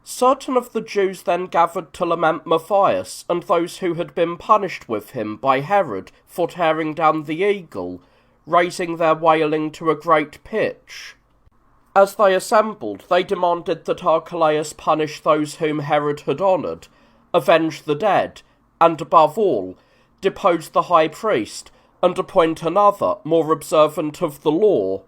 Certain of the Jews then gathered to lament Matthias and those who had been punished with him by Herod for tearing down the eagle, raising their wailing to a great pitch. As they assembled, they demanded that Archelaus punish those whom Herod had honoured, avenge the dead, and above all, depose the high priest, and appoint another, more observant of the law.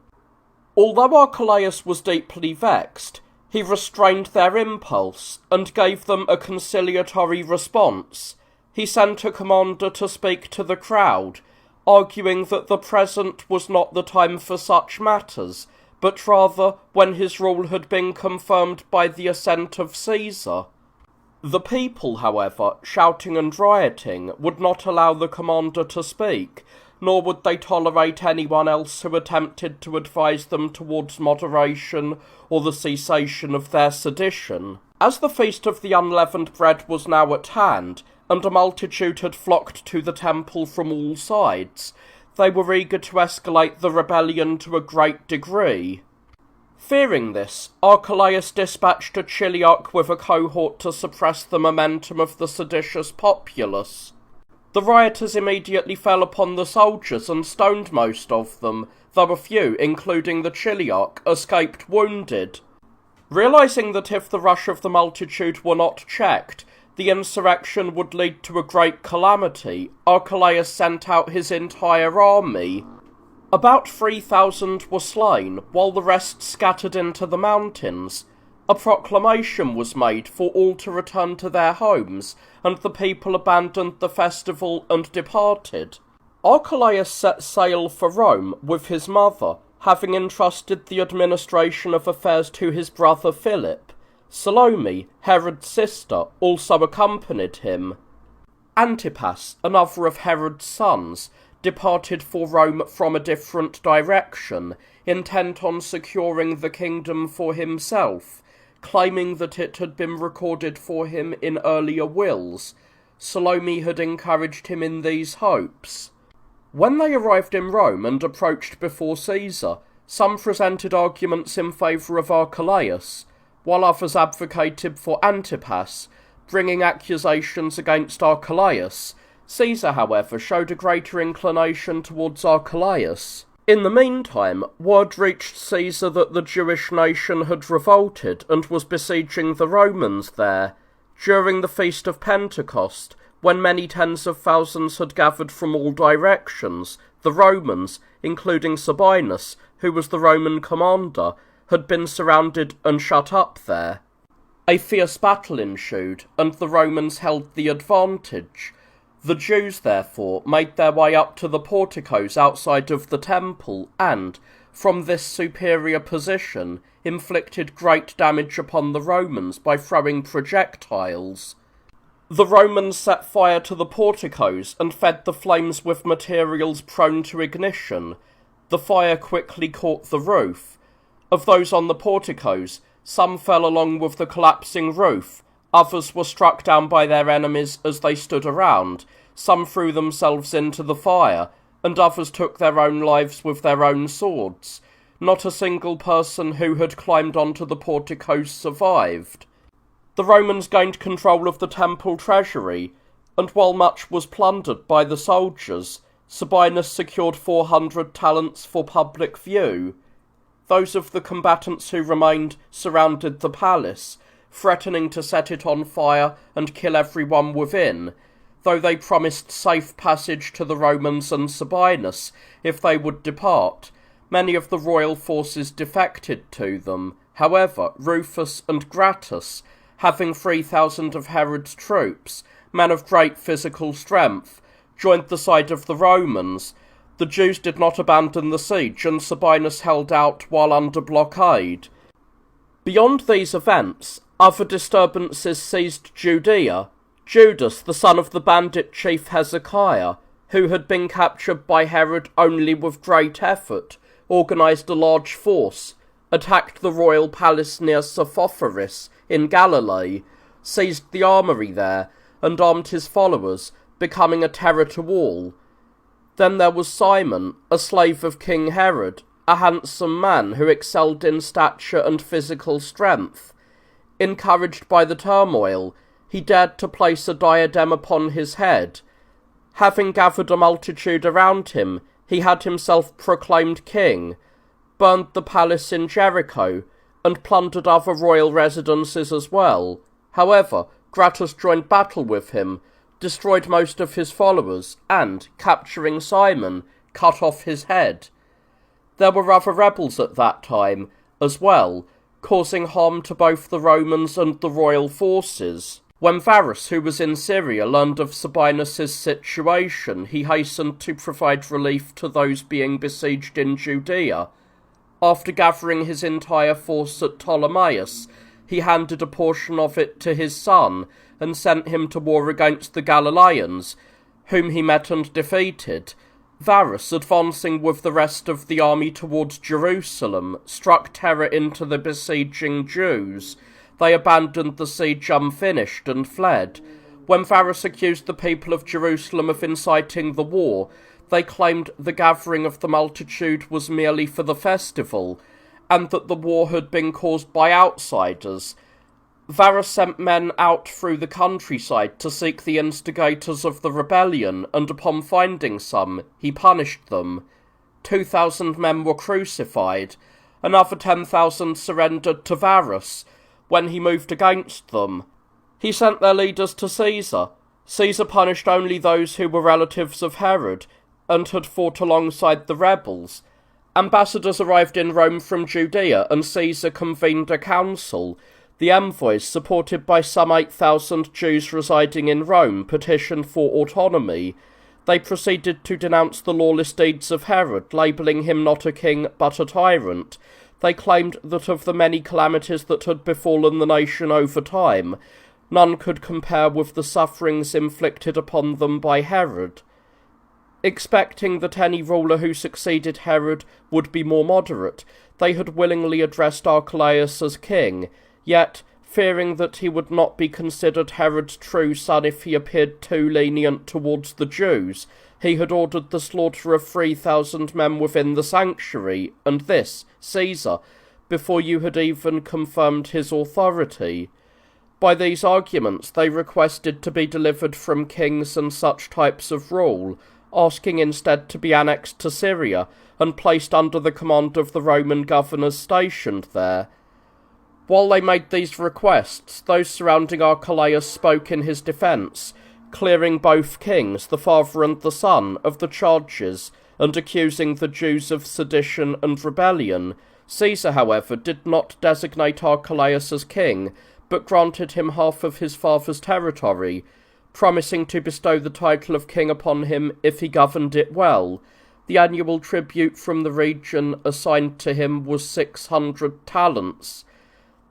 Although Archelaus was deeply vexed, he restrained their impulse, and gave them a conciliatory response. He sent a commander to speak to the crowd, arguing that the present was not the time for such matters, but rather when his rule had been confirmed by the assent of Caesar. The people, however, shouting and rioting, would not allow the commander to speak, nor would they tolerate anyone else who attempted to advise them towards moderation or the cessation of their sedition. As the feast of the unleavened bread was now at hand, and a multitude had flocked to the temple from all sides, they were eager to escalate the rebellion to a great degree. Fearing this, Archelaus dispatched a chiliarch with a cohort to suppress the momentum of the seditious populace. The rioters immediately fell upon the soldiers and stoned most of them, though a few, including the chiliarch, escaped wounded. Realizing that if the rush of the multitude were not checked, the insurrection would lead to a great calamity, Archelaus sent out his entire army. About 3,000 were slain, while the rest scattered into the mountains. A proclamation was made for all to return to their homes, and the people abandoned the festival and departed. Archelaus set sail for Rome with his mother, having entrusted the administration of affairs to his brother Philip. Salome, Herod's sister, also accompanied him. Antipas, another of Herod's sons, departed for Rome from a different direction, intent on securing the kingdom for himself, claiming that it had been recorded for him in earlier wills. Salome had encouraged him in these hopes. When they arrived in Rome and approached before Caesar, some presented arguments in favour of Archelaus, while others advocated for Antipas, bringing accusations against Archelaus. Caesar, however, showed a greater inclination towards Archelaus. In the meantime, word reached Caesar that the Jewish nation had revolted and was besieging the Romans there. During the Feast of Pentecost, when many tens of thousands had gathered from all directions, the Romans, including Sabinus, who was the Roman commander, had been surrounded and shut up there. A fierce battle ensued, and the Romans held the advantage. The Jews, therefore, made their way up to the porticos outside of the temple and, from this superior position, inflicted great damage upon the Romans by throwing projectiles. The Romans set fire to the porticos and fed the flames with materials prone to ignition. The fire quickly caught the roof. Of those on the porticos, some fell along with the collapsing roof, others were struck down by their enemies as they stood around, some threw themselves into the fire, and others took their own lives with their own swords. Not a single person who had climbed onto the porticos survived. The Romans gained control of the temple treasury, and while much was plundered by the soldiers, Sabinus secured 400 talents for public view. Those of the combatants who remained surrounded the palace, threatening to set it on fire and kill everyone within, though they promised safe passage to the Romans and Sabinus if they would depart. Many of the royal forces defected to them. However, Rufus and Gratus, having 3,000 of Herod's troops, men of great physical strength, joined the side of the Romans. The Jews did not abandon the siege, and Sabinus held out while under blockade. Beyond these events, other disturbances seized Judea. Judas, the son of the bandit chief Hezekiah, who had been captured by Herod only with great effort, organised a large force, attacked the royal palace near Sepphopolis in Galilee, seized the armory there, and armed his followers, becoming a terror to all. Then there was Simon, a slave of King Herod, a handsome man who excelled in stature and physical strength. Encouraged by the turmoil, he dared to place a diadem upon his head. Having gathered a multitude around him, he had himself proclaimed king, burned the palace in Jericho, and plundered other royal residences as well. However, Gratus joined battle with him, destroyed most of his followers, and, capturing Simon, cut off his head. There were other rebels at that time, as well, causing harm to both the Romans and the royal forces. When Varus, who was in Syria, learned of Sabinus's situation, he hastened to provide relief to those being besieged in Judea. After gathering his entire force at Ptolemais, he handed a portion of it to his son, and sent him to war against the Galileans, whom he met and defeated. Varus, advancing with the rest of the army towards Jerusalem, struck terror into the besieging Jews. They abandoned the siege unfinished and fled. When Varus accused the people of Jerusalem of inciting the war, they claimed the gathering of the multitude was merely for the festival, and that the war had been caused by outsiders. Varus sent men out through the countryside to seek the instigators of the rebellion, and upon finding some, he punished them. 2,000 men were crucified. Another 10,000 surrendered to Varus when he moved against them. He sent their leaders to Caesar. Caesar punished only those who were relatives of Herod, and had fought alongside the rebels. Ambassadors arrived in Rome from Judea, and Caesar convened a council. The envoys, supported by some 8,000 Jews residing in Rome, petitioned for autonomy. They proceeded to denounce the lawless deeds of Herod, labelling him not a king but a tyrant. They claimed that of the many calamities that had befallen the nation over time, none could compare with the sufferings inflicted upon them by Herod. Expecting that any ruler who succeeded Herod would be more moderate, they had willingly addressed Archelaus as king. Yet, fearing that he would not be considered Herod's true son if he appeared too lenient towards the Jews, he had ordered the slaughter of 3,000 men within the sanctuary, and this, Caesar, before you had even confirmed his authority. By these arguments they requested to be delivered from kings and such types of rule, asking instead to be annexed to Syria, and placed under the command of the Roman governors stationed there. While they made these requests, those surrounding Archelaus spoke in his defence, clearing both kings, the father and the son, of the charges, and accusing the Jews of sedition and rebellion. Caesar, however, did not designate Archelaus as king, but granted him half of his father's territory, promising to bestow the title of king upon him if he governed it well. The annual tribute from the region assigned to him was 600 talents.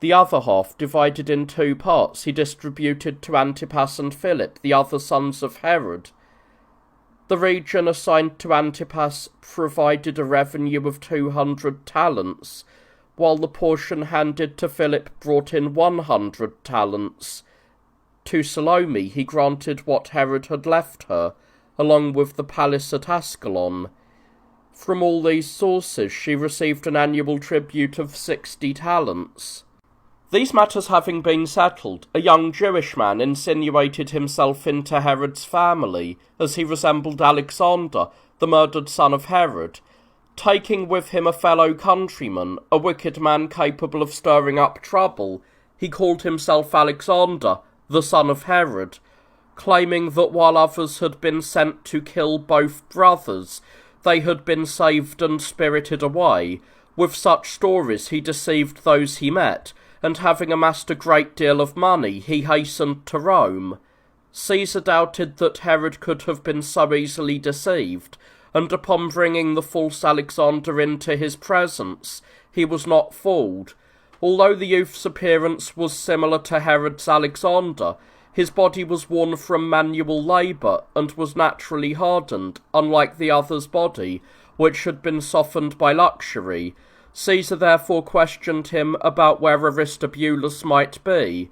The other half, divided in 2 parts, he distributed to Antipas and Philip, the other sons of Herod. The region assigned to Antipas provided a revenue of 200 talents, while the portion handed to Philip brought in 100 talents. To Salome he granted what Herod had left her, along with the palace at Ascalon. From all these sources she received an annual tribute of 60 talents. These matters having been settled, a young Jewish man insinuated himself into Herod's family, as he resembled Alexander, the murdered son of Herod. Taking with him a fellow countryman, a wicked man capable of stirring up trouble, he called himself Alexander, the son of Herod, claiming that while others had been sent to kill both brothers, they had been saved and spirited away. With such stories he deceived those he met, and having amassed a great deal of money, he hastened to Rome. Caesar doubted that Herod could have been so easily deceived, and upon bringing the false Alexander into his presence, he was not fooled. Although the youth's appearance was similar to Herod's Alexander, his body was worn from manual labour, and was naturally hardened, unlike the other's body, which had been softened by luxury. Caesar therefore questioned him about where Aristobulus might be.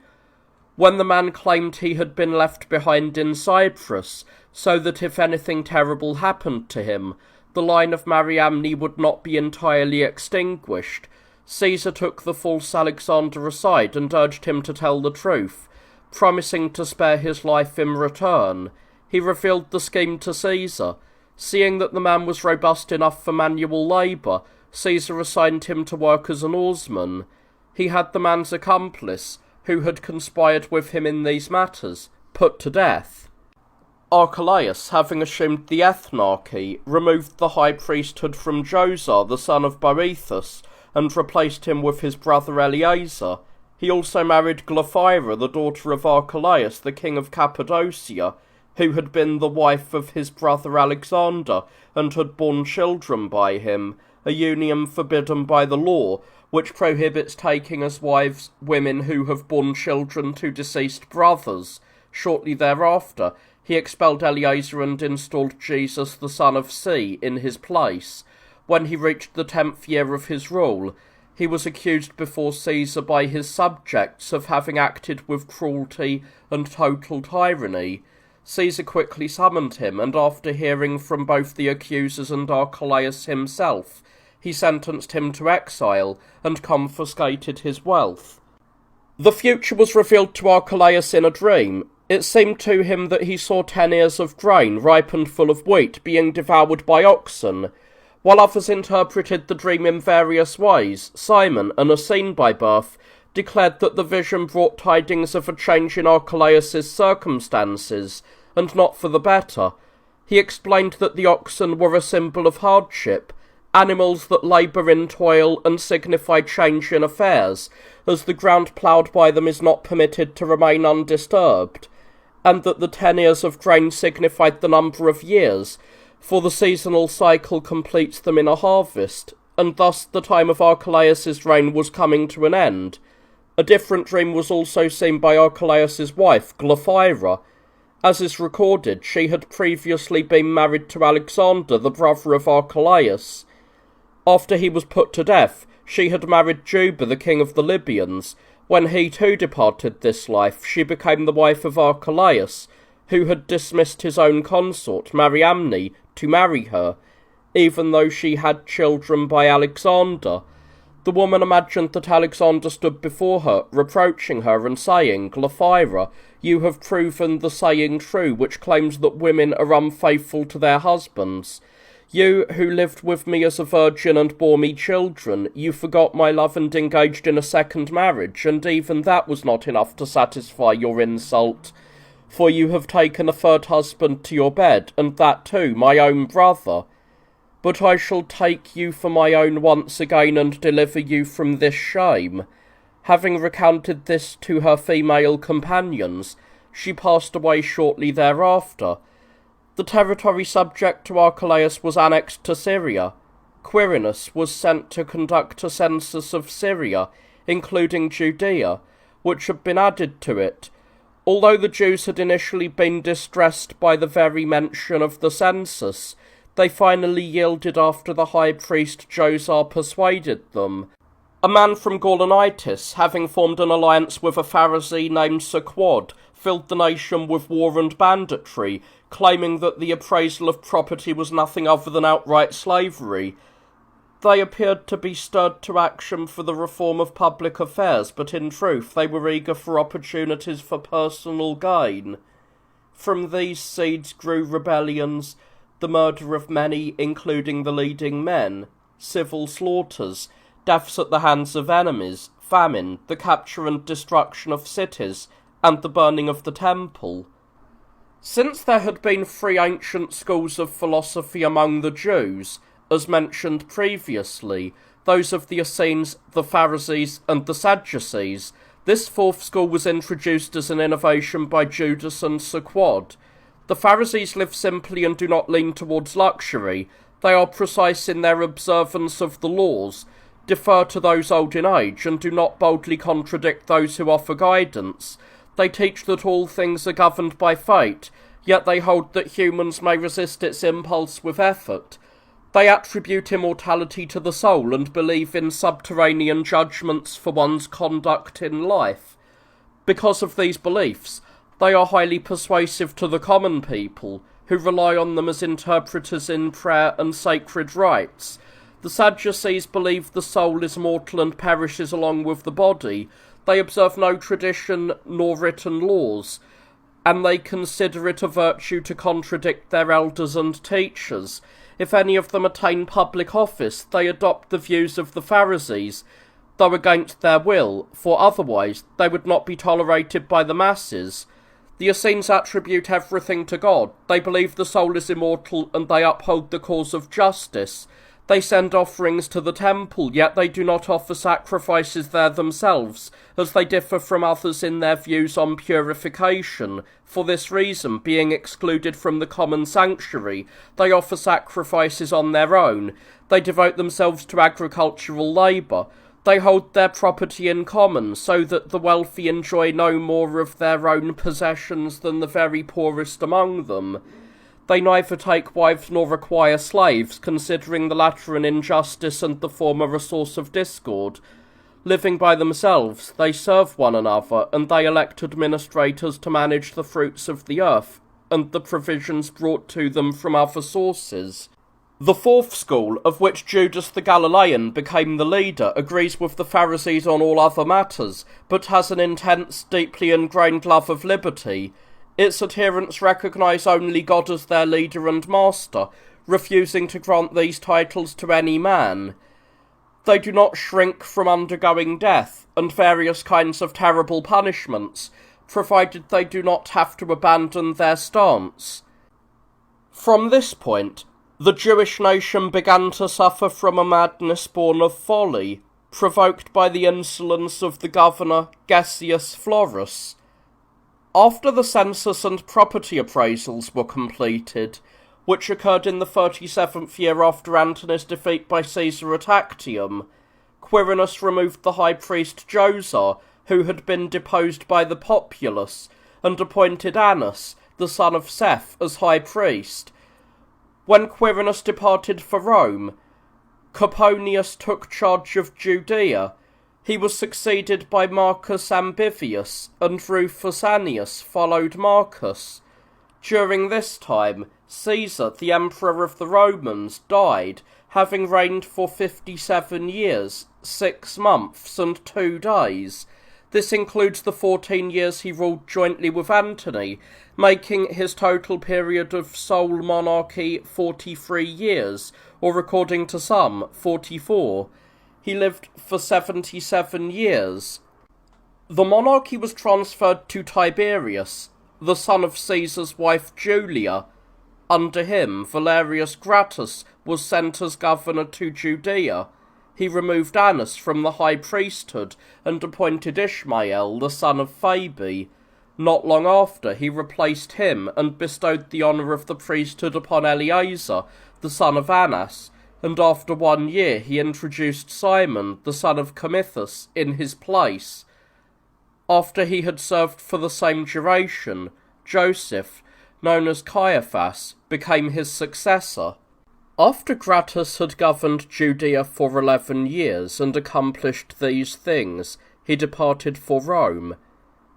When the man claimed he had been left behind in Cyprus, so that if anything terrible happened to him, the line of Mariamne would not be entirely extinguished, Caesar took the false Alexander aside and urged him to tell the truth, promising to spare his life in return. He revealed the scheme to Caesar. Seeing that the man was robust enough for manual labour, Caesar assigned him to work as an oarsman. He had the man's accomplice, who had conspired with him in these matters, put to death. Archelaus, having assumed the ethnarchy, removed the high priesthood from Josia, the son of Boethus, and replaced him with his brother Eleazar. He also married Glaphyra, the daughter of Archelaus, the king of Cappadocia, who had been the wife of his brother Alexander, and had borne children by him, a union forbidden by the law, which prohibits taking as wives women who have borne children to deceased brothers. Shortly thereafter, he expelled Eleazar and installed Jesus, the son of C, in his place. When he reached the 10th year of his rule, he was accused before Caesar by his subjects of having acted with cruelty and total tyranny. Caesar quickly summoned him, and after hearing from both the accusers and Archelaus himself, he sentenced him to exile and confiscated his wealth. The future was revealed to Archelaus in a dream. It seemed to him that he saw 10 ears of grain, ripe and full of wheat, being devoured by oxen. While others interpreted the dream in various ways, Simon, an Essene by birth, declared that the vision brought tidings of a change in Archelaus's circumstances, and not for the better. He explained that the oxen were a symbol of hardship, animals that labour in toil and signify change in affairs, as the ground ploughed by them is not permitted to remain undisturbed, and that the 10 ears of grain signified the number of years, for the seasonal cycle completes them in a harvest, and thus the time of Archelaus's reign was coming to an end. A different dream was also seen by Archelaus's wife, Glaphyra. As is recorded, she had previously been married to Alexander, the brother of Archelaus. After he was put to death, she had married Juba, the king of the Libyans. When he too departed this life, she became the wife of Archelaus, who had dismissed his own consort, Mariamne, to marry her, even though she had children by Alexander. The woman imagined that Alexander stood before her, reproaching her and saying, "Glaphyra, you have proven the saying true which claims that women are unfaithful to their husbands. You, who lived with me as a virgin and bore me children, you forgot my love and engaged in a second marriage, and even that was not enough to satisfy your insult. For you have taken a third husband to your bed, and that too, my own brother. But I shall take you for my own once again and deliver you from this shame." Having recounted this to her female companions, she passed away shortly thereafter. The territory subject to Archelaus was annexed to Syria. Quirinus was sent to conduct a census of Syria, including Judea, which had been added to it. Although the Jews had initially been distressed by the very mention of the census, they finally yielded after the high priest Josia persuaded them. A man from Gaulonitis, having formed an alliance with a Pharisee named Sequod, filled the nation with war and banditry, claiming that the appraisal of property was nothing other than outright slavery. They appeared to be stirred to action for the reform of public affairs, but in truth they were eager for opportunities for personal gain. From these seeds grew rebellions, the murder of many, including the leading men, civil slaughters, deaths at the hands of enemies, famine, the capture and destruction of cities, and the burning of the temple. Since there had been 3 ancient schools of philosophy among the Jews, as mentioned previously, those of the Essenes, the Pharisees, and the Sadducees, this 4th school was introduced as an innovation by Judas and Sequod. The Pharisees live simply and do not lean towards luxury. They are precise in their observance of the laws, defer to those old in age, and do not boldly contradict those who offer guidance. They teach that all things are governed by fate, yet they hold that humans may resist its impulse with effort. They attribute immortality to the soul and believe in subterranean judgments for one's conduct in life. Because of these beliefs, they are highly persuasive to the common people, who rely on them as interpreters in prayer and sacred rites. The Sadducees believe the soul is mortal and perishes along with the body. They observe no tradition nor written laws, and they consider it a virtue to contradict their elders and teachers. If any of them attain public office, they adopt the views of the Pharisees, though against their will, for otherwise they would not be tolerated by the masses. The Essenes attribute everything to God. They believe the soul is immortal, and they uphold the cause of justice. They send offerings to the temple, yet they do not offer sacrifices there themselves, as they differ from others in their views on purification. For this reason, being excluded from the common sanctuary, they offer sacrifices on their own. They devote themselves to agricultural labour. They hold their property in common, so that the wealthy enjoy no more of their own possessions than the very poorest among them. They neither take wives nor require slaves, considering the latter an injustice and the former a source of discord. Living by themselves, they serve one another, and they elect administrators to manage the fruits of the earth, and the provisions brought to them from other sources. The fourth school, of which Judas the Galilean became the leader, agrees with the Pharisees on all other matters, but has an intense, deeply ingrained love of liberty. Its adherents recognise only God as their leader and master, refusing to grant these titles to any man. They do not shrink from undergoing death and various kinds of terrible punishments, provided they do not have to abandon their stance. From this point, the Jewish nation began to suffer from a madness born of folly, provoked by the insolence of the governor Gessius Florus. After the census and property appraisals were completed, which occurred in the 37th year after Antony's defeat by Caesar at Actium, Quirinus removed the high priest Josa, who had been deposed by the populace, and appointed Annas, the son of Seth, as high priest. When Quirinus departed for Rome, Coponius took charge of Judea. He was succeeded by Marcus Ambivius, and Rufus Annius followed Marcus. During this time, Caesar, the emperor of the Romans, died, having reigned for 57 years, 6 months, and 2 days. This includes the 14 years he ruled jointly with Antony, making his total period of sole monarchy 43 years, or according to some, 44. He lived for 77 years. The monarchy was transferred to Tiberius, the son of Caesar's wife Julia. Under him, Valerius Gratus was sent as governor to Judea. He removed Annas from the high priesthood and appointed Ishmael, the son of Phabi. Not long after, he replaced him and bestowed the honour of the priesthood upon Eleazar, the son of Annas, and after 1 year he introduced Simon, the son of Comithus, in his place. After he had served for the same duration, Joseph, known as Caiaphas, became his successor. After Gratus had governed Judea for 11 years and accomplished these things, he departed for Rome.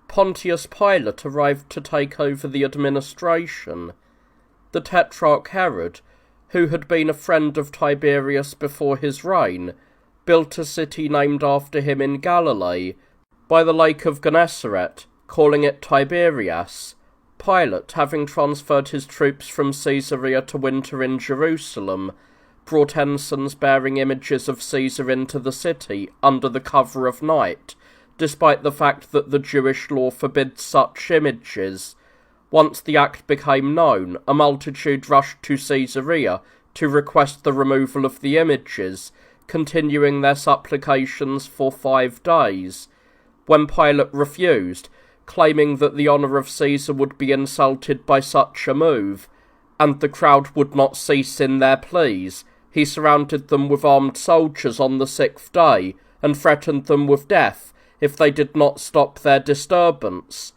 Pontius Pilate arrived to take over the administration. The Tetrarch Herod, who had been a friend of Tiberius before his reign, built a city named after him in Galilee, by the lake of Gennesaret, calling it Tiberias. Pilate, having transferred his troops from Caesarea to winter in Jerusalem, brought ensigns bearing images of Caesar into the city under the cover of night, despite the fact that the Jewish law forbids such images. Once the act became known, a multitude rushed to Caesarea to request the removal of the images, continuing their supplications for 5 days. When Pilate refused, claiming that the honour of Caesar would be insulted by such a move, and the crowd would not cease in their pleas, he surrounded them with armed soldiers on the 6th day, and threatened them with death if they did not stop their disturbance.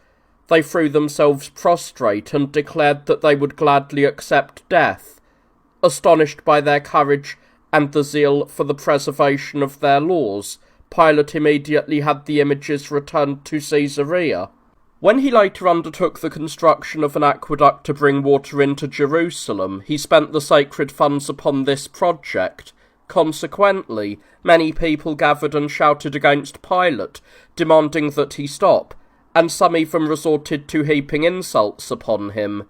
They threw themselves prostrate and declared that they would gladly accept death. Astonished by their courage and the zeal for the preservation of their laws, Pilate immediately had the images returned to Caesarea. When he later undertook the construction of an aqueduct to bring water into Jerusalem, he spent the sacred funds upon this project, Consequently, many people gathered and shouted against Pilate, demanding that he stop, and some even resorted to heaping insults upon him.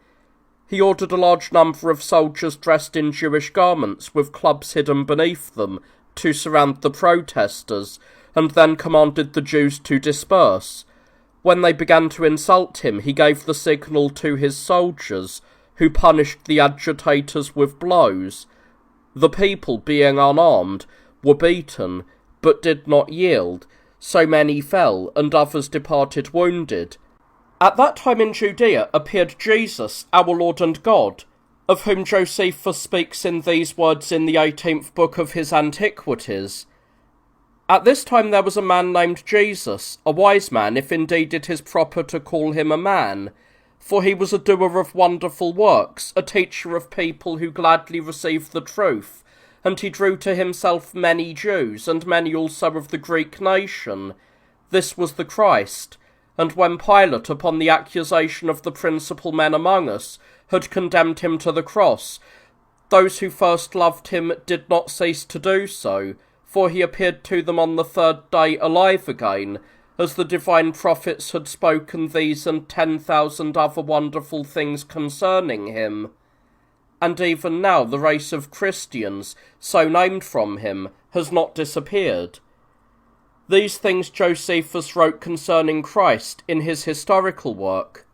He ordered a large number of soldiers dressed in Jewish garments with clubs hidden beneath them to surround the protesters, and then commanded the Jews to disperse. When they began to insult him, he gave the signal to his soldiers, who punished the agitators with blows. The people, being unarmed, were beaten, but did not yield, so many fell, and others departed wounded. At that time in Judea appeared Jesus, our Lord and God, of whom Josephus speaks in these words in the 18th book of his Antiquities. At this time there was a man named Jesus, a wise man, if indeed it is proper to call him a man, for he was a doer of wonderful works, a teacher of people who gladly received the truth, and he drew to himself many Jews, and many also of the Greek nation. This was the Christ. And when Pilate, upon the accusation of the principal men among us, had condemned him to the cross, those who first loved him did not cease to do so, for he appeared to them on the third day alive again, as the divine prophets had spoken these and 10,000 other wonderful things concerning him. And even now the race of Christians, so named from him, has not disappeared. These things Josephus wrote concerning Christ in his historical work.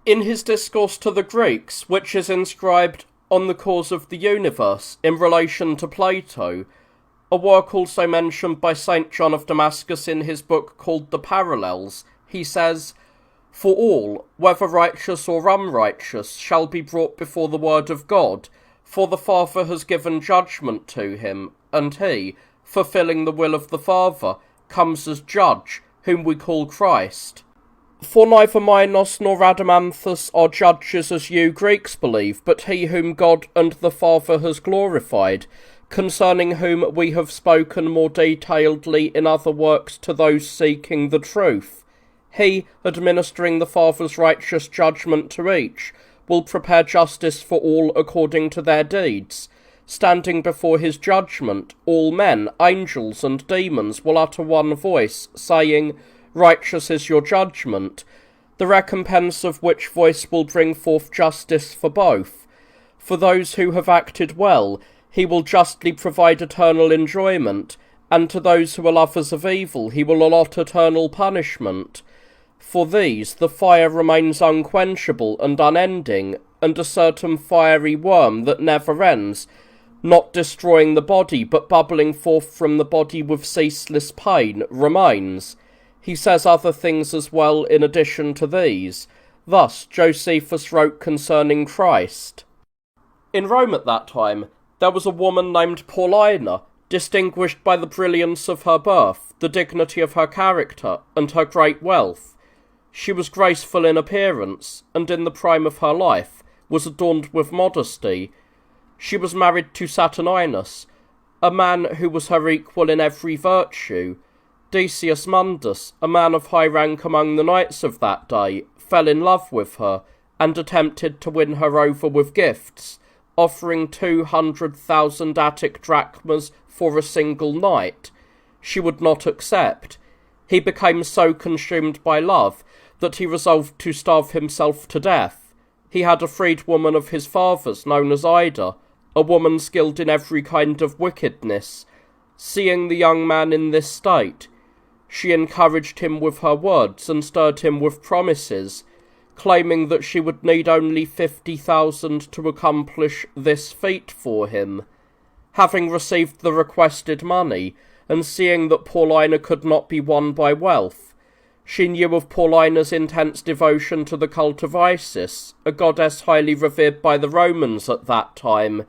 In his discourse to the Greeks, which is inscribed on the cause of the universe in relation to Plato, a work also mentioned by St. John of Damascus in his book called The Parallels, he says, "For all, whether righteous or unrighteous, shall be brought before the word of God, for the Father has given judgment to him, and he, fulfilling the will of the Father, comes as judge, whom we call Christ. For neither Minos nor Rhadamanthus are judges as you Greeks believe, but he whom God and the Father has glorified, concerning whom we have spoken more detailedly in other works to those seeking the truth. He, administering the Father's righteous judgment to each, will prepare justice for all according to their deeds. Standing before his judgment, all men, angels and demons will utter one voice, saying, 'Righteous is your judgment,' the recompense of which voice will bring forth justice for both. For those who have acted well, he will justly provide eternal enjoyment, and to those who are lovers of evil he will allot eternal punishment. For these the fire remains unquenchable and unending, and a certain fiery worm that never ends, not destroying the body, but bubbling forth from the body with ceaseless pain, remains." He says other things as well in addition to these. Thus Josephus wrote concerning Christ. In Rome at that time, there was a woman named Paulina, distinguished by the brilliance of her birth, the dignity of her character, and her great wealth. She was graceful in appearance, and in the prime of her life was adorned with modesty. She was married to Saturninus, a man who was her equal in every virtue. Decius Mundus, a man of high rank among the knights of that day, fell in love with her, and attempted to win her over with gifts, offering 200,000 Attic drachmas for a single night. She would not accept. He became so consumed by love that he resolved to starve himself to death. He had a freedwoman of his father's known as Ida, a woman skilled in every kind of wickedness. Seeing the young man in this state, she encouraged him with her words and stirred him with promises, claiming that she would need only 50,000 to accomplish this feat for him. Having received the requested money, and seeing that Paulina could not be won by wealth, she knew of Paulina's intense devotion to the cult of Isis, a goddess highly revered by the Romans at that time,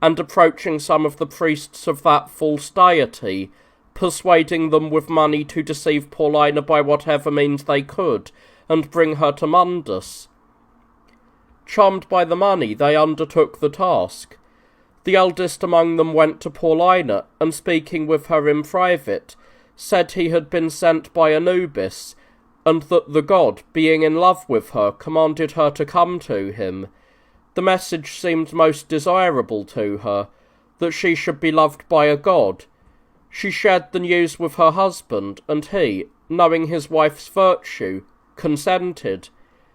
and approaching some of the priests of that false deity, persuading them with money to deceive Paulina by whatever means they could, and bring her to Mundus. Charmed by the money, they undertook the task. The eldest among them went to Paulina, and speaking with her in private, said he had been sent by Anubis, and that the god, being in love with her, commanded her to come to him. The message seemed most desirable to her, that she should be loved by a god. She shared the news with her husband, and he, knowing his wife's virtue, consented.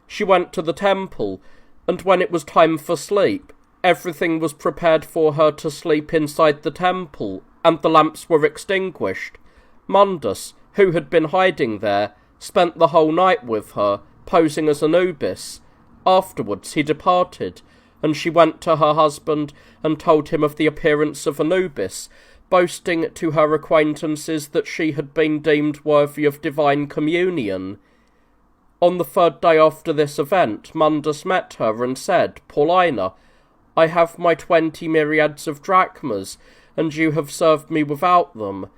She went to the temple, and when it was time for sleep, everything was prepared for her to sleep inside the temple, and the lamps were extinguished. Mundus, who had been hiding there, spent the whole night with her, posing as Anubis. Afterwards he departed, and she went to her husband and told him of the appearance of Anubis, boasting to her acquaintances that she had been deemed worthy of divine communion. On the third day after this event, Mundus met her and said, "Paulina, I have my 20 myriads of drachmas, and you have served me without them.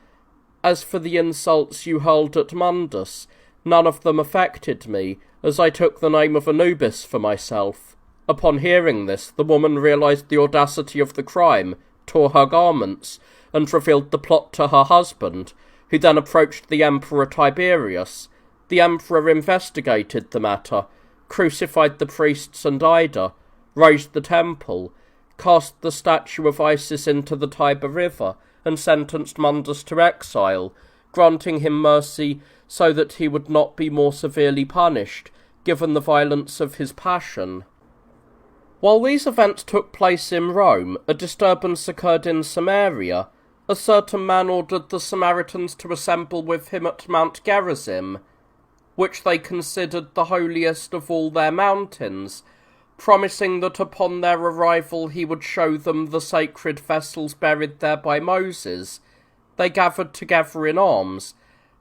As for the insults you hurled at Mundus, none of them affected me, as I took the name of Anubis for myself." Upon hearing this, the woman realized the audacity of the crime, tore her garments, and revealed the plot to her husband, who then approached the Emperor Tiberius. The Emperor investigated the matter, crucified the priests and Ida, razed the temple, cast the statue of Isis into the Tiber River, and sentenced Mundus to exile, granting him mercy so that he would not be more severely punished, given the violence of his passion. While these events took place in Rome, a disturbance occurred in Samaria. A certain man ordered the Samaritans to assemble with him at Mount Gerizim, which they considered the holiest of all their mountains, promising that upon their arrival he would show them the sacred vessels buried there by Moses. They gathered together in arms.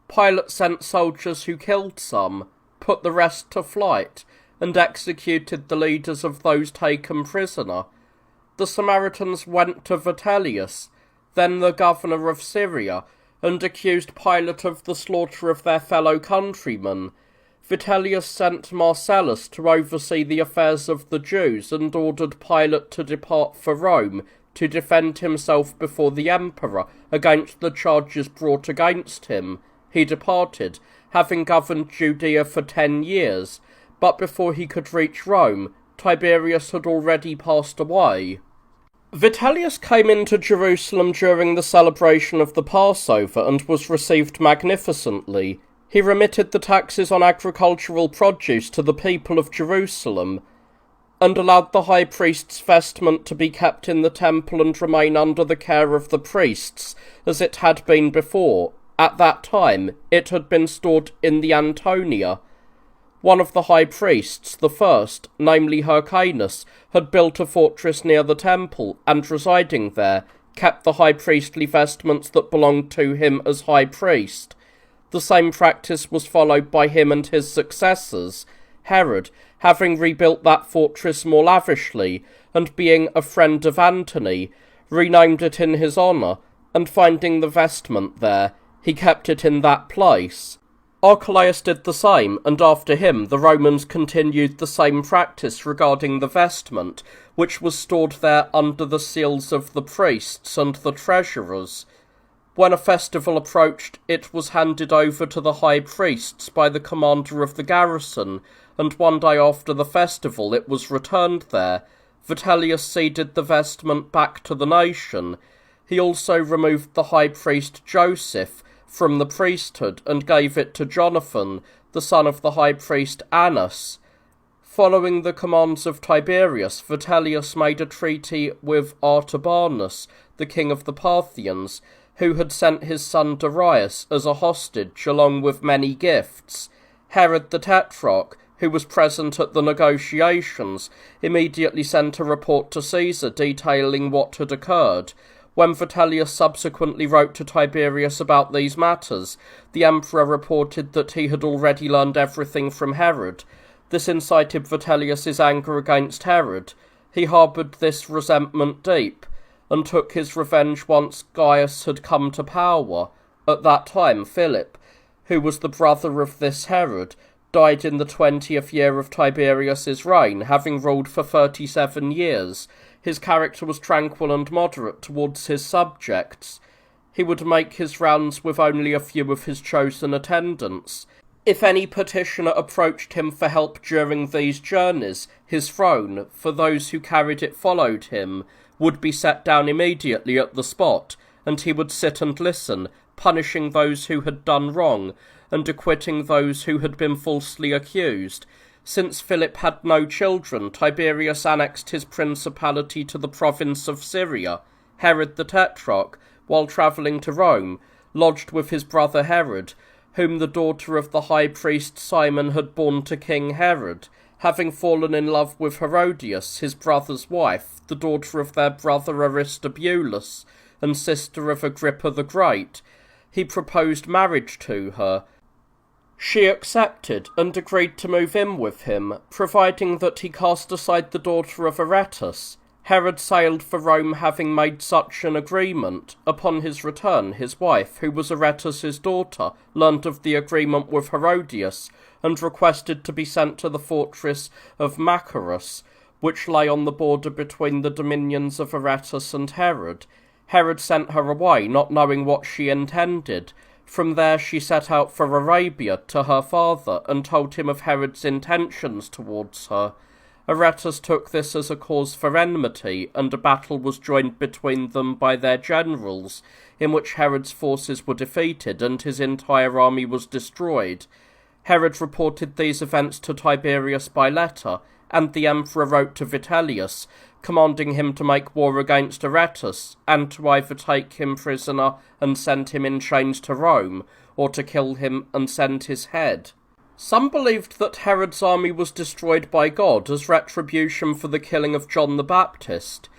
Pilate sent soldiers who killed some, put the rest to flight, and executed the leaders of those taken prisoner. The Samaritans went to Vitellius, then the governor of Syria, and accused Pilate of the slaughter of their fellow countrymen. Vitellius sent Marcellus to oversee the affairs of the Jews, and ordered Pilate to depart for Rome to defend himself before the emperor against the charges brought against him. He departed, having governed Judea for 10 years, but before he could reach Rome, Tiberius had already passed away. Vitellius came into Jerusalem during the celebration of the Passover and was received magnificently. He remitted the taxes on agricultural produce to the people of Jerusalem, and allowed the high priest's vestment to be kept in the temple and remain under the care of the priests, as it had been before. At that time it had been stored in the Antonia. One of the high priests, the first, namely Hyrcanus, had built a fortress near the temple, and residing there, kept the high priestly vestments that belonged to him as high priest. The same practice was followed by him and his successors. Herod, having rebuilt that fortress more lavishly, and being a friend of Antony, renamed it in his honour, and finding the vestment there, he kept it in that place. Archelaus did the same, and after him the Romans continued the same practice regarding the vestment, which was stored there under the seals of the priests and the treasurers. When a festival approached, it was handed over to the high priests by the commander of the garrison, and one day after the festival it was returned there. Vitellius ceded the vestment back to the nation. He also removed the high priest Joseph from the priesthood and gave it to Jonathan, the son of the high priest Annas. Following the commands of Tiberius, Vitellius made a treaty with Artabanus, the king of the Parthians, who had sent his son Darius as a hostage along with many gifts. Herod the Tetrarch, who was present at the negotiations, immediately sent a report to Caesar detailing what had occurred. When Vitellius subsequently wrote to Tiberius about these matters, the emperor reported that he had already learned everything from Herod. This incited Vitellius's anger against Herod. He harboured this resentment deep, and took his revenge once Gaius had come to power. At that time Philip, who was the brother of this Herod, died in the 20th year of Tiberius's reign, having ruled for 37 years. His character was tranquil and moderate towards his subjects. He would make his rounds with only a few of his chosen attendants. If any petitioner approached him for help during these journeys, his throne, for those who carried it followed him, would be set down immediately at the spot, and he would sit and listen, punishing those who had done wrong, and acquitting those who had been falsely accused. Since Philip had no children, Tiberius annexed his principality to the province of Syria. Herod the Tetrarch, while travelling to Rome, lodged with his brother Herod, whom the daughter of the high priest Simon had borne to King Herod, having fallen in love with Herodias, his brother's wife, the daughter of their brother Aristobulus, and sister of Agrippa the Great. He proposed marriage to her. She accepted and agreed to move in with him, providing that he cast aside the daughter of Aretas. Herod sailed for Rome, having made such an agreement. Upon his return, his wife, who was Aretas's daughter, learnt of the agreement with Herodias, and requested to be sent to the fortress of Machaerus, which lay on the border between the dominions of Aretas and Herod. Herod sent her away, not knowing what she intended. From there she set out for Arabia to her father, and told him of Herod's intentions towards her. Aretas took this as a cause for enmity, and a battle was joined between them by their generals, in which Herod's forces were defeated, and his entire army was destroyed. Herod reported these events to Tiberius by letter, and the emperor wrote to Vitellius, commanding him to make war against Aretas, and to either take him prisoner and send him in chains to Rome, or to kill him and send his head. Some believed that Herod's army was destroyed by God as retribution for the killing of John the Baptist.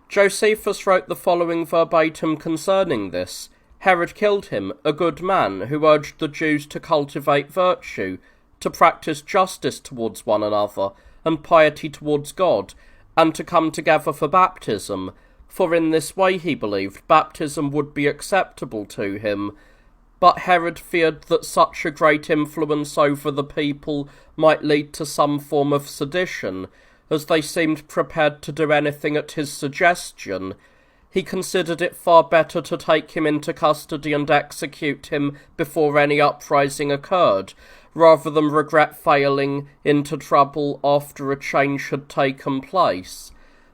Josephus wrote the following verbatim concerning this. Herod killed him, a good man, who urged the Jews to cultivate virtue, to practice justice towards one another, and piety towards God, and to come together for baptism, for in this way, he believed, baptism would be acceptable to him. But Herod feared that such a great influence over the people might lead to some form of sedition, as they seemed prepared to do anything at his suggestion. He considered it far better to take him into custody and execute him before any uprising occurred, rather than regret failing into trouble after a change had taken place.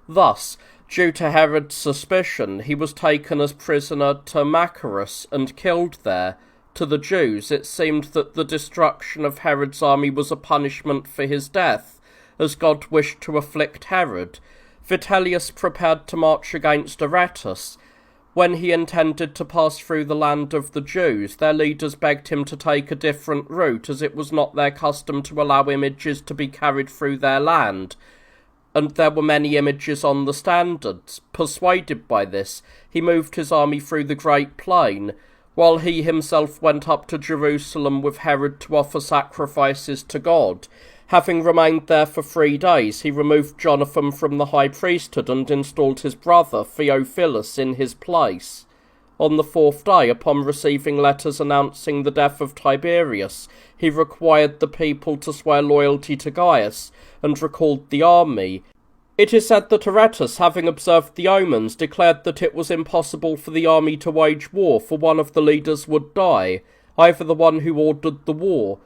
Thus, due to Herod's suspicion, he was taken as prisoner to Machaerus and killed there. To the Jews, it seemed that the destruction of Herod's army was a punishment for his death, as God wished to afflict Herod. Vitellius prepared to march against Aretas. When he intended to pass through the land of the Jews, their leaders begged him to take a different route, as it was not their custom to allow images to be carried through their land, and there were many images on the standards. Persuaded by this, he moved his army through the great plain, while he himself went up to Jerusalem with Herod to offer sacrifices to God. Having remained there for 3 days, he removed Jonathan from the high priesthood and installed his brother Theophilus in his place. On the 4th day, upon receiving letters announcing the death of Tiberius, he required the people to swear loyalty to Gaius, and recalled the army. It is said that Aretas, having observed the omens, declared that it was impossible for the army to wage war, for one of the leaders would die, either the one who ordered the war,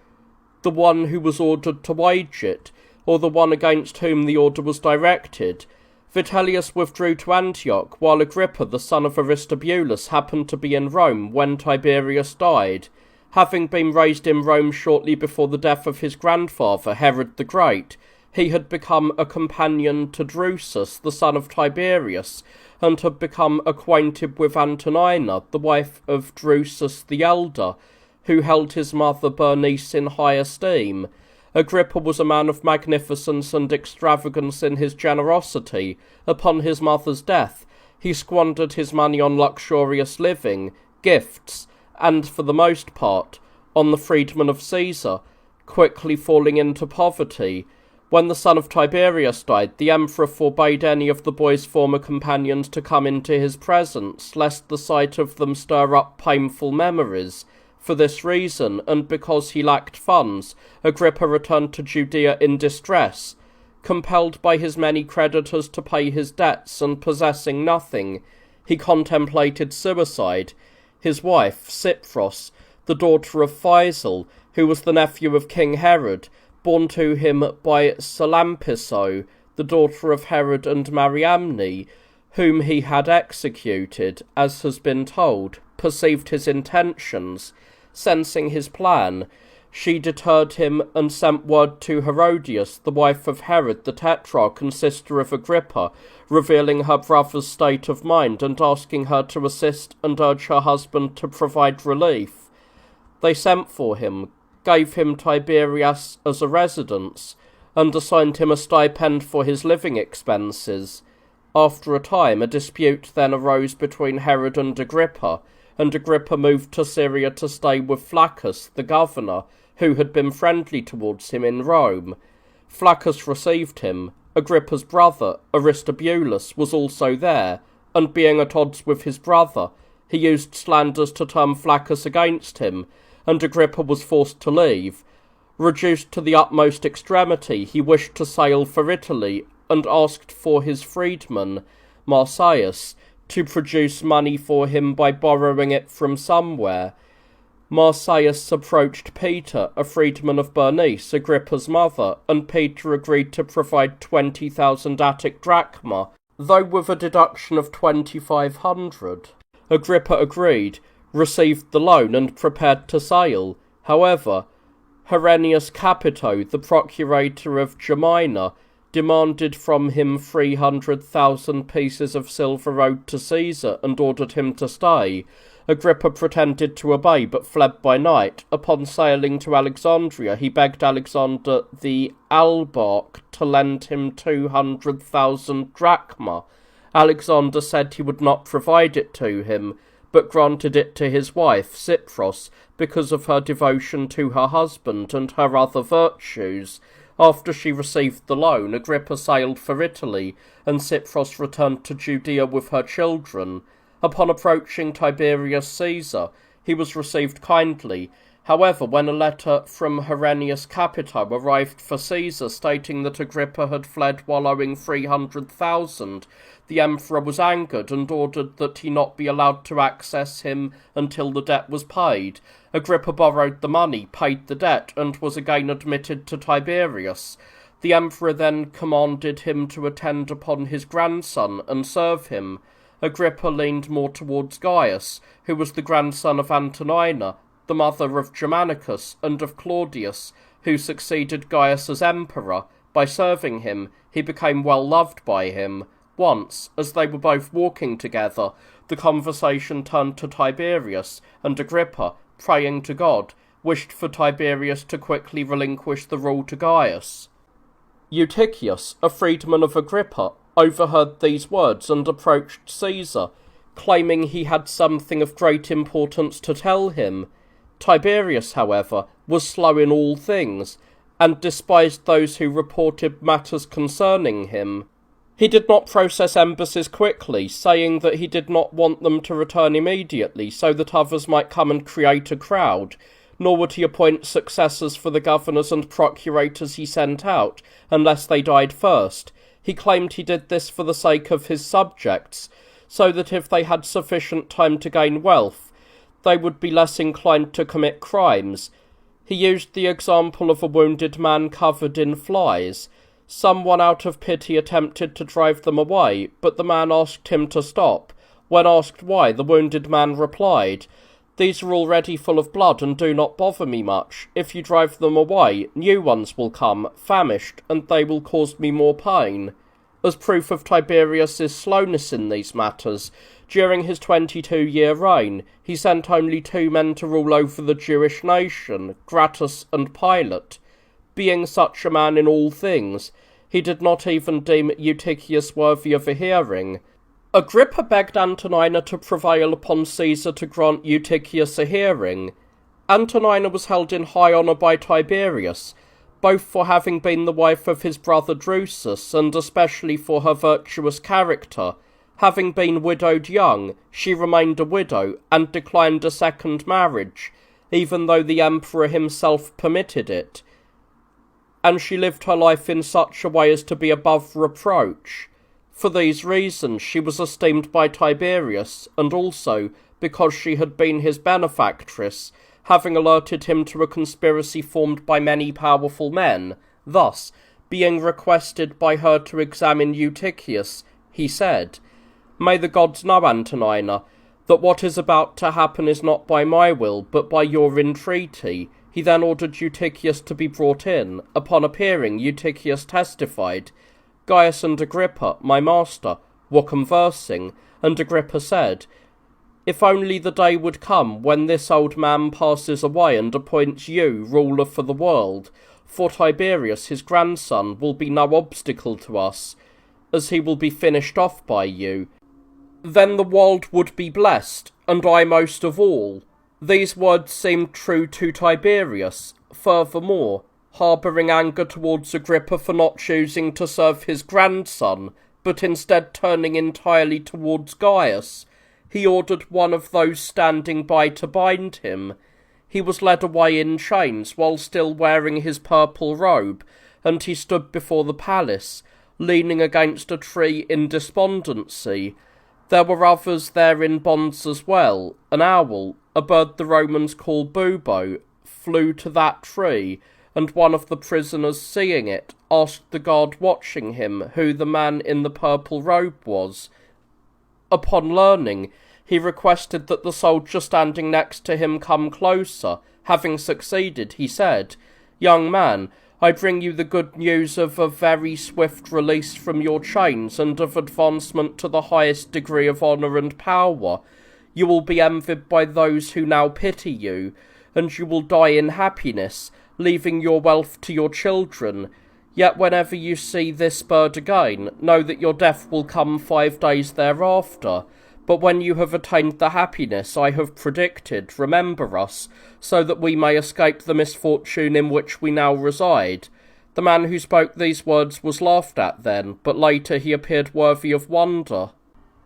the one who was ordered to wage it, or the one against whom the order was directed. Vitellius withdrew to Antioch, while Agrippa, the son of Aristobulus, happened to be in Rome when Tiberius died. Having been raised in Rome shortly before the death of his grandfather, Herod the Great, he had become a companion to Drusus, the son of Tiberius, and had become acquainted with Antonina, the wife of Drusus the elder, who held his mother Bernice in high esteem. Agrippa was a man of magnificence and extravagance in his generosity. Upon his mother's death, he squandered his money on luxurious living, gifts, and, for the most part, on the freedmen of Caesar, quickly falling into poverty. When the son of Tiberius died, the emperor forbade any of the boy's former companions to come into his presence, lest the sight of them stir up painful memories. For this reason, and because he lacked funds, Agrippa returned to Judea in distress. Compelled by his many creditors to pay his debts and possessing nothing, he contemplated suicide. His wife, Cypros, the daughter of Faisal, who was the nephew of King Herod, born to him by Salampiso, the daughter of Herod and Mariamne, whom he had executed, as has been told, perceived his intentions. Sensing his plan, she deterred him and sent word to Herodias, the wife of Herod the Tetrarch and sister of Agrippa, revealing her brother's state of mind and asking her to assist and urge her husband to provide relief. They sent for him, gave him Tiberias as a residence, and assigned him a stipend for his living expenses. After a time, a dispute then arose between Herod and Agrippa moved to Syria to stay with Flaccus, the governor, who had been friendly towards him in Rome. Flaccus received him. Agrippa's brother, Aristobulus, was also there, and being at odds with his brother, he used slanders to turn Flaccus against him, and Agrippa was forced to leave. Reduced to the utmost extremity, he wished to sail for Italy, and asked for his freedman, Marsyas, to produce money for him by borrowing it from somewhere. Marsyas approached Peter, a freedman of Bernice, Agrippa's mother, and Peter agreed to provide 20,000 Attic drachma, though with a deduction of 2,500. Agrippa agreed, received the loan, and prepared to sail. However, Herennius Capito, the procurator of Gemina, demanded from him 300,000 pieces of silver owed to Caesar, and ordered him to stay. Agrippa pretended to obey, but fled by night. Upon sailing to Alexandria, he begged Alexander the Albarch to lend him 200,000 drachma. Alexander said he would not provide it to him, but granted it to his wife, Cypros, because of her devotion to her husband and her other virtues. After she received the loan, Agrippa sailed for Italy, and Cypros returned to Judea with her children. Upon approaching Tiberius Caesar, he was received kindly. However, when a letter from Herennius Capito arrived for Caesar stating that Agrippa had fled while owing 300,000, the emperor was angered and ordered that he not be allowed to access him until the debt was paid. Agrippa borrowed the money, paid the debt, and was again admitted to Tiberius. The emperor then commanded him to attend upon his grandson and serve him. Agrippa leaned more towards Gaius, who was the grandson of Antonina, the mother of Germanicus and of Claudius, who succeeded Gaius as emperor. By serving him, he became well loved by him. Once, as they were both walking together, the conversation turned to Tiberius, and Agrippa, praying to God, wished for Tiberius to quickly relinquish the rule to Gaius. Eutychius, a freedman of Agrippa, overheard these words and approached Caesar, claiming he had something of great importance to tell him. Tiberius, however, was slow in all things, and despised those who reported matters concerning him. He did not process embassies quickly, saying that he did not want them to return immediately so that others might come and create a crowd, nor would he appoint successors for the governors and procurators he sent out, unless they died first. He claimed he did this for the sake of his subjects, so that if they had sufficient time to gain wealth, they would be less inclined to commit crimes. He used the example of a wounded man covered in flies. Someone out of pity attempted to drive them away, but the man asked him to stop. When asked why, the wounded man replied, "These are already full of blood and do not bother me much. If you drive them away, new ones will come, famished, and they will cause me more pain." As proof of Tiberius's slowness in these matters, during his 22-year reign, he sent only 2 men to rule over the Jewish nation, Gratus and Pilate. Being such a man in all things, he did not even deem Eutychius worthy of a hearing. Agrippa begged Antonina to prevail upon Caesar to grant Eutychius a hearing. Antonina was held in high honour by Tiberius, both for having been the wife of his brother Drusus, and especially for her virtuous character. Having been widowed young, she remained a widow, and declined a second marriage, even though the emperor himself permitted it. And she lived her life in such a way as to be above reproach. For these reasons she was esteemed by Tiberius, and also because she had been his benefactress, having alerted him to a conspiracy formed by many powerful men. Thus, being requested by her to examine Eutychius, he said, May the gods know, Antonina, that what is about to happen is not by my will, but by your entreaty." He then ordered Eutychius to be brought in. Upon appearing, Eutychius testified, "Gaius and Agrippa, my master, were conversing, and Agrippa said, 'If only the day would come when this old man passes away and appoints you ruler for the world, for Tiberius, his grandson, will be no obstacle to us, as he will be finished off by you. Then the world would be blessed, and I most of all.' These words seemed true to Tiberius. Furthermore, harbouring anger towards Agrippa for not choosing to serve his grandson, but instead turning entirely towards Gaius, he ordered one of those standing by to bind him. He was led away in chains while still wearing his purple robe, and he stood before the palace, leaning against a tree in despondency. There were others there in bonds as well. An owl, a bird the Romans call bubo, flew to that tree, and one of the prisoners, seeing it, asked the guard watching him who the man in the purple robe was. Upon learning, he requested that the soldier standing next to him come closer. Having succeeded, he said, "Young man, I bring you the good news of a very swift release from your chains and of advancement to the highest degree of honour and power. You will be envied by those who now pity you, and you will die in happiness, leaving your wealth to your children. Yet whenever you see this bird again, know that your death will come 5 days thereafter. But when you have attained the happiness I have predicted, remember us, so that we may escape the misfortune in which we now reside." The man who spoke these words was laughed at then, but later he appeared worthy of wonder.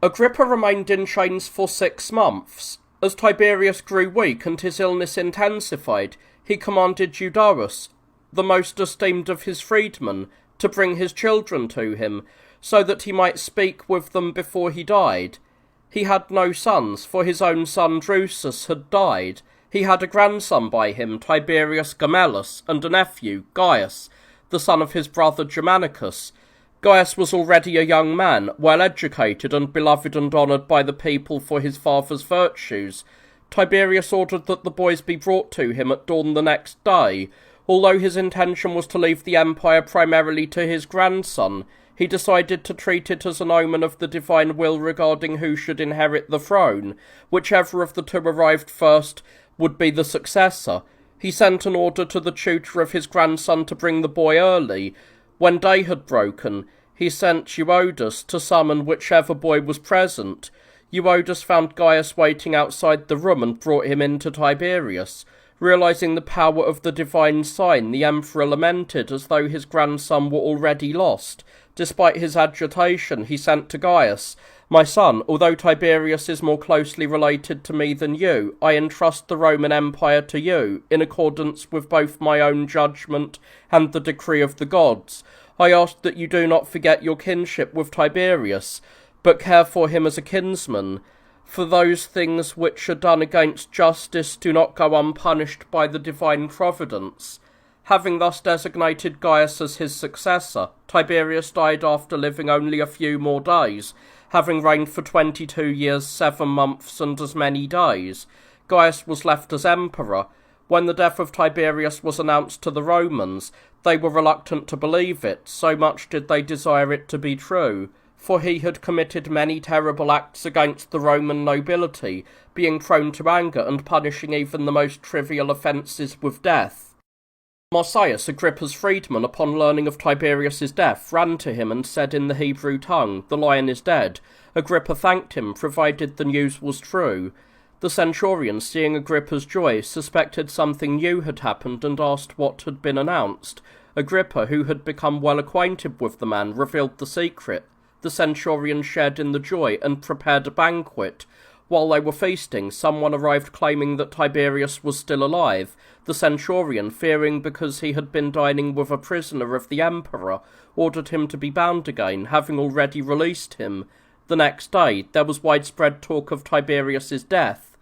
Agrippa remained in chains for 6 months. As Tiberius grew weak and his illness intensified, he commanded Zonaras, the most esteemed of his freedmen, to bring his children to him, so that he might speak with them before he died. He had no sons, for his own son Drusus had died. He had a grandson by him, Tiberius Gemellus, and a nephew, Gaius, the son of his brother Germanicus. Gaius was already a young man, well educated and beloved and honoured by the people for his father's virtues. Tiberius ordered that the boys be brought to him at dawn the next day. Although his intention was to leave the empire primarily to his grandson, he decided to treat it as an omen of the divine will regarding who should inherit the throne. Whichever of the two arrived first would be the successor. He sent an order to the tutor of his grandson to bring the boy early. When day had broken, he sent Euodus to summon whichever boy was present. Euodus found Gaius waiting outside the room and brought him in to Tiberius. Realizing the power of the divine sign, the emperor lamented as though his grandson were already lost. Despite his agitation, he sent to Gaius, "My son, although Tiberius is more closely related to me than you, I entrust the Roman Empire to you, in accordance with both my own judgment and the decree of the gods. I ask that you do not forget your kinship with Tiberius, but care for him as a kinsman. For those things which are done against justice do not go unpunished by the divine providence." Having thus designated Gaius as his successor, Tiberius died after living only a few more days, having reigned for 22 years, 7 months, and as many days. Gaius was left as emperor. When the death of Tiberius was announced to the Romans, they were reluctant to believe it, so much did they desire it to be true. For he had committed many terrible acts against the Roman nobility, being prone to anger and punishing even the most trivial offences with death. Marsyas, Agrippa's freedman, upon learning of Tiberius's death, ran to him and said in the Hebrew tongue, "The lion is dead." Agrippa thanked him, provided the news was true. The centurion, seeing Agrippa's joy, suspected something new had happened and asked what had been announced. Agrippa, who had become well acquainted with the man, revealed the secret. The centurion shared in the joy and prepared a banquet. While they were feasting, someone arrived claiming that Tiberius was still alive. The centurion, fearing because he had been dining with a prisoner of the emperor, ordered him to be bound again, having already released him. The next day, there was widespread talk of Tiberius's death.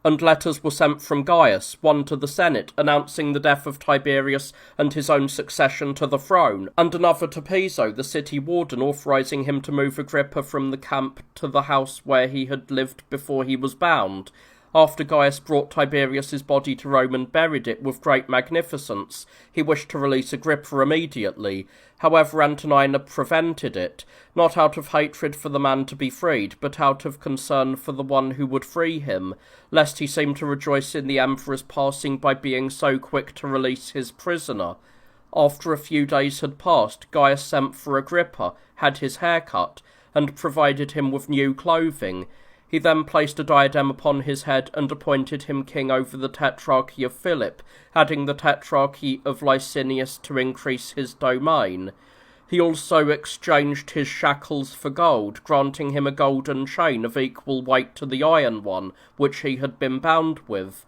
and letters were sent from Gaius, one to the Senate, announcing the death of Tiberius and his own succession to the throne, and another to Piso, the city warden, authorizing him to move Agrippa from the camp to the house where he had lived before he was bound. After Gaius brought Tiberius's body to Rome and buried it with great magnificence, he wished to release Agrippa immediately. However, Antonina prevented it, not out of hatred for the man to be freed, but out of concern for the one who would free him, lest he seem to rejoice in the emperor's passing by being so quick to release his prisoner. After a few days had passed, Gaius sent for Agrippa, had his hair cut, and provided him with new clothing. He then placed a diadem upon his head and appointed him king over the tetrarchy of Philip, adding the tetrarchy of Licinius to increase his domain. He also exchanged his shackles for gold, granting him a golden chain of equal weight to the iron one which he had been bound with.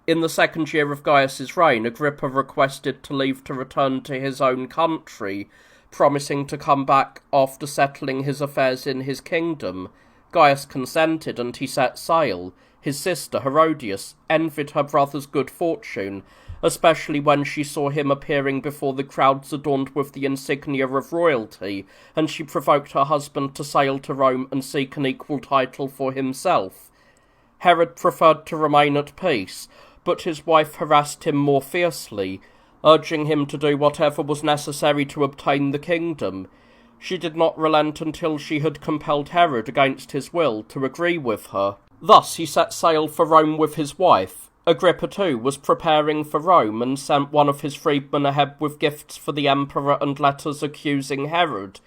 In the second year of Gaius's reign, Agrippa requested to leave to return to his own country, promising to come back after settling his affairs in his kingdom. Gaius consented, and he set sail. His sister, Herodias, envied her brother's good fortune, especially when she saw him appearing before the crowds adorned with the insignia of royalty, and she provoked her husband to sail to Rome and seek an equal title for himself. Herod preferred to remain at peace, but his wife harassed him more fiercely, urging him to do whatever was necessary to obtain the kingdom. She did not relent until she had compelled Herod, against his will, to agree with her. Thus he set sail for Rome with his wife. Agrippa, too, was preparing for Rome, and sent one of his freedmen ahead with gifts for the emperor and letters accusing Herod.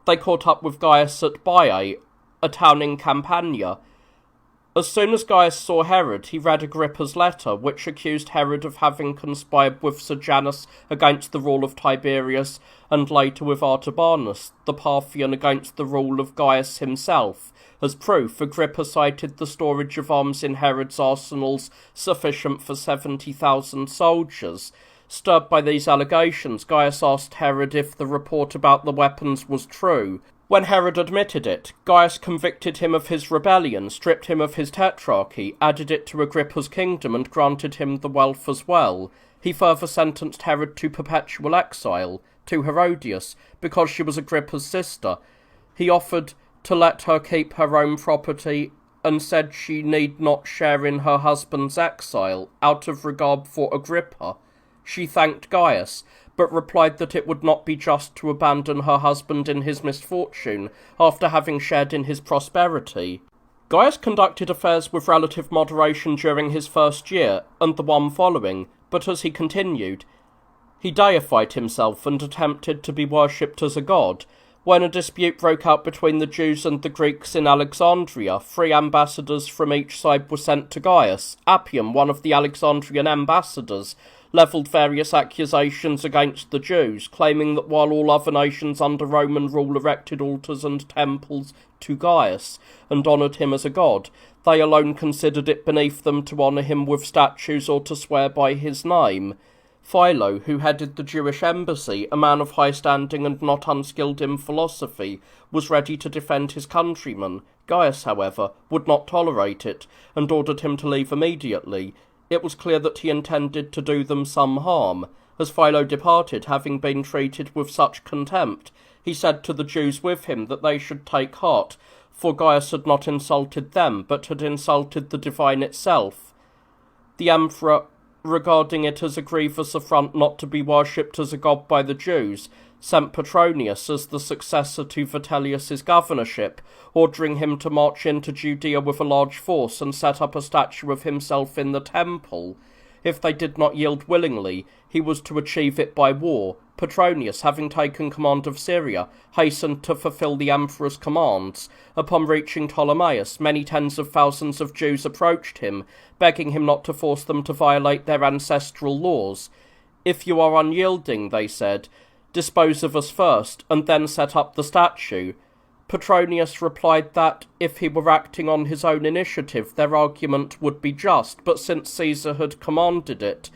They caught up with Gaius at Baiae, a town in Campania. As soon as Gaius saw Herod, he read Agrippa's letter, which accused Herod of having conspired with Sejanus against the rule of Tiberius, and later with Artabanus, the Parthian, against the rule of Gaius himself. As proof, Agrippa cited the storage of arms in Herod's arsenals, sufficient for 70,000 soldiers. Stirred by these allegations, Gaius asked Herod if the report about the weapons was true. When Herod admitted it, Gaius convicted him of his rebellion, stripped him of his tetrarchy, added it to Agrippa's kingdom, and granted him the wealth as well. He further sentenced Herod to perpetual exile, to Herodias, because she was Agrippa's sister. He offered to let her keep her own property, and said she need not share in her husband's exile, out of regard for Agrippa. She thanked Gaius, but replied that it would not be just to abandon her husband in his misfortune, after having shared in his prosperity. Gaius conducted affairs with relative moderation during his first year, and the one following, but as he continued, he deified himself and attempted to be worshipped as a god. When a dispute broke out between the Jews and the Greeks in Alexandria, 3 ambassadors from each side were sent to Gaius. Appian, one of the Alexandrian ambassadors, levelled various accusations against the Jews, claiming that while all other nations under Roman rule erected altars and temples to Gaius, and honoured him as a god, they alone considered it beneath them to honour him with statues or to swear by his name. Philo, who headed the Jewish embassy, a man of high standing and not unskilled in philosophy, was ready to defend his countrymen. Gaius, however, would not tolerate it, and ordered him to leave immediately. It was clear that he intended to do them some harm. As Philo departed, having been treated with such contempt, he said to the Jews with him that they should take heart, for Gaius had not insulted them, but had insulted the divine itself. The emperor, regarding it as a grievous affront not to be worshipped as a god by the Jews, sent Petronius as the successor to Vitellius's governorship, ordering him to march into Judea with a large force and set up a statue of himself in the temple. If they did not yield willingly, he was to achieve it by war. Petronius, having taken command of Syria, hastened to fulfill the emperor's commands. Upon reaching Ptolemais, many tens of thousands of Jews approached him, begging him not to force them to violate their ancestral laws. "If you are unyielding," they said, "dispose of us first, and then set up the statue." Petronius replied that, if he were acting on his own initiative, their argument would be just, but since Caesar had commanded it,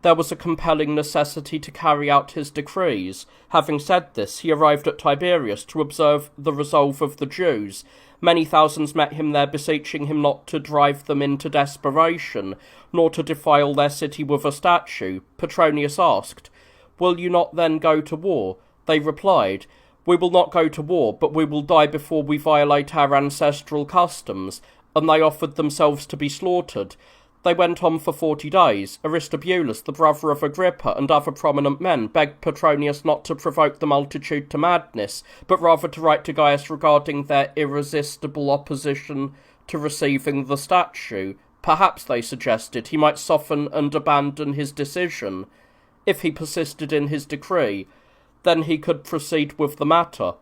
there was a compelling necessity to carry out his decrees. Having said this, he arrived at Tiberias to observe the resolve of the Jews, Many thousands met him there, beseeching him not to drive them into desperation, nor to defile their city with a statue. Petronius asked, "Will you not then go to war?" They replied, "We will not go to war, but we will die before we violate our ancestral customs." And they offered themselves to be slaughtered. They went on for 40 days. Aristobulus, the brother of Agrippa, and other prominent men begged Petronius not to provoke the multitude to madness, but rather to write to Gaius regarding their irresistible opposition to receiving the statue. Perhaps, they suggested, he might soften and abandon his decision. If he persisted in his decree, then he could proceed with the matter.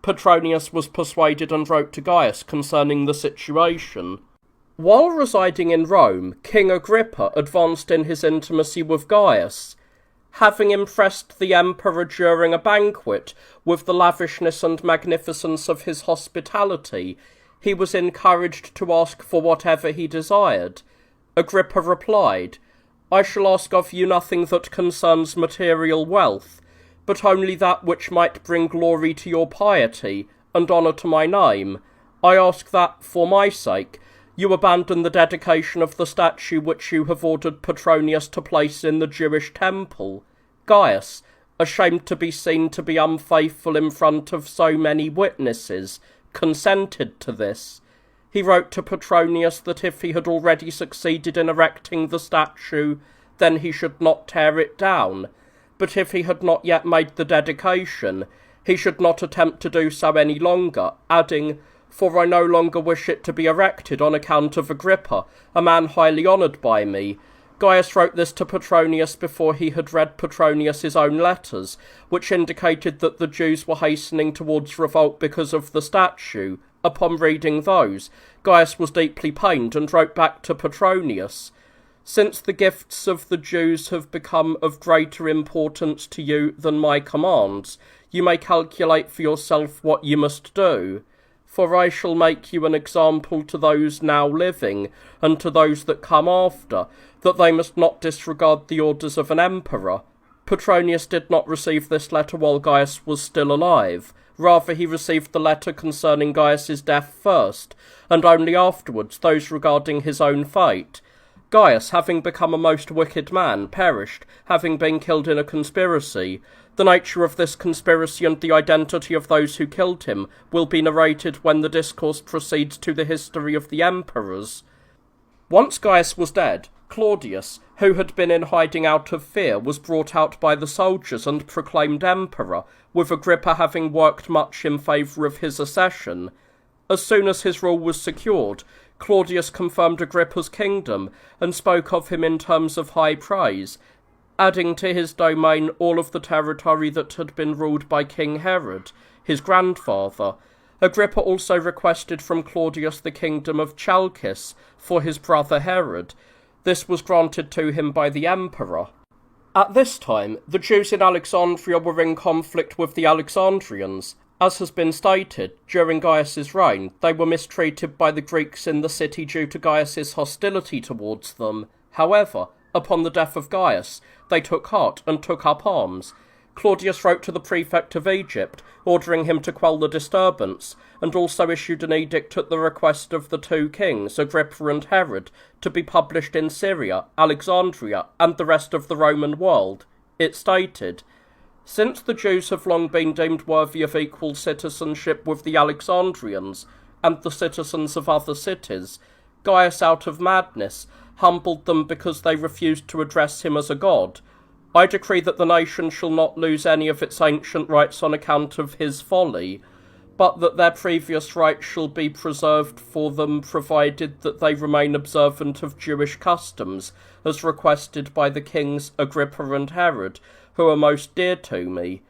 Petronius was persuaded and wrote to Gaius concerning the situation. While residing in Rome, King Agrippa advanced in his intimacy with Gaius. Having impressed the emperor during a banquet with the lavishness and magnificence of his hospitality, he was encouraged to ask for whatever he desired. Agrippa replied, "I shall ask of you nothing that concerns material wealth, but only that which might bring glory to your piety and honour to my name. I ask that, for my sake, you abandon the dedication of the statue which you have ordered Petronius to place in the Jewish temple." Gaius, ashamed to be seen to be unfaithful in front of so many witnesses, consented to this. He wrote to Petronius that if he had already succeeded in erecting the statue, then he should not tear it down, but if he had not yet made the dedication, he should not attempt to do so any longer, adding, "For I no longer wish it to be erected on account of Agrippa, a man highly honoured by me." Gaius wrote this to Petronius before he had read Petronius's own letters, which indicated that the Jews were hastening towards revolt because of the statue. Upon reading those, Gaius was deeply pained and wrote back to Petronius, "Since the gifts of the Jews have become of greater importance to you than my commands, you may calculate for yourself what you must do. For I shall make you an example to those now living, and to those that come after, that they must not disregard the orders of an emperor." Petronius did not receive this letter while Gaius was still alive. Rather, he received the letter concerning Gaius's death first, and only afterwards those regarding his own fate. Gaius, having become a most wicked man, perished, having been killed in a conspiracy. The nature of this conspiracy and the identity of those who killed him will be narrated when the discourse proceeds to the history of the emperors. Once Gaius was dead, Claudius, who had been in hiding out of fear, was brought out by the soldiers and proclaimed emperor, with Agrippa having worked much in favour of his accession. As soon as his rule was secured, Claudius confirmed Agrippa's kingdom and spoke of him in terms of high praise, adding to his domain all of the territory that had been ruled by King Herod, his grandfather. Agrippa also requested from Claudius the kingdom of Chalcis for his brother Herod. This was granted to him by the emperor. At this time, the Jews in Alexandria were in conflict with the Alexandrians. As has been stated, during Gaius's reign, they were mistreated by the Greeks in the city due to Gaius's hostility towards them. However, upon the death of Gaius, they took heart and took up arms. Claudius wrote to the prefect of Egypt, ordering him to quell the disturbance, and also issued an edict at the request of the two kings, Agrippa and Herod, to be published in Syria, Alexandria, and the rest of the Roman world. It stated, "Since the Jews have long been deemed worthy of equal citizenship with the Alexandrians and the citizens of other cities, Gaius, out of madness, humbled them because they refused to address him as a god. I decree that the nation shall not lose any of its ancient rights on account of his folly, but that their previous rights shall be preserved for them, provided that they remain observant of Jewish customs, as requested by the kings Agrippa and Herod, who are most dear to me."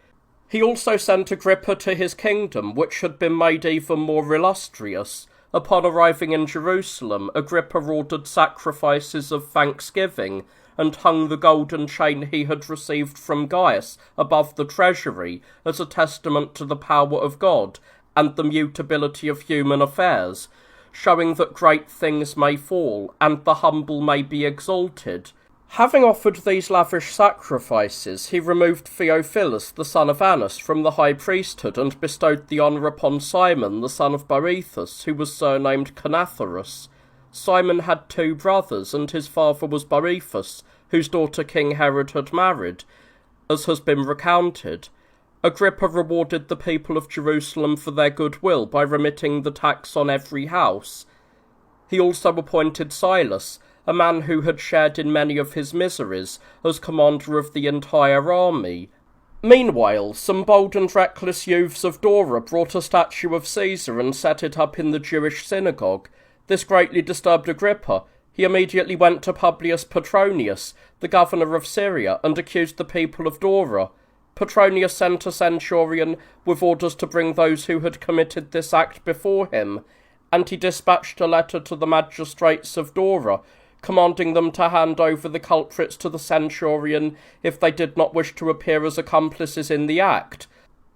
He also sent Agrippa to his kingdom, which had been made even more illustrious. Upon arriving in Jerusalem, Agrippa ordered sacrifices of thanksgiving, and hung the golden chain he had received from Gaius above the treasury, as a testament to the power of God and the mutability of human affairs, showing that great things may fall, and the humble may be exalted. Having offered these lavish sacrifices, he removed Theophilus, the son of Annas, from the high priesthood and bestowed the honour upon Simon, the son of Boethus, who was surnamed Canatharus. Simon had 2 brothers, and his father was Boethus, whose daughter King Herod had married, as has been recounted. Agrippa rewarded the people of Jerusalem for their goodwill by remitting the tax on every house. He also appointed Silas, a man who had shared in many of his miseries, as commander of the entire army. Meanwhile, some bold and reckless youths of Dora brought a statue of Caesar and set it up in the Jewish synagogue. This greatly disturbed Agrippa. He immediately went to Publius Petronius, the governor of Syria, and accused the people of Dora. Petronius sent a centurion with orders to bring those who had committed this act before him, and he dispatched a letter to the magistrates of Dora, commanding them to hand over the culprits to the centurion if they did not wish to appear as accomplices in the act.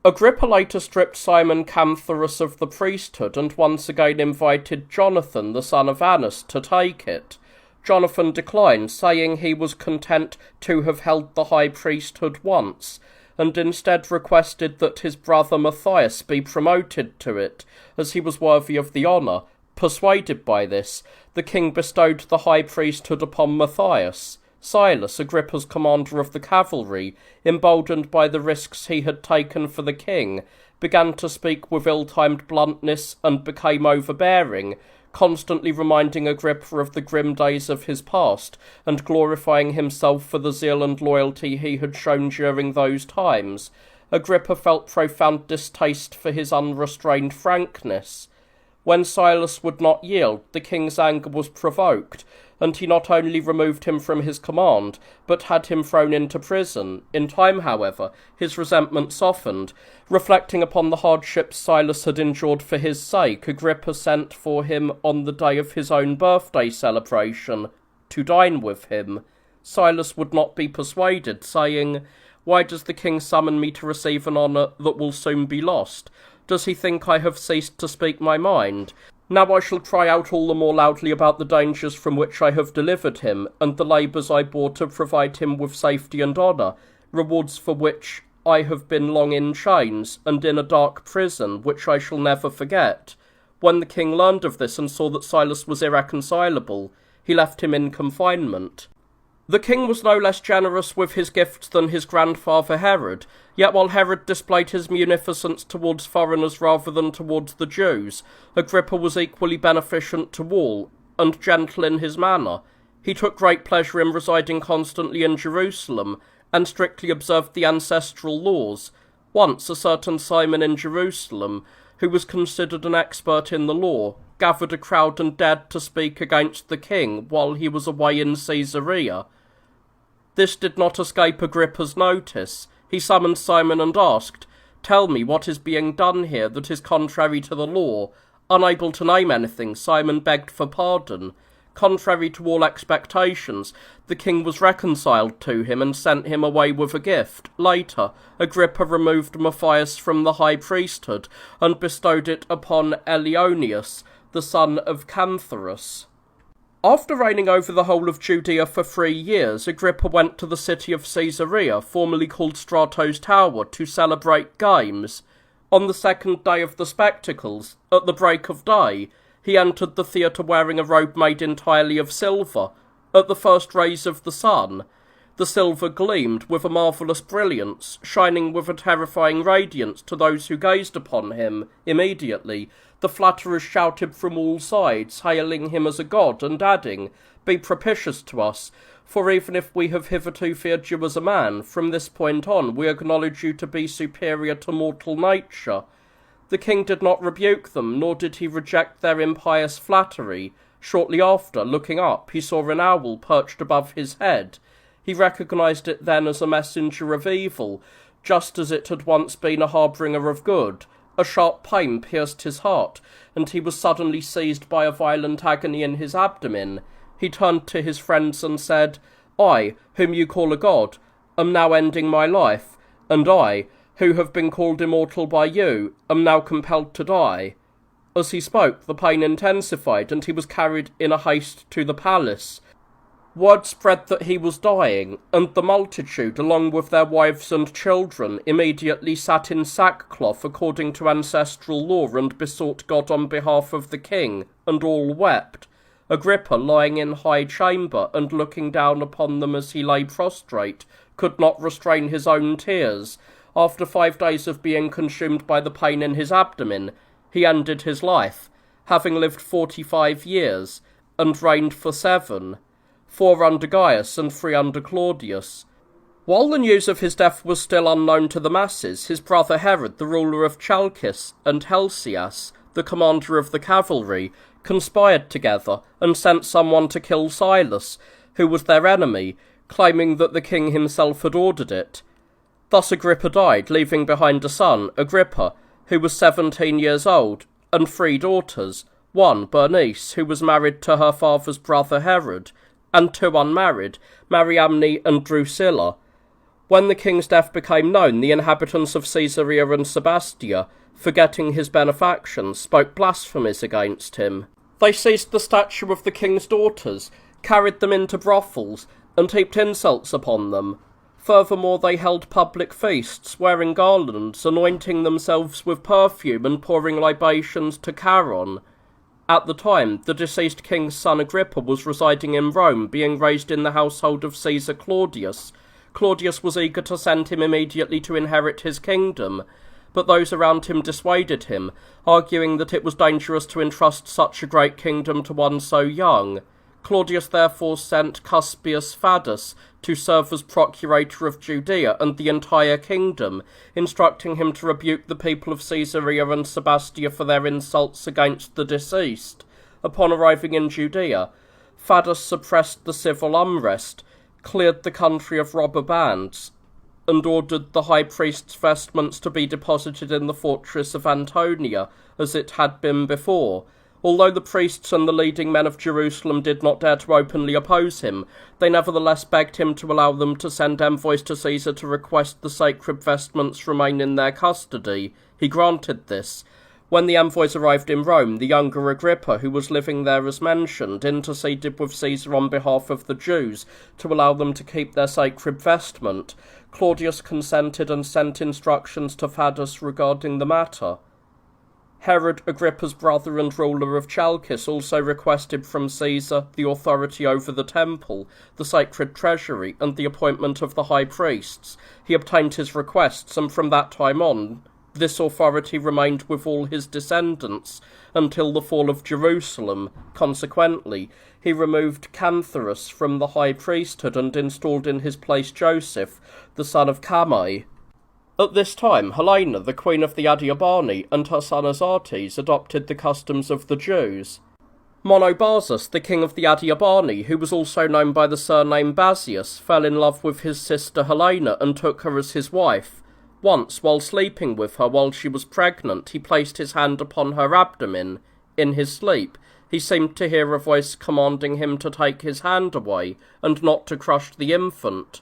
Agrippa later stripped Simon Canthorus of the priesthood and once again invited Jonathan, the son of Annas, to take it. Jonathan declined, saying he was content to have held the high priesthood once, and instead requested that his brother Matthias be promoted to it, as he was worthy of the honour. Persuaded by this, the king bestowed the high priesthood upon Matthias. Silas, Agrippa's commander of the cavalry, emboldened by the risks he had taken for the king, began to speak with ill-timed bluntness and became overbearing, constantly reminding Agrippa of the grim days of his past, and glorifying himself for the zeal and loyalty he had shown during those times. Agrippa felt profound distaste for his unrestrained frankness. When Silas would not yield, the king's anger was provoked, and he not only removed him from his command, but had him thrown into prison. In time, however, his resentment softened. Reflecting upon the hardships Silas had endured for his sake, Agrippa sent for him on the day of his own birthday celebration, to dine with him. Silas would not be persuaded, saying, "Why does the king summon me to receive an honour that will soon be lost? Does he think I have ceased to speak my mind? Now I shall cry out all the more loudly about the dangers from which I have delivered him, and the labours I bore to provide him with safety and honour, rewards for which I have been long in chains, and in a dark prison, which I shall never forget." When the king learned of this and saw that Silas was irreconcilable, he left him in confinement. The king was no less generous with his gifts than his grandfather Herod, yet while Herod displayed his munificence towards foreigners rather than towards the Jews, Agrippa was equally beneficent to all, and gentle in his manner. He took great pleasure in residing constantly in Jerusalem, and strictly observed the ancestral laws. Once a certain Simon in Jerusalem, who was considered an expert in the law, gathered a crowd and dared to speak against the king while he was away in Caesarea. This did not escape Agrippa's notice. He summoned Simon and asked, "Tell me what is being done here that is contrary to the law." Unable to name anything, Simon begged for pardon. Contrary to all expectations, the king was reconciled to him and sent him away with a gift. Later, Agrippa removed Matthias from the high priesthood and bestowed it upon Eleonius, the son of Canthorus. After reigning over the whole of Judea for 3 years, Agrippa went to the city of Caesarea, formerly called Strato's Tower, to celebrate games. On the 2nd day of the spectacles, at the break of day, he entered the theatre wearing a robe made entirely of silver. At the first rays of the sun, the silver gleamed with a marvellous brilliance, shining with a terrifying radiance to those who gazed upon him. Immediately, the flatterers shouted from all sides, hailing him as a god, and adding, "Be propitious to us, for even if we have hitherto feared you as a man, from this point on we acknowledge you to be superior to mortal nature." The king did not rebuke them, nor did he reject their impious flattery. Shortly after, looking up, he saw an owl perched above his head. He recognized it then as a messenger of evil, just as it had once been a harbinger of good. A sharp pain pierced his heart, and he was suddenly seized by a violent agony in his abdomen. He turned to his friends and said, "I, whom you call a god, am now ending my life, and I, who have been called immortal by you, am now compelled to die." As he spoke, the pain intensified, and he was carried in a haste to the palace. Word spread that he was dying, and the multitude, along with their wives and children, immediately sat in sackcloth according to ancestral law and besought God on behalf of the king, and all wept. Agrippa, lying in high chamber and looking down upon them as he lay prostrate, could not restrain his own tears. After 5 days of being consumed by the pain in his abdomen, he ended his life, having lived 45 years, and reigned for 7, 4 under Gaius and 3 under Claudius. While the news of his death was still unknown to the masses, his brother Herod, the ruler of Chalcis, and Helsias, the commander of the cavalry, conspired together and sent someone to kill Silas, who was their enemy, claiming that the king himself had ordered it. Thus Agrippa died, leaving behind a son, Agrippa, who was 17 years old, and 3 daughters, one, Bernice, who was married to her father's brother Herod, and 2 unmarried, Mariamne and Drusilla. When the king's death became known, the inhabitants of Caesarea and Sebastia, forgetting his benefactions, spoke blasphemies against him. They seized the statue of the king's daughters, carried them into brothels, and heaped insults upon them. Furthermore, they held public feasts, wearing garlands, anointing themselves with perfume, and pouring libations to Charon. At the time, the deceased king's son Agrippa was residing in Rome, being raised in the household of Caesar Claudius. Claudius was eager to send him immediately to inherit his kingdom, but those around him dissuaded him, arguing that it was dangerous to entrust such a great kingdom to one so young. Claudius therefore sent Cuspius Fadus to serve as procurator of Judea and the entire kingdom, instructing him to rebuke the people of Caesarea and Sebastia for their insults against the deceased. Upon arriving in Judea, Fadus suppressed the civil unrest, cleared the country of robber bands, and ordered the high priest's vestments to be deposited in the fortress of Antonia, as it had been before. Although the priests and the leading men of Jerusalem did not dare to openly oppose him, they nevertheless begged him to allow them to send envoys to Caesar to request the sacred vestments remain in their custody. He granted this. When the envoys arrived in Rome, the younger Agrippa, who was living there as mentioned, interceded with Caesar on behalf of the Jews to allow them to keep their sacred vestment. Claudius consented and sent instructions to Fadus regarding the matter. Herod, Agrippa's brother and ruler of Chalcis, also requested from Caesar the authority over the temple, the sacred treasury, and the appointment of the high priests. He obtained his requests, and from that time on, this authority remained with all his descendants until the fall of Jerusalem. Consequently, he removed Cantharus from the high priesthood and installed in his place Joseph, the son of Camai. At this time, Helena, the queen of the Adiabani, and her son Azates adopted the customs of the Jews. Monobazus, the king of the Adiabani, who was also known by the surname Basius, fell in love with his sister Helena and took her as his wife. Once, while sleeping with her while she was pregnant, he placed his hand upon her abdomen. In his sleep, he seemed to hear a voice commanding him to take his hand away, and not to crush the infant.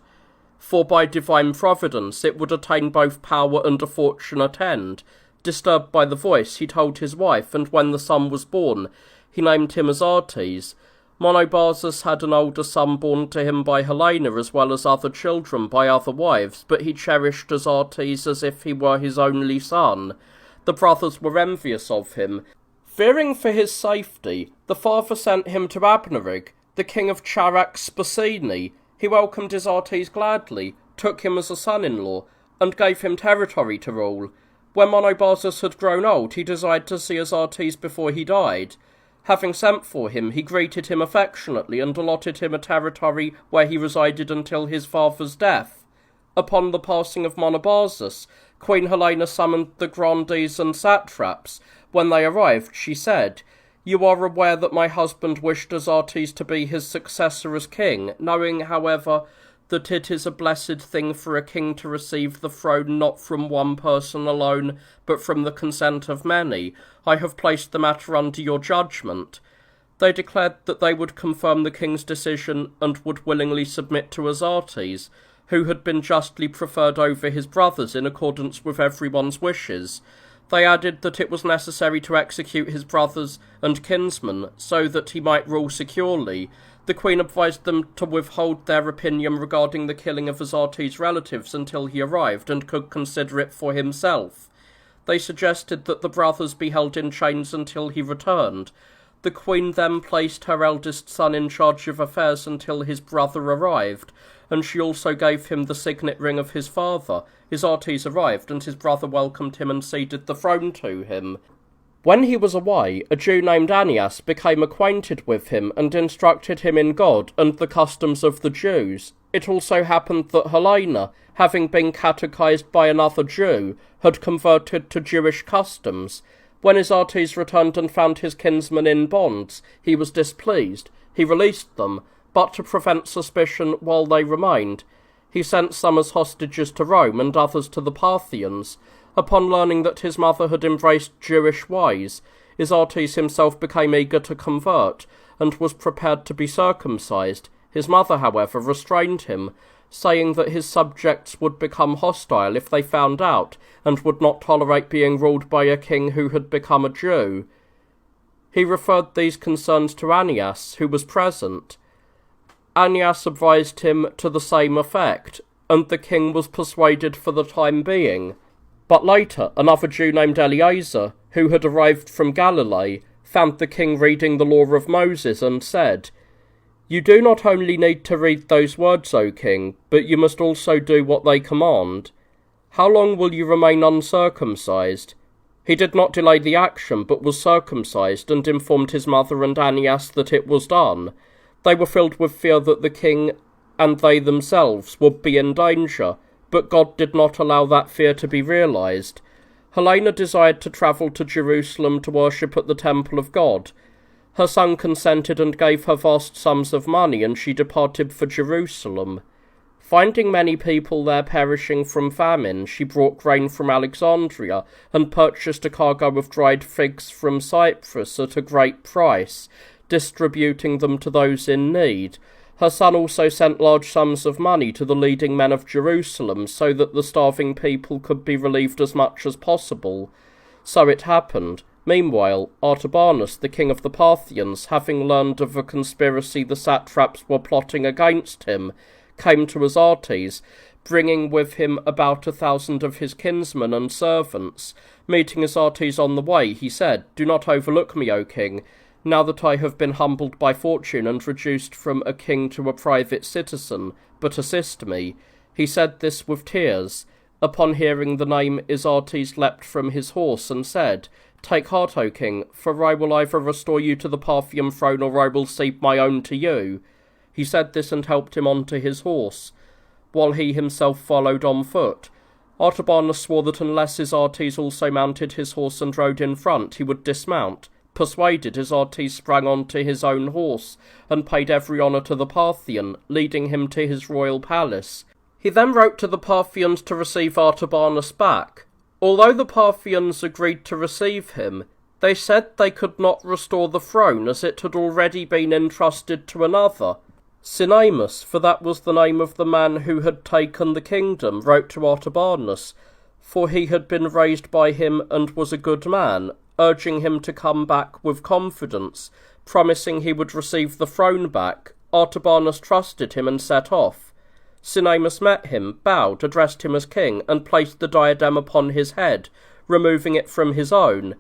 For by divine providence it would attain both power and a fortunate end. Disturbed by the voice, he told his wife, and when the son was born, he named him Azates. Monobazus had an older son born to him by Helena, as well as other children by other wives, but he cherished Azates as if he were his only son. The brothers were envious of him. Fearing for his safety, the father sent him to Abnerig, the king of Charax-Spasini. He welcomed Azates gladly, took him as a son-in-law, and gave him territory to rule. When Monobazus had grown old, he desired to see Azates before he died. Having sent for him, he greeted him affectionately and allotted him a territory where he resided until his father's death. Upon the passing of Monobazus, Queen Helena summoned the grandees and satraps. When they arrived, she said, "You are aware that my husband wished Azates to be his successor as king, knowing, however, that it is a blessed thing for a king to receive the throne not from one person alone, but from the consent of many. I have placed the matter under your judgment." They declared that they would confirm the king's decision and would willingly submit to Azates, who had been justly preferred over his brothers in accordance with everyone's wishes. They added that it was necessary to execute his brothers and kinsmen so that he might rule securely. The queen advised them to withhold their opinion regarding the killing of Azartes' relatives until he arrived and could consider it for himself. They suggested that the brothers be held in chains until he returned. The queen then placed her eldest son in charge of affairs until his brother arrived, and she also gave him the signet ring of his father. Azartes arrived, and his brother welcomed him and ceded the throne to him. When he was away, a Jew named Ananias became acquainted with him and instructed him in God and the customs of the Jews. It also happened that Helena, having been catechized by another Jew, had converted to Jewish customs. When Azartes returned and found his kinsmen in bonds, he was displeased. He released them, but to prevent suspicion while they remained, he sent some as hostages to Rome and others to the Parthians. Upon learning that his mother had embraced Jewish ways, Azartes himself became eager to convert, and was prepared to be circumcised. His mother, however, restrained him, saying that his subjects would become hostile if they found out, and would not tolerate being ruled by a king who had become a Jew. He referred these concerns to Ananias, who was present. Ananias advised him to the same effect, and the king was persuaded for the time being. But later, another Jew named Eleazar, who had arrived from Galilee, found the king reading the law of Moses and said, "You do not only need to read those words, O king, but you must also do what they command. How long will you remain uncircumcised?" He did not delay the action, but was circumcised, and informed his mother and Ananias that it was done. They were filled with fear that the king and they themselves would be in danger, but God did not allow that fear to be realized. Helena desired to travel to Jerusalem to worship at the temple of God. Her son consented and gave her vast sums of money, and she departed for Jerusalem. Finding many people there perishing from famine, she brought grain from Alexandria, and purchased a cargo of dried figs from Cyprus at a great price, distributing them to those in need. Her son also sent large sums of money to the leading men of Jerusalem, so that the starving people could be relieved as much as possible. So it happened. Meanwhile, Artabanus, the king of the Parthians, having learned of a conspiracy the satraps were plotting against him, came to Azartes, bringing with him about 1,000 of his kinsmen and servants. Meeting Azartes on the way, he said, "Do not overlook me, O king, now that I have been humbled by fortune and reduced from a king to a private citizen, but assist me." He said this with tears. Upon hearing the name, Azartes leapt from his horse and said, "Take heart, O king, for I will either restore you to the Parthian throne, or I will cede my own to you." He said this and helped him onto his horse, while he himself followed on foot. Artabanus swore that unless Azartes also mounted his horse and rode in front, he would dismount. Persuaded, Azartes sprang onto his own horse, and paid every honour to the Parthian, leading him to his royal palace. He then wrote to the Parthians to receive Artabanus back. Although the Parthians agreed to receive him, they said they could not restore the throne, as it had already been entrusted to another. Cinemus, for that was the name of the man who had taken the kingdom, wrote to Artabanus, for he had been raised by him and was a good man, urging him to come back with confidence, promising he would receive the throne back. Artabanus trusted him and set off. Cinemus met him, bowed, addressed him as king, and placed the diadem upon his head, removing it from his own.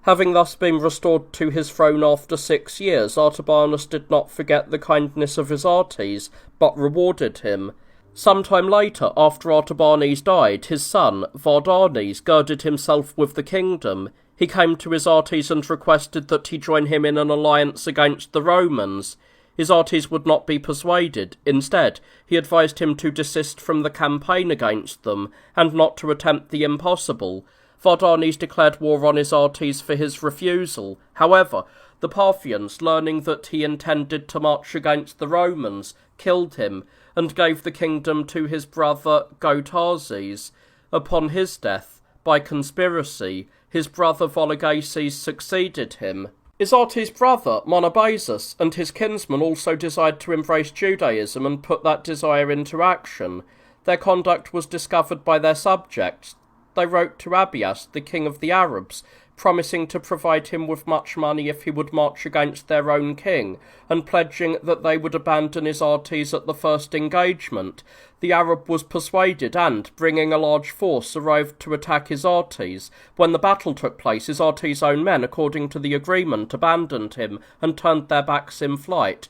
Having thus been restored to his throne after 6 years, Artabanus did not forget the kindness of Azartes, but rewarded him. Some time later, after Artabanus died, his son, Vardanes, girded himself with the kingdom. He came to Azartes and requested that he join him in an alliance against the Romans. Azartes would not be persuaded. Instead, he advised him to desist from the campaign against them, and not to attempt the impossible. Vardanes declared war on Azartes for his refusal. However, the Parthians, learning that he intended to march against the Romans, killed him, and gave the kingdom to his brother Gotarzes. Upon his death, by conspiracy, his brother Vologases succeeded him. Azartes' brother, Monobazus, and his kinsmen also desired to embrace Judaism and put that desire into action. Their conduct was discovered by their subjects. They wrote to Abias, the king of the Arabs, promising to provide him with much money if he would march against their own king, and pledging that they would abandon his arties at the first engagement. The Arab was persuaded and, bringing a large force, arrived to attack his arties. When the battle took place, his arties' own men, according to the agreement, abandoned him and turned their backs in flight.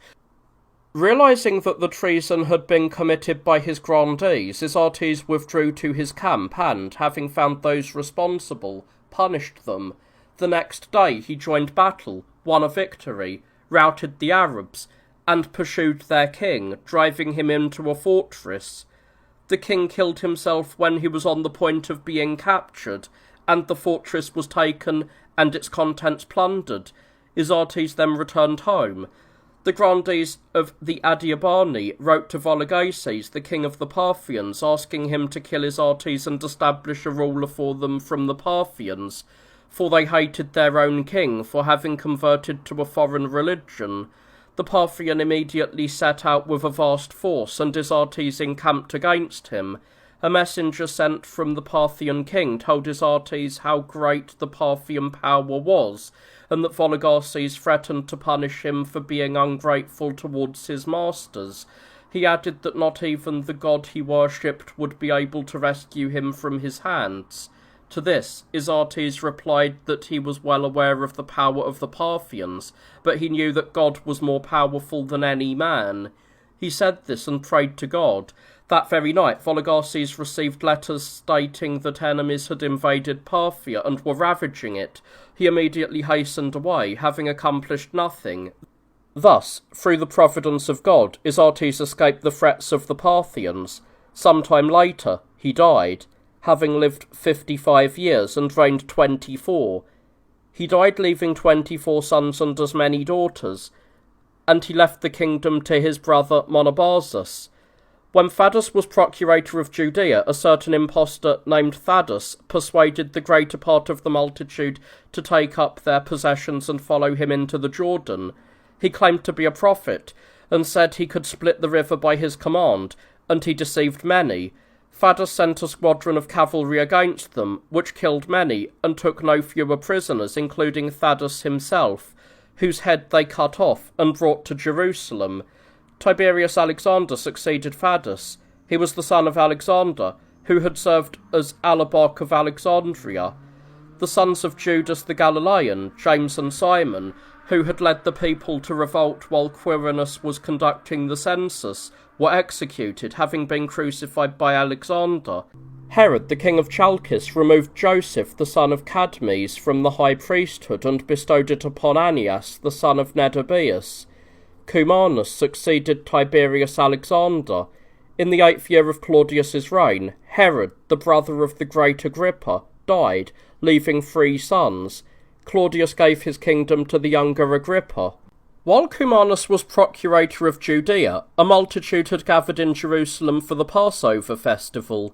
Realizing that the treason had been committed by his grandees, his arties withdrew to his camp and, having found those responsible, punished them. The next day he joined battle, won a victory, routed the Arabs, and pursued their king, driving him into a fortress. The king killed himself when he was on the point of being captured, and the fortress was taken and its contents plundered. His arties then returned home. The grandees of the Adiabani wrote to Vologases, the king of the Parthians, asking him to kill his arties and establish a ruler for them from the Parthians, for they hated their own king for having converted to a foreign religion. The Parthian immediately set out with a vast force, and his arties encamped against him. A messenger sent from the Parthian king told his arties how great the Parthian power was, and that Vologases threatened to punish him for being ungrateful towards his masters. He added that not even the god he worshipped would be able to rescue him from his hands. To this, Isates replied that he was well aware of the power of the Parthians, but he knew that God was more powerful than any man. He said this and prayed to God. That very night, Vologases received letters stating that enemies had invaded Parthia and were ravaging it. He immediately hastened away, having accomplished nothing. Thus, through the providence of God, Isates escaped the threats of the Parthians. Some time later, he died, having lived 55 years and reigned 24. He died leaving 24 sons and as many daughters, and he left the kingdom to his brother Monobazus. When Thaddeus was procurator of Judea, a certain impostor named Thaddeus persuaded the greater part of the multitude to take up their possessions and follow him into the Jordan. He claimed to be a prophet, and said he could split the river by his command, and he deceived many. Thaddeus sent a squadron of cavalry against them, which killed many, and took no fewer prisoners, including Thaddeus himself, whose head they cut off and brought to Jerusalem. Tiberius Alexander succeeded Thaddeus. He was the son of Alexander, who had served as Alabarch of Alexandria. The sons of Judas the Galilean, James and Simon, who had led the people to revolt while Quirinius was conducting the census, were executed, having been crucified by Alexander. Herod, the king of Chalkis, removed Joseph, the son of Cadmes, from the high priesthood and bestowed it upon Annias, the son of Nedobeus. Cumanus succeeded Tiberius Alexander. In the 8th year of Claudius's reign, Herod, the brother of the great Agrippa, died, leaving 3 sons. Claudius gave his kingdom to the younger Agrippa. While Cumanus was procurator of Judea, a multitude had gathered in Jerusalem for the Passover festival.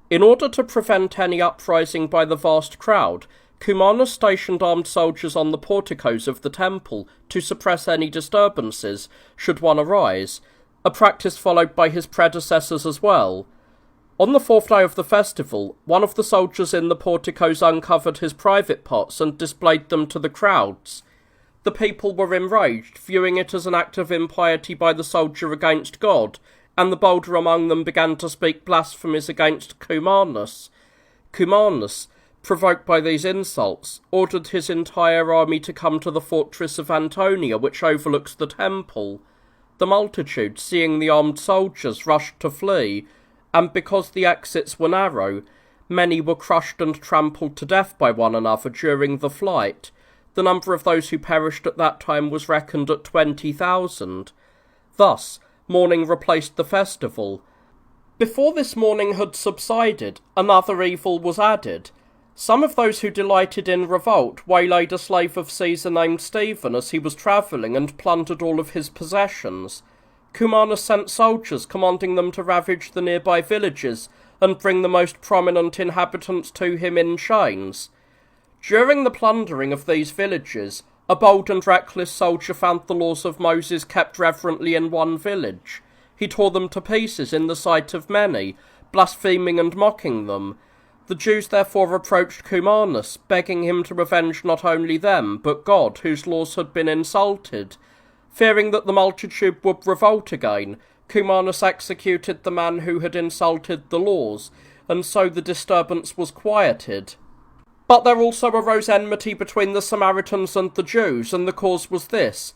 In order to prevent any uprising by the vast crowd, Cumanus stationed armed soldiers on the porticos of the temple to suppress any disturbances, should one arise, a practice followed by his predecessors as well. On the 4th day of the festival, one of the soldiers in the porticos uncovered his private parts and displayed them to the crowds. The people were enraged, viewing it as an act of impiety by the soldier against God, and the bolder among them began to speak blasphemies against Cumanus. Cumanus, provoked by these insults, ordered his entire army to come to the fortress of Antonia, which overlooks the temple. The multitude, seeing the armed soldiers, rushed to flee, and because the exits were narrow, many were crushed and trampled to death by one another during the flight. The number of those who perished at that time was reckoned at 20,000. Thus, mourning replaced the festival. Before this mourning had subsided, another evil was added. Some of those who delighted in revolt waylaid a slave of Caesar named Stephen as he was travelling and plundered all of his possessions. Cumanus sent soldiers commanding them to ravage the nearby villages and bring the most prominent inhabitants to him in chains. During the plundering of these villages, a bold and reckless soldier found the laws of Moses kept reverently in one village. He tore them to pieces in the sight of many, blaspheming and mocking them. The Jews therefore approached Cumanus, begging him to revenge not only them, but God, whose laws had been insulted. Fearing that the multitude would revolt again, Cumanus executed the man who had insulted the laws, and so the disturbance was quieted. But there also arose enmity between the Samaritans and the Jews, and the cause was this.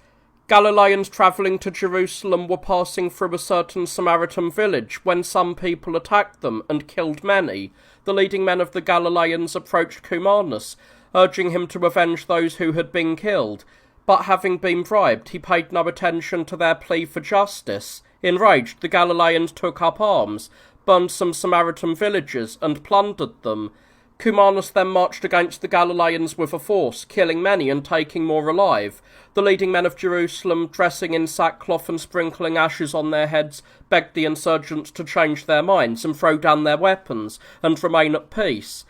Galileans travelling to Jerusalem were passing through a certain Samaritan village when some people attacked them and killed many. The leading men of the Galileans approached Cumanus, urging him to avenge those who had been killed. But having been bribed, he paid no attention to their plea for justice. Enraged, the Galileans took up arms, burned some Samaritan villages, and plundered them. Cumanus then marched against the Galileans with a force, killing many and taking more alive. The leading men of Jerusalem, dressing in sackcloth and sprinkling ashes on their heads, begged the insurgents to change their minds and throw down their weapons and remain at peace.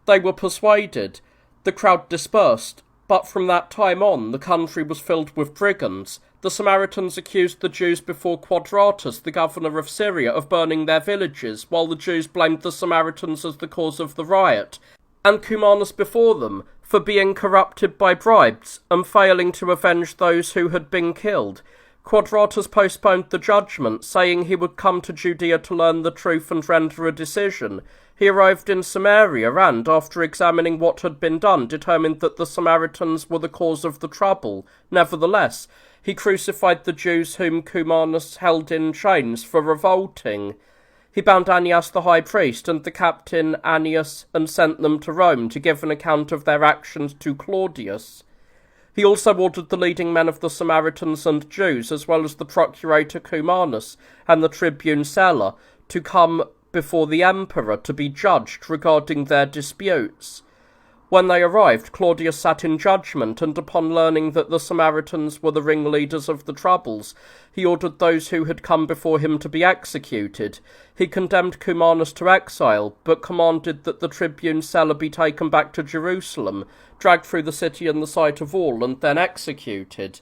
They were persuaded. The crowd dispersed, but from that time on the country was filled with brigands. The Samaritans accused the Jews before Quadratus, the governor of Syria, of burning their villages, while the Jews blamed the Samaritans as the cause of the riot, and Cumanus before them, for being corrupted by bribes and failing to avenge those who had been killed. Quadratus postponed the judgment, saying he would come to Judea to learn the truth and render a decision. He arrived in Samaria and, after examining what had been done, determined that the Samaritans were the cause of the trouble. Nevertheless, he crucified the Jews whom Cumanus held in chains for revolting. He bound Ananias the high priest and the captain Ananias and sent them to Rome to give an account of their actions to Claudius. He also ordered the leading men of the Samaritans and Jews, as well as the procurator Cumanus and the tribune Sella, to come before the emperor to be judged regarding their disputes. When they arrived, Claudius sat in judgment, and upon learning that the Samaritans were the ringleaders of the troubles, he ordered those who had come before him to be executed. He condemned Cumanus to exile, but commanded that the tribune Sella be taken back to Jerusalem, dragged through the city in the sight of all, and then executed.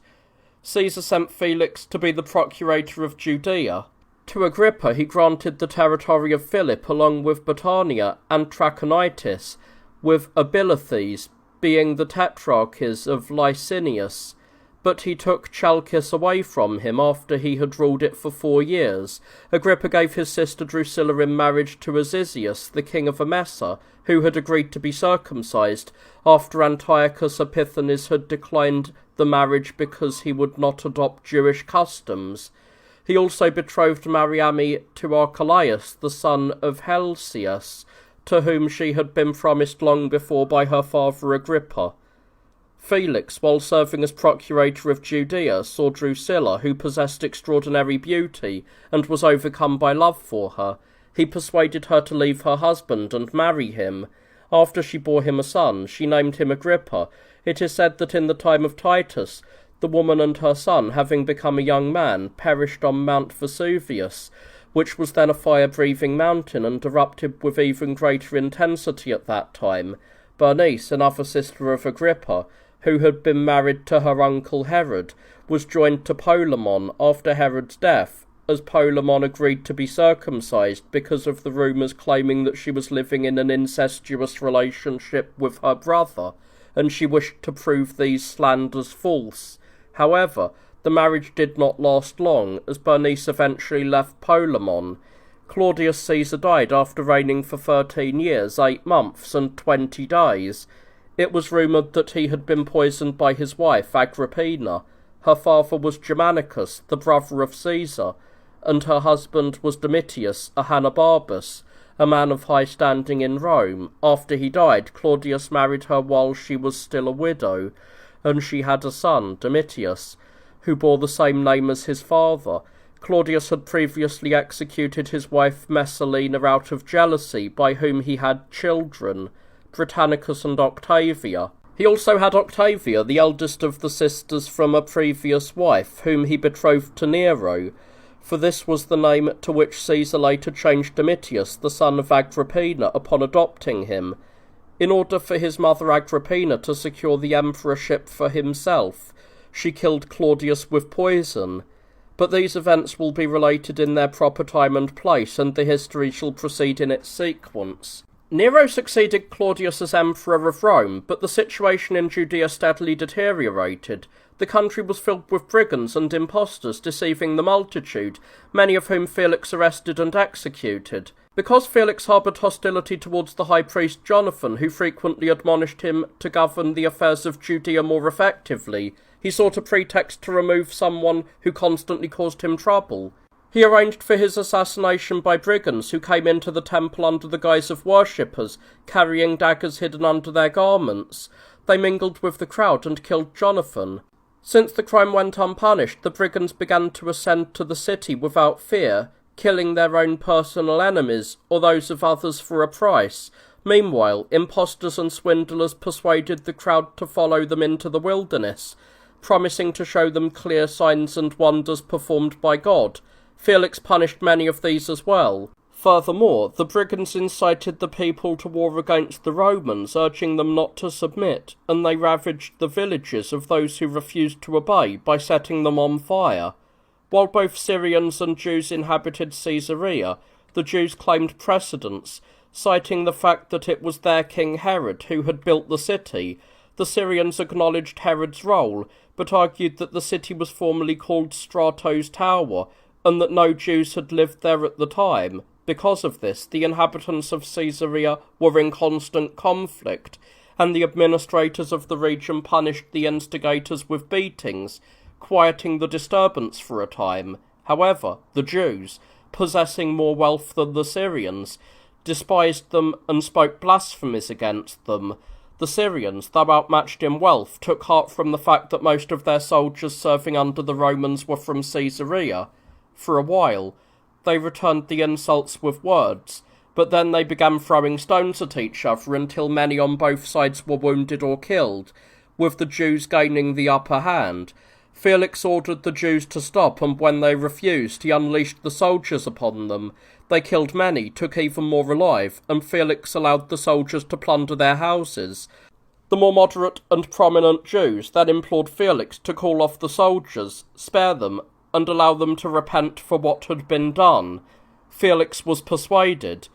Caesar sent Felix to be the procurator of Judea. To Agrippa he granted the territory of Philip along with Batanea and Trachonitis, with Abilithes being the tetrarchies of Licinius, but he took Chalcis away from him after he had ruled it for 4 years. Agrippa gave his sister Drusilla in marriage to Azizius, the king of Emesa, who had agreed to be circumcised, after Antiochus Epiphanes had declined the marriage because he would not adopt Jewish customs. He also betrothed Mariamne to Archelaus, the son of Helcias, to whom she had been promised long before by her father Agrippa. Felix, while serving as procurator of Judea, saw Drusilla, who possessed extraordinary beauty, and was overcome by love for her. He persuaded her to leave her husband and marry him. After she bore him a son, she named him Agrippa. It is said that in the time of Titus, the woman and her son, having become a young man, perished on Mount Vesuvius, which was then a fire-breathing mountain and erupted with even greater intensity at that time. Bernice, another sister of Agrippa, who had been married to her uncle Herod, was joined to Polemon after Herod's death, as Polemon agreed to be circumcised because of the rumours claiming that she was living in an incestuous relationship with her brother, and she wished to prove these slanders false. However, the marriage did not last long, as Bernice eventually left Polemon. Claudius Caesar died after reigning for 13 years, 8 months, and 20 days. It was rumoured that he had been poisoned by his wife, Agrippina. Her father was Germanicus, the brother of Caesar, and her husband was Domitius Ahenobarbus, a man of high standing in Rome. After he died, Claudius married her while she was still a widow, and she had a son, Domitius, who bore the same name as his father. Claudius had previously executed his wife Messalina out of jealousy, by whom he had children, Britannicus and Octavia. He also had Octavia, the eldest of the sisters from a previous wife, whom he betrothed to Nero, for this was the name to which Caesar later changed Domitius, the son of Agrippina, upon adopting him, in order for his mother Agrippina to secure the emperorship for himself. She killed Claudius with poison, but these events will be related in their proper time and place, and the history shall proceed in its sequence. Nero succeeded Claudius as emperor of Rome, but the situation in Judea steadily deteriorated. The country was filled with brigands and impostors deceiving the multitude, many of whom Felix arrested and executed. Because Felix harboured hostility towards the high priest Jonathan, who frequently admonished him to govern the affairs of Judea more effectively, he sought a pretext to remove someone who constantly caused him trouble. He arranged for his assassination by brigands who came into the temple under the guise of worshippers, carrying daggers hidden under their garments. They mingled with the crowd and killed Jonathan. Since the crime went unpunished, the brigands began to ascend to the city without fear, killing their own personal enemies or those of others for a price. Meanwhile, impostors and swindlers persuaded the crowd to follow them into the wilderness, promising to show them clear signs and wonders performed by God. Felix punished many of these as well. Furthermore, the brigands incited the people to war against the Romans, urging them not to submit, and they ravaged the villages of those who refused to obey by setting them on fire. While both Syrians and Jews inhabited Caesarea, the Jews claimed precedence, citing the fact that it was their king Herod who had built the city. The Syrians acknowledged Herod's role, but argued that the city was formerly called Strato's Tower, and that no Jews had lived there at the time. Because of this, the inhabitants of Caesarea were in constant conflict, and the administrators of the region punished the instigators with beatings, quieting the disturbance for a time. However, the Jews, possessing more wealth than the Syrians, despised them and spoke blasphemies against them. The Syrians, though outmatched in wealth, took heart from the fact that most of their soldiers serving under the Romans were from Caesarea. For a while, they returned the insults with words, but then they began throwing stones at each other until many on both sides were wounded or killed, with the Jews gaining the upper hand. Felix ordered the Jews to stop, and when they refused, he unleashed the soldiers upon them. They killed many, took even more alive, and Felix allowed the soldiers to plunder their houses. The more moderate and prominent Jews then implored Felix to call off the soldiers, spare them, and allow them to repent for what had been done. Felix was persuaded.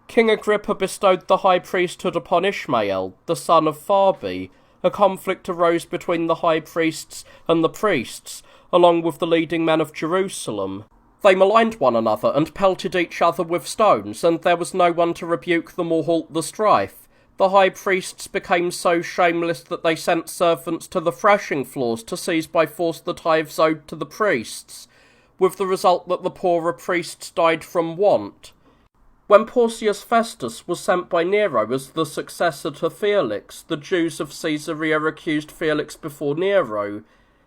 King Agrippa bestowed the high priesthood upon Ishmael, the son of Pharbi. A conflict arose between the high priests and the priests, along with the leading men of Jerusalem. They maligned one another and pelted each other with stones, and there was no one to rebuke them or halt the strife. The high priests became so shameless that they sent servants to the threshing floors to seize by force the tithes owed to the priests, with the result that the poorer priests died from want. When Porcius Festus was sent by Nero as the successor to Felix, the Jews of Caesarea accused Felix before Nero.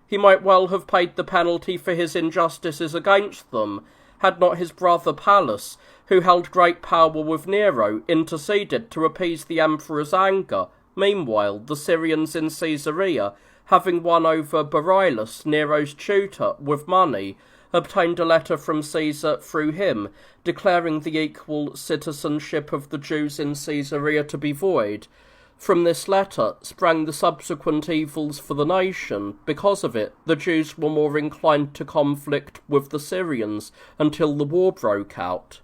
He might well have paid the penalty for his injustices against them, had not his brother Pallas, who held great power with Nero, interceded to appease the emperor's anger. Meanwhile, the Syrians in Caesarea, having won over Bareilus, Nero's tutor, with money, obtained a letter from Caesar through him, declaring the equal citizenship of the Jews in Caesarea to be void. From this letter sprang the subsequent evils for the nation. Because of it, the Jews were more inclined to conflict with the Syrians until the war broke out.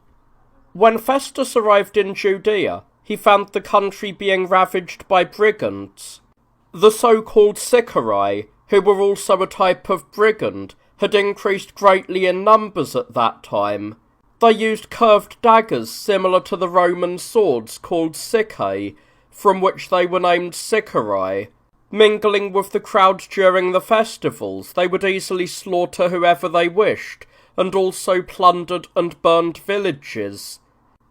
When Festus arrived in Judea, he found the country being ravaged by brigands. The so-called Sicarii, who were also a type of brigand, had increased greatly in numbers at that time. They used curved daggers similar to the Roman swords called sicae, from which they were named Sicarii. Mingling with the crowd during the festivals, they would easily slaughter whoever they wished, and also plundered and burned villages.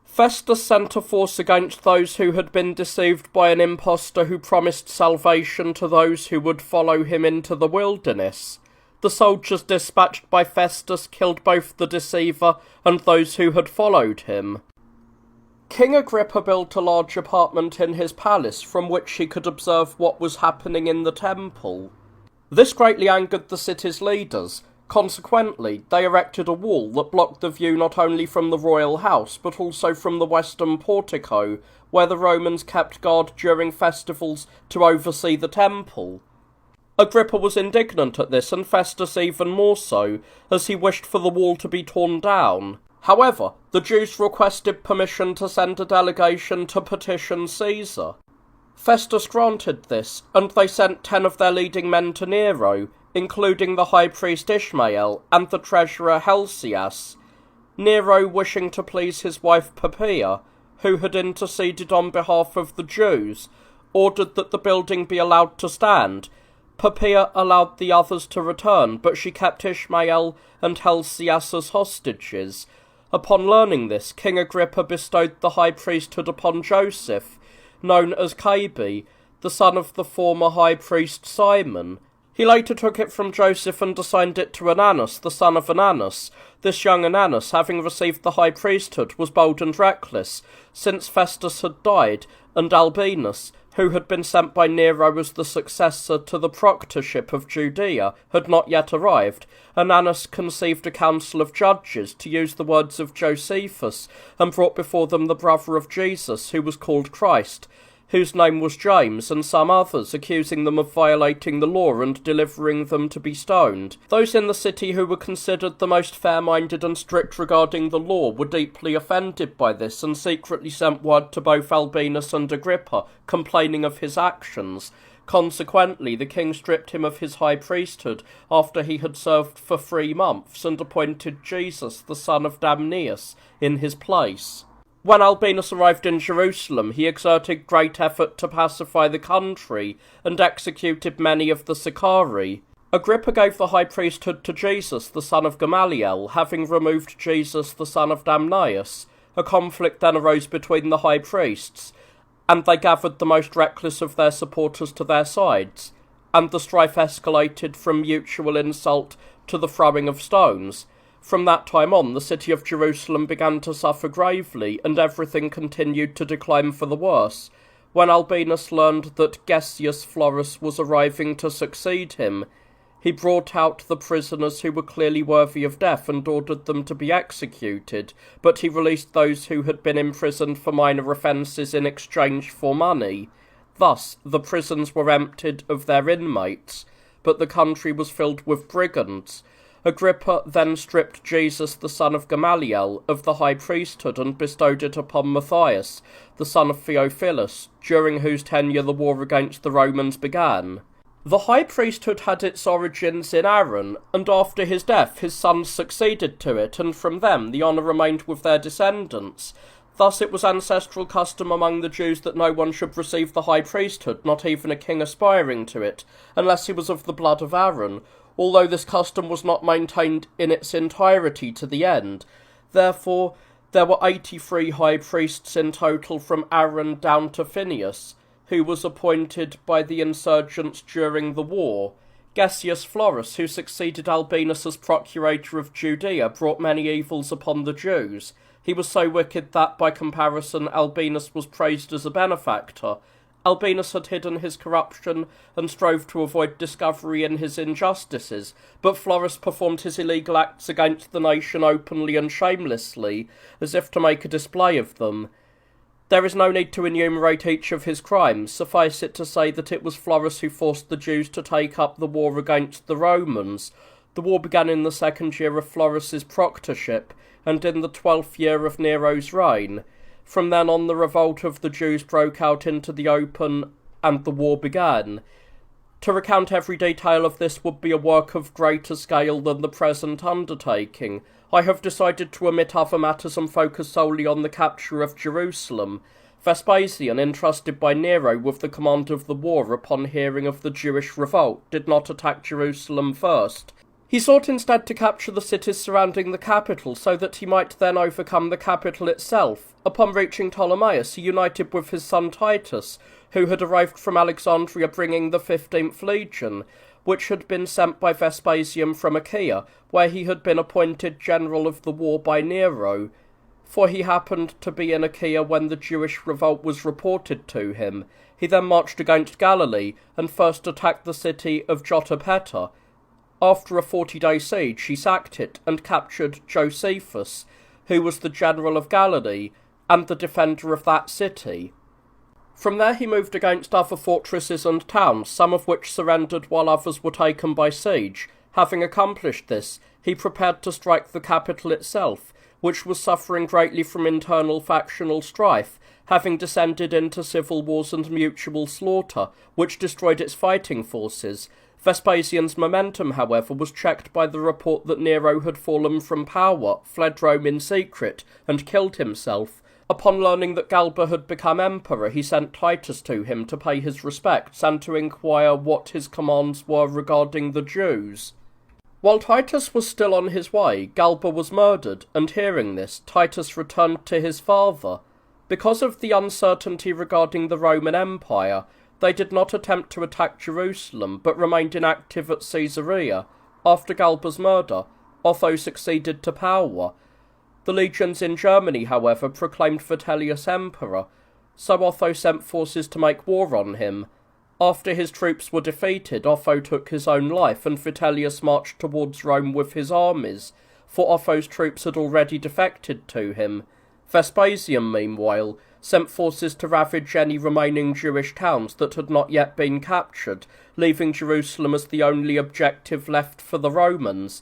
Festus sent a force against those who had been deceived by an impostor who promised salvation to those who would follow him into the wilderness. The soldiers dispatched by Festus killed both the deceiver and those who had followed him. King Agrippa built a large apartment in his palace from which he could observe what was happening in the temple. This greatly angered the city's leaders. Consequently, they erected a wall that blocked the view not only from the royal house, but also from the western portico, where the Romans kept guard during festivals to oversee the temple. Agrippa was indignant at this, and Festus even more so, as he wished for the wall to be torn down. However, the Jews requested permission to send a delegation to petition Caesar. Festus granted this, and they sent 10 of their leading men to Nero, including the high priest Ishmael and the treasurer Helcias. Nero, wishing to please his wife Poppaea, who had interceded on behalf of the Jews, ordered that the building be allowed to stand. Poppaea allowed the others to return, but she kept Ishmael and Helcias as hostages. Upon learning this, King Agrippa bestowed the high priesthood upon Joseph, known as Cabe, the son of the former high priest Simon. He later took it from Joseph and assigned it to Ananus, the son of Ananus. This young Ananus, having received the high priesthood, was bold and reckless, since Festus had died, and Albinus, who had been sent by Nero as the successor to the proctorship of Judea, had not yet arrived. Ananus conceived a council of judges, to use the words of Josephus, and brought before them the brother of Jesus, who was called Christ, whose name was James, and some others, accusing them of violating the law and delivering them to be stoned. Those in the city who were considered the most fair-minded and strict regarding the law were deeply offended by this, and secretly sent word to both Albinus and Agrippa, complaining of his actions. Consequently, the king stripped him of his high priesthood after he had served for 3 months, and appointed Jesus, the son of Damneus, in his place. When Albinus arrived in Jerusalem, he exerted great effort to pacify the country, and executed many of the Sicarii. Agrippa gave the high priesthood to Jesus, the son of Gamaliel, having removed Jesus, the son of Damneus. A conflict then arose between the high priests, and they gathered the most reckless of their supporters to their sides, and the strife escalated from mutual insult to the throwing of stones. From that time on, the city of Jerusalem began to suffer gravely, and everything continued to decline for the worse. When Albinus learned that Gessius Florus was arriving to succeed him, he brought out the prisoners who were clearly worthy of death and ordered them to be executed, but he released those who had been imprisoned for minor offences in exchange for money. Thus, the prisons were emptied of their inmates, but the country was filled with brigands. Agrippa then stripped Jesus, the son of Gamaliel, of the high priesthood and bestowed it upon Matthias, the son of Theophilus, during whose tenure the war against the Romans began. The high priesthood had its origins in Aaron, and after his death his sons succeeded to it, and from them the honour remained with their descendants. Thus it was ancestral custom among the Jews that no one should receive the high priesthood, not even a king aspiring to it, unless he was of the blood of Aaron, although this custom was not maintained in its entirety to the end. Therefore, there were 83 high priests in total from Aaron down to Phinehas, who was appointed by the insurgents during the war. Gessius Florus, who succeeded Albinus as procurator of Judea, brought many evils upon the Jews. He was so wicked that, by comparison, Albinus was praised as a benefactor. Albinus had hidden his corruption and strove to avoid discovery in his injustices, but Florus performed his illegal acts against the nation openly and shamelessly, as if to make a display of them. There is no need to enumerate each of his crimes. Suffice it to say that it was Florus who forced the Jews to take up the war against the Romans. The war began in the 2nd year of Florus's proctorship, and in the 12th year of Nero's reign. From then on, the revolt of the Jews broke out into the open, and the war began. To recount every detail of this would be a work of greater scale than the present undertaking. I have decided to omit other matters and focus solely on the capture of Jerusalem. Vespasian, entrusted by Nero with the command of the war upon hearing of the Jewish revolt, did not attack Jerusalem first. He sought instead to capture the cities surrounding the capital, so that he might then overcome the capital itself. Upon reaching Ptolemais, he united with his son Titus, who had arrived from Alexandria bringing the 15th Legion, which had been sent by Vespasian from Achaia, where he had been appointed general of the war by Nero, for he happened to be in Achaia when the Jewish revolt was reported to him. He then marched against Galilee, and first attacked the city of Jotapata. After a 40-day siege, he sacked it and captured Josephus, who was the general of Galilee and the defender of that city. From there he moved against other fortresses and towns, some of which surrendered while others were taken by siege. Having accomplished this, he prepared to strike the capital itself, which was suffering greatly from internal factional strife, having descended into civil wars and mutual slaughter, which destroyed its fighting forces. Vespasian's momentum, however, was checked by the report that Nero had fallen from power, fled Rome in secret, and killed himself. Upon learning that Galba had become emperor, he sent Titus to him to pay his respects and to inquire what his commands were regarding the Jews. While Titus was still on his way, Galba was murdered, and hearing this, Titus returned to his father. Because of the uncertainty regarding the Roman Empire, they did not attempt to attack Jerusalem, but remained inactive at Caesarea. After Galba's murder, Otho succeeded to power. The legions in Germany, however, proclaimed Vitellius emperor, so Otho sent forces to make war on him. After his troops were defeated, Otho took his own life, and Vitellius marched towards Rome with his armies, for Otho's troops had already defected to him. Vespasian, meanwhile, sent forces to ravage any remaining Jewish towns that had not yet been captured, leaving Jerusalem as the only objective left for the Romans.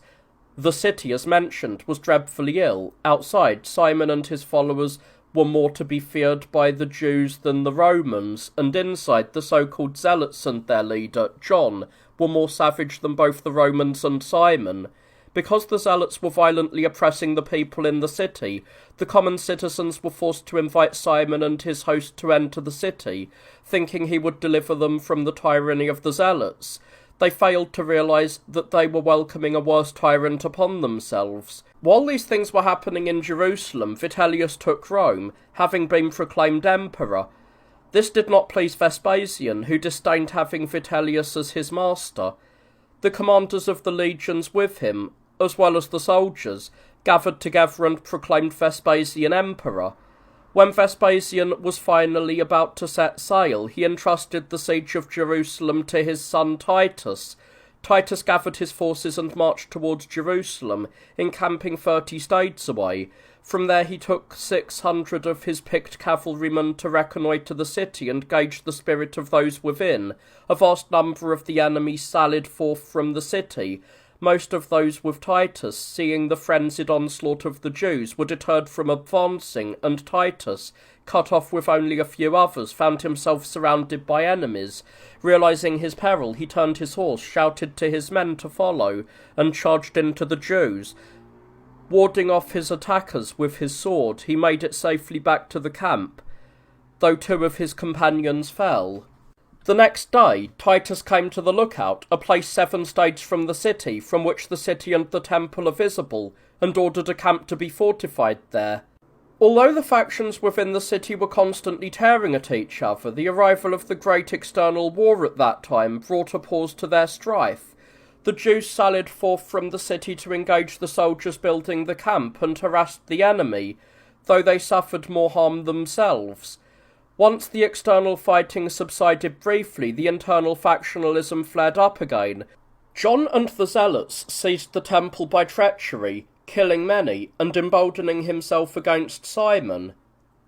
The city, as mentioned, was dreadfully ill. Outside, Simon and his followers were more to be feared by the Jews than the Romans, and inside, the so-called Zealots and their leader, John, were more savage than both the Romans and Simon. Because the Zealots were violently oppressing the people in the city, the common citizens were forced to invite Simon and his host to enter the city, thinking he would deliver them from the tyranny of the Zealots. They failed to realise that they were welcoming a worse tyrant upon themselves. While these things were happening in Jerusalem, Vitellius took Rome, having been proclaimed emperor. This did not please Vespasian, who disdained having Vitellius as his master. The commanders of the legions with him, as well as the soldiers, gathered together and proclaimed Vespasian emperor. When Vespasian was finally about to set sail, he entrusted the siege of Jerusalem to his son Titus. Titus gathered his forces and marched towards Jerusalem, encamping 30 stades away. From there he took 600 of his picked cavalrymen to reconnoitre the city and gauge the spirit of those within. A vast number of the enemy sallied forth from the city. Most of those with Titus, seeing the frenzied onslaught of the Jews, were deterred from advancing, and Titus, cut off with only a few others, found himself surrounded by enemies. Realizing his peril, he turned his horse, shouted to his men to follow, and charged into the Jews. Warding off his attackers with his sword, he made it safely back to the camp, though 2 of his companions fell. The next day, Titus came to the lookout, a place 7 stades from the city, from which the city and the temple are visible, and ordered a camp to be fortified there. Although the factions within the city were constantly tearing at each other, the arrival of the great external war at that time brought a pause to their strife. The Jews sallied forth from the city to engage the soldiers building the camp and harassed the enemy, though they suffered more harm themselves. Once the external fighting subsided briefly, the internal factionalism flared up again. John and the Zealots seized the temple by treachery, killing many, and emboldening himself against Simon.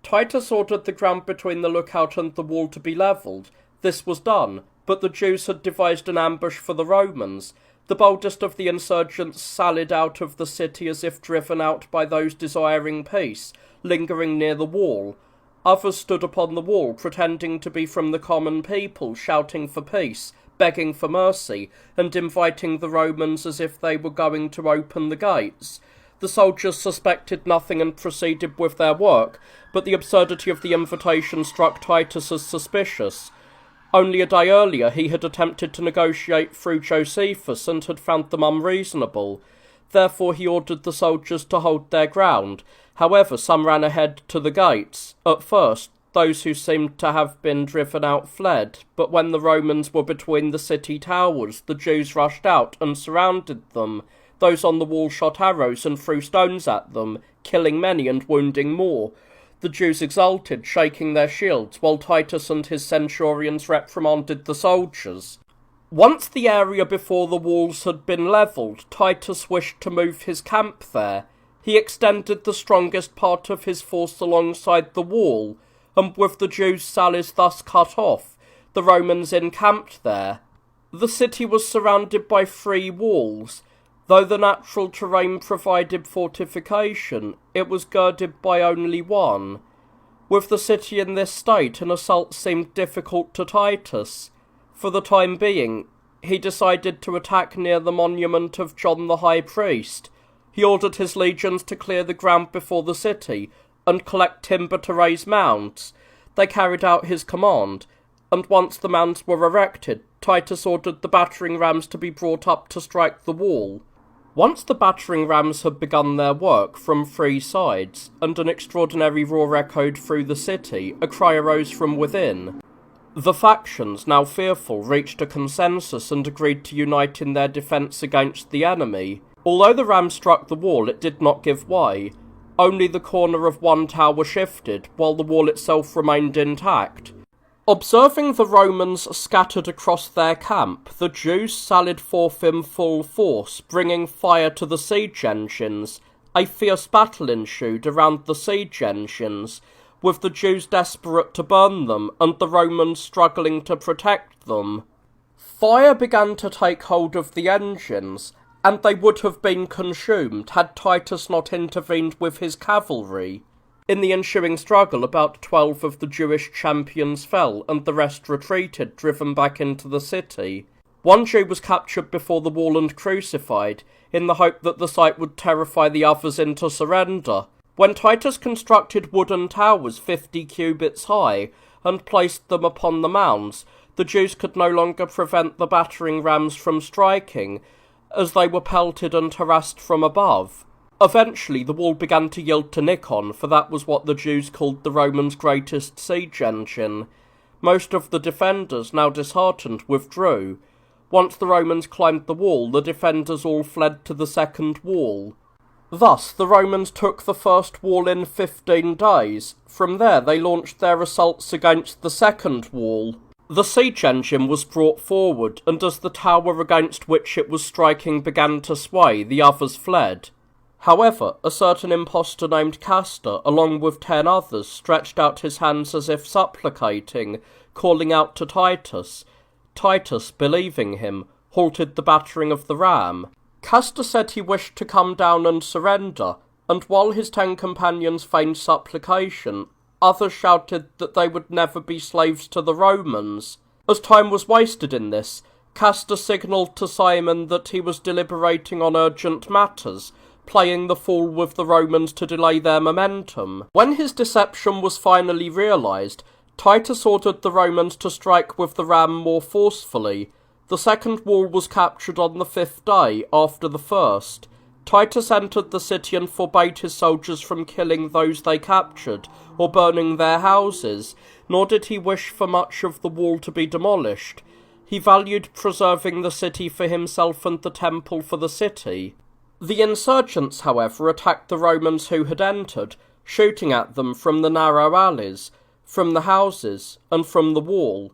Titus ordered the ground between the lookout and the wall to be levelled. This was done, but the Jews had devised an ambush for the Romans. The boldest of the insurgents sallied out of the city as if driven out by those desiring peace, lingering near the wall. Others stood upon the wall, pretending to be from the common people, shouting for peace, begging for mercy, and inviting the Romans as if they were going to open the gates. The soldiers suspected nothing and proceeded with their work, but the absurdity of the invitation struck Titus as suspicious. Only a day earlier he had attempted to negotiate through Josephus and had found them unreasonable. Therefore he ordered the soldiers to hold their ground. However, some ran ahead to the gates. At first, those who seemed to have been driven out fled, but when the Romans were between the city towers, the Jews rushed out and surrounded them. Those on the wall shot arrows and threw stones at them, killing many and wounding more. The Jews exulted, shaking their shields, while Titus and his centurions reprimanded the soldiers. Once the area before the walls had been levelled, Titus wished to move his camp there. He extended the strongest part of his force alongside the wall, and with the Jews' sallies thus cut off, the Romans encamped there. The city was surrounded by 3 walls. Though the natural terrain provided fortification, it was girded by only one. With the city in this state, an assault seemed difficult to Titus. For the time being, he decided to attack near the monument of John the High Priest. He ordered his legions to clear the ground before the city and collect timber to raise mounds. They carried out his command, and once the mounds were erected, Titus ordered the battering rams to be brought up to strike the wall. Once the battering rams had begun their work from 3 sides, and an extraordinary roar echoed through the city, a cry arose from within. The factions, now fearful, reached a consensus and agreed to unite in their defence against the enemy. Although the rams struck the wall, it did not give way. Only the corner of one tower shifted, while the wall itself remained intact. Observing the Romans scattered across their camp, the Jews sallied forth in full force, bringing fire to the siege engines. A fierce battle ensued around the siege engines, with the Jews desperate to burn them and the Romans struggling to protect them. Fire began to take hold of the engines, and they would have been consumed had Titus not intervened with his cavalry. In the ensuing struggle, about 12 of the Jewish champions fell, and the rest retreated, driven back into the city. One Jew was captured before the wall and crucified, in the hope that the sight would terrify the others into surrender. When Titus constructed wooden towers 50 cubits high, and placed them upon the mounds, the Jews could no longer prevent the battering rams from striking, as they were pelted and harassed from above. Eventually, the wall began to yield to Nikon, for that was what the Jews called the Romans' greatest siege engine. Most of the defenders, now disheartened, withdrew. Once the Romans climbed the wall, the defenders all fled to the second wall. Thus, the Romans took the first wall in 15 days. From there, they launched their assaults against the second wall. The siege engine was brought forward, and as the tower against which it was striking began to sway, the others fled. However, a certain impostor named Castor, along with 10 others, stretched out his hands as if supplicating, calling out to Titus. Titus, believing him, halted the battering of the ram. Castor said he wished to come down and surrender, and while his 10 companions feigned supplication, others shouted that they would never be slaves to the Romans. As time was wasted in this, Castor signalled to Simon that he was deliberating on urgent matters, playing the fool with the Romans to delay their momentum. When his deception was finally realised, Titus ordered the Romans to strike with the ram more forcefully. The second wall was captured on the 5th day after the first. Titus entered the city and forbade his soldiers from killing those they captured, or burning their houses, nor did he wish for much of the wall to be demolished. He valued preserving the city for himself and the temple for the city. The insurgents, however, attacked the Romans who had entered, shooting at them from the narrow alleys, from the houses, and from the wall.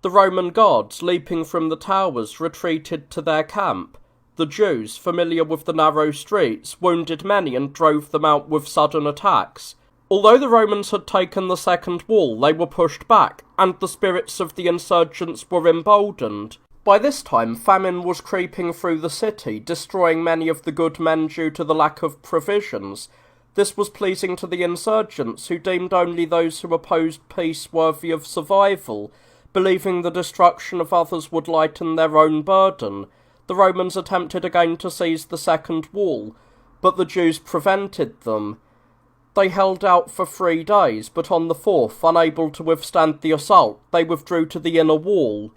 The Roman guards, leaping from the towers, retreated to their camp. The Jews, familiar with the narrow streets, wounded many and drove them out with sudden attacks. Although the Romans had taken the second wall, they were pushed back, and the spirits of the insurgents were emboldened. By this time, famine was creeping through the city, destroying many of the good men due to the lack of provisions. This was pleasing to the insurgents, who deemed only those who opposed peace worthy of survival, believing the destruction of others would lighten their own burden. The Romans attempted again to seize the second wall, but the Jews prevented them. They held out for 3 days, but on the 4th, unable to withstand the assault, they withdrew to the inner wall.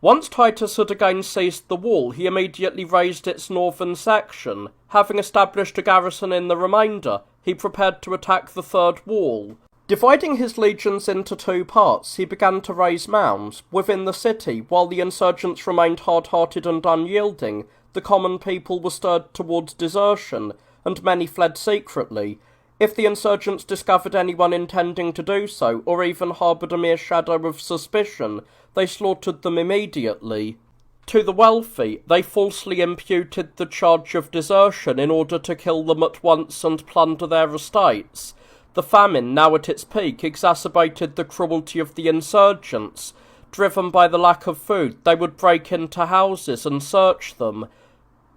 Once Titus had again seized the wall, he immediately raised its northern section. Having established a garrison in the remainder, he prepared to attack the third wall. Dividing his legions into 2 parts, he began to raise mounds within the city. While the insurgents remained hard-hearted and unyielding, the common people were stirred towards desertion, and many fled secretly. If the insurgents discovered anyone intending to do so, or even harboured a mere shadow of suspicion, they slaughtered them immediately. To the wealthy, they falsely imputed the charge of desertion in order to kill them at once and plunder their estates. The famine, now at its peak, exacerbated the cruelty of the insurgents. Driven by the lack of food, they would break into houses and search them.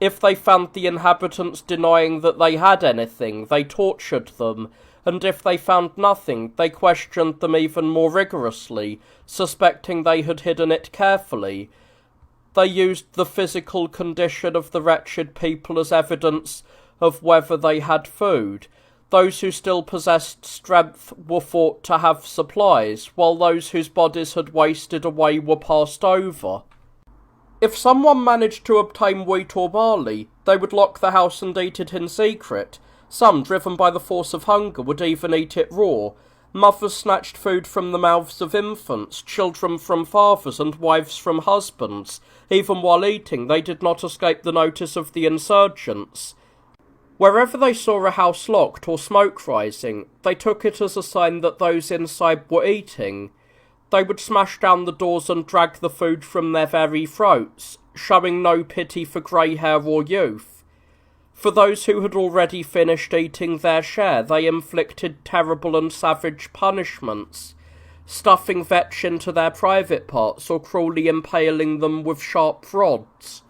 If they found the inhabitants denying that they had anything, they tortured them, and if they found nothing, they questioned them even more rigorously, suspecting they had hidden it carefully. They used the physical condition of the wretched people as evidence of whether they had food. Those who still possessed strength were thought to have supplies, while those whose bodies had wasted away were passed over. If someone managed to obtain wheat or barley, they would lock the house and eat it in secret. Some, driven by the force of hunger, would even eat it raw. Mothers snatched food from the mouths of infants, children from fathers, and wives from husbands. Even while eating, they did not escape the notice of the insurgents. Wherever they saw a house locked or smoke rising, they took it as a sign that those inside were eating. They would smash down the doors and drag the food from their very throats, showing no pity for grey hair or youth. For those who had already finished eating their share, they inflicted terrible and savage punishments, stuffing vetch into their private parts or cruelly impaling them with sharp rods.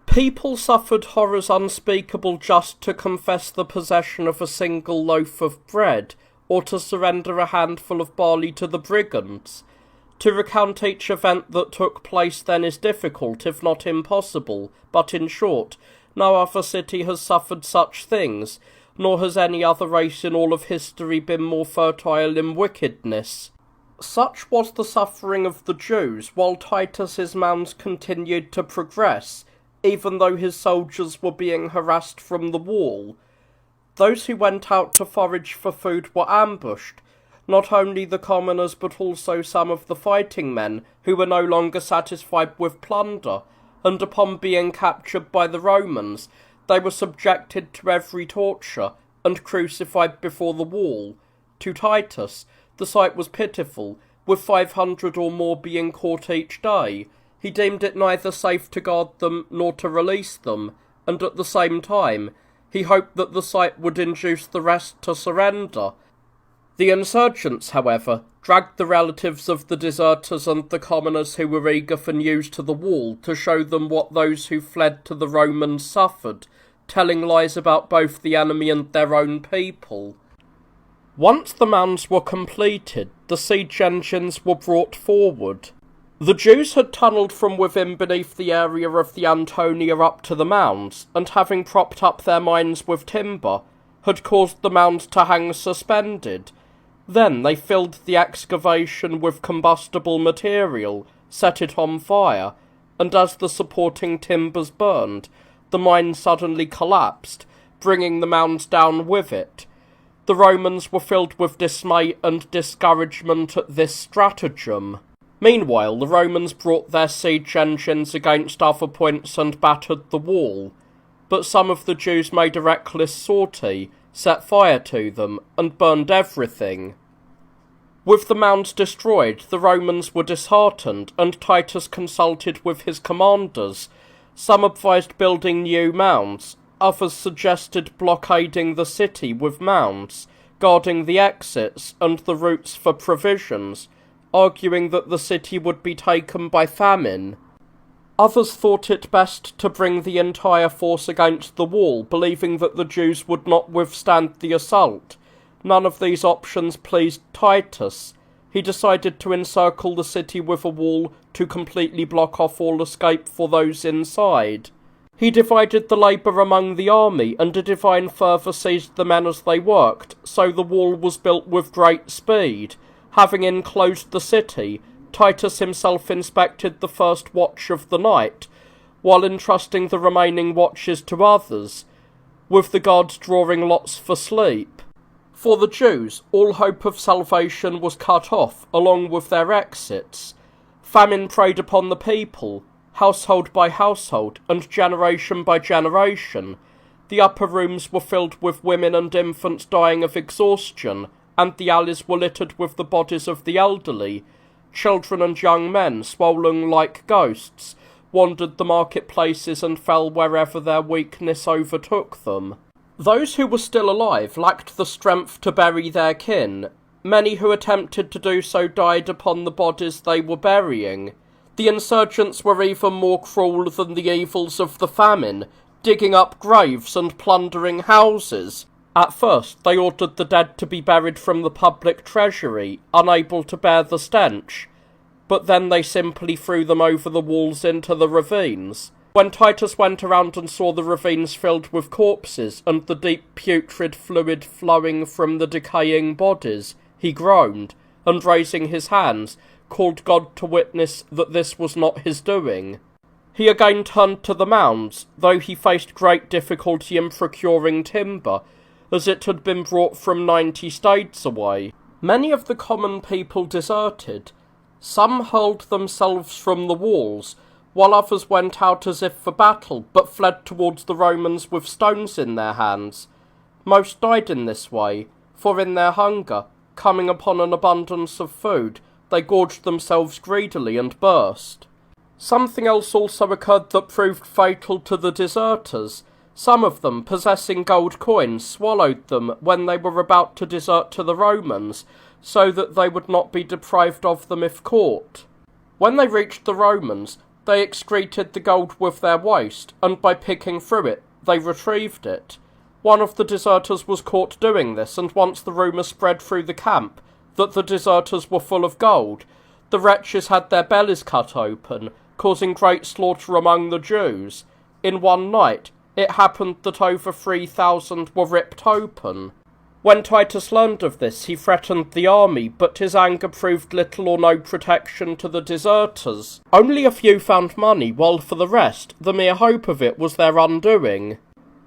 People suffered horrors unspeakable just to confess the possession of a single loaf of bread, or to surrender a handful of barley to the brigands. To recount each event that took place then is difficult, if not impossible, but in short, no other city has suffered such things, nor has any other race in all of history been more fertile in wickedness. Such was the suffering of the Jews, while Titus's mounds continued to progress, even though his soldiers were being harassed from the wall. Those who went out to forage for food were ambushed, not only the commoners but also some of the fighting men, who were no longer satisfied with plunder, and upon being captured by the Romans, they were subjected to every torture, and crucified before the wall. To Titus, the sight was pitiful, with 500 or more being caught each day. He deemed it neither safe to guard them nor to release them, and at the same time, he hoped that the sight would induce the rest to surrender. The insurgents, however, dragged the relatives of the deserters and the commoners who were eager for news to the wall to show them what those who fled to the Romans suffered, telling lies about both the enemy and their own people. Once the mounds were completed, the siege engines were brought forward. The Jews had tunnelled from within beneath the area of the Antonia up to the mounds, and having propped up their mines with timber, had caused the mound to hang suspended. Then they filled the excavation with combustible material, set it on fire, and as the supporting timbers burned, the mine suddenly collapsed, bringing the mounds down with it. The Romans were filled with dismay and discouragement at this stratagem. Meanwhile, the Romans brought their siege engines against other points and battered the wall, but some of the Jews made a reckless sortie, set fire to them, and burned everything. With the mounds destroyed, the Romans were disheartened, and Titus consulted with his commanders. Some advised building new mounds, others suggested blockading the city with mounds, guarding the exits and the routes for provisions, arguing that the city would be taken by famine. Others thought it best to bring the entire force against the wall, believing that the Jews would not withstand the assault. None of these options pleased Titus. He decided to encircle the city with a wall to completely block off all escape for those inside. He divided the labour among the army, and a divine fervour seized the men as they worked, so the wall was built with great speed. Having enclosed the city, Titus himself inspected the first watch of the night, while entrusting the remaining watches to others, with the guards drawing lots for sleep. For the Jews, all hope of salvation was cut off, along with their exits. Famine preyed upon the people, household by household, and generation by generation. The upper rooms were filled with women and infants dying of exhaustion, and the alleys were littered with the bodies of the elderly. Children and young men, swollen like ghosts, wandered the marketplaces and fell wherever their weakness overtook them. Those who were still alive lacked the strength to bury their kin. Many who attempted to do so died upon the bodies they were burying. The insurgents were even more cruel than the evils of the famine, digging up graves and plundering houses. At first, they ordered the dead to be buried from the public treasury, unable to bear the stench, but then they simply threw them over the walls into the ravines. When Titus went around and saw the ravines filled with corpses and the deep putrid fluid flowing from the decaying bodies, he groaned, and raising his hands, called God to witness that this was not his doing. He again turned to the mounds, though he faced great difficulty in procuring timber, as it had been brought from 90 states away. Many of the common people deserted. Some hurled themselves from the walls, while others went out as if for battle, but fled towards the Romans with stones in their hands. Most died in this way, for in their hunger, coming upon an abundance of food, they gorged themselves greedily and burst. Something else also occurred that proved fatal to the deserters. Some of them, possessing gold coins, swallowed them when they were about to desert to the Romans, so that they would not be deprived of them if caught. When they reached the Romans, they excreted the gold with their waste, and by picking through it, they retrieved it. One of the deserters was caught doing this, and once the rumour spread through the camp that the deserters were full of gold, the wretches had their bellies cut open, causing great slaughter among the Jews. In one night, it happened that over 3,000 were ripped open. When Titus learned of this, he threatened the army, but his anger proved little or no protection to the deserters. Only a few found money, while for the rest, the mere hope of it was their undoing.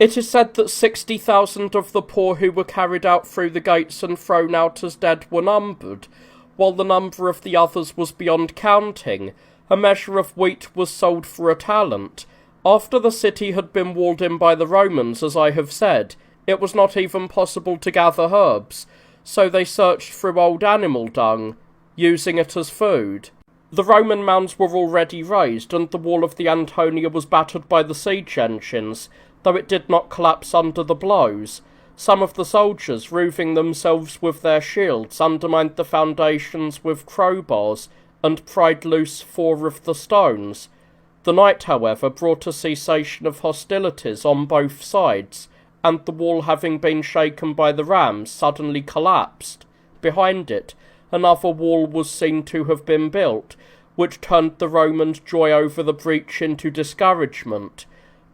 It is said that 60,000 of the poor who were carried out through the gates and thrown out as dead were numbered, while the number of the others was beyond counting. A measure of wheat was sold for a talent. After the city had been walled in by the Romans, as I have said, it was not even possible to gather herbs, so they searched through old animal dung, using it as food. The Roman mounds were already raised, and the wall of the Antonia was battered by the siege engines, though it did not collapse under the blows. Some of the soldiers, roofing themselves with their shields, undermined the foundations with crowbars, and pried loose 4 of the stones. The night, however, brought a cessation of hostilities on both sides, and the wall having been shaken by the rams suddenly collapsed. Behind it, another wall was seen to have been built, which turned the Romans' joy over the breach into discouragement.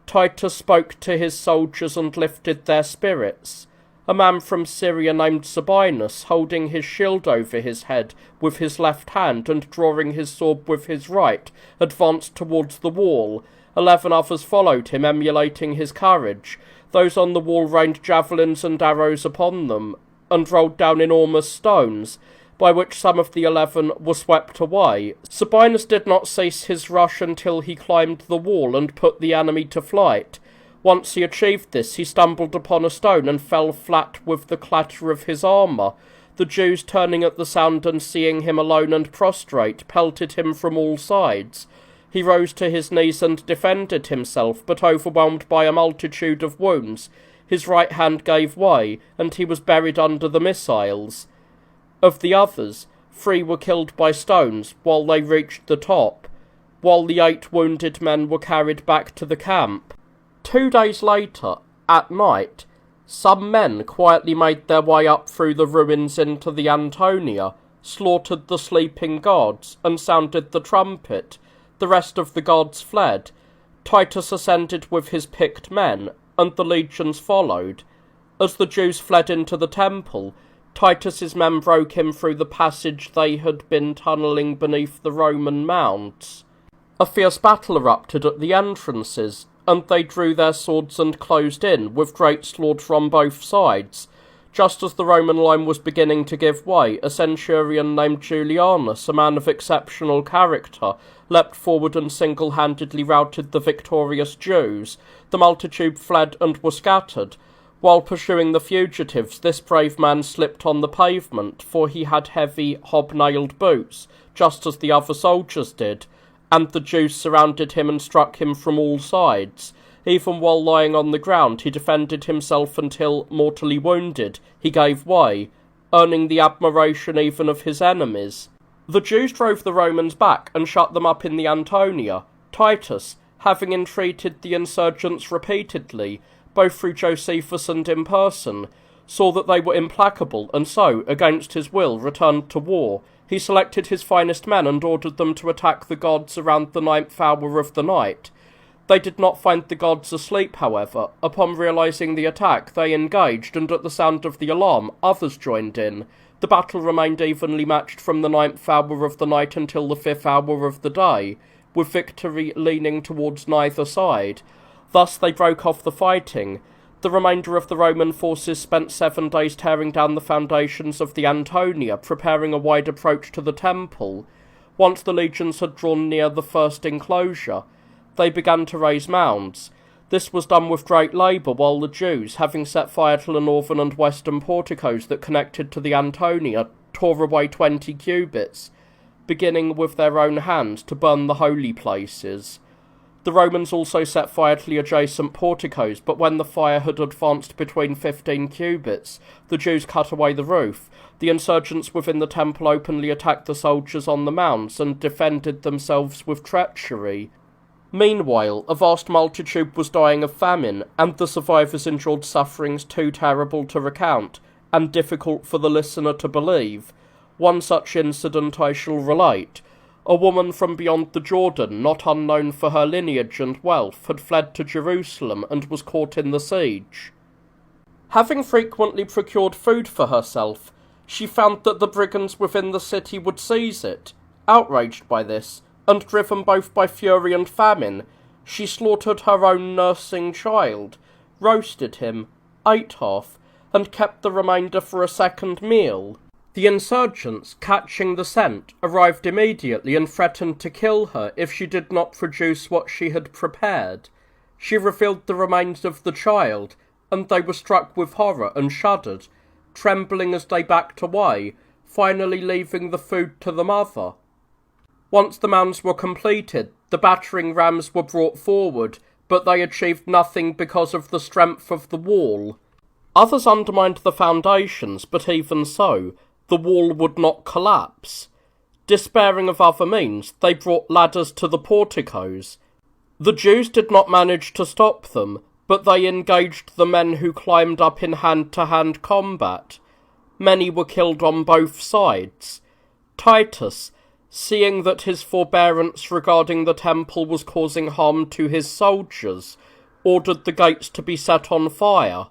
Titus spoke to his soldiers and lifted their spirits. A man from Syria named Sabinus, holding his shield over his head with his left hand and drawing his sword with his right, advanced towards the wall. 11 others followed him, emulating his courage. Those on the wall rained javelins and arrows upon them, and rolled down enormous stones, by which some of the 11 were swept away. Sabinus did not cease his rush until he climbed the wall and put the enemy to flight. Once he achieved this, he stumbled upon a stone and fell flat with the clatter of his armour. The Jews, turning at the sound and seeing him alone and prostrate, pelted him from all sides. He rose to his knees and defended himself, but overwhelmed by a multitude of wounds, his right hand gave way, and he was buried under the missiles. Of the others, 3 were killed by stones while they reached the top, while the 8 wounded men were carried back to the camp. 2 days later, at night, some men quietly made their way up through the ruins into the Antonia, slaughtered the sleeping gods, and sounded the trumpet. The rest of the gods fled. Titus ascended with his picked men, and the legions followed. As the Jews fled into the temple, Titus's men broke in through the passage they had been tunnelling beneath the Roman mounds. A fierce battle erupted at the entrances, and they drew their swords and closed in, with great slaughter on both sides. Just as the Roman line was beginning to give way, a centurion named Julianus, a man of exceptional character, leapt forward and single-handedly routed the victorious Jews. The multitude fled and were scattered. While pursuing the fugitives, this brave man slipped on the pavement, for he had heavy, hob-nailed boots, just as the other soldiers did, and the Jews surrounded him and struck him from all sides. Even while lying on the ground, he defended himself until, mortally wounded, he gave way, earning the admiration even of his enemies. The Jews drove the Romans back and shut them up in the Antonia. Titus, having entreated the insurgents repeatedly, both through Josephus and in person, saw that they were implacable, and so, against his will, returned to war. He selected his finest men and ordered them to attack the gods around the 9th hour of the night. They did not find the gods asleep, however. Upon realising the attack, they engaged, and at the sound of the alarm, others joined in. The battle remained evenly matched from the 9th hour of the night until the 5th hour of the day, with victory leaning towards neither side. Thus they broke off the fighting. The remainder of the Roman forces spent 7 days tearing down the foundations of the Antonia, preparing a wide approach to the temple. Once the legions had drawn near the first enclosure, they began to raise mounds. This was done with great labour, while the Jews, having set fire to the northern and western porticos that connected to the Antonia, tore away 20 cubits, beginning with their own hand to burn the holy places. The Romans also set fire to the adjacent porticos, but when the fire had advanced between 15 cubits, the Jews cut away the roof. The insurgents within the temple openly attacked the soldiers on the mounds and defended themselves with treachery. Meanwhile, a vast multitude was dying of famine, and the survivors endured sufferings too terrible to recount, and difficult for the listener to believe. One such incident I shall relate. A woman from beyond the Jordan, not unknown for her lineage and wealth, had fled to Jerusalem and was caught in the siege. Having frequently procured food for herself, she found that the brigands within the city would seize it. Outraged by this, and driven both by fury and famine, she slaughtered her own nursing child, roasted him, ate half, and kept the remainder for a second meal. The insurgents, catching the scent, arrived immediately and threatened to kill her if she did not produce what she had prepared. She revealed the remains of the child, and they were struck with horror and shuddered, trembling as they backed away, finally leaving the food to the mother. Once the mounds were completed, the battering rams were brought forward, but they achieved nothing because of the strength of the wall. Others undermined the foundations, but even so, the wall would not collapse. Despairing of other means, they brought ladders to the porticos. The Jews did not manage to stop them, but they engaged the men who climbed up in hand-to-hand combat. Many were killed on both sides. Titus, seeing that his forbearance regarding the temple was causing harm to his soldiers, ordered the gates to be set on fire.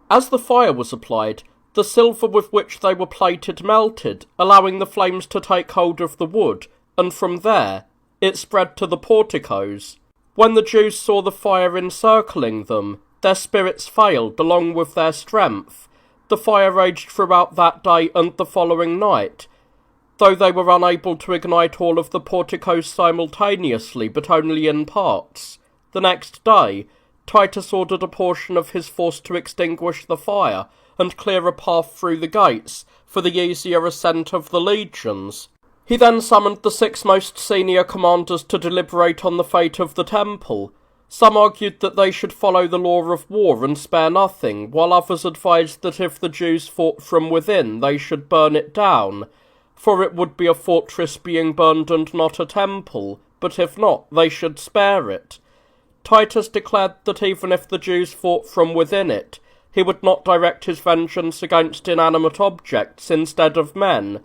As the fire was applied, the silver with which they were plated melted, allowing the flames to take hold of the wood, and from there it spread to the porticos. When the Jews saw the fire encircling them, their spirits failed along with their strength. The fire raged throughout that day and the following night, though they were unable to ignite all of the porticos simultaneously, but only in parts. The next day, Titus ordered a portion of his force to extinguish the fire and clear a path through the gates for the easier ascent of the legions. He then summoned the 6 most senior commanders to deliberate on the fate of the temple. Some argued that they should follow the law of war and spare nothing, while others advised that if the Jews fought from within, they should burn it down, for it would be a fortress being burned and not a temple, but if not, they should spare it. Titus declared that even if the Jews fought from within it, he would not direct his vengeance against inanimate objects instead of men,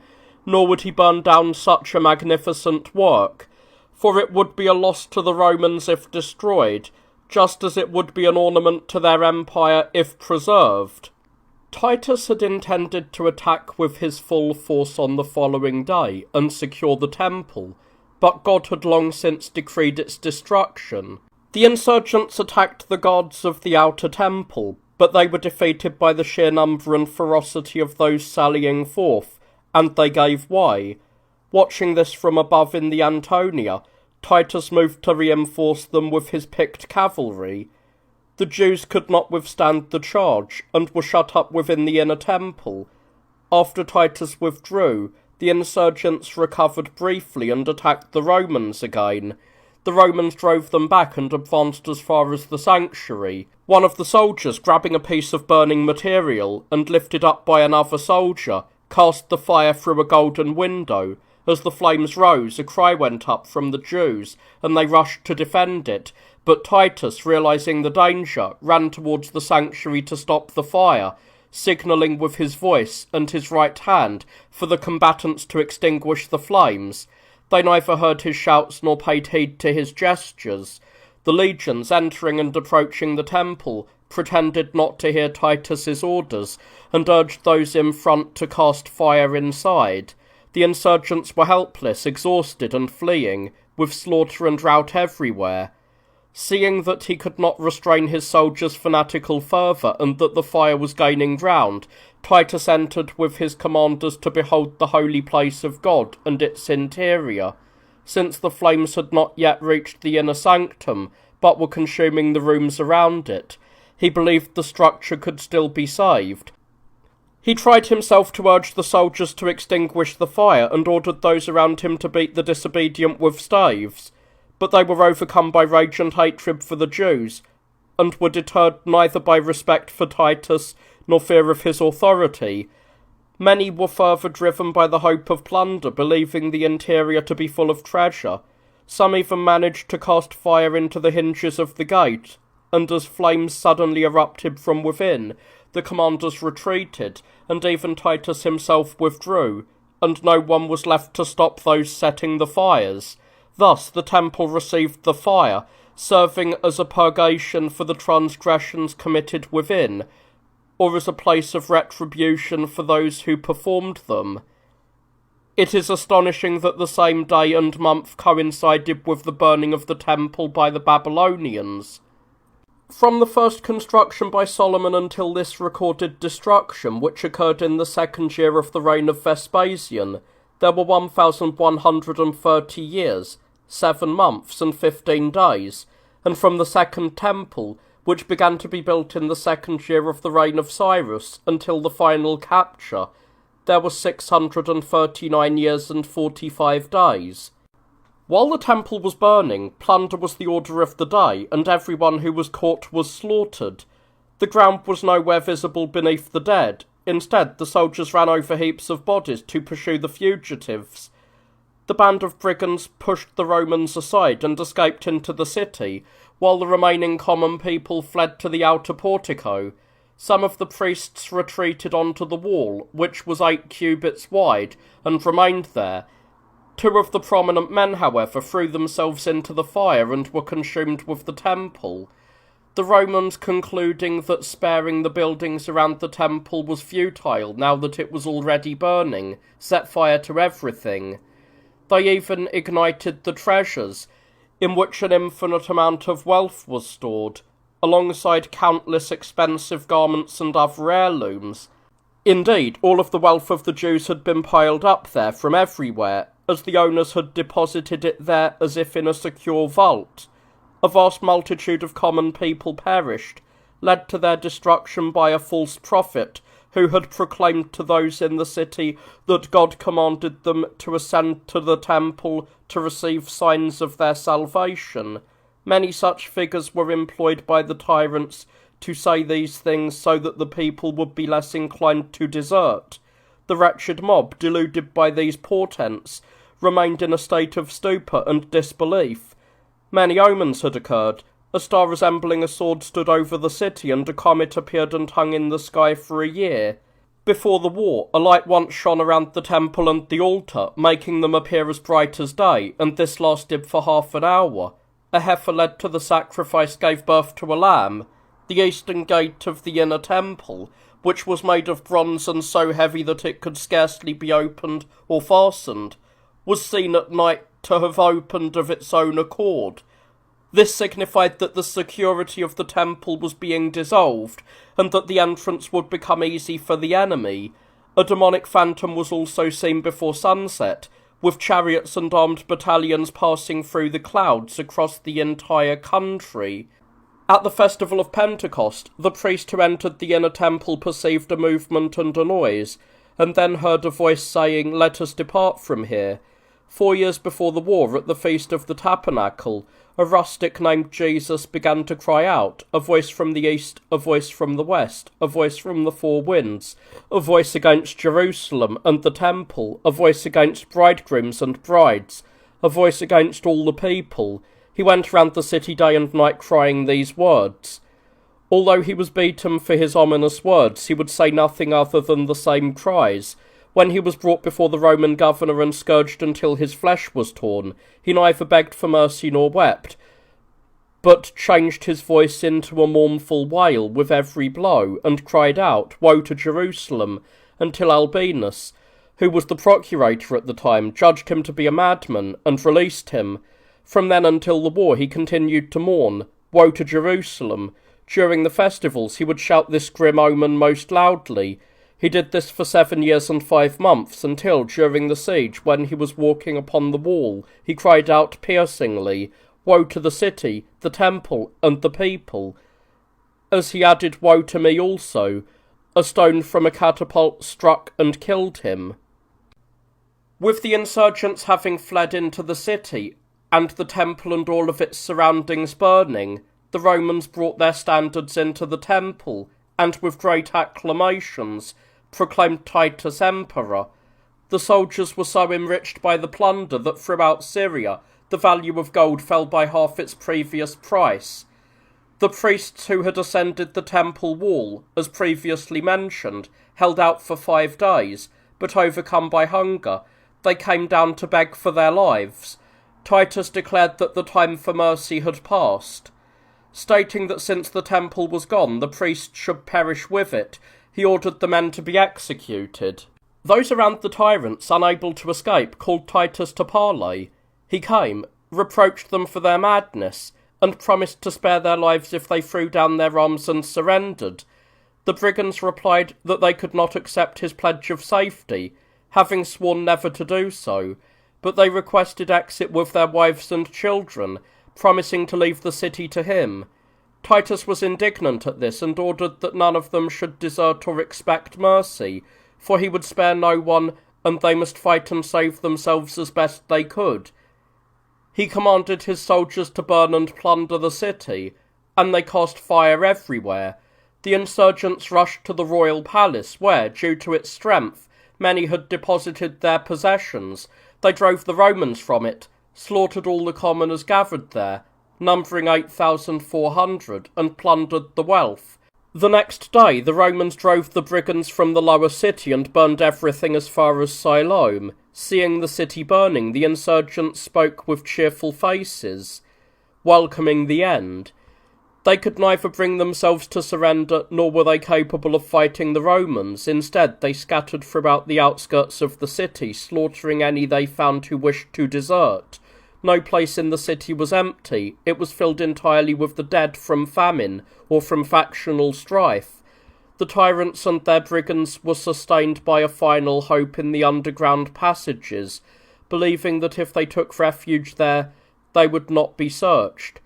nor would he burn down such a magnificent work, for it would be a loss to the Romans if destroyed, just as it would be an ornament to their empire if preserved. Titus had intended to attack with his full force on the following day and secure the temple, but God had long since decreed its destruction. The insurgents attacked the guards of the outer temple, but they were defeated by the sheer number and ferocity of those sallying forth, and they gave way. Watching this from above in the Antonia, Titus moved to reinforce them with his picked cavalry. The Jews could not withstand the charge, and were shut up within the inner temple. After Titus withdrew, the insurgents recovered briefly and attacked the Romans again. The Romans drove them back and advanced as far as the sanctuary. One of the soldiers, grabbing a piece of burning material, and lifted up by another soldier, cast the fire through a golden window. As the flames rose, a cry went up from the Jews, and they rushed to defend it, but Titus, realizing the danger, ran towards the sanctuary to stop the fire, signalling with his voice and his right hand for the combatants to extinguish the flames. They neither heard his shouts nor paid heed to his gestures. The legions, entering and approaching the temple, pretended not to hear Titus's orders, and urged those in front to cast fire inside. The insurgents were helpless, exhausted, and fleeing, with slaughter and rout everywhere. Seeing that he could not restrain his soldiers' fanatical fervour, and that the fire was gaining ground, Titus entered with his commanders to behold the holy place of God and its interior. Since the flames had not yet reached the inner sanctum, but were consuming the rooms around it, he believed the structure could still be saved. He tried himself to urge the soldiers to extinguish the fire, and ordered those around him to beat the disobedient with staves. But they were overcome by rage and hatred for the Jews, and were deterred neither by respect for Titus nor fear of his authority. Many were further driven by the hope of plunder, believing the interior to be full of treasure. Some even managed to cast fire into the hinges of the gate, and as flames suddenly erupted from within, the commanders retreated, and even Titus himself withdrew, and no one was left to stop those setting the fires. Thus the temple received the fire, serving as a purgation for the transgressions committed within, or as a place of retribution for those who performed them. It is astonishing that the same day and month coincided with the burning of the temple by the Babylonians. From the first construction by Solomon until this recorded destruction, which occurred in the second year of the reign of Vespasian, there were 1,130 years, 7 months and 15 days, and from the second temple, which began to be built in the second year of the reign of Cyrus, until the final capture, there were 639 years and 45 days. While the temple was burning, plunder was the order of the day, and everyone who was caught was slaughtered. The ground was nowhere visible beneath the dead. Instead, the soldiers ran over heaps of bodies to pursue the fugitives. The band of brigands pushed the Romans aside and escaped into the city, while the remaining common people fled to the outer portico. Some of the priests retreated onto the wall, which was 8 cubits wide, and remained there. 2 of the prominent men, however, threw themselves into the fire and were consumed with the temple. The Romans, concluding that sparing the buildings around the temple was futile now that it was already burning, set fire to everything. They even ignited the treasures, in which an infinite amount of wealth was stored, alongside countless expensive garments and other heirlooms. Indeed, all of the wealth of the Jews had been piled up there from everywhere, as the owners had deposited it there as if in a secure vault. A vast multitude of common people perished, led to their destruction by a false prophet, who had proclaimed to those in the city that God commanded them to ascend to the temple to receive signs of their salvation. Many such figures were employed by the tyrants to say these things so that the people would be less inclined to desert. The wretched mob, deluded by these portents, remained in a state of stupor and disbelief. Many omens had occurred. A star resembling a sword stood over the city, and a comet appeared and hung in the sky for a year. Before the war, a light once shone around the temple and the altar, making them appear as bright as day, and this lasted for half an hour. A heifer led to the sacrifice gave birth to a lamb. The eastern gate of the inner temple, which was made of bronze and so heavy that it could scarcely be opened or fastened, was seen at night to have opened of its own accord. This signified that the security of the temple was being dissolved, and that the entrance would become easy for the enemy. A demonic phantom was also seen before sunset, with chariots and armed battalions passing through the clouds across the entire country. At the festival of Pentecost, the priest who entered the inner temple perceived a movement and a noise, and then heard a voice saying, "Let us depart from here." 4 years before the war, at the Feast of the Tabernacle, a rustic named Jesus began to cry out, a voice from the east, a voice from the west, a voice from the four winds, a voice against Jerusalem and the temple, a voice against bridegrooms and brides, a voice against all the people. He went round the city day and night crying these words. Although he was beaten for his ominous words, he would say nothing other than the same cries. When he was brought before the Roman governor and scourged until his flesh was torn, he neither begged for mercy nor wept, but changed his voice into a mournful wail with every blow, and cried out, "Woe to Jerusalem!" until Albinus, who was the procurator at the time, judged him to be a madman, and released him. From then until the war he continued to mourn, "Woe to Jerusalem!" During the festivals he would shout this grim omen most loudly. He did this for 7 years and 5 months, until, during the siege, when he was walking upon the wall, he cried out piercingly, "Woe to the city, the temple, and the people!" As he added, "Woe to me also," a stone from a catapult struck and killed him. With the insurgents having fled into the city, and the temple and all of its surroundings burning, the Romans brought their standards into the temple, and with great acclamations proclaimed Titus emperor. The soldiers were so enriched by the plunder that throughout Syria the value of gold fell by half its previous price. The priests who had ascended the temple wall, as previously mentioned, held out for 5 days, but overcome by hunger, they came down to beg for their lives. Titus declared that the time for mercy had passed. Stating that since the temple was gone, the priests should perish with it, he ordered the men to be executed. Those around the tyrants, unable to escape, called Titus to parley. He came, reproached them for their madness, and promised to spare their lives if they threw down their arms and surrendered. The brigands replied that they could not accept his pledge of safety, having sworn never to do so, but they requested exit with their wives and children, promising to leave the city to him. Titus was indignant at this and ordered that none of them should desert or expect mercy, for he would spare no one, and they must fight and save themselves as best they could. He commanded his soldiers to burn and plunder the city, and they cast fire everywhere. The insurgents rushed to the royal palace, where, due to its strength, many had deposited their possessions. They drove the Romans from it, slaughtered all the commoners gathered there, numbering 8,400, and plundered the wealth. The next day the Romans drove the brigands from the lower city and burned everything as far as Siloam. Seeing the city burning, the insurgents spoke with cheerful faces, welcoming the end. They could neither bring themselves to surrender, nor were they capable of fighting the Romans. Instead, they scattered throughout the outskirts of the city, slaughtering any they found who wished to desert. No place in the city was empty. It was filled entirely with the dead from famine or from factional strife. The tyrants and their brigands were sustained by a final hope in the underground passages, believing that if they took refuge there, they would not be searched.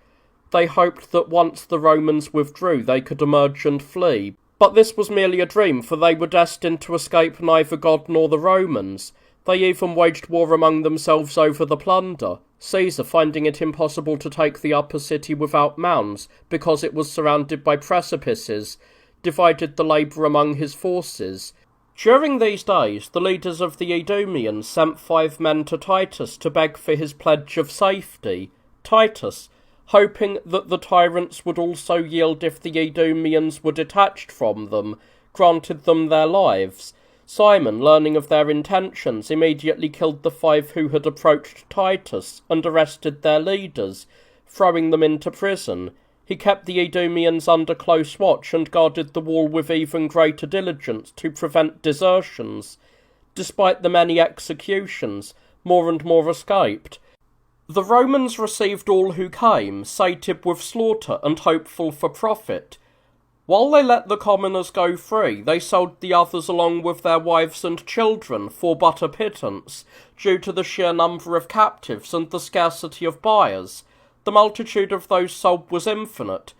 They hoped that once the Romans withdrew, they could emerge and flee. But this was merely a dream, for they were destined to escape neither God nor the Romans. They even waged war among themselves over the plunder. Caesar, finding it impossible to take the upper city without mounds, because it was surrounded by precipices, divided the labour among his forces. During these days, the leaders of the Edomians sent 5 men to Titus to beg for his pledge of safety. Titus, hoping that the tyrants would also yield if the Edomians were detached from them, granted them their lives. Simon, learning of their intentions, immediately killed the 5 who had approached Titus and arrested their leaders, throwing them into prison. He kept the Edomians under close watch and guarded the wall with even greater diligence to prevent desertions. Despite the many executions, more and more escaped. The Romans received all who came, sated with slaughter and hopeful for profit. While they let the commoners go free, they sold the others along with their wives and children for but a pittance, due to the sheer number of captives and the scarcity of buyers. The multitude of those sold was infinite.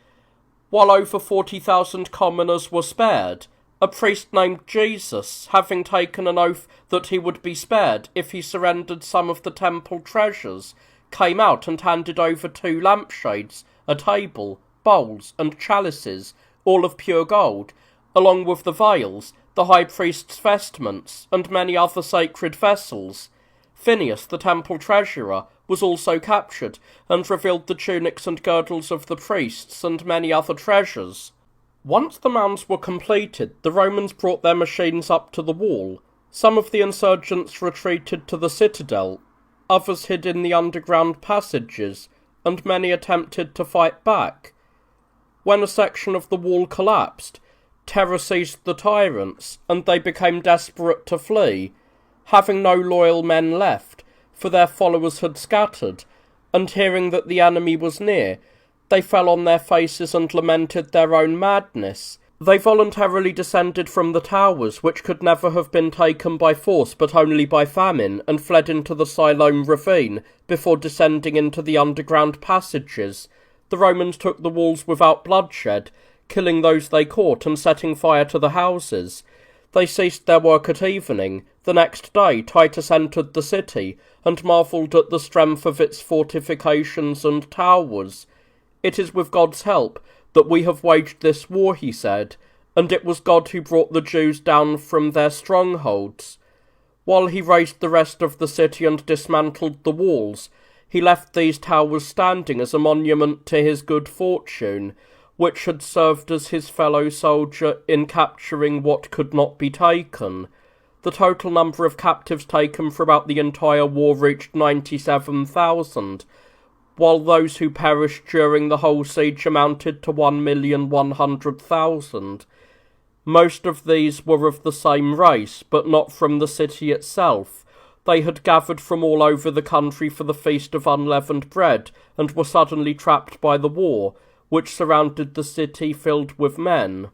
While over 40,000 commoners were spared, A priest named Jesus, having taken an oath that he would be spared if he surrendered some of the temple treasures, came out and handed over 2 lampshades, a table, bowls, and chalices, all of pure gold, along with the vials, the high priest's vestments, and many other sacred vessels. Phineas, the temple treasurer, was also captured, and revealed the tunics and girdles of the priests and many other treasures. Once the mounds were completed, the Romans brought their machines up to the wall. Some of the insurgents retreated to the citadel, others hid in the underground passages, and many attempted to fight back. When a section of the wall collapsed, terror seized the tyrants, and they became desperate to flee, having no loyal men left, for their followers had scattered, and hearing that the enemy was near, they fell on their faces and lamented their own madness. They voluntarily descended from the towers, which could never have been taken by force but only by famine, and fled into the Siloam ravine, before descending into the underground passages. The Romans took the walls without bloodshed, killing those they caught and setting fire to the houses. They ceased their work at evening. The next day Titus entered the city, and marvelled at the strength of its fortifications and towers. "It is with God's help that we have waged this war," he said, "and it was God who brought the Jews down from their strongholds." While he razed the rest of the city and dismantled the walls, he left these towers standing as a monument to his good fortune, which had served as his fellow soldier in capturing what could not be taken. The total number of captives taken throughout the entire war reached 97,000, while those who perished during the whole siege amounted to 1,100,000. Most of these were of the same race, but not from the city itself. They had gathered from all over the country for the Feast of Unleavened Bread, and were suddenly trapped by the war, which surrounded the city filled with men.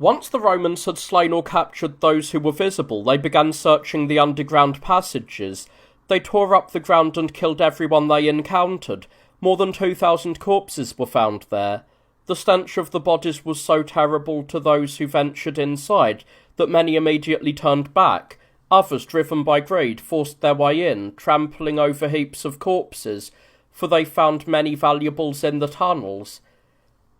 Once the Romans had slain or captured those who were visible, they began searching the underground passages. They tore up the ground and killed everyone they encountered. More than 2,000 corpses were found there. The stench of the bodies was so terrible to those who ventured inside that many immediately turned back. Others, driven by greed, forced their way in, trampling over heaps of corpses, for they found many valuables in the tunnels.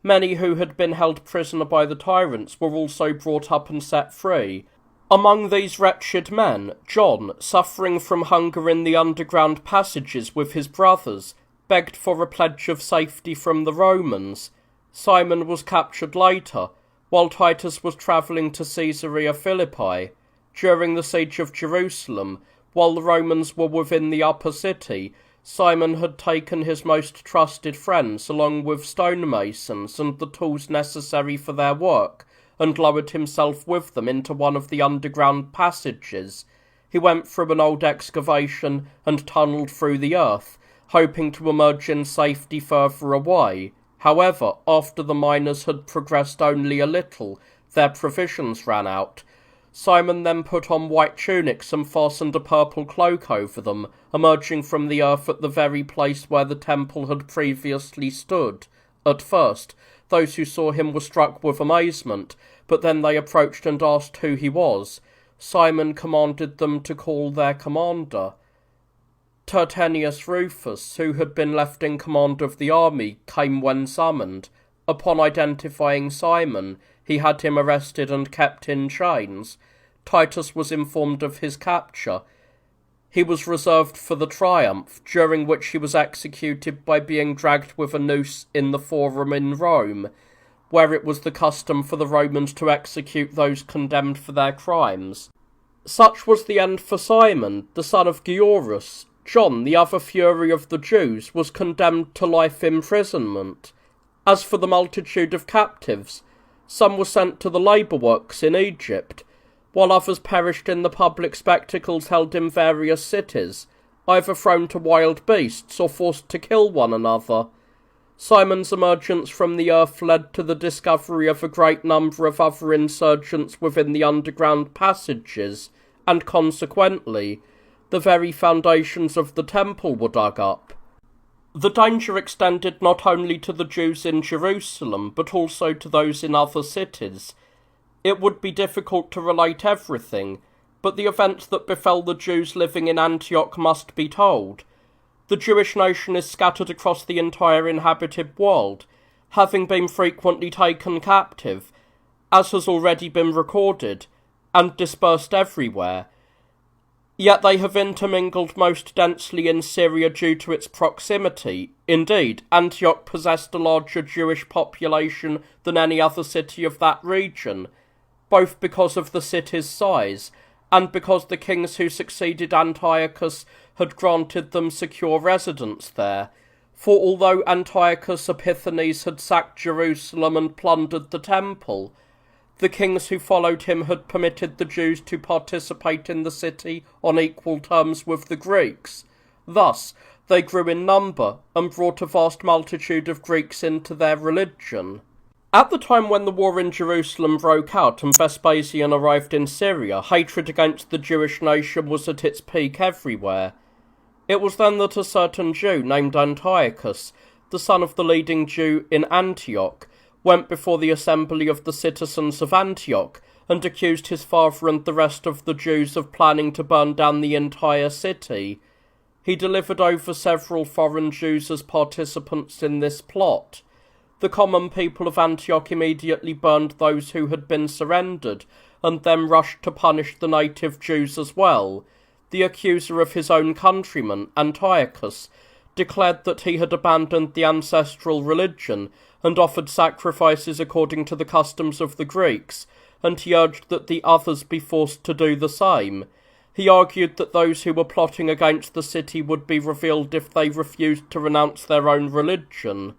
Many who had been held prisoner by the tyrants were also brought up and set free. Among these wretched men, John, suffering from hunger in the underground passages with his brothers, begged for a pledge of safety from the Romans. Simon was captured later, while Titus was travelling to Caesarea Philippi. During the siege of Jerusalem, while the Romans were within the upper city, Simon had taken his most trusted friends along with stonemasons and the tools necessary for their work, and lowered himself with them into one of the underground passages. He went through an old excavation and tunnelled through the earth, hoping to emerge in safety further away. However, after the miners had progressed only a little, their provisions ran out. Simon then put on white tunics and fastened a purple cloak over them, emerging from the earth at the very place where the temple had previously stood. At first, those who saw him were struck with amazement, but then they approached and asked who he was. Simon commanded them to call their commander. Tertenius Rufus, who had been left in command of the army, came when summoned. Upon identifying Simon, he had him arrested and kept in chains. Titus was informed of his capture. He was reserved for the triumph, during which he was executed by being dragged with a noose in the Forum in Rome, where it was the custom for the Romans to execute those condemned for their crimes. Such was the end for Simon, the son of Giourus. John, the other fury of the Jews, was condemned to life imprisonment. As for the multitude of captives, some were sent to the labour works in Egypt, while others perished in the public spectacles held in various cities, either thrown to wild beasts or forced to kill one another. Simon's emergence from the earth led to the discovery of a great number of other insurgents within the underground passages, and consequently, the very foundations of the temple were dug up. The danger extended not only to the Jews in Jerusalem, but also to those in other cities. It would be difficult to relate everything, but the events that befell the Jews living in Antioch must be told. The Jewish nation is scattered across the entire inhabited world, having been frequently taken captive, as has already been recorded, and dispersed everywhere. Yet they have intermingled most densely in Syria due to its proximity. Indeed, Antioch possessed a larger Jewish population than any other city of that region, both because of the city's size, and because the kings who succeeded Antiochus had granted them secure residence there. For although Antiochus Epiphanes had sacked Jerusalem and plundered the temple, the kings who followed him had permitted the Jews to participate in the city on equal terms with the Greeks. Thus, they grew in number and brought a vast multitude of Greeks into their religion. At the time when the war in Jerusalem broke out and Vespasian arrived in Syria, hatred against the Jewish nation was at its peak everywhere. It was then that a certain Jew named Antiochus, the son of the leading Jew in Antioch, went before the assembly of the citizens of Antioch and accused his father and the rest of the Jews of planning to burn down the entire city. He delivered over several foreign Jews as participants in this plot. The common people of Antioch immediately burned those who had been surrendered, and then rushed to punish the native Jews as well. The accuser of his own countrymen, Antiochus, declared that he had abandoned the ancestral religion and offered sacrifices according to the customs of the Greeks, and he urged that the others be forced to do the same. He argued that those who were plotting against the city would be revealed if they refused to renounce their own religion.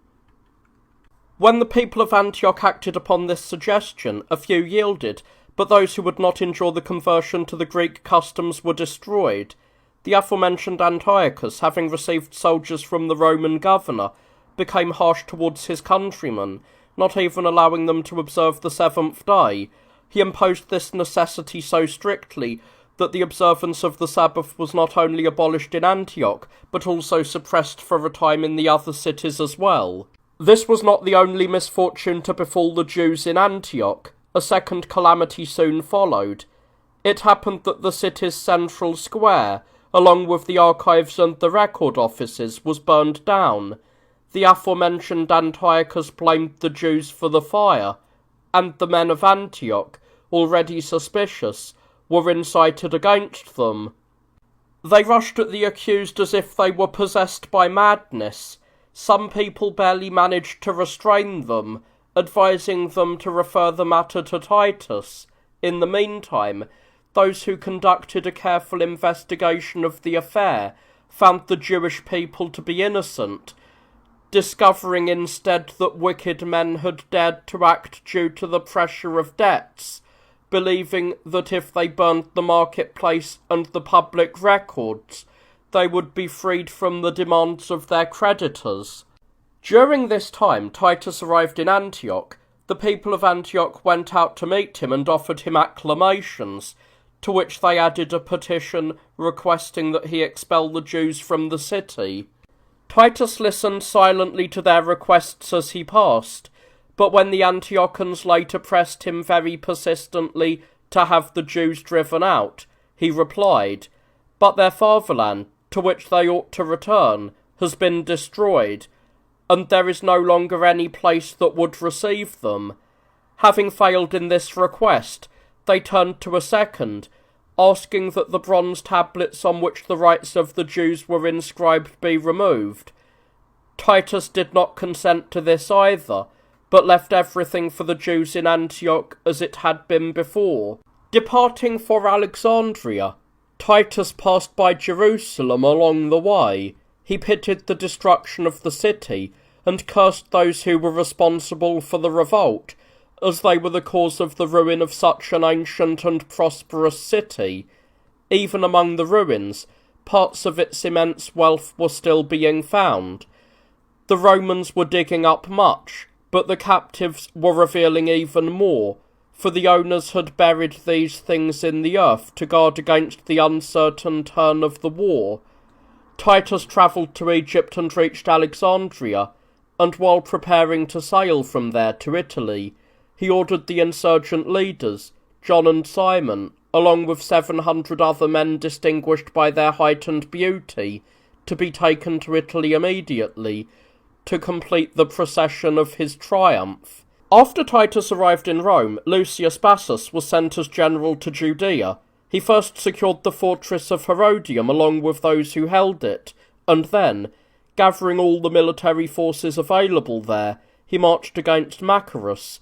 When the people of Antioch acted upon this suggestion, a few yielded, but those who would not endure the conversion to the Greek customs were destroyed. The aforementioned Antiochus, having received soldiers from the Roman governor, became harsh towards his countrymen, not even allowing them to observe the seventh day. He imposed this necessity so strictly that the observance of the Sabbath was not only abolished in Antioch, but also suppressed for a time in the other cities as well. This was not the only misfortune to befall the Jews in Antioch. A second calamity soon followed. It happened that the city's central square, along with the archives and the record offices, was burned down. The aforementioned Antiochus blamed the Jews for the fire, and the men of Antioch, already suspicious, were incited against them. They rushed at the accused as if they were possessed by madness. Some people barely managed to restrain them, advising them to refer the matter to Titus. In the meantime, those who conducted a careful investigation of the affair found the Jewish people to be innocent, discovering instead that wicked men had dared to act due to the pressure of debts, believing that if they burned the marketplace and the public records, they would be freed from the demands of their creditors. During this time, Titus arrived in Antioch. The people of Antioch went out to meet him and offered him acclamations, to which they added a petition requesting that he expel the Jews from the city. Titus listened silently to their requests as he passed, but when the Antiochans later pressed him very persistently to have the Jews driven out, he replied, "But their fatherland, to which they ought to return, has been destroyed, and there is no longer any place that would receive them." Having failed in this request, they turned to a second, asking that the bronze tablets on which the rights of the Jews were inscribed be removed. Titus did not consent to this either, but left everything for the Jews in Antioch as it had been before. Departing for Alexandria, Titus passed by Jerusalem along the way. He pitied the destruction of the city, and cursed those who were responsible for the revolt, as they were the cause of the ruin of such an ancient and prosperous city. Even among the ruins, parts of its immense wealth were still being found. The Romans were digging up much, but the captives were revealing even more, for the owners had buried these things in the earth to guard against the uncertain turn of the war. Titus travelled to Egypt and reached Alexandria, and while preparing to sail from there to Italy, he ordered the insurgent leaders, John and Simon, along with 700 other men distinguished by their heightened beauty, to be taken to Italy immediately, to complete the procession of his triumph. After Titus arrived in Rome, Lucius Bassus was sent as general to Judea. He first secured the fortress of Herodium along with those who held it, and then, gathering all the military forces available there, he marched against Machaerus.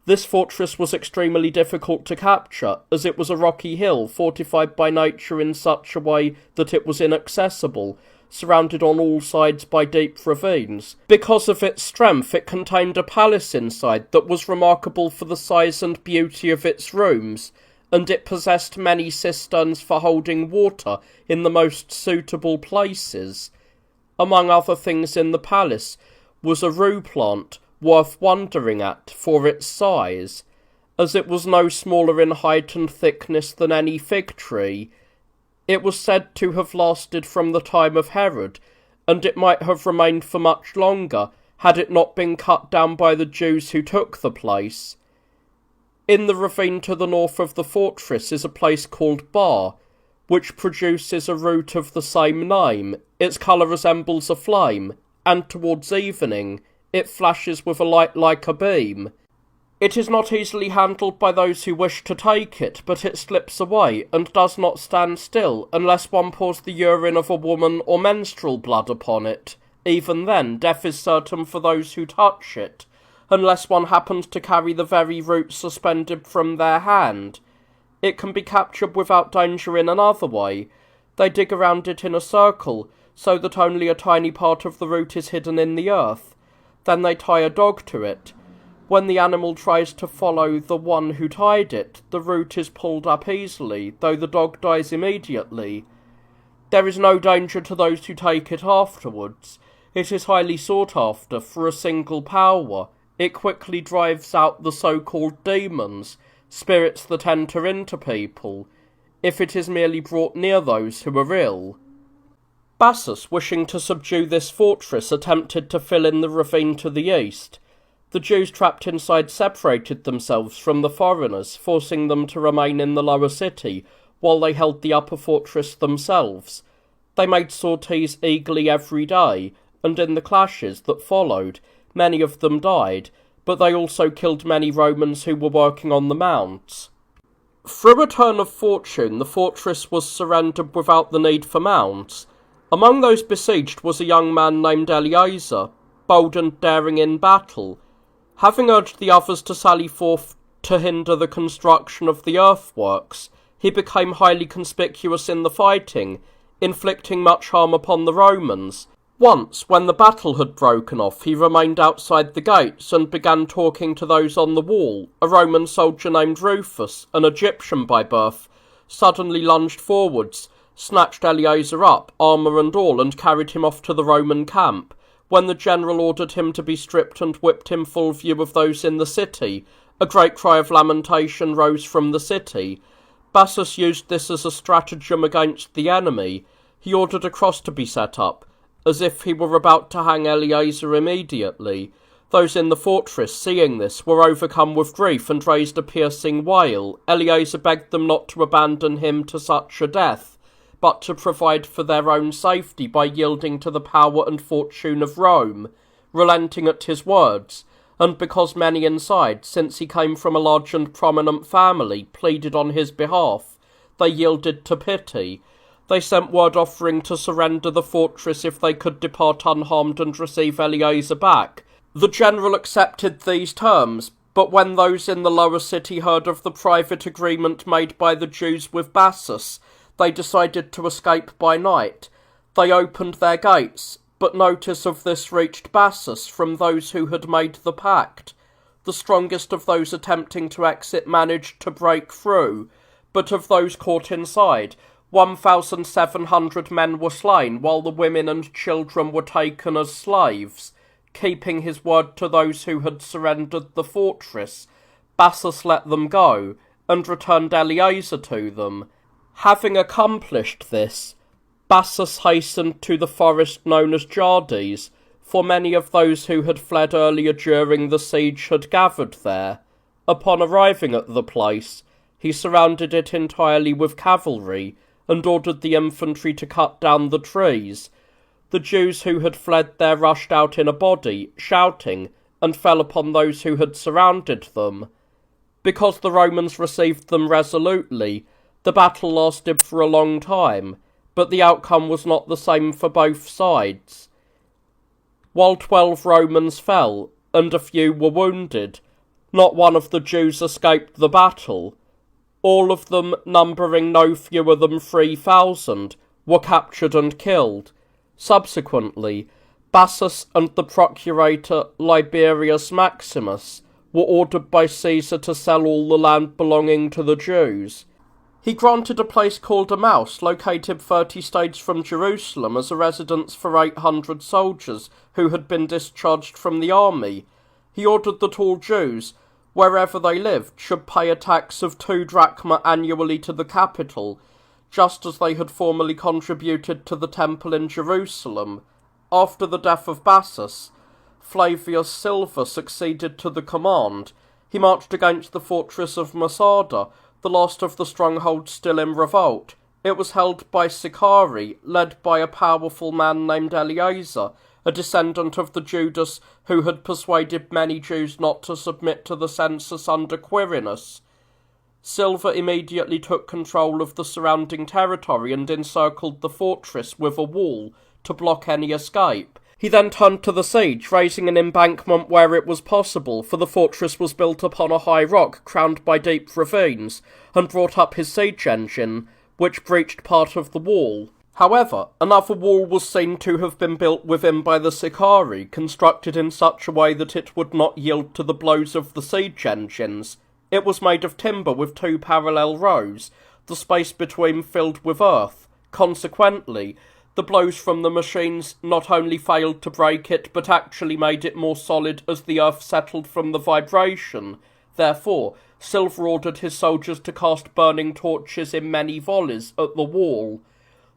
This fortress was extremely difficult to capture, as it was a rocky hill fortified by nature in such a way that it was inaccessible, surrounded on all sides by deep ravines. Because of its strength, it contained a palace inside that was remarkable for the size and beauty of its rooms, and it possessed many cisterns for holding water in the most suitable places. Among other things in the palace was a rue plant, worth wondering at for its size, as it was no smaller in height and thickness than any fig tree. It was said to have lasted from the time of Herod, and it might have remained for much longer, had it not been cut down by the Jews who took the place. In the ravine to the north of the fortress is a place called Bar, which produces a root of the same name. Its colour resembles a flame, and towards evening it flashes with a light like a beam. It is not easily handled by those who wish to take it, but it slips away, and does not stand still, unless one pours the urine of a woman or menstrual blood upon it. Even then, death is certain for those who touch it, unless one happens to carry the very root suspended from their hand. It can be captured without danger in another way. They dig around it in a circle, so that only a tiny part of the root is hidden in the earth. Then they tie a dog to it. When the animal tries to follow the one who tied it, the root is pulled up easily, though the dog dies immediately. There is no danger to those who take it afterwards. It is highly sought after for a single power. It quickly drives out the so-called demons, spirits that enter into people, if it is merely brought near those who are ill. Bassus, wishing to subdue this fortress, attempted to fill in the ravine to the east. The Jews trapped inside separated themselves from the foreigners, forcing them to remain in the lower city, while they held the upper fortress themselves. They made sorties eagerly every day, and in the clashes that followed, many of them died, but they also killed many Romans who were working on the mounts. Through a turn of fortune, the fortress was surrendered without the need for mounts. Among those besieged was a young man named Eleazar, bold and daring in battle. Having urged the others to sally forth to hinder the construction of the earthworks, he became highly conspicuous in the fighting, inflicting much harm upon the Romans. Once, when the battle had broken off, he remained outside the gates and began talking to those on the wall. A Roman soldier named Rufus, an Egyptian by birth, suddenly lunged forwards, snatched Eleazar up, armour and all, and carried him off to the Roman camp. When the general ordered him to be stripped and whipped in full view of those in the city, a great cry of lamentation rose from the city. Bassus used this as a stratagem against the enemy. He ordered a cross to be set up, as if he were about to hang Eleazar immediately. Those in the fortress, seeing this, were overcome with grief and raised a piercing wail. Eleazar begged them not to abandon him to such a death, but to provide for their own safety by yielding to the power and fortune of Rome, relenting at his words, and because many inside, since he came from a large and prominent family, pleaded on his behalf, they yielded to pity. They sent word offering to surrender the fortress if they could depart unharmed and receive Eleazar back. The general accepted these terms, but when those in the lower city heard of the private agreement made by the Jews with Bassus, they decided to escape by night. They opened their gates, but notice of this reached Bassus from those who had made the pact. The strongest of those attempting to exit managed to break through, but of those caught inside, 1,700 men were slain, while the women and children were taken as slaves. Keeping his word to those who had surrendered the fortress, Bassus let them go, and returned Eleazar to them. Having accomplished this, Bassus hastened to the forest known as Jardes, for many of those who had fled earlier during the siege had gathered there. Upon arriving at the place, he surrounded it entirely with cavalry and ordered the infantry to cut down the trees. The Jews who had fled there rushed out in a body, shouting, and fell upon those who had surrounded them. Because the Romans received them resolutely, the battle lasted for a long time, but the outcome was not the same for both sides. While 12 Romans fell, and a few were wounded, not one of the Jews escaped the battle. All of them, numbering no fewer than 3,000, were captured and killed. Subsequently, Bassus and the procurator Liberius Maximus were ordered by Caesar to sell all the land belonging to the Jews. He granted a place called Emmaus, located 30 stages from Jerusalem, as a residence for 800 soldiers who had been discharged from the army. He ordered that all Jews, wherever they lived, should pay a tax of 2 drachma annually to the capital, just as they had formerly contributed to the temple in Jerusalem. After the death of Bassus, Flavius Silva succeeded to the command. He marched against the fortress of Masada, the last of the strongholds still in revolt. It was held by Sicari, led by a powerful man named Eleazar, a descendant of the Judas who had persuaded many Jews not to submit to the census under Quirinus. Silva immediately took control of the surrounding territory and encircled the fortress with a wall to block any escape. He then turned to the siege, raising an embankment where it was possible, for the fortress was built upon a high rock crowned by deep ravines, and brought up his siege engine, which breached part of the wall. However, another wall was seen to have been built within by the Sicari, constructed in such a way that it would not yield to the blows of the siege engines. It was made of timber with 2 parallel rows, the space between filled with earth. Consequently, the blows from the machines not only failed to break it, but actually made it more solid as the earth settled from the vibration. Therefore, Silva ordered his soldiers to cast burning torches in many volleys at the wall.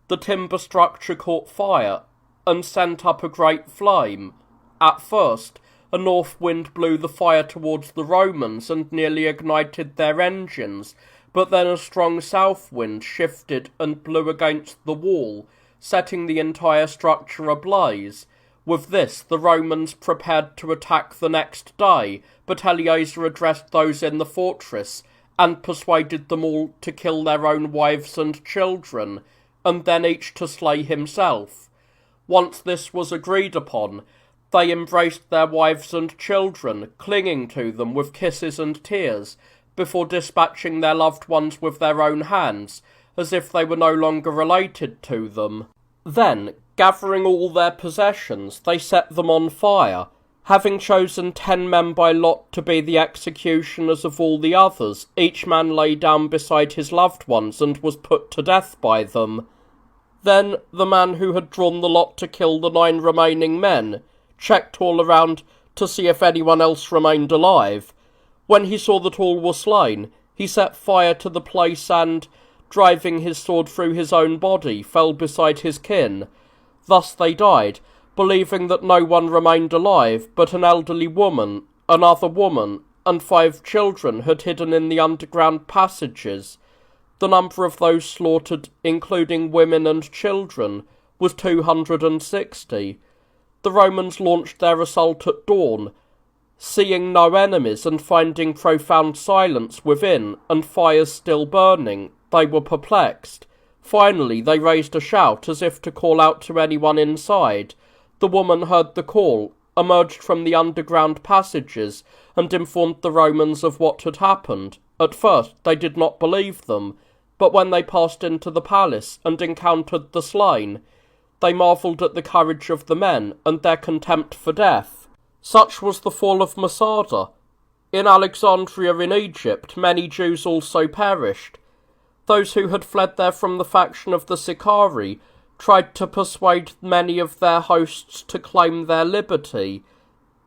The timber structure caught fire, and sent up a great flame. At first, a north wind blew the fire towards the Romans and nearly ignited their engines, but then a strong south wind shifted and blew against the wall, setting the entire structure ablaze. With this, the Romans prepared to attack the next day, but Eleazar addressed those in the fortress, and persuaded them all to kill their own wives and children, and then each to slay himself. Once this was agreed upon, they embraced their wives and children, clinging to them with kisses and tears, before dispatching their loved ones with their own hands, as if they were no longer related to them. Then, gathering all their possessions, they set them on fire. Having chosen 10 men by lot to be the executioners of all the others, each man lay down beside his loved ones and was put to death by them. Then the man who had drawn the lot to kill the 9 remaining men checked all around to see if anyone else remained alive. When he saw that all were slain, he set fire to the place and, driving his sword through his own body, fell beside his kin. Thus they died, believing that no one remained alive, but an elderly woman, another woman, and 5 children had hidden in the underground passages. The number of those slaughtered, including women and children, was 260. The Romans launched their assault at dawn. Seeing no enemies and finding profound silence within and fires still burning, they were perplexed. Finally, they raised a shout as if to call out to anyone inside. The woman heard the call, emerged from the underground passages, and informed the Romans of what had happened. At first, they did not believe them, but when they passed into the palace and encountered the slain, they marvelled at the courage of the men and their contempt for death. Such was the fall of Masada. In Alexandria in Egypt, many Jews also perished. Those who had fled there from the faction of the Sicari tried to persuade many of their hosts to claim their liberty.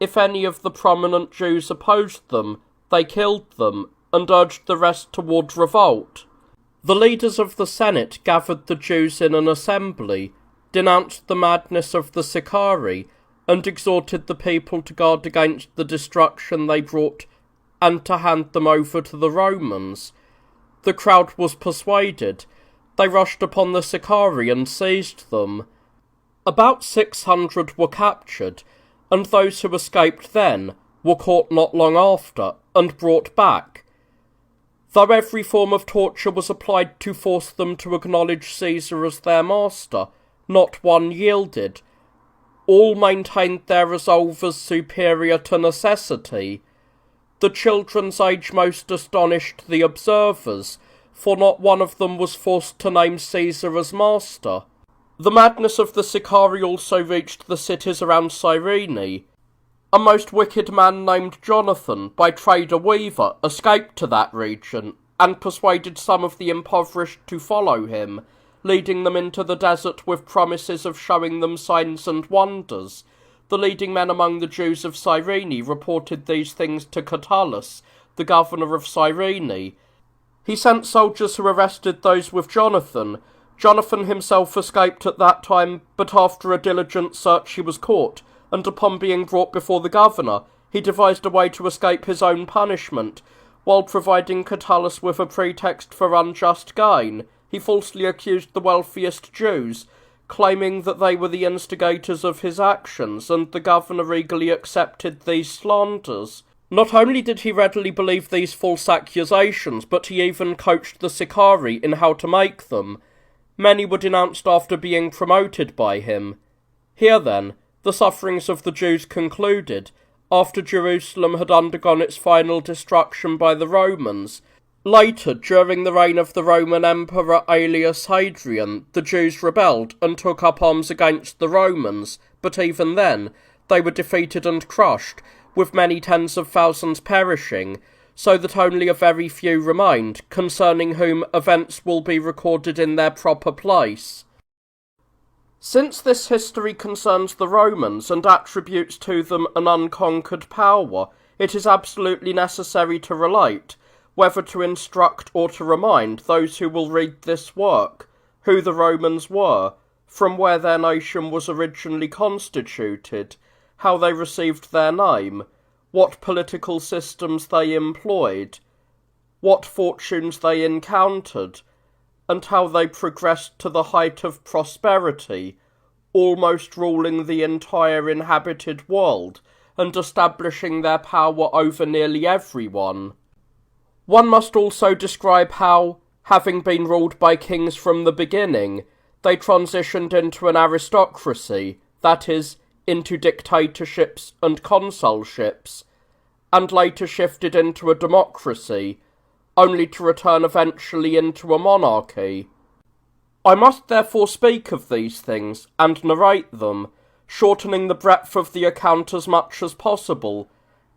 If any of the prominent Jews opposed them, they killed them, and urged the rest toward revolt. The leaders of the Senate gathered the Jews in an assembly, denounced the madness of the Sicari, and exhorted the people to guard against the destruction they brought and to hand them over to the Romans. The crowd was persuaded. They rushed upon the Sicarii and seized them. About 600 were captured, and those who escaped then were caught not long after and brought back. Though every form of torture was applied to force them to acknowledge Caesar as their master, not one yielded. All maintained their resolve as superior to necessity. The children's age most astonished the observers, for not one of them was forced to name Caesar as master. The madness of the Sicarii also reached the cities around Cyrene. A most wicked man named Jonathan, by trade a weaver, escaped to that region, and persuaded some of the impoverished to follow him, leading them into the desert with promises of showing them signs and wonders. The leading men among the Jews of Cyrene reported these things to Catullus, the governor of Cyrene. He sent soldiers who arrested those with Jonathan. Jonathan himself escaped at that time, but after a diligent search he was caught, and upon being brought before the governor, he devised a way to escape his own punishment. While providing Catullus with a pretext for unjust gain, he falsely accused the wealthiest Jews, claiming that they were the instigators of his actions, and the governor eagerly accepted these slanders. Not only did he readily believe these false accusations, but he even coached the Sicarii in how to make them. Many were denounced after being promoted by him. Here, then, the sufferings of the Jews concluded, after Jerusalem had undergone its final destruction by the Romans. Later, during the reign of the Roman Emperor Aelius Hadrian, the Jews rebelled and took up arms against the Romans, but even then, they were defeated and crushed, with many tens of thousands perishing, so that only a very few remained, concerning whom events will be recorded in their proper place. Since this history concerns the Romans and attributes to them an unconquered power, it is absolutely necessary to relate, whether to instruct or to remind those who will read this work, who the Romans were, from where their nation was originally constituted, how they received their name, what political systems they employed, what fortunes they encountered, and how they progressed to the height of prosperity, almost ruling the entire inhabited world, and establishing their power over nearly everyone. One must also describe how, having been ruled by kings from the beginning, they transitioned into an aristocracy, that is, into dictatorships and consulships, and later shifted into a democracy, only to return eventually into a monarchy. I must therefore speak of these things, and narrate them, shortening the breadth of the account as much as possible,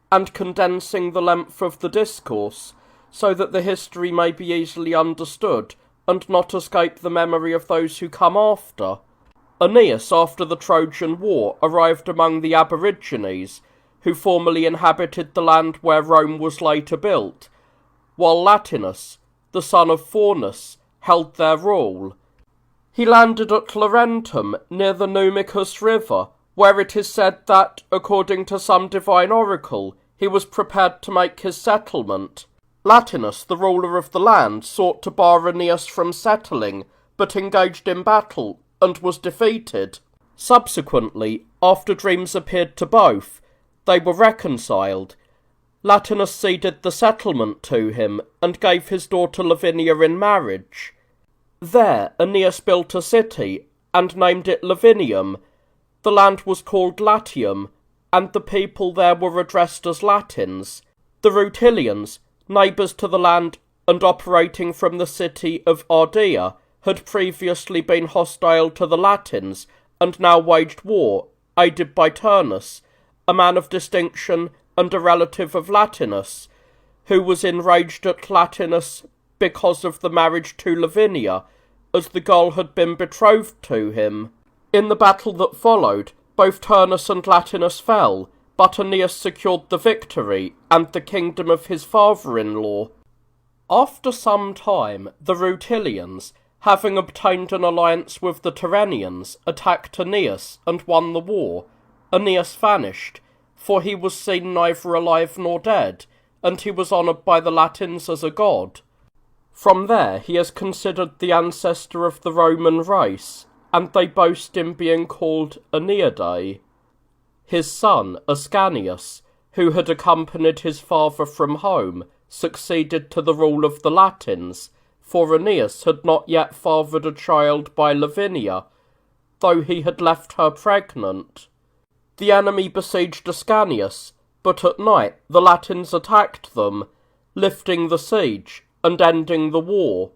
and condensing the length of the discourse, so that the history may be easily understood, and not escape the memory of those who come after. Aeneas, after the Trojan War, arrived among the Aborigines, who formerly inhabited the land where Rome was later built, while Latinus, the son of Faunus, held their rule. He landed at Laurentum, near the Numicus River, where it is said that, according to some divine oracle, he was prepared to make his settlement. Latinus, the ruler of the land, sought to bar Aeneas from settling, but engaged in battle, and was defeated. Subsequently, after dreams appeared to both, they were reconciled. Latinus ceded the settlement to him, and gave his daughter Lavinia in marriage. There Aeneas built a city, and named it Lavinium. The land was called Latium, and the people there were addressed as Latins. The Rutilians, neighbours to the land and operating from the city of Ardea, had previously been hostile to the Latins, and now waged war, aided by Turnus, a man of distinction and a relative of Latinus, who was enraged at Latinus because of the marriage to Lavinia, as the girl had been betrothed to him. In the battle that followed, both Turnus and Latinus fell, but Aeneas secured the victory, and the kingdom of his father-in-law. After some time, the Rutilians, having obtained an alliance with the Tyrrhenians, attacked Aeneas, and won the war. Aeneas vanished, for he was seen neither alive nor dead, and he was honoured by the Latins as a god. From there he is considered the ancestor of the Roman race, and they boast in being called Aeneadae. His son, Ascanius, who had accompanied his father from home, succeeded to the rule of the Latins, for Aeneas had not yet fathered a child by Lavinia, though he had left her pregnant. The enemy besieged Ascanius, but at night the Latins attacked them, lifting the siege and ending the war.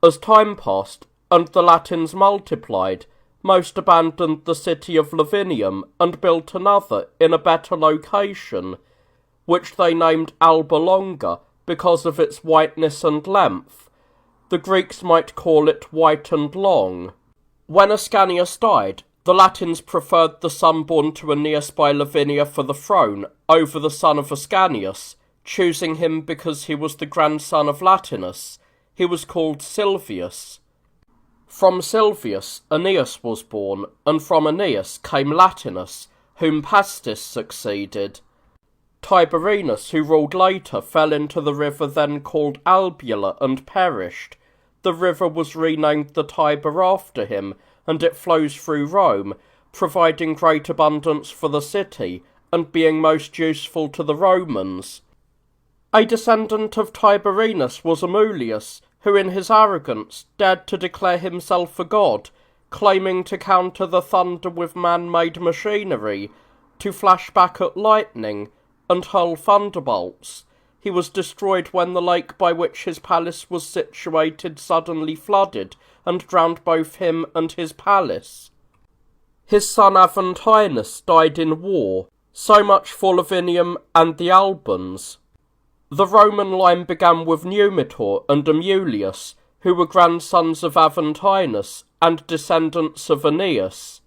As time passed, and the Latins multiplied, most abandoned the city of Lavinium and built another in a better location, which they named Alba Longa because of its whiteness and length. The Greeks might call it white and long. When Ascanius died, the Latins preferred the son born to Aeneas by Lavinia for the throne over the son of Ascanius, choosing him because he was the grandson of Latinus. He was called Silvius. From Silvius, Aeneas was born, and from Aeneas came Latinus, whom Pastis succeeded. Tiberinus, who ruled later, fell into the river then called Albula and perished. The river was renamed the Tiber after him, and it flows through Rome, providing great abundance for the city, and being most useful to the Romans. A descendant of Tiberinus was Amulius, who in his arrogance dared to declare himself a god, claiming to counter the thunder with man-made machinery, to flash back at lightning, and hurl thunderbolts. He was destroyed when the lake by which his palace was situated suddenly flooded, and drowned both him and his palace. His son Aventinus died in war, so much for Lavinium and the Albans. The Roman line began with Numitor and Amulius, who were grandsons of Aventinus and descendants of Aeneas.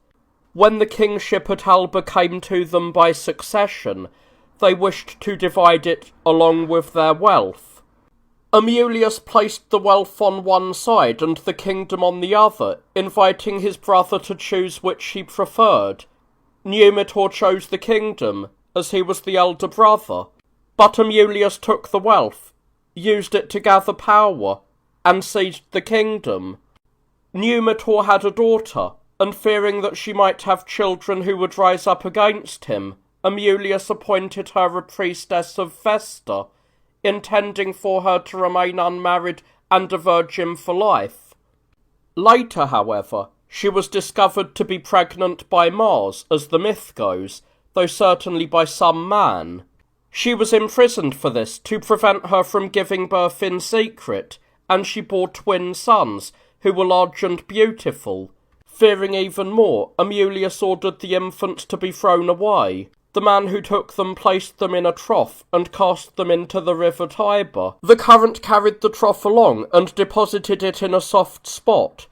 When the kingship at Alba came to them by succession, they wished to divide it along with their wealth. Amulius placed the wealth on one side and the kingdom on the other, inviting his brother to choose which he preferred. Numitor chose the kingdom, as he was the elder brother. But Amulius took the wealth, used it to gather power, and seized the kingdom. Numitor had a daughter, and fearing that she might have children who would rise up against him, Amulius appointed her a priestess of Vesta, intending for her to remain unmarried and a virgin for life. Later, however, she was discovered to be pregnant by Mars, as the myth goes, though certainly by some man. She was imprisoned for this to prevent her from giving birth in secret, and she bore twin sons, who were large and beautiful. Fearing even more, Amulius ordered the infants to be thrown away. The man who took them placed them in a trough and cast them into the river Tiber. The current carried the trough along and deposited it in a soft spot.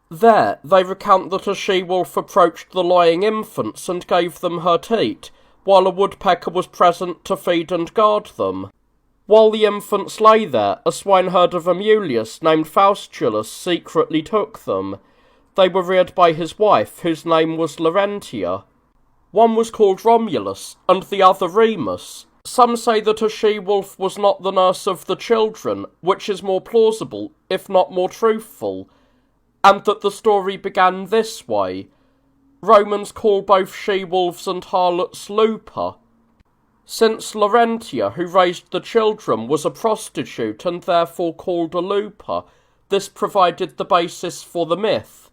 There they recount that a she-wolf approached the lying infants and gave them her teat, while a woodpecker was present to feed and guard them. While the infants lay there, a swineherd of Amulius named Faustulus secretly took them. They were reared by his wife, whose name was Laurentia. One was called Romulus, and the other Remus. Some say that a she-wolf was not the nurse of the children, which is more plausible, if not more truthful, and that the story began this way. Romans call both she-wolves and harlots lupa. Since Laurentia, who raised the children, was a prostitute and therefore called a lupa, this provided the basis for the myth.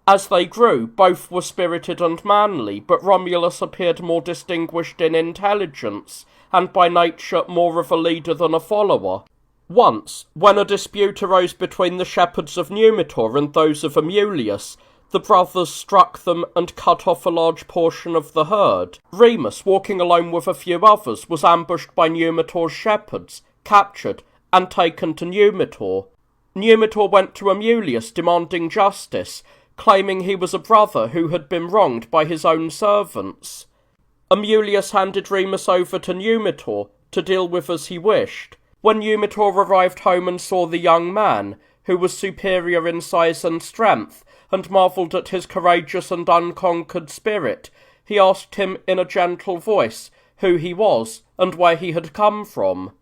As they grew, both were spirited and manly, but Romulus appeared more distinguished in intelligence, and by nature more of a leader than a follower. Once, when a dispute arose between the shepherds of Numitor and those of Amulius, the brothers struck them and cut off a large portion of the herd. Remus, walking alone with a few others, was ambushed by Numitor's shepherds, captured, and taken to Numitor. Numitor went to Amulius demanding justice, claiming he was a brother who had been wronged by his own servants. Amulius handed Remus over to Numitor to deal with as he wished. When Numitor arrived home and saw the young man, who was superior in size and strength, and marvelled at his courageous and unconquered spirit, he asked him in a gentle voice who he was and where he had come from.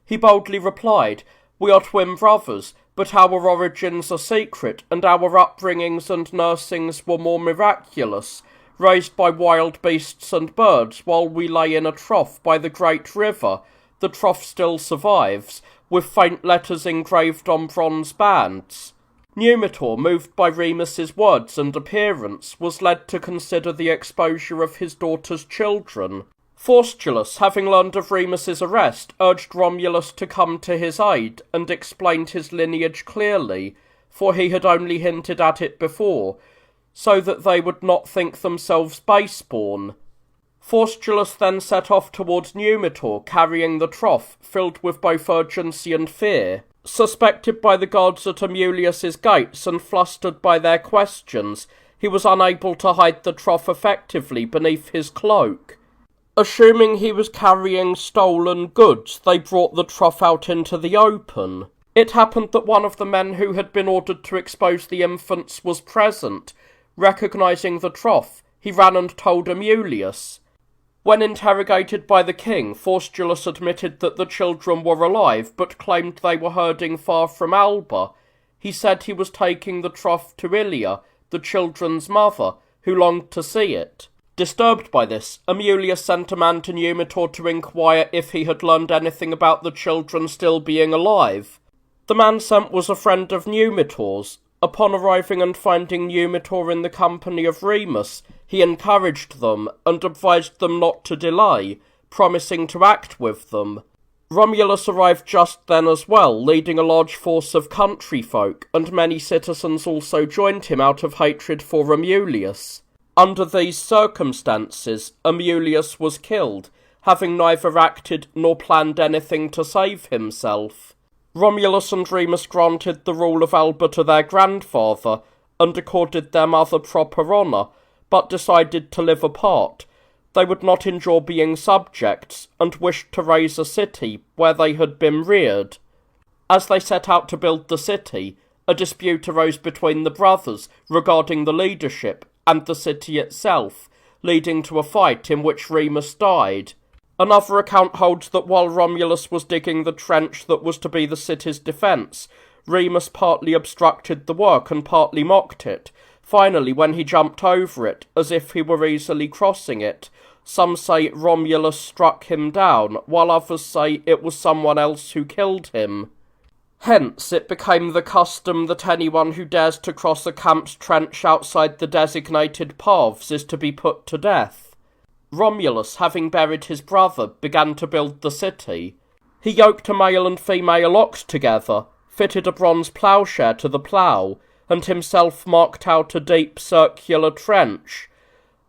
He boldly replied, "We are twin brothers, but our origins are secret, and our upbringings and nursings were more miraculous, raised by wild beasts and birds while we lay in a trough by the great river. The trough still survives, with faint letters engraved on bronze bands." Numitor, moved by Remus's words and appearance, was led to consider the exposure of his daughter's children. Faustulus, having learned of Remus's arrest, urged Romulus to come to his aid and explained his lineage clearly, for he had only hinted at it before, so that they would not think themselves base-born. Faustulus then set off towards Numitor, carrying the trough, filled with both urgency and fear. Suspected by the guards at Amulius's gates and flustered by their questions, he was unable to hide the trough effectively beneath his cloak. Assuming he was carrying stolen goods, they brought the trough out into the open. It happened that one of the men who had been ordered to expose the infants was present. Recognizing the trough, he ran and told Amulius. When interrogated by the king, Faustulus admitted that the children were alive, but claimed they were herding far from Alba. He said he was taking the trough to Ilia, the children's mother, who longed to see it. Disturbed by this, Amulius sent a man to Numitor to inquire if he had learned anything about the children still being alive. The man sent was a friend of Numitor's. Upon arriving and finding Numitor in the company of Remus, he encouraged them and advised them not to delay, promising to act with them. Romulus arrived just then as well, leading a large force of country folk, and many citizens also joined him out of hatred for Amulius. Under these circumstances, Amulius was killed, having neither acted nor planned anything to save himself. Romulus and Remus granted the rule of Alba to their grandfather, and accorded their mother proper honour, but decided to live apart. They would not endure being subjects, and wished to raise a city where they had been reared. As they set out to build the city, a dispute arose between the brothers regarding the leadership and the city itself, leading to a fight in which Remus died. Another account holds that while Romulus was digging the trench that was to be the city's defence, Remus partly obstructed the work and partly mocked it. Finally, when he jumped over it, as if he were easily crossing it, some say Romulus struck him down, while others say it was someone else who killed him. Hence, it became the custom that anyone who dares to cross a camp's trench outside the designated paths is to be put to death. Romulus, having buried his brother, began to build the city. He yoked a male and female ox together, fitted a bronze ploughshare to the plough, and himself marked out a deep circular trench.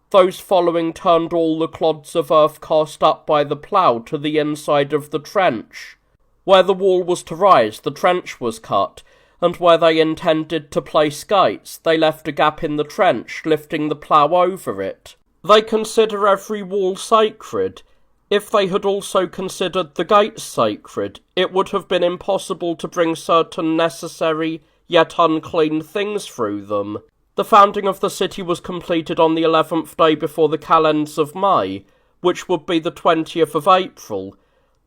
Those following turned all the clods of earth cast up by the plough to the inside of the trench. Where the wall was to rise, the trench was cut, and where they intended to place gates, they left a gap in the trench, lifting the plough over it. They consider every wall sacred. If they had also considered the gates sacred, it would have been impossible to bring certain necessary yet unclean things through them. The founding of the city was completed on the 11th day before the calends of May, which would be the 20th of April.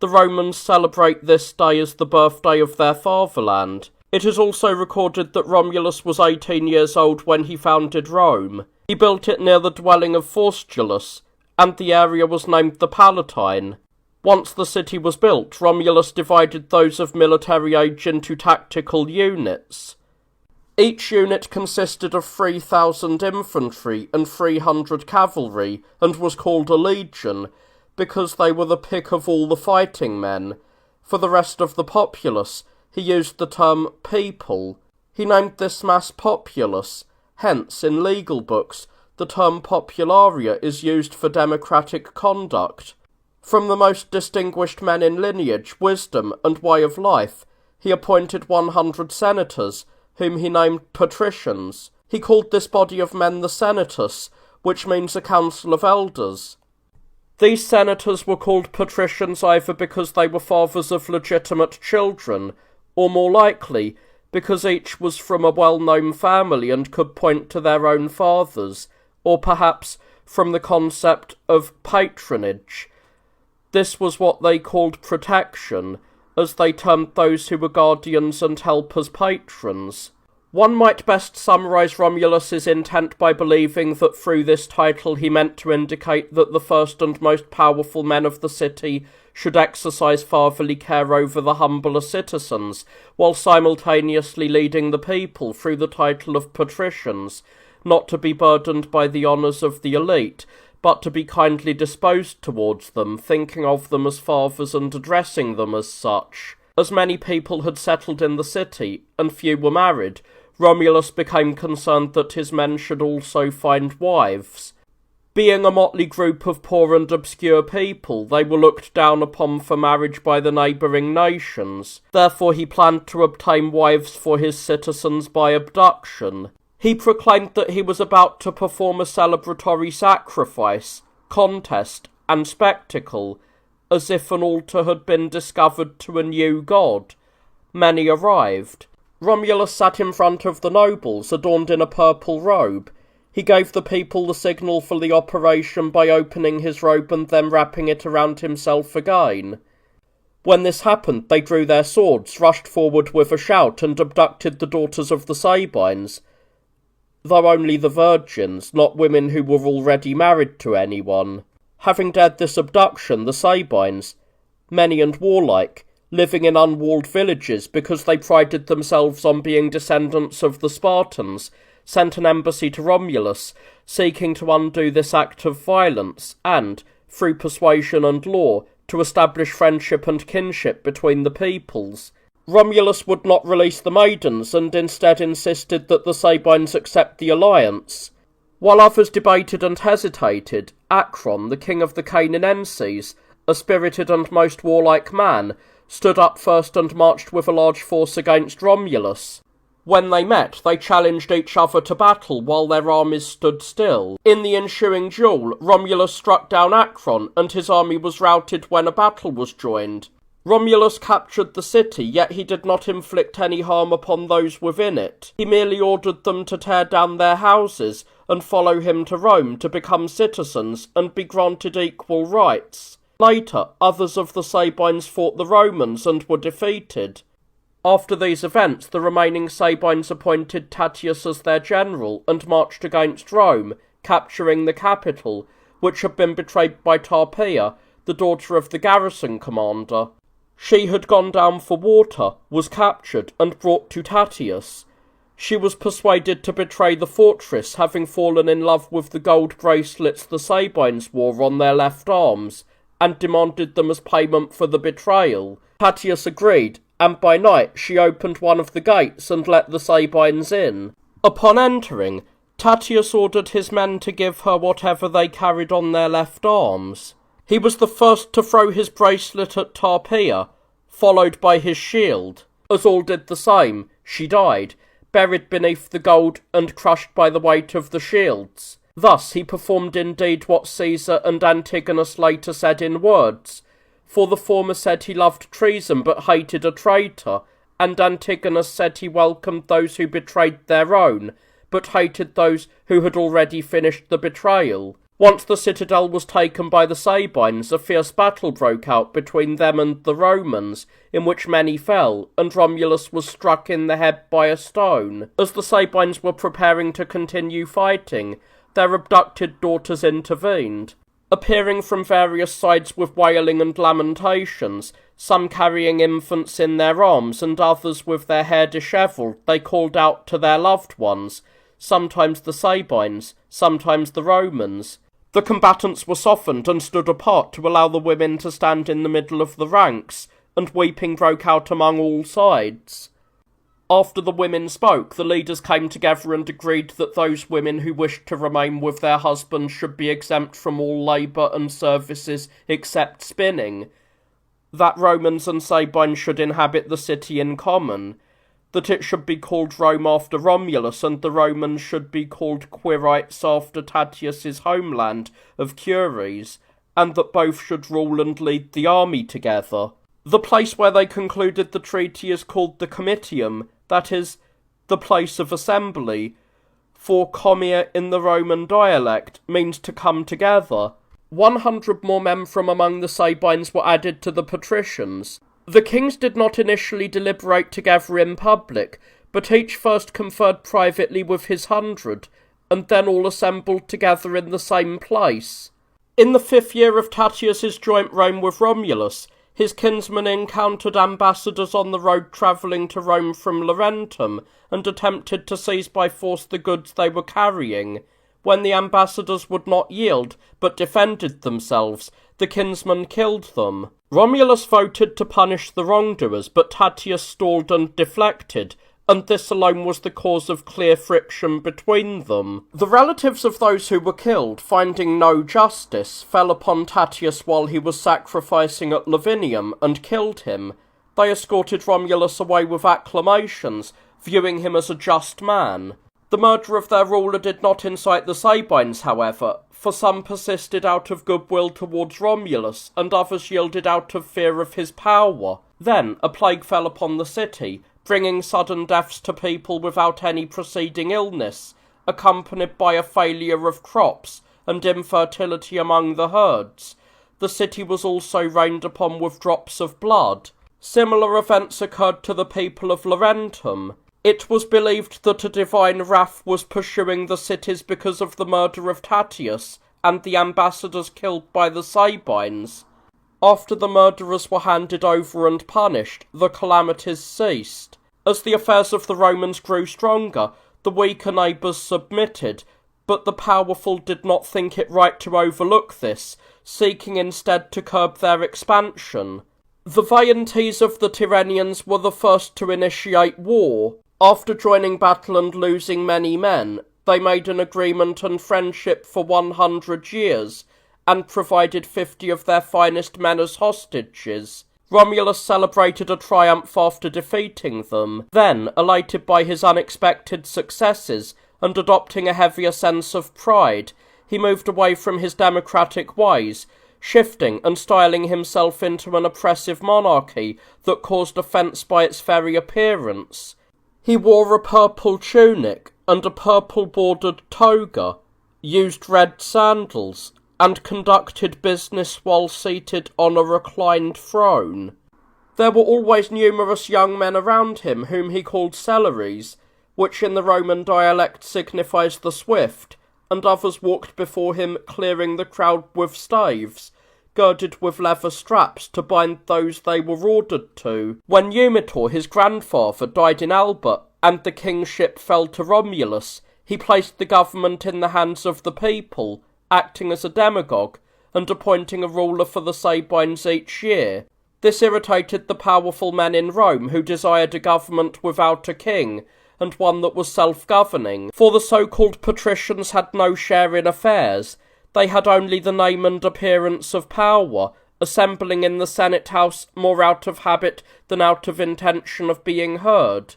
The Romans celebrate this day as the birthday of their fatherland. It is also recorded that Romulus was 18 years old when he founded Rome. He built it near the dwelling of Faustulus, and the area was named the Palatine. Once the city was built, Romulus divided those of military age into tactical units. Each unit consisted of 3,000 infantry and 300 cavalry, and was called a legion, because they were the pick of all the fighting men. For the rest of the populace, he used the term people. He named this mass populace. Hence, in legal books, the term popularia is used for democratic conduct. From the most distinguished men in lineage, wisdom, and way of life, he appointed 100 senators, whom he named patricians. He called this body of men the senatus, which means a council of elders. These senators were called patricians either because they were fathers of legitimate children, or more likely, because each was from a well-known family and could point to their own fathers, or perhaps from the concept of patronage. This was what they called protection. as they termed those who were guardians and helpers patrons. One might best summarise Romulus's intent by believing that through this title he meant to indicate that the first and most powerful men of the city should exercise fatherly care over the humbler citizens, while simultaneously leading the people through the title of patricians, not to be burdened by the honours of the elite, but to be kindly disposed towards them, thinking of them as fathers and addressing them as such. As many people had settled in the city, and few were married, Romulus became concerned that his men should also find wives. Being a motley group of poor and obscure people, they were looked down upon for marriage by the neighbouring nations. Therefore he planned to obtain wives for his citizens by abduction. He proclaimed that he was about to perform a celebratory sacrifice, contest, and spectacle, as if an altar had been discovered to a new god. Many arrived. Romulus sat in front of the nobles, adorned in a purple robe. He gave the people the signal for the operation by opening his robe and then wrapping it around himself again. When this happened, they drew their swords, rushed forward with a shout, and abducted the daughters of the Sabines, though only the virgins, not women who were already married to anyone. Having dared this abduction, the Sabines, many and warlike, living in unwalled villages because they prided themselves on being descendants of the Spartans, sent an embassy to Romulus, seeking to undo this act of violence and, through persuasion and law, to establish friendship and kinship between the peoples. Romulus would not release the maidens, and instead insisted that the Sabines accept the alliance. While others debated and hesitated, Acron, the king of the Canaanenses, a spirited and most warlike man, stood up first and marched with a large force against Romulus. When they met, they challenged each other to battle while their armies stood still. In the ensuing duel, Romulus struck down Acron, and his army was routed when a battle was joined. Romulus captured the city, yet he did not inflict any harm upon those within it. He merely ordered them to tear down their houses and follow him to Rome to become citizens and be granted equal rights. Later, others of the Sabines fought the Romans and were defeated. After these events, the remaining Sabines appointed Tatius as their general and marched against Rome, capturing the capital, which had been betrayed by Tarpeia, the daughter of the garrison commander. She had gone down for water, was captured, and brought to Tatius. She was persuaded to betray the fortress, having fallen in love with the gold bracelets the Sabines wore on their left arms, and demanded them as payment for the betrayal. Tatius agreed, and by night she opened one of the gates and let the Sabines in. Upon entering, Tatius ordered his men to give her whatever they carried on their left arms. He was the first to throw his bracelet at Tarpeia, followed by his shield. As all did the same, she died, buried beneath the gold and crushed by the weight of the shields. Thus he performed indeed what Caesar and Antigonus later said in words, for the former said he loved treason but hated a traitor, and Antigonus said he welcomed those who betrayed their own, but hated those who had already finished the betrayal. Once the citadel was taken by the Sabines, a fierce battle broke out between them and the Romans, in which many fell, and Romulus was struck in the head by a stone. As the Sabines were preparing to continue fighting, their abducted daughters intervened. Appearing from various sides with wailing and lamentations, some carrying infants in their arms and others with their hair dishevelled, they called out to their loved ones, sometimes the Sabines, sometimes the Romans. The combatants were softened and stood apart to allow the women to stand in the middle of the ranks, and weeping broke out among all sides. After the women spoke, the leaders came together and agreed that those women who wished to remain with their husbands should be exempt from all labour and services except spinning, that Romans and Sabines should inhabit the city in common, that it should be called Rome after Romulus, and the Romans should be called Quirites after Tatius's homeland of Cures, and that both should rule and lead the army together. The place where they concluded the treaty is called the Comitium, that is, the place of assembly, for comia in the Roman dialect means to come together. 100 more men from among the Sabines were added to the patricians. The kings did not initially deliberate together in public, but each first conferred privately with his 100, and then all assembled together in the same place. In the 5th year of Tatius's joint reign with Romulus, his kinsmen encountered ambassadors on the road travelling to Rome from Laurentum, and attempted to seize by force the goods they were carrying. When the ambassadors would not yield, but defended themselves, the kinsmen killed them. Romulus voted to punish the wrongdoers, but Tatius stalled and deflected, and this alone was the cause of clear friction between them. The relatives of those who were killed, finding no justice, fell upon Tatius while he was sacrificing at Lavinium, and killed him. They escorted Romulus away with acclamations, viewing him as a just man. The murder of their ruler did not incite the Sabines, however, for some persisted out of goodwill towards Romulus, and others yielded out of fear of his power. Then a plague fell upon the city, bringing sudden deaths to people without any preceding illness, accompanied by a failure of crops and infertility among the herds. The city was also rained upon with drops of blood. Similar events occurred to the people of Laurentum. It was believed that a divine wrath was pursuing the cities because of the murder of Tatius and the ambassadors killed by the Sabines. After the murderers were handed over and punished, the calamities ceased. As the affairs of the Romans grew stronger, the weaker neighbours submitted, but the powerful did not think it right to overlook this, seeking instead to curb their expansion. The Veientes of the Tyrrhenians were the first to initiate war. After joining battle and losing many men, they made an agreement and friendship for 100 years, and provided 50 of their finest men as hostages. Romulus celebrated a triumph after defeating them. Then, elated by his unexpected successes, and adopting a heavier sense of pride, he moved away from his democratic ways, shifting and styling himself into an oppressive monarchy that caused offence by its very appearance. He wore a purple tunic and a purple-bordered toga, used red sandals, and conducted business while seated on a reclined throne. There were always numerous young men around him whom he called celeres, which in the Roman dialect signifies the swift, and others walked before him clearing the crowd with staves, girded with leather straps to bind those they were ordered to. When Numitor, his grandfather, died in Alba, and the kingship fell to Romulus, he placed the government in the hands of the people, acting as a demagogue, and appointing a ruler for the Sabines each year. This irritated the powerful men in Rome, who desired a government without a king, and one that was self-governing, for the so-called patricians had no share in affairs. They had only the name and appearance of power, assembling in the Senate House more out of habit than out of intention of being heard.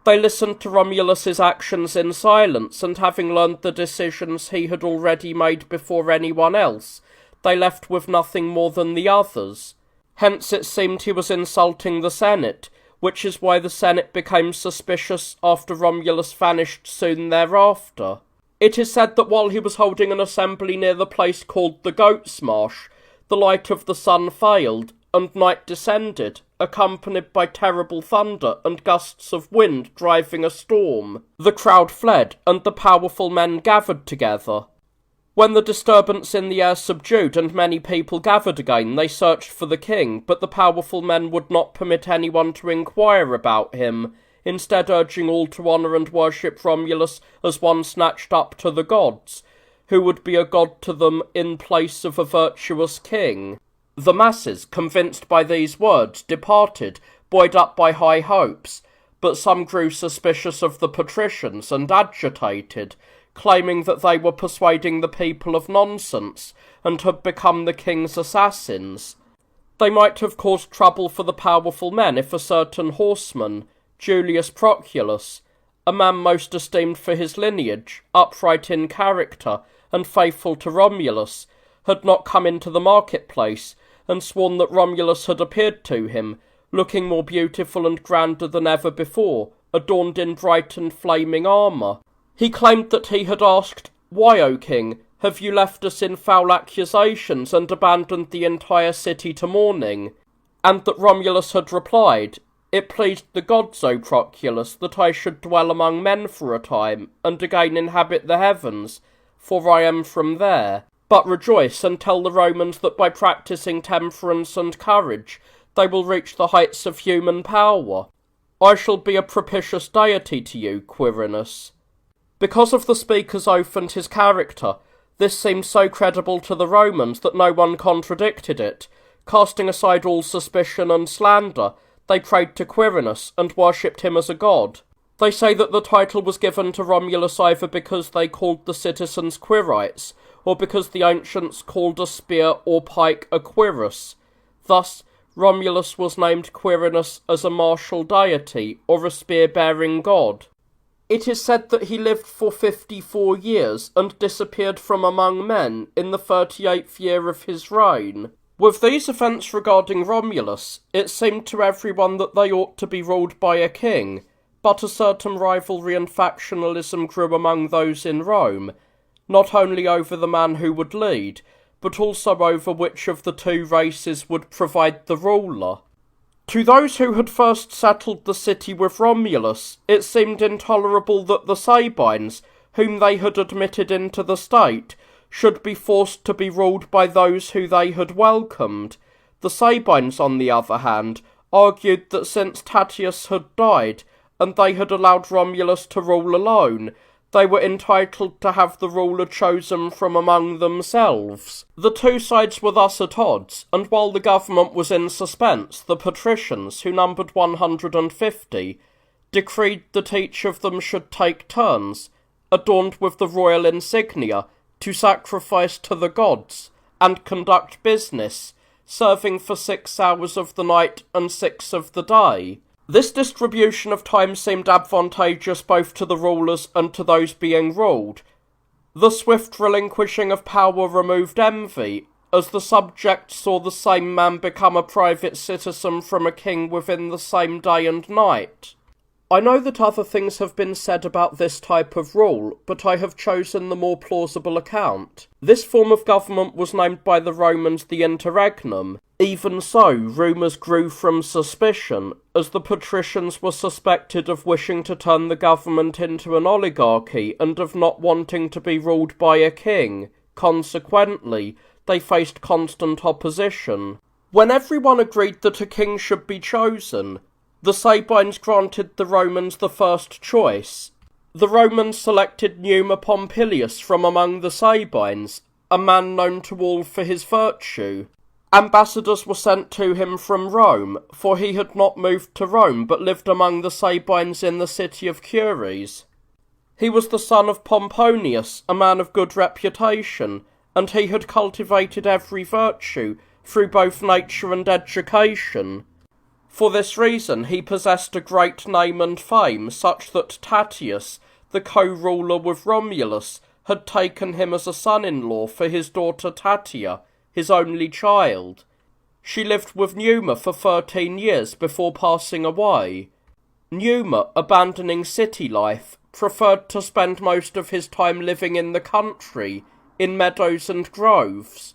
They listened to Romulus's actions in silence, and having learned the decisions he had already made before anyone else, they left with nothing more than the others. Hence it seemed he was insulting the Senate, which is why the Senate became suspicious after Romulus vanished soon thereafter. It is said that while he was holding an assembly near the place called the Goat's Marsh, the light of the sun failed, and night descended, accompanied by terrible thunder and gusts of wind driving a storm. The crowd fled, and the powerful men gathered together. When the disturbance in the air subdued and many people gathered again, they searched for the king, but the powerful men would not permit anyone to inquire about him, instead urging all to honour and worship Romulus as one snatched up to the gods, who would be a god to them in place of a virtuous king. The masses, convinced by these words, departed, buoyed up by high hopes, but some grew suspicious of the patricians and agitated, claiming that they were persuading the people of nonsense, and had become the king's assassins. They might have caused trouble for the powerful men if a certain horseman, Julius Proculus, a man most esteemed for his lineage, upright in character, and faithful to Romulus, had not come into the marketplace, and sworn that Romulus had appeared to him, looking more beautiful and grander than ever before, adorned in bright and flaming armour. He claimed that he had asked, "Why, O king, have you left us in foul accusations and abandoned the entire city to mourning?" and that Romulus had replied, "It pleased the gods, O Proculus, that I should dwell among men for a time, and again inhabit the heavens, for I am from there. But rejoice, and tell the Romans that by practising temperance and courage, they will reach the heights of human power. I shall be a propitious deity to you, Quirinus." Because of the speaker's oath and his character, this seemed so credible to the Romans that no one contradicted it. Casting aside all suspicion and slander, they prayed to Quirinus and worshipped him as a god. They say that the title was given to Romulus either because they called the citizens Quirites, or because the ancients called a spear or pike a quirus. Thus, Romulus was named Quirinus as a martial deity, or a spear-bearing god. It is said that he lived for 54 years and disappeared from among men in the 38th year of his reign. With these events regarding Romulus, it seemed to everyone that they ought to be ruled by a king, but a certain rivalry and factionalism grew among those in Rome, not only over the man who would lead, but also over which of the two races would provide the ruler. To those who had first settled the city with Romulus, it seemed intolerable that the Sabines, whom they had admitted into the state, should be forced to be ruled by those who they had welcomed. The Sabines, on the other hand, argued that since Tatius had died, and they had allowed Romulus to rule alone, they were entitled to have the ruler chosen from among themselves. The two sides were thus at odds, and while the government was in suspense, the patricians, who numbered 150, decreed that each of them should take turns, adorned with the royal insignia, to sacrifice to the gods, and conduct business, serving for 6 hours of the night and 6 of the day. This distribution of time seemed advantageous both to the rulers and to those being ruled. The swift relinquishing of power removed envy, as the subject saw the same man become a private citizen from a king within the same day and night. I know that other things have been said about this type of rule, but I have chosen the more plausible account. This form of government was named by the Romans the interregnum. Even so, rumours grew from suspicion, as the patricians were suspected of wishing to turn the government into an oligarchy and of not wanting to be ruled by a king. Consequently, they faced constant opposition. When everyone agreed that a king should be chosen, the Sabines granted the Romans the first choice. The Romans selected Numa Pompilius from among the Sabines, a man known to all for his virtue. Ambassadors were sent to him from Rome, for he had not moved to Rome but lived among the Sabines in the city of Cures. He was the son of Pomponius, a man of good reputation, and he had cultivated every virtue through both nature and education. For this reason he possessed a great name and fame, such that Tatius, the co-ruler with Romulus, had taken him as a son-in-law for his daughter Tatia, his only child. She lived with Numa for 13 years before passing away. Numa, abandoning city life, preferred to spend most of his time living in the country, in meadows and groves.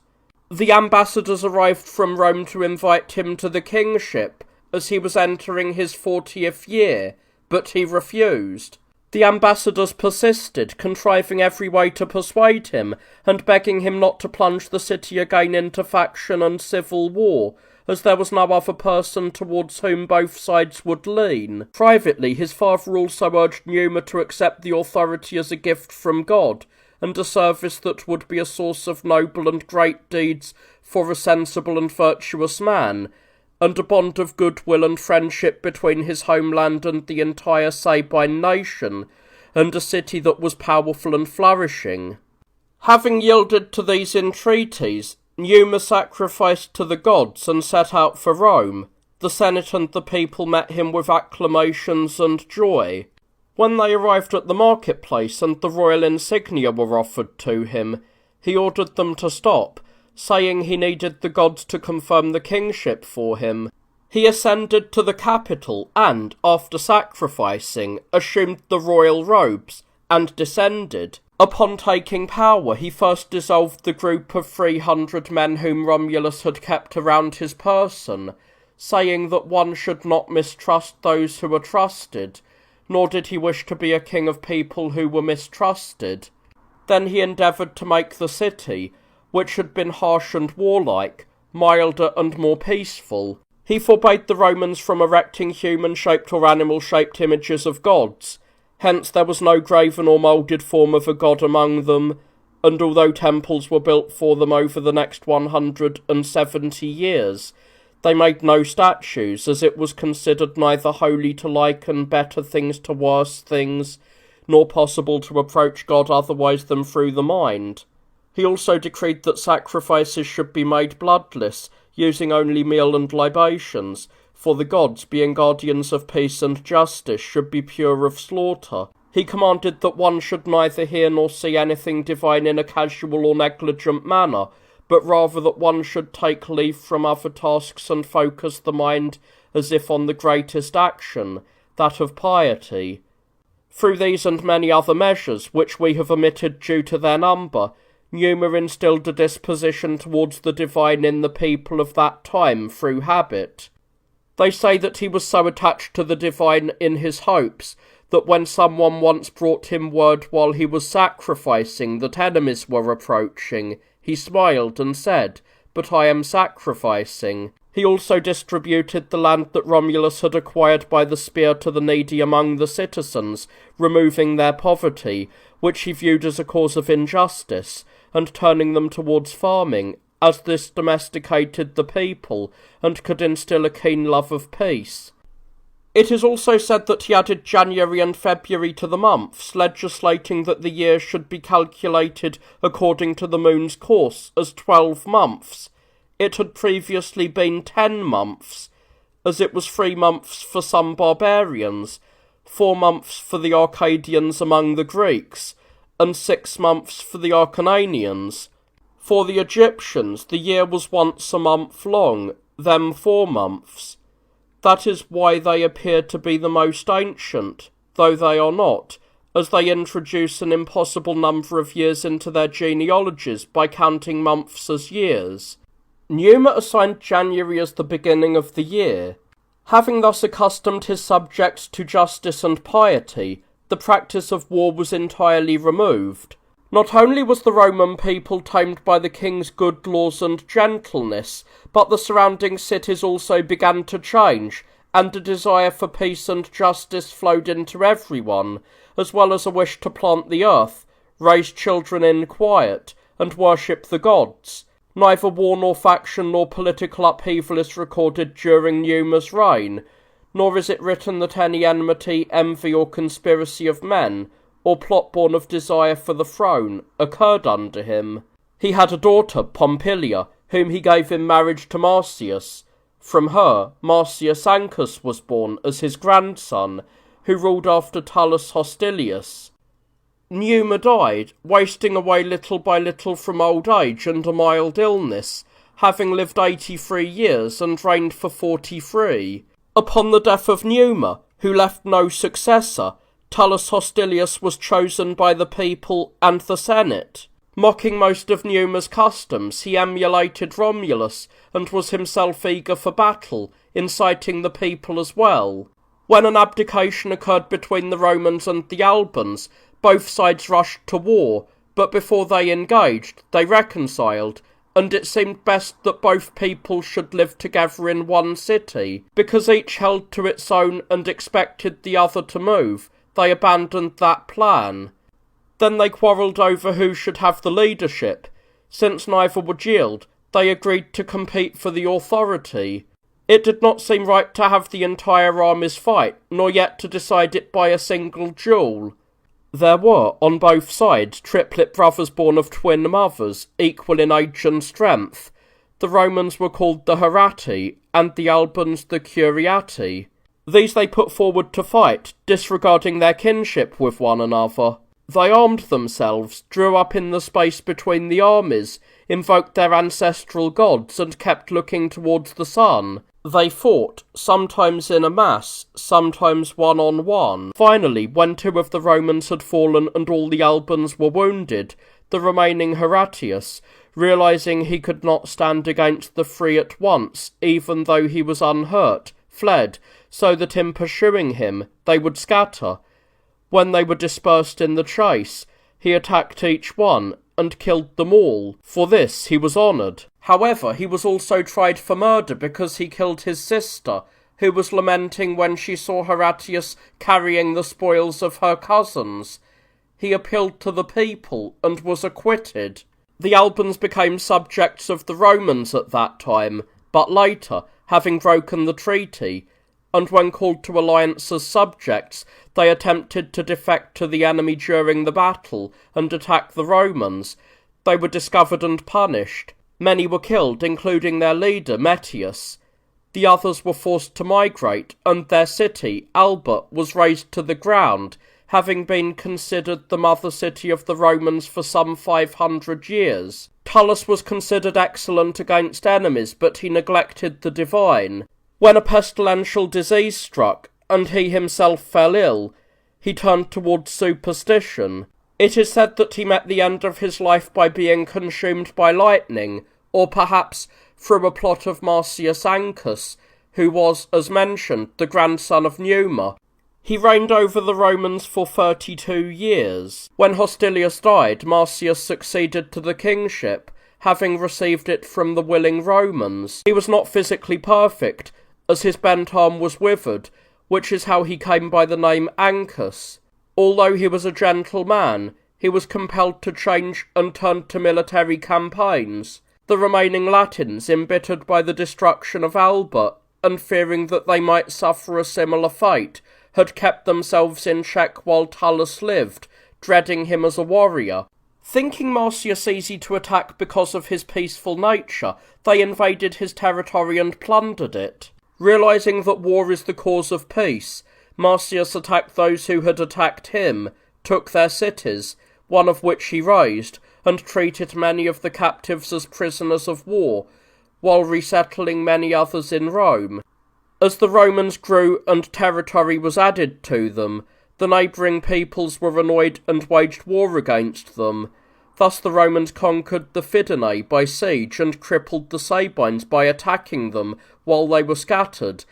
The ambassadors arrived from Rome to invite him to the kingship, as he was entering his 40th year, but he refused. The ambassadors persisted, contriving every way to persuade him, and begging him not to plunge the city again into faction and civil war, as there was no other person towards whom both sides would lean. Privately, his father also urged Numa to accept the authority as a gift from God, and a service that would be a source of noble and great deeds for a sensible and virtuous man, and a bond of goodwill and friendship between his homeland and the entire Sabine nation, and a city that was powerful and flourishing. Having yielded to these entreaties, Numa sacrificed to the gods and set out for Rome. The Senate and the people met him with acclamations and joy. When they arrived at the marketplace and the royal insignia were offered to him, he ordered them to stop, saying he needed the gods to confirm the kingship for him. He ascended to the capital and, after sacrificing, assumed the royal robes, and descended. Upon taking power, he first dissolved the group of 300 men whom Romulus had kept around his person, saying that one should not mistrust those who are trusted, nor did he wish to be a king of people who were mistrusted. Then he endeavoured to make the city, which had been harsh and warlike, milder and more peaceful. He forbade the Romans from erecting human-shaped or animal-shaped images of gods. Hence there was no graven or moulded form of a god among them, and although temples were built for them over the next 170 years, they made no statues, as it was considered neither holy to liken better things to worse things, nor possible to approach God otherwise than through the mind. He also decreed that sacrifices should be made bloodless, using only meal and libations, for the gods, being guardians of peace and justice, should be pure of slaughter. He commanded that one should neither hear nor see anything divine in a casual or negligent manner, but rather that one should take leave from other tasks and focus the mind as if on the greatest action, that of piety. Through these and many other measures, which we have omitted due to their number, Numa instilled a disposition towards the divine in the people of that time through habit. They say that he was so attached to the divine in his hopes that when someone once brought him word while he was sacrificing that enemies were approaching, he smiled and said, "But I am sacrificing." He also distributed the land that Romulus had acquired by the spear to the needy among the citizens, removing their poverty, which he viewed as a cause of injustice, and turning them towards farming, as this domesticated the people, and could instill a keen love of peace. It is also said that he added January and February to the months, legislating that the year should be calculated according to the moon's course as 12 months. It had previously been 10 months, as it was 3 months for some barbarians, 4 months for the Arcadians among the Greeks, and 6 months for the Acarnanians. For the Egyptians, the year was once a month long, then 4 months. That is why they appear to be the most ancient, though they are not, as they introduce an impossible number of years into their genealogies by counting months as years. Numa assigned January as the beginning of the year. Having thus accustomed his subjects to justice and piety, the practice of war was entirely removed. Not only was the Roman people tamed by the king's good laws and gentleness, but the surrounding cities also began to change, and a desire for peace and justice flowed into everyone, as well as a wish to plant the earth, raise children in quiet, and worship the gods. Neither war nor faction nor political upheaval is recorded during Numa's reign, nor is it written that any enmity, envy, or conspiracy of men, or plot born of desire for the throne, occurred under him. He had a daughter, Pompilia, whom he gave in marriage to Marcius. From her, Marcius Ancus was born as his grandson, who ruled after Tullus Hostilius. Numa died, wasting away little by little from old age and a mild illness, having lived 83 years and reigned for 43. Upon the death of Numa, who left no successor, Tullus Hostilius was chosen by the people and the Senate. Mocking most of Numa's customs, he emulated Romulus, and was himself eager for battle, inciting the people as well. When an abdication occurred between the Romans and the Albans, both sides rushed to war, but before they engaged, they reconciled, and it seemed best that both people should live together in one city. Because each held to its own and expected the other to move, they abandoned that plan. Then they quarrelled over who should have the leadership. Since neither would yield, they agreed to compete for the authority. It did not seem right to have the entire armies fight, nor yet to decide it by a single duel. There were, on both sides, triplet brothers born of twin mothers, equal in age and strength. The Romans were called the Herati, and the Albans the Curiati. These they put forward to fight, disregarding their kinship with one another. They armed themselves, drew up in the space between the armies, invoked their ancestral gods, and kept looking towards the sun. They fought, sometimes in a mass, sometimes one-on-one. Finally, when 2 of the Romans had fallen and all the Albans were wounded, the remaining Horatius, realizing he could not stand against the three at once, even though he was unhurt, fled, so that in pursuing him they would scatter. When they were dispersed in the chase, he attacked each one and killed them all. For this he was honoured. However, he was also tried for murder because he killed his sister, who was lamenting when she saw Horatius carrying the spoils of her cousins. He appealed to the people and was acquitted. The Albans became subjects of the Romans at that time, but later, having broken the treaty, and when called to alliance as subjects, they attempted to defect to the enemy during the battle and attack the Romans. They were discovered and punished. Many were killed, including their leader, Metius. The others were forced to migrate, and their city, Alba, was razed to the ground, having been considered the mother city of the Romans for some 500 years. Tullus was considered excellent against enemies, but he neglected the divine. When a pestilential disease struck, and he himself fell ill, he turned towards superstition. It is said that he met the end of his life by being consumed by lightning, or perhaps through a plot of Marcius Ancus, who was, as mentioned, the grandson of Numa. He reigned over the Romans for 32 years. When Hostilius died, Marcius succeeded to the kingship, having received it from the willing Romans. He was not physically perfect, as his bent arm was withered, which is how he came by the name Ancus. Although he was a gentle man, he was compelled to change and turned to military campaigns. The remaining Latins, embittered by the destruction of Alba, and fearing that they might suffer a similar fate, had kept themselves in check while Tullus lived, dreading him as a warrior. Thinking Marcius easy to attack because of his peaceful nature, they invaded his territory and plundered it. Realizing that war is the cause of peace, Marcius attacked those who had attacked him, took their cities, one of which he razed, and treated many of the captives as prisoners of war, while resettling many others in Rome. As the Romans grew and territory was added to them, the neighbouring peoples were annoyed and waged war against them. Thus the Romans conquered the Fidenae by siege and crippled the Sabines by attacking them while they were scattered,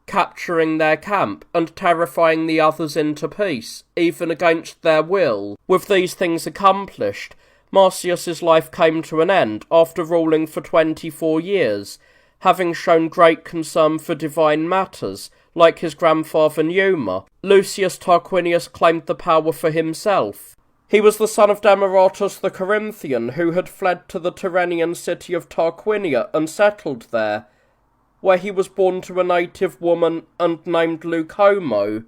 capturing their camp and terrifying the others into peace, even against their will. With these things accomplished, Marcius's life came to an end after ruling for 24 years, having shown great concern for divine matters, like his grandfather Numa. Lucius Tarquinius claimed the power for himself. He was the son of Demaratus the Corinthian, who had fled to the Tyrrhenian city of Tarquinia and settled there, where he was born to a native woman and named Lucomo.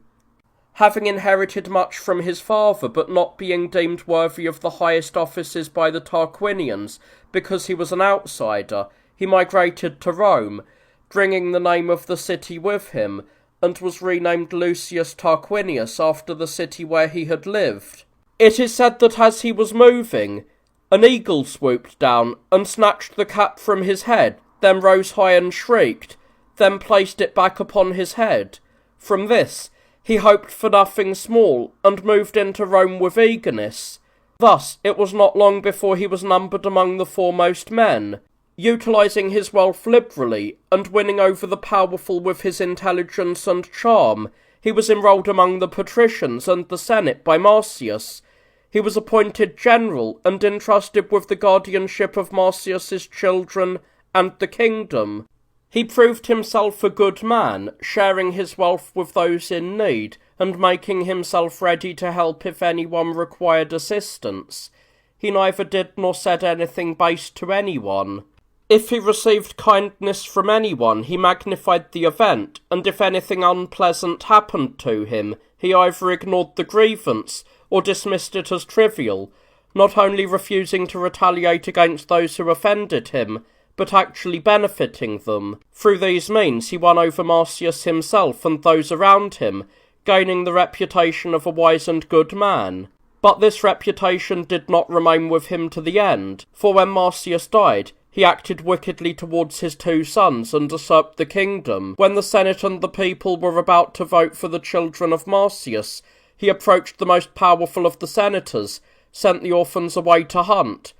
Having inherited much from his father, but not being deemed worthy of the highest offices by the Tarquinians because he was an outsider, he migrated to Rome, bringing the name of the city with him, and was renamed Lucius Tarquinius after the city where he had lived. It is said that as he was moving, an eagle swooped down and snatched the cap from his head, then rose high and shrieked, then placed it back upon his head. From this, he hoped for nothing small, and moved into Rome with eagerness. Thus, it was not long before he was numbered among the foremost men. Utilising his wealth liberally, and winning over the powerful with his intelligence and charm, he was enrolled among the patricians and the Senate by Marcius. He was appointed general and entrusted with the guardianship of Marcius's children and the kingdom. He proved himself a good man, sharing his wealth with those in need, and making himself ready to help if anyone required assistance. He neither did nor said anything base to anyone. If he received kindness from anyone, he magnified the event, and if anything unpleasant happened to him, he either ignored the grievance or dismissed it as trivial, not only refusing to retaliate against those who offended him, but actually benefiting them. Through these means he won over Marcius himself and those around him, gaining the reputation of a wise and good man. But this reputation did not remain with him to the end, for when Marcius died, he acted wickedly towards his two sons and usurped the kingdom. When the Senate and the people were about to vote for the children of Marcius, he approached the most powerful of the senators, sent the orphans away to hunt,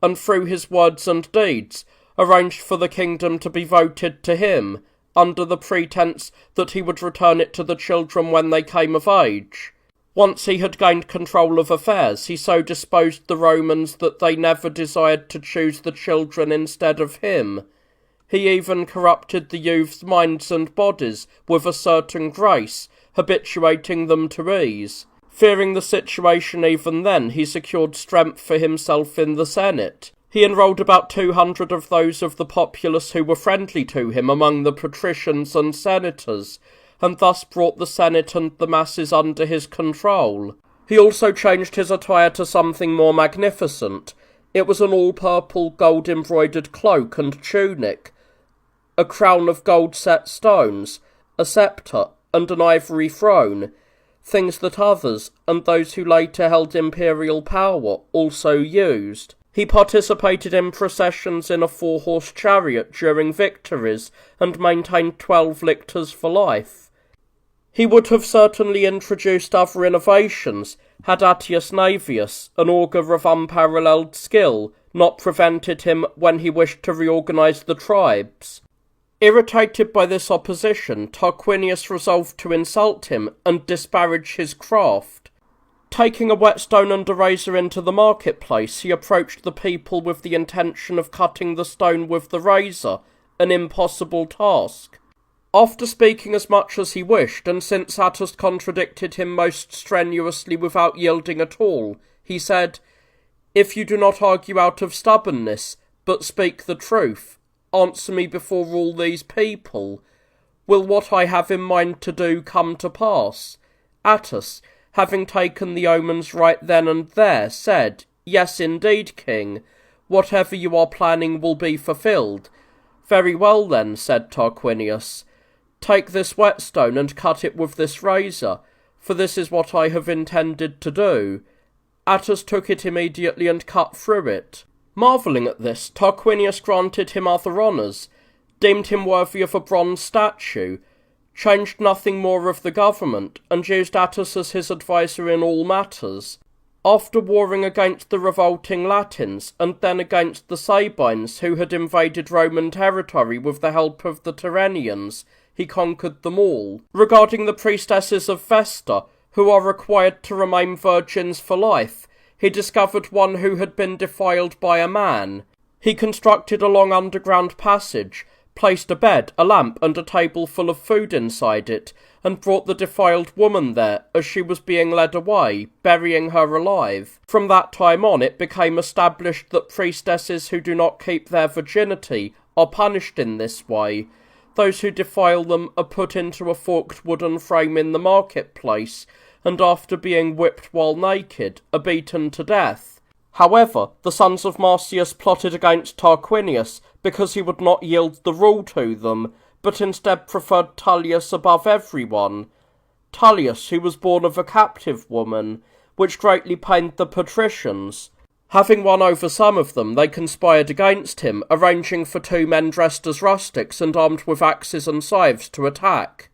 and through his words and deeds arranged for the kingdom to be voted to him, under the pretence that he would return it to the children when they came of age. Once he had gained control of affairs, he so disposed the Romans that they never desired to choose the children instead of him. He even corrupted the youths' minds and bodies with a certain grace, habituating them to ease. Fearing the situation even then, he secured strength for himself in the Senate. He enrolled about 200 of those of the populace who were friendly to him among the patricians and senators, and thus brought the Senate and the masses under his control. He also changed his attire to something more magnificent. It was an all-purple gold-embroidered cloak and tunic, a crown of gold-set stones, a sceptre, and an ivory throne, things that others, and those who later held imperial power, also used. He participated in processions in a 4-horse chariot during victories, and maintained 12 lictors for life. He would have certainly introduced other innovations, had Attius Navius, an augur of unparalleled skill, not prevented him when he wished to reorganize the tribes. Irritated by this opposition, Tarquinius resolved to insult him and disparage his craft. Taking a whetstone and a razor into the marketplace, he approached the people with the intention of cutting the stone with the razor, an impossible task. After speaking as much as he wished, and since Attis contradicted him most strenuously without yielding at all, he said, "If you do not argue out of stubbornness, but speak the truth, answer me before all these people. Will what I have in mind to do come to pass?" Attis, having taken the omens right then and there, said, "Yes, indeed, King. Whatever you are planning will be fulfilled." "Very well, then," said Tarquinius. "Take this whetstone and cut it with this razor, for this is what I have intended to do." Attis took it immediately and cut through it. Marvelling at this, Tarquinius granted him other honours, deemed him worthy of a bronze statue, changed nothing more of the government, and used Attis as his adviser in all matters. After warring against the revolting Latins, and then against the Sabines, who had invaded Roman territory with the help of the Tyrrhenians, he conquered them all. Regarding the priestesses of Vesta, who are required to remain virgins for life, he discovered one who had been defiled by a man. He constructed a long underground passage, placed a bed, a lamp, and a table full of food inside it, and brought the defiled woman there as she was being led away, burying her alive. From that time on it became established that priestesses who do not keep their virginity are punished in this way. Those who defile them are put into a forked wooden frame in the marketplace, and after being whipped while naked, are beaten to death. However, the sons of Marcius plotted against Tarquinius because he would not yield the rule to them, but instead preferred Tullius above everyone. Tullius, who was born of a captive woman, which greatly pained the patricians. Having won over some of them, they conspired against him, arranging for 2 men dressed as rustics and armed with axes and scythes to attack.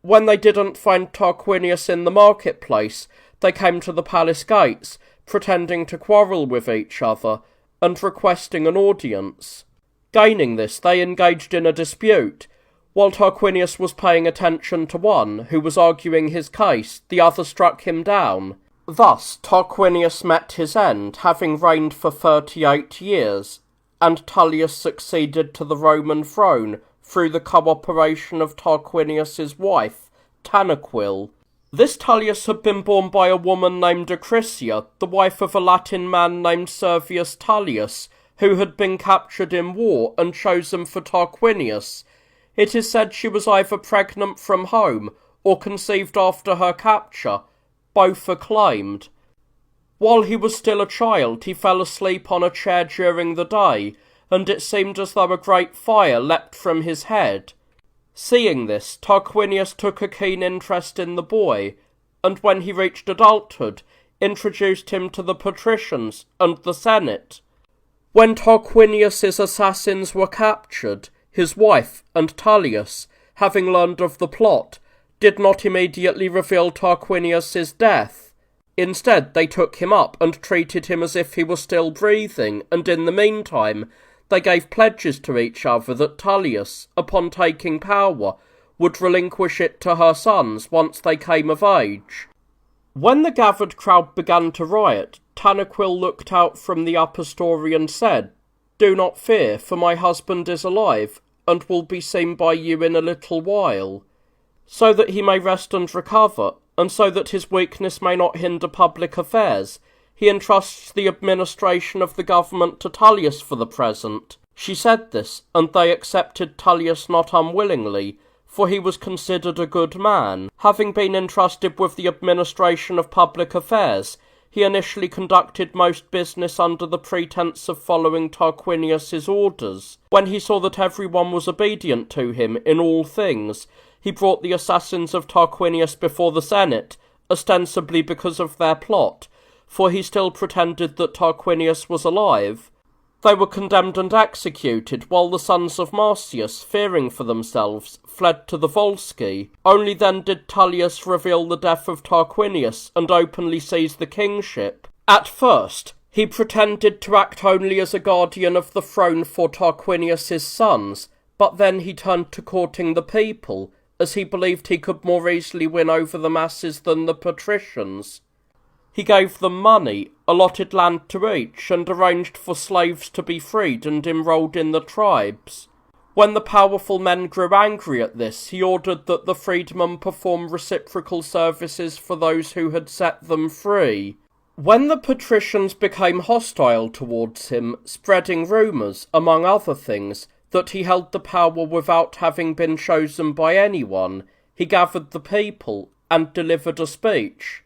When they didn't find Tarquinius in the marketplace, they came to the palace gates, pretending to quarrel with each other, and requesting an audience. Gaining this, they engaged in a dispute. While Tarquinius was paying attention to one, who was arguing his case, the other struck him down. Thus Tarquinius met his end, having reigned for 38 years, and Tullius succeeded to the Roman throne through the cooperation of Tarquinius's wife, Tanaquil. This Tullius had been born by a woman named Acrisia, the wife of a Latin man named Servius Tullius, who had been captured in war and chosen for Tarquinius. It is said she was either pregnant from home or conceived after her capture, both are claimed. While he was still a child, he fell asleep on a chair during the day, and it seemed as though a great fire leapt from his head. Seeing this, Tarquinius took a keen interest in the boy, and when he reached adulthood, introduced him to the patricians and the Senate. When Tarquinius's assassins were captured, his wife and Tullius, having learned of the plot, did not immediately reveal Tarquinius's death. Instead, they took him up and treated him as if he were still breathing, and in the meantime, they gave pledges to each other that Tullius, upon taking power, would relinquish it to her sons once they came of age. When the gathered crowd began to riot, Tanaquil looked out from the upper story and said, "Do not fear, for my husband is alive, and will be seen by you in a little while, so that he may rest and recover, and so that his weakness may not hinder public affairs. He entrusts the administration of the government to Tullius for the present." She said this, and they accepted Tullius not unwillingly, for he was considered a good man. Having been entrusted with the administration of public affairs, he initially conducted most business under the pretence of following Tarquinius's orders. When he saw that everyone was obedient to him in all things, he brought the assassins of Tarquinius before the Senate, ostensibly because of their plot, for he still pretended that Tarquinius was alive. They were condemned and executed, while the sons of Marcius, fearing for themselves, fled to the Volsci. Only then did Tullius reveal the death of Tarquinius and openly seize the kingship. At first, he pretended to act only as a guardian of the throne for Tarquinius's sons, but then he turned to courting the people, as he believed he could more easily win over the masses than the patricians. He gave them money, allotted land to each, and arranged for slaves to be freed and enrolled in the tribes. When the powerful men grew angry at this, he ordered that the freedmen perform reciprocal services for those who had set them free. When the patricians became hostile towards him, spreading rumours, among other things, that he held the power without having been chosen by anyone, he gathered the people and delivered a speech.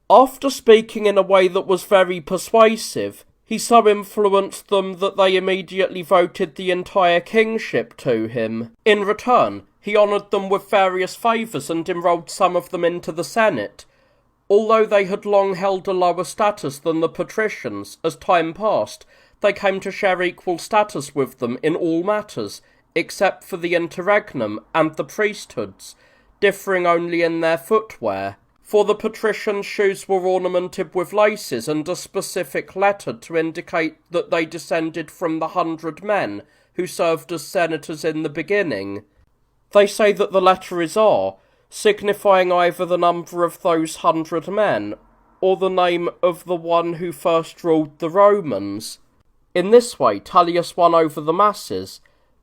After speaking in a way that was very persuasive, he so influenced them that they immediately voted the entire kingship to him. In return, he honoured them with various favours and enrolled some of them into the Senate. Although they had long held a lower status than the patricians, as time passed, they came to share equal status with them in all matters, except for the interregnum and the priesthoods, differing only in their footwear. For the patricians' shoes were ornamented with laces and a specific letter to indicate that they descended from the 100 men who served as senators in the beginning. They say that the letter is R, signifying either the number of those 100 men, or the name of the one who first ruled the Romans. In this way Tullius won over the masses,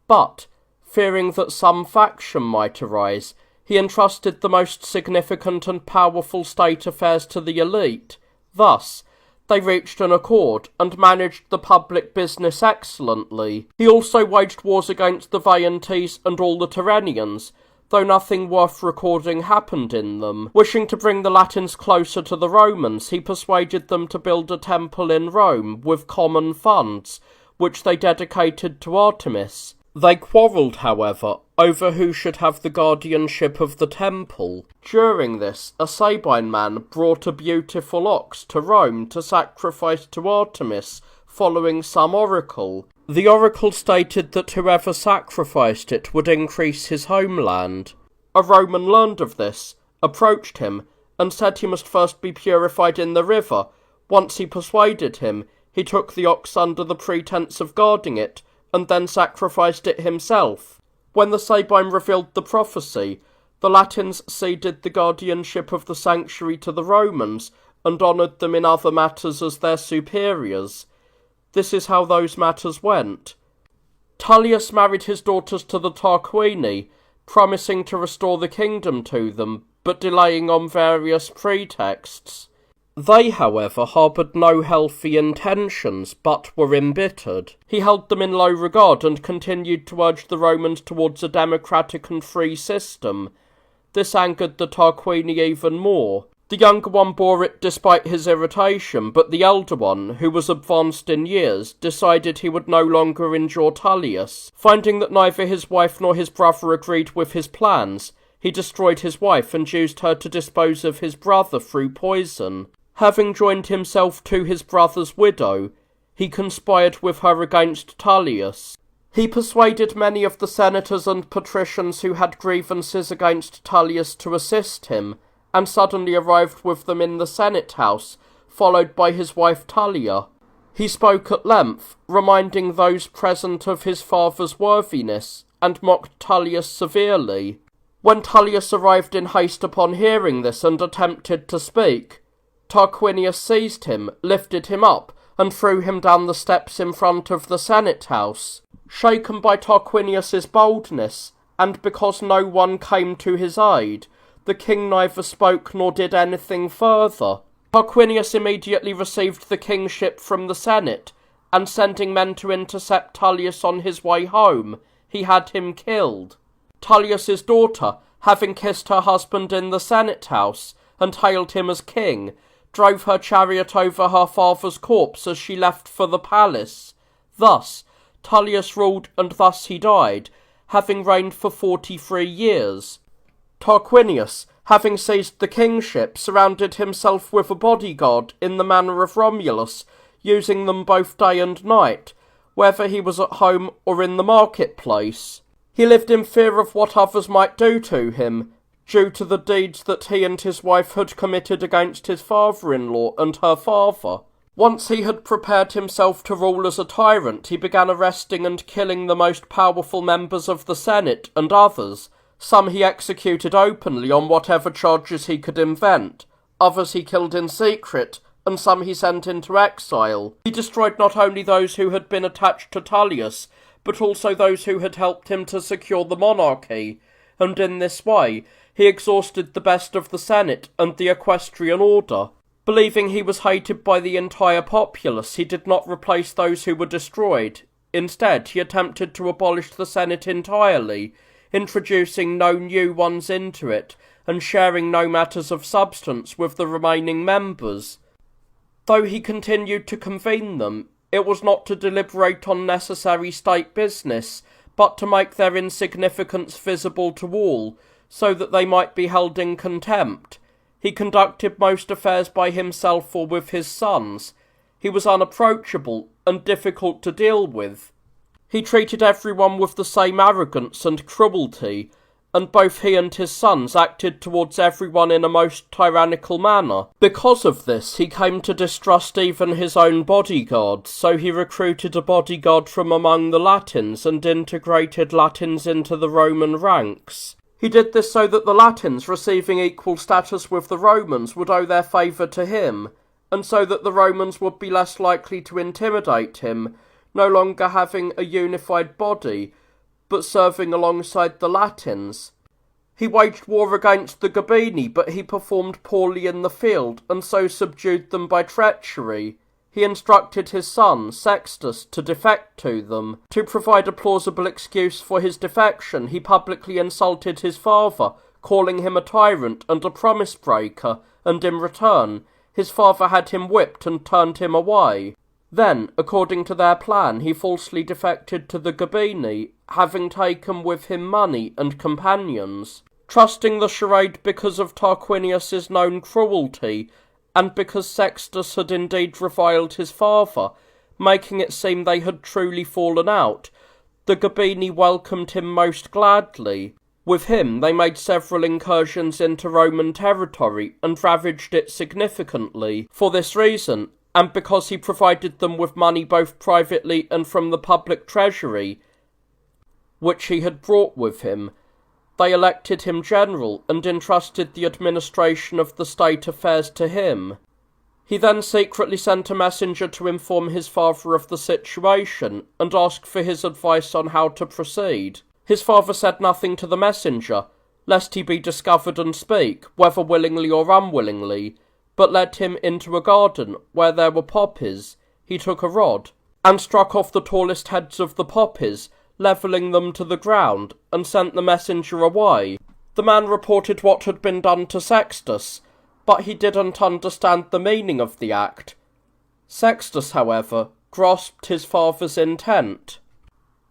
but, fearing that some faction might arise, he entrusted the most significant and powerful state affairs to the elite. Thus, they reached an accord and managed the public business excellently. He also waged wars against the Veientes and all the Tyrrhenians, though nothing worth recording happened in them. Wishing to bring the Latins closer to the Romans, he persuaded them to build a temple in Rome with common funds, which they dedicated to Artemis. They quarrelled, however, over who should have the guardianship of the temple. During this, a Sabine man brought a beautiful ox to Rome to sacrifice to Artemis, following some oracle. The oracle stated that whoever sacrificed it would increase his homeland. A Roman learned of this, approached him, and said he must first be purified in the river. Once he persuaded him, he took the ox under the pretence of guarding it, and then sacrificed it himself. When the Sabine revealed the prophecy, the Latins ceded the guardianship of the sanctuary to the Romans, and honoured them in other matters as their superiors. This is how those matters went. Tullius married his daughters to the Tarquini, promising to restore the kingdom to them, but delaying on various pretexts. They, however, harboured no healthy intentions, but were embittered. He held them in low regard and continued to urge the Romans towards a democratic and free system. This angered the Tarquini even more. The younger one bore it despite his irritation, but the elder one, who was advanced in years, decided he would no longer endure Tullius. Finding that neither his wife nor his brother agreed with his plans, he destroyed his wife and used her to dispose of his brother through poison. Having joined himself to his brother's widow, he conspired with her against Tullius. He persuaded many of the senators and patricians who had grievances against Tullius to assist him, and suddenly arrived with them in the Senate house, followed by his wife Tullia. He spoke at length, reminding those present of his father's worthiness, and mocked Tullius severely. When Tullius arrived in haste upon hearing this and attempted to speak, Tarquinius seized him, lifted him up, and threw him down the steps in front of the Senate house. Shaken by Tarquinius's boldness, and because no one came to his aid, the king neither spoke nor did anything further. Tarquinius immediately received the kingship from the Senate, and sending men to intercept Tullius on his way home, he had him killed. Tullius's daughter, having kissed her husband in the Senate house, and hailed him as king, drove her chariot over her father's corpse as she left for the palace. Thus Tullius ruled, and thus he died, having reigned for 43 years. Tarquinius, having seized the kingship, surrounded himself with a bodyguard in the manner of Romulus, using them both day and night, whether he was at home or in the marketplace. He lived in fear of what others might do to him, due to the deeds that he and his wife had committed against his father-in-law and her father. Once he had prepared himself to rule as a tyrant, he began arresting and killing the most powerful members of the Senate and others. Some he executed openly on whatever charges he could invent, others he killed in secret, and some he sent into exile. He destroyed not only those who had been attached to Tullius, but also those who had helped him to secure the monarchy, and in this way he exhausted the best of the Senate and the equestrian order. Believing he was hated by the entire populace, he did not replace those who were destroyed. Instead, he attempted to abolish the Senate entirely, introducing no new ones into it, and sharing no matters of substance with the remaining members. Though he continued to convene them, it was not to deliberate on necessary state business, but to make their insignificance visible to all, so that they might be held in contempt. He conducted most affairs by himself or with his sons. He was unapproachable and difficult to deal with. He treated everyone with the same arrogance and cruelty, and both he and his sons acted towards everyone in a most tyrannical manner. Because of this, he came to distrust even his own bodyguards, so he recruited a bodyguard from among the Latins and integrated Latins into the Roman ranks. He did this so that the Latins, receiving equal status with the Romans, would owe their favour to him, and so that the Romans would be less likely to intimidate him, no longer having a unified body, but serving alongside the Latins. He waged war against the Gabini, but he performed poorly in the field, and so subdued them by treachery. He instructed his son, Sextus, to defect to them. To provide a plausible excuse for his defection, he publicly insulted his father, calling him a tyrant and a promise-breaker, and in return, his father had him whipped and turned him away. Then, according to their plan, he falsely defected to the Gabini, having taken with him money and companions. Trusting the charade because of Tarquinius's known cruelty, and because Sextus had indeed reviled his father, making it seem they had truly fallen out, the Gabini welcomed him most gladly. With him they made several incursions into Roman territory, and ravaged it significantly. For this reason, and because he provided them with money both privately and from the public treasury, which he had brought with him, they elected him general and entrusted the administration of the state affairs to him. He then secretly sent a messenger to inform his father of the situation and ask for his advice on how to proceed. His father said nothing to the messenger, lest he be discovered and speak, whether willingly or unwillingly, but led him into a garden where there were poppies. He took a rod and struck off the tallest heads of the poppies, levelling them to the ground, and sent the messenger away. The man reported what had been done to Sextus, but he didn't understand the meaning of the act. Sextus, however, grasped his father's intent.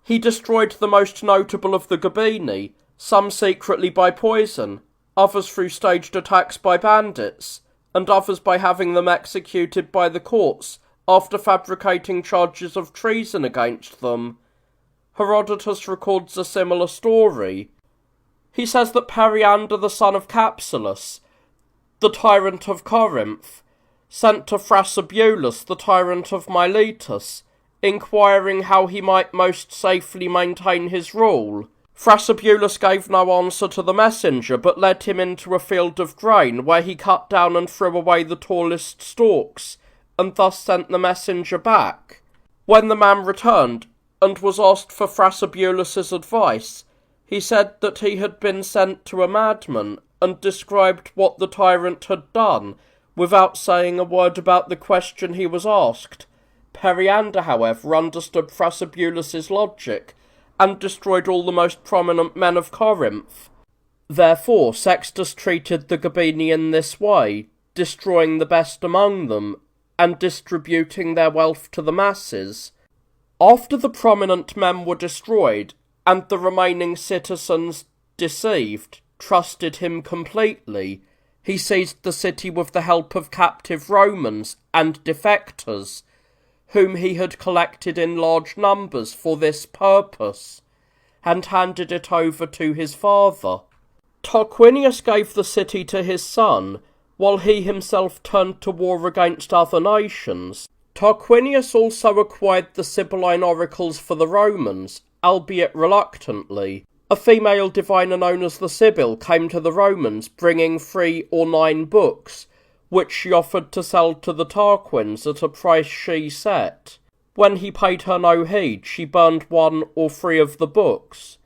He destroyed the most notable of the Gabini, some secretly by poison, others through staged attacks by bandits, and others by having them executed by the courts after fabricating charges of treason against them. Herodotus records a similar story. He says that Periander, the son of Capsalus, the tyrant of Corinth, sent to Thrasybulus, the tyrant of Miletus, inquiring how he might most safely maintain his rule. Thrasybulus gave no answer to the messenger, but led him into a field of grain, where he cut down and threw away the tallest stalks, and thus sent the messenger back. When the man returned, and was asked for Thrasybulus's advice, he said that he had been sent to a madman, and described what the tyrant had done, without saying a word about the question he was asked. Periander, however, understood Thrasybulus's logic, and destroyed all the most prominent men of Corinth. Therefore Sextus treated the Gabini in this way, destroying the best among them, and distributing their wealth to the masses. After the prominent men were destroyed, and the remaining citizens, deceived, trusted him completely, he seized the city with the help of captive Romans and defectors, whom he had collected in large numbers for this purpose, and handed it over to his father. Tarquinius gave the city to his son, while he himself turned to war against other nations. Tarquinius also acquired the Sibylline oracles for the Romans, albeit reluctantly. A female diviner known as the Sibyl came to the Romans, bringing 3 or 9 books, which she offered to sell to the Tarquins at a price she set. When he paid her no heed, she burned 1 or 3 of the books.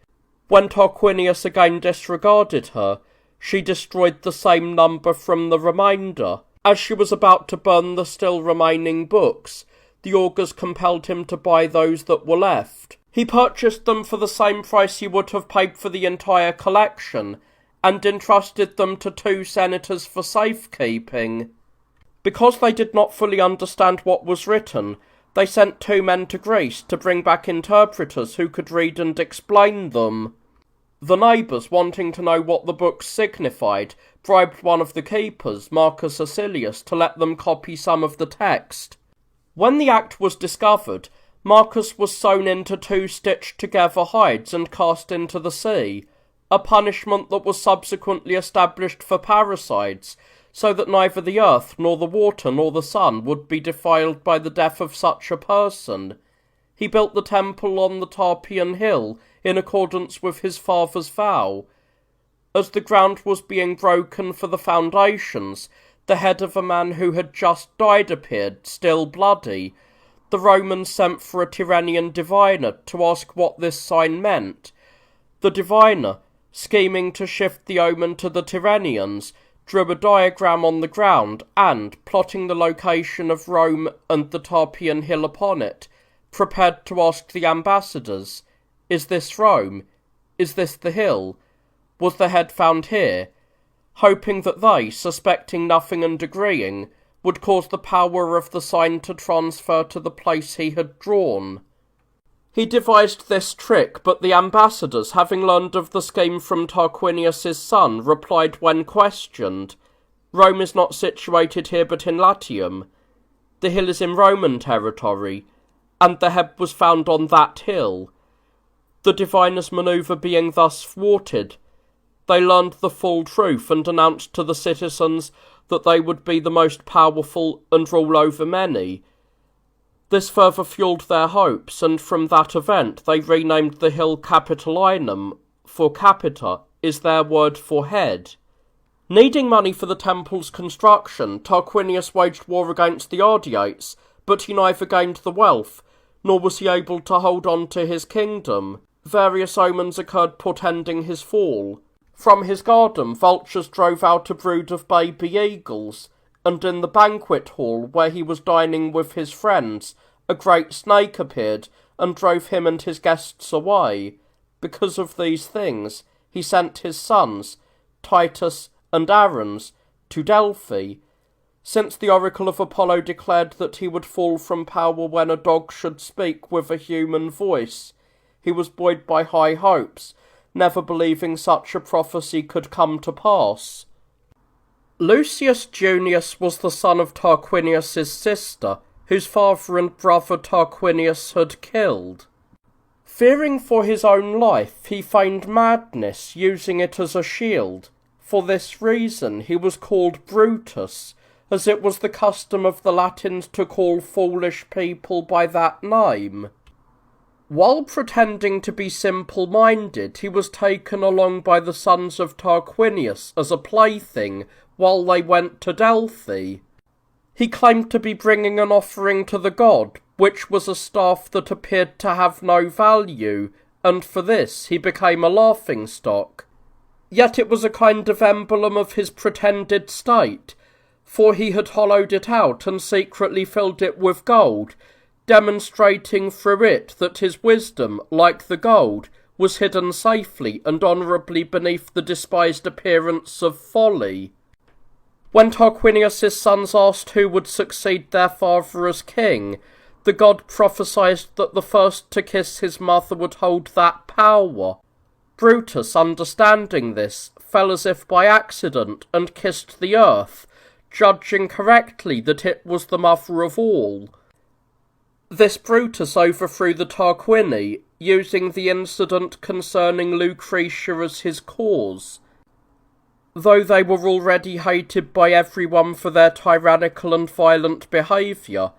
When Tarquinius again disregarded her, she destroyed the same number from the remainder. As she was about to burn the still remaining books, the augurs compelled him to buy those that were left. He purchased them for the same price he would have paid for the entire collection, and entrusted them to 2 senators for safekeeping. Because they did not fully understand what was written, they sent 2 men to Greece to bring back interpreters who could read and explain them. The neighbours, wanting to know what the books signified, bribed one of the keepers, Marcus Acilius, to let them copy some of the text. When the act was discovered, Marcus was sewn into 2 stitched-together hides and cast into the sea, a punishment that was subsequently established for parricides, so that neither the earth, nor the water, nor the sun would be defiled by the death of such a person. He built the temple on the Tarpeian hill, in accordance with his father's vow. As the ground was being broken for the foundations, the head of a man who had just died appeared, still bloody. The Romans sent for a Tyrrhenian diviner to ask what this sign meant. The diviner, scheming to shift the omen to the Tyrrhenians, drew a diagram on the ground and, plotting the location of Rome and the Tarpeian hill upon it, prepared to ask the ambassadors, "Is this Rome? Is this the hill? Was the head found here?" hoping that they, suspecting nothing and agreeing, would cause the power of the sign to transfer to the place he had drawn. He devised this trick, but the ambassadors, having learned of the scheme from Tarquinius's son, replied when questioned, "Rome is not situated here but in Latium. The hill is in Roman territory, and the head was found on that hill." The diviner's manoeuvre being thus thwarted, they learned the full truth and announced to the citizens that they would be the most powerful and rule over many. This further fueled their hopes, and from that event they renamed the hill Capitolinum, for capita is their word for head. Needing money for the temple's construction, Tarquinius waged war against the Ardeates, but he neither gained the wealth, nor was he able to hold on to his kingdom. Various omens occurred portending his fall. From his garden vultures drove out a brood of baby eagles, and in the banquet hall, where he was dining with his friends, a great snake appeared, and drove him and his guests away. Because of these things, he sent his sons, Titus and Aruns, to Delphi, since the oracle of Apollo declared that he would fall from power when a dog should speak with a human voice. He was buoyed by high hopes, never believing such a prophecy could come to pass. Lucius Junius was the son of Tarquinius's sister, whose father and brother Tarquinius had killed. Fearing for his own life, he feigned madness, using it as a shield. For this reason he was called Brutus, as it was the custom of the Latins to call foolish people by that name. While pretending to be simple-minded, he was taken along by the sons of Tarquinius as a plaything while they went to Delphi. He claimed to be bringing an offering to the god, which was a staff that appeared to have no value, and for this he became a laughingstock. Yet it was a kind of emblem of his pretended state, for he had hollowed it out and secretly filled it with gold, demonstrating through it that his wisdom, like the gold, was hidden safely and honourably beneath the despised appearance of folly. When Tarquinius's sons asked who would succeed their father as king, the god prophesied that the first to kiss his mother would hold that power. Brutus, understanding this, fell as if by accident and kissed the earth, judging correctly that it was the mother of all. This Brutus overthrew the Tarquini, using the incident concerning Lucretia as his cause. Though they were already hated by everyone for their tyrannical and violent behaviour,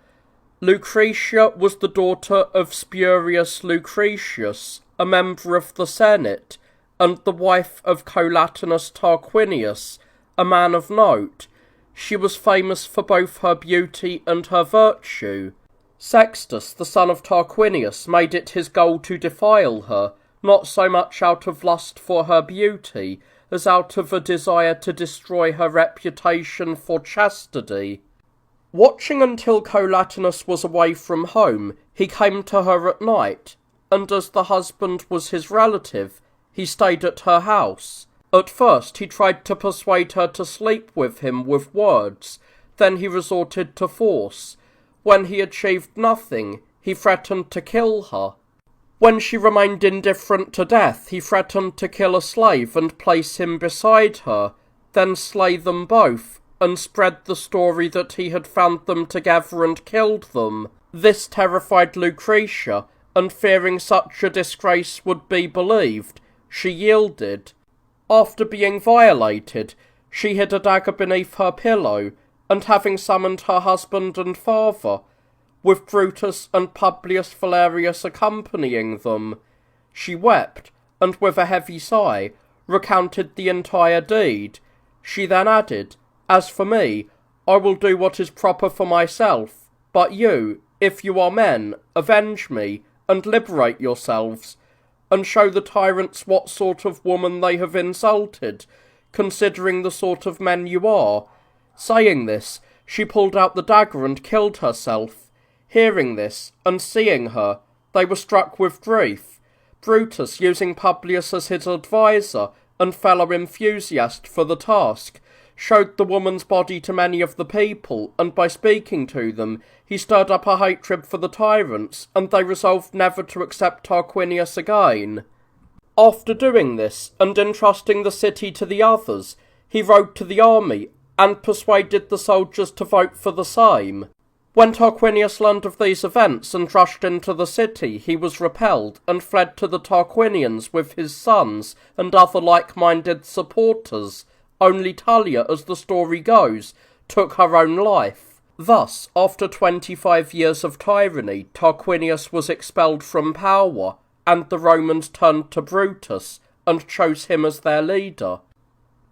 Lucretia was the daughter of Spurius Lucretius, a member of the Senate, and the wife of Collatinus Tarquinius, a man of note. She was famous for both her beauty and her virtue. Sextus, the son of Tarquinius, made it his goal to defile her, not so much out of lust for her beauty, as out of a desire to destroy her reputation for chastity. Watching until Collatinus was away from home, he came to her at night, and as the husband was his relative, he stayed at her house. At first he tried to persuade her to sleep with him with words, then he resorted to force. When he achieved nothing, he threatened to kill her. When she remained indifferent to death, he threatened to kill a slave and place him beside her, then slay them both, and spread the story that he had found them together and killed them. This terrified Lucretia, and fearing such a disgrace would be believed, she yielded. After being violated, she hid a dagger beneath her pillow, and having summoned her husband and father, with Brutus and Publius Valerius accompanying them, she wept, and with a heavy sigh, recounted the entire deed. She then added, "As for me, I will do what is proper for myself, but you, if you are men, avenge me, and liberate yourselves, and show the tyrants what sort of woman they have insulted, considering the sort of men you are." Saying this, she pulled out the dagger and killed herself. Hearing this, and seeing her, they were struck with grief. Brutus, using Publius as his adviser and fellow enthusiast for the task, showed the woman's body to many of the people, and by speaking to them, he stirred up a hatred for the tyrants, and they resolved never to accept Tarquinius again. After doing this, and entrusting the city to the others, he rode to the army, and persuaded the soldiers to vote for the same. When Tarquinius learned of these events and rushed into the city, he was repelled, and fled to the Tarquinians with his sons and other like-minded supporters. Only Tullia, as the story goes, took her own life. Thus, after 25 years of tyranny, Tarquinius was expelled from power, and the Romans turned to Brutus, and chose him as their leader.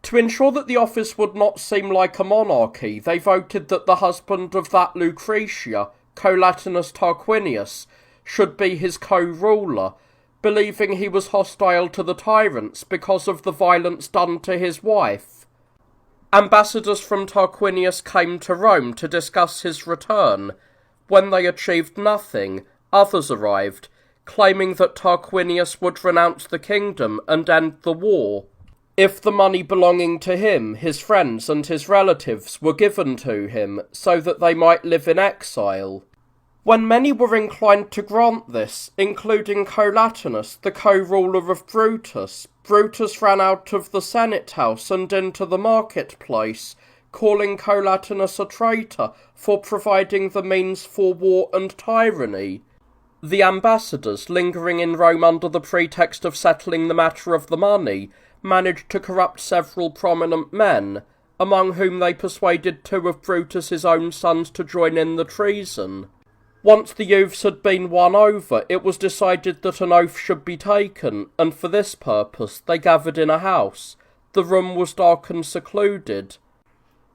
To ensure that the office would not seem like a monarchy, they voted that the husband of that Lucretia, Collatinus Tarquinius, should be his co-ruler, believing he was hostile to the tyrants because of the violence done to his wife. Ambassadors from Tarquinius came to Rome to discuss his return. When they achieved nothing, others arrived, claiming that Tarquinius would renounce the kingdom and end the war if the money belonging to him, his friends and his relatives were given to him, so that they might live in exile. When many were inclined to grant this, including Collatinus, the co-ruler of Brutus, Brutus ran out of the Senate house and into the marketplace, calling Collatinus a traitor for providing the means for war and tyranny. The ambassadors, lingering in Rome under the pretext of settling the matter of the money, managed to corrupt several prominent men, among whom they persuaded two of Brutus's own sons to join in the treason. Once the youths had been won over, it was decided that an oath should be taken, and for this purpose they gathered in a house. The room was dark and secluded.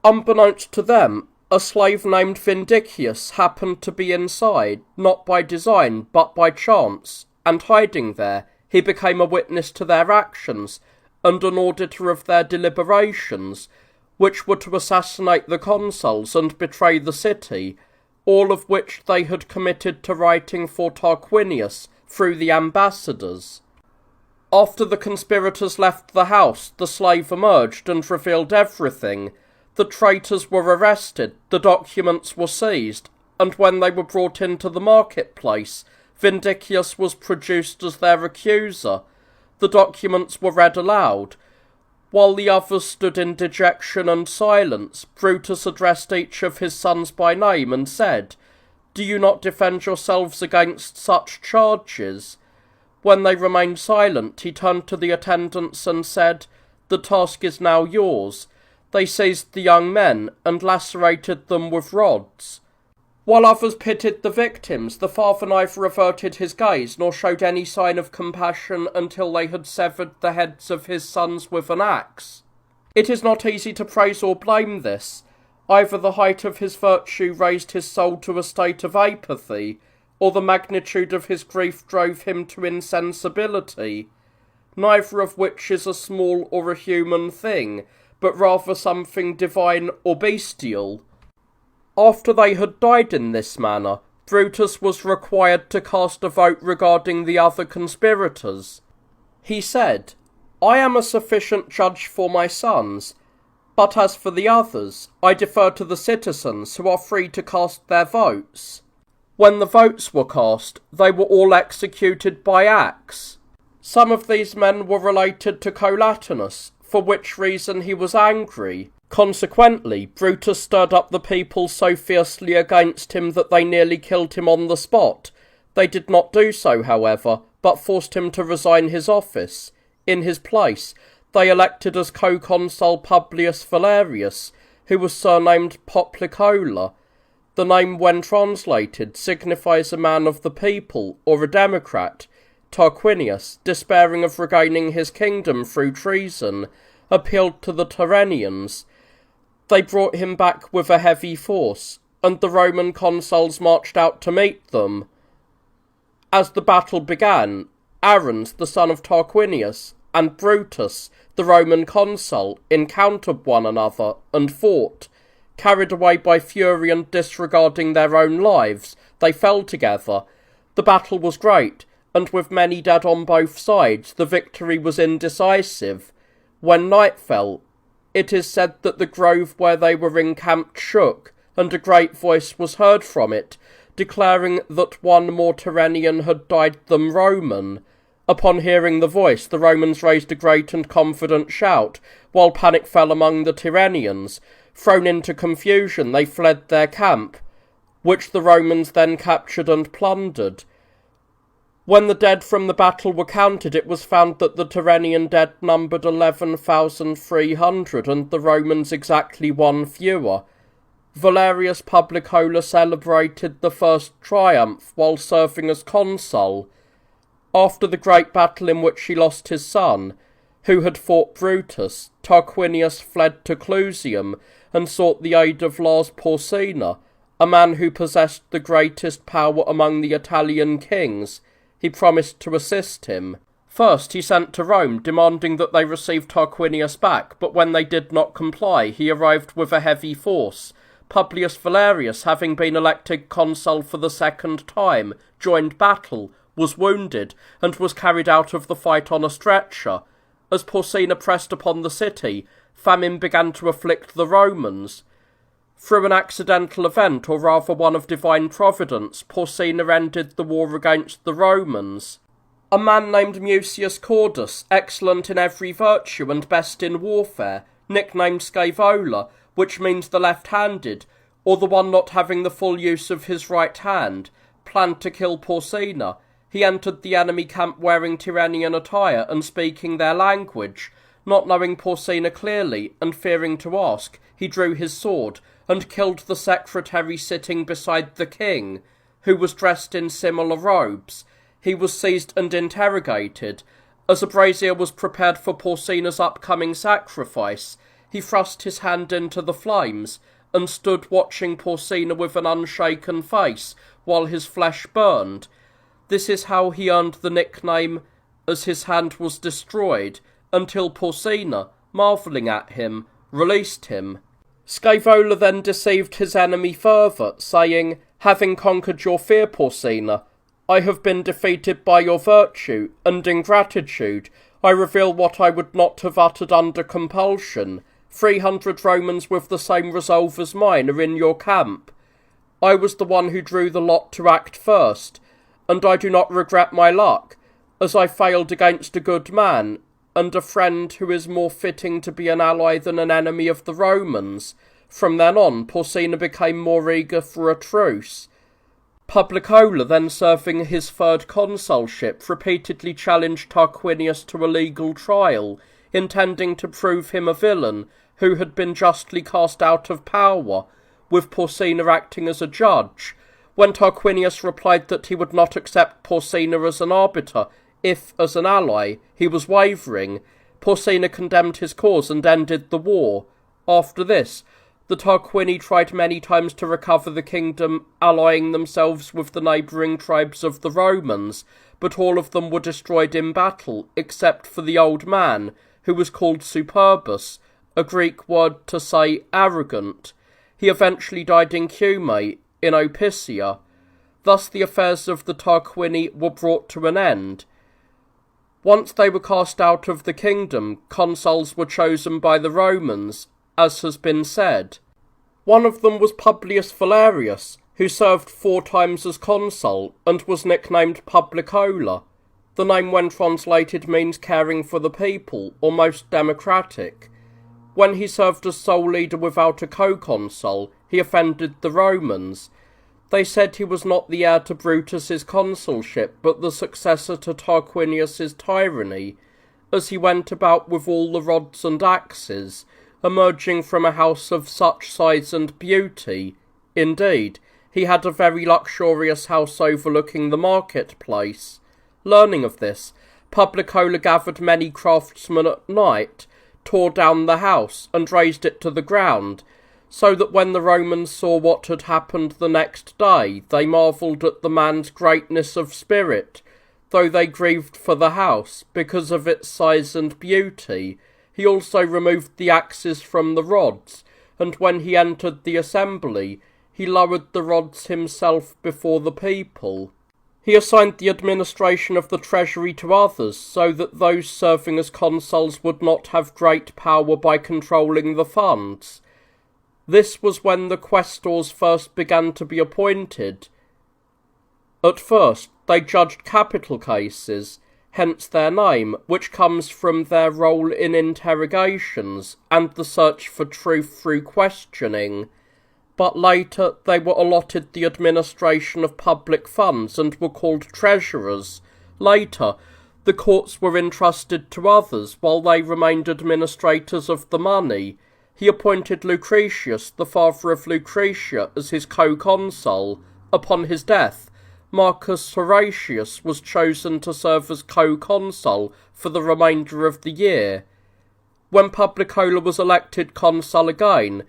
Unbeknownst to them, a slave named Vindicius happened to be inside, not by design, but by chance, and hiding there, he became a witness to their actions, and an auditor of their deliberations, which were to assassinate the consuls and betray the city, all of which they had committed to writing for Tarquinius through the ambassadors. After the conspirators left the house, the slave emerged and revealed everything. The traitors were arrested, the documents were seized, and when they were brought into the marketplace, Vindicius was produced as their accuser. The documents were read aloud. While the others stood in dejection and silence, Brutus addressed each of his sons by name and said, "Do you not defend yourselves against such charges?" When they remained silent, he turned to the attendants and said, "The task is now yours." They seized the young men and lacerated them with rods. While others pitied the victims, the father neither averted his gaze nor showed any sign of compassion until they had severed the heads of his sons with an axe. It is not easy to praise or blame this. Either the height of his virtue raised his soul to a state of apathy, or the magnitude of his grief drove him to insensibility, neither of which is a small or a human thing, but rather something divine or bestial. After they had died in this manner, Brutus was required to cast a vote regarding the other conspirators. He said, "I am a sufficient judge for my sons, but as for the others, I defer to the citizens, who are free to cast their votes." When the votes were cast, they were all executed by axe. Some of these men were related to Collatinus, for which reason he was angry. Consequently, Brutus stirred up the people so fiercely against him that they nearly killed him on the spot. They did not do so, however, but forced him to resign his office. In his place, they elected as co-consul Publius Valerius, who was surnamed Poplicola. The name, when translated, signifies a man of the people, or a democrat. Tarquinius, despairing of regaining his kingdom through treason, appealed to the Tyrrhenians. They brought him back with a heavy force, and the Roman consuls marched out to meet them. As the battle began, Arruns, the son of Tarquinius, and Brutus, the Roman consul, encountered one another and fought. Carried away by fury and disregarding their own lives, they fell together. The battle was great, and with many dead on both sides, the victory was indecisive. When night fell, it is said that the grove where they were encamped shook, and a great voice was heard from it, declaring that one more Tyrrhenian had died than Roman. Upon hearing the voice, the Romans raised a great and confident shout, while panic fell among the Tyrrhenians. Thrown into confusion, they fled their camp, which the Romans then captured and plundered. When the dead from the battle were counted, it was found that the Tyrrhenian dead numbered 11,300, and the Romans exactly one fewer. Valerius Publicola celebrated the first triumph while serving as consul. After the great battle in which he lost his son, who had fought Brutus, Tarquinius fled to Clusium and sought the aid of Lars Porsena, a man who possessed the greatest power among the Italian kings. He promised to assist him. First he sent to Rome, demanding that they receive Tarquinius back, but when they did not comply, he arrived with a heavy force. Publius Valerius, having been elected consul for the second time, joined battle, was wounded, and was carried out of the fight on a stretcher. As Porsena pressed upon the city, famine began to afflict the Romans. Through an accidental event, or rather one of divine providence, Porsena ended the war against the Romans. A man named Mucius Cordus, excellent in every virtue and best in warfare, nicknamed Scaevola, which means the left-handed, or the one not having the full use of his right hand, planned to kill Porsena. He entered the enemy camp wearing Tyrrhenian attire and speaking their language. Not knowing Porsena clearly, and fearing to ask, he drew his sword, and killed the secretary sitting beside the king, who was dressed in similar robes. He was seized and interrogated. As a brazier was prepared for Porsena's upcoming sacrifice, he thrust his hand into the flames, and stood watching Porsena with an unshaken face, while his flesh burned. This is how he earned the nickname, as his hand was destroyed, until Porsena, marvelling at him, released him. Scaevola then deceived his enemy further, saying, "Having conquered your fear, Porsena, I have been defeated by your virtue, and in gratitude I reveal what I would not have uttered under compulsion. 300 Romans with the same resolve as mine are in your camp. I was the one who drew the lot to act first, and I do not regret my luck, as I failed against a good man, and a friend who is more fitting to be an ally than an enemy of the Romans." From then on, Porsena became more eager for a truce. Publicola, then serving his third consulship, repeatedly challenged Tarquinius to a legal trial, intending to prove him a villain who had been justly cast out of power, with Porsena acting as a judge. When Tarquinius replied that he would not accept Porsena as an arbiter, if, as an ally, he was wavering, Porsena condemned his cause and ended the war. After this, the Tarquini tried many times to recover the kingdom, allying themselves with the neighbouring tribes of the Romans, but all of them were destroyed in battle, except for the old man, who was called Superbus, a Greek word to say arrogant. He eventually died in Cumae, in Opicia. Thus the affairs of the Tarquini were brought to an end. Once they were cast out of the kingdom, consuls were chosen by the Romans, as has been said. One of them was Publius Valerius, who served 4 times as consul, and was nicknamed Publicola. The name, when translated, means caring for the people, or most democratic. When he served as sole leader without a co-consul, he offended the Romans. They said he was not the heir to Brutus's consulship, but the successor to Tarquinius's tyranny, as he went about with all the rods and axes, emerging from a house of such size and beauty. Indeed, he had a very luxurious house overlooking the marketplace. Learning of this, Publicola gathered many craftsmen at night, tore down the house, and razed it to the ground, so that when the Romans saw what had happened the next day, they marvelled at the man's greatness of spirit, though they grieved for the house, because of its size and beauty. He also removed the axes from the rods, and when he entered the assembly, he lowered the rods himself before the people. He assigned the administration of the treasury to others, so that those serving as consuls would not have great power by controlling the funds. This was when the quaestors first began to be appointed. At first, they judged capital cases, hence their name, which comes from their role in interrogations and the search for truth through questioning. But later they were allotted the administration of public funds and were called treasurers. Later, the courts were entrusted to others, while they remained administrators of the money. He appointed Lucretius, the father of Lucretia, as his co-consul. Upon his death, Marcus Horatius was chosen to serve as co-consul for the remainder of the year. When Publicola was elected consul again,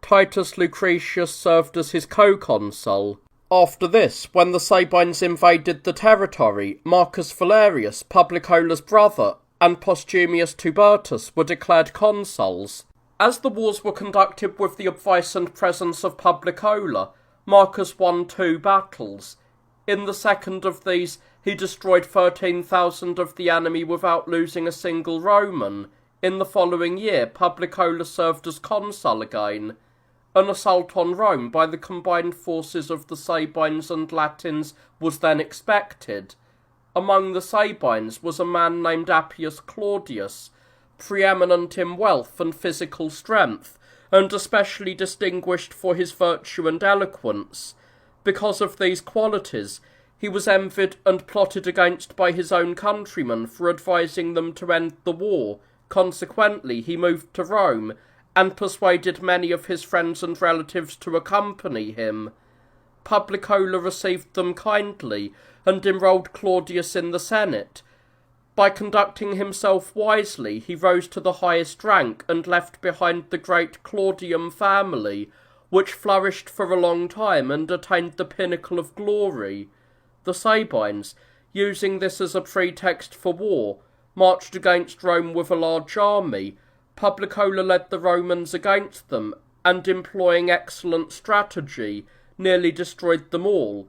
Titus Lucretius served as his co-consul. After this, when the Sabines invaded the territory, Marcus Valerius, Publicola's brother, and Postumius Tubertus were declared consuls. As the wars were conducted with the advice and presence of Publicola, Marcus won 2 battles. In the second of these, he destroyed 13,000 of the enemy without losing a single Roman. In the following year, Publicola served as consul again. An assault on Rome by the combined forces of the Sabines and Latins was then expected. Among the Sabines was a man named Appius Claudius, preeminent in wealth and physical strength, and especially distinguished for his virtue and eloquence. Because of these qualities, He was envied and plotted against by his own countrymen for advising them to end the war. Consequently, he moved to Rome, and persuaded many of his friends and relatives to accompany him. Publicola received them kindly, and enrolled Claudius in the Senate. By conducting himself wisely, he rose to the highest rank, and left behind the great Claudian family, which flourished for a long time and attained the pinnacle of glory. The Sabines, using this as a pretext for war, marched against Rome with a large army. Publicola led the Romans against them, and employing excellent strategy, nearly destroyed them all.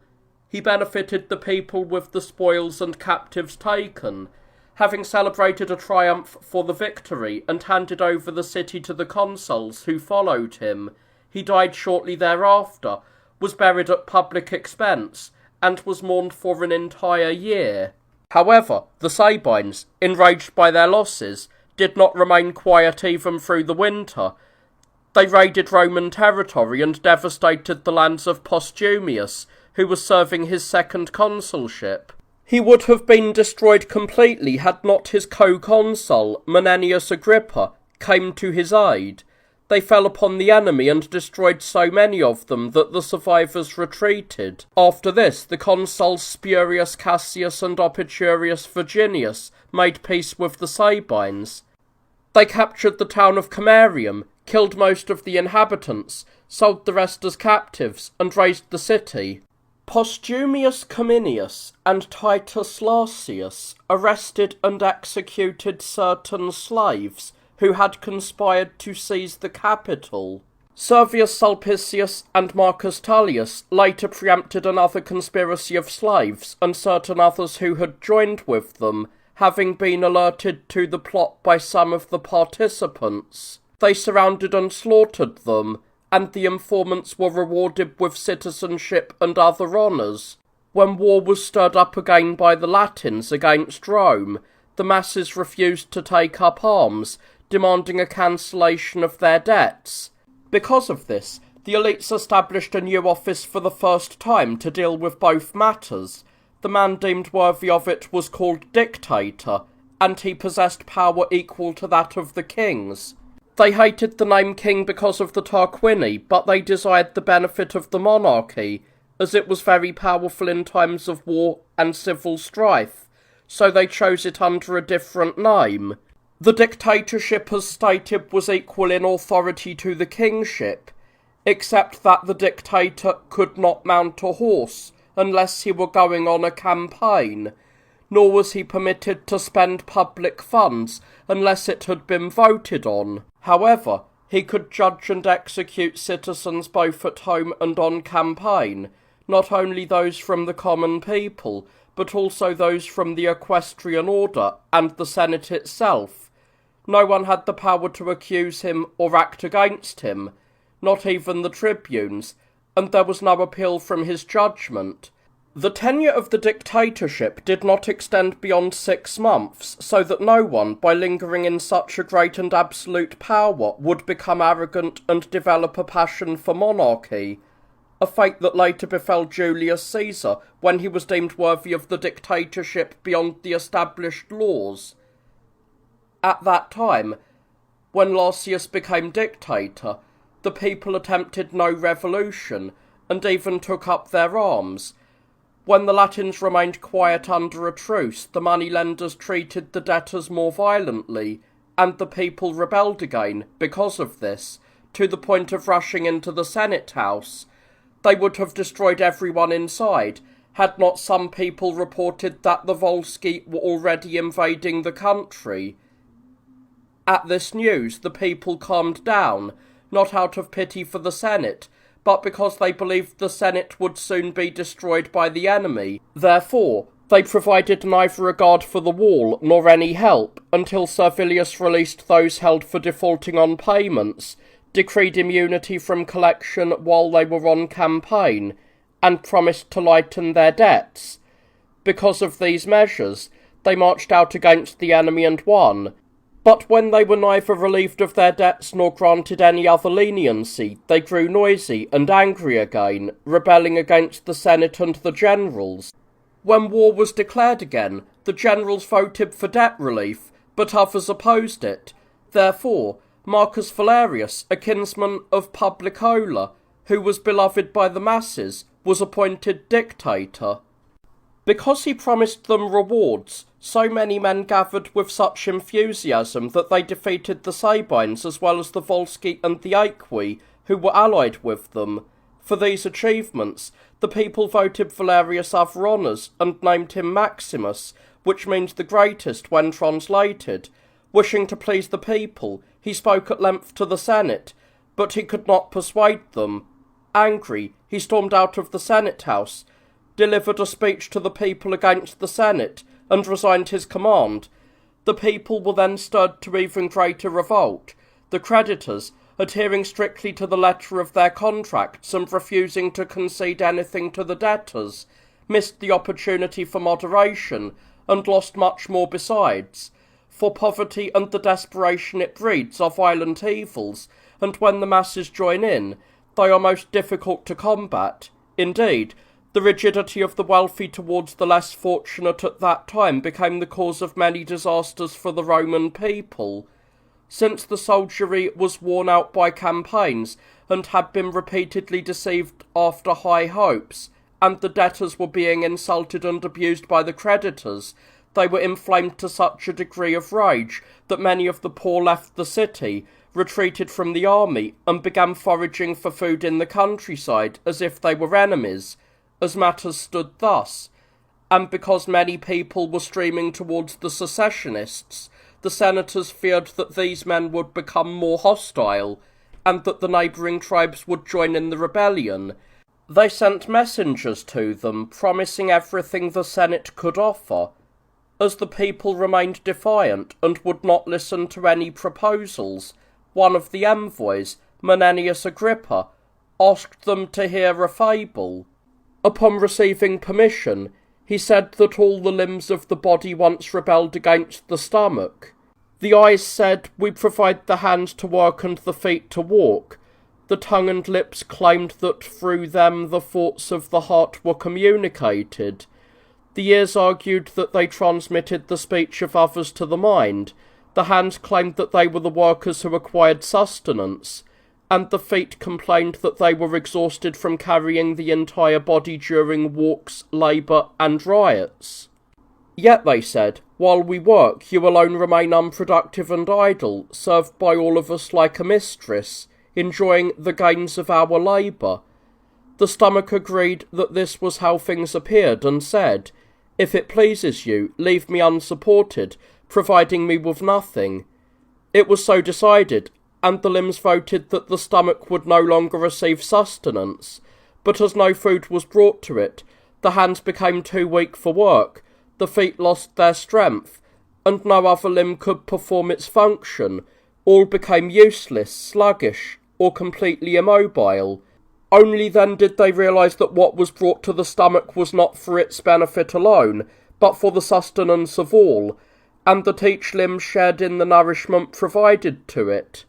He benefited the people with the spoils and captives taken. Having celebrated a triumph for the victory, and handed over the city to the consuls who followed him, he died shortly thereafter, was buried at public expense, and was mourned for an entire year. However, the Sabines, enraged by their losses, did not remain quiet even through the winter. They raided Roman territory and devastated the lands of Postumius, who was serving his second consulship. He would have been destroyed completely had not his co-consul, Menenius Agrippa, come to his aid. They fell upon the enemy and destroyed so many of them that the survivors retreated. After this, the consuls Spurius Cassius and Opicurius Virginius made peace with the Sabines. They captured the town of Camarium, killed most of the inhabitants, sold the rest as captives, and razed the city. Postumius Cominius and Titus Larsius arrested and executed certain slaves who had conspired to seize the capital. Servius Sulpicius and Marcus Tullius later preempted another conspiracy of slaves and certain others who had joined with them, having been alerted to the plot by some of the participants. They surrounded and slaughtered them, and the informants were rewarded with citizenship and other honours. When war was stirred up again by the Latins against Rome, the masses refused to take up arms, demanding a cancellation of their debts. Because of this, the elites established a new office for the first time to deal with both matters. The man deemed worthy of it was called Dictator, and he possessed power equal to that of the kings. They hated the name king because of the Tarquini, but they desired the benefit of the monarchy, as it was very powerful in times of war and civil strife, so they chose it under a different name. The dictatorship, as stated, was equal in authority to the kingship, except that the dictator could not mount a horse unless he were going on a campaign, nor was he permitted to spend public funds unless it had been voted on. However, he could judge and execute citizens both at home and on campaign, not only those from the common people, but also those from the equestrian order and the Senate itself. No one had the power to accuse him or act against him, not even the tribunes, and there was no appeal from his judgment. The tenure of the dictatorship did not extend beyond 6 months, so that no one, by lingering in such a great and absolute power, would become arrogant and develop a passion for monarchy, a fate that later befell Julius Caesar when he was deemed worthy of the dictatorship beyond the established laws. At that time, when Larsius became dictator, the people attempted no revolution, and even took up their arms. When the Latins remained quiet under a truce, the moneylenders treated the debtors more violently, and the people rebelled again because of this, to the point of rushing into the Senate House. They would have destroyed everyone inside, had not some people reported that the Volsci were already invading the country. At this news, the people calmed down, not out of pity for the Senate, but because they believed the Senate would soon be destroyed by the enemy. Therefore, they provided neither a guard for the wall nor any help, until Servilius released those held for defaulting on payments, decreed immunity from collection while they were on campaign, and promised to lighten their debts. Because of these measures, they marched out against the enemy and won. But when they were neither relieved of their debts nor granted any other leniency, they grew noisy and angry again, rebelling against the Senate and the generals. When war was declared again, the generals voted for debt relief, but others opposed it. Therefore, Marcus Valerius, a kinsman of Publicola, who was beloved by the masses, was appointed dictator. Because he promised them rewards, so many men gathered with such enthusiasm that they defeated the Sabines as well as the Volsci and the Aequi, who were allied with them. For these achievements, the people voted Valerius other honours and named him Maximus, which means the greatest when translated. Wishing to please the people, he spoke at length to the Senate, but he could not persuade them. Angry, he stormed out of the Senate house, delivered a speech to the people against the Senate, and resigned his command. The people were then stirred to even greater revolt. The creditors, adhering strictly to the letter of their contracts and refusing to concede anything to the debtors, missed the opportunity for moderation, and lost much more besides. For poverty and the desperation it breeds are violent evils, and when the masses join in, they are most difficult to combat. Indeed, the rigidity of the wealthy towards the less fortunate at that time became the cause of many disasters for the Roman people. Since the soldiery was worn out by campaigns and had been repeatedly deceived after high hopes, and the debtors were being insulted and abused by the creditors, they were inflamed to such a degree of rage that many of the poor left the city, retreated from the army, and began foraging for food in the countryside as if they were enemies. As matters stood thus, and because many people were streaming towards the secessionists, the senators feared that these men would become more hostile, and that the neighbouring tribes would join in the rebellion. They sent messengers to them, promising everything the Senate could offer. As the people remained defiant and would not listen to any proposals, one of the envoys, Menenius Agrippa, asked them to hear a fable. Upon receiving permission, he said that all the limbs of the body once rebelled against the stomach. The eyes said, "We provide the hands to work and the feet to walk." The tongue and lips claimed that through them the thoughts of the heart were communicated. The ears argued that they transmitted the speech of others to the mind. The hands claimed that they were the workers who acquired sustenance, and the feet complained that they were exhausted from carrying the entire body during walks, labour, and riots. Yet, they said, while we work, you alone remain unproductive and idle, served by all of us like a mistress, enjoying the gains of our labour. The stomach agreed that this was how things appeared, and said, "If it pleases you, leave me unsupported, providing me with nothing." It was so decided, and the limbs voted that the stomach would no longer receive sustenance. But as no food was brought to it, the hands became too weak for work, the feet lost their strength, and no other limb could perform its function. All became useless, sluggish, or completely immobile. Only then did they realise that what was brought to the stomach was not for its benefit alone, but for the sustenance of all, and that each limb shared in the nourishment provided to it.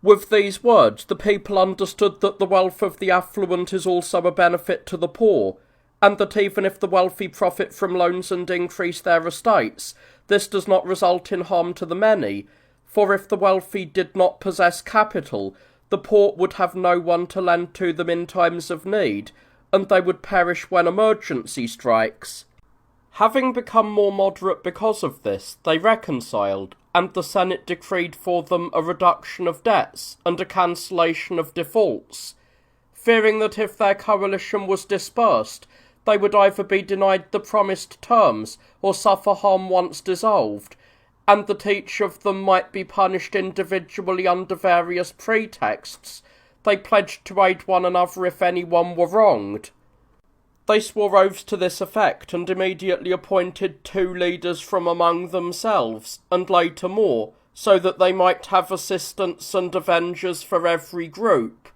With these words, the people understood that the wealth of the affluent is also a benefit to the poor, and that even if the wealthy profit from loans and increase their estates, this does not result in harm to the many, for if the wealthy did not possess capital, the poor would have no one to lend to them in times of need, and they would perish when emergency strikes. Having become more moderate because of this, they reconciled, and the Senate decreed for them a reduction of debts and a cancellation of defaults, fearing that if their coalition was dispersed, they would either be denied the promised terms or suffer harm once dissolved, and that each of them might be punished individually under various pretexts. They pledged to aid one another if anyone were wronged. They swore oaths to this effect, and immediately appointed 2 leaders from among themselves, and later more, so that they might have assistants and avengers for every group.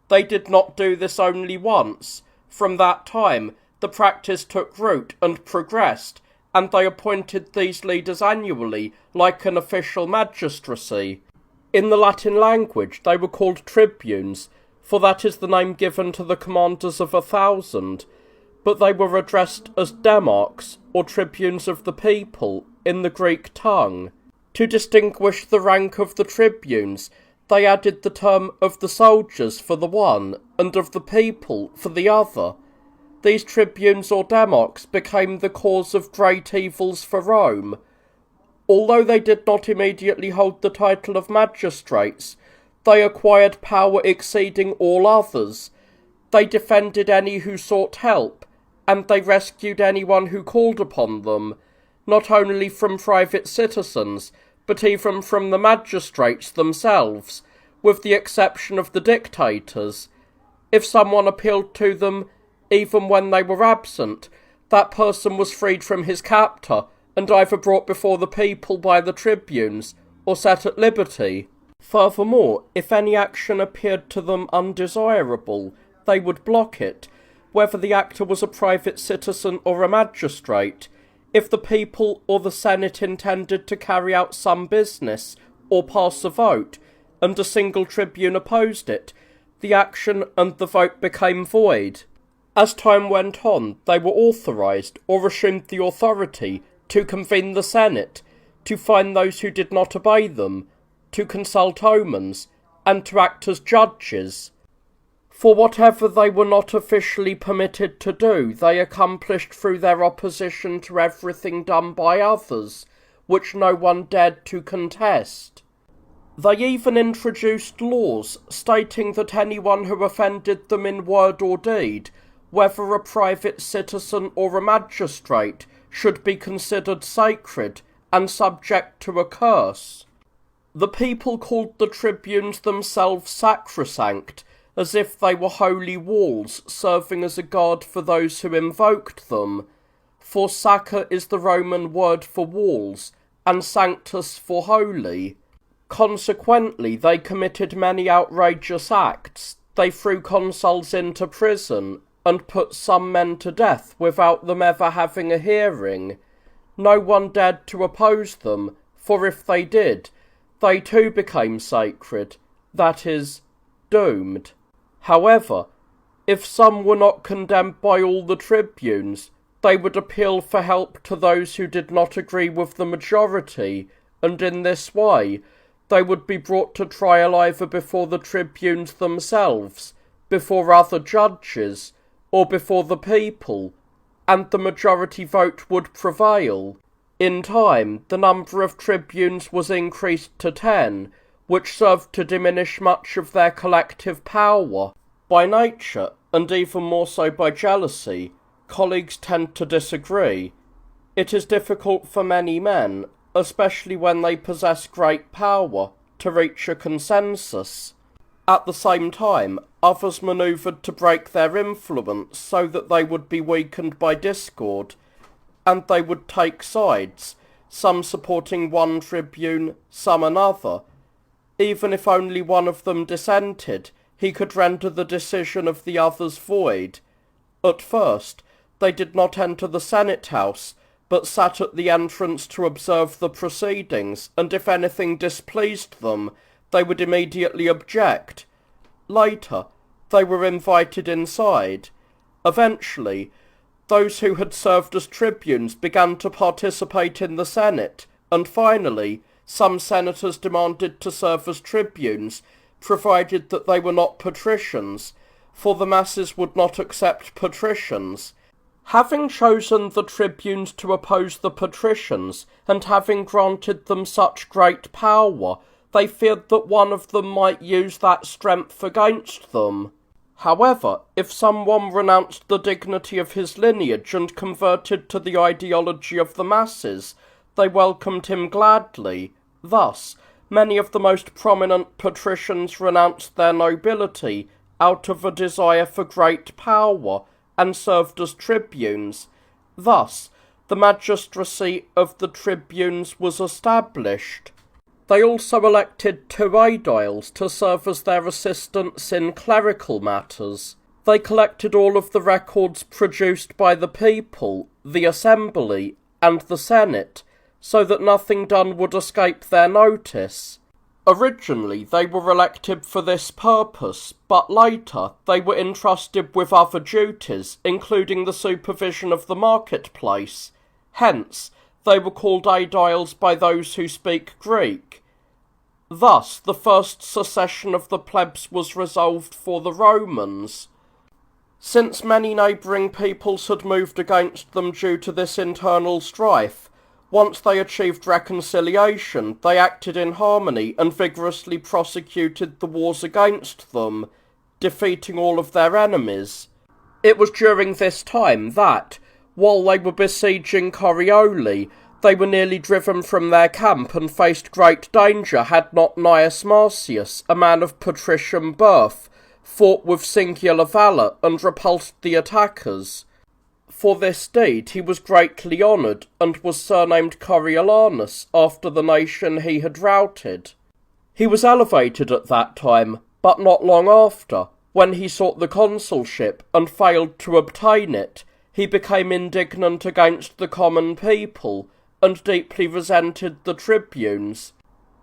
They did not do this only once. From that time, the practice took root and progressed, and they appointed these leaders annually, like an official magistracy. In the Latin language, they were called tribunes, for that is the name given to the commanders of 1,000. but they were addressed as demarchs, or tribunes of the people, in the Greek tongue. To distinguish the rank of the tribunes, they added the term of the soldiers for the one, and of the people for the other. These tribunes or demarchs became the cause of great evils for Rome. Although they did not immediately hold the title of magistrates, they acquired power exceeding all others. They defended any who sought help, and they rescued anyone who called upon them, not only from private citizens, but even from the magistrates themselves, with the exception of the dictators. If someone appealed to them, even when they were absent, that person was freed from his captor, and either brought before the people by the tribunes, or set at liberty. Furthermore, if any action appeared to them undesirable, they would block it, whether the actor was a private citizen or a magistrate. If the people or the Senate intended to carry out some business, or pass a vote, and a single tribune opposed it, the action and the vote became void. As time went on, they were authorized, or assumed the authority, to convene the Senate, to fine those who did not obey them, to consult omens, and to act as judges. For whatever they were not officially permitted to do, they accomplished through their opposition to everything done by others, which no one dared to contest. They even introduced laws stating that anyone who offended them in word or deed, whether a private citizen or a magistrate, should be considered sacred and subject to a curse. The people called the tribunes themselves sacrosanct, as if they were holy walls serving as a guard for those who invoked them, for sacra is the Roman word for walls, and sanctus for holy. Consequently, they committed many outrageous acts. They threw consuls into prison, and put some men to death without them ever having a hearing. No one dared to oppose them, for if they did, they too became sacred, that is, doomed. However, if some were not condemned by all the tribunes, they would appeal for help to those who did not agree with the majority, and in this way they would be brought to trial either before the tribunes themselves, before other judges, or before the people, and the majority vote would prevail. In time, the number of tribunes was increased to 10, which served to diminish much of their collective power. By nature, and even more so by jealousy, colleagues tend to disagree. It is difficult for many men, especially when they possess great power, to reach a consensus. At the same time, others manoeuvred to break their influence so that they would be weakened by discord, and they would take sides, some supporting one tribune, some another. Even if only one of them dissented, he could render the decision of the others void. At first, they did not enter the Senate House, but sat at the entrance to observe the proceedings, and if anything displeased them, they would immediately object. Later, they were invited inside. Eventually, those who had served as tribunes began to participate in the Senate, and finally, some senators demanded to serve as tribunes, provided that they were not patricians, for the masses would not accept patricians. Having chosen the tribunes to oppose the patricians, and having granted them such great power, they feared that one of them might use that strength against them. However, if someone renounced the dignity of his lineage and converted to the ideology of the masses, they welcomed him gladly. Thus, many of the most prominent patricians renounced their nobility out of a desire for great power, and served as tribunes. Thus, the magistracy of the tribunes was established. They also elected 2 aediles to serve as their assistants in clerical matters. They collected all of the records produced by the people, the assembly, and the senate, so that nothing done would escape their notice. Originally they were elected for this purpose, but later they were entrusted with other duties, including the supervision of the marketplace. Hence, they were called aediles by those who speak Greek. Thus, the first secession of the plebs was resolved for the Romans. Since many neighbouring peoples had moved against them due to this internal strife, once they achieved reconciliation, they acted in harmony and vigorously prosecuted the wars against them, defeating all of their enemies. It was during this time that, while they were besieging Corioli, they were nearly driven from their camp and faced great danger had not Gnaeus Marcius, a man of patrician birth, fought with singular valour and repulsed the attackers. For this deed he was greatly honoured, and was surnamed Coriolanus after the nation he had routed. He was elevated at that time, but not long after, when he sought the consulship and failed to obtain it. He became indignant against the common people, and deeply resented the tribunes.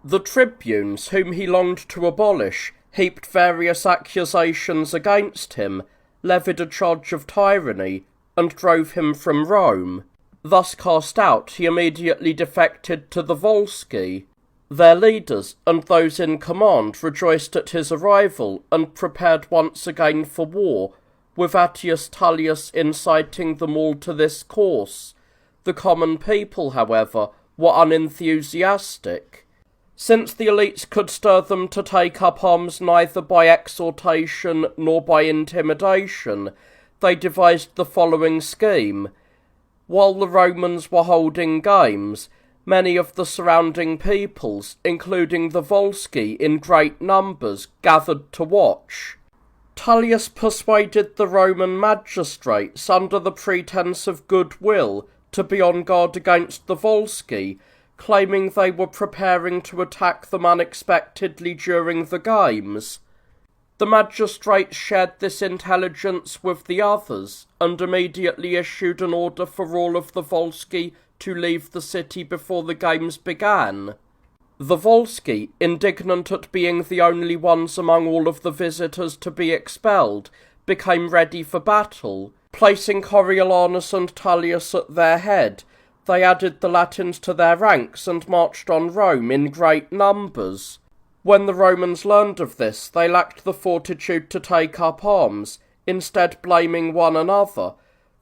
The tribunes, whom he longed to abolish, heaped various accusations against him, levied a charge of tyranny, and drove him from Rome. Thus cast out, he immediately defected to the Volsci. Their leaders and those in command rejoiced at his arrival, and prepared once again for war, with Attius Tullius inciting them all to this course. The common people, however, were unenthusiastic. Since the elites could stir them to take up arms neither by exhortation nor by intimidation, they devised the following scheme. While the Romans were holding games, many of the surrounding peoples, including the Volsci in great numbers, gathered to watch. Tullius persuaded the Roman magistrates, under the pretence of goodwill, to be on guard against the Volsci, claiming they were preparing to attack them unexpectedly during the games. The magistrates shared this intelligence with the others, and immediately issued an order for all of the Volsci to leave the city before the games began. The Volsci, indignant at being the only ones among all of the visitors to be expelled, became ready for battle. Placing Coriolanus and Tullius at their head, they added the Latins to their ranks and marched on Rome in great numbers. When the Romans learned of this, they lacked the fortitude to take up arms, instead blaming one another.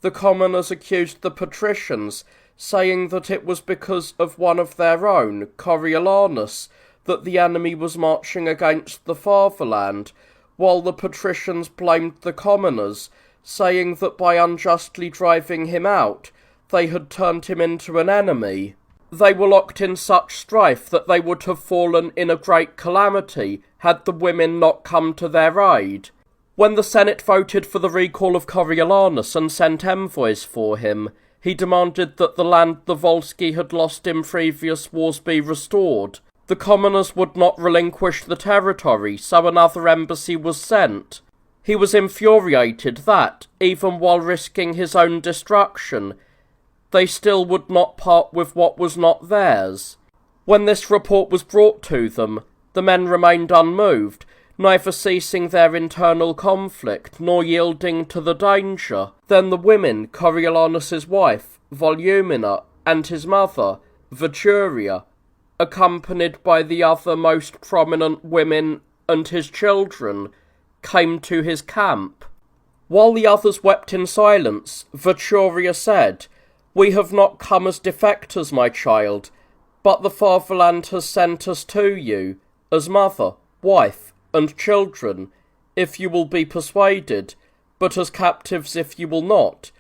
The commoners accused the patricians, saying that it was because of one of their own, Coriolanus, that the enemy was marching against the fatherland, while the patricians blamed the commoners, saying that by unjustly driving him out, they had turned him into an enemy. They were locked in such strife that they would have fallen in a great calamity had the women not come to their aid. When the Senate voted for the recall of Coriolanus and sent envoys for him, he demanded that the land the Volsci had lost in previous wars be restored. The commoners would not relinquish the territory, so another embassy was sent. He was infuriated that, even while risking his own destruction, they still would not part with what was not theirs. When this report was brought to them, the men remained unmoved, neither ceasing their internal conflict, nor yielding to the danger. Then the women, Coriolanus's wife, Volumina, and his mother, Veturia, accompanied by the other most prominent women and his children, came to his camp. While the others wept in silence, Veturia said, "We have not come as defectors, my child, but the fatherland has sent us to you, as mother, wife, and children, if you will be persuaded, but as captives if you will not.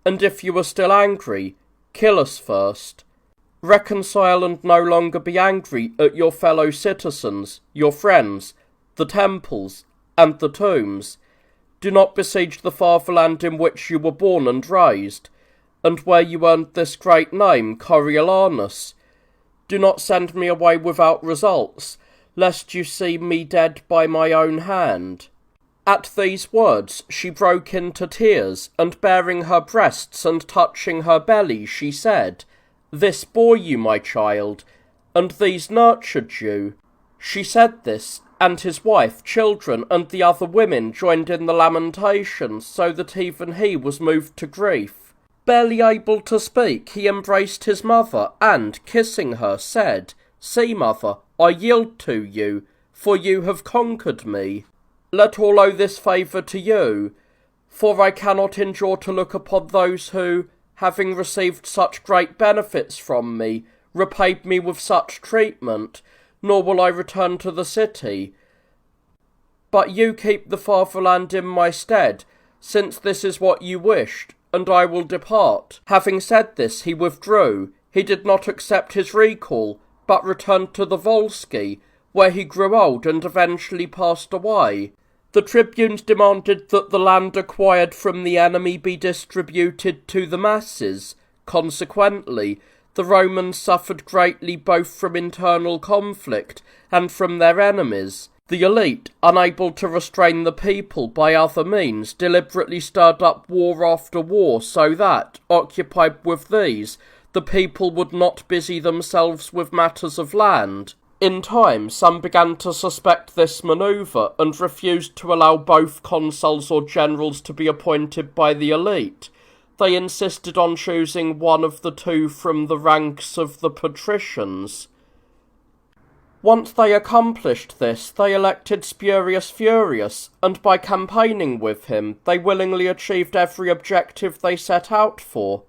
And if you are still angry, kill us first. Reconcile and no longer be angry at your fellow citizens, your friends, the temples, and the tombs. Do not besiege the fatherland in which you were born and raised, and where you earned this great name, Coriolanus. Do not send me away without results, lest you see me dead by my own hand." At these words she broke into tears, and baring her breasts and touching her belly, she said, "This bore you, my child, and these nurtured you. She said this, and his wife, children, and the other women joined in the lamentations, so that even he was moved to grief. Barely able to speak, he embraced his mother, and, kissing her, said, "See, mother, I yield to you, for you have conquered me. Let all owe this favour to you, for I cannot endure to look upon those who, having received such great benefits from me, repaid me with such treatment, nor will I return to the city. But you keep the fatherland in my stead, since this is what you wished, and I will depart." Having said this, he withdrew. He did not accept his recall, but returned to the Volsci, where he grew old and eventually passed away. The tribunes demanded that the land acquired from the enemy be distributed to the masses. Consequently, the Romans suffered greatly both from internal conflict and from their enemies. The elite, unable to restrain the people by other means, deliberately stirred up war after war so that, occupied with these, the people would not busy themselves with matters of land. In time, some began to suspect this manoeuvre and refused to allow both consuls or generals to be appointed by the elite. They insisted on choosing one of the two from the ranks of the patricians. Once they accomplished this, they elected Spurius Furius, and by campaigning with him, they willingly achieved every objective they set out for.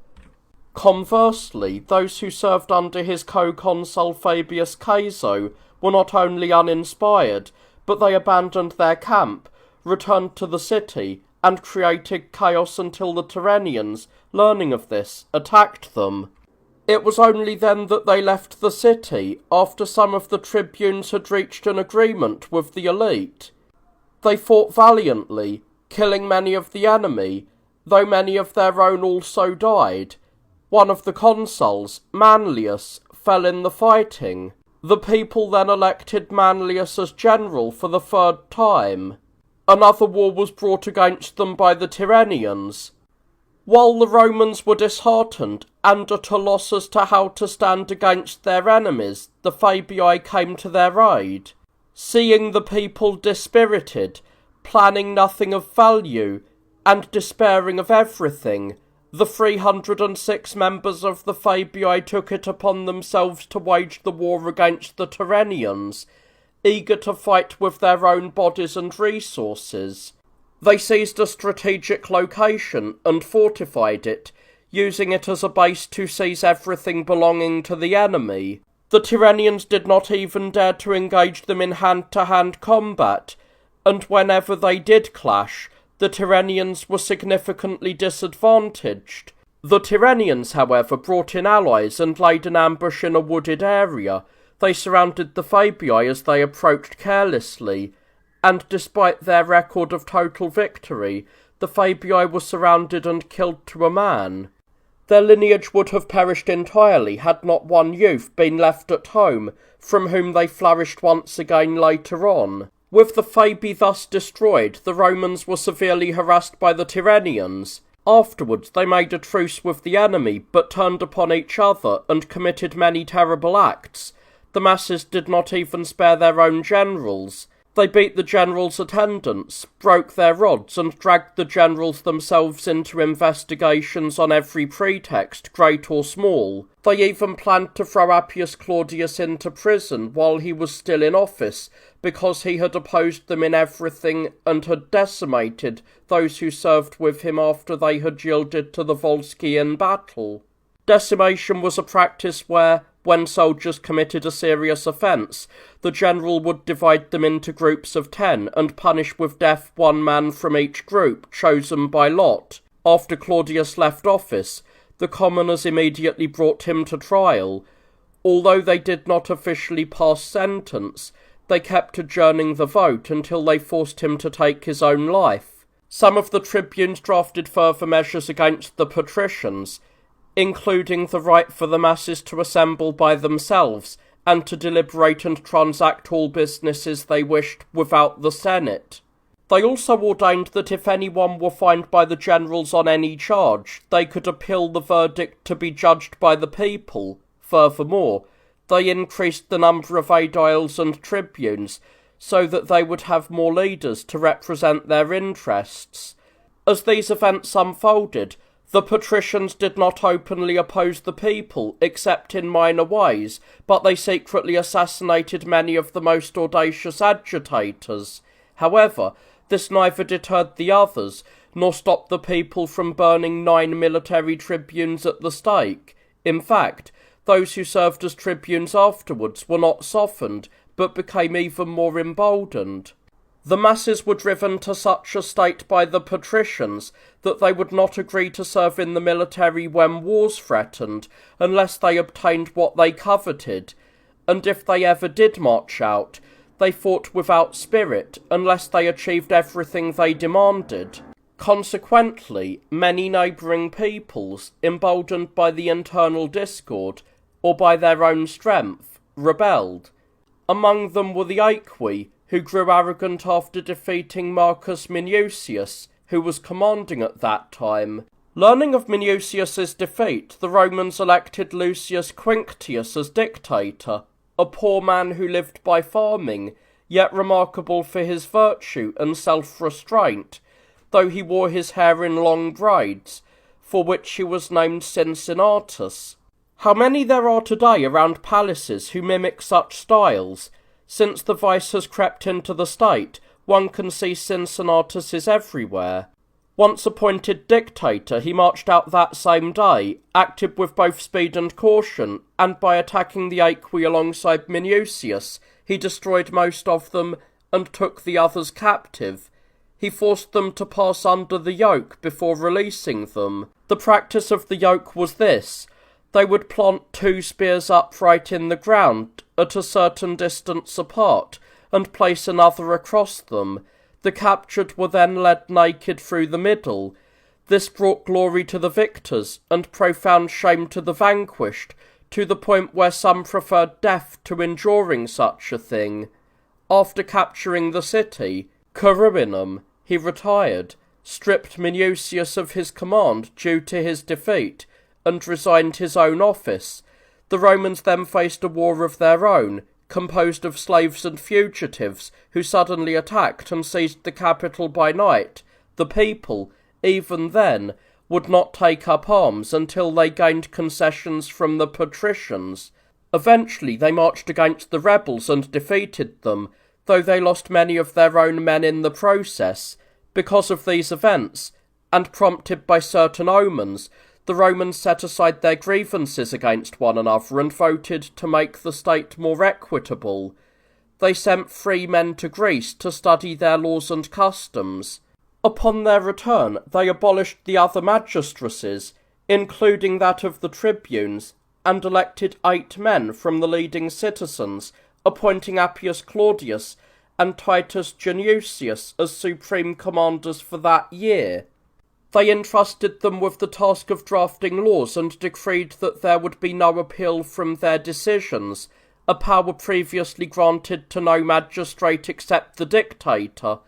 Conversely, those who served under his co-consul Fabius Caeso were not only uninspired, but they abandoned their camp, returned to the city, and created chaos until the Tyrrhenians, learning of this, attacked them. It was only then that they left the city, after some of the tribunes had reached an agreement with the elite. They fought valiantly, killing many of the enemy, though many of their own also died. One of the consuls, Manlius, fell in the fighting. The people then elected Manlius as general for the third time. Another war was brought against them by the Tyrrhenians. While the Romans were disheartened and at a loss as to how to stand against their enemies, the Fabii came to their aid. Seeing the people dispirited, planning nothing of value, and despairing of everything, the 306 members of the Fabii took it upon themselves to wage the war against the Tyrrhenians, eager to fight with their own bodies and resources. They seized a strategic location and fortified it, using it as a base to seize everything belonging to the enemy. The Tyrrhenians did not even dare to engage them in hand-to-hand combat, and whenever they did clash, the Tyrrhenians were significantly disadvantaged. The Tyrrhenians, however, brought in allies and laid an ambush in a wooded area. They surrounded the Fabii as they approached carelessly, and despite their record of total victory, the Fabii were surrounded and killed to a man. Their lineage would have perished entirely had not one youth been left at home, from whom they flourished once again later on. With the Fabii thus destroyed, the Romans were severely harassed by the Tyrrhenians. Afterwards they made a truce with the enemy, but turned upon each other and committed many terrible acts. The masses did not even spare their own generals. They beat the generals' attendants, broke their rods, and dragged the generals themselves into investigations on every pretext, great or small. They even planned to throw Appius Claudius into prison while he was still in office, because he had opposed them in everything and had decimated those who served with him after they had yielded to the Volsci in battle. Decimation was a practice where, when soldiers committed a serious offence, the general would divide them into groups of 10 and punish with death one man from each group, chosen by lot. After Claudius left office, the commoners immediately brought him to trial. Although they did not officially pass sentence, they kept adjourning the vote until they forced him to take his own life. Some of the tribunes drafted further measures against the patricians, including the right for the masses to assemble by themselves and to deliberate and transact all businesses they wished without the Senate. They also ordained that if anyone were fined by the generals on any charge, they could appeal the verdict to be judged by the people. Furthermore, They increased the number of aediles and tribunes, so that they would have more leaders to represent their interests. As these events unfolded, the patricians did not openly oppose the people, except in minor ways, but they secretly assassinated many of the most audacious agitators. However, this neither deterred the others, nor stopped the people from burning 9 military tribunes at the stake. In fact, those who served as tribunes afterwards were not softened, but became even more emboldened. The masses were driven to such a state by the patricians that they would not agree to serve in the military when wars threatened, unless they obtained what they coveted, and if they ever did march out, they fought without spirit, unless they achieved everything they demanded. Consequently, many neighbouring peoples, emboldened by the internal discord, or by their own strength, rebelled. Among them were the Aequi, who grew arrogant after defeating Marcus Minucius, who was commanding at that time. Learning of Minucius's defeat, the Romans elected Lucius Quinctius as dictator, a poor man who lived by farming, yet remarkable for his virtue and self-restraint, though he wore his hair in long braids, for which he was named Cincinnatus. How many there are today around palaces who mimic such styles! Since the vice has crept into the state, one can see Cincinnatus everywhere. Once appointed dictator, he marched out that same day, acted with both speed and caution, and by attacking the Aequi alongside Minucius, he destroyed most of them and took the others captive. He forced them to pass under the yoke before releasing them. The practice of the yoke was this: they would plant 2 spears upright in the ground at a certain distance apart, and place another across them. The captured were then led naked through the middle. This brought glory to the victors, and profound shame to the vanquished, to the point where some preferred death to enduring such a thing. After capturing the city, Caruinum, he retired, stripped Minucius of his command due to his defeat, and resigned his own office. The Romans then faced a war of their own, composed of slaves and fugitives, who suddenly attacked and seized the capital by night. The people, even then, would not take up arms until they gained concessions from the patricians. Eventually they marched against the rebels and defeated them, though they lost many of their own men in the process. Because of these events, and prompted by certain omens, the Romans set aside their grievances against one another and voted to make the state more equitable. They sent free men to Greece to study their laws and customs. Upon their return, they abolished the other magistracies, including that of the tribunes, and elected 8 men from the leading citizens, appointing Appius Claudius and Titus Genucius as supreme commanders for that year. They entrusted them with the task of drafting laws and decreed that there would be no appeal from their decisions, a power previously granted to no magistrate except the dictator.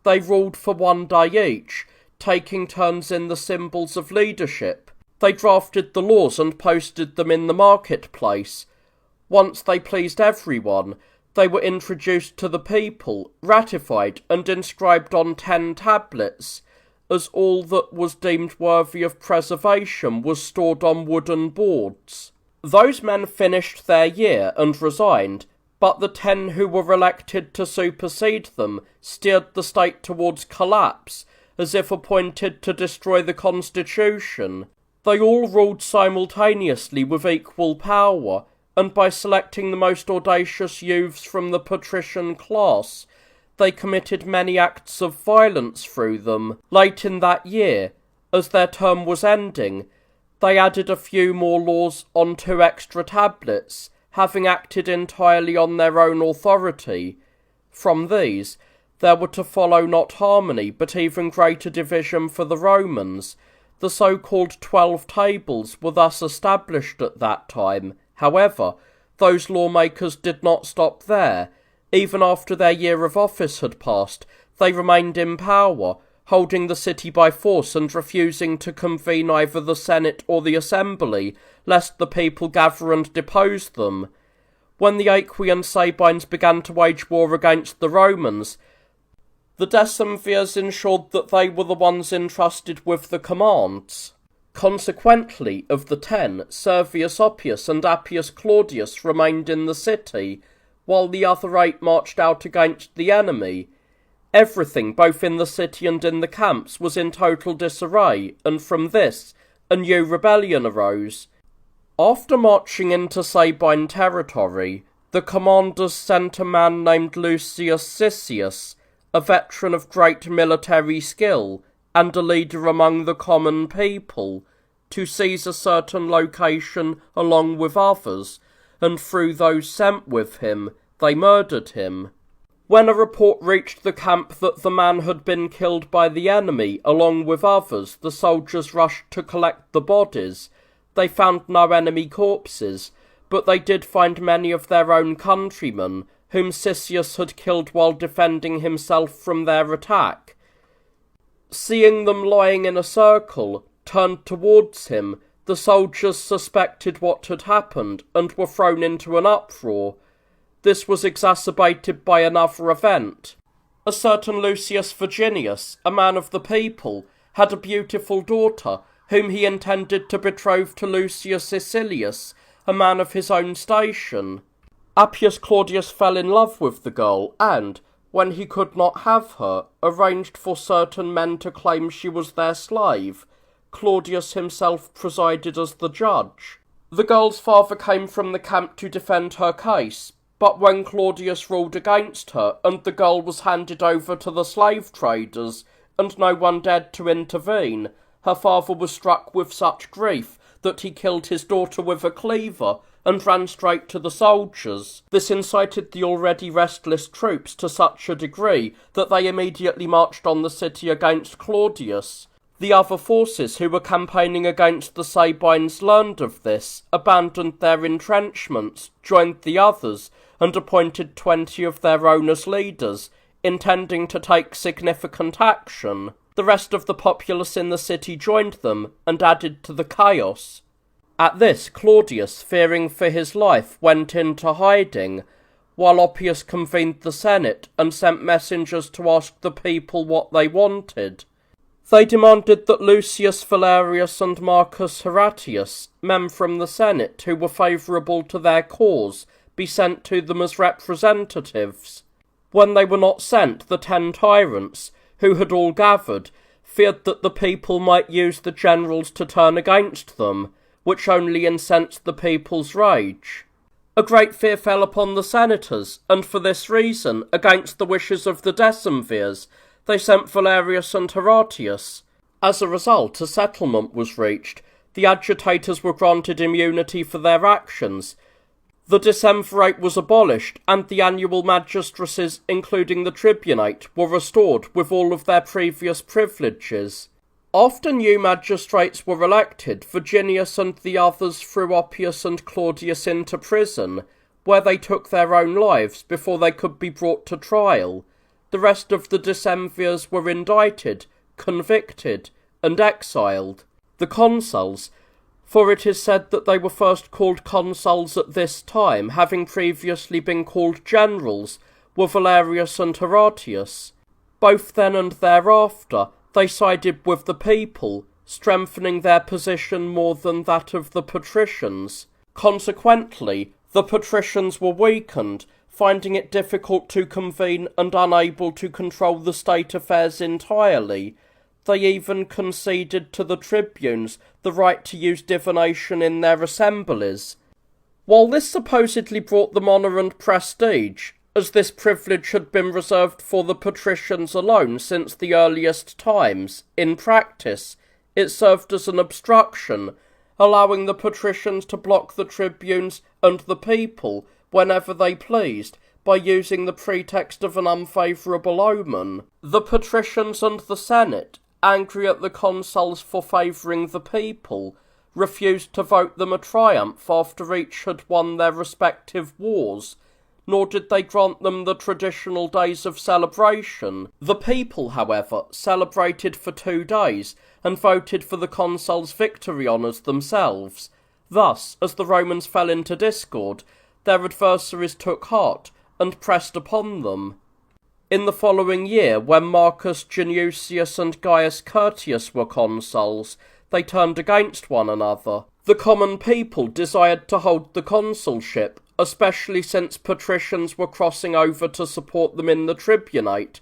They ruled for 1 day each, taking turns in the symbols of leadership. They drafted the laws and posted them in the marketplace. Once they pleased everyone, they were introduced to the people, ratified and inscribed on 10 tablets, as all that was deemed worthy of preservation was stored on wooden boards. Those men finished their year and resigned, but the 10 who were elected to supersede them steered the state towards collapse, as if appointed to destroy the constitution. They all ruled simultaneously with equal power, and by selecting the most audacious youths from the patrician class, they committed many acts of violence through them. Late in that year, as their term was ending, they added a few more laws on 2 extra tablets, having acted entirely on their own authority. From these, there were to follow not harmony, but even greater division for the Romans. The so-called 12 tables were thus established at that time. However, those lawmakers did not stop there. Even after their year of office had passed, they remained in power, holding the city by force and refusing to convene either the Senate or the Assembly, lest the people gather and depose them. When the Aequi and Sabines began to wage war against the Romans, the decemvirs ensured that they were the ones entrusted with the commands. Consequently, of the 10, Servius Oppius and Appius Claudius remained in the city, while the other 8 marched out against the enemy. Everything, both in the city and in the camps, was in total disarray, and from this, a new rebellion arose. After marching into Sabine territory, the commanders sent a man named Lucius Siccius, a veteran of great military skill, and a leader among the common people, to seize a certain location along with others, and through those sent with him, they murdered him. When a report reached the camp that the man had been killed by the enemy along with others, the soldiers rushed to collect the bodies. They found no enemy corpses, but they did find many of their own countrymen, whom Siccius had killed while defending himself from their attack. Seeing them lying in a circle, turned towards him, the soldiers suspected what had happened and were thrown into an uproar. This was exacerbated by another event. A certain Lucius Virginius, a man of the people, had a beautiful daughter, whom he intended to betroth to Lucius Sicilius, a man of his own station. Appius Claudius fell in love with the girl, and, when he could not have her, arranged for certain men to claim she was their slave. Claudius himself presided as the judge. The girl's father came from the camp to defend her case, but when Claudius ruled against her, and the girl was handed over to the slave traders, and no one dared to intervene, her father was struck with such grief that he killed his daughter with a cleaver, and ran straight to the soldiers. This incited the already restless troops to such a degree that they immediately marched on the city against Claudius. The other forces who were campaigning against the Sabines learned of this, abandoned their entrenchments, joined the others, and appointed 20 of their own as leaders, intending to take significant action. The rest of the populace in the city joined them, and added to the chaos. At this, Claudius, fearing for his life, went into hiding, while Oppius convened the Senate and sent messengers to ask the people what they wanted. They demanded that Lucius Valerius and Marcus Horatius, men from the Senate who were favourable to their cause, be sent to them as representatives. When they were not sent, the 10 tyrants, who had all gathered, feared that the people might use the generals to turn against them, which only incensed the people's rage. A great fear fell upon the senators, and for this reason, against the wishes of the decemvirs, they sent Valerius and Horatius. As a result, a settlement was reached. The agitators were granted immunity for their actions. The decemvirate was abolished, and the annual magistracies, including the tribunate, were restored with all of their previous privileges. After new magistrates were elected, Virginius and the others threw Oppius and Claudius into prison, where they took their own lives before they could be brought to trial. The rest of the decemvirs were indicted, convicted, and exiled. The consuls, for it is said that they were first called consuls at this time, having previously been called generals, were Valerius and Horatius. Both then and thereafter, they sided with the people, strengthening their position more than that of the patricians. Consequently, the patricians were weakened, finding it difficult to convene and unable to control the state affairs entirely. They even conceded to the tribunes the right to use divination in their assemblies. While this supposedly brought them honour and prestige, as this privilege had been reserved for the patricians alone since the earliest times, in practice, it served as an obstruction, allowing the patricians to block the tribunes and the people whenever they pleased, by using the pretext of an unfavourable omen. The patricians and the Senate, angry at the consuls for favouring the people, refused to vote them a triumph after each had won their respective wars, nor did they grant them the traditional days of celebration. The people, however, celebrated for 2 days, and voted for the consuls' victory honours themselves. Thus, as the Romans fell into discord, their adversaries took heart and pressed upon them. In the following year, when Marcus Genucius and Gaius Curtius were consuls, they turned against one another. The common people desired to hold the consulship, especially since patricians were crossing over to support them in the tribunate,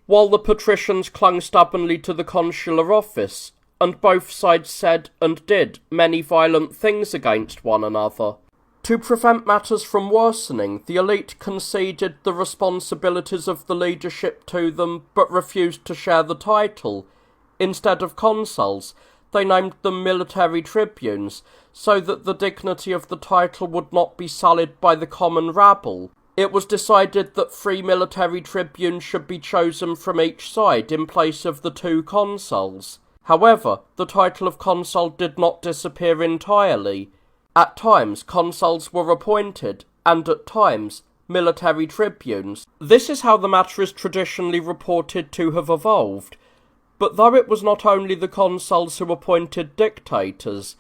while the patricians clung stubbornly to the consular office, and both sides said and did many violent things against one another. To prevent matters from worsening, the elite conceded the responsibilities of the leadership to them, but refused to share the title. Instead of consuls, they named them military tribunes, so that the dignity of the title would not be sullied by the common rabble. It was decided that 3 military tribunes should be chosen from each side in place of the 2 consuls. However, the title of consul did not disappear entirely. At times, consuls were appointed, and at times, military tribunes. This is how the matter is traditionally reported to have evolved. But though it was not only the consuls who appointed dictators,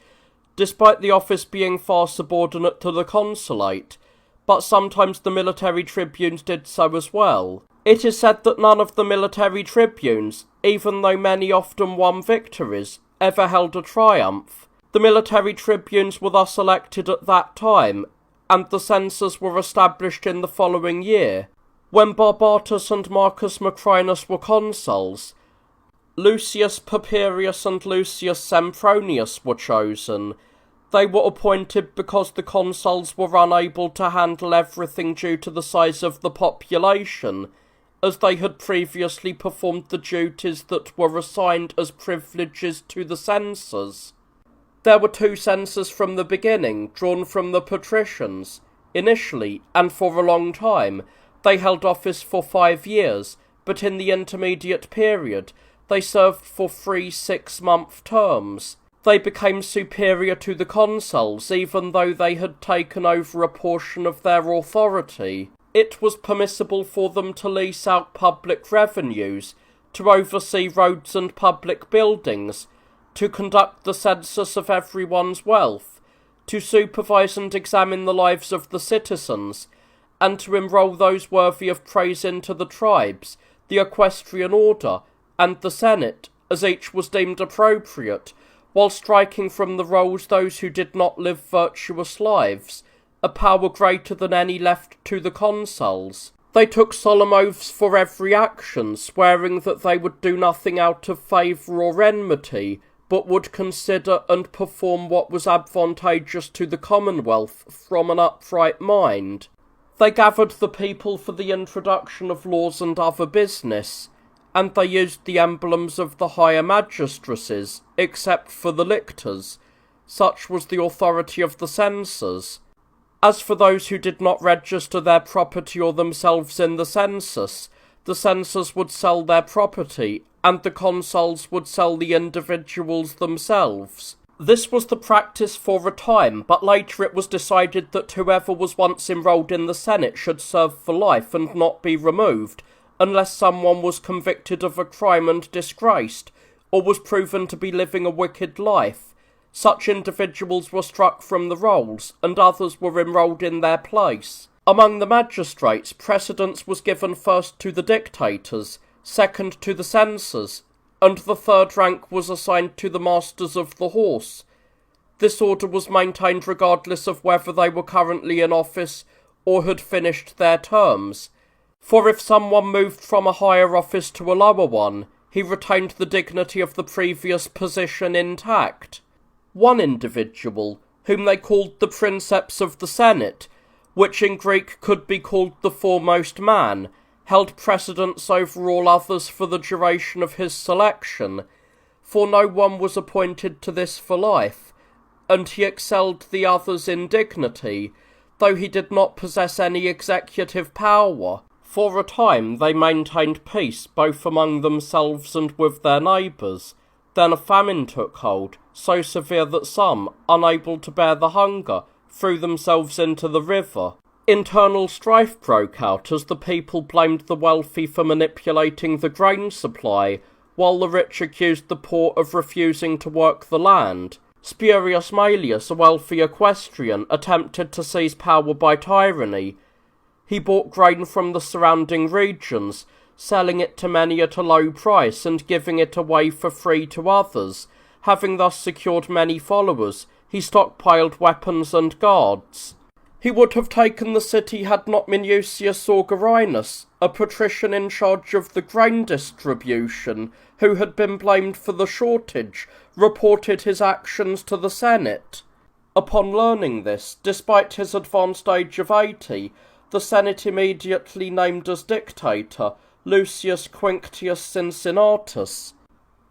despite the office being far subordinate to the consulate, but sometimes the military tribunes did so as well. It is said that none of the military tribunes, even though many often won victories, ever held a triumph. The military tribunes were thus elected at that time, and the censors were established in the following year. When Barbatus and Marcus Macrinus were consuls, Lucius Papirius and Lucius Sempronius were chosen. They were appointed because the consuls were unable to handle everything due to the size of the population, as they had previously performed the duties that were assigned as privileges to the censors. There were 2 censors from the beginning, drawn from the patricians. Initially, and for a long time, they held office for 5 years, but in the intermediate period, they served for 3 6-month terms. They became superior to the consuls, even though they had taken over a portion of their authority. It was permissible for them to lease out public revenues, to oversee roads and public buildings, to conduct the census of everyone's wealth, to supervise and examine the lives of the citizens, and to enrol those worthy of praise into the tribes, the equestrian order, and the Senate, as each was deemed appropriate, while striking from the rolls those who did not live virtuous lives, a power greater than any left to the consuls. They took solemn oaths for every action, swearing that they would do nothing out of favour or enmity, but would consider and perform what was advantageous to the Commonwealth from an upright mind. They gathered the people for the introduction of laws and other business, and they used the emblems of the higher magistracies, except for the lictors. Such was the authority of the censors. As for those who did not register their property or themselves in the census, the censors would sell their property, and the consuls would sell the individuals themselves. This was the practice for a time, but later it was decided that whoever was once enrolled in the Senate should serve for life and not be removed, unless someone was convicted of a crime and disgraced, or was proven to be living a wicked life. Such individuals were struck from the rolls, and others were enrolled in their place. Among the magistrates, precedence was given first to the dictators, second to the censors, and the third rank was assigned to the masters of the horse. This order was maintained regardless of whether they were currently in office or had finished their terms. For if someone moved from a higher office to a lower one, he retained the dignity of the previous position intact. One individual, whom they called the Princeps of the Senate, which in Greek could be called the foremost man, held precedence over all others for the duration of his selection, for no one was appointed to this for life, and he excelled the others in dignity, though he did not possess any executive power. For a time they maintained peace both among themselves and with their neighbours. Then a famine took hold, so severe that some, unable to bear the hunger, threw themselves into the river. Internal strife broke out as the people blamed the wealthy for manipulating the grain supply, while the rich accused the poor of refusing to work the land. Spurius Maelius, a wealthy equestrian, attempted to seize power by tyranny. He bought grain from the surrounding regions, selling it to many at a low price and giving it away for free to others. Having thus secured many followers, he stockpiled weapons and guards. He would have taken the city had not Minucius Augerinus, a patrician in charge of the grain distribution, who had been blamed for the shortage, reported his actions to the Senate. Upon learning this, despite his advanced age of 80, the Senate immediately named as dictator Lucius Quinctius Cincinnatus.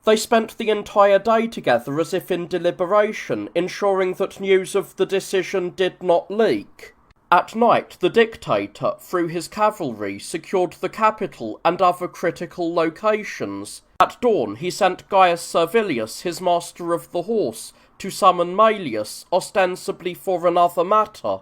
They spent the entire day together as if in deliberation, ensuring that news of the decision did not leak. At night, the dictator, through his cavalry, secured the capital and other critical locations. At dawn, he sent Gaius Servilius, his master of the horse, to summon Maelius, ostensibly for another matter.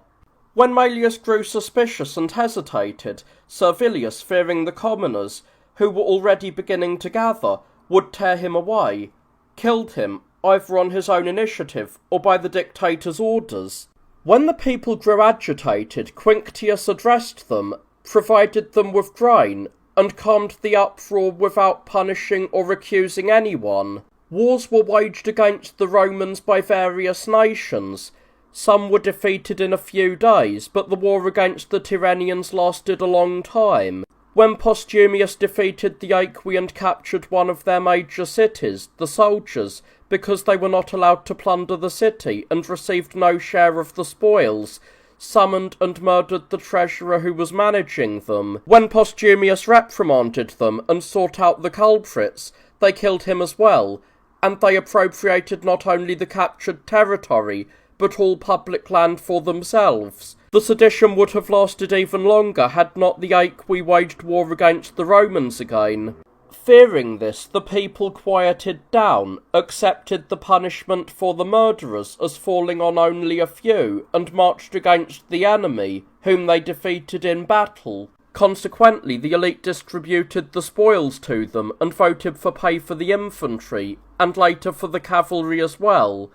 When Maelius grew suspicious and hesitated, Servilius, fearing the commoners, who were already beginning to gather, would tear him away, killed him, either on his own initiative or by the dictator's orders. When the people grew agitated, Quinctius addressed them, provided them with grain, and calmed the uproar without punishing or accusing anyone. Wars were waged against the Romans by various nations. Some were defeated in a few days, but the war against the Tyrrhenians lasted a long time. When Postumius defeated the Aequi and captured one of their major cities, the soldiers, because they were not allowed to plunder the city and received no share of the spoils, summoned and murdered the treasurer who was managing them. When Postumius reprimanded them and sought out the culprits, they killed him as well, and they appropriated not only the captured territory, but all public land for themselves. The sedition would have lasted even longer had not the Aequi waged war against the Romans again. Fearing this, the people quieted down, accepted the punishment for the murderers as falling on only a few, and marched against the enemy, whom they defeated in battle. Consequently, the elite distributed the spoils to them and voted for pay for the infantry, and later for the cavalry as well.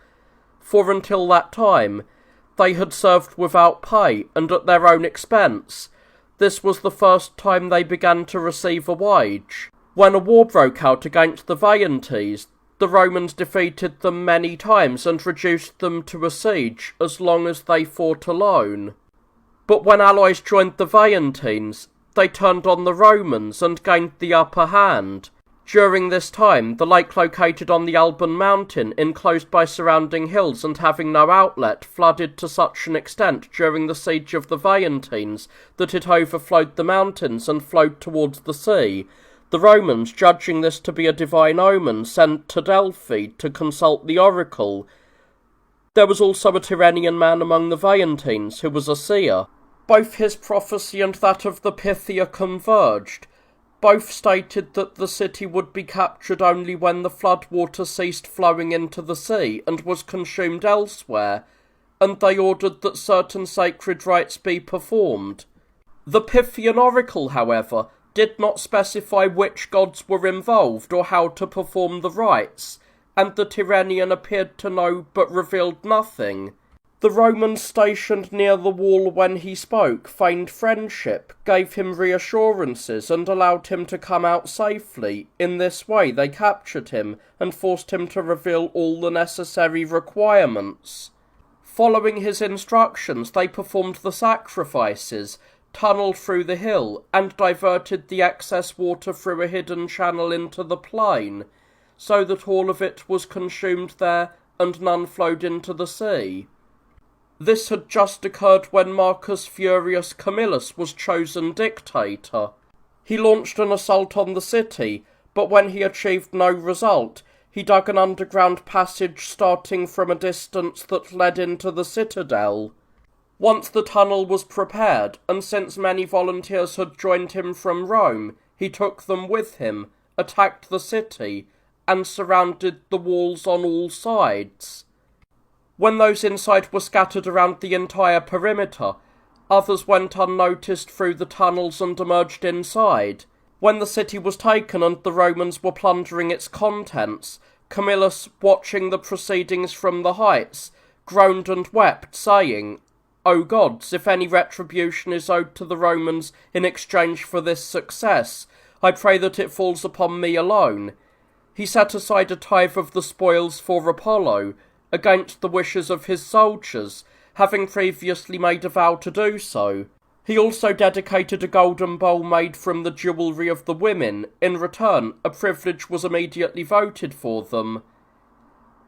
For until that time, they had served without pay and at their own expense. This was the first time they began to receive a wage. When a war broke out against the Veientes, the Romans defeated them many times and reduced them to a siege as long as they fought alone. But when allies joined the Veientines, they turned on the Romans and gained the upper hand. During this time, the lake located on the Alban mountain, enclosed by surrounding hills and having no outlet, flooded to such an extent during the siege of the Veientines that it overflowed the mountains and flowed towards the sea. The Romans, judging this to be a divine omen, sent to Delphi to consult the oracle. There was also a Tyrrhenian man among the Veientines who was a seer. Both his prophecy and that of the Pythia converged. Both stated that the city would be captured only when the floodwater ceased flowing into the sea and was consumed elsewhere, and they ordered that certain sacred rites be performed. The Pythian oracle, however, did not specify which gods were involved or how to perform the rites, and the Tyrrhenian appeared to know but revealed nothing. The Romans stationed near the wall when he spoke feigned friendship, gave him reassurances, and allowed him to come out safely. In this way they captured him, and forced him to reveal all the necessary requirements. Following his instructions, they performed the sacrifices, tunnelled through the hill, and diverted the excess water through a hidden channel into the plain, so that all of it was consumed there, and none flowed into the sea. This had just occurred when Marcus Furius Camillus was chosen dictator. He launched an assault on the city, but when he achieved no result, he dug an underground passage starting from a distance that led into the citadel. Once the tunnel was prepared, and since many volunteers had joined him from Rome, he took them with him, attacked the city, and surrounded the walls on all sides. When those inside were scattered around the entire perimeter, others went unnoticed through the tunnels and emerged inside. When the city was taken and the Romans were plundering its contents, Camillus, watching the proceedings from the heights, groaned and wept, saying, O gods, if any retribution is owed to the Romans in exchange for this success, I pray that it falls upon me alone. He set aside a tithe of the spoils for Apollo, against the wishes of his soldiers, having previously made a vow to do so. He also dedicated a golden bowl made from the jewellery of the women. In return, a privilege was immediately voted for them.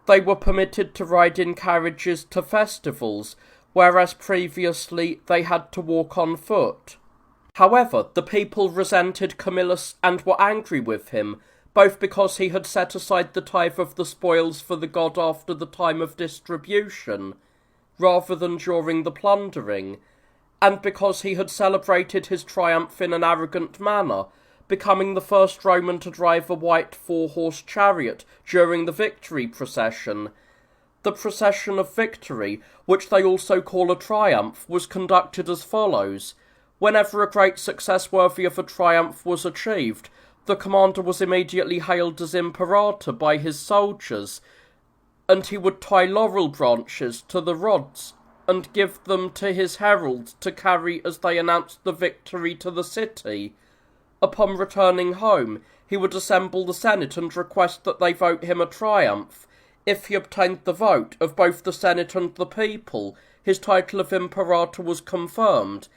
They were permitted to ride in carriages to festivals, whereas previously they had to walk on foot. However, the people resented Camillus and were angry with him, both because he had set aside the tithe of the spoils for the god after the time of distribution, rather than during the plundering, and because he had celebrated his triumph in an arrogant manner, becoming the first Roman to drive a white four-horse chariot during the victory procession. The procession of victory, which they also call a triumph, was conducted as follows. Whenever a great success worthy of a triumph was achieved, the commander was immediately hailed as imperator by his soldiers, and he would tie laurel branches to the rods and give them to his heralds to carry as they announced the victory to the city. Upon returning home, he would assemble the Senate and request that they vote him a triumph. If he obtained the vote of both the Senate and the people, his title of imperator was confirmed.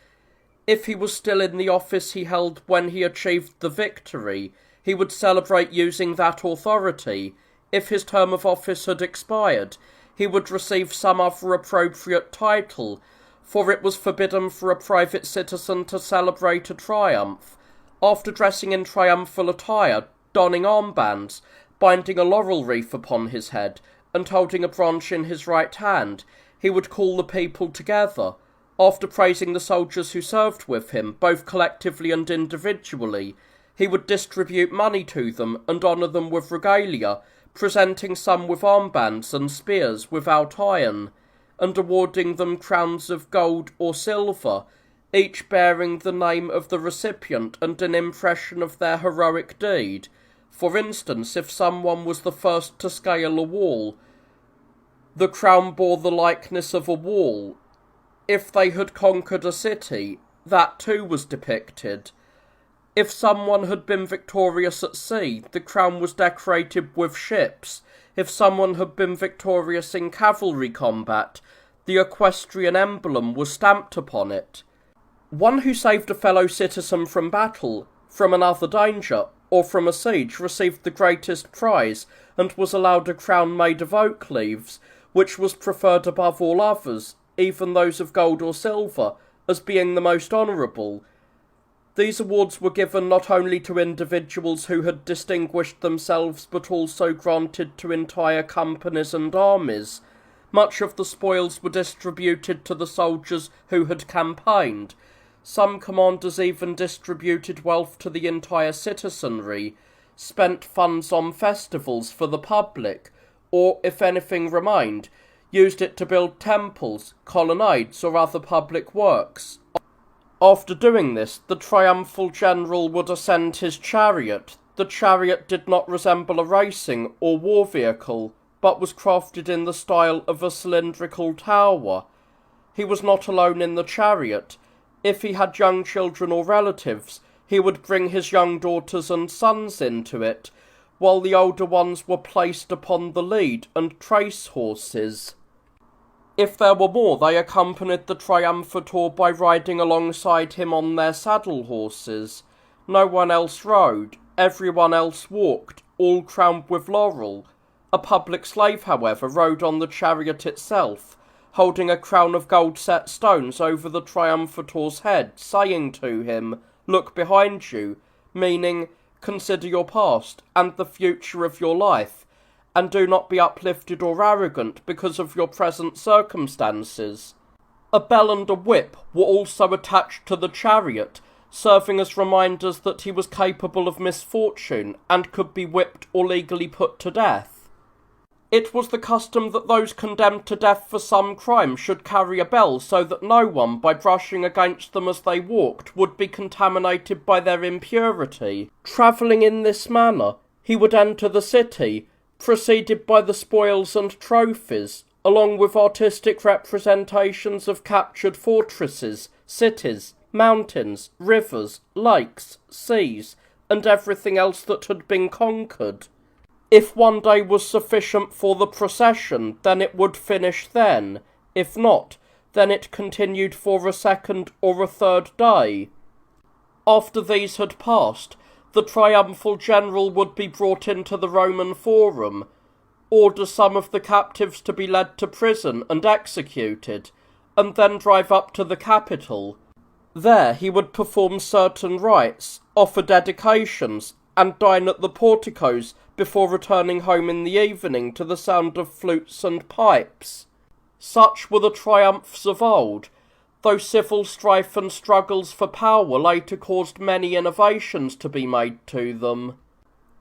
If he was still in the office he held when he achieved the victory, he would celebrate using that authority. If his term of office had expired, he would receive some other appropriate title, for it was forbidden for a private citizen to celebrate a triumph. After dressing in triumphal attire, donning armbands, binding a laurel wreath upon his head, and holding a branch in his right hand, he would call the people together. After praising the soldiers who served with him, both collectively and individually, he would distribute money to them and honour them with regalia, presenting some with armbands and spears without iron, and awarding them crowns of gold or silver, each bearing the name of the recipient and an impression of their heroic deed. For instance, if someone was the first to scale a wall, the crown bore the likeness of a wall. If they had conquered a city, that too was depicted. If someone had been victorious at sea, the crown was decorated with ships. If someone had been victorious in cavalry combat, the equestrian emblem was stamped upon it. One who saved a fellow citizen from battle, from another danger, or from a siege received the greatest prize, and was allowed a crown made of oak leaves, which was preferred above all others, even those of gold or silver, as being the most honourable. These awards were given not only to individuals who had distinguished themselves, but also granted to entire companies and armies. Much of the spoils were distributed to the soldiers who had campaigned. Some commanders even distributed wealth to the entire citizenry, spent funds on festivals for the public, or, if anything remained, used it to build temples, colonnades, or other public works. After doing this, the triumphal general would ascend his chariot. The chariot did not resemble a racing or war vehicle, but was crafted in the style of a cylindrical tower. He was not alone in the chariot. If he had young children or relatives, he would bring his young daughters and sons into it, while the older ones were placed upon the lead and trace horses. If there were more, they accompanied the triumphator by riding alongside him on their saddle horses. No one else rode, everyone else walked, all crowned with laurel. A public slave, however, rode on the chariot itself, holding a crown of gold-set stones over the triumphator's head, saying to him, "Look behind you," meaning, "Consider your past and the future of your life, and do not be uplifted or arrogant because of your present circumstances." A bell and a whip were also attached to the chariot, serving as reminders that he was capable of misfortune and could be whipped or legally put to death. It was the custom that those condemned to death for some crime should carry a bell so that no one, by brushing against them as they walked, would be contaminated by their impurity. Travelling in this manner, he would enter the city. preceded by the spoils and trophies, along with artistic representations of captured fortresses, cities, mountains, rivers, lakes, seas, and everything else that had been conquered. If one day was sufficient for the procession, then it would finish then. If not, then it continued for a second or a third day. After these had passed, the triumphal general would be brought into the Roman Forum, order some of the captives to be led to prison and executed, and then drive up to the capital. There he would perform certain rites, offer dedications, and dine at the porticos before returning home in the evening to the sound of flutes and pipes. Such were the triumphs of old, though civil strife and struggles for power later caused many innovations to be made to them.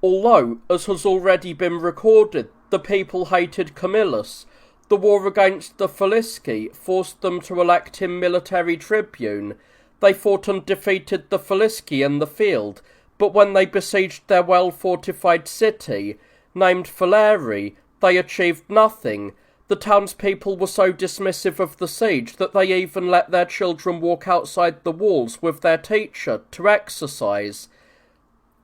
Although, as has already been recorded, the people hated Camillus, the war against the Falisci forced them to elect him military tribune. They fought and defeated the Falisci in the field, but when they besieged their well-fortified city, named Falarii, they achieved nothing. The townspeople were so dismissive of the siege that they even let their children walk outside the walls with their teacher to exercise.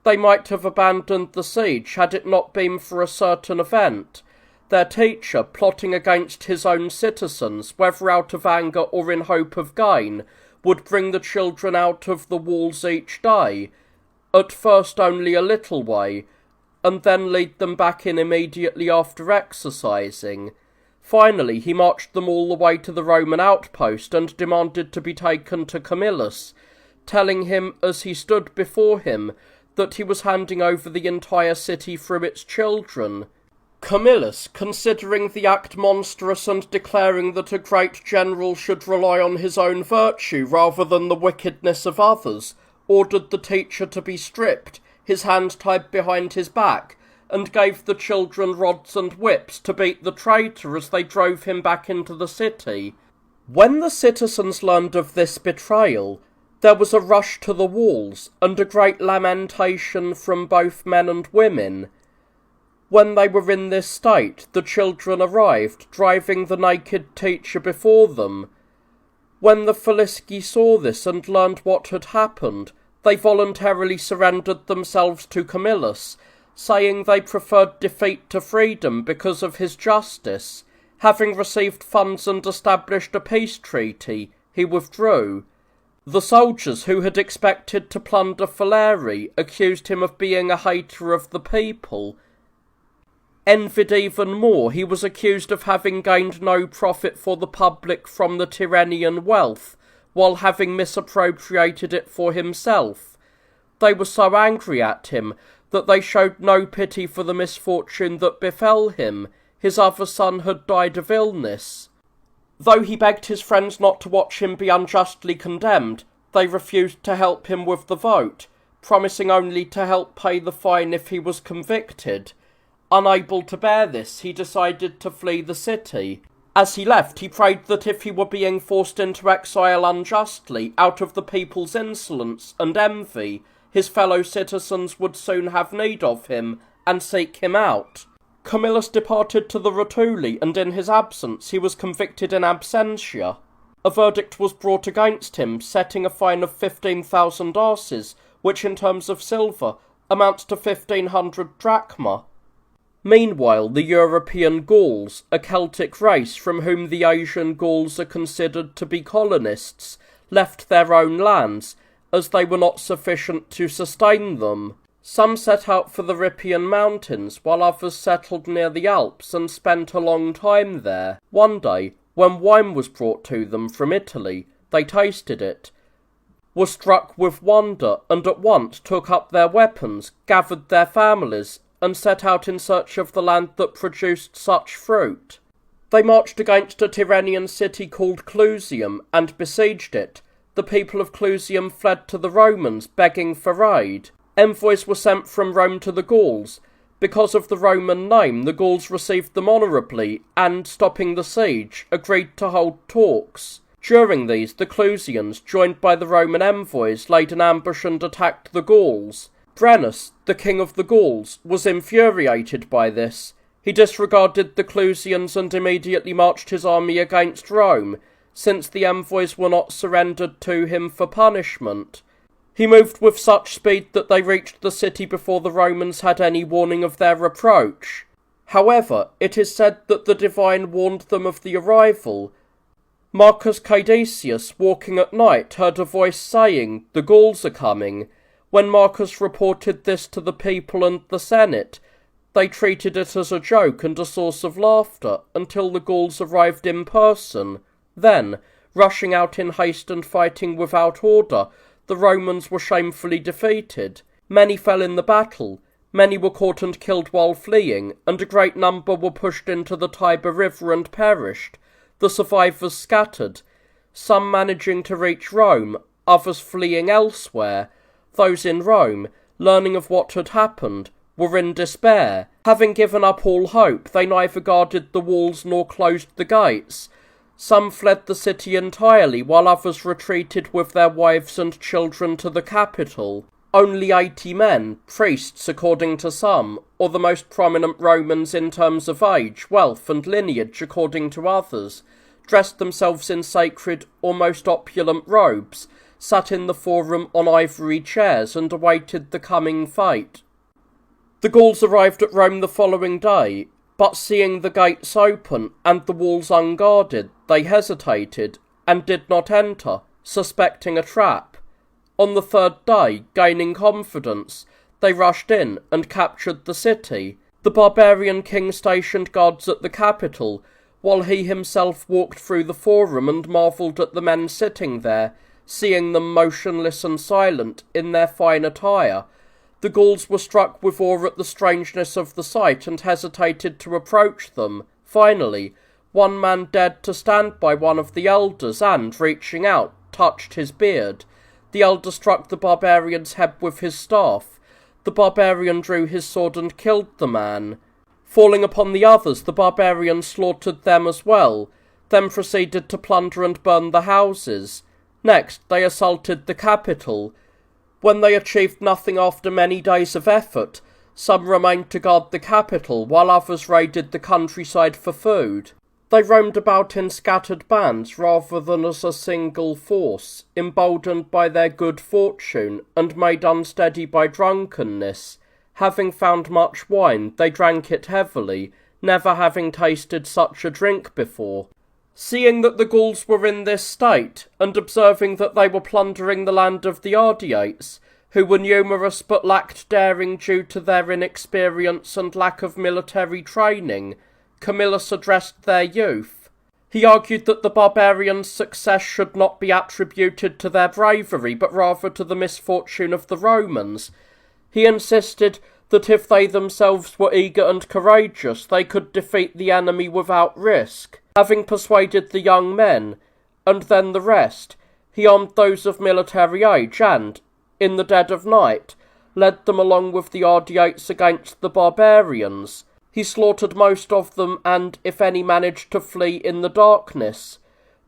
They might have abandoned the siege had it not been for a certain event. Their teacher, plotting against his own citizens, whether out of anger or in hope of gain, would bring the children out of the walls each day, at first only a little way, and then lead them back in immediately after exercising. Finally, he marched them all the way to the Roman outpost and demanded to be taken to Camillus, telling him as he stood before him that he was handing over the entire city through its children. Camillus, considering the act monstrous and declaring that a great general should rely on his own virtue rather than the wickedness of others, ordered the teacher to be stripped, his hands tied behind his back, and gave the children rods and whips to beat the traitor as they drove him back into the city. When the citizens learned of this betrayal, there was a rush to the walls, and a great lamentation from both men and women. When they were in this state, the children arrived, driving the naked teacher before them. When the Falisci saw this and learned what had happened, they voluntarily surrendered themselves to Camillus, saying they preferred defeat to freedom because of his justice. Having received funds and established a peace treaty, he withdrew. The soldiers who had expected to plunder Falarii accused him of being a hater of the people. Envied even more, he was accused of having gained no profit for the public from the Tyrrhenian wealth, while having misappropriated it for himself. They were so angry at him that they showed no pity for the misfortune that befell him. His other son had died of illness. Though he begged his friends not to watch him be unjustly condemned, they refused to help him with the vote, promising only to help pay the fine if he was convicted. Unable to bear this, he decided to flee the city. As he left, he prayed that if he were being forced into exile unjustly, out of the people's insolence and envy, his fellow citizens would soon have need of him, and seek him out. Camillus departed to the Rotuli, and in his absence he was convicted in absentia. A verdict was brought against him, setting a fine of 15,000 arses, which in terms of silver amounts to 1,500 drachma. Meanwhile, the European Gauls, a Celtic race from whom the Asian Gauls are considered to be colonists, left their own lands, as they were not sufficient to sustain them. Some set out for the Rippian Mountains, while others settled near the Alps and spent a long time there. One day, when wine was brought to them from Italy, they tasted it, were struck with wonder, and at once took up their weapons, gathered their families, and set out in search of the land that produced such fruit. They marched against a Tyrrhenian city called Clusium, and besieged it. The people of Clusium fled to the Romans, begging for aid. Envoys were sent from Rome to the Gauls. Because of the Roman name, the Gauls received them honourably, and, stopping the siege, agreed to hold talks. During these, the Clusians, joined by the Roman envoys, laid an ambush and attacked the Gauls. Brennus, the king of the Gauls, was infuriated by this. He disregarded the Clusians and immediately marched his army against Rome, since the envoys were not surrendered to him for punishment. He moved with such speed that they reached the city before the Romans had any warning of their approach. However, it is said that the divine warned them of the arrival. Marcus Caedicius, walking at night, heard a voice saying, "The Gauls are coming." When Marcus reported this to the people and the Senate, they treated it as a joke and a source of laughter until the Gauls arrived in person. Then, rushing out in haste and fighting without order, the Romans were shamefully defeated. Many fell in the battle, many were caught and killed while fleeing, and a great number were pushed into the Tiber River and perished. The survivors scattered, some managing to reach Rome, others fleeing elsewhere. Those in Rome, learning of what had happened, were in despair. Having given up all hope, they neither guarded the walls nor closed the gates. Some fled the city entirely, while others retreated with their wives and children to the capital. Only 80 men, priests according to some, or the most prominent Romans in terms of age, wealth, and lineage according to others, dressed themselves in sacred, almost opulent robes, sat in the forum on ivory chairs, and awaited the coming fight. The Gauls arrived at Rome the following day, but seeing the gates open and the walls unguarded, they hesitated, and did not enter, suspecting a trap. On the third day, gaining confidence, they rushed in and captured the city. The barbarian king stationed guards at the capital, while he himself walked through the forum and marvelled at the men sitting there, seeing them motionless and silent in their fine attire. The Gauls were struck with awe at the strangeness of the sight and hesitated to approach them. Finally, one man dared to stand by one of the elders and, reaching out, touched his beard. The elder struck the barbarian's head with his staff. The barbarian drew his sword and killed the man. Falling upon the others, the barbarian slaughtered them as well, then proceeded to plunder and burn the houses. Next, they assaulted the capital. When they achieved nothing after many days of effort, some remained to guard the capital, while others raided the countryside for food. They roamed about in scattered bands rather than as a single force, emboldened by their good fortune, and made unsteady by drunkenness. Having found much wine, they drank it heavily, never having tasted such a drink before. Seeing that the Gauls were in this state, and observing that they were plundering the land of the Ardeates, who were numerous but lacked daring due to their inexperience and lack of military training, Camillus addressed their youth. He argued that the barbarians' success should not be attributed to their bravery, but rather to the misfortune of the Romans. He insisted that if they themselves were eager and courageous, they could defeat the enemy without risk. Having persuaded the young men, and then the rest, he armed those of military age and, in the dead of night, led them along with the Ardeates against the barbarians. He slaughtered most of them, and if any managed to flee in the darkness,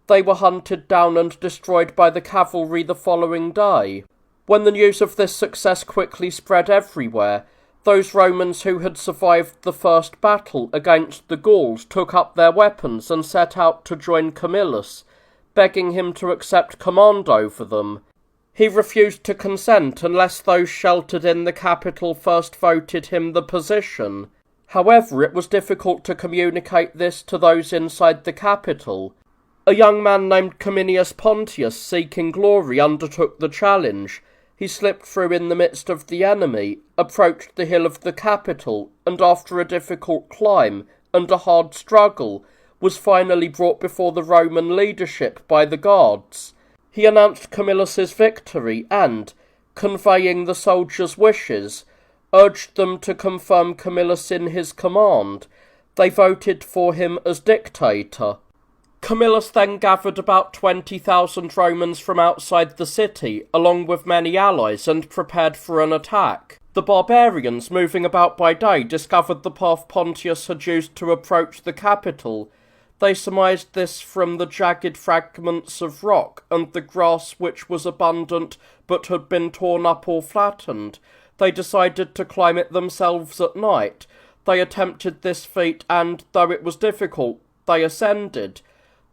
they were hunted down and destroyed by the cavalry the following day. When the news of this success quickly spread everywhere, those Romans who had survived the first battle against the Gauls took up their weapons and set out to join Camillus, begging him to accept command over them. He refused to consent unless those sheltered in the capital first voted him the position. However, it was difficult to communicate this to those inside the capital. A young man named Cominius Pontius, seeking glory, undertook the challenge. He slipped through in the midst of the enemy, approached the hill of the capital, and after a difficult climb and a hard struggle, was finally brought before the Roman leadership by the guards. He announced Camillus's victory and, conveying the soldiers' wishes, urged them to confirm Camillus in his command. They voted for him as dictator. Camillus then gathered about 20,000 Romans from outside the city, along with many allies, and prepared for an attack. The barbarians, moving about by day, discovered the path Pontius had used to approach the capital. They surmised this from the jagged fragments of rock and the grass, which was abundant but had been torn up or flattened. They decided to climb it themselves at night. they attempted this feat, and, though it was difficult, they ascended.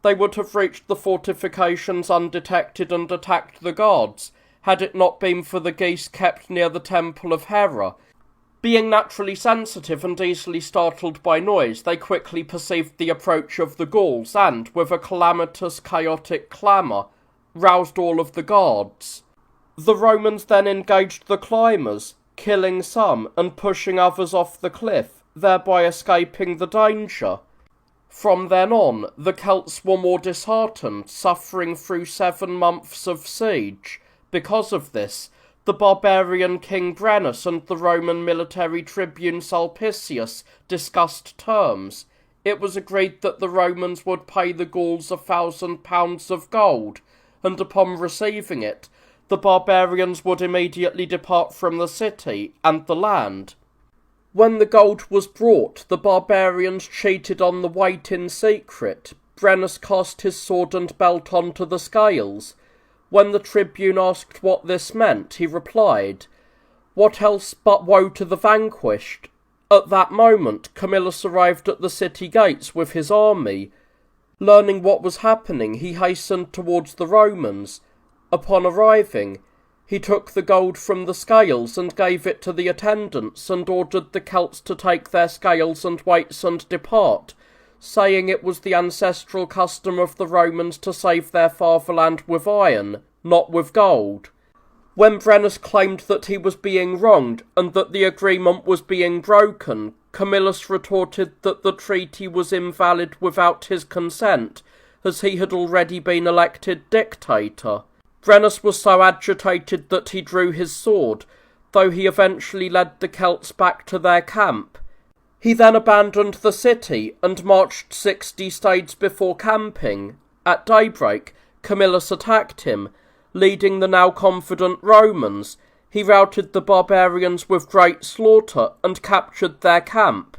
They would have reached the fortifications undetected and attacked the guards, had it not been for the geese kept near the temple of Hera. Being naturally sensitive and easily startled by noise, they quickly perceived the approach of the Gauls and, with a calamitous, chaotic clamour, roused all of the guards. The Romans then engaged the climbers, killing some and pushing others off the cliff, thereby escaping the danger. From then on, the Celts were more disheartened, suffering through 7 months of siege. Because of this, the barbarian king Brennus and the Roman military tribune Sulpicius discussed terms. It was agreed that the Romans would pay the Gauls £1,000 of gold, and upon receiving it, the barbarians would immediately depart from the city and the land. When the gold was brought, the barbarians cheated on the weight in secret. Brennus cast his sword and belt onto the scales. When the tribune asked what this meant, he replied, "What else but woe to the vanquished?" At that moment, Camillus arrived at the city gates with his army. Learning what was happening, he hastened towards the Romans. Upon arriving, he took the gold from the scales and gave it to the attendants, and ordered the Celts to take their scales and weights and depart, saying it was the ancestral custom of the Romans to save their fatherland with iron, not with gold. When Brennus claimed that he was being wronged and that the agreement was being broken, Camillus retorted that the treaty was invalid without his consent, as he had already been elected dictator. Brennus was so agitated that he drew his sword, though he eventually led the Celts back to their camp. He then abandoned the city and marched 60 stades before camping. At daybreak, Camillus attacked him. Leading the now confident Romans, he routed the barbarians with great slaughter and captured their camp.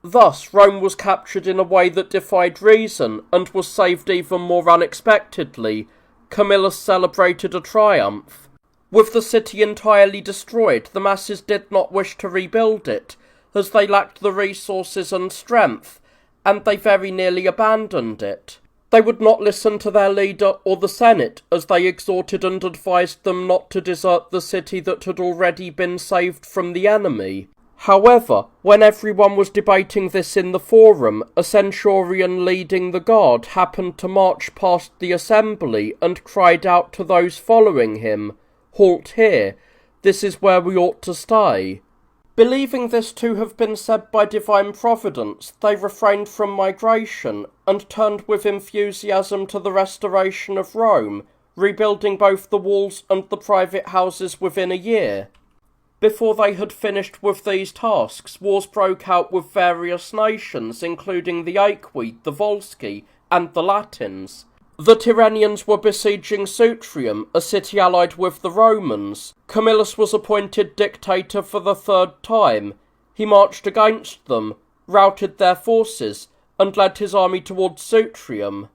Thus, Rome was captured in a way that defied reason and was saved even more unexpectedly. Camillus celebrated a triumph. With the city entirely destroyed, the masses did not wish to rebuild it, as they lacked the resources and strength, and they very nearly abandoned it. They would not listen to their leader or the Senate, as they exhorted and advised them not to desert the city that had already been saved from the enemy. However, when everyone was debating this in the forum, a centurion leading the guard happened to march past the assembly and cried out to those following him, "Halt here, this is where we ought to stay." Believing this to have been said by divine providence, they refrained from migration and turned with enthusiasm to the restoration of Rome, rebuilding both the walls and the private houses within a year. Before they had finished with these tasks, wars broke out with various nations, including the Aequi, the Volsci, and the Latins. The Tyrrhenians were besieging Sutrium, a city allied with the Romans. Camillus was appointed dictator for the 3rd time. He marched against them, routed their forces, and led his army towards Sutrium.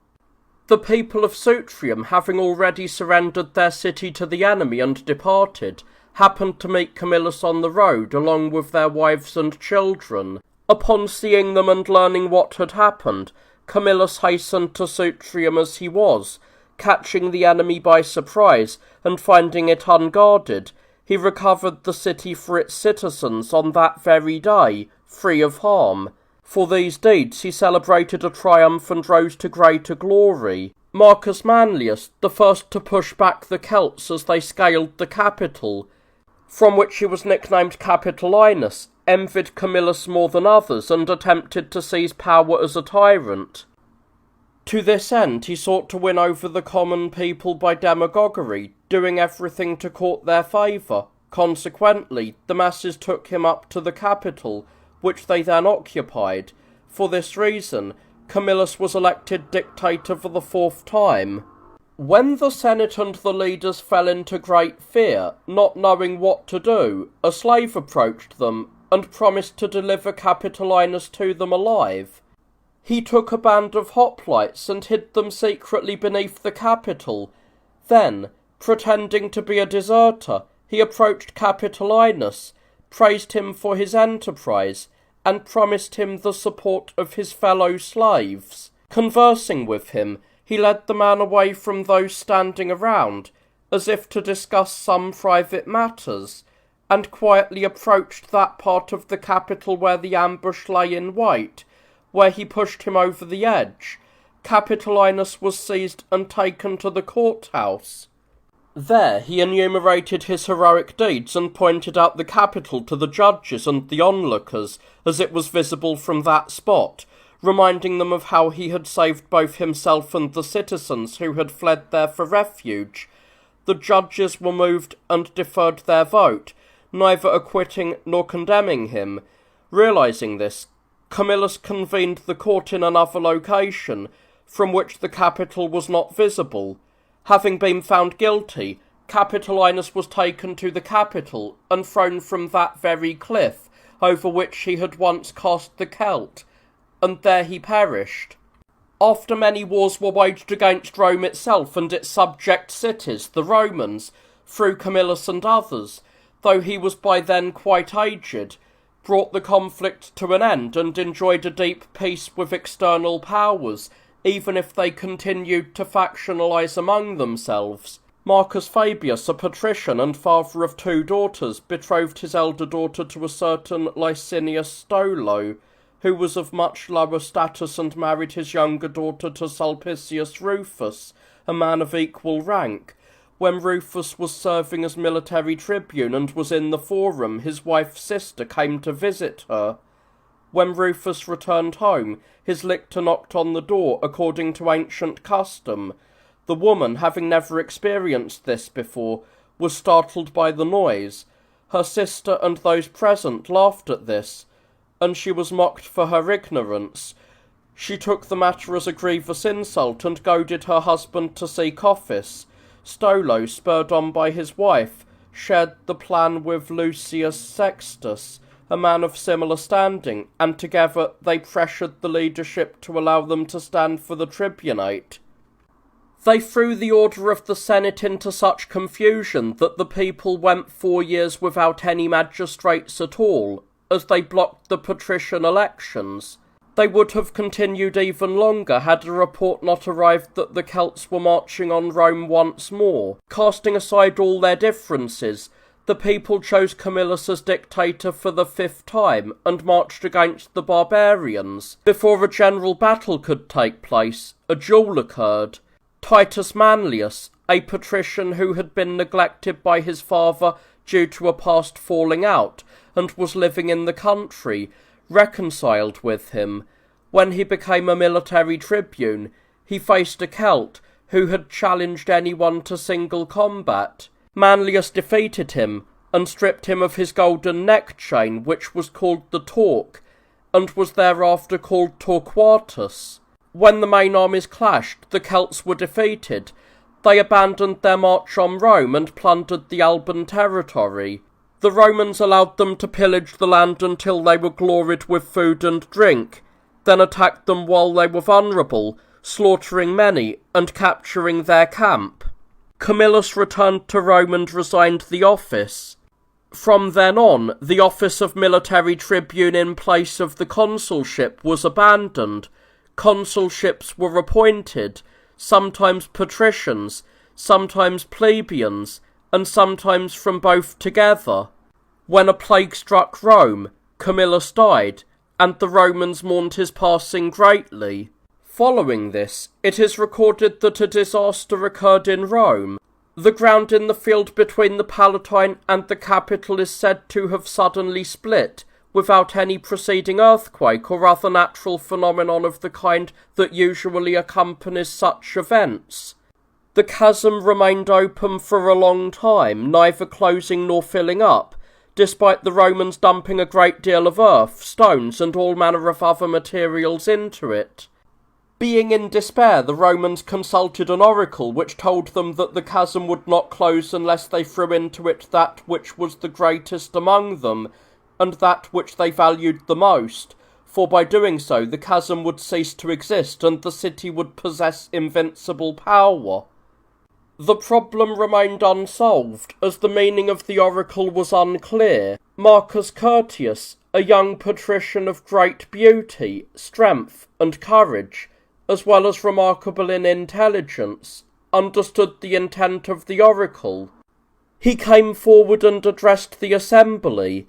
The people of Sutrium, having already surrendered their city to the enemy and departed, happened to meet Camillus on the road, along with their wives and children. Upon seeing them and learning what had happened, Camillus hastened to Sutrium as he was. Catching the enemy by surprise and finding it unguarded, he recovered the city for its citizens on that very day, free of harm. For these deeds he celebrated a triumph and rose to greater glory. Marcus Manlius, the first to push back the Celts as they scaled the Capitol, from which he was nicknamed Capitolinus, envied Camillus more than others and attempted to seize power as a tyrant. To this end he sought to win over the common people by demagoguery, doing everything to court their favour. Consequently, the masses took him up to the Capitol, which they then occupied. For this reason, Camillus was elected dictator for the 4th time. When the Senate and the leaders fell into great fear, not knowing what to do, a slave approached them and promised to deliver Capitolinus to them alive. He took a band of hoplites and hid them secretly beneath the Capitol. Then, pretending to be a deserter, he approached Capitolinus, praised him for his enterprise, and promised him the support of his fellow slaves. Conversing with him, he led the man away from those standing around, as if to discuss some private matters, and quietly approached that part of the capital where the ambush lay in wait, where he pushed him over the edge. Capitolinus was seized and taken to the courthouse. There he enumerated his heroic deeds and pointed out the capital to the judges and the onlookers, as it was visible from that spot, reminding them of how he had saved both himself and the citizens who had fled there for refuge. The judges were moved and deferred their vote, neither acquitting nor condemning him. Realizing this, Camillus convened the court in another location, from which the capital was not visible. Having been found guilty, Capitolinus was taken to the Capitol and thrown from that very cliff over which he had once cast the Celt, and there he perished. After many wars were waged against Rome itself and its subject cities, the Romans, through Camillus and others, though he was by then quite aged, brought the conflict to an end and enjoyed a deep peace with external powers, even if they continued to factionalize among themselves. Marcus Fabius, a patrician and father of 2 daughters, betrothed his elder daughter to a certain Licinius Stolo, who was of much lower status, and married his younger daughter to Sulpicius Rufus, a man of equal rank. When Rufus was serving as military tribune and was in the forum, his wife's sister came to visit her. When Rufus returned home, his lictor knocked on the door according to ancient custom. The woman, having never experienced this before, was startled by the noise. Her sister and those present laughed at this, and she was mocked for her ignorance. She took the matter as a grievous insult and goaded her husband to seek office. Stolo, spurred on by his wife, shared the plan with Lucius Sextus, a man of similar standing, and together they pressured the leadership to allow them to stand for the tribunate. They threw the order of the Senate into such confusion that the people went 4 years without any magistrates at all, as they blocked the patrician elections. They would have continued even longer had a report not arrived that the Celts were marching on Rome once more. Casting aside all their differences, the people chose Camillus as dictator for the 5th time and marched against the barbarians. Before a general battle could take place, a duel occurred. Titus Manlius, a patrician who had been neglected by his father due to a past falling out and was living in the country, reconciled with him. When he became a military tribune, he faced a Celt who had challenged anyone to single combat. Manlius defeated him and stripped him of his golden neck chain, which was called the Torque, and was thereafter called Torquatus. When the main armies clashed, the Celts were defeated. They abandoned their march on Rome and plundered the Alban territory. The Romans allowed them to pillage the land until they were gloried with food and drink, then attacked them while they were vulnerable, slaughtering many and capturing their camp. Camillus returned to Rome and resigned the office. From then on, the office of military tribune in place of the consulship was abandoned. Consulships were appointed, sometimes patricians, sometimes plebeians, and sometimes from both together. When a plague struck Rome, Camillus died, and the Romans mourned his passing greatly. Following this, it is recorded that a disaster occurred in Rome. The ground in the field between the Palatine and the Capitol is said to have suddenly split, without any preceding earthquake or other natural phenomenon of the kind that usually accompanies such events. The chasm remained open for a long time, neither closing nor filling up, despite the Romans dumping a great deal of earth, stones, and all manner of other materials into it. Being in despair, the Romans consulted an oracle which told them that the chasm would not close unless they threw into it that which was the greatest among them, and that which they valued the most, for by doing so the chasm would cease to exist and the city would possess invincible power. The problem remained unsolved, as the meaning of the oracle was unclear. Marcus Curtius, a young patrician of great beauty, strength, and courage, as well as remarkable in intelligence, understood the intent of the oracle. He came forward and addressed the assembly.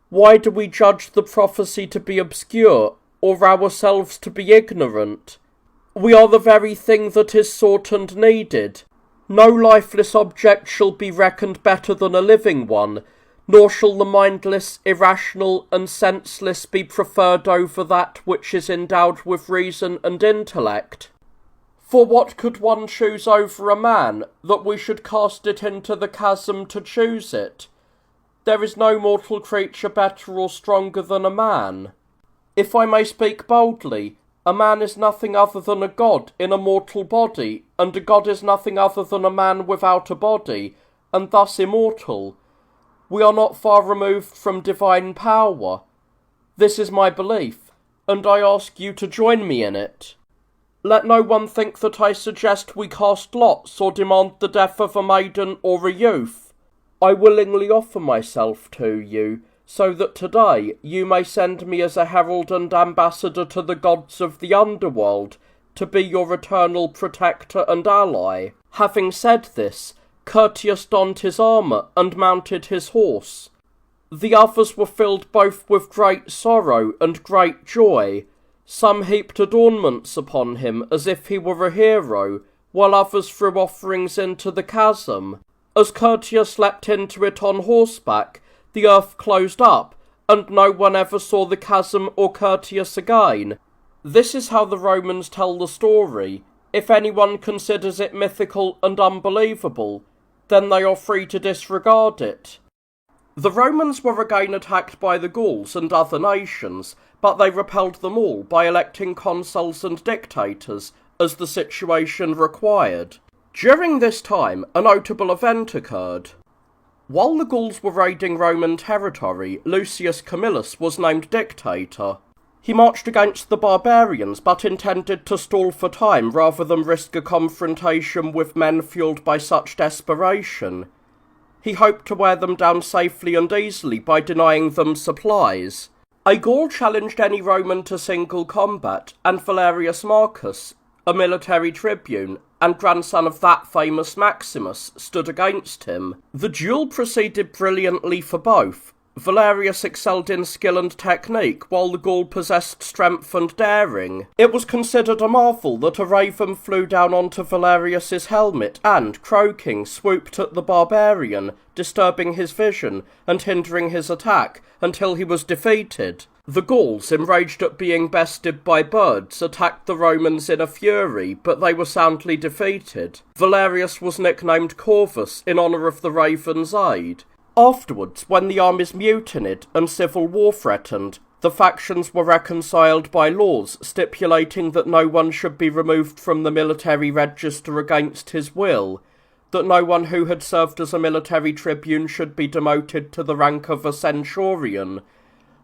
Why do we judge the prophecy to be obscure, or ourselves to be ignorant? We are the very thing that is sought and needed. No lifeless object shall be reckoned better than a living one, nor shall the mindless, irrational, and senseless be preferred over that which is endowed with reason and intellect. For what could one choose over a man, that we should cast it into the chasm to choose it? There is no mortal creature better or stronger than a man. If I may speak boldly, a man is nothing other than a god in a mortal body, and a god is nothing other than a man without a body, and thus immortal. We are not far removed from divine power. This is my belief, and I ask you to join me in it. Let no one think that I suggest we cast lots or demand the death of a maiden or a youth. I willingly offer myself to you, so that today you may send me as a herald and ambassador to the gods of the underworld, to be your eternal protector and ally. Having said this, Curtius donned his armour and mounted his horse. The others were filled both with great sorrow and great joy. Some heaped adornments upon him as if he were a hero, while others threw offerings into the chasm. As Curtius leapt into it on horseback, the earth closed up, and no one ever saw the chasm or Curtius again. This is how the Romans tell the story. If anyone considers it mythical and unbelievable, then they are free to disregard it. The Romans were again attacked by the Gauls and other nations, but they repelled them all by electing consuls and dictators, as the situation required. During this time, a notable event occurred. While the Gauls were raiding Roman territory, Lucius Camillus was named dictator. He marched against the barbarians, but intended to stall for time rather than risk a confrontation with men fueled by such desperation. He hoped to wear them down safely and easily by denying them supplies. A Gaul challenged any Roman to single combat, and Valerius Marcus, a military tribune, and grandson of that famous Maximus, stood against him. The duel proceeded brilliantly for both. Valerius excelled in skill and technique, while the Gaul possessed strength and daring. It was considered a marvel that a raven flew down onto Valerius's helmet and, croaking, swooped at the barbarian, disturbing his vision and hindering his attack until he was defeated. The Gauls, enraged at being bested by birds, attacked the Romans in a fury, but they were soundly defeated. Valerius was nicknamed Corvus in honour of the raven's aid. Afterwards, when the armies mutinied and civil war threatened, the factions were reconciled by laws stipulating that no one should be removed from the military register against his will, that no one who had served as a military tribune should be demoted to the rank of a centurion,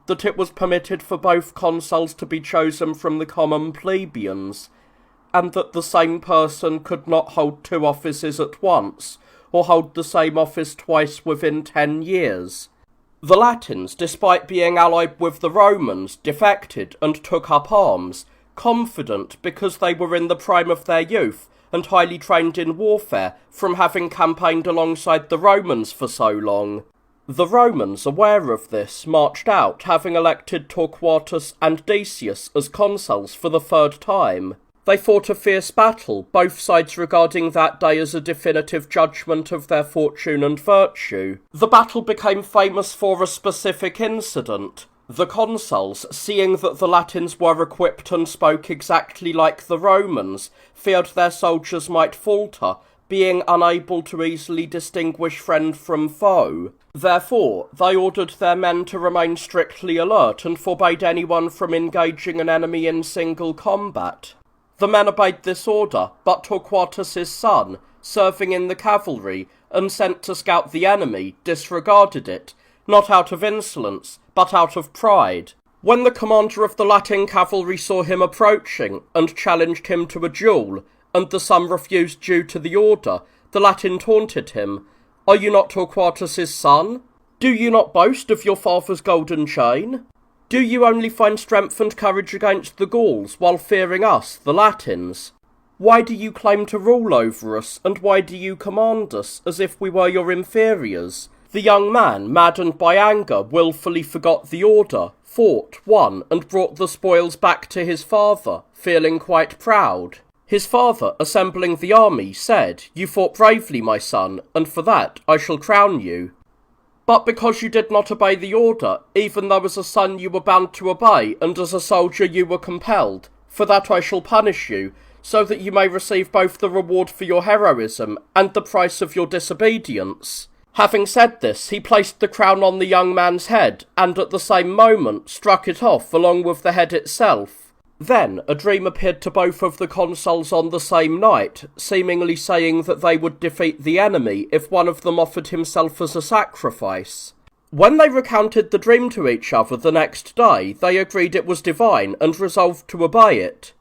that it was permitted for both consuls to be chosen from the common plebeians, and that the same person could not hold two offices at once, or hold the same office twice within 10 years. The Latins, despite being allied with the Romans, defected and took up arms, confident because they were in the prime of their youth and highly trained in warfare from having campaigned alongside the Romans for so long. The Romans, aware of this, marched out, having elected Torquatus and Decius as consuls for the third time. They fought a fierce battle, both sides regarding that day as a definitive judgment of their fortune and virtue. The battle became famous for a specific incident. The consuls, seeing that the Latins were equipped and spoke exactly like the Romans, feared their soldiers might falter, being unable to easily distinguish friend from foe. Therefore, they ordered their men to remain strictly alert and forbade anyone from engaging an enemy in single combat. The men obeyed this order, but Torquatus's son, serving in the cavalry and sent to scout the enemy, disregarded it, not out of insolence, but out of pride. When the commander of the Latin cavalry saw him approaching and challenged him to a duel, and the son refused due to the order, The Latin taunted him. "Are you not Torquatus's son? Do you not boast of your father's golden chain? Do you only find strength and courage against the Gauls, while fearing us, the Latins? Why do you claim to rule over us, and why do you command us, as if we were your inferiors?" The young man, maddened by anger, wilfully forgot the order, fought, won, and brought the spoils back to his father, feeling quite proud. His father, assembling the army, said, "You fought bravely, my son, and for that I shall crown you. But because you did not obey the order, even though as a son you were bound to obey, and as a soldier you were compelled, for that I shall punish you, so that you may receive both the reward for your heroism and the price of your disobedience." Having said this, he placed the crown on the young man's head, and at the same moment struck it off along with the head itself. Then a dream appeared to both of the consuls on the same night, seemingly saying that they would defeat the enemy if one of them offered himself as a sacrifice. When they recounted the dream to each other the next day, they agreed it was divine and resolved to obey it.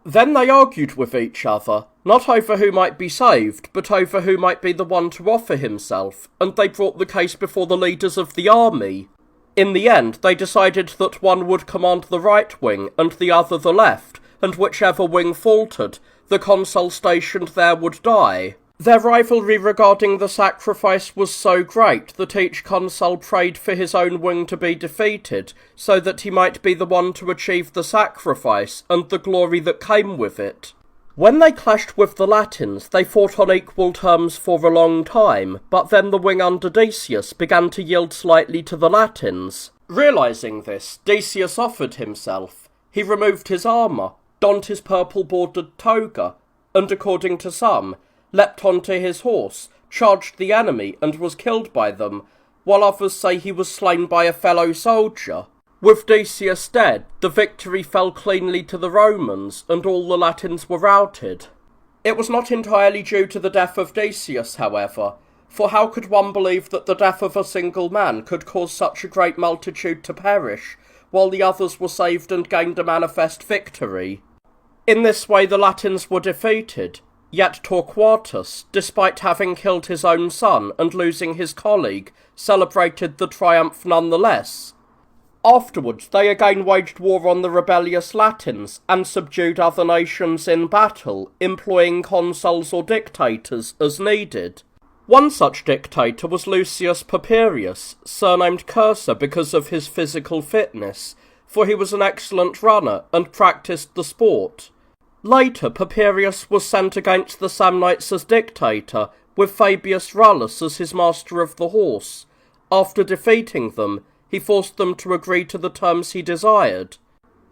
Then they argued with each other, not over who might be saved, but over who might be the one to offer himself, and they brought the case before the leaders of the army. In the end, they decided that one would command the right wing and the other the left, and whichever wing faltered, the consul stationed there would die. Their rivalry regarding the sacrifice was so great that each consul prayed for his own wing to be defeated, so that he might be the one to achieve the sacrifice and the glory that came with it. When they clashed with the Latins, they fought on equal terms for a long time, but then the wing under Decius began to yield slightly to the Latins. Realizing this, Decius offered himself. He removed his armour, donned his purple-bordered toga, and according to some, leapt onto his horse, charged the enemy, and was killed by them, while others say he was slain by a fellow soldier. With Decius dead, the victory fell cleanly to the Romans, and all the Latins were routed. It was not entirely due to the death of Decius, however, for how could one believe that the death of a single man could cause such a great multitude to perish, while the others were saved and gained a manifest victory? In this way the Latins were defeated. Yet Torquatus, despite having killed his own son and losing his colleague, celebrated the triumph nonetheless. Afterwards, they again waged war on the rebellious Latins and subdued other nations in battle, employing consuls or dictators as needed. One such dictator was Lucius Papirius, surnamed Cursor because of his physical fitness, for he was an excellent runner and practised the sport. Later, Papirius was sent against the Samnites as dictator, with Fabius Rullus as his master of the horse. After defeating them, he forced them to agree to the terms he desired.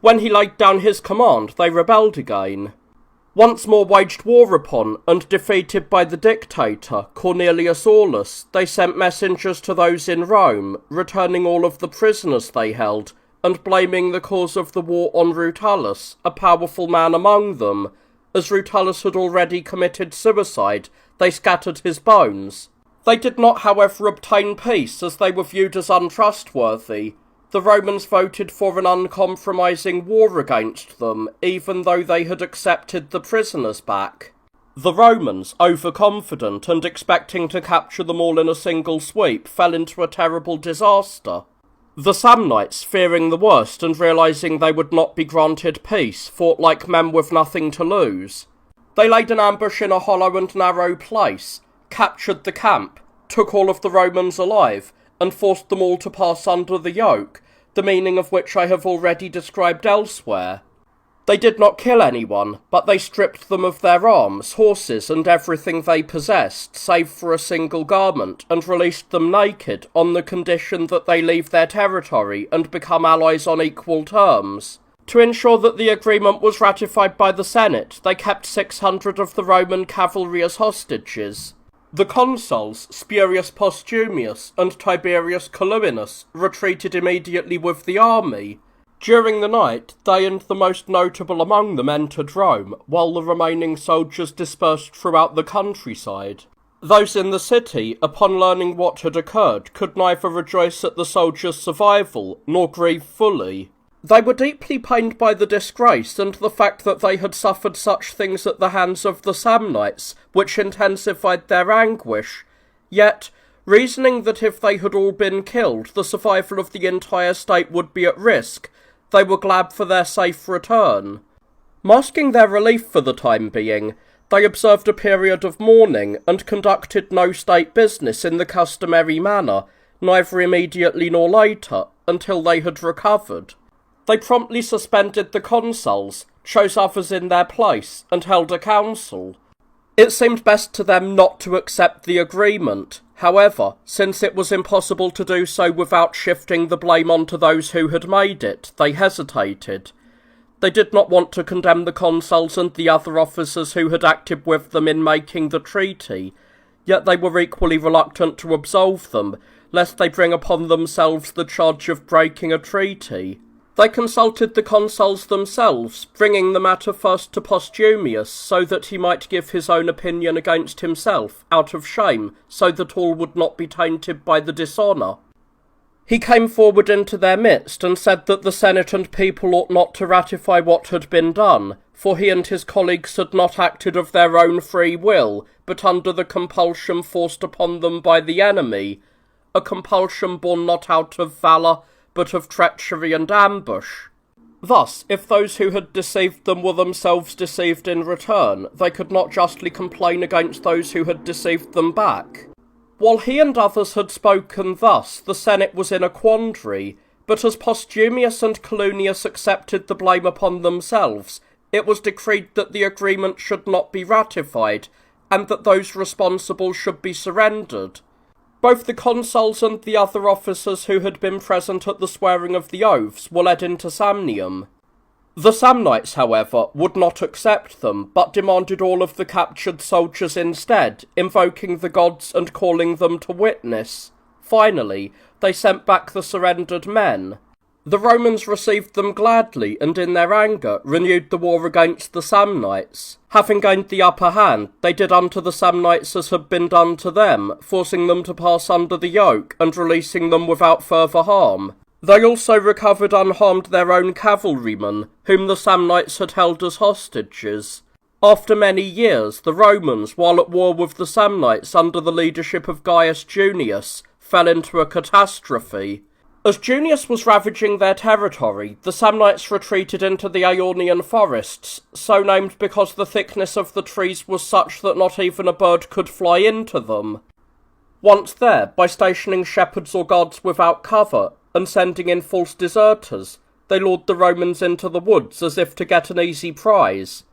When he laid down his command, they rebelled again. Once more waged war upon, and defeated by the dictator, Cornelius Aulus, they sent messengers to those in Rome, returning all of the prisoners they held, and blaming the cause of the war on Rutullus, a powerful man among them. As Rutullus had already committed suicide, they scattered his bones. They did not, however, obtain peace, as they were viewed as untrustworthy. The Romans voted for an uncompromising war against them, even though they had accepted the prisoners back. The Romans, overconfident and expecting to capture them all in a single sweep, fell into a terrible disaster. The Samnites, fearing the worst and realizing they would not be granted peace, fought like men with nothing to lose. They laid an ambush in a hollow and narrow place, captured the camp, took all of the Romans alive, and forced them all to pass under the yoke, the meaning of which I have already described elsewhere. They did not kill anyone, but they stripped them of their arms, horses, and everything they possessed, save for a single garment, and released them naked, on the condition that they leave their territory and become allies on equal terms. To ensure that the agreement was ratified by the Senate, they kept 600 of the Roman cavalry as hostages. The consuls, Spurius Postumius and Tiberius Colluinus, retreated immediately with the army. During the night, they and the most notable among them entered Rome, while the remaining soldiers dispersed throughout the countryside. Those in the city, upon learning what had occurred, could neither rejoice at the soldiers' survival, nor grieve fully. They were deeply pained by the disgrace and the fact that they had suffered such things at the hands of the Samnites, which intensified their anguish. Yet, reasoning that if they had all been killed, the survival of the entire state would be at risk, they were glad for their safe return. Masking their relief for the time being, they observed a period of mourning and conducted no state business in the customary manner, neither immediately nor later, until they had recovered. They promptly suspended the consuls, chose others in their place, and held a council. It seemed best to them not to accept the agreement. However, since it was impossible to do so without shifting the blame onto those who had made it, they hesitated. They did not want to condemn the consuls and the other officers who had acted with them in making the treaty, yet they were equally reluctant to absolve them, lest they bring upon themselves the charge of breaking a treaty. They consulted the consuls themselves, bringing the matter first to Postumius, so that he might give his own opinion against himself, out of shame, so that all would not be tainted by the dishonour. He came forward into their midst, and said that the Senate and people ought not to ratify what had been done, for he and his colleagues had not acted of their own free will, but under the compulsion forced upon them by the enemy, a compulsion born not out of valour, but of treachery and ambush. Thus, if those who had deceived them were themselves deceived in return, they could not justly complain against those who had deceived them back. While he and others had spoken thus, the Senate was in a quandary, but as Postumius and Colunius accepted the blame upon themselves, it was decreed that the agreement should not be ratified, and that those responsible should be surrendered. Both the consuls and the other officers who had been present at the swearing of the oaths were led into Samnium. The Samnites, however, would not accept them, but demanded all of the captured soldiers instead, invoking the gods and calling them to witness. Finally, they sent back the surrendered men. The Romans received them gladly, and in their anger renewed the war against the Samnites. Having gained the upper hand, they did unto the Samnites as had been done to them, forcing them to pass under the yoke, and releasing them without further harm. They also recovered unharmed their own cavalrymen, whom the Samnites had held as hostages. After many years, the Romans, while at war with the Samnites under the leadership of Gaius Junius, fell into a catastrophe. As Junius was ravaging their territory, the Samnites retreated into the Aeonian forests, so named because the thickness of the trees was such that not even a bird could fly into them. Once there, by stationing shepherds or guards without cover, and sending in false deserters, they lured the Romans into the woods as if to get an easy prize.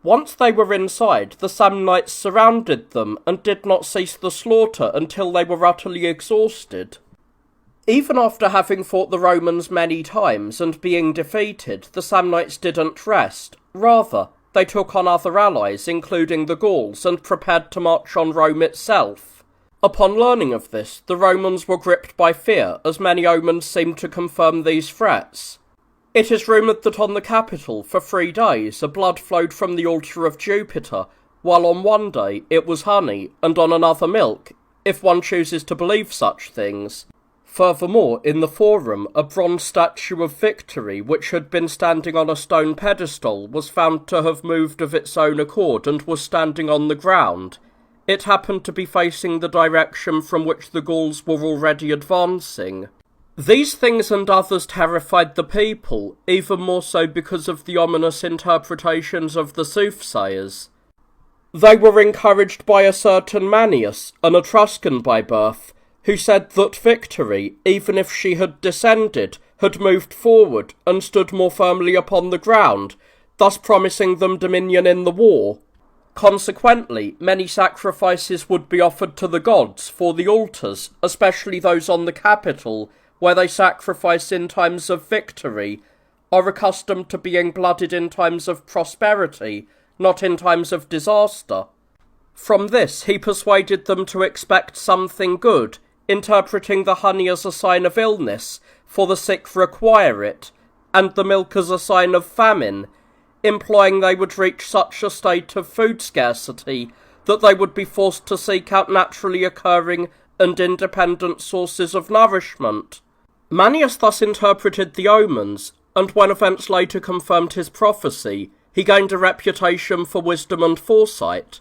Once they were inside, the Samnites surrounded them, and did not cease the slaughter until they were utterly exhausted. Even after having fought the Romans many times and being defeated, the Samnites didn't rest. Rather, they took on other allies, including the Gauls, and prepared to march on Rome itself. Upon learning of this, the Romans were gripped by fear, as many omens seemed to confirm these threats. It is rumoured that on the Capitol, for 3 days, a blood flowed from the altar of Jupiter, while on one day it was honey, and on another milk, if one chooses to believe such things. Furthermore, in the Forum, a bronze statue of Victory, which had been standing on a stone pedestal, was found to have moved of its own accord and was standing on the ground. It happened to be facing the direction from which the Gauls were already advancing. These things and others terrified the people, even more so because of the ominous interpretations of the soothsayers. They were encouraged by a certain Manius, an Etruscan by birth, who said that Victory, even if she had descended, had moved forward and stood more firmly upon the ground, thus promising them dominion in the war. Consequently, many sacrifices would be offered to the gods, for the altars, especially those on the Capitol, where they sacrifice in times of victory, are accustomed to being blooded in times of prosperity, not in times of disaster. From this he persuaded them to expect something good, interpreting the honey as a sign of illness, for the sick require it, and the milk as a sign of famine, implying they would reach such a state of food scarcity that they would be forced to seek out naturally occurring and independent sources of nourishment. Manius thus interpreted the omens, and when events later confirmed his prophecy, he gained a reputation for wisdom and foresight.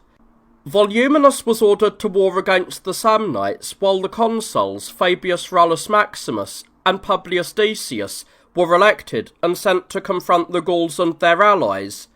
Voluminus was ordered to war against the Samnites, while the consuls Fabius Rullus Maximus and Publius Decius were elected and sent to confront the Gauls and their allies.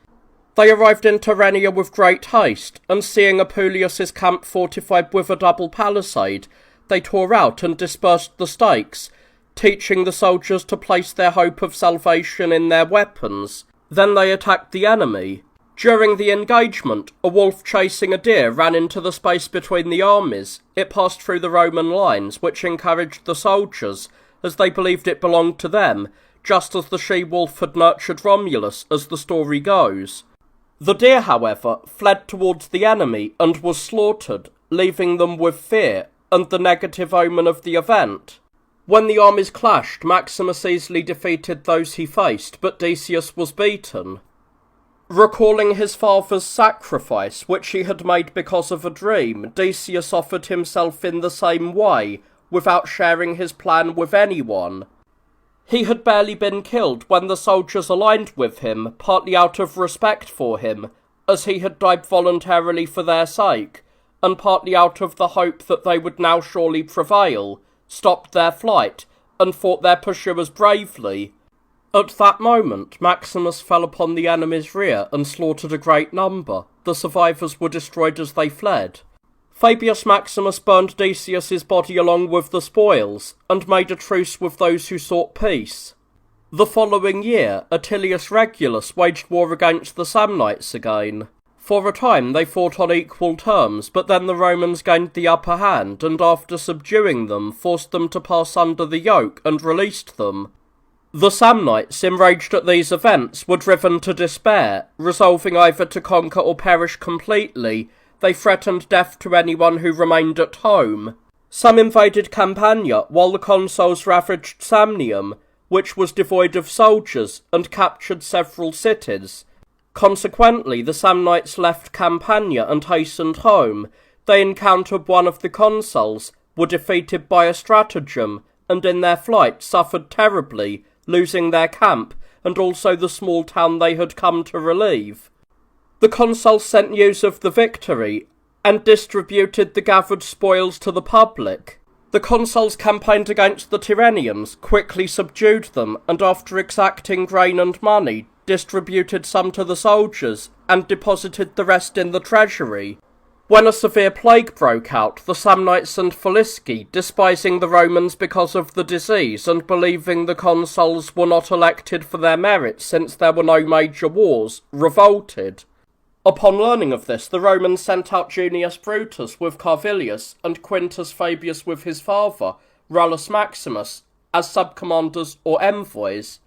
They arrived in Tyrrhenia with great haste, and seeing Apuleius's camp fortified with a double palisade, they tore out and dispersed the stakes, teaching the soldiers to place their hope of salvation in their weapons. Then they attacked the enemy. During the engagement, a wolf chasing a deer ran into the space between the armies. It passed through the Roman lines, which encouraged the soldiers, as they believed it belonged to them, just as the she-wolf had nurtured Romulus, as the story goes. The deer, however, fled towards the enemy and was slaughtered, leaving them with fear and the negative omen of the event. When the armies clashed, Maximus easily defeated those he faced, but Decius was beaten. Recalling his father's sacrifice, which he had made because of a dream, Decius offered himself in the same way, without sharing his plan with anyone. He had barely been killed when the soldiers aligned with him, partly out of respect for him, as he had died voluntarily for their sake, and partly out of the hope that they would now surely prevail, stopped their flight, and fought their pursuers bravely. At that moment, Maximus fell upon the enemy's rear and slaughtered a great number. The survivors were destroyed as they fled. Fabius Maximus burned Decius's body along with the spoils, and made a truce with those who sought peace. The following year, Attilius Regulus waged war against the Samnites again. For a time they fought on equal terms, but then the Romans gained the upper hand, and after subduing them, forced them to pass under the yoke and released them. The Samnites, enraged at these events, were driven to despair. Resolving either to conquer or perish completely, they threatened death to anyone who remained at home. Some invaded Campania, while the consuls ravaged Samnium, which was devoid of soldiers, and captured several cities. Consequently, the Samnites left Campania and hastened home. They encountered one of the consuls, were defeated by a stratagem, and in their flight suffered terribly, losing their camp, and also the small town they had come to relieve. The consuls sent news of the victory, and distributed the gathered spoils to the public. The consuls campaigned against the Tyrrhenians, quickly subdued them, and after exacting grain and money, distributed some to the soldiers, and deposited the rest in the treasury. When a severe plague broke out, the Samnites and Falisci, despising the Romans because of the disease and believing the consuls were not elected for their merits since there were no major wars, revolted. Upon learning of this, the Romans sent out Junius Brutus with Carvilius and Quintus Fabius with his father, Rullus Maximus, as subcommanders or envoys.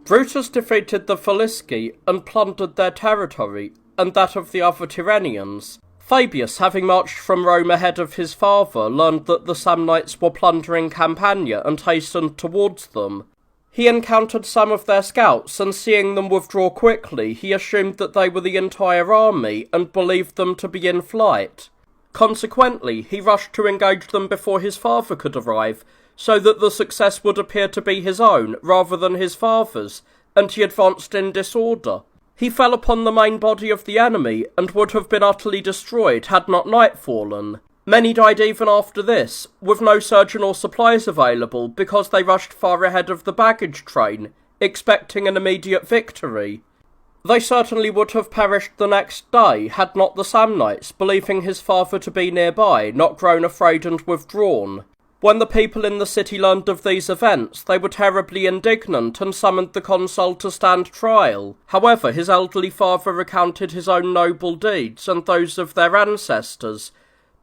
Brutus defeated the Falisci and plundered their territory, and that of the other Tyrrhenians. Fabius, having marched from Rome ahead of his father, learned that the Samnites were plundering Campania and hastened towards them. He encountered some of their scouts, and seeing them withdraw quickly, he assumed that they were the entire army, and believed them to be in flight. Consequently, he rushed to engage them before his father could arrive, so that the success would appear to be his own, rather than his father's, and he advanced in disorder. He fell upon the main body of the enemy, and would have been utterly destroyed had not night fallen. Many died even after this, with no surgeon or supplies available, because they rushed far ahead of the baggage train, expecting an immediate victory. They certainly would have perished the next day, had not the Samnites, believing his father to be nearby, not grown afraid and withdrawn. When the people in the city learned of these events, they were terribly indignant and summoned the consul to stand trial. However, his elderly father recounted his own noble deeds and those of their ancestors,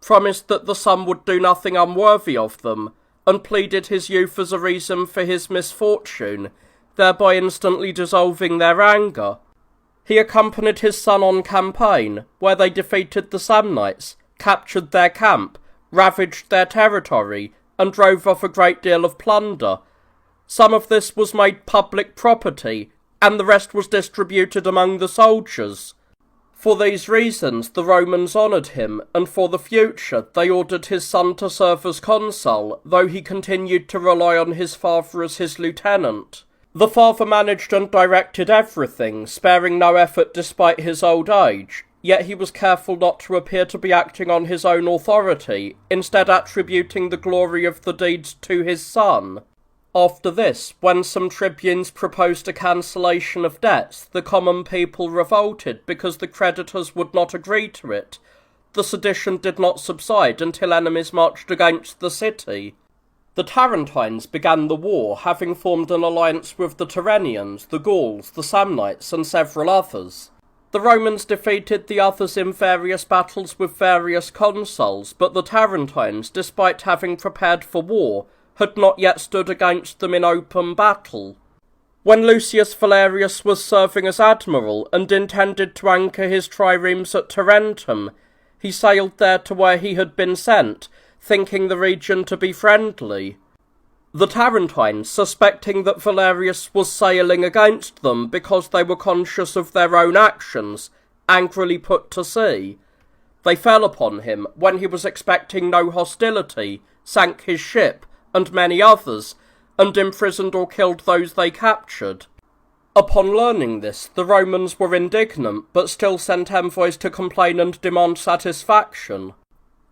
promised that the son would do nothing unworthy of them, and pleaded his youth as a reason for his misfortune, thereby instantly dissolving their anger. He accompanied his son on campaign, where they defeated the Samnites, captured their camp, ravaged their territory, and drove off a great deal of plunder. Some of this was made public property, and the rest was distributed among the soldiers. For these reasons the Romans honoured him, and for the future they ordered his son to serve as consul, though he continued to rely on his father as his lieutenant. The father managed and directed everything, sparing no effort despite his old age, yet he was careful not to appear to be acting on his own authority, instead attributing the glory of the deeds to his son. After this, when some tribunes proposed a cancellation of debts, the common people revolted because the creditors would not agree to it. The sedition did not subside until enemies marched against the city. The Tarentines began the war, having formed an alliance with the Tyrrhenians, the Gauls, the Samnites, and several others. The Romans defeated the others in various battles with various consuls, but the Tarentines, despite having prepared for war, had not yet stood against them in open battle. When Lucius Valerius was serving as admiral and intended to anchor his triremes at Tarentum, he sailed there to where he had been sent, thinking the region to be friendly. The Tarentines, suspecting that Valerius was sailing against them because they were conscious of their own actions, angrily put to sea. They fell upon him when he was expecting no hostility, sank his ship, and many others, and imprisoned or killed those they captured. Upon learning this, the Romans were indignant, but still sent envoys to complain and demand satisfaction.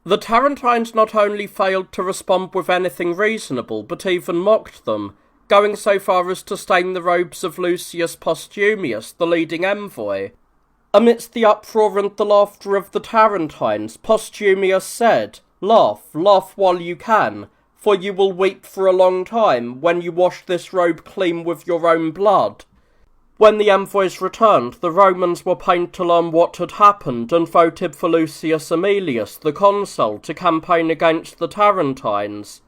The Tarentines not only failed to respond with anything reasonable, but even mocked them, going so far as to stain the robes of Lucius Postumius, the leading envoy. Amidst the uproar and the laughter of the Tarentines, Postumius said, laugh while you can, for you will weep for a long time when you wash this robe clean with your own blood." When the envoys returned, the Romans were pained to learn what had happened and voted for Lucius Aemilius, the consul, to campaign against the Tarentines.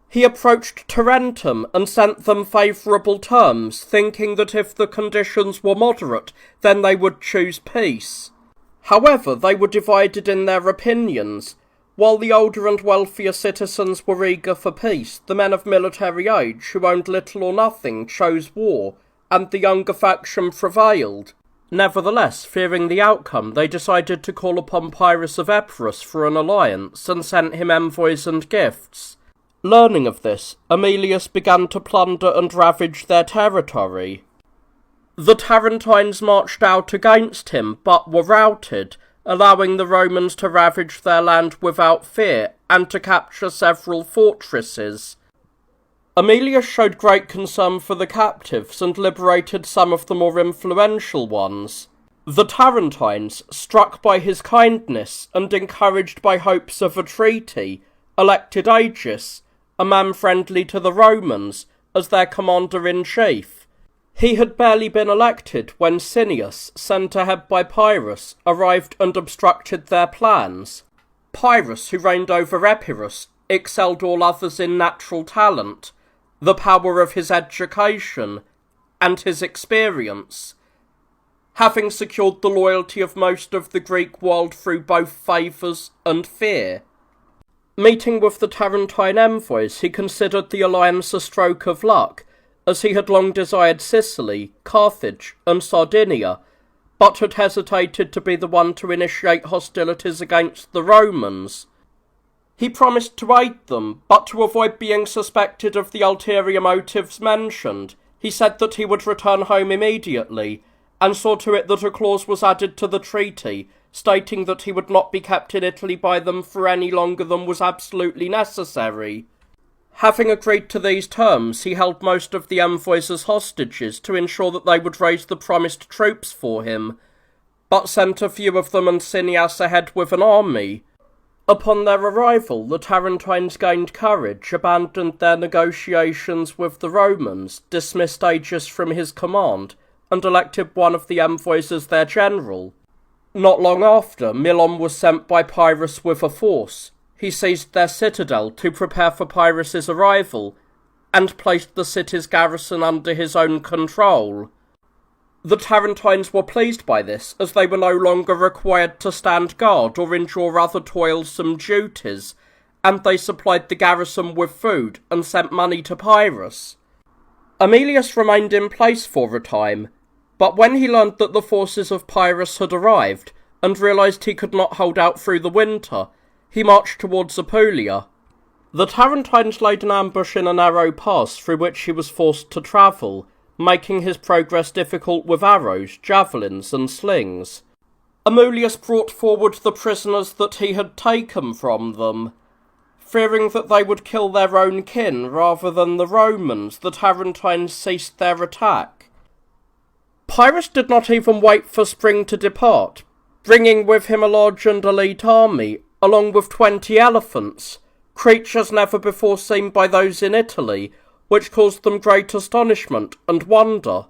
He approached Tarentum and sent them favourable terms, thinking that if the conditions were moderate, then they would choose peace. However, they were divided in their opinions. While the older and wealthier citizens were eager for peace, the men of military age, who owned little or nothing, chose war, and the younger faction prevailed. Nevertheless, fearing the outcome, they decided to call upon Pyrrhus of Epirus for an alliance, and sent him envoys and gifts. Learning of this, Aemilius began to plunder and ravage their territory. The Tarentines marched out against him, but were routed, allowing the Romans to ravage their land without fear, and to capture several fortresses. Aemilius showed great concern for the captives and liberated some of the more influential ones. The Tarentines, struck by his kindness and encouraged by hopes of a treaty, elected Agis, a man friendly to the Romans, as their commander-in-chief. He had barely been elected when Cineas, sent ahead by Pyrrhus, arrived and obstructed their plans. Pyrrhus, who reigned over Epirus, excelled all others in natural talent, the power of his education, and his experience, having secured the loyalty of most of the Greek world through both favours and fear. Meeting with the Tarentine envoys, he considered the alliance a stroke of luck, as he had long desired Sicily, Carthage, and Sardinia, but had hesitated to be the one to initiate hostilities against the Romans. He promised to aid them, but to avoid being suspected of the ulterior motives mentioned, he said that he would return home immediately, and saw to it that a clause was added to the treaty, stating that he would not be kept in Italy by them for any longer than was absolutely necessary. Having agreed to these terms, he held most of the envoys as hostages to ensure that they would raise the promised troops for him, but sent a few of them and Cineas ahead with an army. Upon their arrival, the Tarentines gained courage, abandoned their negotiations with the Romans, dismissed Agis from his command, and elected one of the envoys as their general. Not long after, Milon was sent by Pyrrhus with a force. He seized their citadel to prepare for Pyrrhus's arrival, and placed the city's garrison under his own control. The Tarentines were pleased by this, as they were no longer required to stand guard or endure other toilsome duties, and they supplied the garrison with food and sent money to Pyrrhus. Aemilius remained in place for a time, but when he learned that the forces of Pyrrhus had arrived, and realised he could not hold out through the winter, he marched towards Apulia. The Tarentines laid an ambush in a narrow pass through which he was forced to travel, making his progress difficult with arrows, javelins, and slings. Amulius brought forward the prisoners that he had taken from them. Fearing that they would kill their own kin rather than the Romans, the Tarentines ceased their attack. Pyrrhus did not even wait for spring to depart, bringing with him a large and elite army, along with 20 elephants, creatures never before seen by those in Italy, which caused them great astonishment and wonder.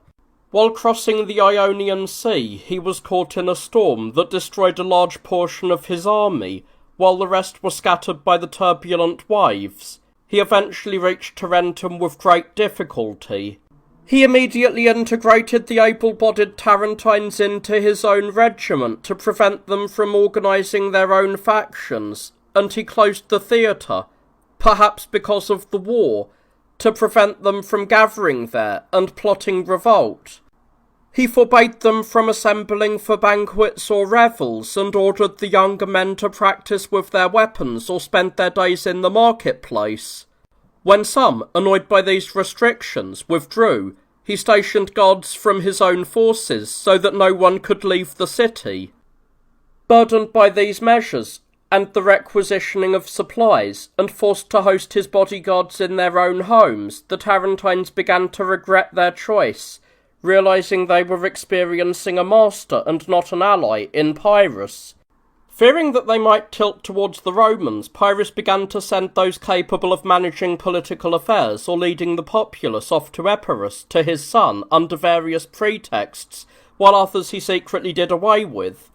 While crossing the Ionian Sea, he was caught in a storm that destroyed a large portion of his army, while the rest were scattered by the turbulent waves. He eventually reached Tarentum with great difficulty. He immediately integrated the able-bodied Tarentines into his own regiment to prevent them from organising their own factions, and he closed the theatre, perhaps because of the war, to prevent them from gathering there and plotting revolt. He forbade them from assembling for banquets or revels, and ordered the younger men to practice with their weapons or spend their days in the marketplace. When some, annoyed by these restrictions, withdrew, he stationed guards from his own forces so that no one could leave the city. Burdened by these measures, and the requisitioning of supplies, and forced to host his bodyguards in their own homes, the Tarentines began to regret their choice, realising they were experiencing a master and not an ally in Pyrrhus. Fearing that they might tilt towards the Romans, Pyrrhus began to send those capable of managing political affairs or leading the populace off to Epirus to his son under various pretexts, while others he secretly did away with.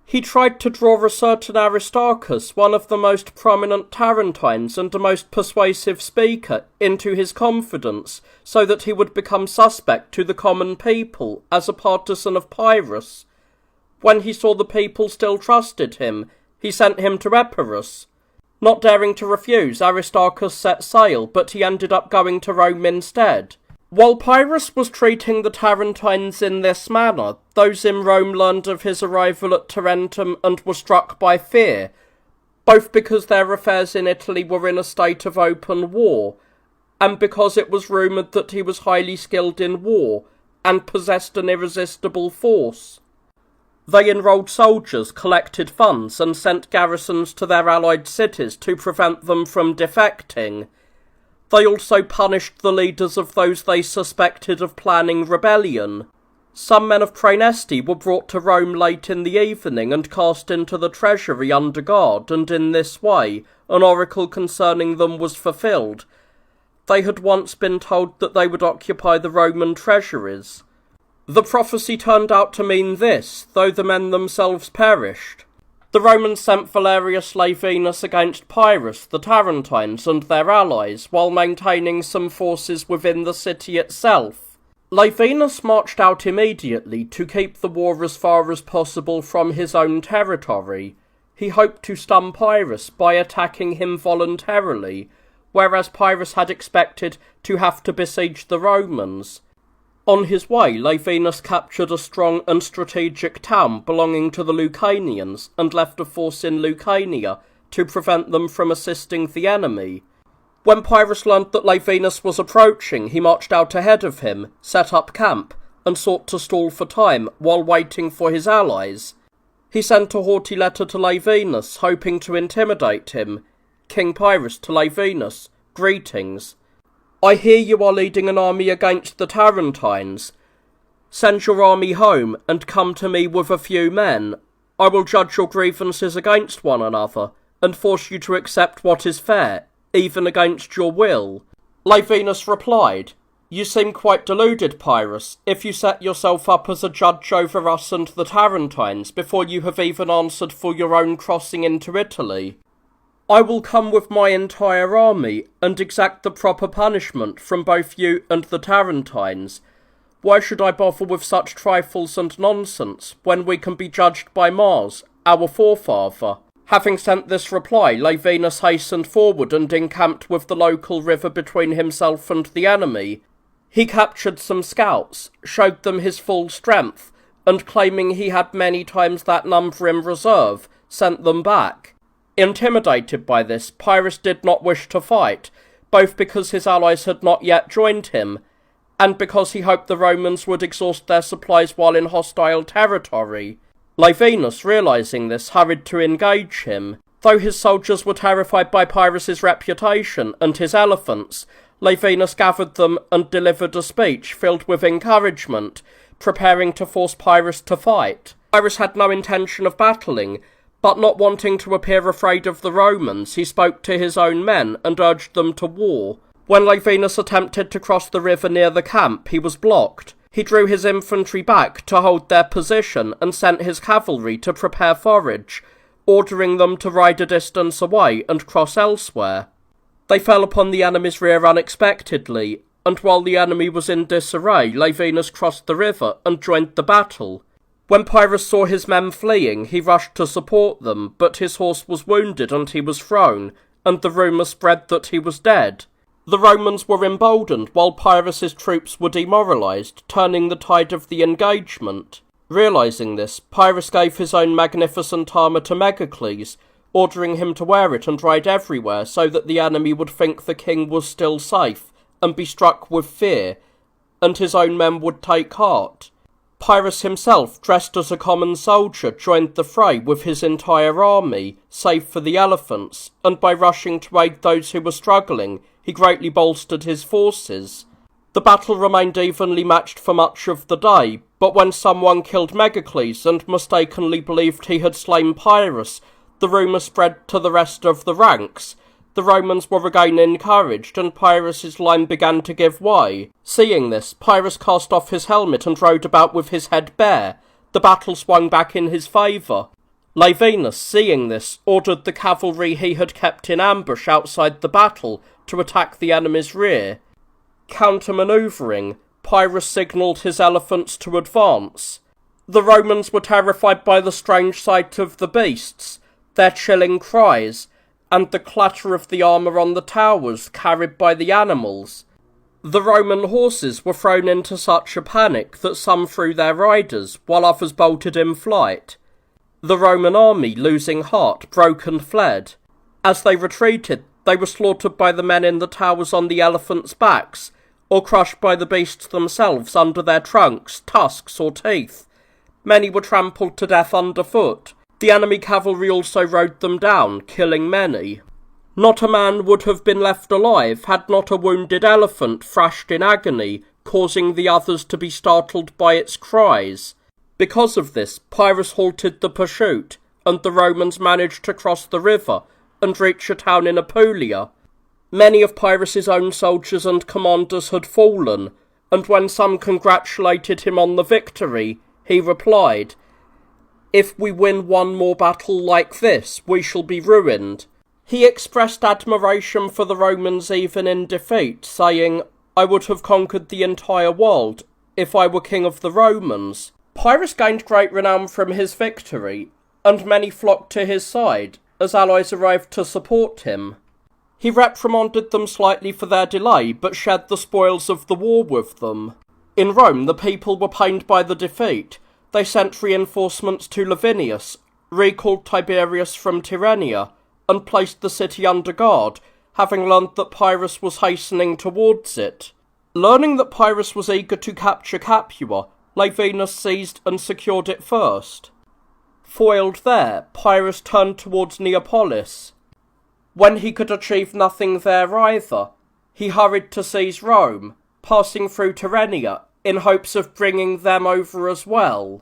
He tried to draw a certain Aristarchus, one of the most prominent Tarentines and a most persuasive speaker, into his confidence, so that he would become suspect to the common people as a partisan of Pyrrhus. When he saw the people still trusted him, he sent him to Epirus. Not daring to refuse, Aristarchus set sail, but he ended up going to Rome instead. While Pyrrhus was treating the Tarentines in this manner, those in Rome learned of his arrival at Tarentum and were struck by fear, both because their affairs in Italy were in a state of open war, and because it was rumoured that he was highly skilled in war, and possessed an irresistible force. They enrolled soldiers, collected funds, and sent garrisons to their allied cities to prevent them from defecting. They also punished the leaders of those they suspected of planning rebellion. Some men of Praeneste were brought to Rome late in the evening and cast into the treasury under guard, and in this way an oracle concerning them was fulfilled. They had once been told that they would occupy the Roman treasuries. The prophecy turned out to mean this, though the men themselves perished. The Romans sent Valerius Laevinus against Pyrrhus, the Tarentines, and their allies, while maintaining some forces within the city itself. Laevinus marched out immediately to keep the war as far as possible from his own territory. He hoped to stun Pyrrhus by attacking him voluntarily, whereas Pyrrhus had expected to have to besiege the Romans. On his way, Laevinus captured a strong and strategic town belonging to the Lucanians and left a force in Lucania to prevent them from assisting the enemy. When Pyrrhus learned that Laevinus was approaching, he marched out ahead of him, set up camp, and sought to stall for time while waiting for his allies. He sent a haughty letter to Laevinus, hoping to intimidate him. King Pyrrhus to Laevinus, greetings. I hear you are leading an army against the Tarentines. Send your army home and come to me with a few men. I will judge your grievances against one another, and force you to accept what is fair, even against your will. Laevinus replied, You seem quite deluded, Pyrrhus, if you set yourself up as a judge over us and the Tarentines before you have even answered for your own crossing into Italy. I will come with my entire army, and exact the proper punishment from both you and the Tarentines. Why should I bother with such trifles and nonsense, when we can be judged by Mars, our forefather? Having sent this reply, Laevinus hastened forward and encamped with the local river between himself and the enemy. He captured some scouts, showed them his full strength, and claiming he had many times that number in reserve, sent them back. Intimidated by this, Pyrrhus did not wish to fight, both because his allies had not yet joined him, and because he hoped the Romans would exhaust their supplies while in hostile territory. Laevinus, realising this, hurried to engage him. Though his soldiers were terrified by Pyrrhus's reputation and his elephants, Laevinus gathered them and delivered a speech filled with encouragement, preparing to force Pyrrhus to fight. Pyrrhus had no intention of battling, but not wanting to appear afraid of the Romans, he spoke to his own men and urged them to war. When Laevinus attempted to cross the river near the camp, he was blocked. He drew his infantry back to hold their position and sent his cavalry to prepare forage, ordering them to ride a distance away and cross elsewhere. They fell upon the enemy's rear unexpectedly, and while the enemy was in disarray, Laevinus crossed the river and joined the battle. When Pyrrhus saw his men fleeing, he rushed to support them, but his horse was wounded and he was thrown, and the rumour spread that he was dead. The Romans were emboldened while Pyrrhus's troops were demoralised, turning the tide of the engagement. Realising this, Pyrrhus gave his own magnificent armour to Megacles, ordering him to wear it and ride everywhere so that the enemy would think the king was still safe and be struck with fear, and his own men would take heart. Pyrrhus himself, dressed as a common soldier, joined the fray with his entire army, save for the elephants, and by rushing to aid those who were struggling, he greatly bolstered his forces. The battle remained evenly matched for much of the day, but when someone killed Megacles and mistakenly believed he had slain Pyrrhus, the rumour spread to the rest of the ranks. The Romans were again encouraged, and Pyrrhus's line began to give way. Seeing this, Pyrrhus cast off his helmet and rode about with his head bare. The battle swung back in his favour. Laevinus, seeing this, ordered the cavalry he had kept in ambush outside the battle to attack the enemy's rear. Counter-manoeuvring, Pyrrhus signalled his elephants to advance. The Romans were terrified by the strange sight of the beasts, their chilling cries, and the clatter of the armour on the towers carried by the animals. The Roman horses were thrown into such a panic that some threw their riders, while others bolted in flight. The Roman army, losing heart, broke and fled. As they retreated, they were slaughtered by the men in the towers on the elephants' backs, or crushed by the beasts themselves under their trunks, tusks, or teeth. Many were trampled to death underfoot. The enemy cavalry also rode them down, killing many. Not a man would have been left alive had not a wounded elephant thrashed in agony, causing the others to be startled by its cries. Because of this, Pyrrhus halted the pursuit, and the Romans managed to cross the river and reach a town in Apulia. Many of Pyrrhus's own soldiers and commanders had fallen, and when some congratulated him on the victory, he replied, "If we win one more battle like this, we shall be ruined." He expressed admiration for the Romans even in defeat, saying, "I would have conquered the entire world if I were king of the Romans." Pyrrhus gained great renown from his victory, and many flocked to his side, as allies arrived to support him. He reprimanded them slightly for their delay, but shared the spoils of the war with them. In Rome, the people were pained by the defeat. They sent reinforcements to Lavinius, recalled Tiberius from Tyrrhenia, and placed the city under guard, having learned that Pyrrhus was hastening towards it. Learning that Pyrrhus was eager to capture Capua, Laevinus seized and secured it first. Foiled there, Pyrrhus turned towards Neapolis. When he could achieve nothing there either, he hurried to seize Rome, passing through Tyrrhenia, in hopes of bringing them over as well.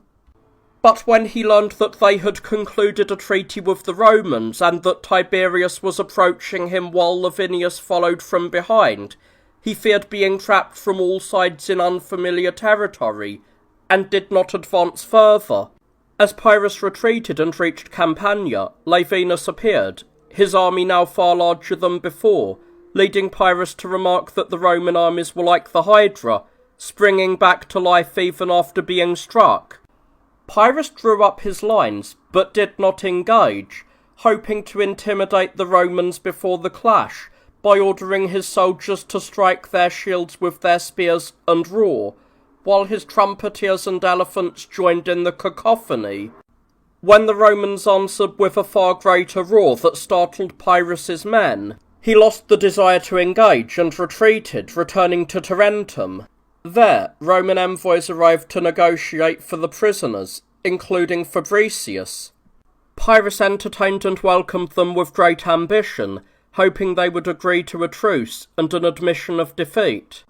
But when he learned that they had concluded a treaty with the Romans and that Tiberius was approaching him while Lavinius followed from behind, he feared being trapped from all sides in unfamiliar territory, and did not advance further. As Pyrrhus retreated and reached Campania, Laevinus appeared, his army now far larger than before, leading Pyrrhus to remark that the Roman armies were like the Hydra, springing back to life even after being struck. Pyrrhus drew up his lines, but did not engage, hoping to intimidate the Romans before the clash, by ordering his soldiers to strike their shields with their spears and roar, while his trumpeters and elephants joined in the cacophony. When the Romans answered with a far greater roar that startled Pyrrhus's men, he lost the desire to engage and retreated, returning to Tarentum. There, Roman envoys arrived to negotiate for the prisoners, including Fabricius. Pyrrhus entertained and welcomed them with great ambition, hoping they would agree to a truce and an admission of defeat.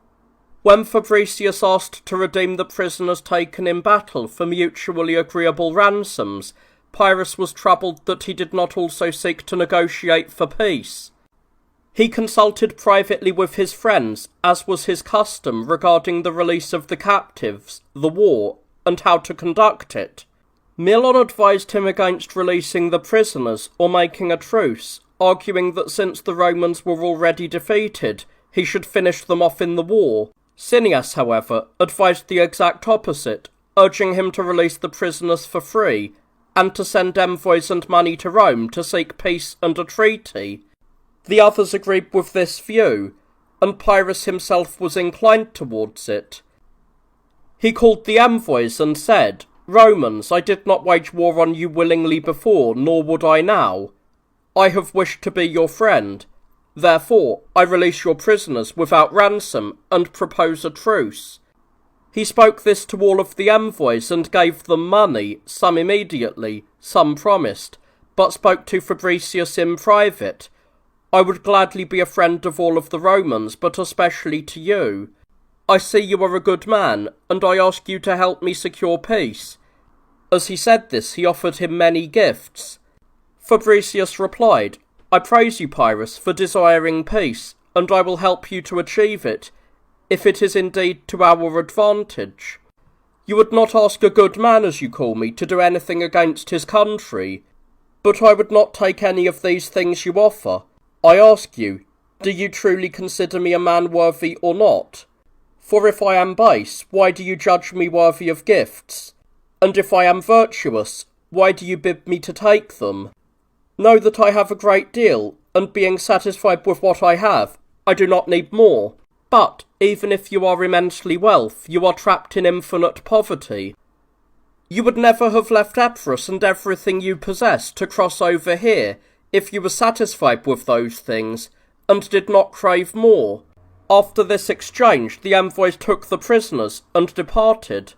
When Fabricius asked to redeem the prisoners taken in battle for mutually agreeable ransoms, Pyrrhus was troubled that he did not also seek to negotiate for peace. He consulted privately with his friends, as was his custom, regarding the release of the captives, the war, and how to conduct it. Milon advised him against releasing the prisoners or making a truce, arguing that since the Romans were already defeated, he should finish them off in the war. Cineas, however, advised the exact opposite, urging him to release the prisoners for free, and to send envoys and money to Rome to seek peace and a treaty. The others agreed with this view, and Pyrrhus himself was inclined towards it. He called the envoys and said, "Romans, I did not wage war on you willingly before, nor would I now. I have wished to be your friend. Therefore, I release your prisoners without ransom and propose a truce." He spoke this to all of the envoys and gave them money, some immediately, some promised, but spoke to Fabricius in private. "I would gladly be a friend of all of the Romans, but especially to you. I see you are a good man, and I ask you to help me secure peace." As he said this, he offered him many gifts. Fabricius replied, "I praise you, Pyrrhus, for desiring peace, and I will help you to achieve it, if it is indeed to our advantage. You would not ask a good man, as you call me, to do anything against his country, but I would not take any of these things you offer. I ask you, do you truly consider me a man worthy or not? For if I am base, why do you judge me worthy of gifts? And if I am virtuous, why do you bid me to take them? Know that I have a great deal, and being satisfied with what I have, I do not need more. But, even if you are immensely wealth, you are trapped in infinite poverty. You would never have left Epirus and everything you possess to cross over here, if you were satisfied with those things, and did not crave more." After this exchange, the envoys took the prisoners, and departed.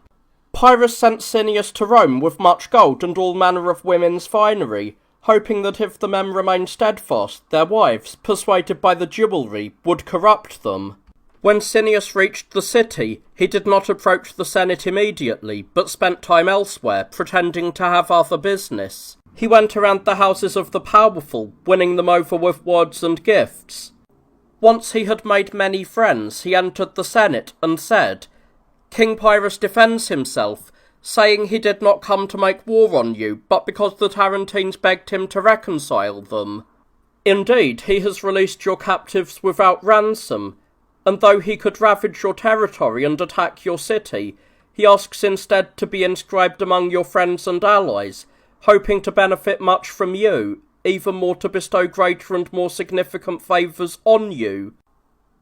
Pyrrhus sent Cineas to Rome with much gold and all manner of women's finery, hoping that if the men remained steadfast, their wives, persuaded by the jewellery, would corrupt them. When Cineas reached the city, he did not approach the Senate immediately, but spent time elsewhere, pretending to have other business. He went around the houses of the powerful, winning them over with words and gifts. Once he had made many friends, he entered the Senate and said, "King Pyrrhus defends himself, saying he did not come to make war on you, but because the Tarentines begged him to reconcile them. Indeed, he has released your captives without ransom, and though he could ravage your territory and attack your city, he asks instead to be inscribed among your friends and allies, hoping to benefit much from you, even more to bestow greater and more significant favours on you."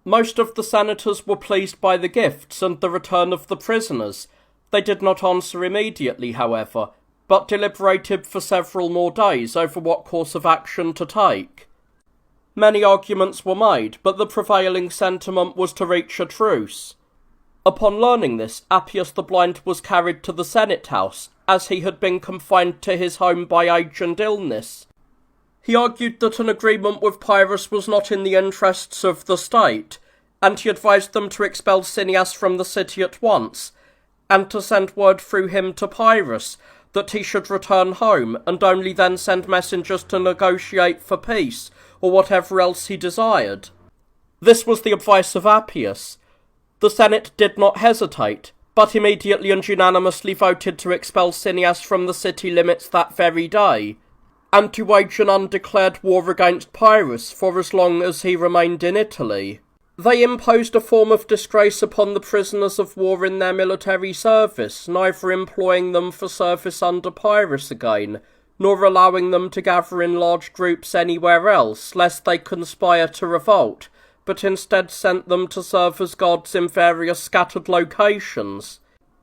Most of the senators were pleased by the gifts and the return of the prisoners. They did not answer immediately, however, but deliberated for several more days over what course of action to take. Many arguments were made, but the prevailing sentiment was to reach a truce. Upon learning this, Appius the Blind was carried to the Senate House, as he had been confined to his home by age and illness. He argued that an agreement with Pyrrhus was not in the interests of the state, and he advised them to expel Cineas from the city at once, and to send word through him to Pyrrhus that he should return home, and only then send messengers to negotiate for peace, or whatever else he desired. This was the advice of Appius. The Senate did not hesitate, but immediately and unanimously voted to expel Cineas from the city limits that very day, and to wage an undeclared war against Pyrrhus for as long as he remained in Italy. They imposed a form of disgrace upon the prisoners of war in their military service, neither employing them for service under Pyrrhus again, nor allowing them to gather in large groups anywhere else, lest they conspire to revolt, but instead sent them to serve as guards in various scattered locations.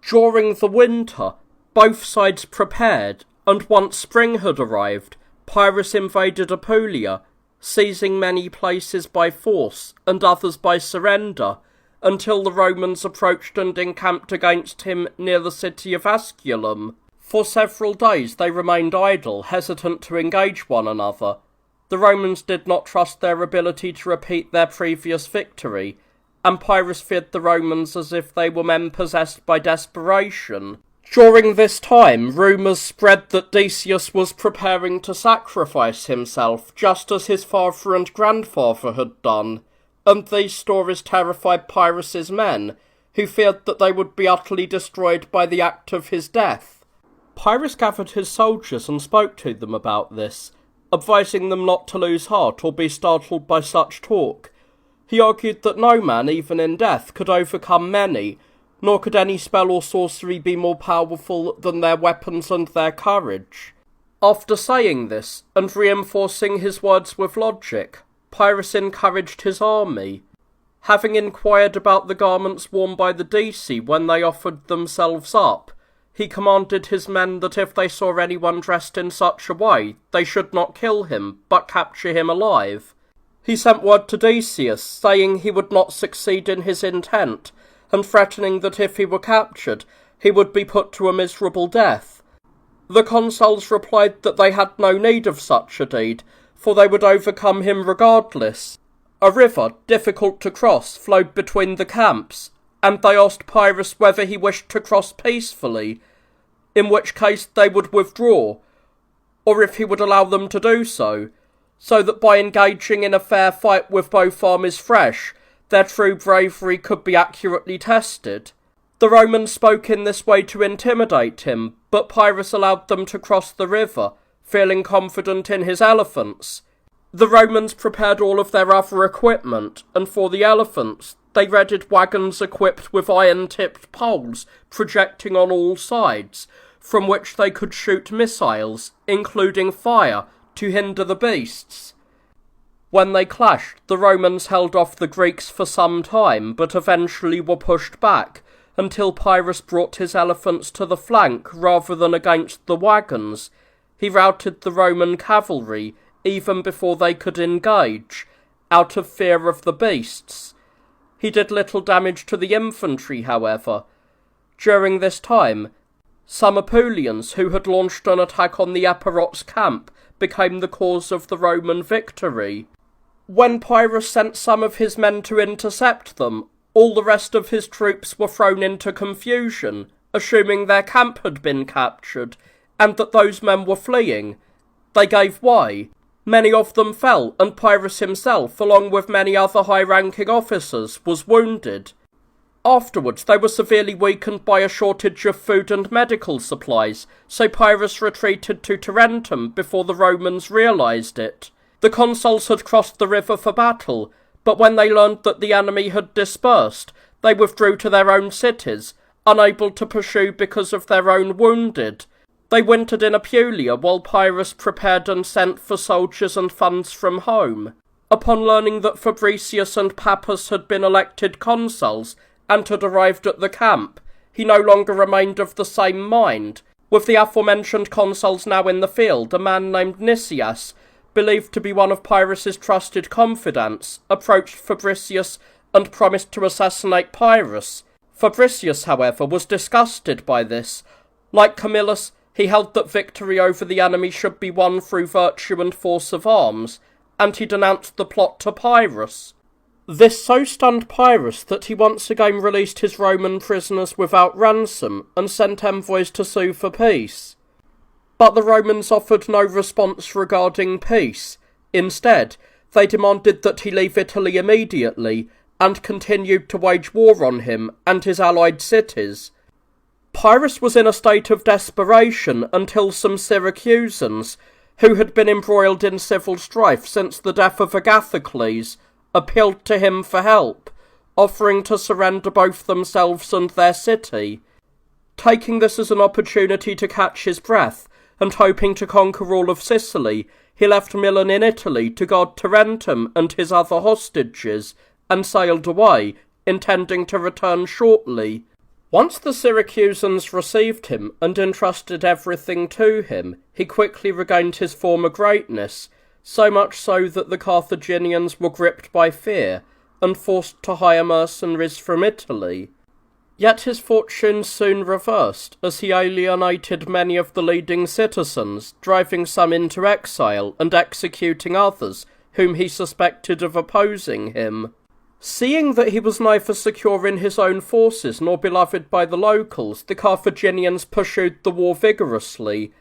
During the winter, both sides prepared, and once spring had arrived, Pyrrhus invaded Apulia, seizing many places by force and others by surrender, until the Romans approached and encamped against him near the city of Asculum. For several days they remained idle, hesitant to engage one another. The Romans did not trust their ability to repeat their previous victory, and Pyrrhus feared the Romans as if they were men possessed by desperation. During this time, rumours spread that Decius was preparing to sacrifice himself, just as his father and grandfather had done, and these stories terrified Pyrrhus's men, who feared that they would be utterly destroyed by the act of his death. Pyrrhus gathered his soldiers and spoke to them about this, advising them not to lose heart or be startled by such talk. He argued that no man, even in death, could overcome many, nor could any spell or sorcery be more powerful than their weapons and their courage. After saying this, and reinforcing his words with logic, Pyrrhus encouraged his army. Having inquired about the garments worn by the Decii when they offered themselves up, he commanded his men that if they saw anyone dressed in such a way, they should not kill him, but capture him alive. He sent word to Decius, saying he would not succeed in his intent, and threatening that if he were captured, he would be put to a miserable death. The consuls replied that they had no need of such a deed, for they would overcome him regardless. A river, difficult to cross, flowed between the camps, and they asked Pyrrhus whether he wished to cross peacefully, in which case they would withdraw, or if he would allow them to do so that by engaging in a fair fight with both armies fresh, their true bravery could be accurately tested. The Romans spoke in this way to intimidate him, but Pyrrhus allowed them to cross the river, feeling confident in his elephants. The Romans prepared all of their other equipment, and for the elephants, they readied wagons equipped with iron-tipped poles projecting on all sides, from which they could shoot missiles, including fire, to hinder the beasts. When they clashed, the Romans held off the Greeks for some time, but eventually were pushed back, until Pyrrhus brought his elephants to the flank rather than against the wagons. He routed the Roman cavalry, even before they could engage, out of fear of the beasts. He did little damage to the infantry, however. During this time, some Apulians who had launched an attack on the Epirots camp became the cause of the Roman victory. When Pyrrhus sent some of his men to intercept them, all the rest of his troops were thrown into confusion, assuming their camp had been captured, and that those men were fleeing. They gave way. Many of them fell, and Pyrrhus himself, along with many other high-ranking officers, was wounded. Afterwards, they were severely weakened by a shortage of food and medical supplies, so Pyrrhus retreated to Tarentum before the Romans realised it. The consuls had crossed the river for battle, but when they learned that the enemy had dispersed, they withdrew to their own cities, unable to pursue because of their own wounded. They wintered in Apulia while Pyrrhus prepared and sent for soldiers and funds from home. Upon learning that Fabricius and Pappus had been elected consuls, and had arrived at the camp, he no longer remained of the same mind. With the aforementioned consuls now in the field, a man named Nicias, believed to be one of Pyrrhus's trusted confidants, approached Fabricius and promised to assassinate Pyrrhus. Fabricius, however, was disgusted by this. Like Camillus, he held that victory over the enemy should be won through virtue and force of arms, and he denounced the plot to Pyrrhus. This so stunned Pyrrhus that he once again released his Roman prisoners without ransom and sent envoys to sue for peace. But the Romans offered no response regarding peace. Instead, they demanded that he leave Italy immediately and continued to wage war on him and his allied cities. Pyrrhus was in a state of desperation until some Syracusans, who had been embroiled in civil strife since the death of Agathocles, appealed to him for help, offering to surrender both themselves and their city. Taking this as an opportunity to catch his breath, and hoping to conquer all of Sicily, he left Milan in Italy to guard Tarentum and his other hostages, and sailed away, intending to return shortly. Once the Syracusans received him and entrusted everything to him, he quickly regained his former greatness, so much so that the Carthaginians were gripped by fear, and forced to hire mercenaries from Italy. Yet his fortunes soon reversed, as he alienated many of the leading citizens, driving some into exile and executing others, whom he suspected of opposing him. Seeing that he was neither secure in his own forces nor beloved by the locals, the Carthaginians pursued the war vigorously.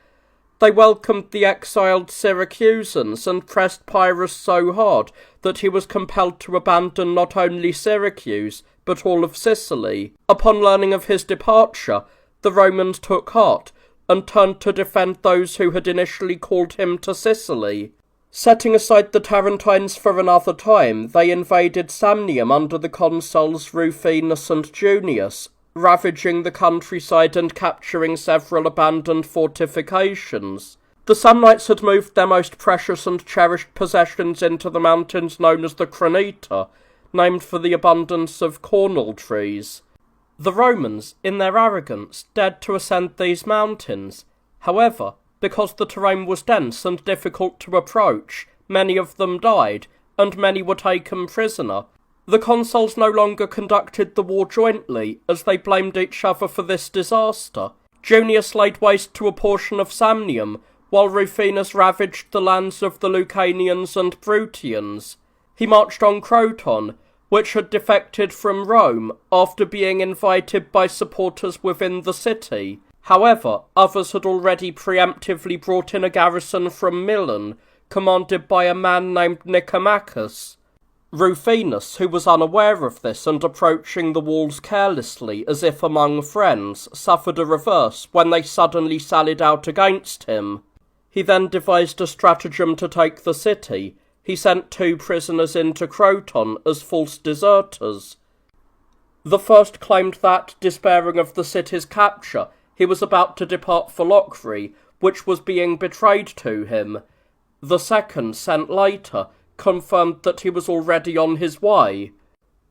They welcomed the exiled Syracusans and pressed Pyrrhus so hard that he was compelled to abandon not only Syracuse, but all of Sicily. Upon learning of his departure, the Romans took heart and turned to defend those who had initially called him to Sicily. Setting aside the Tarentines for another time, they invaded Samnium under the consuls Rufinus and Junius, ravaging the countryside and capturing several abandoned fortifications. The Samnites had moved their most precious and cherished possessions into the mountains known as the Craneta, named for the abundance of cornel trees. The Romans, in their arrogance, dared to ascend these mountains. However, because the terrain was dense and difficult to approach, many of them died, and many were taken prisoner. The consuls no longer conducted the war jointly, as they blamed each other for this disaster. Junius laid waste to a portion of Samnium, while Rufinus ravaged the lands of the Lucanians and Bruttians. He marched on Croton, which had defected from Rome after being invited by supporters within the city. However, others had already preemptively brought in a garrison from Milan, commanded by a man named Nicomachus. Rufinus, who was unaware of this and approaching the walls carelessly as if among friends, suffered a reverse when they suddenly sallied out against him. He then devised a stratagem to take the city. He sent 2 prisoners into Croton as false deserters. The first claimed that, despairing of the city's capture, he was about to depart for Locri, which was being betrayed to him. The second, sent later, confirmed that he was already on his way.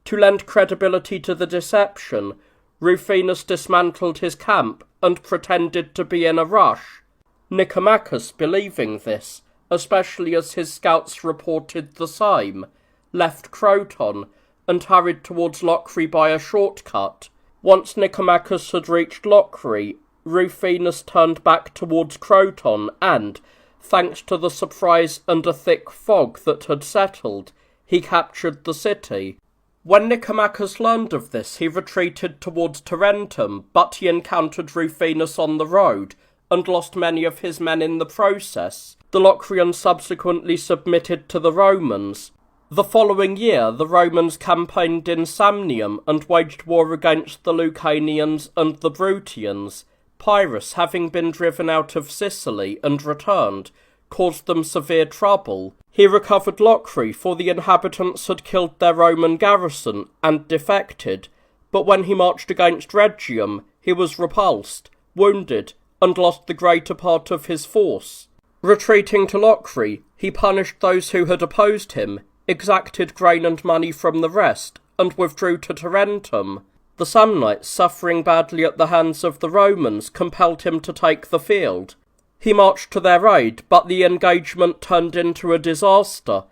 To lend credibility to the deception, Rufinus dismantled his camp and pretended to be in a rush. Nicomachus, believing this, especially as his scouts reported the same, left Croton and hurried towards Locri by a shortcut. Once Nicomachus had reached Locri, Rufinus turned back towards Croton and, thanks to the surprise and a thick fog that had settled, he captured the city. When Nicomachus learned of this, he retreated towards Tarentum, but he encountered Rufinus on the road, and lost many of his men in the process. The Locrians subsequently submitted to the Romans. The following year, the Romans campaigned in Samnium and waged war against the Lucanians and the Bruttians. Pyrrhus, having been driven out of Sicily and returned, caused them severe trouble. He recovered Locri, for the inhabitants had killed their Roman garrison and defected, but when he marched against Rhegium, he was repulsed, wounded, and lost the greater part of his force. Retreating to Locri, he punished those who had opposed him, exacted grain and money from the rest, and withdrew to Tarentum. The Samnites, suffering badly at the hands of the Romans, compelled him to take the field. He marched to their aid, but the engagement turned into a disaster.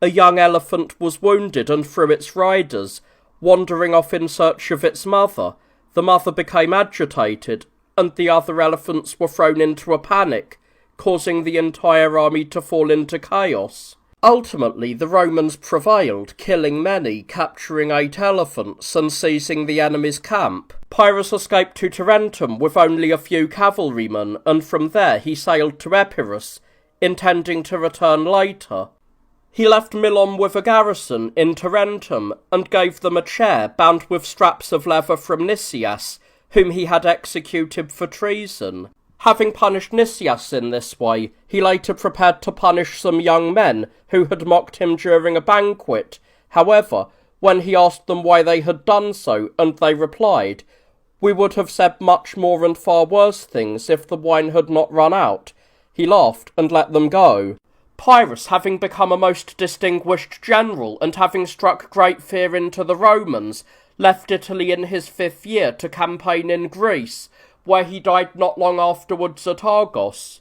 A young elephant was wounded and threw its riders, wandering off in search of its mother. The mother became agitated, and the other elephants were thrown into a panic, causing the entire army to fall into chaos. Ultimately, the Romans prevailed, killing many, capturing 8 elephants, and seizing the enemy's camp. Pyrrhus escaped to Tarentum with only a few cavalrymen, and from there he sailed to Epirus, intending to return later. He left Milon with a garrison in Tarentum, and gave them a chair bound with straps of leather from Nicias, whom he had executed for treason. Having punished Nicias in this way, he later prepared to punish some young men who had mocked him during a banquet. However, when he asked them why they had done so, and they replied, "We would have said much more and far worse things if the wine had not run out," he laughed and let them go. Pyrrhus, having become a most distinguished general, and having struck great fear into the Romans, left Italy in his 5th year to campaign in Greece, where he died not long afterwards at Argos.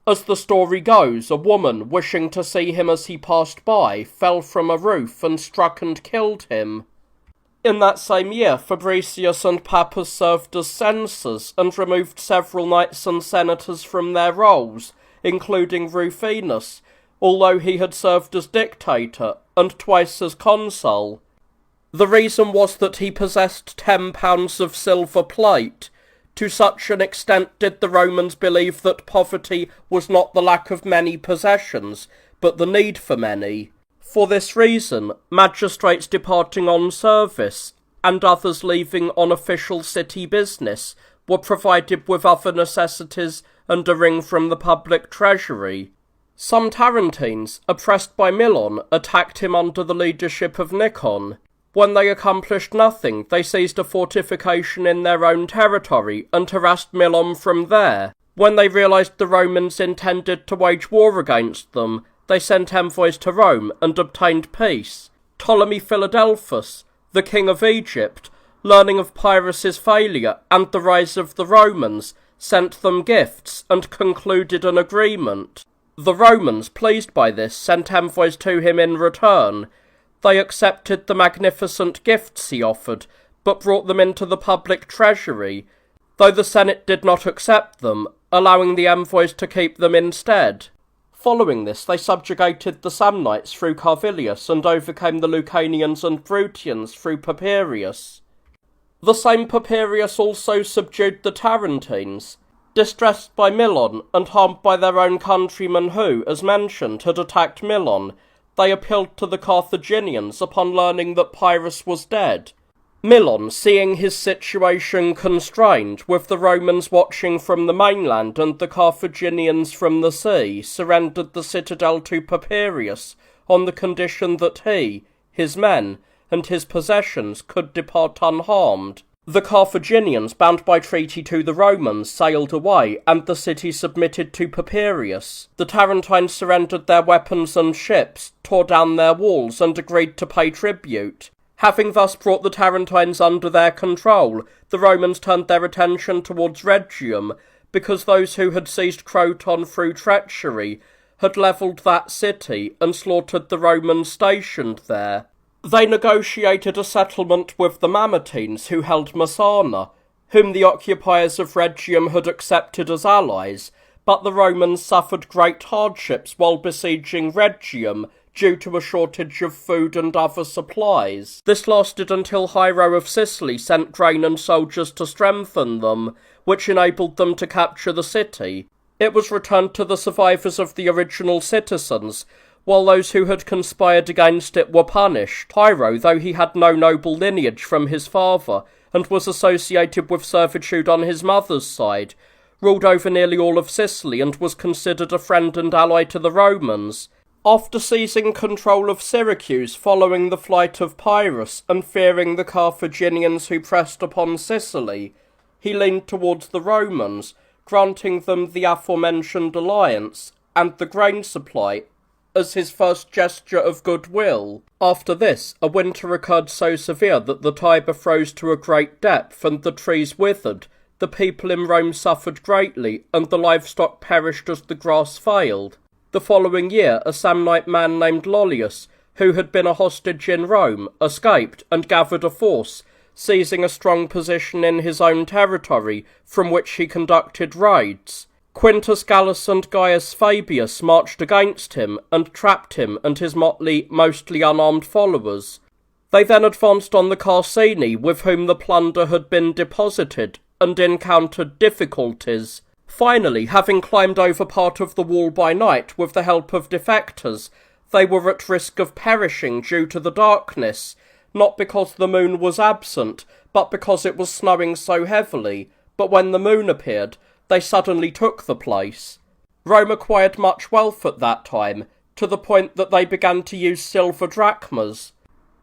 As the story goes, a woman, wishing to see him as he passed by, fell from a roof and struck and killed him. In that same year, Fabricius and Pappus served as censors and removed several knights and senators from their roles, including Rufinus, although he had served as dictator and twice as consul. The reason was that he possessed 10 pounds of silver plate. To such an extent did the Romans believe that poverty was not the lack of many possessions, but the need for many. For this reason, magistrates departing on service, and others leaving on official city business, were provided with other necessities and a ring from the public treasury. Some Tarentines, oppressed by Milon, attacked him under the leadership of Nikon. When they accomplished nothing, they seized a fortification in their own territory and harassed Milon from there. When they realized the Romans intended to wage war against them, they sent envoys to Rome and obtained peace. Ptolemy Philadelphus, the king of Egypt, learning of Pyrrhus's failure and the rise of the Romans, sent them gifts and concluded an agreement. The Romans, pleased by this, sent envoys to him in return. They accepted the magnificent gifts he offered, but brought them into the public treasury, though the Senate did not accept them, allowing the envoys to keep them instead. Following this, they subjugated the Samnites through Carvilius and overcame the Lucanians and Brutians through Papirius. The same Papirius also subdued the Tarentines. Distressed by Milon and harmed by their own countrymen who, as mentioned, had attacked Milon, they appealed to the Carthaginians upon learning that Pyrrhus was dead. Milon, seeing his situation constrained, with the Romans watching from the mainland and the Carthaginians from the sea, surrendered the citadel to Papirius on the condition that he, his men, and his possessions could depart unharmed. The Carthaginians, bound by treaty to the Romans, sailed away, and the city submitted to Papirius. The Tarentines surrendered their weapons and ships, tore down their walls, and agreed to pay tribute. Having thus brought the Tarentines under their control, the Romans turned their attention towards Rhegium, because those who had seized Croton through treachery had levelled that city and slaughtered the Romans stationed there. They negotiated a settlement with the Mamertines, who held Messana, whom the occupiers of Rhegium had accepted as allies, but the Romans suffered great hardships while besieging Rhegium due to a shortage of food and other supplies. This lasted until Hiero of Sicily sent grain and soldiers to strengthen them, which enabled them to capture the city. It was returned to the survivors of the original citizens, while those who had conspired against it were punished. Hiero, though he had no noble lineage from his father, and was associated with servitude on his mother's side, ruled over nearly all of Sicily and was considered a friend and ally to the Romans. After seizing control of Syracuse following the flight of Pyrrhus and fearing the Carthaginians who pressed upon Sicily, he leaned towards the Romans, granting them the aforementioned alliance and the grain supply as his first gesture of goodwill. After this, a winter occurred so severe that the Tiber froze to a great depth and the trees withered. The people in Rome suffered greatly, and the livestock perished as the grass failed. The following year, a Samnite man named Lollius, who had been a hostage in Rome, escaped and gathered a force, seizing a strong position in his own territory, from which he conducted raids. Quintus Gallus and Gaius Fabius marched against him and trapped him and his motley, mostly unarmed followers. They then advanced on the Carsini, with whom the plunder had been deposited, and encountered difficulties. Finally, having climbed over part of the wall by night with the help of defectors, they were at risk of perishing due to the darkness, not because the moon was absent, but because it was snowing so heavily. But when the moon appeared, they suddenly took the place. Rome acquired much wealth at that time, to the point that they began to use silver drachmas.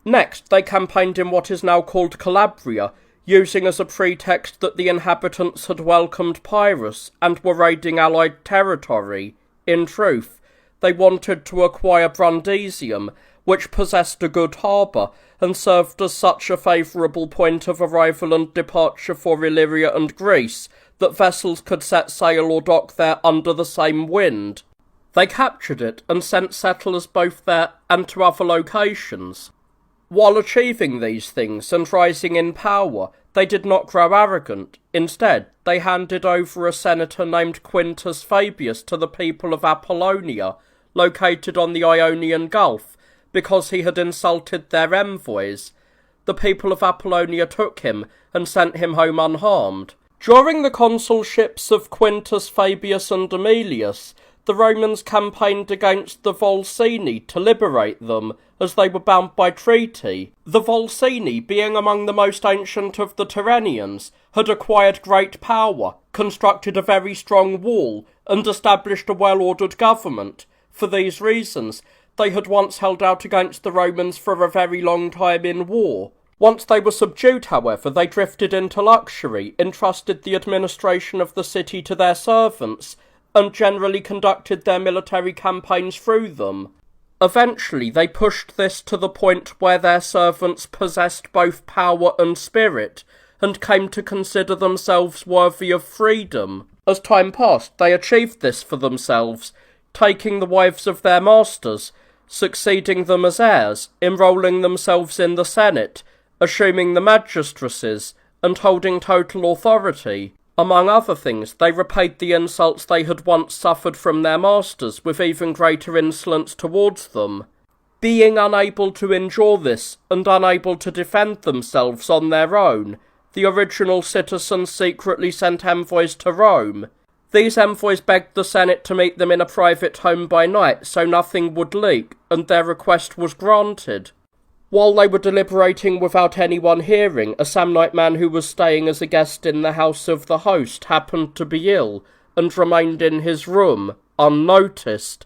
Next, they campaigned in what is now called Calabria, using as a pretext that the inhabitants had welcomed Pyrrhus and were raiding allied territory. In truth, they wanted to acquire Brundisium, which possessed a good harbour, and served as such a favourable point of arrival and departure for Illyria and Greece, that vessels could set sail or dock there under the same wind. They captured it and sent settlers both there and to other locations. While achieving these things and rising in power, they did not grow arrogant. Instead, they handed over a senator named Quintus Fabius to the people of Apollonia, located on the Ionian Gulf, because he had insulted their envoys. The people of Apollonia took him and sent him home unharmed. During the consulships of Quintus Fabius and Aemilius, the Romans campaigned against the Volsini to liberate them, as they were bound by treaty. The Volsini, being among the most ancient of the Tyrrhenians, had acquired great power, constructed a very strong wall, and established a well-ordered government. For these reasons, they had once held out against the Romans for a very long time in war. Once they were subdued, however, they drifted into luxury, entrusted the administration of the city to their servants, and generally conducted their military campaigns through them. Eventually, they pushed this to the point where their servants possessed both power and spirit, and came to consider themselves worthy of freedom. As time passed, they achieved this for themselves, taking the wives of their masters, succeeding them as heirs, enrolling themselves in the Senate, assuming the magistracies, and holding total authority. Among other things, they repaid the insults they had once suffered from their masters with even greater insolence towards them. Being unable to endure this, and unable to defend themselves on their own, the original citizens secretly sent envoys to Rome. These envoys begged the Senate to meet them in a private home by night so nothing would leak, and their request was granted. While they were deliberating without anyone hearing, a Samnite man who was staying as a guest in the house of the host happened to be ill, and remained in his room, unnoticed.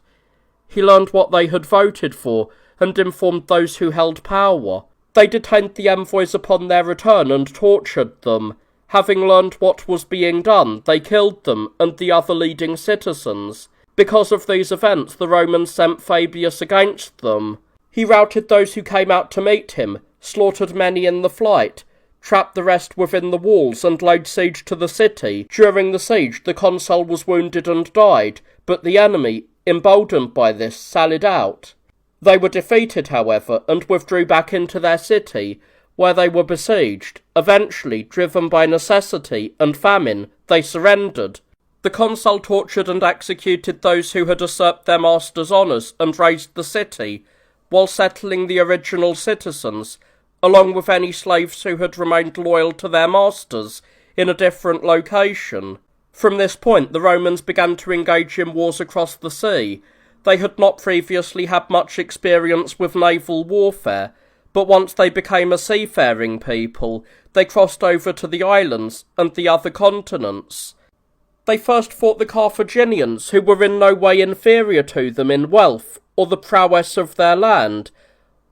He learned what they had voted for, and informed those who held power. They detained the envoys upon their return and tortured them. Having learned what was being done, they killed them and the other leading citizens. Because of these events, the Romans sent Fabius against them. He routed those who came out to meet him, slaughtered many in the flight, trapped the rest within the walls, and laid siege to the city. During the siege, the consul was wounded and died, but the enemy, emboldened by this, sallied out. They were defeated, however, and withdrew back into their city, where they were besieged. Eventually, driven by necessity and famine, they surrendered. The consul tortured and executed those who had usurped their master's honours and razed the city, while settling the original citizens, along with any slaves who had remained loyal to their masters, in a different location. From this point, the Romans began to engage in wars across the sea. They had not previously had much experience with naval warfare, but once they became a seafaring people, they crossed over to the islands and the other continents. They first fought the Carthaginians, who were in no way inferior to them in wealth or the prowess of their land,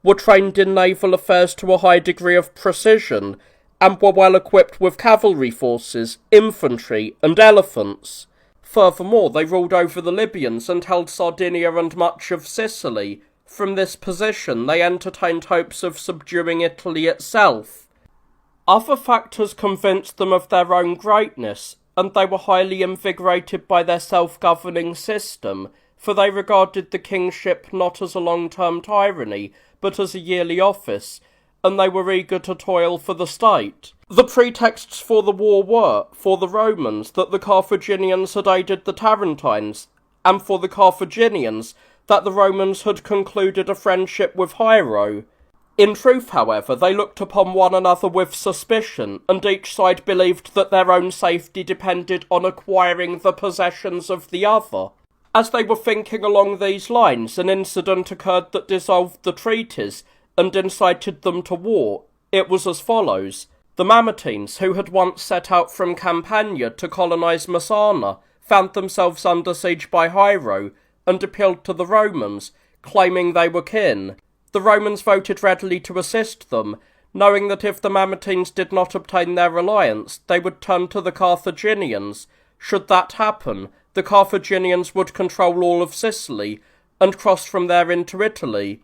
were trained in naval affairs to a high degree of precision, and were well equipped with cavalry forces, infantry, and elephants. Furthermore, they ruled over the Libyans and held Sardinia and much of Sicily. From this position, they entertained hopes of subduing Italy itself. Other factors convinced them of their own greatness, and they were highly invigorated by their self-governing system, for they regarded the kingship not as a long-term tyranny, but as a yearly office, and they were eager to toil for the state. The pretexts for the war were, for the Romans, that the Carthaginians had aided the Tarentines, and for the Carthaginians, that the Romans had concluded a friendship with Hiero. In truth, however, they looked upon one another with suspicion, and each side believed that their own safety depended on acquiring the possessions of the other. As they were thinking along these lines, an incident occurred that dissolved the treaties and incited them to war. It was as follows. The Mamertines, who had once set out from Campania to colonize Messana, found themselves under siege by Hiero and appealed to the Romans, claiming they were kin. The Romans voted readily to assist them, knowing that if the Mamertines did not obtain their alliance, they would turn to the Carthaginians. Should that happen, the Carthaginians would control all of Sicily, and cross from there into Italy.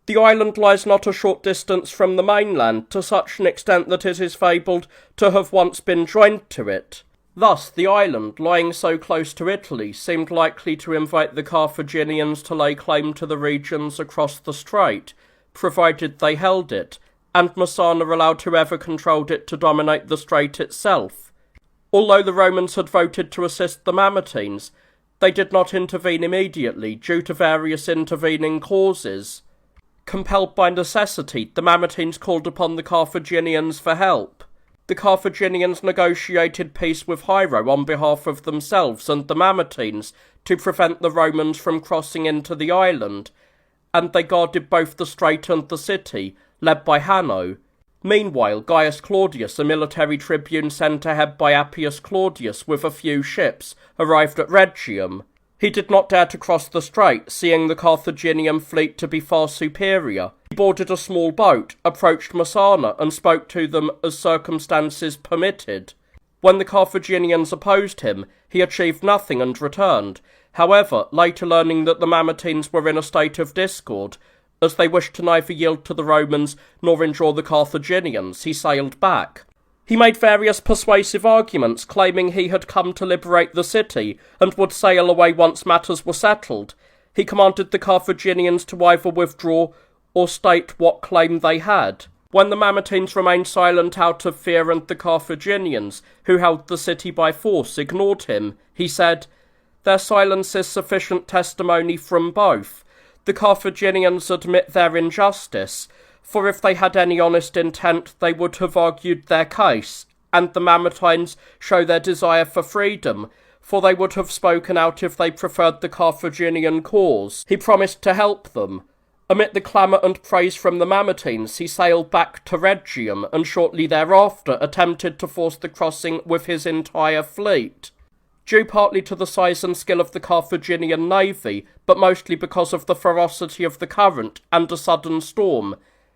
The island lies not a short distance from the mainland, to such an extent that it is fabled to have once been joined to it. Thus, the island, lying so close to Italy, seemed likely to invite the Carthaginians to lay claim to the regions across the strait, provided they held it, and Messana allowed whoever controlled it to dominate the strait itself. Although the Romans had voted to assist the Mamertines, they did not intervene immediately due to various intervening causes. Compelled by necessity, the Mamertines called upon the Carthaginians for help. The Carthaginians negotiated peace with Hiero on behalf of themselves and the Mamertines to prevent the Romans from crossing into the island, and they guarded both the strait and the city, led by Hanno. Meanwhile, Gaius Claudius, a military tribune sent ahead by Appius Claudius with a few ships, arrived at Rhegium. He did not dare to cross the strait, seeing the Carthaginian fleet to be far superior. He boarded a small boat, approached Messana, and spoke to them as circumstances permitted. When the Carthaginians opposed him, he achieved nothing and returned. However, later learning that the Mamertines were in a state of discord, as they wished to neither yield to the Romans nor endure the Carthaginians, he sailed back. He made various persuasive arguments, claiming he had come to liberate the city, and would sail away once matters were settled. He commanded the Carthaginians to either withdraw or state what claim they had. When the Mamertines remained silent out of fear and the Carthaginians, who held the city by force, ignored him, he said, "Their silence is sufficient testimony from both. The Carthaginians admit their injustice, for if they had any honest intent they would have argued their case, and the Mamertines show their desire for freedom, for they would have spoken out if they preferred the Carthaginian cause." He promised to help them. Amid the clamour and praise from the Mamertines, he sailed back to Rhegium, and shortly thereafter attempted to force the crossing with his entire fleet. Due partly to the size and skill of the Carthaginian navy, but mostly because of the ferocity of the current and a sudden storm,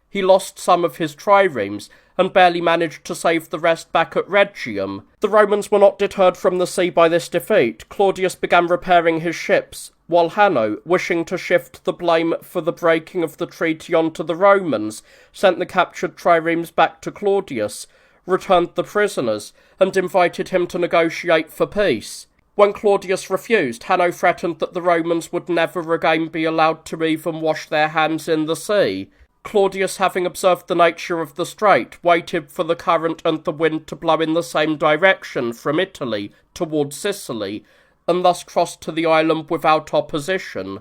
he lost some of his triremes, and barely managed to save the rest back at Rhegium. The Romans were not deterred from the sea by this defeat. Claudius began repairing his ships, while Hanno, wishing to shift the blame for the breaking of the treaty onto the Romans, sent the captured triremes back to Claudius, returned the prisoners, and invited him to negotiate for peace. When Claudius refused, Hanno threatened that the Romans would never again be allowed to even wash their hands in the sea. Claudius, having observed the nature of the strait, waited for the current and the wind to blow in the same direction from Italy towards Sicily, and thus crossed to the island without opposition.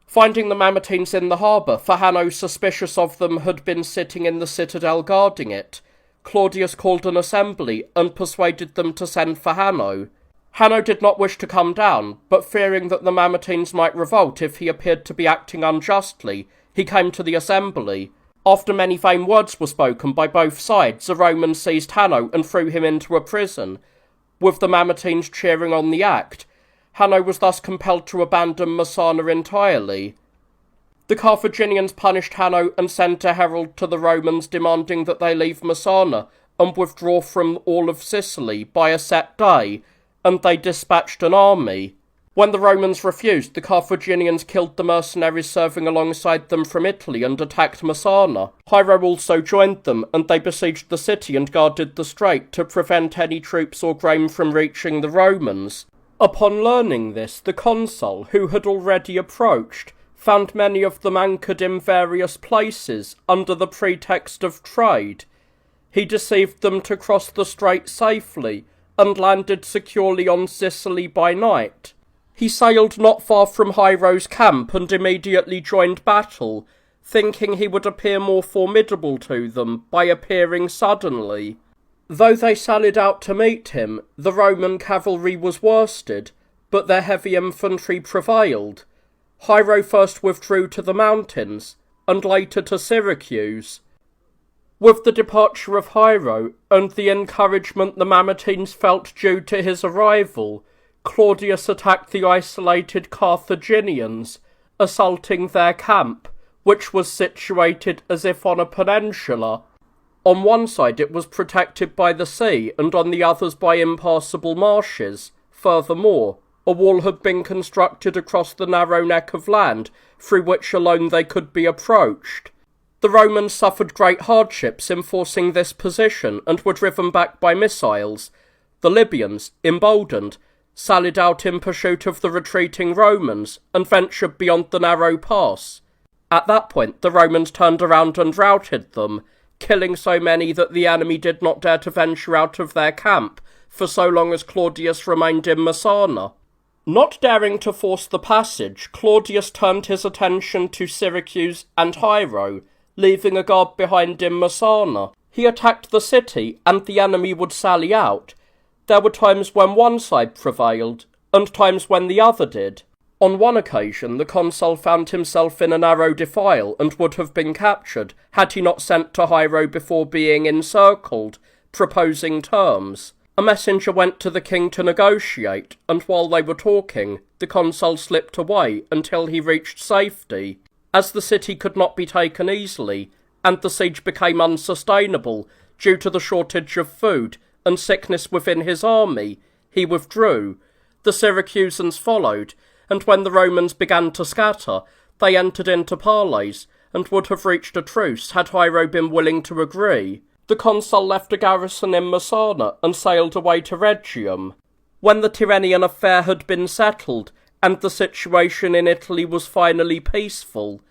Finding the Mamertines in the harbour, for Hanno, suspicious of them, had been sitting in the citadel guarding it, Claudius called an assembly and persuaded them to send for Hanno. Hanno did not wish to come down, but fearing that the Mamertines might revolt if he appeared to be acting unjustly, he came to the assembly. After many vain words were spoken by both sides, the Romans seized Hanno and threw him into a prison. With the Mamertines cheering on the act, Hanno was thus compelled to abandon Messana entirely. The Carthaginians punished Hanno and sent a herald to the Romans demanding that they leave Messana and withdraw from all of Sicily by a set day, and they dispatched an army. When the Romans refused, the Carthaginians killed the mercenaries serving alongside them from Italy and attacked Messana. Hiero also joined them, and they besieged the city and guarded the strait to prevent any troops or grain from reaching the Romans. Upon learning this, the consul, who had already approached, found many of them anchored in various places under the pretext of trade. He deceived them to cross the strait safely, and landed securely on Sicily by night. He sailed not far from Hiero's camp and immediately joined battle, thinking he would appear more formidable to them by appearing suddenly. Though they sallied out to meet him, the Roman cavalry was worsted, but their heavy infantry prevailed. Hiero first withdrew to the mountains, and later to Syracuse. With the departure of Hiero, and the encouragement the Mamertines felt due to his arrival, Claudius attacked the isolated Carthaginians, assaulting their camp, which was situated as if on a peninsula. On one side it was protected by the sea, and on the others by impassable marshes. Furthermore, a wall had been constructed across the narrow neck of land, through which alone they could be approached. The Romans suffered great hardships in forcing this position, and were driven back by missiles. The Libyans, emboldened, sallied out in pursuit of the retreating Romans and ventured beyond the narrow pass. At that point, the Romans turned around and routed them, killing so many that the enemy did not dare to venture out of their camp for so long as Claudius remained in Messana. Not daring to force the passage, Claudius turned his attention to Syracuse and Hiero, leaving a guard behind in Messana. He attacked the city, and the enemy would sally out. There were times when one side prevailed, and times when the other did. On one occasion, the consul found himself in a narrow defile and would have been captured had he not sent to Hiero before being encircled, proposing terms. A messenger went to the king to negotiate, and while they were talking, the consul slipped away until he reached safety. As the city could not be taken easily, and the siege became unsustainable due to the shortage of food and sickness within his army, he withdrew. The Syracusans followed, and when the Romans began to scatter, they entered into parleys, and would have reached a truce had Hiero been willing to agree. The consul left a garrison in Messana and sailed away to Rhegium. When the Tyrrhenian affair had been settled, and the situation in Italy was finally peaceful,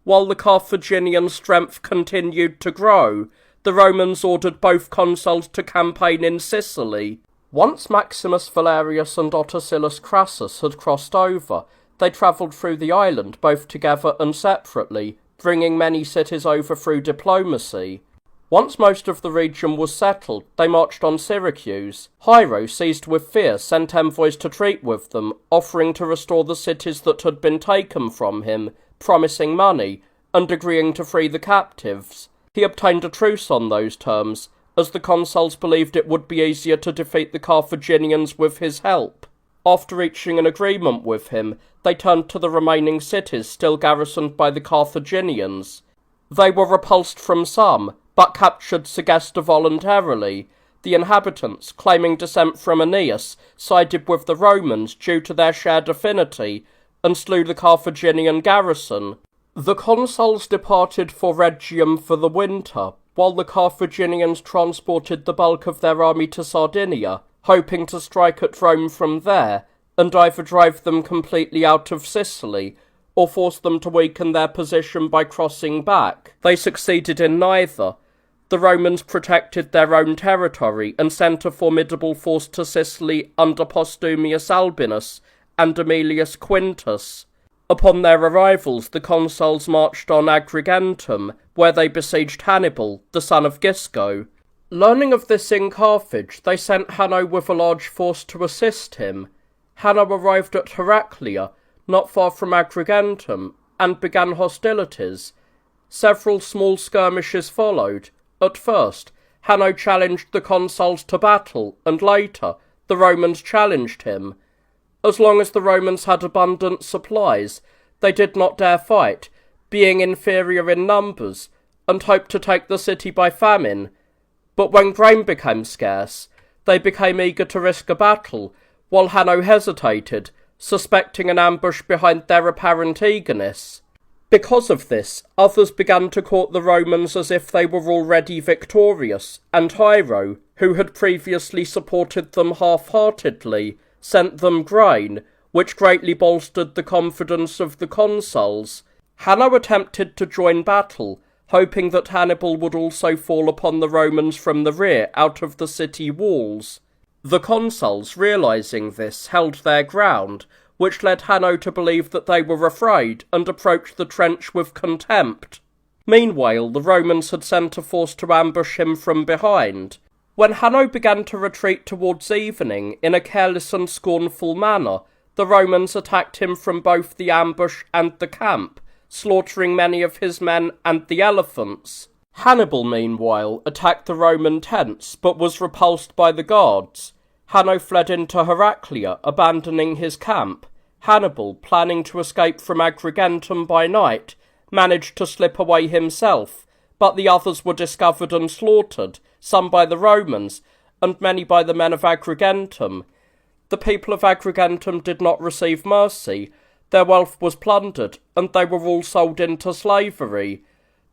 while the Carthaginian strength continued to grow, the Romans ordered both consuls to campaign in Sicily. Once Maximus Valerius and Ottocillus Crassus had crossed over, they travelled through the island both together and separately, bringing many cities over through diplomacy. Once most of the region was settled, they marched on Syracuse. Hiero, seized with fear, sent envoys to treat with them, offering to restore the cities that had been taken from him, promising money, and agreeing to free the captives. He obtained a truce on those terms, as the consuls believed it would be easier to defeat the Carthaginians with his help. After reaching an agreement with him, they turned to the remaining cities still garrisoned by the Carthaginians. They were repulsed from some, but captured Segesta voluntarily. The inhabitants, claiming descent from Aeneas, sided with the Romans due to their shared affinity, and slew the Carthaginian garrison. The consuls departed for Rhegium for the winter, while the Carthaginians transported the bulk of their army to Sardinia, hoping to strike at Rome from there, and either drive them completely out of Sicily, or force them to weaken their position by crossing back. They succeeded in neither. The Romans protected their own territory and sent a formidable force to Sicily under Postumius Albinus and Aemilius Quintus. Upon their arrivals, the consuls marched on Agrigentum, where they besieged Hannibal, the son of Gisco. Learning of this in Carthage, they sent Hanno with a large force to assist him. Hanno arrived at Heraclea, not far from Agrigentum, and began hostilities. Several small skirmishes followed. At first, Hanno challenged the consuls to battle, and later, the Romans challenged him. As long as the Romans had abundant supplies, they did not dare fight, being inferior in numbers, and hoped to take the city by famine. But when grain became scarce, they became eager to risk a battle, while Hanno hesitated, suspecting an ambush behind their apparent eagerness. Because of this, others began to court the Romans as if they were already victorious, and Hiero, who had previously supported them half-heartedly, sent them grain, which greatly bolstered the confidence of the consuls. Hanno attempted to join battle, hoping that Hannibal would also fall upon the Romans from the rear out of the city walls. The consuls, realizing this, held their ground, which led Hanno to believe that they were afraid and approached the trench with contempt. Meanwhile, the Romans had sent a force to ambush him from behind. When Hanno began to retreat towards evening in a careless and scornful manner, the Romans attacked him from both the ambush and the camp, slaughtering many of his men and the elephants. Hannibal, meanwhile, attacked the Roman tents, but was repulsed by the guards. Hanno fled into Heraclea, abandoning his camp. Hannibal, planning to escape from Agrigentum by night, managed to slip away himself, but the others were discovered and slaughtered, some by the Romans, and many by the men of Agrigentum. The people of Agrigentum did not receive mercy. Their wealth was plundered, and they were all sold into slavery.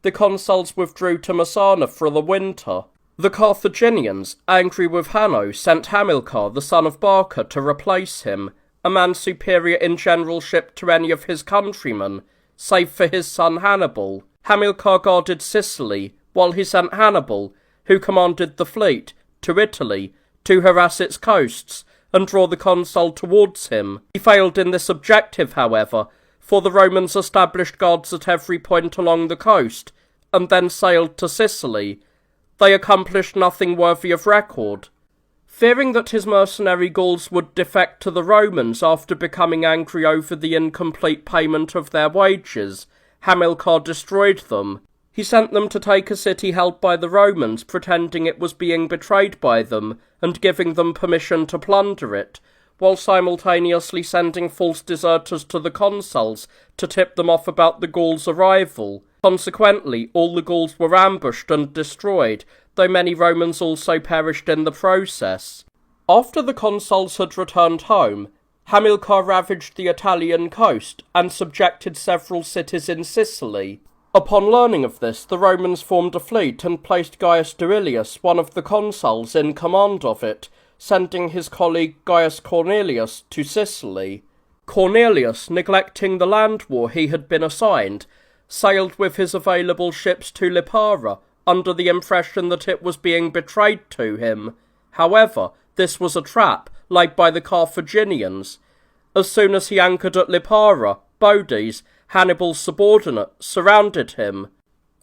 The consuls withdrew to Messana for the winter. The Carthaginians, angry with Hanno, sent Hamilcar, the son of Barca, to replace him, a man superior in generalship to any of his countrymen, save for his son Hannibal. Hamilcar guarded Sicily, while he sent Hannibal, who commanded the fleet, to Italy, to harass its coasts, and draw the consul towards him. He failed in this objective, however, for the Romans established guards at every point along the coast, and then sailed to Sicily. They accomplished nothing worthy of record. Fearing that his mercenary Gauls would defect to the Romans after becoming angry over the incomplete payment of their wages, Hamilcar destroyed them. He sent them to take a city held by the Romans, pretending it was being betrayed by them, and giving them permission to plunder it, while simultaneously sending false deserters to the consuls to tip them off about the Gauls' arrival. Consequently, all the Gauls were ambushed and destroyed, though many Romans also perished in the process. After the consuls had returned home, Hamilcar ravaged the Italian coast and subjected several cities in Sicily. Upon learning of this, the Romans formed a fleet and placed Gaius Duilius, one of the consuls, in command of it, sending his colleague Gaius Cornelius to Sicily. Cornelius, neglecting the land war he had been assigned, sailed with his available ships to Lipara, under the impression that it was being betrayed to him. However, this was a trap laid by the Carthaginians. As soon as he anchored at Lipara, Bodes, Hannibal's subordinate, surrounded him.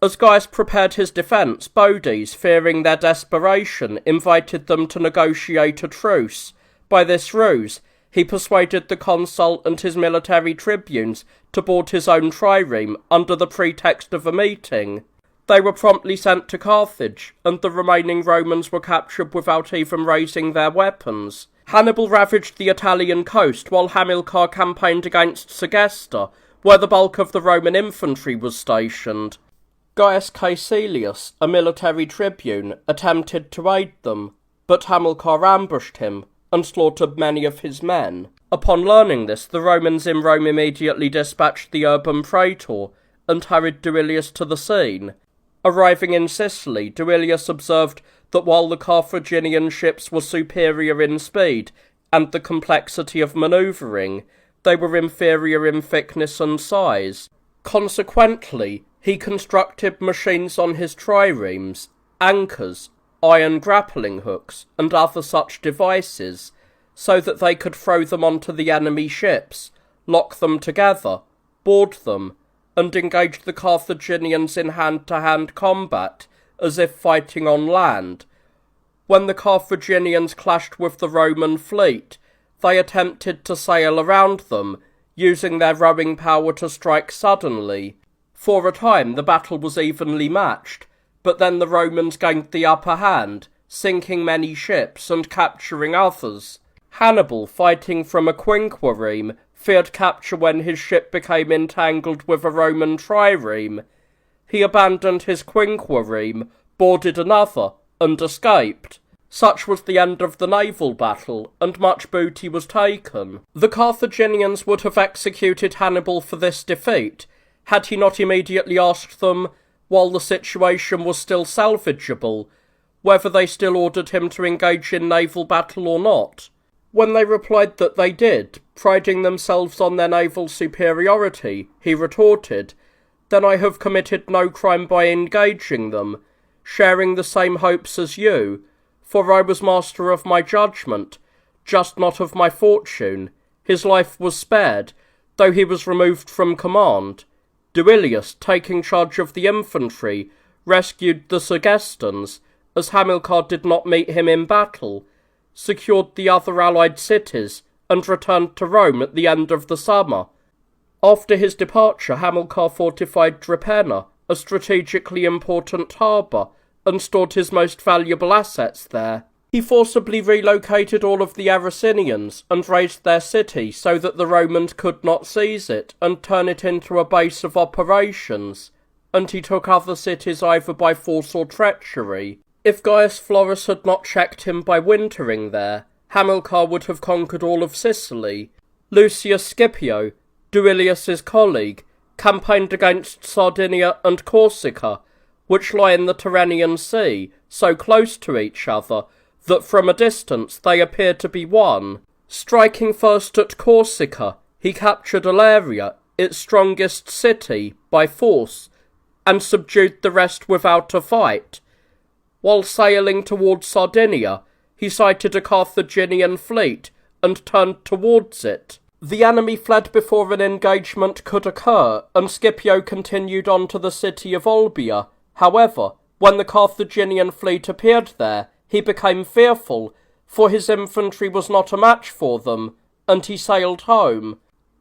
As Gaius prepared his defence, Bodes, fearing their desperation, invited them to negotiate a truce. By this ruse, he persuaded the consul and his military tribunes to board his own trireme under the pretext of a meeting. They were promptly sent to Carthage, and the remaining Romans were captured without even raising their weapons. Hannibal ravaged the Italian coast, while Hamilcar campaigned against Segesta, where the bulk of the Roman infantry was stationed. Gaius Caecilius, a military tribune, attempted to aid them, but Hamilcar ambushed him and slaughtered many of his men. Upon learning this, the Romans in Rome immediately dispatched the urban praetor and hurried Duilius to the scene. Arriving in Sicily, Duilius observed that while the Carthaginian ships were superior in speed and the complexity of manoeuvring, they were inferior in thickness and size. Consequently, he constructed machines on his triremes, anchors, iron grappling hooks, and other such devices, so that they could throw them onto the enemy ships, lock them together, board them, and engage the Carthaginians in hand-to-hand combat, as if fighting on land. When the Carthaginians clashed with the Roman fleet, they attempted to sail around them, using their rowing power to strike suddenly. For a time the battle was evenly matched, but then the Romans gained the upper hand, sinking many ships and capturing others. Hannibal, fighting from a quinquereme, feared capture when his ship became entangled with a Roman trireme. He abandoned his quinquereme, boarded another, and escaped. Such was the end of the naval battle, and much booty was taken. The Carthaginians would have executed Hannibal for this defeat, had he not immediately asked them, while the situation was still salvageable, whether they still ordered him to engage in naval battle or not. When they replied that they did, priding themselves on their naval superiority, he retorted, "Then I have committed no crime by engaging them, sharing the same hopes as you, for I was master of my judgment, just not of my fortune. His life was spared, though he was removed from command. Duilius, taking charge of the infantry, rescued the Segestans, as Hamilcar did not meet him in battle, secured the other allied cities, and returned to Rome at the end of the summer. After his departure, Hamilcar fortified Drepana, a strategically important harbour, and stored his most valuable assets there. He forcibly relocated all of the Aracinians and razed their city so that the Romans could not seize it and turn it into a base of operations, and he took other cities either by force or treachery. If Gaius Florus had not checked him by wintering there, Hamilcar would have conquered all of Sicily. Lucius Scipio, Duilius's colleague, campaigned against Sardinia and Corsica, which lie in the Tyrrhenian Sea, so close to each other that from a distance they appear to be one. Striking first at Corsica, he captured Aleria, its strongest city, by force, and subdued the rest without a fight. While sailing towards Sardinia, he sighted a Carthaginian fleet and turned towards it. The enemy fled before an engagement could occur, and Scipio continued on to the city of Olbia. However, when the Carthaginian fleet appeared there, he became fearful, for his infantry was not a match for them, and he sailed home.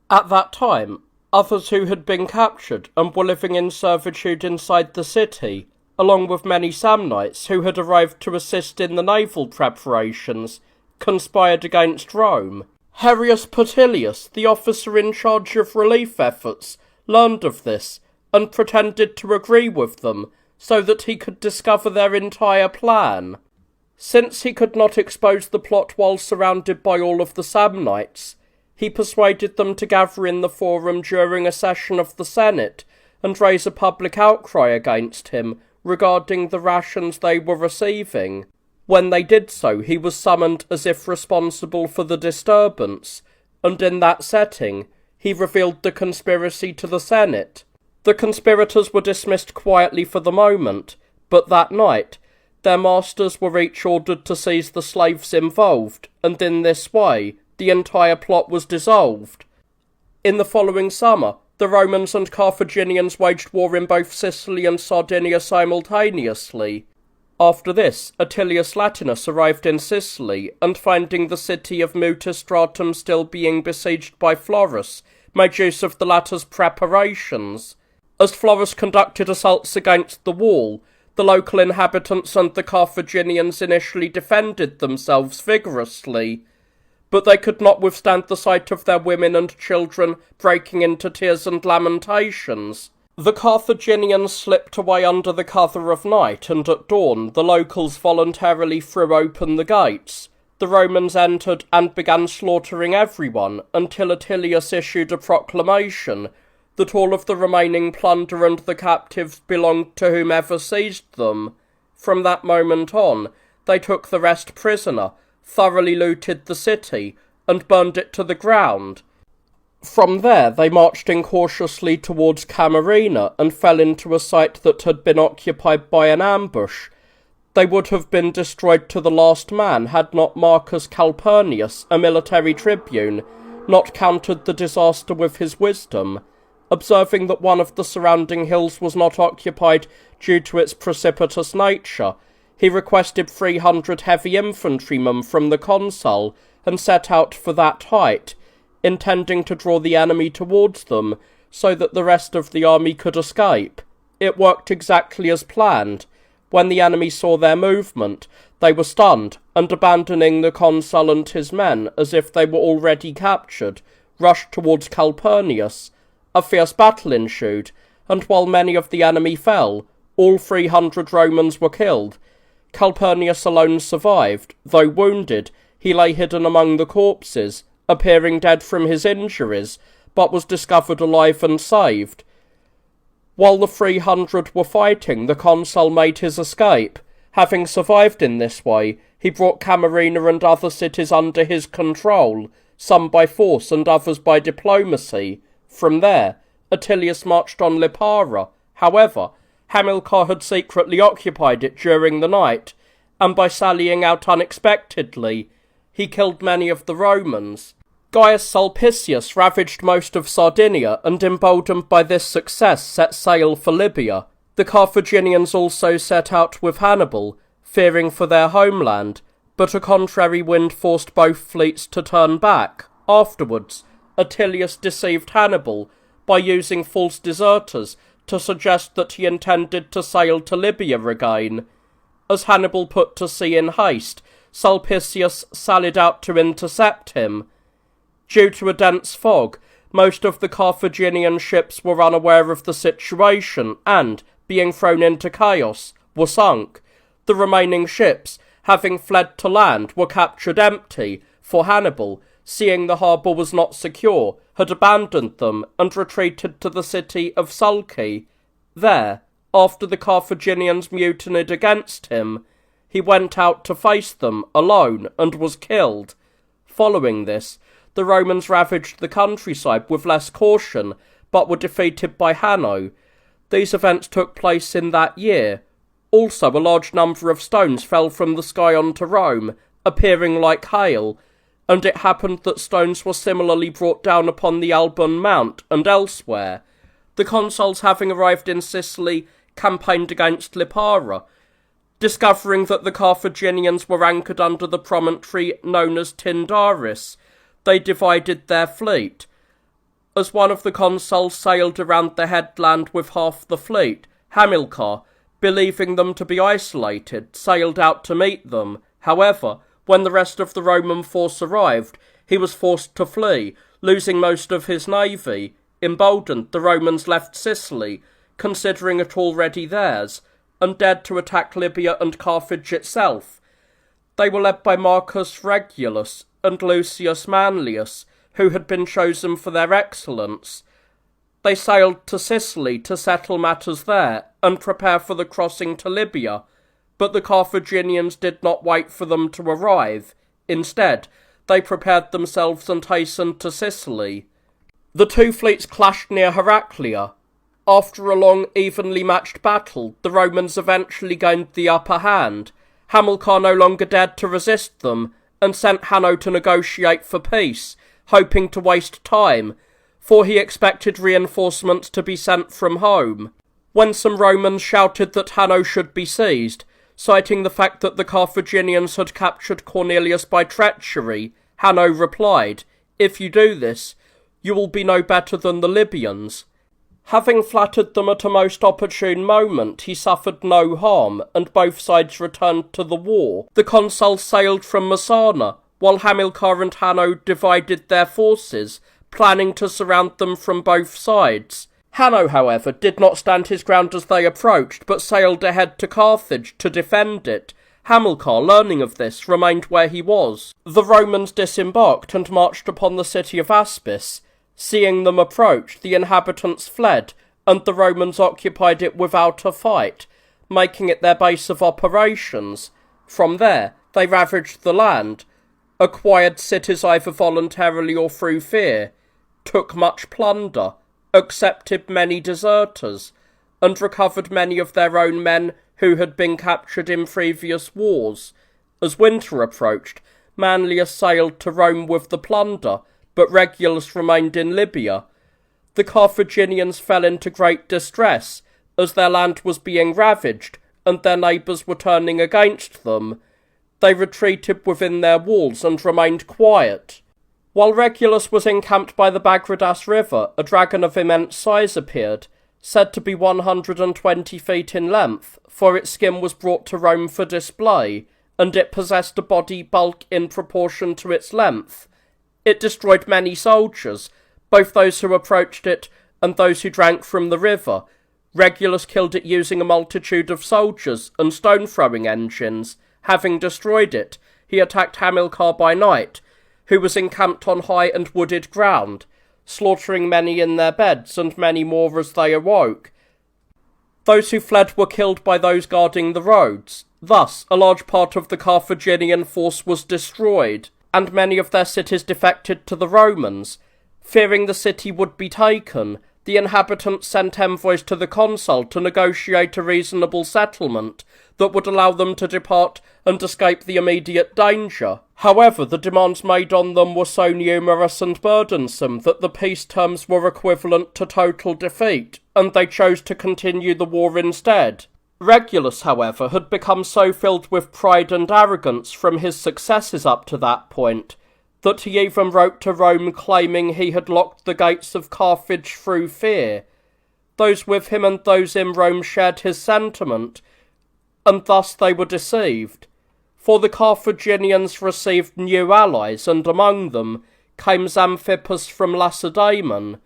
At that time, others who had been captured and were living in servitude inside the city, along with many Samnites who had arrived to assist in the naval preparations, conspired against Rome. Herius Pertilius, the officer in charge of relief efforts, learned of this, and pretended to agree with them, so that he could discover their entire plan. Since he could not expose the plot while surrounded by all of the Samnites, he persuaded them to gather in the Forum during a session of the Senate, and raise a public outcry against him regarding the rations they were receiving. When they did so, he was summoned as if responsible for the disturbance, and in that setting, he revealed the conspiracy to the Senate. The conspirators were dismissed quietly for the moment, but that night, their masters were each ordered to seize the slaves involved, and in this way, the entire plot was dissolved. In the following summer, the Romans and Carthaginians waged war in both Sicily and Sardinia simultaneously. After this, Attilius Latinus arrived in Sicily, and finding the city of Mutistratum still being besieged by Florus, made use of the latter's preparations. As Florus conducted assaults against the wall, the local inhabitants and the Carthaginians initially defended themselves vigorously, but they could not withstand the sight of their women and children breaking into tears and lamentations. The Carthaginians slipped away under the cover of night, and at dawn the locals voluntarily threw open the gates. The Romans entered and began slaughtering everyone, until Attilius issued a proclamation that all of the remaining plunder and the captives belonged to whomever seized them. From that moment on, they took the rest prisoner, thoroughly looted the city, and burned it to the ground. From there they marched incautiously towards Camarina and fell into a site that had been occupied by an ambush. They would have been destroyed to the last man had not Marcus Calpurnius, a military tribune, not countered the disaster with his wisdom. Observing that one of the surrounding hills was not occupied due to its precipitous nature, he requested 300 heavy infantrymen from the consul and set out for that height, intending to draw the enemy towards them so that the rest of the army could escape. It worked exactly as planned. When the enemy saw their movement, they were stunned, and abandoning the consul and his men as if they were already captured, rushed towards Calpurnius. A fierce battle ensued, and while many of the enemy fell, all 300 Romans were killed. Calpurnius alone survived. Though wounded, he lay hidden among the corpses, appearing dead from his injuries, but was discovered alive and saved. While the 300 were fighting, the consul made his escape. Having survived in this way, he brought Camarina and other cities under his control, some by force and others by diplomacy. From there, Attilius marched on Lipara. However, Hamilcar had secretly occupied it during the night, and by sallying out unexpectedly, he killed many of the Romans. Gaius Sulpicius ravaged most of Sardinia, and emboldened by this success set sail for Libya. The Carthaginians also set out with Hannibal, fearing for their homeland, but a contrary wind forced both fleets to turn back. Afterwards, Attilius deceived Hannibal by using false deserters to suggest that he intended to sail to Libya again. As Hannibal put to sea in haste, Sulpicius sallied out to intercept him. Due to a dense fog, most of the Carthaginian ships were unaware of the situation and, being thrown into chaos, were sunk. The remaining ships, having fled to land, were captured empty, for Hannibal, seeing the harbour was not secure, had abandoned them and retreated to the city of Sulci. There, after the Carthaginians mutinied against him, he went out to face them alone and was killed. Following this, the Romans ravaged the countryside with less caution, but were defeated by Hanno. These events took place in that year. Also, a large number of stones fell from the sky onto Rome, appearing like hail, and it happened that stones were similarly brought down upon the Alban Mount and elsewhere. The consuls, having arrived in Sicily, campaigned against Lipara. Discovering that the Carthaginians were anchored under the promontory known as Tyndaris, they divided their fleet. As one of the consuls sailed around the headland with half the fleet, Hamilcar, believing them to be isolated, sailed out to meet them. However, when the rest of the Roman force arrived, he was forced to flee, losing most of his navy. Emboldened, the Romans left Sicily, considering it already theirs, and dared to attack Libya and Carthage itself. They were led by Marcus Regulus and Lucius Manlius, who had been chosen for their excellence. They sailed to Sicily to settle matters there and prepare for the crossing to Libya, but the Carthaginians did not wait for them to arrive. Instead, they prepared themselves and hastened to Sicily. The two fleets clashed near Heraclea. After a long, evenly matched battle, the Romans eventually gained the upper hand. Hamilcar no longer dared to resist them, and sent Hanno to negotiate for peace, hoping to waste time, for he expected reinforcements to be sent from home. When some Romans shouted that Hanno should be seized, citing the fact that the Carthaginians had captured Cornelius by treachery, Hanno replied, "If you do this, you will be no better than the Libyans." Having flattered them at a most opportune moment, he suffered no harm, and both sides returned to the war. The consuls sailed from Messana, while Hamilcar and Hanno divided their forces, planning to surround them from both sides. Hanno, however, did not stand his ground as they approached, but sailed ahead to Carthage to defend it. Hamilcar, learning of this, remained where he was. The Romans disembarked and marched upon the city of Aspis. Seeing them approach, the inhabitants fled, and the Romans occupied it without a fight, making it their base of operations. From there, they ravaged the land, acquired cities either voluntarily or through fear, took much plunder, accepted many deserters, and recovered many of their own men who had been captured in previous wars. As winter approached, Manlius sailed to Rome with the plunder, but Regulus remained in Libya. The Carthaginians fell into great distress, as their land was being ravaged, and their neighbours were turning against them. They retreated within their walls and remained quiet. While Regulus was encamped by the Bagridas River, a dragon of immense size appeared, said to be 120 feet in length, for its skin was brought to Rome for display, and it possessed a body bulk in proportion to its length. It destroyed many soldiers, both those who approached it and those who drank from the river. Regulus killed it using a multitude of soldiers and stone-throwing engines. Having destroyed it, he attacked Hamilcar by night, who was encamped on high and wooded ground, slaughtering many in their beds and many more as they awoke. Those who fled were killed by those guarding the roads. Thus, a large part of the Carthaginian force was destroyed, and many of their cities defected to the Romans. Fearing the city would be taken, the inhabitants sent envoys to the consul to negotiate a reasonable settlement that would allow them to depart and escape the immediate danger. However, the demands made on them were so numerous and burdensome that the peace terms were equivalent to total defeat, and they chose to continue the war instead. Regulus, however, had become so filled with pride and arrogance from his successes up to that point, that he even wrote to Rome claiming he had locked the gates of Carthage through fear. Those with him and those in Rome shared his sentiment, and thus they were deceived. For the Carthaginians received new allies, and among them came Xanthippus from Lacedaemon.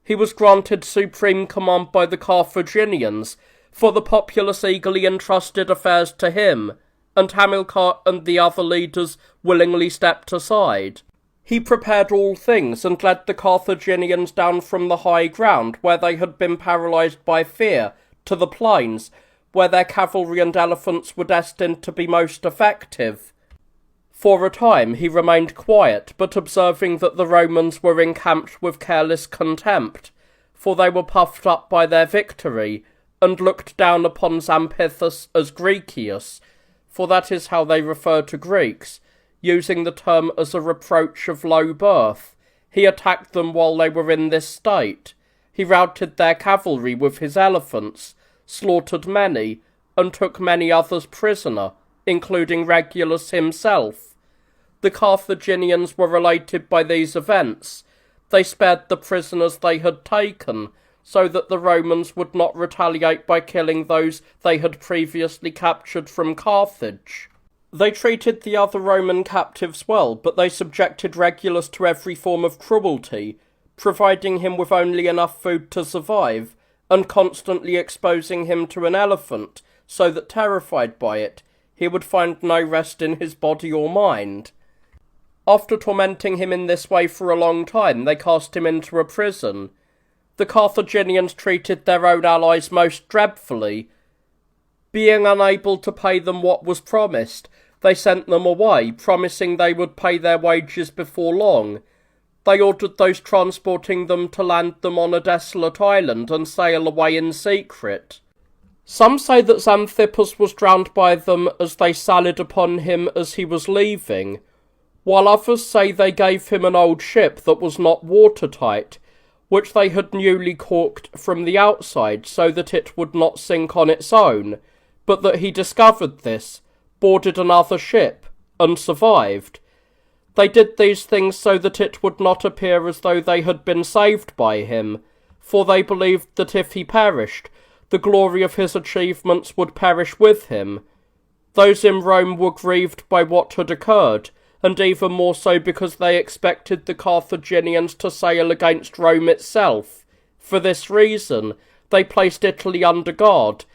He was granted supreme command by the Carthaginians, for the populace eagerly entrusted affairs to him, and Hamilcar and the other leaders willingly stepped aside. He prepared all things and led the Carthaginians down from the high ground where they had been paralysed by fear to the plains, where their cavalry and elephants were destined to be most effective. For a time he remained quiet, but observing that the Romans were encamped with careless contempt, for they were puffed up by their victory, and looked down upon Xanthippas as Grecius, for that is how they refer to Greeks, using the term as a reproach of low birth, he attacked them while they were in this state. He routed their cavalry with his elephants, slaughtered many, and took many others prisoner, including Regulus himself. The Carthaginians were elated by these events. They spared the prisoners they had taken, so that the Romans would not retaliate by killing those they had previously captured from Carthage. They treated the other Roman captives well, but they subjected Regulus to every form of cruelty, providing him with only enough food to survive, and constantly exposing him to an elephant, so that, terrified by it, he would find no rest in his body or mind. After tormenting him in this way for a long time, they cast him into a prison. The Carthaginians treated their own allies most dreadfully. Being unable to pay them what was promised, they sent them away, promising they would pay their wages before long. They ordered those transporting them to land them on a desolate island and sail away in secret. Some say that Xanthippas was drowned by them as they sallied upon him as he was leaving, while others say they gave him an old ship that was not watertight, which they had newly corked from the outside so that it would not sink on its own, but that he discovered this, boarded another ship, and survived. They did these things so that it would not appear as though they had been saved by him, for they believed that if he perished, the glory of his achievements would perish with him. Those in Rome were grieved by what had occurred, and even more so because they expected the Carthaginians to sail against Rome itself. For this reason, they placed Italy under guard,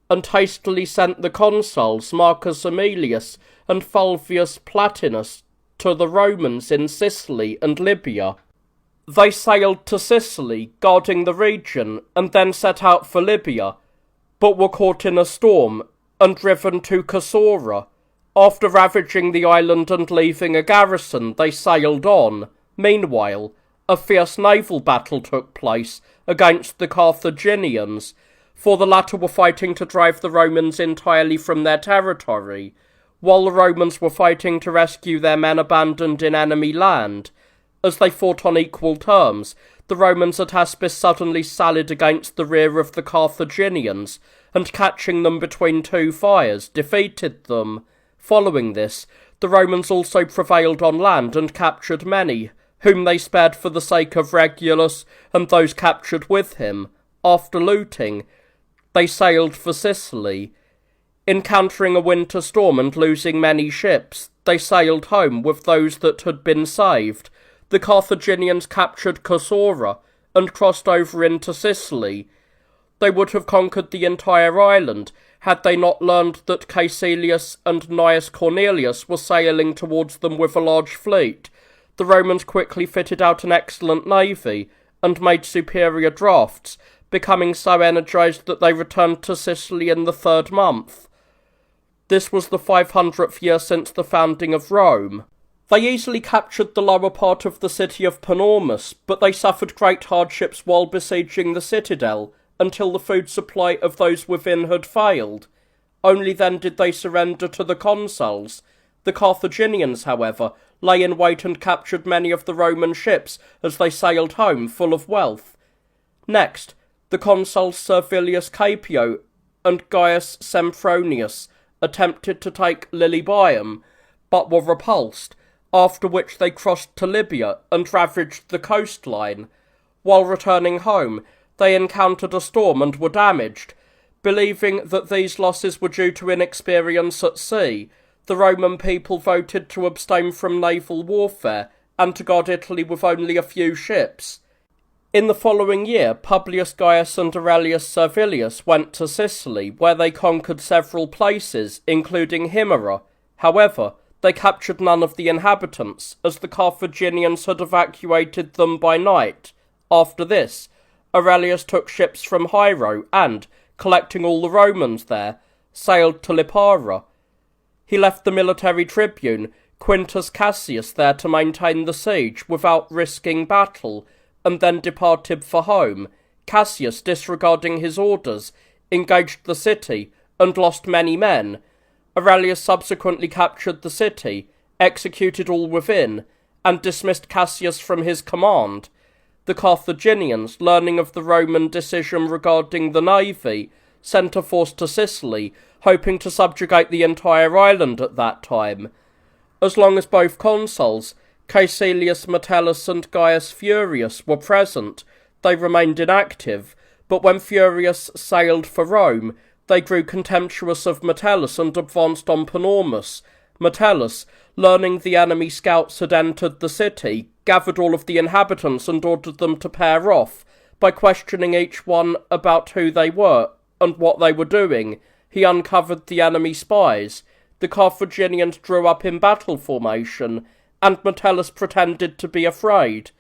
and hastily sent the consuls Marcus Aemilius and Fulvius Platinus to the Romans in Sicily and Libya. They sailed to Sicily, guarding the region, and then set out for Libya, but were caught in a storm, and driven to Cassora. After ravaging the island and leaving a garrison, they sailed on. Meanwhile, a fierce naval battle took place against the Carthaginians, for the latter were fighting to drive the Romans entirely from their territory, while the Romans were fighting to rescue their men abandoned in enemy land. As they fought on equal terms, the Romans at Aspis suddenly sallied against the rear of the Carthaginians, and catching them between two fires, defeated them. Following this, the Romans also prevailed on land and captured many, whom they spared for the sake of Regulus and those captured with him. After looting, they sailed for Sicily. Encountering a winter storm and losing many ships, they sailed home with those that had been saved. The Carthaginians captured Cassora and crossed over into Sicily. They would have conquered the entire island, had they not learned that Caecilius and Gnaeus Cornelius were sailing towards them with a large fleet. The Romans quickly fitted out an excellent navy, and made superior drafts, becoming so energized that they returned to Sicily in the 3rd month. This was the 500th year since the founding of Rome. They easily captured the lower part of the city of Panormus, but they suffered great hardships while besieging the citadel, until the food supply of those within had failed. Only then did they surrender to the consuls. The Carthaginians, however, lay in wait and captured many of the Roman ships as they sailed home full of wealth. Next, the consuls Servilius Caepio and Gaius Sempronius attempted to take Lilybaeum, but were repulsed, after which they crossed to Libya and ravaged the coastline. While returning home, they encountered a storm and were damaged. Believing that these losses were due to inexperience at sea, the Roman people voted to abstain from naval warfare and to guard Italy with only a few ships. In the following year, Publius Gaius and Aurelius Servilius went to Sicily, where they conquered several places, including Himera. However, they captured none of the inhabitants, as the Carthaginians had evacuated them by night. After this, Aurelius took ships from Hiero and, collecting all the Romans there, sailed to Lipara. He left the military tribune, Quintus Cassius, there to maintain the siege without risking battle, and then departed for home. Cassius, disregarding his orders, engaged the city and lost many men. Aurelius subsequently captured the city, executed all within, and dismissed Cassius from his command. The Carthaginians, learning of the Roman decision regarding the navy, sent a force to Sicily, hoping to subjugate the entire island at that time. As long as both consuls, Caecilius Metellus and Gaius Furius, were present, they remained inactive, but when Furius sailed for Rome, they grew contemptuous of Metellus and advanced on Panormus. Metellus, learning the enemy scouts had entered the city, gathered all of the inhabitants and ordered them to pair off. By questioning each one about who they were and what they were doing, he uncovered the enemy spies. The Carthaginians drew up in battle formation, and Metellus pretended to be afraid.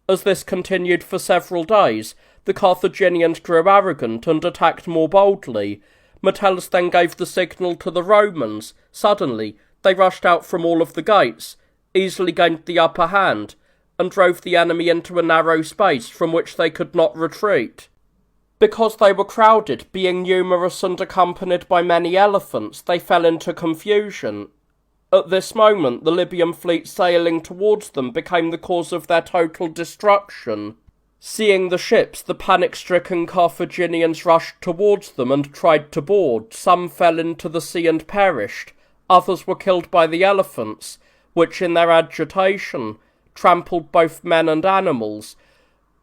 As this continued for several days, the Carthaginians grew arrogant and attacked more boldly. Metellus then gave the signal to the Romans. Suddenly, they rushed out from all of the gates, easily gained the upper hand, and drove the enemy into a narrow space from which they could not retreat. Because they were crowded, being numerous and accompanied by many elephants, they fell into confusion. At this moment, the Libyan fleet sailing towards them became the cause of their total destruction. Seeing the ships, the panic-stricken Carthaginians rushed towards them and tried to board. Some fell into the sea and perished. Others were killed by the elephants, which in their agitation trampled both men and animals,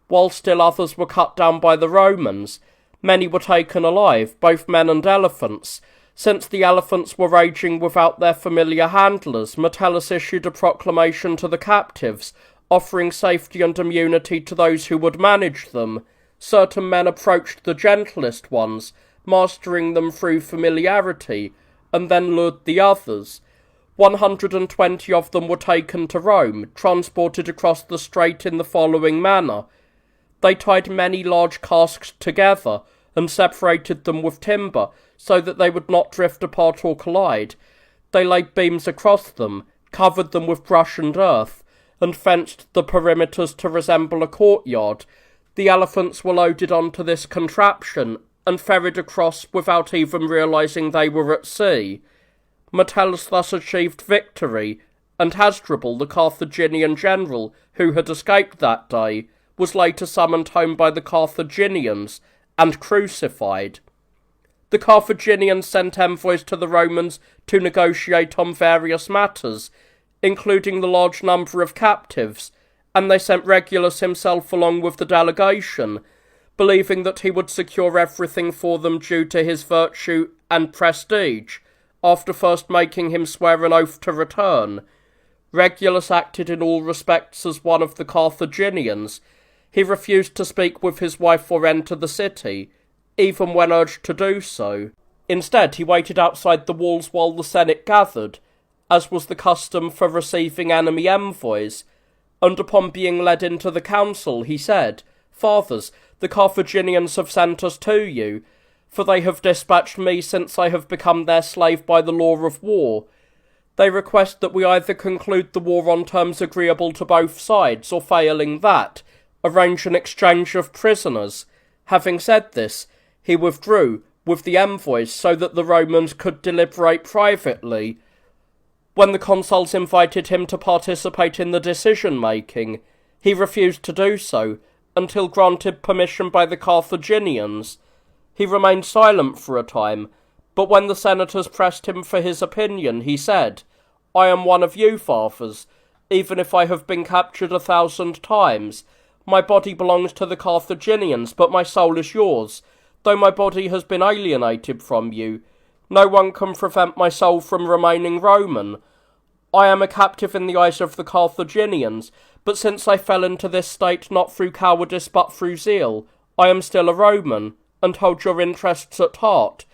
while still others were cut down by the Romans. Many were taken alive, both men and elephants. Since the elephants were raging without their familiar handlers, Metellus issued a proclamation to the captives, offering safety and immunity to those who would manage them. Certain men approached the gentlest ones, mastering them through familiarity, and then lured the others. 120 of them were taken to Rome, transported across the strait in the following manner. They tied many large casks together, and separated them with timber, so that they would not drift apart or collide. They laid beams across them, covered them with brush and earth, and fenced the perimeters to resemble a courtyard. The elephants were loaded onto this contraption, and ferried across without even realizing they were at sea. Metellus thus achieved victory, and Hasdrubal, the Carthaginian general who had escaped that day, was later summoned home by the Carthaginians and crucified. The Carthaginians sent envoys to the Romans to negotiate on various matters, including the large number of captives, and they sent Regulus himself along with the delegation, believing that he would secure everything for them due to his virtue and prestige, after first making him swear an oath to return. Regulus acted in all respects as one of the Carthaginians. He refused to speak with his wife or enter the city, even when urged to do so. Instead, he waited outside the walls while the Senate gathered, as was the custom for receiving enemy envoys, and upon being led into the council, he said, "Fathers, the Carthaginians have sent us to you, for they have dispatched me since I have become their slave by the law of war. They request that we either conclude the war on terms agreeable to both sides, or failing that, arrange an exchange of prisoners." Having said this, he withdrew with the envoys so that the Romans could deliberate privately. When the consuls invited him to participate in the decision-making, he refused to do so until granted permission by the Carthaginians. He remained silent for a time, but when the senators pressed him for his opinion, he said, "I am one of you, fathers, even if I have been captured 1,000 times. My body belongs to the Carthaginians, but my soul is yours. Though my body has been alienated from you, no one can prevent my soul from remaining Roman. I am a captive in the eyes of the Carthaginians, but since I fell into this state not through cowardice but through zeal, I am still a Roman, and hold your interests at heart.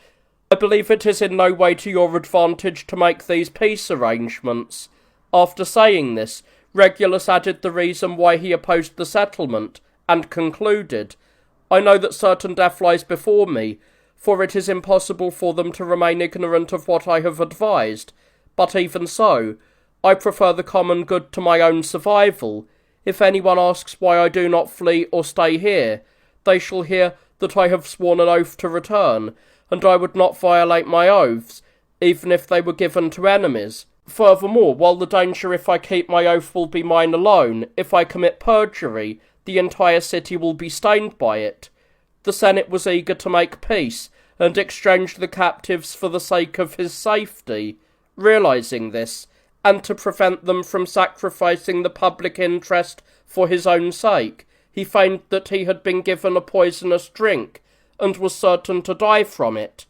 I believe it is in no way to your advantage to make these peace arrangements." After saying this, Regulus added the reason why he opposed the settlement, and concluded, "I know that certain death lies before me, for it is impossible for them to remain ignorant of what I have advised. But even so, I prefer the common good to my own survival. If anyone asks why I do not flee or stay here, they shall hear that I have sworn an oath to return, and I would not violate my oaths, even if they were given to enemies. Furthermore, while the danger if I keep my oath will be mine alone, if I commit perjury, the entire city will be stained by it. The Senate was eager to make peace, and exchanged the captives for the sake of his safety. Realizing this, and to prevent them from sacrificing the public interest for his own sake, he feigned that he had been given a poisonous drink, and was certain to die from it.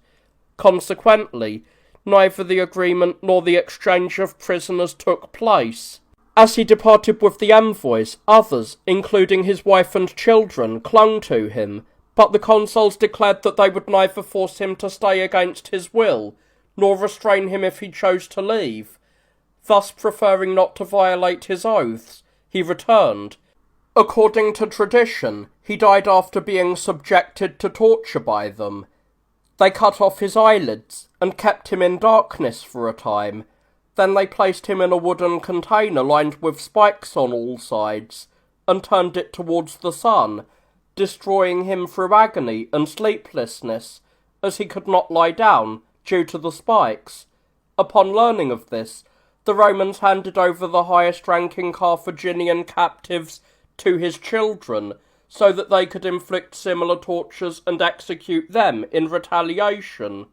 Consequently, neither the agreement nor the exchange of prisoners took place. As he departed with the envoys, others, including his wife and children, clung to him, but the consuls declared that they would neither force him to stay against his will, nor restrain him if he chose to leave. Thus, preferring not to violate his oaths, he returned. According to tradition, he died after being subjected to torture by them. They cut off his eyelids, and kept him in darkness for a time. Then they placed him in a wooden container lined with spikes on all sides, and turned it towards the sun, destroying him through agony and sleeplessness, as he could not lie down due to the spikes. Upon learning of this, the Romans handed over the highest-ranking Carthaginian captives to his children, so that they could inflict similar tortures and execute them in retaliation.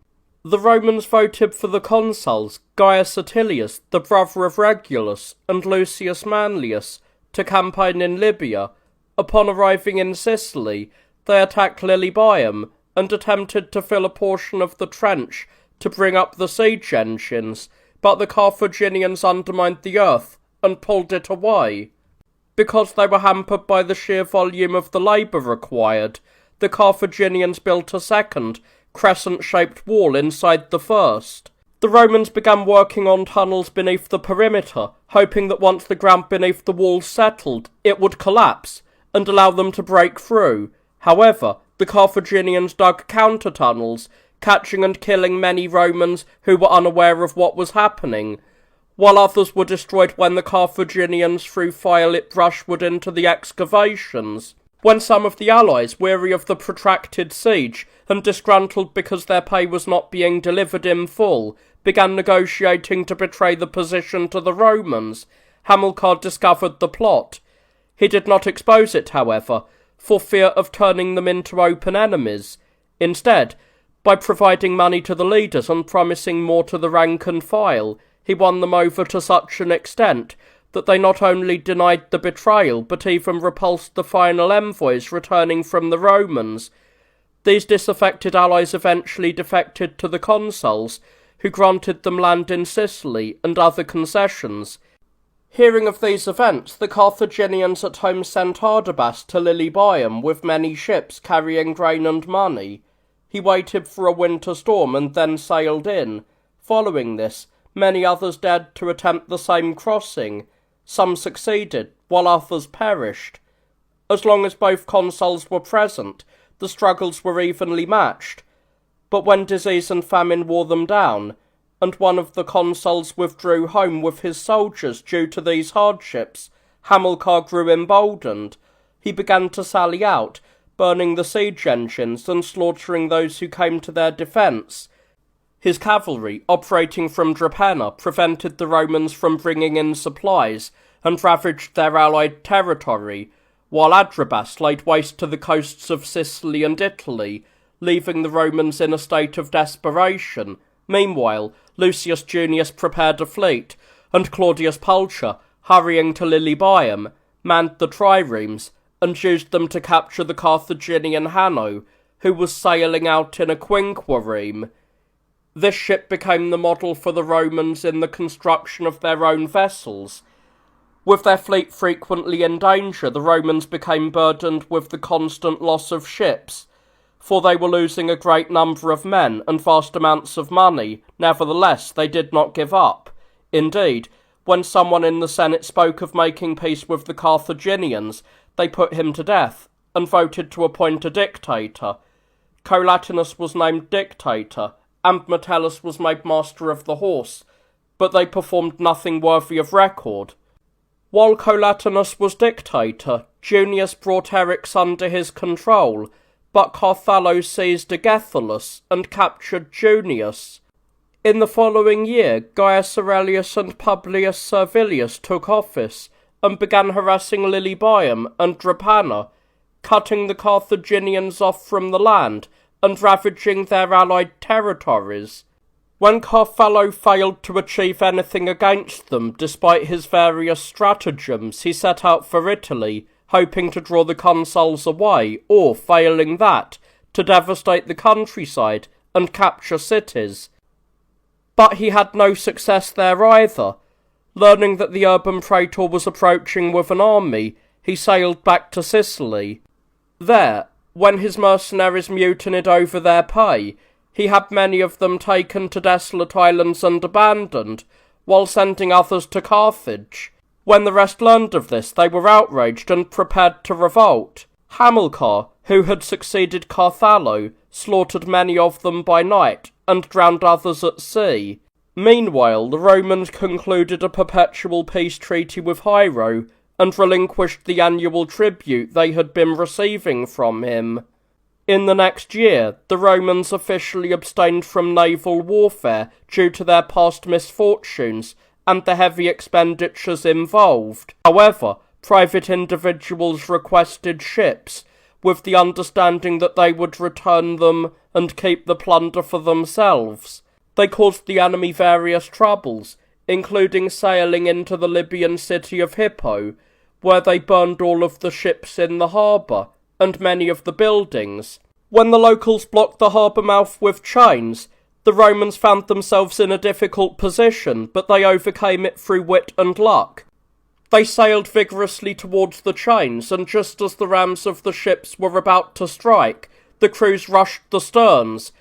The Romans voted for the consuls Gaius Atilius, the brother of Regulus, and Lucius Manlius, to campaign in Libya. Upon arriving in Sicily, they attacked Lilybaeum, and attempted to fill a portion of the trench to bring up the siege engines, but the Carthaginians undermined the earth and pulled it away. Because they were hampered by the sheer volume of the labour required, the Carthaginians built a second, crescent-shaped wall inside the first. The Romans began working on tunnels beneath the perimeter, hoping that once the ground beneath the walls settled, it would collapse, and allow them to break through. However, the Carthaginians dug counter-tunnels, catching and killing many Romans who were unaware of what was happening, while others were destroyed when the Carthaginians threw fire-lit brushwood into the excavations. When some of the allies, weary of the protracted siege, and disgruntled because their pay was not being delivered in full, began negotiating to betray the position to the Romans, Hamilcar discovered the plot. He did not expose it, however, for fear of turning them into open enemies. Instead, by providing money to the leaders and promising more to the rank and file, he won them over to such an extent that they not only denied the betrayal, but even repulsed the final envoys returning from the Romans. These disaffected allies eventually defected to the consuls, who granted them land in Sicily and other concessions. Hearing of these events, the Carthaginians at home sent Ardabas to Lilybaeum with many ships carrying grain and money. He waited for a winter storm and then sailed in. Following this, many others dared to attempt the same crossing. Some succeeded, while others perished. As long as both consuls were present, the struggles were evenly matched. But when disease and famine wore them down, and one of the consuls withdrew home with his soldiers due to these hardships, Hamilcar grew emboldened. He began to sally out, burning the siege engines and slaughtering those who came to their defence. His cavalry, operating from Drepana, prevented the Romans from bringing in supplies and ravaged their allied territory, while Adrabas laid waste to the coasts of Sicily and Italy, leaving the Romans in a state of desperation. Meanwhile, Lucius Junius prepared a fleet, and Claudius Pulcher, hurrying to Lilybaeum, manned the triremes and used them to capture the Carthaginian Hanno, who was sailing out in a quinquereme. This ship became the model for the Romans in the construction of their own vessels. With their fleet frequently in danger, the Romans became burdened with the constant loss of ships, for they were losing a great number of men and vast amounts of money. Nevertheless, they did not give up. Indeed, when someone in the Senate spoke of making peace with the Carthaginians, they put him to death, and voted to appoint a dictator. Collatinus was named dictator, and Metellus was made master of the horse, but they performed nothing worthy of record. While Collatinus was dictator, Junius brought Eryx under his control, but Carthallo seized Agethalus and captured Junius. In the following year, Gaius Aurelius and Publius Servilius took office and began harassing Lilybaeum and Drepana, cutting the Carthaginians off from the land and ravaging their allied territories. When Carthallo failed to achieve anything against them despite his various stratagems, he set out for Italy, hoping to draw the consuls away, or, failing that, to devastate the countryside and capture cities. But he had no success there either. Learning that the urban praetor was approaching with an army, he sailed back to Sicily. There, when his mercenaries mutinied over their pay, he had many of them taken to desolate islands and abandoned, while sending others to Carthage. When the rest learned of this, they were outraged and prepared to revolt. Hamilcar, who had succeeded Carthallo, slaughtered many of them by night, and drowned others at sea. Meanwhile, the Romans concluded a perpetual peace treaty with Hiero, and relinquished the annual tribute they had been receiving from him. In the next year, the Romans officially abstained from naval warfare due to their past misfortunes and the heavy expenditures involved. However, private individuals requested ships, with the understanding that they would return them and keep the plunder for themselves. They caused the enemy various troubles, including sailing into the Libyan city of Hippo, where they burned all of the ships in the harbour, and many of the buildings. When the locals blocked the harbour mouth with chains, the Romans found themselves in a difficult position, but they overcame it through wit and luck. They sailed vigorously towards the chains, and just as the rams of the ships were about to strike, the crews rushed the sterns.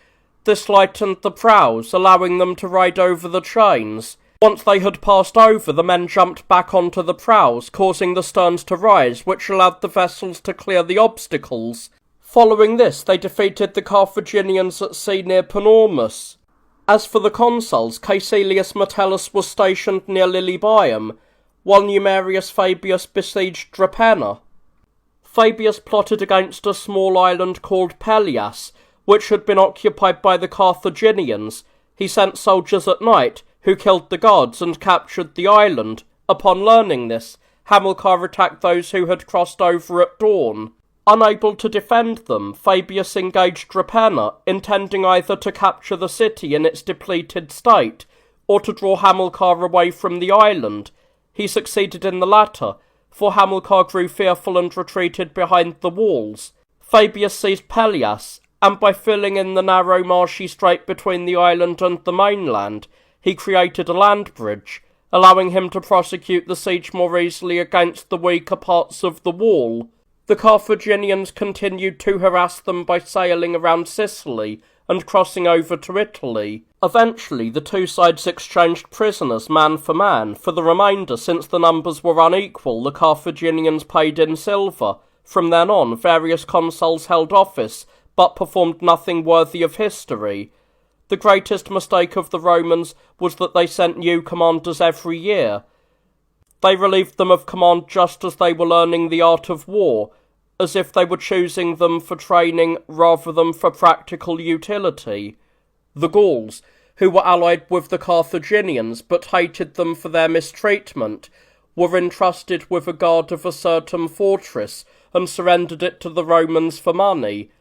This lightened the prows, allowing them to ride over the chains. Once they had passed over, the men jumped back onto the prows, causing the sterns to rise, which allowed the vessels to clear the obstacles. Following this, they defeated the Carthaginians at sea near Panormus. As for the consuls, Caecilius Metellus was stationed near Lilybaeum, while Numerius Fabius besieged Drepana. Fabius plotted against a small island called Pelias, which had been occupied by the Carthaginians. He sent soldiers at night, who killed the guards and captured the island. Upon learning this, Hamilcar attacked those who had crossed over at dawn. Unable to defend them, Fabius engaged Drepana, intending either to capture the city in its depleted state, or to draw Hamilcar away from the island. He succeeded in the latter, for Hamilcar grew fearful and retreated behind the walls. Fabius seized Pelias, and by filling in the narrow marshy strait between the island and the mainland, he created a land bridge, allowing him to prosecute the siege more easily against the weaker parts of the wall. The Carthaginians continued to harass them by sailing around Sicily and crossing over to Italy. Eventually, the two sides exchanged prisoners man for man. For the remainder, since the numbers were unequal, the Carthaginians paid in silver. From then on, various consuls held office, but performed nothing worthy of history. The greatest mistake of the Romans was that they sent new commanders every year. They relieved them of command just as they were learning the art of war, as if they were choosing them for training rather than for practical utility. The Gauls, who were allied with the Carthaginians but hated them for their mistreatment, were entrusted with a guard of a certain fortress and surrendered it to the Romans for money.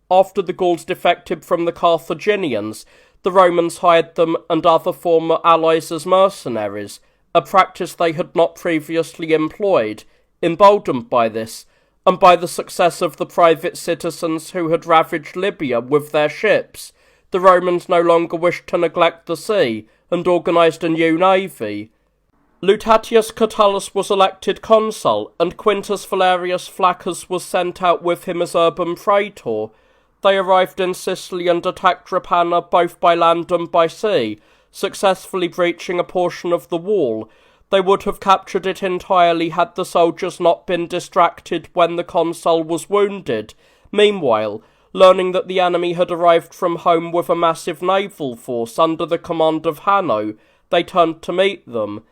After the Gauls defected from the Carthaginians, the Romans hired them and other former allies as mercenaries, a practice they had not previously employed. Emboldened by this, and by the success of the private citizens who had ravaged Libya with their ships, the Romans no longer wished to neglect the sea, and organised a new navy. Lutatius Catullus was elected consul, and Quintus Valerius Flaccus was sent out with him as urban praetor. They arrived in Sicily and attacked Drepana both by land and by sea, successfully breaching a portion of the wall. They would have captured it entirely had the soldiers not been distracted when the consul was wounded. Meanwhile, Learning that the enemy had arrived from home with a massive naval force under the command of Hanno, they turned to meet them.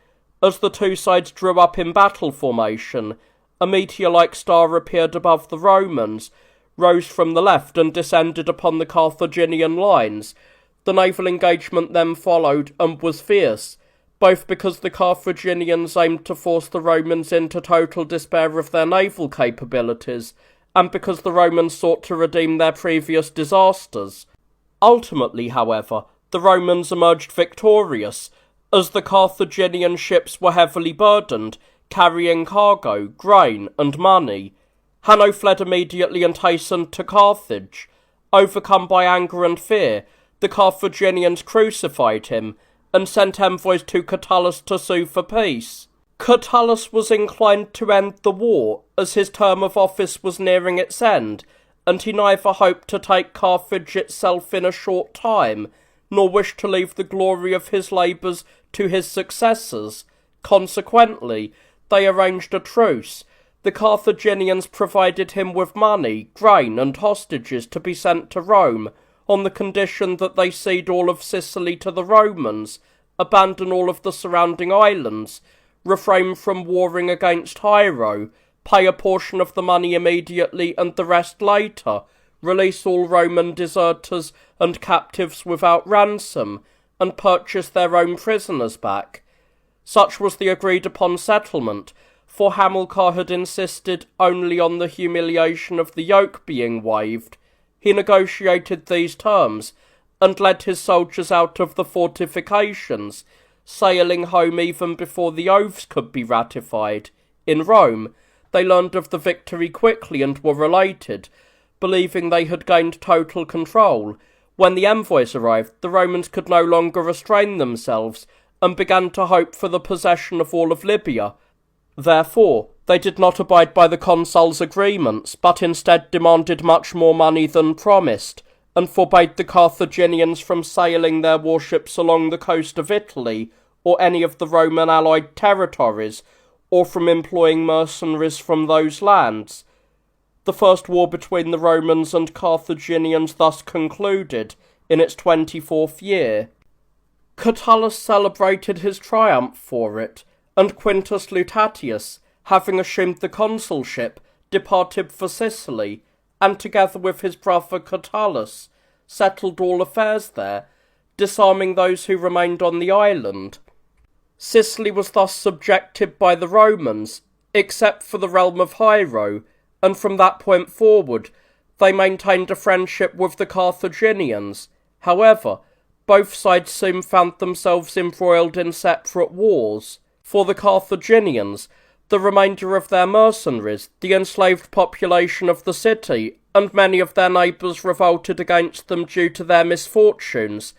As the two sides drew up in battle formation, a meteor-like star appeared above the Romans, rose from the left and descended upon the Carthaginian lines. The naval engagement then followed and was fierce, both because the Carthaginians aimed to force the Romans into total despair of their naval capabilities, and because the Romans sought to redeem their previous disasters. Ultimately, however, the Romans emerged victorious, as the Carthaginian ships were heavily burdened, carrying cargo, grain, and money. Hanno fled immediately and hastened to Carthage. Overcome by anger and fear, the Carthaginians crucified him, and sent envoys to Catullus to sue for peace. Catullus was inclined to end the war, as his term of office was nearing its end, and he neither hoped to take Carthage itself in a short time, nor wished to leave the glory of his labours to his successors. Consequently, they arranged a truce. The Carthaginians provided him with money, grain, and hostages to be sent to Rome, on the condition that they cede all of Sicily to the Romans, abandon all of the surrounding islands, refrain from warring against Hiero, pay a portion of the money immediately and the rest later, release all Roman deserters and captives without ransom, and purchase their own prisoners back. Such was the agreed-upon settlement, for Hamilcar had insisted only on the humiliation of the yoke being waived. He negotiated these terms, and led his soldiers out of the fortifications, sailing home even before the oaths could be ratified. In Rome, they learned of the victory quickly and were elated, believing they had gained total control. When the envoys arrived, the Romans could no longer restrain themselves, and began to hope for the possession of all of Libya. Therefore, they did not abide by the consul's agreements, but instead demanded much more money than promised, and forbade the Carthaginians from sailing their warships along the coast of Italy, or any of the Roman allied territories, or from employing mercenaries from those lands. The first war between the Romans and Carthaginians thus concluded, in its 24th year. Catullus celebrated his triumph for it, and Quintus Lutatius, having assumed the consulship, departed for Sicily, and together with his brother Catullus, settled all affairs there, disarming those who remained on the island. Sicily was thus subjected by the Romans, except for the realm of Hiero, and from that point forward they maintained a friendship with the Carthaginians. However, both sides soon found themselves embroiled in separate wars. For the Carthaginians, the remainder of their mercenaries, the enslaved population of the city, and many of their neighbours revolted against them due to their misfortunes.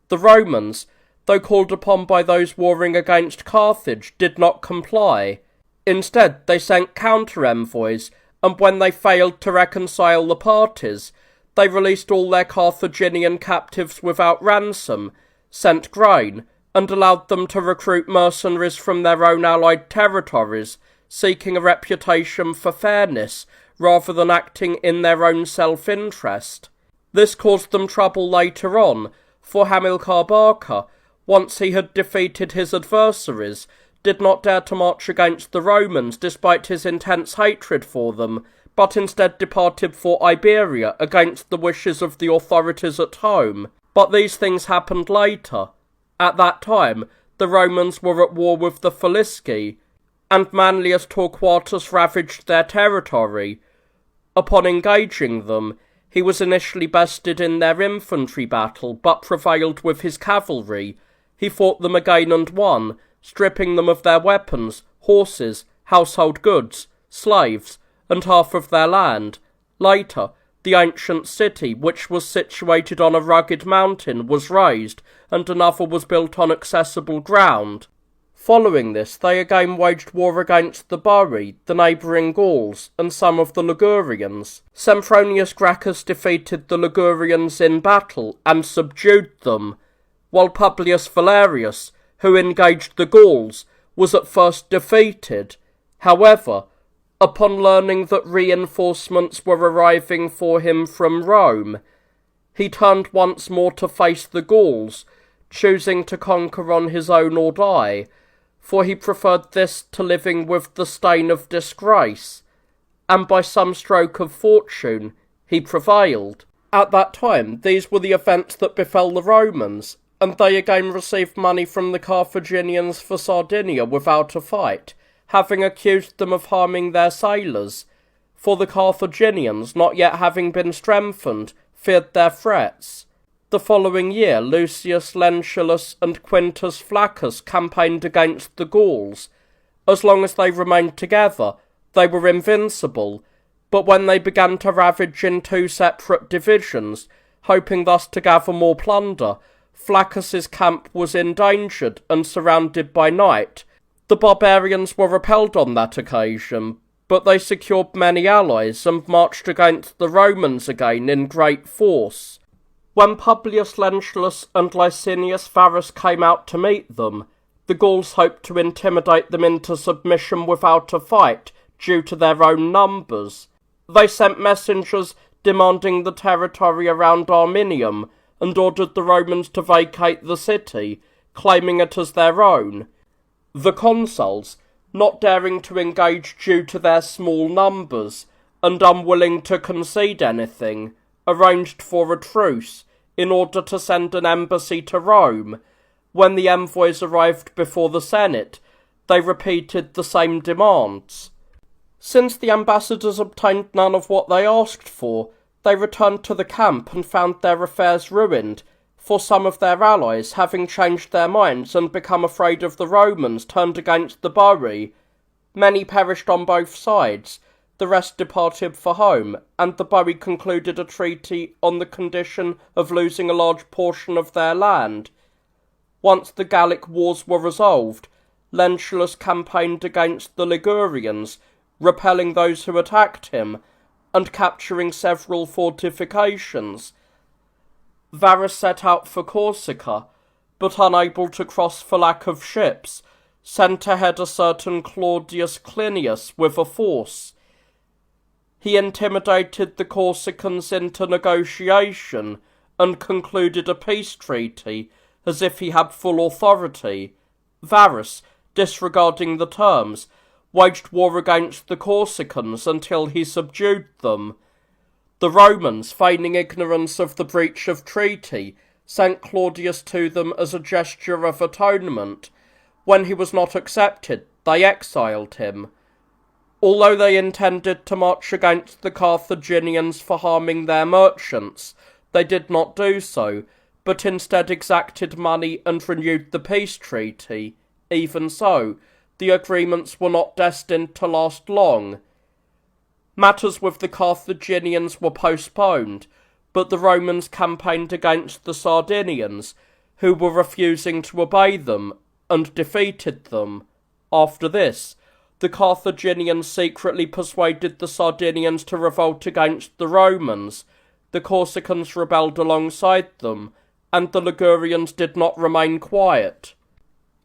The Romans, though called upon by those warring against Carthage, did not comply. Instead, they sent counter-envoys, and when they failed to reconcile the parties, they released all their Carthaginian captives without ransom, sent grain, and allowed them to recruit mercenaries from their own allied territories, seeking a reputation for fairness rather than acting in their own self-interest. This caused them trouble later on, for Hamilcar Barca, once he had defeated his adversaries, did not dare to march against the Romans despite his intense hatred for them, but instead departed for Iberia against the wishes of the authorities at home. But these things happened later. At that time, the Romans were at war with the Falisci, and Manlius Torquatus ravaged their territory. Upon engaging them, he was initially bested in their infantry battle, but prevailed with his cavalry. He fought them again and won, stripping them of their weapons, horses, household goods, slaves, and half of their land. Later, the ancient city, which was situated on a rugged mountain, was razed, and another was built on accessible ground. Following this, they again waged war against the Bari, the neighbouring Gauls, and some of the Ligurians. Sempronius Gracchus defeated the Ligurians in battle, and subdued them, while Publius Valerius, who engaged the Gauls, was at first defeated. However, Upon learning that reinforcements were arriving for him from Rome, he turned once more to face the Gauls, choosing to conquer on his own or die, for he preferred this to living with the stain of disgrace, and by some stroke of fortune he prevailed. At that time, these were the events that befell the Romans, and they again received money from the Carthaginians for Sardinia without a fight, having accused them of harming their sailors, for the Carthaginians, not yet having been strengthened, feared their threats. The following year, Lucius Lentulus and Quintus Flaccus campaigned against the Gauls. As long as they remained together, they were invincible, but when they began to ravage in two separate divisions, hoping thus to gather more plunder, Flaccus's camp was endangered and surrounded by night. The barbarians were repelled on that occasion, but they secured many allies and marched against the Romans again in great force. When Publius Lentulus and Licinius Varus came out to meet them, the Gauls hoped to intimidate them into submission without a fight, due to their own numbers. They sent messengers demanding the territory around Arminium, and ordered the Romans to vacate the city, claiming it as their own. The consuls, not daring to engage due to their small numbers, and unwilling to concede anything, arranged for a truce, in order to send an embassy to Rome. When the envoys arrived before the Senate, they repeated the same demands. Since the ambassadors obtained none of what they asked for, they returned to the camp and found their affairs ruined, for some of their allies, having changed their minds and become afraid of the Romans, turned against the Boii. Many perished on both sides, the rest departed for home, and the Boii concluded a treaty on the condition of losing a large portion of their land. Once the Gallic wars were resolved, Lentulus campaigned against the Ligurians, repelling those who attacked him, and capturing several fortifications. Varus set out for Corsica, but unable to cross for lack of ships, sent ahead a certain Claudius Clinius with a force. He intimidated the Corsicans into negotiation, and concluded a peace treaty, as if he had full authority. Varus, disregarding the terms, waged war against the Corsicans until he subdued them. The Romans, feigning ignorance of the breach of treaty, sent Claudius to them as a gesture of atonement. When he was not accepted, they exiled him. Although they intended to march against the Carthaginians for harming their merchants, they did not do so, but instead exacted money and renewed the peace treaty. Even so, the agreements were not destined to last long. Matters with the Carthaginians were postponed, but the Romans campaigned against the Sardinians, who were refusing to obey them, and defeated them. After this, the Carthaginians secretly persuaded the Sardinians to revolt against the Romans. The Corsicans rebelled alongside them, and the Ligurians did not remain quiet.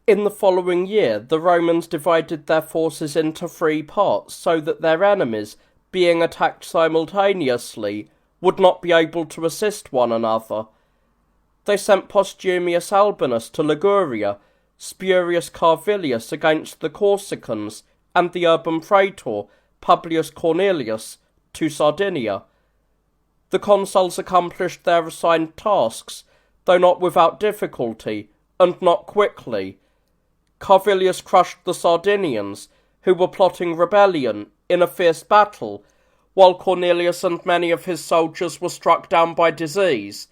In the following year, the Romans divided their forces into 3 parts, so that their enemies, being attacked simultaneously, would not be able to assist one another. They sent Postumius Albinus to Liguria, Spurius Carvilius against the Corsicans, and the urban praetor, Publius Cornelius, to Sardinia. The consuls accomplished their assigned tasks, though not without difficulty, and not quickly. Carvilius crushed the Sardinians, who were plotting rebellion, in a fierce battle, while Cornelius and many of his soldiers were struck down by disease.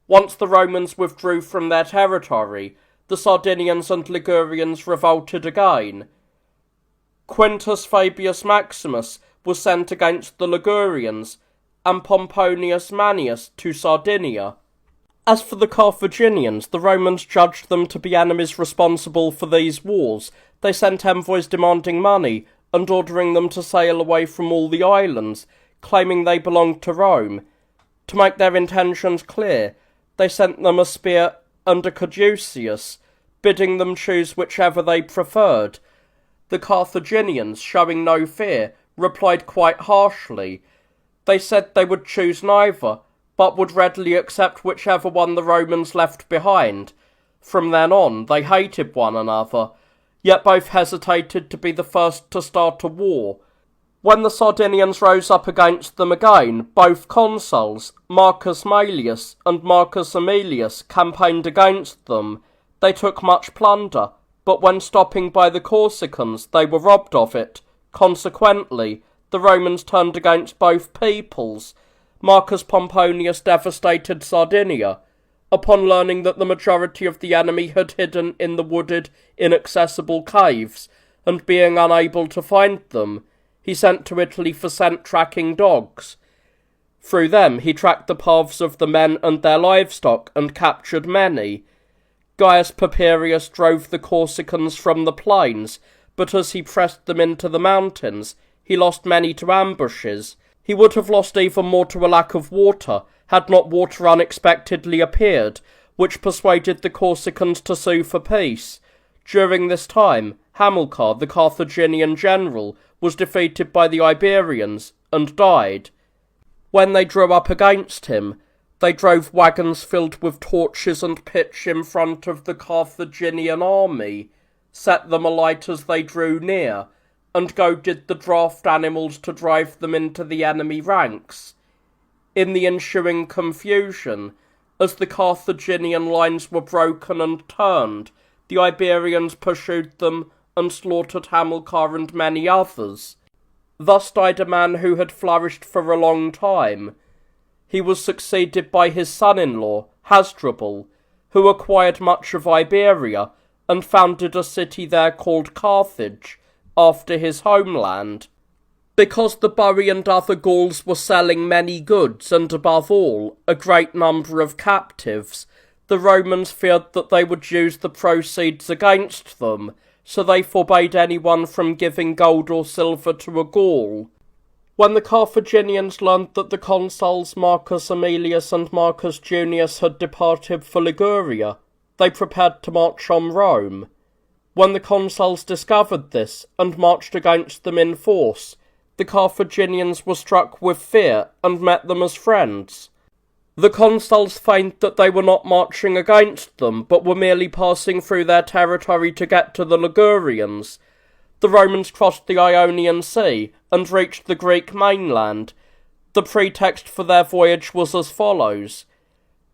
Once the Romans withdrew from their territory, the Sardinians and Ligurians revolted again. Quintus Fabius Maximus was sent against the Ligurians, and Pomponius Manius to Sardinia. As for the Carthaginians, the Romans judged them to be enemies responsible for these wars. They sent envoys demanding money, and ordering them to sail away from all the islands, claiming they belonged to Rome. To make their intentions clear, they sent them a spear and a caduceus, bidding them choose whichever they preferred. The Carthaginians, showing no fear, replied quite harshly. They said they would choose neither, but would readily accept whichever one the Romans left behind. From then on, they hated one another, yet both hesitated to be the first to start a war. When the Sardinians rose up against them again, both consuls, Marcus Maelius and Marcus Aemilius, campaigned against them. They took much plunder, but when stopping by the Corsicans, they were robbed of it. Consequently, the Romans turned against both peoples. Marcus Pomponius devastated Sardinia. Upon learning that the majority of the enemy had hidden in the wooded, inaccessible caves, and being unable to find them, he sent to Italy for scent-tracking dogs. Through them he tracked the paths of the men and their livestock, and captured many. Gaius Papirius drove the Corsicans from the plains, but as he pressed them into the mountains, he lost many to ambushes. He would have lost even more to a lack of water, had not water unexpectedly appeared, which persuaded the Corsicans to sue for peace. During this time, Hamilcar, the Carthaginian general, was defeated by the Iberians, and died. When they drew up against him, they drove wagons filled with torches and pitch in front of the Carthaginian army, set them alight as they drew near, and goaded the draft animals to drive them into the enemy ranks. In the ensuing confusion, as the Carthaginian lines were broken and turned, the Iberians pursued them and slaughtered Hamilcar and many others. Thus died a man who had flourished for a long time. He was succeeded by his son-in-law, Hasdrubal, who acquired much of Iberia, and founded a city there called Carthage, after his homeland. Because the Boii and other Gauls were selling many goods, and above all, a great number of captives, the Romans feared that they would use the proceeds against them, so they forbade anyone from giving gold or silver to a Gaul. When the Carthaginians learned that the consuls Marcus Aemilius and Marcus Junius had departed for Liguria, they prepared to march on Rome. When the consuls discovered this, and marched against them in force, the Carthaginians were struck with fear, and met them as friends. The consuls feigned that they were not marching against them, but were merely passing through their territory to get to the Ligurians. The Romans crossed the Ionian Sea, and reached the Greek mainland. The pretext for their voyage was as follows.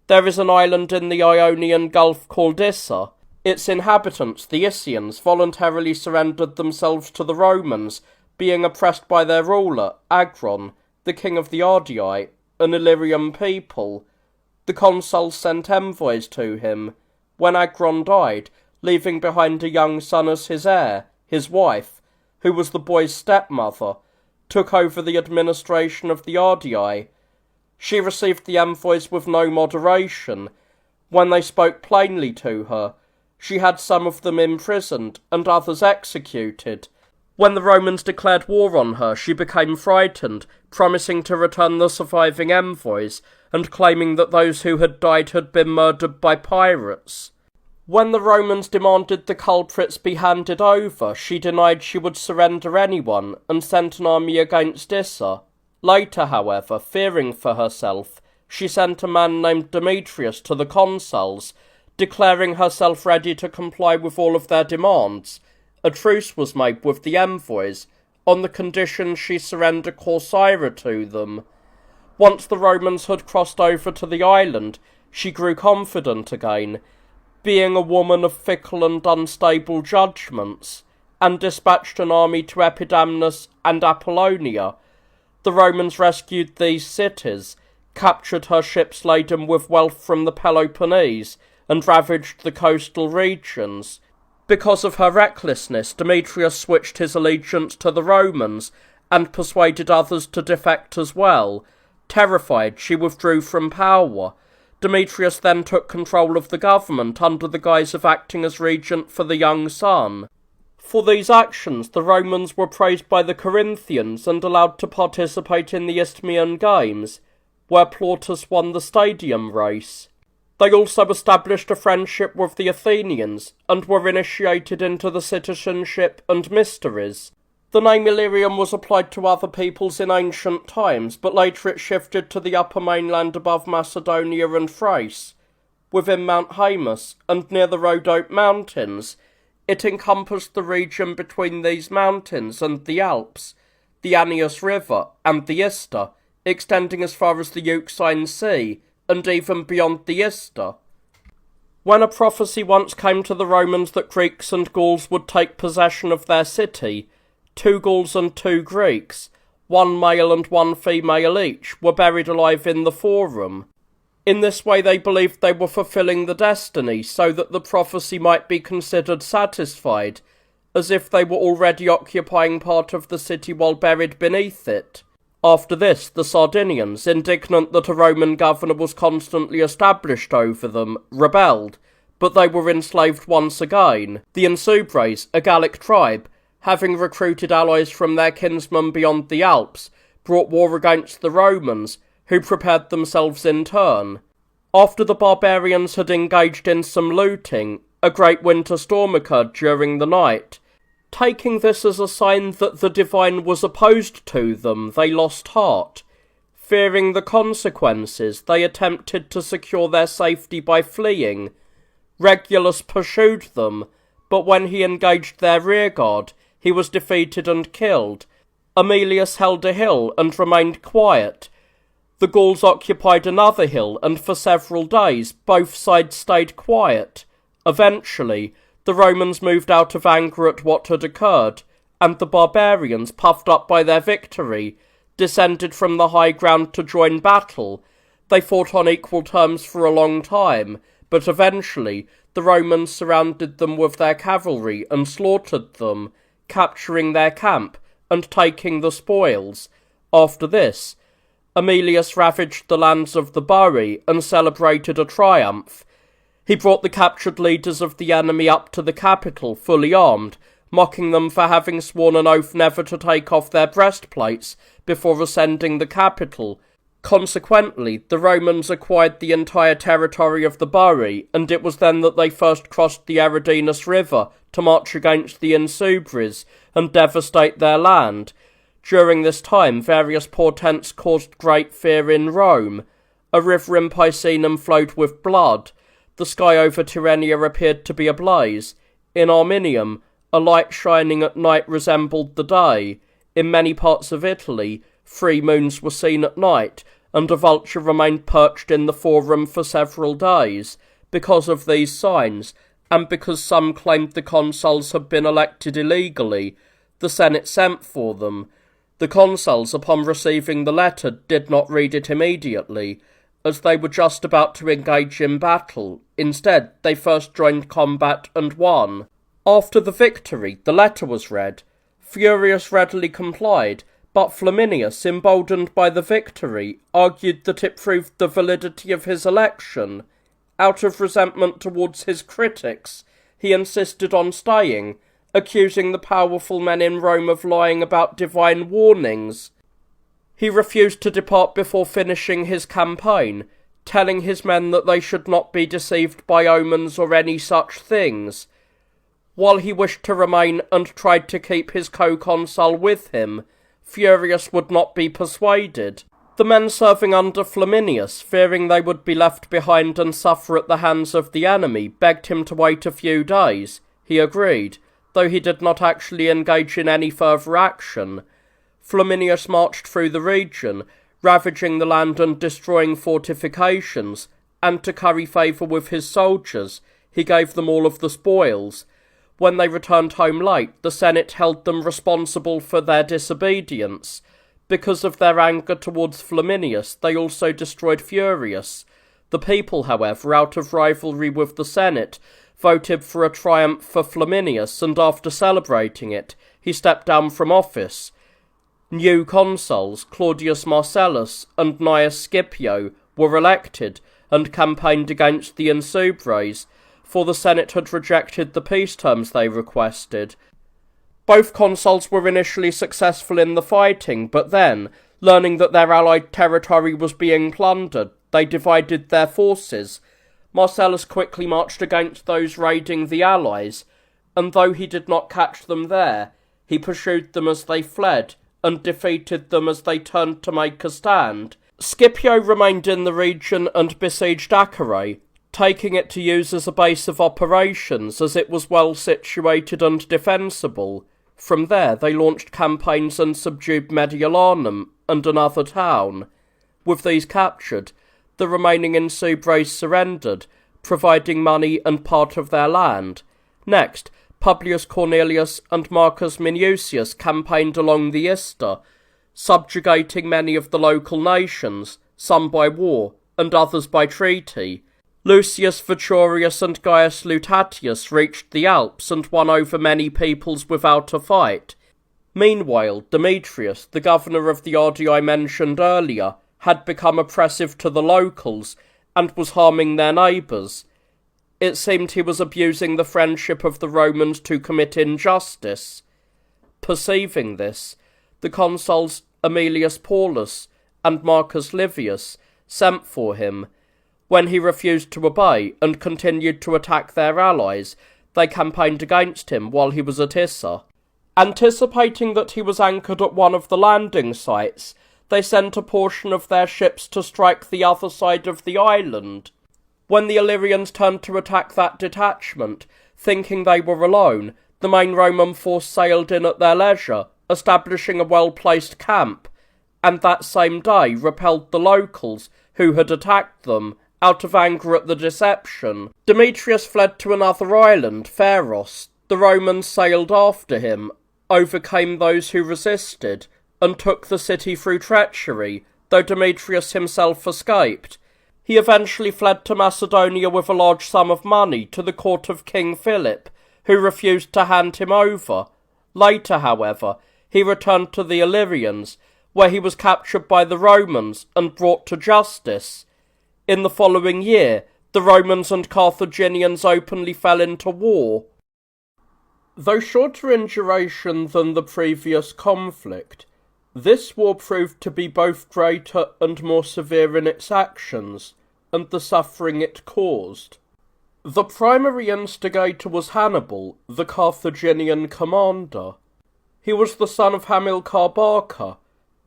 There is an island in the Ionian Gulf called Issa. Its inhabitants, the Isians, voluntarily surrendered themselves to the Romans, being oppressed by their ruler, Agron, the king of the Ardii, an Illyrian people. The consuls sent envoys to him. When Agron died, leaving behind a young son as his heir, his wife, who was the boy's stepmother, took over the administration of the Ardii. She received the envoys with no moderation. When they spoke plainly to her, she had some of them imprisoned and others executed. When the Romans declared war on her, she became frightened, promising to return the surviving envoys, and claiming that those who had died had been murdered by pirates. When the Romans demanded the culprits be handed over, she denied she would surrender anyone, and sent an army against Issa. Later, however, fearing for herself, she sent a man named Demetrius to the consuls, declaring herself ready to comply with all of their demands. A truce was made with the envoys, on the condition she surrender Corcyra to them. Once the Romans had crossed over to the island, she grew confident again, being a woman of fickle and unstable judgments, and dispatched an army to Epidamnus and Apollonia. The Romans rescued these cities, captured her ships laden with wealth from the Peloponnese, and ravaged the coastal regions. Because of her recklessness, Demetrius switched his allegiance to the Romans, and persuaded others to defect as well. Terrified, she withdrew from power. Demetrius then took control of the government under the guise of acting as regent for the young son. For these actions, the Romans were praised by the Corinthians and allowed to participate in the Isthmian Games, where Plautus won the stadium race. They also established a friendship with the Athenians, and were initiated into the citizenship and mysteries. The name Illyrium was applied to other peoples in ancient times, but later it shifted to the upper mainland above Macedonia and Thrace. Within Mount Haemus and near the Rhodope Mountains, it encompassed the region between these mountains and the Alps, the Annius River and the Ister, extending as far as the Euxine Sea, and even beyond the Ister. When a prophecy once came to the Romans that Greeks and Gauls would take possession of their city, 2 Gauls and 2 Greeks, 1 male and 1 female each, were buried alive in the Forum. In this way they believed they were fulfilling the destiny, so that the prophecy might be considered satisfied, as if they were already occupying part of the city while buried beneath it. After this, the Sardinians, indignant that a Roman governor was constantly established over them, rebelled, but they were enslaved once again. The Insubres, a Gallic tribe, having recruited allies from their kinsmen beyond the Alps, brought war against the Romans, who prepared themselves in turn. After the barbarians had engaged in some looting, a great winter storm occurred during the night. Taking this as a sign that the divine was opposed to them, they lost heart. Fearing the consequences, they attempted to secure their safety by fleeing. Regulus pursued them, but when he engaged their rearguard, he was defeated and killed. Aemilius held a hill and remained quiet. The Gauls occupied another hill, and for several days both sides stayed quiet. Eventually, the Romans moved out of anger at what had occurred, and the barbarians, puffed up by their victory, descended from the high ground to join battle. They fought on equal terms for a long time, but eventually the Romans surrounded them with their cavalry and slaughtered them, capturing their camp and taking the spoils. After this, Aemilius ravaged the lands of the Boii and celebrated a triumph. He brought the captured leaders of the enemy up to the capital fully armed, mocking them for having sworn an oath never to take off their breastplates before ascending the capital. Consequently, the Romans acquired the entire territory of the Boii, and it was then that they first crossed the Eridanus River to march against the Insubres and devastate their land. During this time, various portents caused great fear in Rome. A river in Picenum flowed with blood. The sky over Tyrrhenia appeared to be ablaze. In Arminium, a light shining at night resembled the day. In many parts of Italy, 3 moons were seen at night, and a vulture remained perched in the Forum for several days. Because of these signs, and because some claimed the consuls had been elected illegally, the Senate sent for them. The consuls, upon receiving the letter, did not read it immediately, as they were just about to engage in battle. Instead, they first joined combat and won. After the victory, the letter was read. Furius readily complied, but Flaminius, emboldened by the victory, argued that it proved the validity of his election. Out of resentment towards his critics, he insisted on staying, accusing the powerful men in Rome of lying about divine warnings. He refused to depart before finishing his campaign, telling his men that they should not be deceived by omens or any such things. While he wished to remain and tried to keep his co-consul with him, Furius would not be persuaded. The men serving under Flaminius, fearing they would be left behind and suffer at the hands of the enemy, begged him to wait a few days. He agreed, though he did not actually engage in any further action. Flaminius marched through the region, ravaging the land and destroying fortifications, and to curry favour with his soldiers, he gave them all of the spoils. When they returned home late, the Senate held them responsible for their disobedience. Because of their anger towards Flaminius, they also destroyed Furius. The people, however, out of rivalry with the Senate, voted for a triumph for Flaminius, and after celebrating it, he stepped down from office. New consuls, Claudius Marcellus and Gnaeus Scipio, were elected and campaigned against the Insubres, for the Senate had rejected the peace terms they requested. Both consuls were initially successful in the fighting, but then, learning that their allied territory was being plundered, they divided their forces. Marcellus quickly marched against those raiding the allies, and though he did not catch them there, He pursued them as they fled, and defeated them as they turned to make a stand. Scipio remained in the region and besieged Acre, taking it to use as a base of operations, as it was well situated and defensible. From there they launched campaigns and subdued Mediolanum and another town. With these captured, the remaining Insubres surrendered, providing money and part of their land. Next, Publius Cornelius and Marcus Minucius campaigned along the Ister, subjugating many of the local nations, some by war and others by treaty. Lucius Veturius and Gaius Lutatius reached the Alps and won over many peoples without a fight. Meanwhile, Demetrius, the governor of the Ardii I mentioned earlier, had become oppressive to the locals and was harming their neighbours. It seemed he was abusing the friendship of the Romans to commit injustice. Perceiving this, the consuls Aemilius Paulus and Marcus Livius sent for him. When he refused to obey and continued to attack their allies, they campaigned against him while he was at Issa. Anticipating that he was anchored at one of the landing sites, they sent a portion of their ships to strike the other side of the island. When the Illyrians turned to attack that detachment, thinking they were alone, the main Roman force sailed in at their leisure, establishing a well-placed camp, and that same day repelled the locals who had attacked them, out of anger at the deception. Demetrius fled to another island, Pharos. The Romans sailed after him, overcame those who resisted, and took the city through treachery, though Demetrius himself escaped. He eventually fled to Macedonia with a large sum of money to the court of King Philip, who refused to hand him over. Later, however, he returned to the Illyrians, where he was captured by the Romans and brought to justice. In the following year, the Romans and Carthaginians openly fell into war. Though shorter in duration than the previous conflict, this war proved to be both greater and more severe in its actions, and the suffering it caused. The primary instigator was Hannibal, the Carthaginian commander. He was the son of Hamilcar Barca,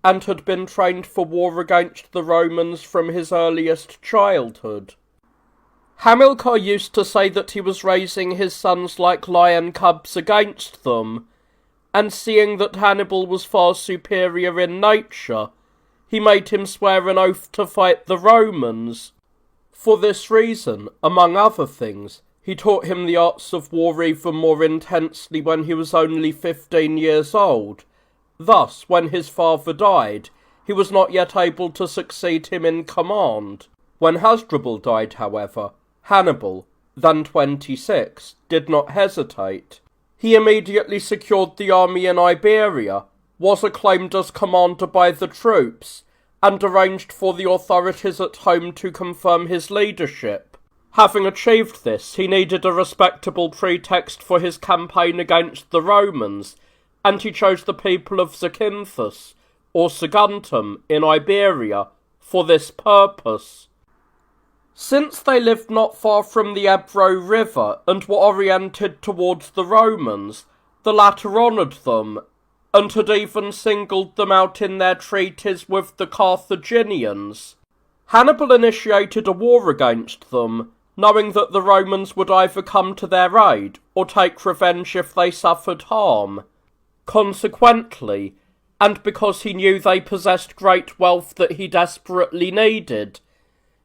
and had been trained for war against the Romans from his earliest childhood. Hamilcar used to say that he was raising his sons like lion cubs against them, and seeing that Hannibal was far superior in nature, he made him swear an oath to fight the Romans. For this reason, among other things, he taught him the arts of war even more intensely when he was only 15 years old. Thus, when his father died, he was not yet able to succeed him in command. When Hasdrubal died, however, Hannibal, then 26, did not hesitate. He immediately secured the army in Iberia, was acclaimed as commander by the troops, and arranged for the authorities at home to confirm his leadership. Having achieved this, he needed a respectable pretext for his campaign against the Romans, and he chose the people of Zacynthus, or Saguntum, in Iberia, for this purpose. Since they lived not far from the Ebro River and were oriented towards the Romans, the latter honoured them, and had even singled them out in their treaties with the Carthaginians. Hannibal initiated a war against them, knowing that the Romans would either come to their aid or take revenge if they suffered harm. Consequently, and because he knew they possessed great wealth that he desperately needed,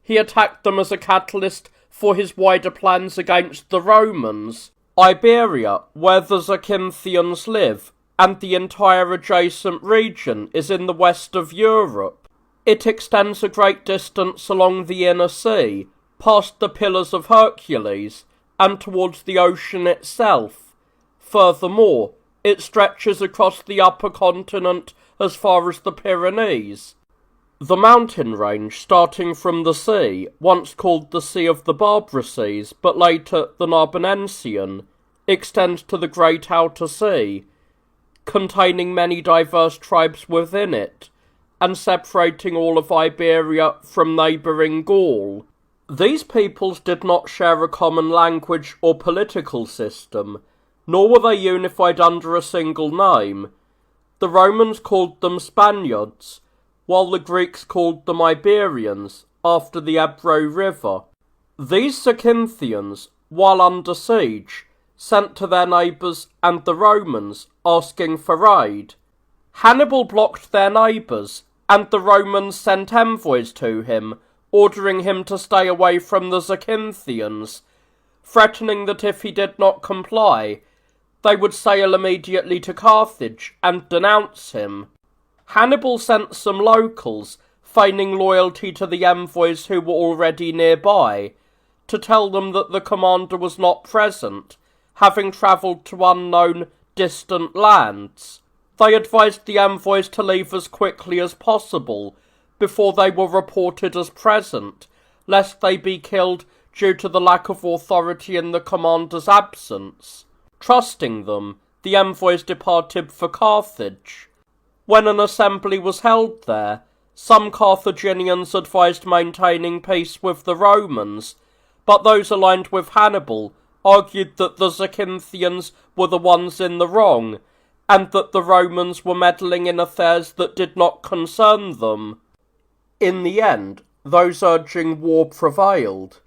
he attacked them as a catalyst for his wider plans against the Romans. Iberia, where the Zacynthans live, and the entire adjacent region is in the west of Europe. It extends a great distance along the inner sea, past the Pillars of Hercules, and towards the ocean itself. Furthermore, it stretches across the upper continent as far as the Pyrenees. The mountain range, starting from the sea, once called the Sea of the Barbaroutes, but later the Narbonensian, extends to the Great Outer Sea, containing many diverse tribes within it, and separating all of Iberia from neighbouring Gaul. These peoples did not share a common language or political system. nor were they unified under a single name. The Romans called them Spaniards, while the Greeks called them Iberians, after the Ebro River. These Zacynthians, while under siege, sent to their neighbours and the Romans, asking for aid. Hannibal blocked their neighbours, and the Romans sent envoys to him, ordering him to stay away from the Zacynthians, threatening that if he did not comply, they would sail immediately to Carthage and denounce him. Hannibal sent some locals, feigning loyalty to the envoys who were already nearby, to tell them that the commander was not present, having travelled to unknown, distant lands. They advised the envoys to leave as quickly as possible, before they were reported as present, lest they be killed due to the lack of authority in the commander's absence. Trusting them, the envoys departed for Carthage. When an assembly was held there, some Carthaginians advised maintaining peace with the Romans, but those aligned with Hannibal argued that the Zacynthians were the ones in the wrong, and that the Romans were meddling in affairs that did not concern them. In the end, those urging war prevailed.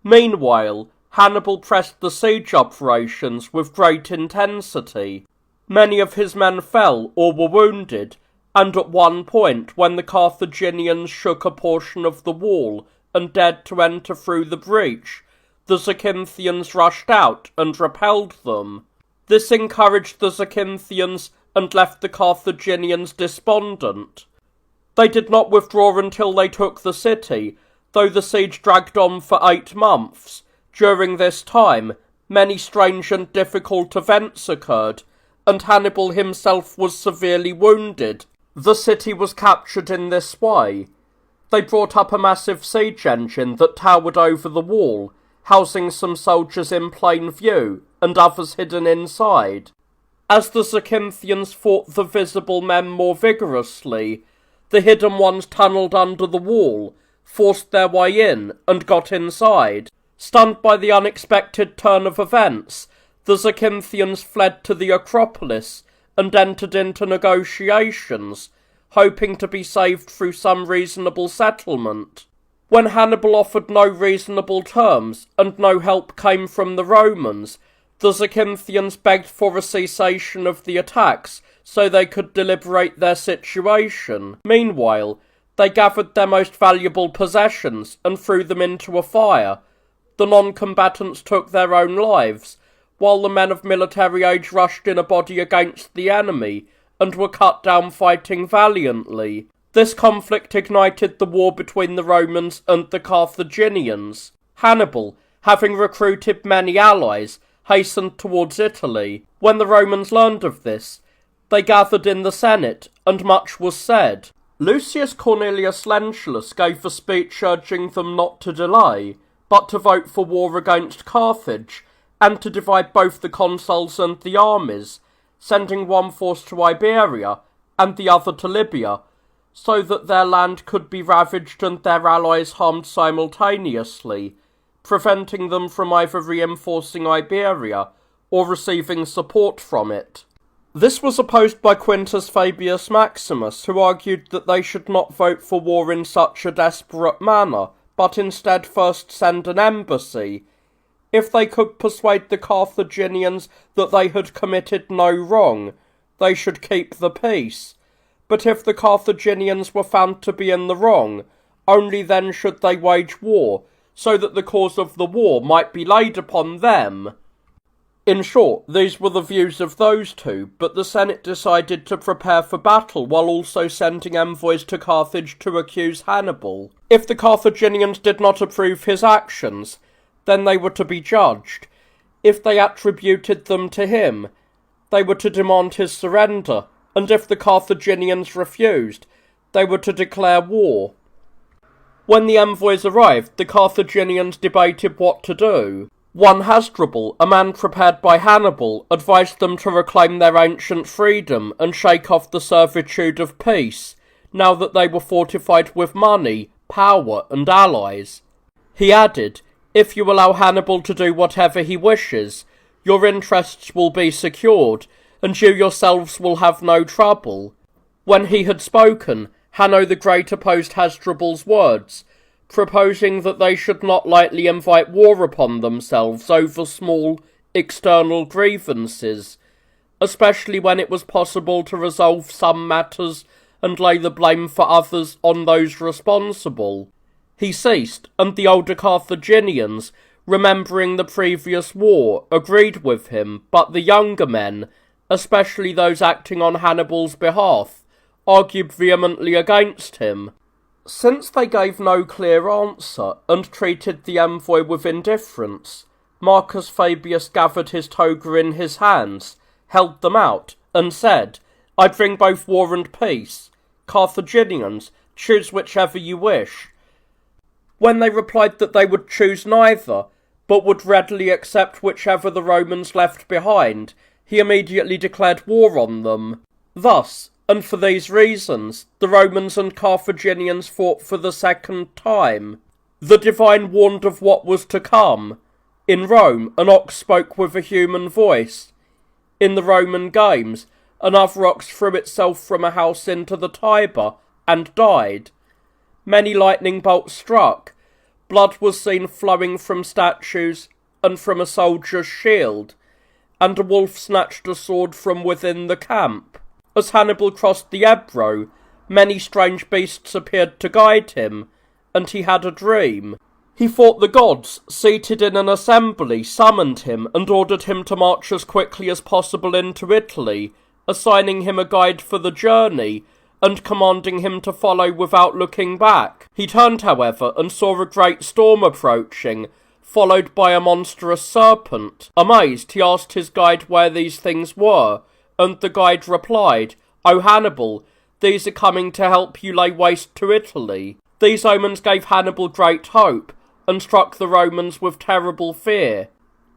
Meanwhile, Hannibal pressed the siege operations with great intensity. Many of his men fell or were wounded, and at one point, when the Carthaginians shook a portion of the wall and dared to enter through the breach, the Zacynthians rushed out and repelled them. This encouraged the Zacynthians and left the Carthaginians despondent. They did not withdraw until they took the city, though the siege dragged on for 8 months. During this time, many strange and difficult events occurred, and Hannibal himself was severely wounded. The city was captured in this way. They brought up a massive siege engine that towered over the wall, housing some soldiers in plain view, and others hidden inside. As the Zacynthians fought the visible men more vigorously, the hidden ones tunnelled under the wall, forced their way in, and got inside. Stunned by the unexpected turn of events, the Zacynthians fled to the Acropolis and entered into negotiations, hoping to be saved through some reasonable settlement. When Hannibal offered no reasonable terms and no help came from the Romans, the Zacynthians begged for a cessation of the attacks so they could deliberate their situation. Meanwhile, they gathered their most valuable possessions and threw them into a fire. The non-combatants took their own lives, while the men of military age rushed in a body against the enemy and were cut down fighting valiantly. This conflict ignited the war between the Romans and the Carthaginians. Hannibal, having recruited many allies, hastened towards Italy. When the Romans learned of this, they gathered in the Senate, and much was said. Lucius Cornelius Lentulus gave a speech urging them not to delay, but to vote for war against Carthage, and to divide both the consuls and the armies, sending one force to Iberia and the other to Libya, so that their land could be ravaged and their allies harmed simultaneously, preventing them from either reinforcing Iberia or receiving support from it. This was opposed by Quintus Fabius Maximus, who argued that they should not vote for war in such a desperate manner, but instead first send an embassy. If they could persuade the Carthaginians that they had committed no wrong, they should keep the peace. But if the Carthaginians were found to be in the wrong, only then should they wage war, so that the cause of the war might be laid upon them. In short, these were the views of those two, but the Senate decided to prepare for battle while also sending envoys to Carthage to accuse Hannibal. If the Carthaginians did not approve his actions, then they were to be judged. If they attributed them to him, they were to demand his surrender, and if the Carthaginians refused, they were to declare war. When the envoys arrived, the Carthaginians debated what to do. One Hasdrubal, a man prepared by Hannibal, advised them to reclaim their ancient freedom and shake off the servitude of peace, now that they were fortified with money, power, and allies. He added, "If you allow Hannibal to do whatever he wishes, Your interests will be secured, and you yourselves will have no trouble." When he had spoken, Hanno the Great opposed Hasdrubal's words, proposing that they should not lightly invite war upon themselves over small external grievances, especially when it was possible to resolve some matters and lay the blame for others on those responsible. He ceased, and the older Carthaginians, remembering the previous war, agreed with him, but the younger men, especially those acting on Hannibal's behalf, argued vehemently against him. Since they gave no clear answer, and treated the envoy with indifference, Marcus Fabius gathered his toga in his hands, held them out, and said, "I bring both war and peace. Carthaginians, choose whichever you wish." When they replied that they would choose neither, but would readily accept whichever the Romans left behind, he immediately declared war on them. Thus, and for these reasons, the Romans and Carthaginians fought for the second time. The divine warned of what was to come. In Rome, an ox spoke with a human voice. In the Roman games, another ox threw itself from a house into the Tiber and died. Many lightning bolts struck. Blood was seen flowing from statues and from a soldier's shield, and a wolf snatched a sword from within the camp. As Hannibal crossed the Ebro, many strange beasts appeared to guide him, and he had a dream. He thought the gods, seated in an assembly, summoned him and ordered him to march as quickly as possible into Italy, assigning him a guide for the journey, and commanding him to follow without looking back. He turned, however, and saw a great storm approaching, followed by a monstrous serpent. Amazed, he asked his guide where these things were, and the guide replied, "O Hannibal, these are coming to help you lay waste to Italy." These omens gave Hannibal great hope, and struck the Romans with terrible fear.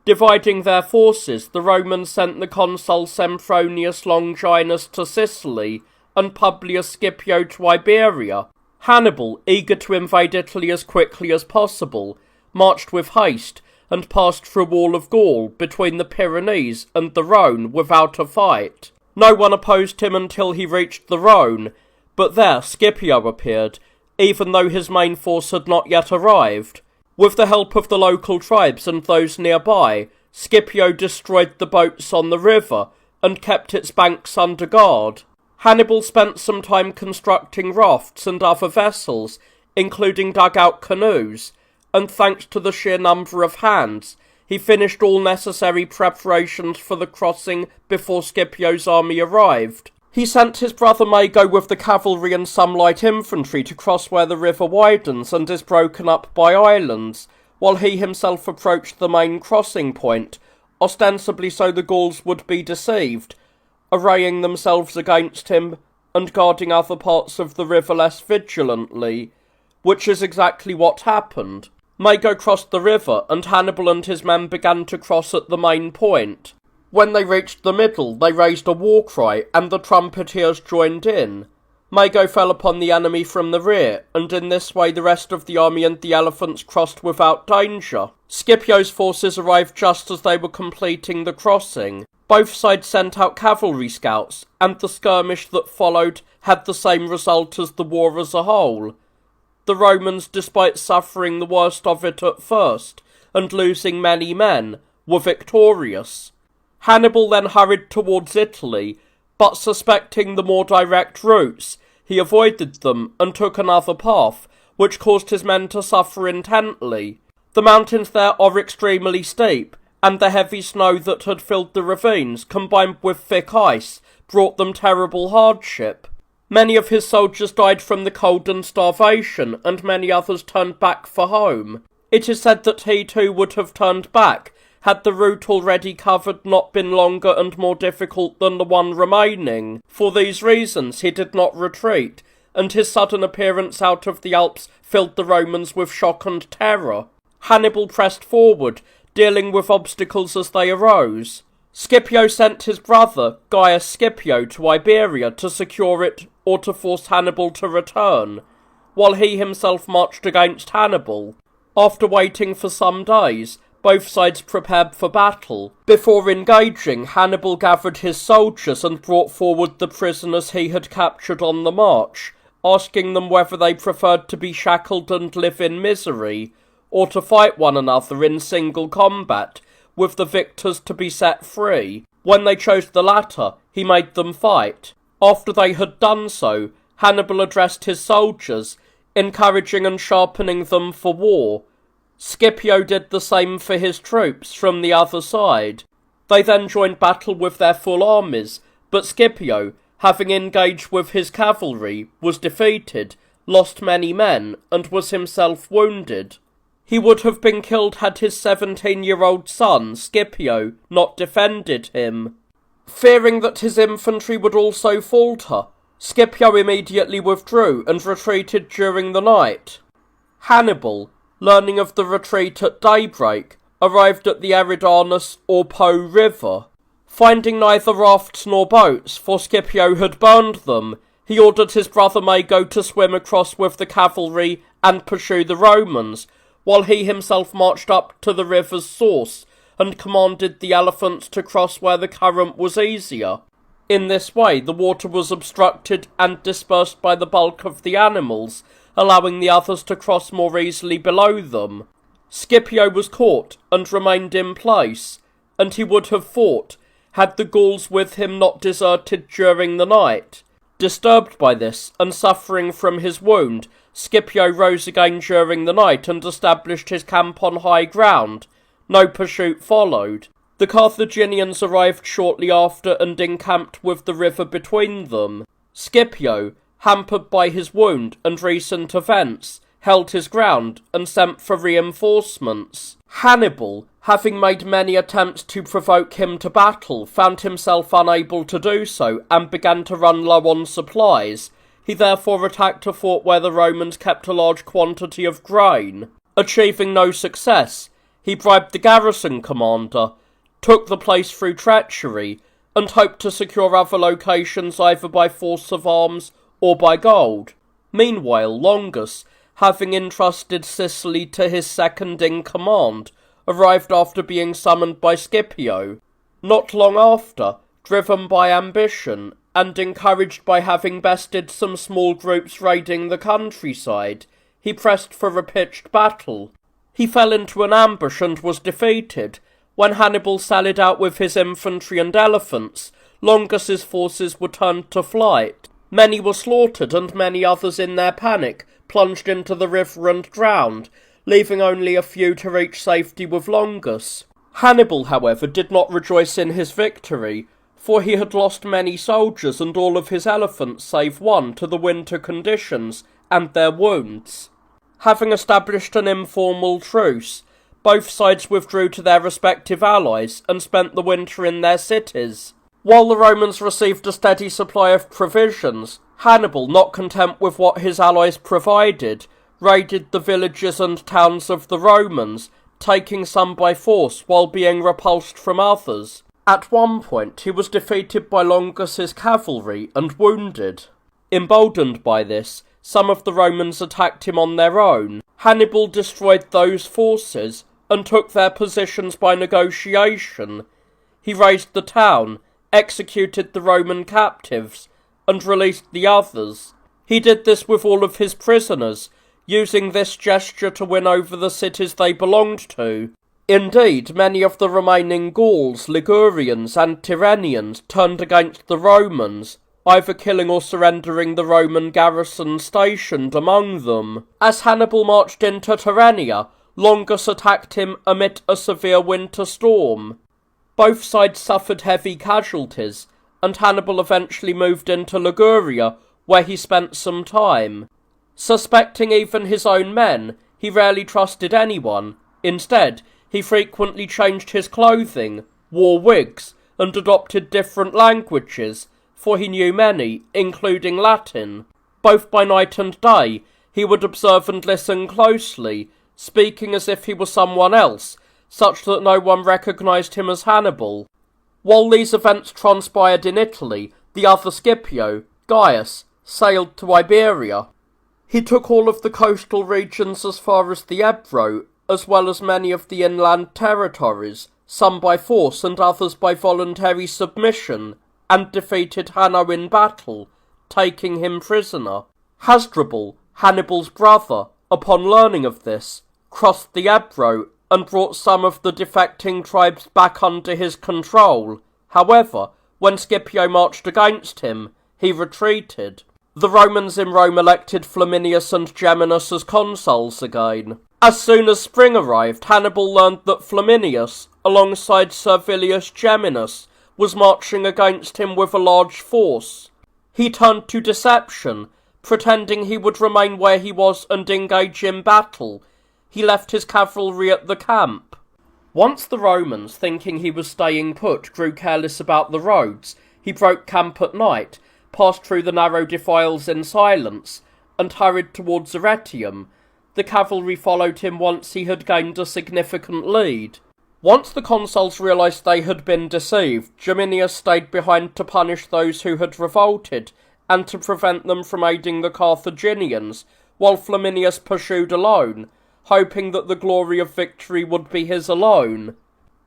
Dividing their forces, the Romans sent the consul Sempronius Longinus to Sicily, and Publius Scipio to Iberia. Hannibal, eager to invade Italy as quickly as possible, marched with haste, and passed through all of Gaul, between the Pyrenees and the Rhone, without a fight. No one opposed him until he reached the Rhone, but there Scipio appeared, even though his main force had not yet arrived. With the help of the local tribes and those nearby, Scipio destroyed the boats on the river, and kept its banks under guard. Hannibal spent some time constructing rafts and other vessels, including dugout canoes, and thanks to the sheer number of hands, he finished all necessary preparations for the crossing before Scipio's army arrived. He sent his brother Mago with the cavalry and some light infantry to cross where the river widens and is broken up by islands, while he himself approached the main crossing point, ostensibly so the Gauls would be deceived, arraying themselves against him and guarding other parts of the river less vigilantly, which is exactly what happened. Mago crossed the river, and Hannibal and his men began to cross at the main point. When they reached the middle, they raised a war cry, and the trumpeters joined in. Mago fell upon the enemy from the rear, and in this way the rest of the army and the elephants crossed without danger. Scipio's forces arrived just as they were completing the crossing. Both sides sent out cavalry scouts, and the skirmish that followed had the same result as the war as a whole. The Romans, despite suffering the worst of it at first, and losing many men, were victorious. Hannibal then hurried towards Italy, but suspecting the more direct routes, he avoided them and took another path, which caused his men to suffer intently. The mountains there are extremely steep, and the heavy snow that had filled the ravines, combined with thick ice, brought them terrible hardship. Many of his soldiers died from the cold and starvation, and many others turned back for home. It is said that he too would have turned back, had the route already covered not been longer and more difficult than the one remaining. For these reasons he did not retreat, and his sudden appearance out of the Alps filled the Romans with shock and terror. Hannibal pressed forward, dealing with obstacles as they arose. Scipio sent his brother, Gaius Scipio, to Iberia to secure it or to force Hannibal to return, while he himself marched against Hannibal. After waiting for some days, Both sides prepared for battle. Before engaging, Hannibal gathered his soldiers and brought forward the prisoners he had captured on the march, asking them whether they preferred to be shackled and live in misery, or to fight one another in single combat, with the victors to be set free. When they chose the latter, he made them fight. After they had done so, Hannibal addressed his soldiers, encouraging and sharpening them for war. Scipio did the same for his troops from the other side. They then joined battle with their full armies, but Scipio, having engaged with his cavalry, was defeated, lost many men, and was himself wounded. He would have been killed had his 17-year-old son, Scipio, not defended him. Fearing that his infantry would also falter, Scipio immediately withdrew and retreated during the night. Hannibal, learning of the retreat at daybreak, arrived at the Eridanus or Po River. Finding neither rafts nor boats, for Scipio had burned them, he ordered his brother Mago to swim across with the cavalry and pursue the Romans, while he himself marched up to the river's source and commanded the elephants to cross where the current was easier. In this way, the water was obstructed and dispersed by the bulk of the animals, allowing the others to cross more easily below them. Scipio was caught and remained in place, and he would have fought had the Gauls with him not deserted during the night. Disturbed by this, and suffering from his wound, Scipio rose again during the night and established his camp on high ground. No pursuit followed. The Carthaginians arrived shortly after and encamped with the river between them. Scipio, hampered by his wound and recent events, held his ground and sent for reinforcements. Hannibal, having made many attempts to provoke him to battle, found himself unable to do so and began to run low on supplies. He therefore attacked a fort where the Romans kept a large quantity of grain. Achieving no success, he bribed the garrison commander, took the place through treachery, and hoped to secure other locations either by force of arms or by gold. Meanwhile, Longus, having entrusted Sicily to his second-in-command, arrived after being summoned by Scipio. Not long after, driven by ambition, and encouraged by having bested some small groups raiding the countryside, he pressed for a pitched battle. He fell into an ambush and was defeated. When Hannibal sallied out with his infantry and elephants, Longus's forces were turned to flight. Many were slaughtered, and many others in their panic plunged into the river and drowned, leaving only a few to reach safety with Longus. Hannibal, however, did not rejoice in his victory, for he had lost many soldiers and all of his elephants save one to the winter conditions and their wounds. Having established an informal truce, both sides withdrew to their respective allies and spent the winter in their cities. While the Romans received a steady supply of provisions, Hannibal, not content with what his allies provided, raided the villages and towns of the Romans, taking some by force while being repulsed from others. At one point, he was defeated by Longus's cavalry and wounded. Emboldened by this, some of the Romans attacked him on their own. Hannibal destroyed those forces and took their positions by negotiation. He razed the town, executed the Roman captives, and released the others. He did this with all of his prisoners, using this gesture to win over the cities they belonged to. Indeed, many of the remaining Gauls, Ligurians, and Tyrrhenians turned against the Romans, either killing or surrendering the Roman garrison stationed among them. As Hannibal marched into Tyrrhenia, Longus attacked him amid a severe winter storm. Both sides suffered heavy casualties, and Hannibal eventually moved into Liguria, where he spent some time. Suspecting even his own men, he rarely trusted anyone. Instead, he frequently changed his clothing, wore wigs, and adopted different languages, for he knew many, including Latin. Both by night and day, he would observe and listen closely, speaking as if he were someone else, such that no one recognised him as Hannibal. While these events transpired in Italy, the other Scipio, Gaius, sailed to Iberia. He took all of the coastal regions as far as the Ebro, as well as many of the inland territories, some by force and others by voluntary submission, and defeated Hanno in battle, taking him prisoner. Hasdrubal, Hannibal's brother, upon learning of this, crossed the Ebro and brought some of the defecting tribes back under his control. However, when Scipio marched against him, he retreated. The Romans in Rome elected Flaminius and Geminus as consuls again. As soon as spring arrived, Hannibal learned that Flaminius, alongside Servilius Geminus, was marching against him with a large force. He turned to deception, pretending he would remain where he was and engage in battle. He left his cavalry at the camp. Once the Romans, thinking he was staying put, grew careless about the roads, he broke camp at night, passed through the narrow defiles in silence, and hurried towards Arretium. The cavalry followed him once he had gained a significant lead. Once the consuls realised they had been deceived, Geminius stayed behind to punish those who had revolted, and to prevent them from aiding the Carthaginians, while Flaminius pursued alone, hoping that the glory of victory would be his alone.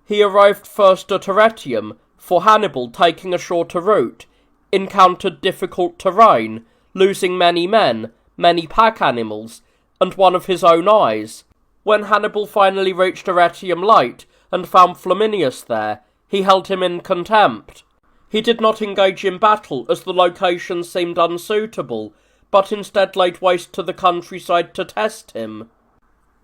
He arrived first at Arretium, for Hannibal, taking a shorter route, encountered difficult terrain, losing many men, many pack animals, and one of his own eyes. When Hannibal finally reached Arretium late, and found Flaminius there, he held him in contempt. He did not engage in battle, as the location seemed unsuitable, but instead laid waste to the countryside to test him.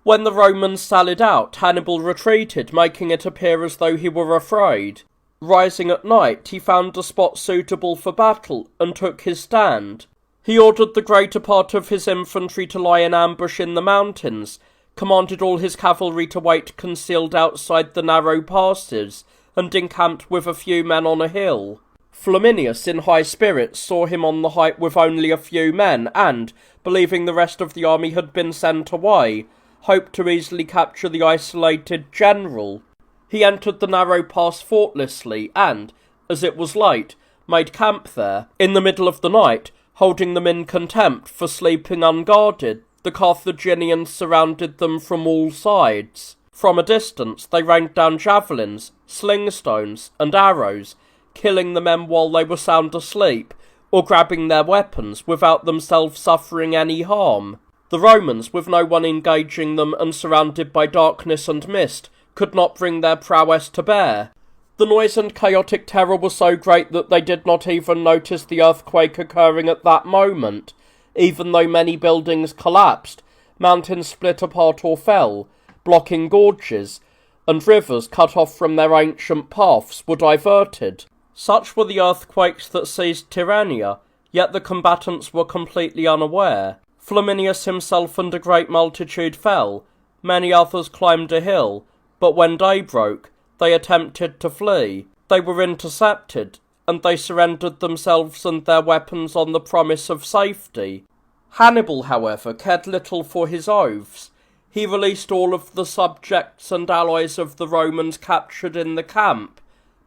When the Romans sallied out, Hannibal retreated, making it appear as though he were afraid. Rising at night, he found a spot suitable for battle, and took his stand. He ordered the greater part of his infantry to lie in ambush in the mountains, commanded all his cavalry to wait concealed outside the narrow passes, and encamped with a few men on a hill. Flaminius, in high spirits, saw him on the height with only a few men, and, believing the rest of the army had been sent away, hoped to easily capture the isolated general. He entered the narrow pass fortlessly, and, as it was late, made camp there. In the middle of the night, holding them in contempt for sleeping unguarded, the Carthaginians surrounded them from all sides. From a distance they rained down javelins, slingstones, and arrows, killing the men while they were sound asleep, or grabbing their weapons without themselves suffering any harm. The Romans, with no one engaging them and surrounded by darkness and mist, could not bring their prowess to bear. The noise and chaotic terror were so great that they did not even notice the earthquake occurring at that moment. Even though many buildings collapsed, mountains split apart or fell, blocking gorges, and rivers cut off from their ancient paths were diverted. Such were the earthquakes that seized Tyrrhenia, yet the combatants were completely unaware. Flaminius himself and a great multitude fell, many others climbed a hill, but when day broke, they attempted to flee. They were intercepted, and they surrendered themselves and their weapons on the promise of safety. Hannibal, however, cared little for his oaths. He released all of the subjects and allies of the Romans captured in the camp,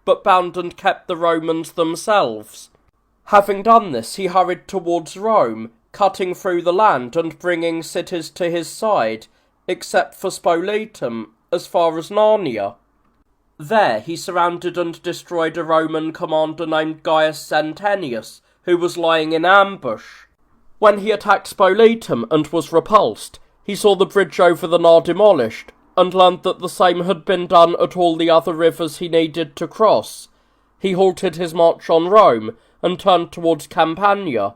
but bound and kept the Romans themselves. Having done this, he hurried towards Rome, cutting through the land and bringing cities to his side, except for Spoletum, as far as Narnia. There he surrounded and destroyed a Roman commander named Gaius Centenius, who was lying in ambush. When he attacked Spoletum and was repulsed, he saw the bridge over the Nar demolished, and learned that the same had been done at all the other rivers he needed to cross. He halted his march on Rome, and turned towards Campania.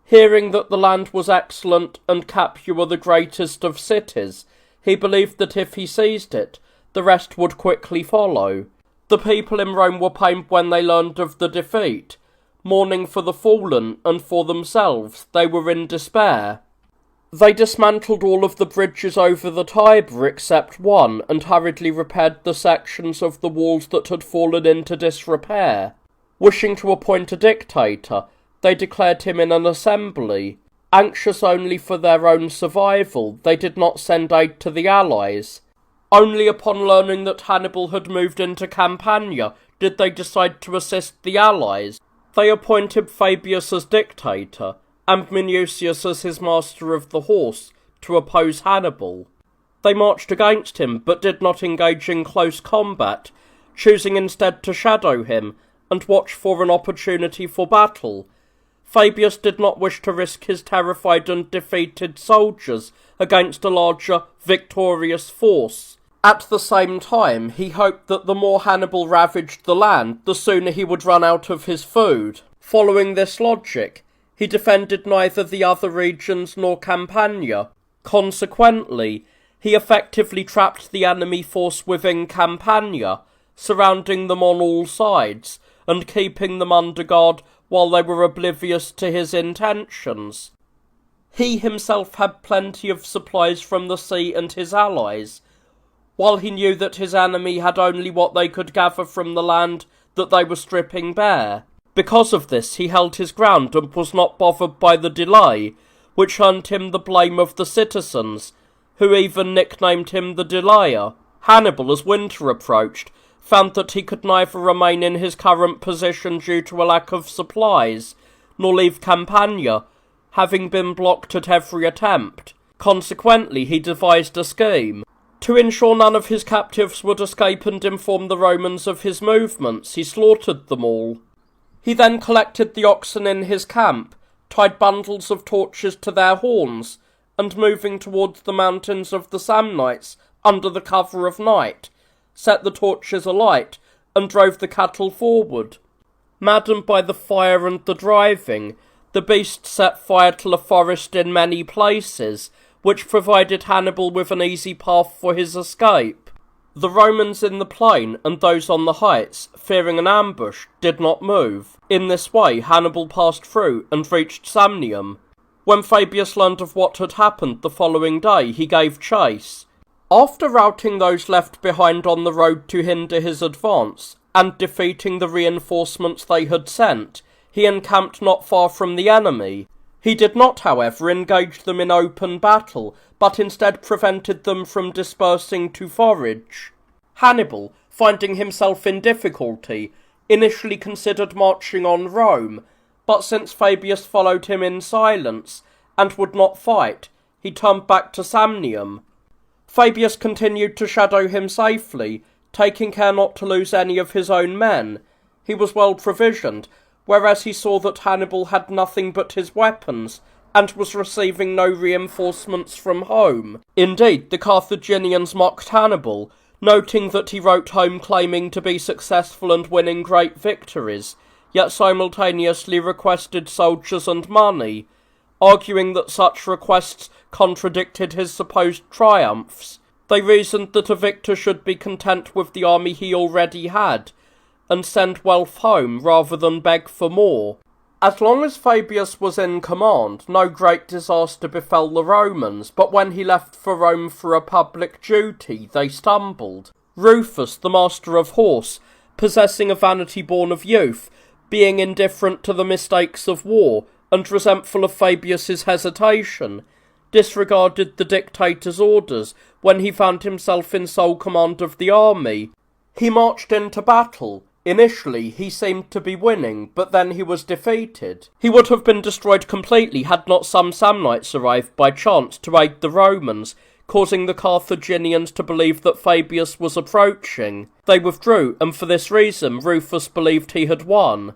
Hearing that the land was excellent and Capua the greatest of cities, he believed that if he seized it, the rest would quickly follow. The people in Rome were pained when they learned of the defeat. Mourning for the fallen and for themselves, they were in despair. They dismantled all of the bridges over the Tiber except one, and hurriedly repaired the sections of the walls that had fallen into disrepair. Wishing to appoint a dictator, they declared him in an assembly. Anxious only for their own survival, they did not send aid to the allies. Only upon learning that Hannibal had moved into Campania did they decide to assist the allies. They appointed Fabius as dictator, and Minucius as his master of the horse, to oppose Hannibal. They marched against him, but did not engage in close combat, choosing instead to shadow him and watch for an opportunity for battle. Fabius did not wish to risk his terrified and defeated soldiers against a larger, victorious force. At the same time, he hoped that the more Hannibal ravaged the land, the sooner he would run out of his food. Following this logic, he defended neither the other regions nor Campania. Consequently, he effectively trapped the enemy force within Campania, surrounding them on all sides, and keeping them under guard while they were oblivious to his intentions. He himself had plenty of supplies from the sea and his allies, while he knew that his enemy had only what they could gather from the land that they were stripping bare. Because of this, he held his ground and was not bothered by the delay, which earned him the blame of the citizens, who even nicknamed him the Delayer. Hannibal, as winter approached, found that he could neither remain in his current position due to a lack of supplies, nor leave Campania, having been blocked at every attempt. Consequently, he devised a scheme. To ensure none of his captives would escape and inform the Romans of his movements, he slaughtered them all. He then collected the oxen in his camp, tied bundles of torches to their horns, and moving towards the mountains of the Samnites under the cover of night, set the torches alight and drove the cattle forward. Maddened by the fire and the driving, the beasts set fire to the forest in many places, which provided Hannibal with an easy path for his escape. The Romans in the plain and those on the heights, fearing an ambush, did not move. In this way Hannibal passed through and reached Samnium. When Fabius learned of what had happened the following day, he gave chase. After routing those left behind on the road to hinder his advance, and defeating the reinforcements they had sent, he encamped not far from the enemy. He did not, however, engage them in open battle, but instead prevented them from dispersing to forage. Hannibal, finding himself in difficulty, initially considered marching on Rome, but since Fabius followed him in silence, and would not fight, he turned back to Samnium. Fabius continued to shadow him safely, taking care not to lose any of his own men. He was well provisioned, whereas he saw that Hannibal had nothing but his weapons, and was receiving no reinforcements from home. Indeed, the Carthaginians mocked Hannibal, noting that he wrote home claiming to be successful and winning great victories, yet simultaneously requested soldiers and money, arguing that such requests contradicted his supposed triumphs. They reasoned that a victor should be content with the army he already had, and send wealth home rather than beg for more. As long as Fabius was in command, no great disaster befell the Romans, but when he left for Rome for a public duty, they stumbled. Rufus, the master of horse, possessing a vanity born of youth, being indifferent to the mistakes of war, and resentful of Fabius's hesitation, disregarded the dictator's orders when he found himself in sole command of the army. He marched into battle. Initially, he seemed to be winning, but then he was defeated. He would have been destroyed completely had not some Samnites arrived by chance to aid the Romans, causing the Carthaginians to believe that Fabius was approaching. They withdrew, and for this reason Rufus believed he had won.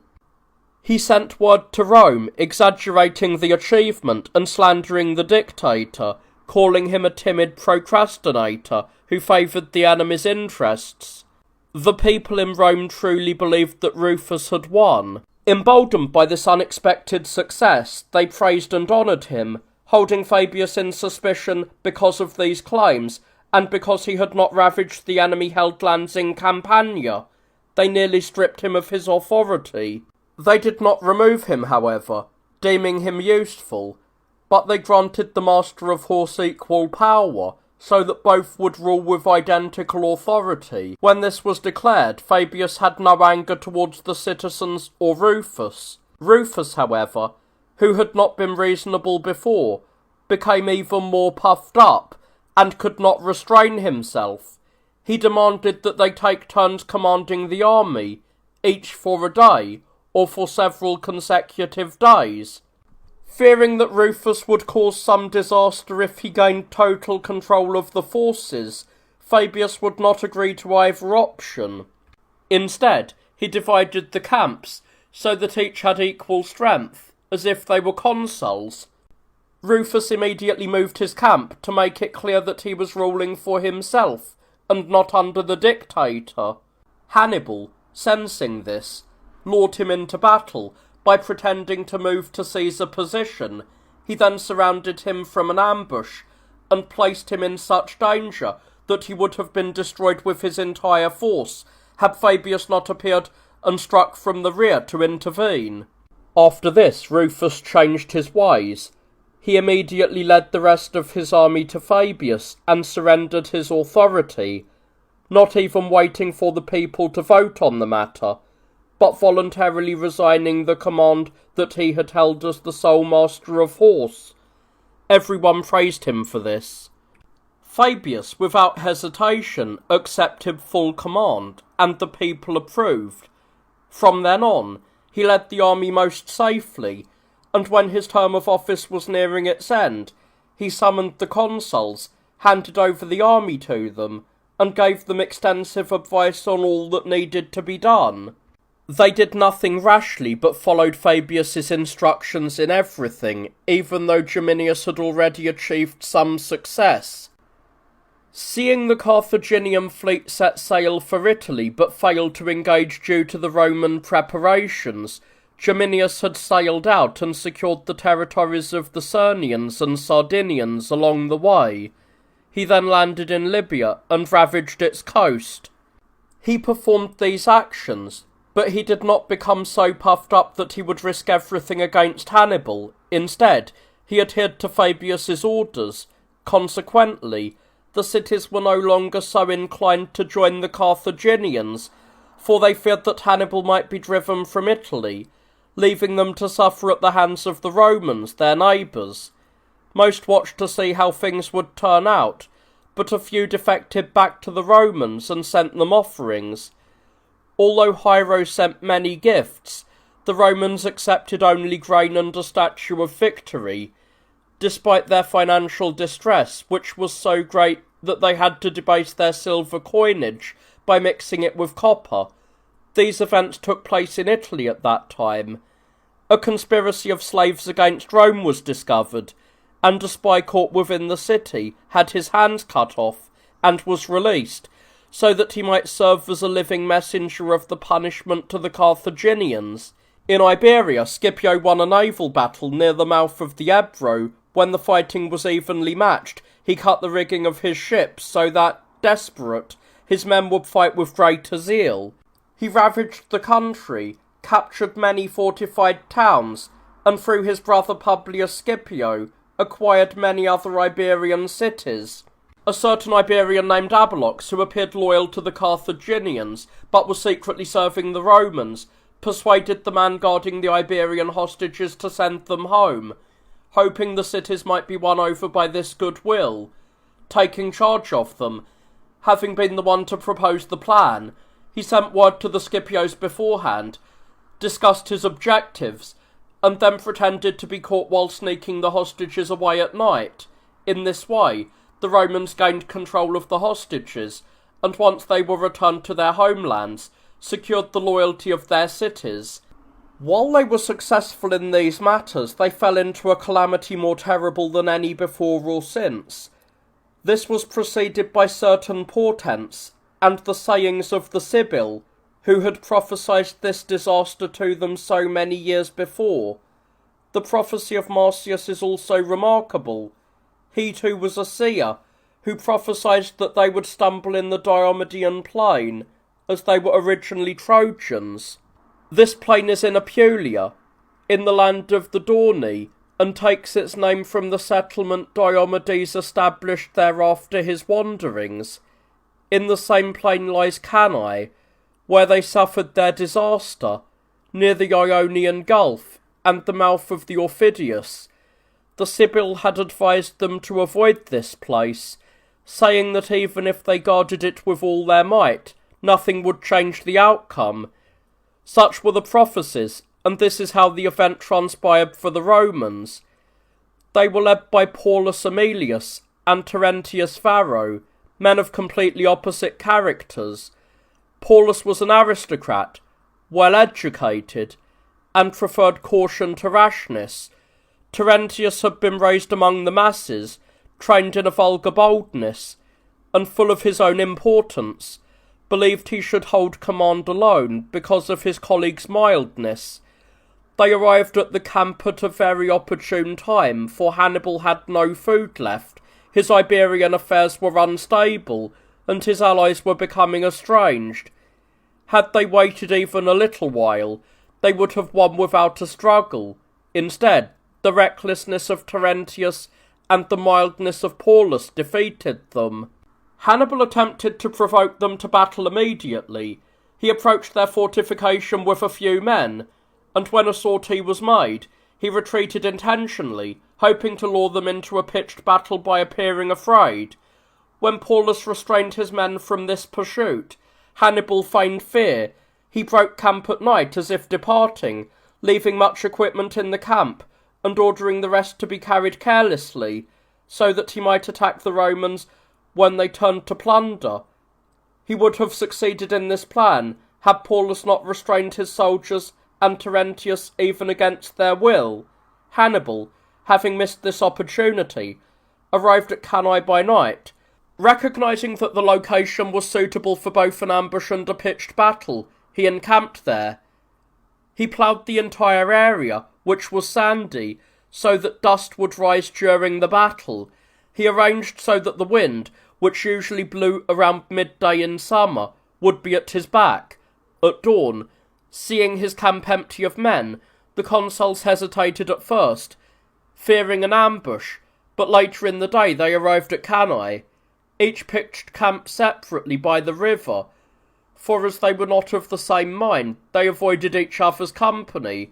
He sent word to Rome, exaggerating the achievement and slandering the dictator, calling him a timid procrastinator who favoured the enemy's interests. The people in Rome truly believed that Rufus had won. Emboldened by this unexpected success, they praised and honoured him, holding Fabius in suspicion because of these claims, and because he had not ravaged the enemy-held lands in Campania. They nearly stripped him of his authority. They did not remove him, however, deeming him useful, but they granted the master of horse equal power, so that both would rule with identical authority. When this was declared, Fabius had no anger towards the citizens or Rufus. Rufus, however, who had not been reasonable before, became even more puffed up, and could not restrain himself. He demanded that they take turns commanding the army, each for a day, or for several consecutive days. Fearing that Rufus would cause some disaster if he gained total control of the forces, Fabius would not agree to either option. Instead, he divided the camps so that each had equal strength, as if they were consuls. Rufus immediately moved his camp to make it clear that he was ruling for himself and not under the dictator. Hannibal, sensing this, lured him into battle by pretending to move to seize a position. He then surrounded him from an ambush and placed him in such danger that he would have been destroyed with his entire force had Fabius not appeared and struck from the rear to intervene. After this, Rufus changed his ways. He immediately led the rest of his army to Fabius and surrendered his authority, not even waiting for the people to vote on the matter, but voluntarily resigning the command that he had held as the sole master of horse. Everyone praised him for this. Fabius, without hesitation, accepted full command, and the people approved. From then on, he led the army most safely, and when his term of office was nearing its end, he summoned the consuls, handed over the army to them, and gave them extensive advice on all that needed to be done. They did nothing rashly, but followed Fabius's instructions in everything, even though Geminius had already achieved some success. Seeing the Carthaginian fleet set sail for Italy, but failed to engage due to the Roman preparations, Geminius had sailed out and secured the territories of the Sirnians and Sardinians along the way. He then landed in Libya and ravaged its coast. He performed these actions, but he did not become so puffed up that he would risk everything against Hannibal. Instead, he adhered to Fabius's orders. Consequently, the cities were no longer so inclined to join the Carthaginians, for they feared that Hannibal might be driven from Italy, leaving them to suffer at the hands of the Romans, their neighbours. Most watched to see how things would turn out, but a few defected back to the Romans and sent them offerings. Although Hiero sent many gifts, the Romans accepted only grain and a statue of victory, despite their financial distress, which was so great that they had to debase their silver coinage by mixing it with copper. These events took place in Italy at that time. A conspiracy of slaves against Rome was discovered, and a spy caught within the city had his hands cut off and was released, so that he might serve as a living messenger of the punishment to the Carthaginians. In Iberia, Scipio won a naval battle near the mouth of the Ebro. When the fighting was evenly matched, he cut the rigging of his ships so that, desperate, his men would fight with greater zeal. He ravaged the country, captured many fortified towns, and through his brother Publius Scipio, acquired many other Iberian cities. A certain Iberian named Abelox, who appeared loyal to the Carthaginians, but was secretly serving the Romans, persuaded the man guarding the Iberian hostages to send them home, hoping the cities might be won over by this goodwill. Taking charge of them, having been the one to propose the plan, he sent word to the Scipios beforehand, discussed his objectives, and then pretended to be caught while sneaking the hostages away at night. In this way, the Romans gained control of the hostages, and once they were returned to their homelands, secured the loyalty of their cities. While they were successful in these matters, they fell into a calamity more terrible than any before or since. This was preceded by certain portents, and the sayings of the Sibyl, who had prophesied this disaster to them so many years before. The prophecy of Marcius is also remarkable. He too was a seer, who prophesied that they would stumble in the Diomedean plain, as they were originally Trojans. This plain is in Apulia, in the land of the Dorni, and takes its name from the settlement Diomedes established there after his wanderings. In the same plain lies Cannae, where they suffered their disaster, near the Ionian Gulf and the mouth of the Orphidius. The Sibyl had advised them to avoid this place, saying that even if they guarded it with all their might, nothing would change the outcome. Such were the prophecies, and this is how the event transpired for the Romans. They were led by Paulus Aemilius and Terentius Varro, men of completely opposite characters. Paulus was an aristocrat, well educated, and preferred caution to rashness. Terentius had been raised among the masses, trained in a vulgar boldness, and full of his own importance, believed he should hold command alone because of his colleague's mildness. They arrived at the camp at a very opportune time, for Hannibal had no food left, his Iberian affairs were unstable, and his allies were becoming estranged. Had they waited even a little while, they would have won without a struggle. Instead, the recklessness of Terentius and the mildness of Paulus defeated them. Hannibal attempted to provoke them to battle immediately. He approached their fortification with a few men, and when a sortie was made, he retreated intentionally, hoping to lure them into a pitched battle by appearing afraid. When Paulus restrained his men from this pursuit, Hannibal feigned fear. He broke camp at night as if departing, leaving much equipment in the camp, and ordering the rest to be carried carelessly, so that he might attack the Romans when they turned to plunder. He would have succeeded in this plan, had Paulus not restrained his soldiers and Terentius even against their will. Hannibal, having missed this opportunity, arrived at Cannae by night. Recognizing that the location was suitable for both an ambush and a pitched battle, he encamped there. He ploughed the entire area, which was sandy, so that dust would rise during the battle. He arranged so that the wind, which usually blew around midday in summer, would be at his back. At dawn, seeing his camp empty of men, the consuls hesitated at first, fearing an ambush, but later in the day they arrived at Cannae. Each pitched camp separately by the river, for as they were not of the same mind, they avoided each other's company.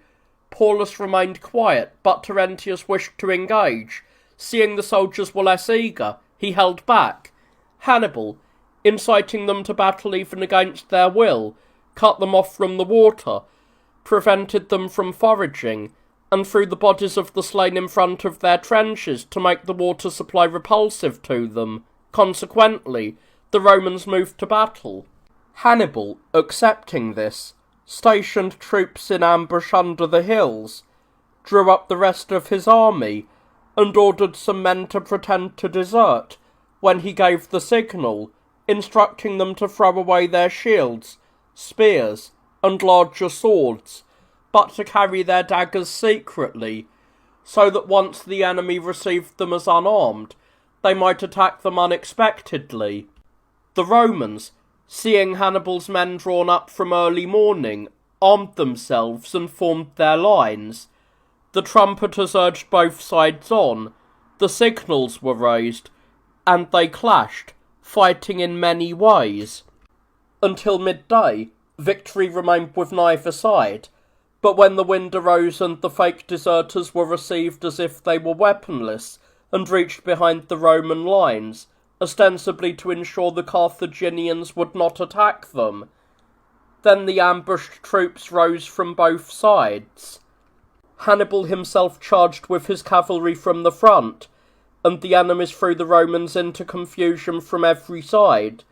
Paulus remained quiet, but Terentius wished to engage. Seeing the soldiers were less eager, he held back. Hannibal, inciting them to battle even against their will, cut them off from the water, prevented them from foraging, and threw the bodies of the slain in front of their trenches to make the water supply repulsive to them. Consequently, the Romans moved to battle. Hannibal, accepting this, stationed troops in ambush under the hills, drew up the rest of his army, and ordered some men to pretend to desert when he gave the signal, instructing them to throw away their shields, spears, and larger swords, but to carry their daggers secretly, so that once the enemy received them as unarmed, they might attack them unexpectedly. The Romans, seeing Hannibal's men drawn up from early morning, armed themselves and formed their lines. The trumpeters urged both sides on, the signals were raised, and they clashed, fighting in many ways. Until midday, victory remained with neither side, but when the wind arose and the fake deserters were received as if they were weaponless, and reached behind the Roman lines, ostensibly to ensure the Carthaginians would not attack them, then the ambushed troops rose from both sides. Hannibal himself charged with his cavalry from the front, and the enemies threw the Romans into confusion from every side.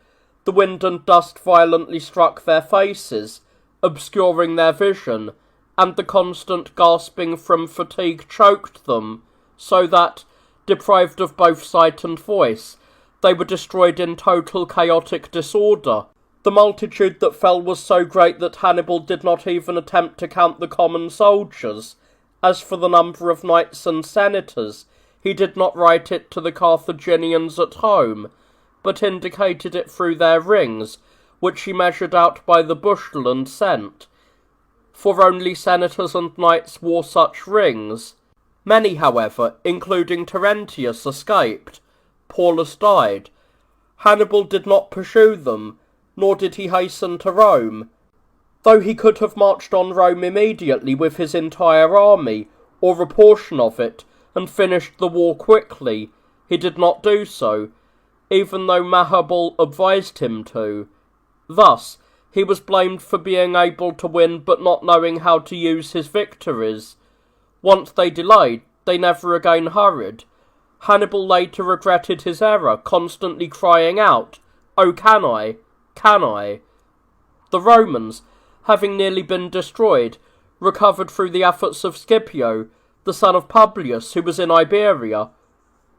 The wind and dust violently struck their faces, obscuring their vision, and the constant gasping from fatigue choked them, so that, deprived of both sight and voice, they were destroyed in total chaotic disorder. The multitude that fell was so great that Hannibal did not even attempt to count the common soldiers. As for the number of knights and senators, he did not write it to the Carthaginians at home, but indicated it through their rings, which he measured out by the bushel and sent. For only senators and knights wore such rings. Many, however, including Terentius, escaped. Paulus died. Hannibal did not pursue them, nor did he hasten to Rome. Though he could have marched on Rome immediately with his entire army, or a portion of it, and finished the war quickly, he did not do so, even though Mahabal advised him to. Thus, He was blamed for being able to win but not knowing how to use his victories. Once they delayed, they never again hurried. Hannibal later regretted his error, constantly crying out, "Oh, can I? Can I?" The Romans, having nearly been destroyed, recovered through the efforts of Scipio, the son of Publius, who was in Iberia.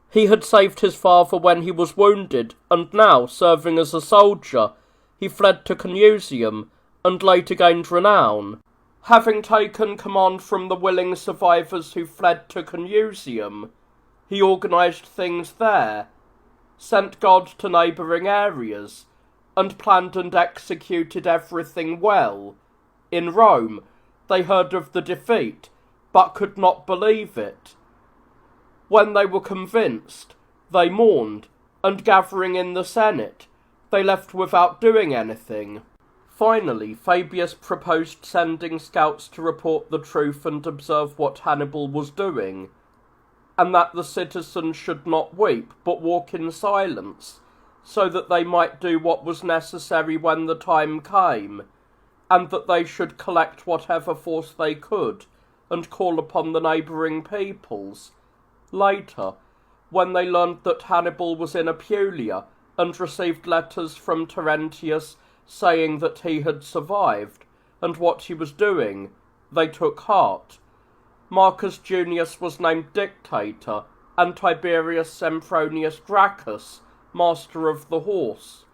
He had saved his father when he was wounded, and now, serving as a soldier, he fled to Canusium, and later gained renown. Having taken command from the willing survivors who fled to Canusium, he organised things there, sent guards to neighbouring areas, and planned and executed everything well. In Rome, they heard of the defeat, but could not believe it. When they were convinced, they mourned, and gathering in the Senate, they left without doing anything. Finally, Fabius proposed sending scouts to report the truth and observe what Hannibal was doing, and that the citizens should not weep, but walk in silence, so that they might do what was necessary when the time came, and that they should collect whatever force they could, and call upon the neighbouring peoples. Later, when they learned that Hannibal was in Apulia, and received letters from Terentius saying that he had survived, and what he was doing, they took heart. Marcus Junius was named dictator, and Tiberius Sempronius Gracchus master of the horse.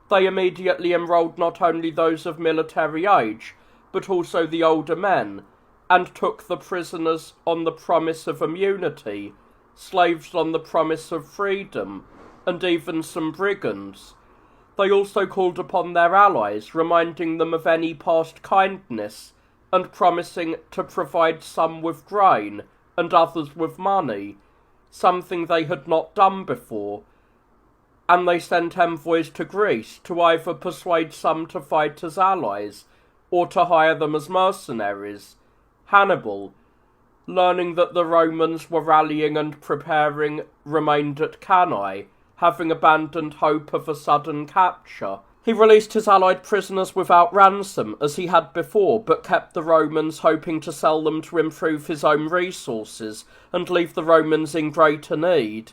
They immediately enrolled not only those of military age, but also the older men, and took the prisoners on the promise of immunity, slaves on the promise of freedom, and even some brigands. They also called upon their allies, reminding them of any past kindness, and promising to provide some with grain, and others with money, something they had not done before. And they sent envoys to Greece to either persuade some to fight as allies, or to hire them as mercenaries. Hannibal, learning that the Romans were rallying and preparing, remained at Cannae, having abandoned hope of a sudden capture. He released his allied prisoners without ransom, as he had before, but kept the Romans, hoping to sell them to improve his own resources, and leave the Romans in greater need.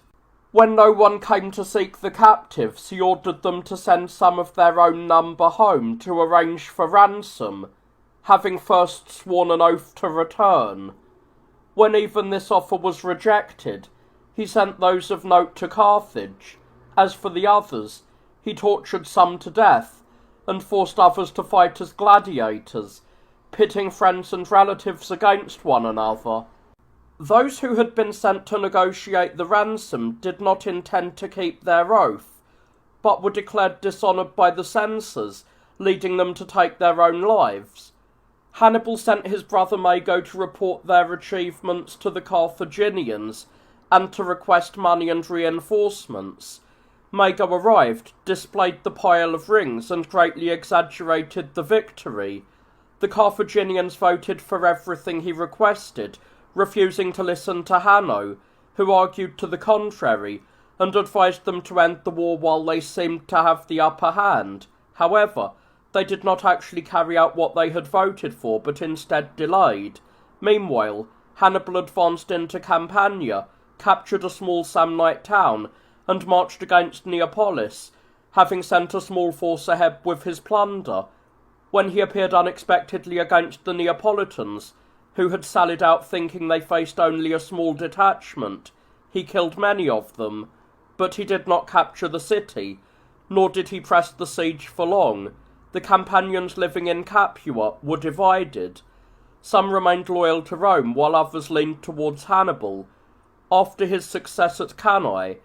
When no one came to seek the captives, he ordered them to send some of their own number home to arrange for ransom, having first sworn an oath to return. When even this offer was rejected, he sent those of note to Carthage. As for the others, he tortured some to death, and forced others to fight as gladiators, pitting friends and relatives against one another. Those who had been sent to negotiate the ransom did not intend to keep their oath, but were declared dishonoured by the censors, leading them to take their own lives. Hannibal sent his brother Mago to report their achievements to the Carthaginians, and to request money and reinforcements. Mago arrived, displayed the pile of rings, and greatly exaggerated the victory. The Carthaginians voted for everything he requested, refusing to listen to Hanno, who argued to the contrary, and advised them to end the war while they seemed to have the upper hand. However, they did not actually carry out what they had voted for, but instead delayed. Meanwhile, Hannibal advanced into Campania, captured a small Samnite town, and marched against Neapolis, having sent a small force ahead with his plunder. When he appeared unexpectedly against the Neapolitans, who had sallied out thinking they faced only a small detachment, he killed many of them, but he did not capture the city, nor did he press the siege for long. The Campanians living in Capua were divided. Some remained loyal to Rome, while others leaned towards Hannibal. After his success at Cannae,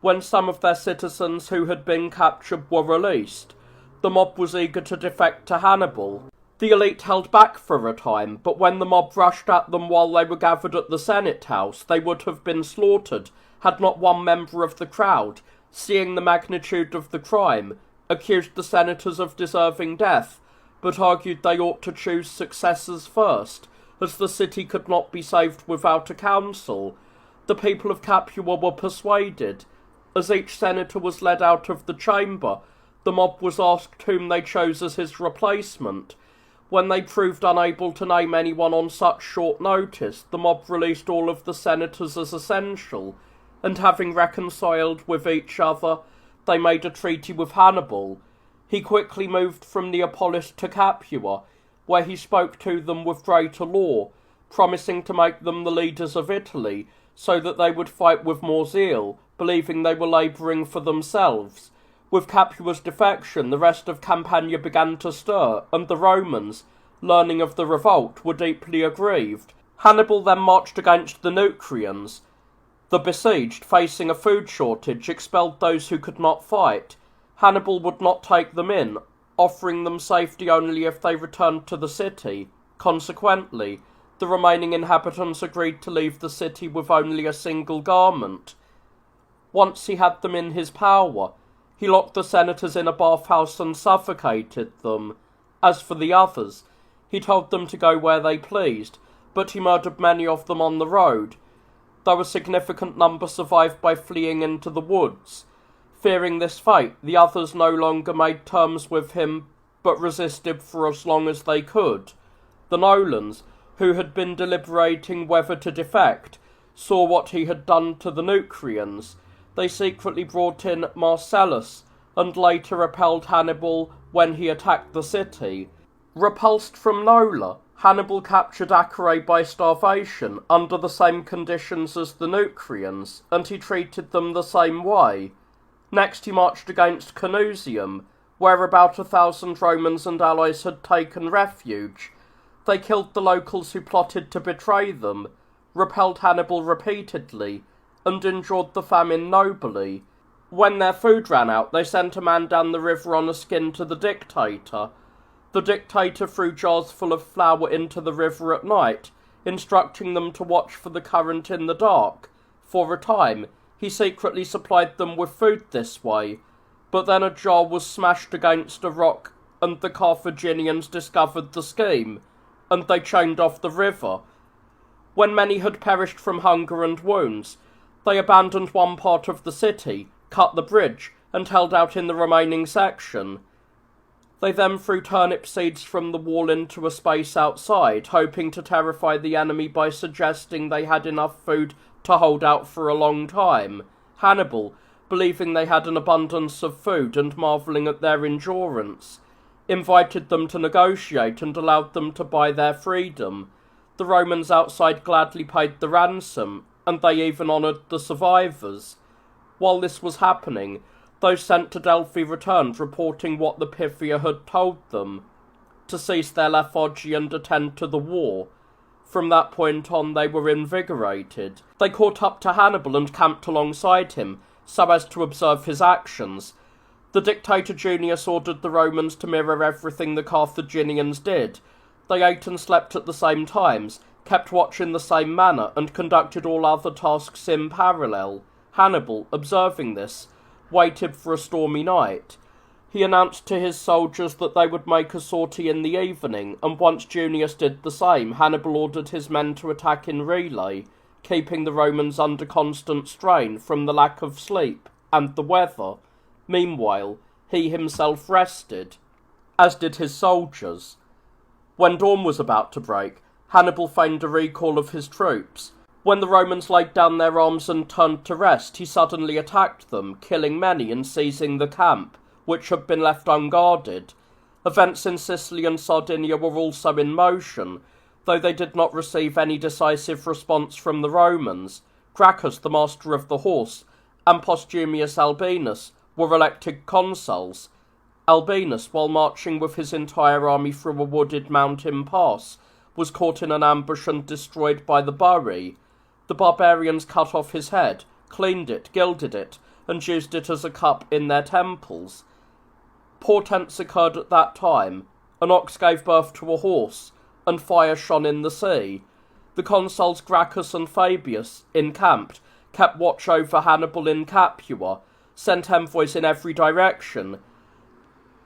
when some of their citizens who had been captured were released, the mob was eager to defect to Hannibal. The elite held back for a time, but when the mob rushed at them while they were gathered at the Senate House, they would have been slaughtered had not one member of the crowd, seeing the magnitude of the crime, accused the senators of deserving death, but argued they ought to choose successors first, as the city could not be saved without a council. The people of Capua were persuaded. As each senator was led out of the chamber, The mob was asked whom they chose as his replacement. When they proved unable to name anyone on such short notice, the mob released all of the senators as essential, and having reconciled with each other, they made a treaty with Hannibal. He quickly moved from Neapolis to Capua, where he spoke to them with greater law, promising to make them the leaders of Italy, so that they would fight with more zeal, believing they were labouring for themselves. With Capua's defection, the rest of Campania began to stir, and the Romans, learning of the revolt, were deeply aggrieved. Hannibal then marched against the Nucrians. The besieged, facing a food shortage, expelled those who could not fight. Hannibal would not take them in, offering them safety only if they returned to the city. Consequently, the remaining inhabitants agreed to leave the city with only a single garment. Once he had them in his power, he locked the senators in a bathhouse and suffocated them. As for the others, he told them to go where they pleased, but he murdered many of them on the road, though a significant number survived by fleeing into the woods. Fearing this fate, the others no longer made terms with him, but resisted for as long as they could. The Nolans, who had been deliberating whether to defect, saw what he had done to the Nucrians. They secretly brought in Marcellus, and later repelled Hannibal when he attacked the city. Repulsed from Nola, Hannibal captured Acre by starvation under the same conditions as the Nucrians, and he treated them the same way. Next he marched against Canusium, where about 1,000 Romans and allies had taken refuge. They killed the locals who plotted to betray them, repelled Hannibal repeatedly, and endured the famine nobly. When their food ran out, they sent a man down the river on a skin to the dictator. The dictator threw jars full of flour into the river at night, instructing them to watch for the current in the dark. For a time, he secretly supplied them with food this way, but then a jar was smashed against a rock, and the Carthaginians discovered the scheme, and they chained off the river. When many had perished from hunger and wounds, they abandoned one part of the city, cut the bridge, and held out in the remaining section. They then threw turnip seeds from the wall into a space outside, hoping to terrify the enemy by suggesting they had enough food to hold out for a long time. Hannibal, believing they had an abundance of food and marvelling at their endurance, invited them to negotiate and allowed them to buy their freedom. The Romans outside gladly paid the ransom, and they even honoured the survivors. While this was happening, those sent to Delphi returned, reporting what the Pythia had told them, to cease their lethargy and attend to the war. From that point on they were invigorated. They caught up to Hannibal and camped alongside him, so as to observe his actions. The dictator Junius ordered the Romans to mirror everything the Carthaginians did. They ate and slept at the same times, kept watch in the same manner, and conducted all other tasks in parallel. Hannibal, observing this, waited for a stormy night. He announced to his soldiers that they would make a sortie in the evening, and once Junius did the same, Hannibal ordered his men to attack in relay, keeping the Romans under constant strain from the lack of sleep and the weather. Meanwhile, he himself rested, as did his soldiers. When dawn was about to break, Hannibal feigned a recall of his troops. When the Romans laid down their arms and turned to rest, he suddenly attacked them, killing many and seizing the camp, which had been left unguarded. Events in Sicily and Sardinia were also in motion, though they did not receive any decisive response from the Romans. Gracchus, the master of the horse, and Postumius Albinus were elected consuls. Albinus, while marching with his entire army through a wooded mountain pass, was caught in an ambush and destroyed by the Bari. The barbarians cut off his head, cleaned it, gilded it, and used it as a cup in their temples. Portents occurred at that time. An ox gave birth to a horse, and fire shone in the sea. The consuls Gracchus and Fabius, encamped, kept watch over Hannibal in Capua, sent envoys in every direction,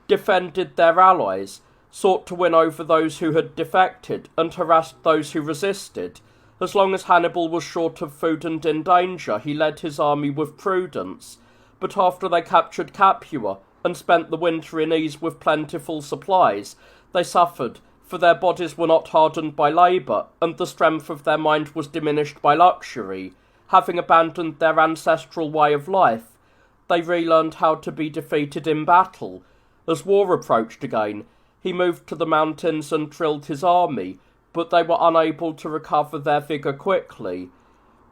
defended their allies, sought to win over those who had defected, and harassed those who resisted. As long as Hannibal was short of food and in danger, he led his army with prudence. But after they captured Capua, and spent the winter in ease with plentiful supplies, they suffered, for their bodies were not hardened by labour, and the strength of their mind was diminished by luxury. Having abandoned their ancestral way of life, they relearned how to be defeated in battle. As war approached again, he moved to the mountains and drilled his army, but they were unable to recover their vigour quickly.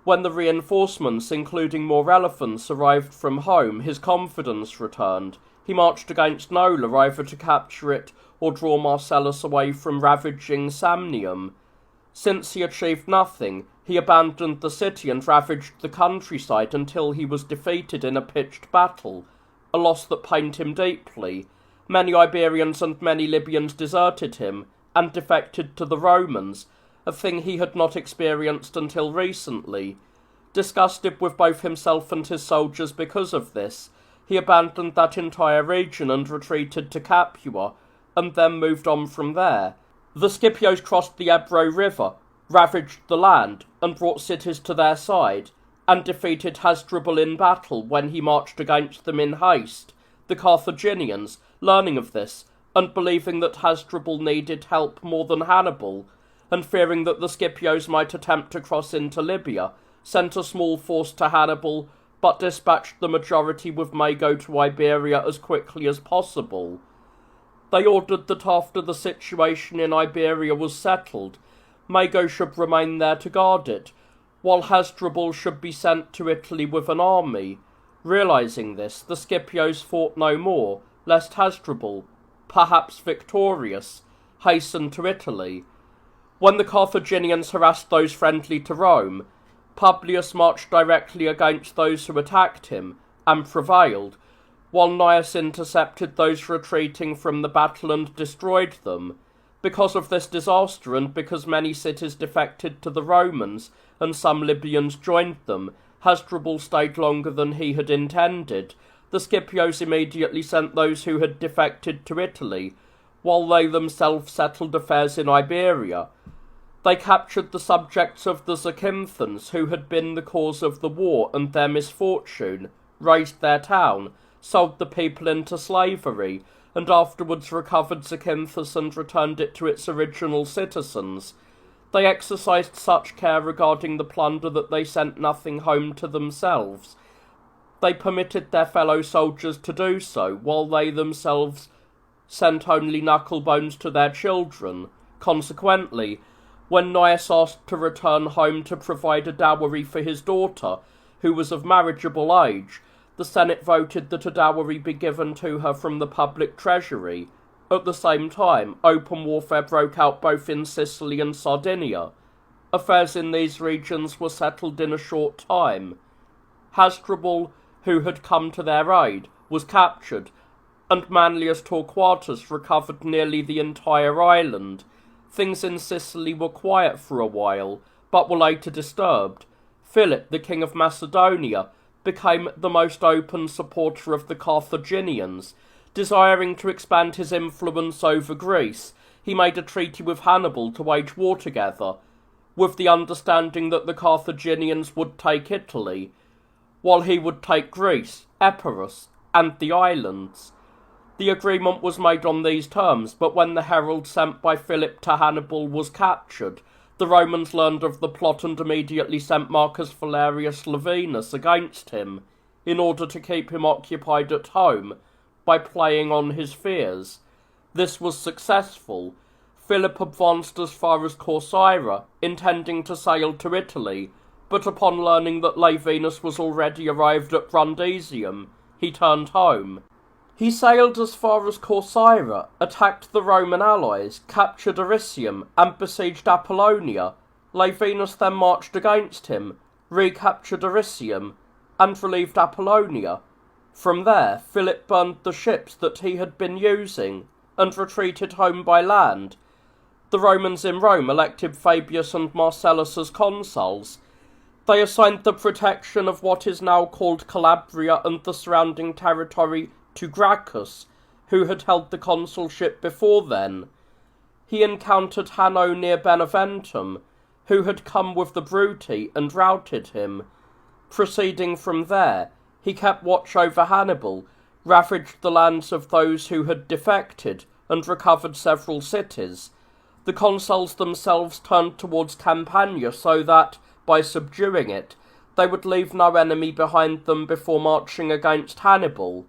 When the reinforcements, including more elephants, arrived from home, his confidence returned. He marched against Nola, either to capture it or draw Marcellus away from ravaging Samnium. Since he achieved nothing, he abandoned the city and ravaged the countryside until he was defeated in a pitched battle, a loss that pained him deeply. Many Iberians and many Libyans deserted him and defected to the Romans, a thing he had not experienced until recently. Disgusted with both himself and his soldiers because of this, he abandoned that entire region and retreated to Capua, and then moved on from there. The Scipios crossed the Ebro River, ravaged the land, and brought cities to their side, and defeated Hasdrubal in battle when he marched against them in haste. The Carthaginians, learning of this, and believing that Hasdrubal needed help more than Hannibal, and fearing that the Scipios might attempt to cross into Libya, sent a small force to Hannibal, but dispatched the majority with Mago to Iberia as quickly as possible. They ordered that after the situation in Iberia was settled, Mago should remain there to guard it, while Hasdrubal should be sent to Italy with an army. Realizing this, the Scipios fought no more, lest Hasdrubal, perhaps victorious, hasten to Italy. When the Carthaginians harassed those friendly to Rome, Publius marched directly against those who attacked him, and prevailed, while Gnaeus intercepted those retreating from the battle and destroyed them. Because of this disaster, and because many cities defected to the Romans, and some Libyans joined them, Hasdrubal stayed longer than he had intended. The Scipios immediately sent those who had defected to Italy, while they themselves settled affairs in Iberia. They captured the subjects of the Zakynthans, who had been the cause of the war and their misfortune, razed their town, sold the people into slavery, and afterwards recovered Zakynthus and returned it to its original citizens. They exercised such care regarding the plunder that they sent nothing home to themselves. They permitted their fellow soldiers to do so, while they themselves sent only knucklebones to their children. Consequently, when Gnaeus asked to return home to provide a dowry for his daughter, who was of marriageable age, the Senate voted that a dowry be given to her from the public treasury. At the same time, open warfare broke out both in Sicily and Sardinia. Affairs in these regions were settled in a short time. Hasdrubal, who had come to their aid, was captured, and Manlius Torquatus recovered nearly the entire island. Things in Sicily were quiet for a while, but were later disturbed. Philip, the king of Macedonia, became the most open supporter of the Carthaginians. Desiring to expand his influence over Greece, he made a treaty with Hannibal to wage war together, with the understanding that the Carthaginians would take Italy, while he would take Greece, Epirus, and the islands. The agreement was made on these terms, but when the herald sent by Philip to Hannibal was captured, the Romans learned of the plot and immediately sent Marcus Valerius Laevinus against him, in order to keep him occupied at home, by playing on his fears. This was successful. Philip advanced as far as Corcyra, intending to sail to Italy, but upon learning that Laevinus was already arrived at Brundisium, he turned home. He sailed as far as Corcyra, attacked the Roman allies, captured Aricium, and besieged Apollonia. Laevinus then marched against him, recaptured Aricium, and relieved Apollonia. From there, Philip burned the ships that he had been using, and retreated home by land. The Romans in Rome elected Fabius and Marcellus as consuls. They assigned the protection of what is now called Calabria and the surrounding territory to Gracchus, who had held the consulship before then. He encountered Hanno near Beneventum, who had come with the Bruti and routed him. Proceeding from there, he kept watch over Hannibal, ravaged the lands of those who had defected, and recovered several cities. The consuls themselves turned towards Campania so that, by subduing it, they would leave no enemy behind them before marching against Hannibal.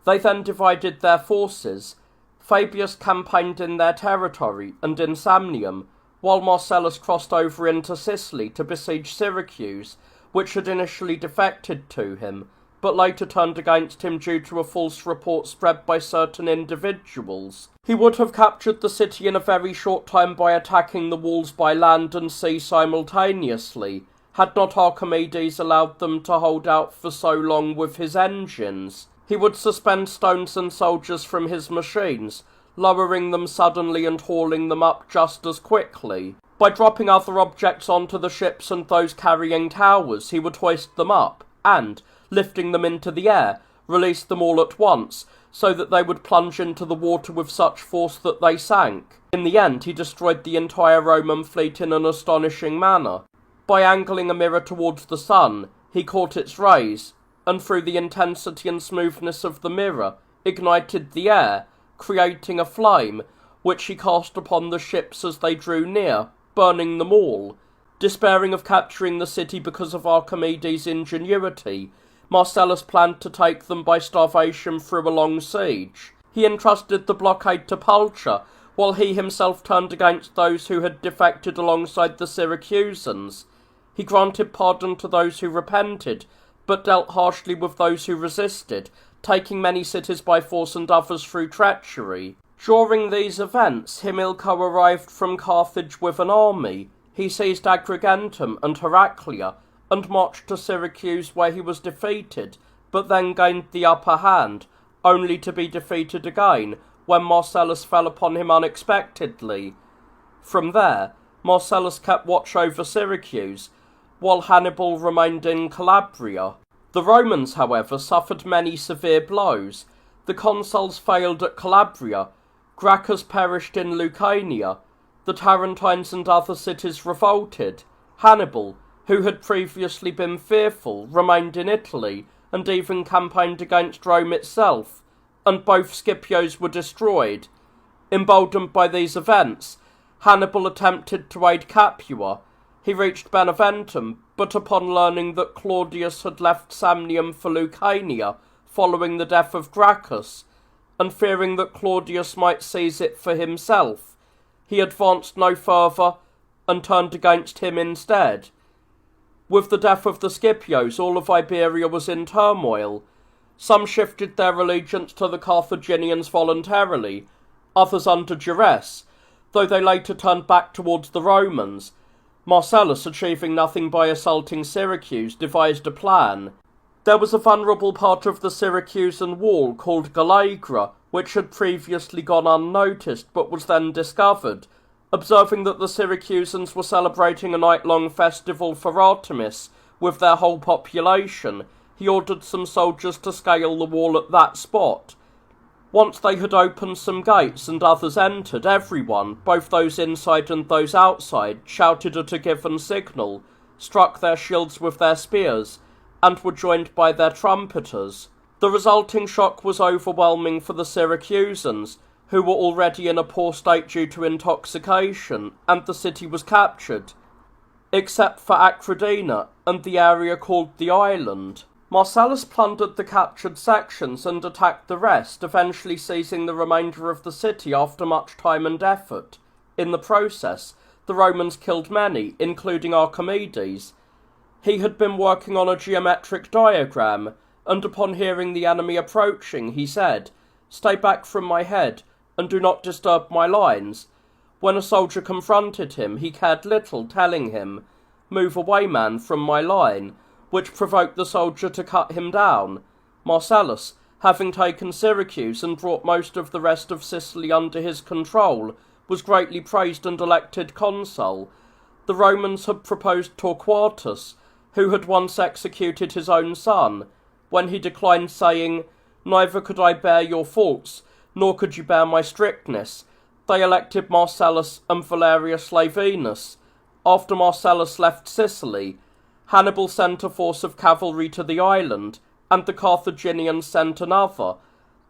They then divided their forces. Fabius campaigned in their territory and in Samnium, while Marcellus crossed over into Sicily to besiege Syracuse, which had initially defected to him, but later turned against him due to a false report spread by certain individuals. He would have captured the city in a very short time by attacking the walls by land and sea simultaneously, had not Archimedes allowed them to hold out for so long with his engines. He would suspend stones and soldiers from his machines, lowering them suddenly and hauling them up just as quickly. By dropping other objects onto the ships and those carrying towers, he would hoist them up, and, lifting them into the air, release them all at once, so that they would plunge into the water with such force that they sank. In the end, he destroyed the entire Roman fleet in an astonishing manner. By angling a mirror towards the sun, he caught its rays, and through the intensity and smoothness of the mirror, ignited the air, creating a flame, which he cast upon the ships as they drew near, burning them all. Despairing of capturing the city because of Archimedes' ingenuity, Marcellus planned to take them by starvation through a long siege. He entrusted the blockade to Pulcher, while he himself turned against those who had defected alongside the Syracusans. He granted pardon to those who repented, but dealt harshly with those who resisted, taking many cities by force and others through treachery. During these events, Himilco arrived from Carthage with an army. He seized Agrigentum and Heraclea, and marched to Syracuse where he was defeated, but then gained the upper hand, only to be defeated again, when Marcellus fell upon him unexpectedly. From there, Marcellus kept watch over Syracuse, while Hannibal remained in Calabria. The Romans, however, suffered many severe blows. The consuls failed at Calabria, Gracchus perished in Lucania, the Tarentines and other cities revolted. Hannibal, who had previously been fearful, remained in Italy, and even campaigned against Rome itself, and both Scipios were destroyed. Emboldened by these events, Hannibal attempted to aid Capua. He reached Beneventum, but upon learning that Claudius had left Samnium for Lucania following the death of Gracchus, and fearing that Claudius might seize it for himself, he advanced no further and turned against him instead. With the death of the Scipios, all of Iberia was in turmoil. Some shifted their allegiance to the Carthaginians voluntarily, others under duress, though they later turned back towards the Romans. Marcellus, achieving nothing by assaulting Syracuse, devised a plan. There was a vulnerable part of the Syracusan wall called Galagra, which had previously gone unnoticed, but was then discovered. Observing that the Syracusans were celebrating a night-long festival for Artemis with their whole population, he ordered some soldiers to scale the wall at that spot. Once they had opened some gates and others entered, everyone, both those inside and those outside, shouted at a given signal, struck their shields with their spears, and were joined by their trumpeters. The resulting shock was overwhelming for the Syracusans, who were already in a poor state due to intoxication, and the city was captured, except for Acradina and the area called the Island. Marcellus plundered the captured sections and attacked the rest, eventually seizing the remainder of the city after much time and effort. In the process, the Romans killed many, including Archimedes. He had been working on a geometric diagram, and upon hearing the enemy approaching, he said, "Stay back from my head, and do not disturb my lines." When a soldier confronted him, he cared little, telling him, "Move away, man, from my line," which provoked the soldier to cut him down. Marcellus, having taken Syracuse and brought most of the rest of Sicily under his control, was greatly praised and elected consul. The Romans had proposed Torquatus, who had once executed his own son, when he declined, saying, "Neither could I bear your faults, nor could you bear my strictness." They elected Marcellus and Valerius Laevinus. After Marcellus left Sicily, Hannibal sent a force of cavalry to the island, and the Carthaginians sent another.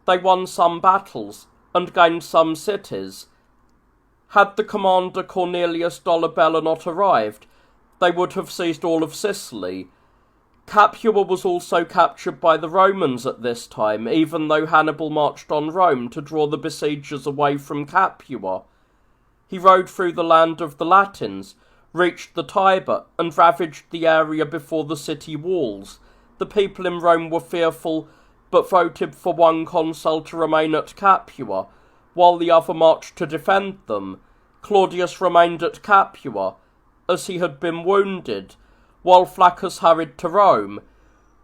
They won some battles and gained some cities. Had the commander Cornelius Dolabella not arrived, they would have seized all of Sicily. Capua was also captured by the Romans at this time, even though Hannibal marched on Rome to draw the besiegers away from Capua. He rode through the land of the Latins, reached the Tiber, and ravaged the area before the city walls. The people in Rome were fearful, but voted for one consul to remain at Capua, while the other marched to defend them. Claudius remained at Capua, as he had been wounded, while Flaccus hurried to Rome.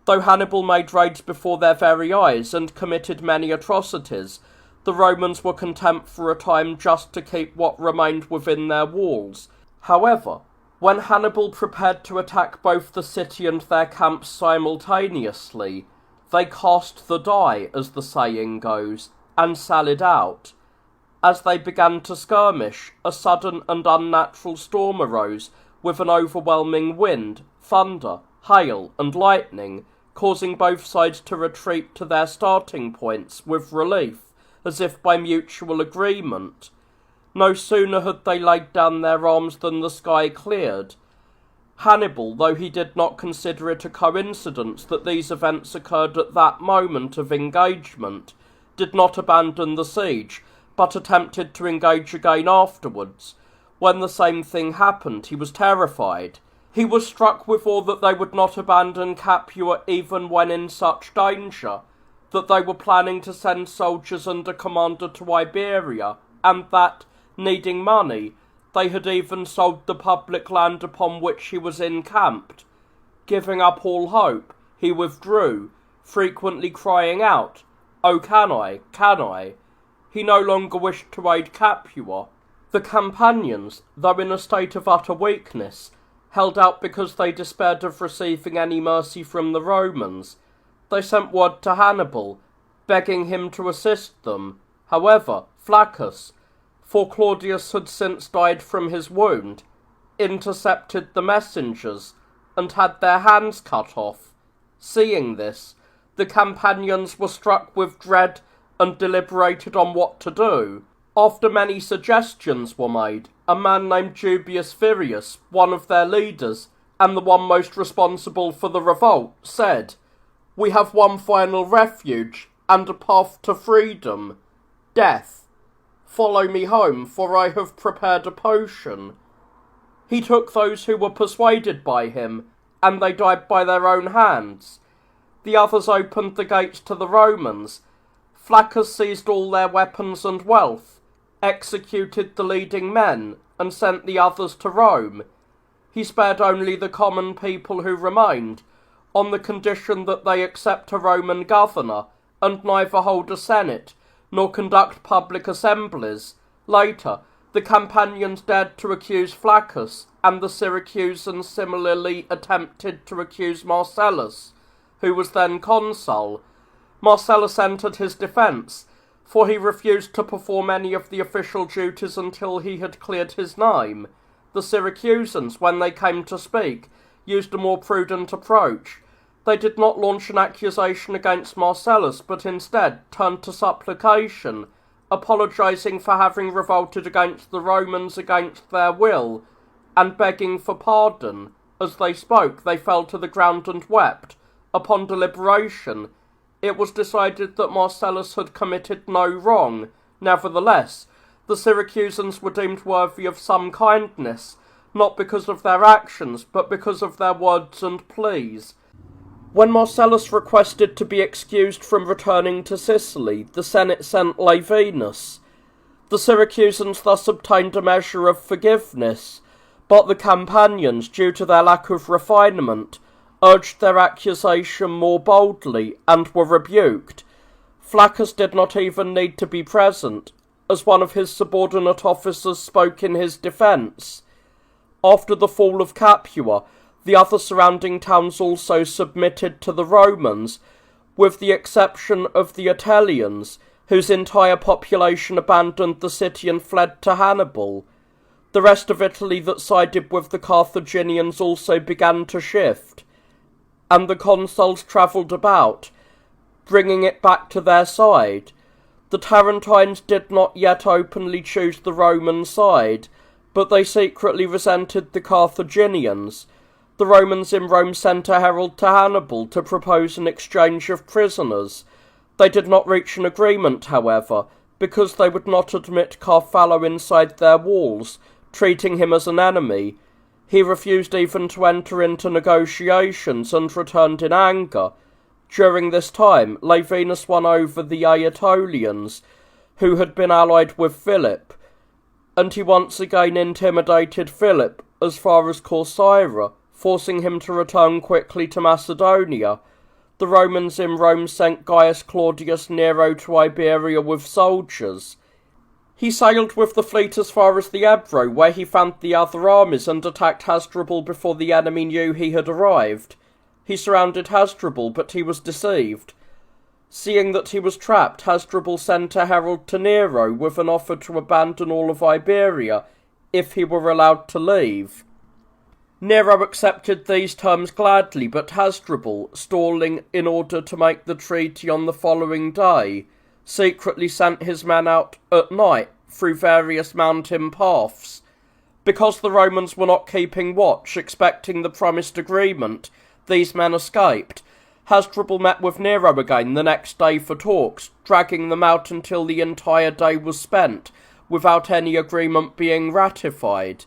Though Hannibal made raids before their very eyes and committed many atrocities, the Romans were content for a time just to keep what remained within their walls. However, when Hannibal prepared to attack both the city and their camps simultaneously, they cast the die, as the saying goes, and sallied out. As they began to skirmish, a sudden and unnatural storm arose, with an overwhelming wind, thunder, hail, and lightning, causing both sides to retreat to their starting points with relief, as if by mutual agreement. No sooner had they laid down their arms than the sky cleared. Hannibal, though he did not consider it a coincidence that these events occurred at that moment of engagement, did not abandon the siege, but attempted to engage again afterwards. When the same thing happened, he was terrified. He was struck with awe that they would not abandon Capua even when in such danger, that they were planning to send soldiers under commander to Iberia, and that, needing money, they had even sold the public land upon which he was encamped. Giving up all hope, he withdrew, frequently crying out, "Oh, can I, can I?" He no longer wished to aid Capua. The Campanians, though in a state of utter weakness, held out because they despaired of receiving any mercy from the Romans. They sent word to Hannibal, begging him to assist them. However, Flaccus, for Claudius had since died from his wound, intercepted the messengers, and had their hands cut off. Seeing this, the Campanians were struck with dread and deliberated on what to do. After many suggestions were made, a man named Dubius Furius, one of their leaders, and the one most responsible for the revolt, said, "We have one final refuge, and a path to freedom, death. Follow me home, for I have prepared a potion." He took those who were persuaded by him, and they died by their own hands. The others opened the gates to the Romans. Flaccus seized all their weapons and wealth, executed the leading men, and sent the others to Rome. He spared only the common people who remained, on the condition that they accept a Roman governor, and neither hold a senate, nor conduct public assemblies. Later, the Campanians dared to accuse Flaccus, and the Syracusans similarly attempted to accuse Marcellus, who was then consul. Marcellus entered his defence, for he refused to perform any of the official duties until he had cleared his name. The Syracusans, when they came to speak, used a more prudent approach. They did not launch an accusation against Marcellus, but instead turned to supplication, apologising for having revolted against the Romans against their will, and begging for pardon. As they spoke, they fell to the ground and wept. Upon deliberation, it was decided that Marcellus had committed no wrong. Nevertheless, the Syracusans were deemed worthy of some kindness, not because of their actions, but because of their words and pleas. When Marcellus requested to be excused from returning to Sicily, the Senate sent Laevinus. The Syracusans thus obtained a measure of forgiveness, but the Campanians, due to their lack of refinement, urged their accusation more boldly, and were rebuked. Flaccus did not even need to be present, as one of his subordinate officers spoke in his defence. After the fall of Capua, the other surrounding towns also submitted to the Romans, with the exception of the Atelians, whose entire population abandoned the city and fled to Hannibal. The rest of Italy that sided with the Carthaginians also began to shift, and the consuls travelled about, bringing it back to their side. The Tarentines did not yet openly choose the Roman side, but they secretly resented the Carthaginians. The Romans in Rome sent a herald to Hannibal to propose an exchange of prisoners. They did not reach an agreement, however, because they would not admit Carfallo inside their walls, treating him as an enemy. He refused even to enter into negotiations and returned in anger. During this time, Laevinus won over the Aetolians, who had been allied with Philip, and he once again intimidated Philip as far as Corcyra, forcing him to return quickly to Macedonia. The Romans in Rome sent Gaius Claudius Nero to Iberia with soldiers. He sailed with the fleet as far as the Ebro, where he found the other armies and attacked Hasdrubal before the enemy knew he had arrived. He surrounded Hasdrubal, but he was deceived. Seeing that he was trapped, Hasdrubal sent a herald to Nero with an offer to abandon all of Iberia if he were allowed to leave. Nero accepted these terms gladly, but Hasdrubal, stalling in order to make the treaty on the following day, secretly sent his men out at night through various mountain paths. Because the Romans were not keeping watch, expecting the promised agreement, these men escaped. Hasdrubal met with Nero again the next day for talks, dragging them out until the entire day was spent, without any agreement being ratified.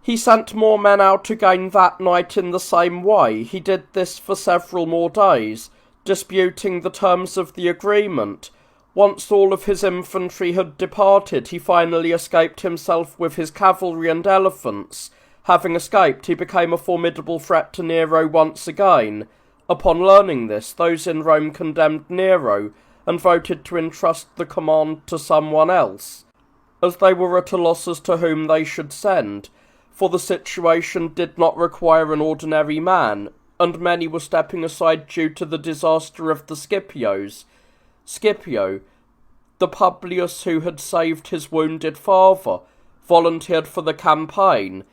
He sent more men out again that night in the same way. He did this for several more days, disputing the terms of the agreement. Once all of his infantry had departed, he finally escaped himself with his cavalry and elephants. Having escaped, he became a formidable threat to Nero once again. Upon learning this, those in Rome condemned Nero and voted to entrust the command to someone else, as they were at a loss as to whom they should send, for the situation did not require an ordinary man, and many were stepping aside due to the disaster of the Scipios. Scipio, the Publius who had saved his wounded father, volunteered for the campaign.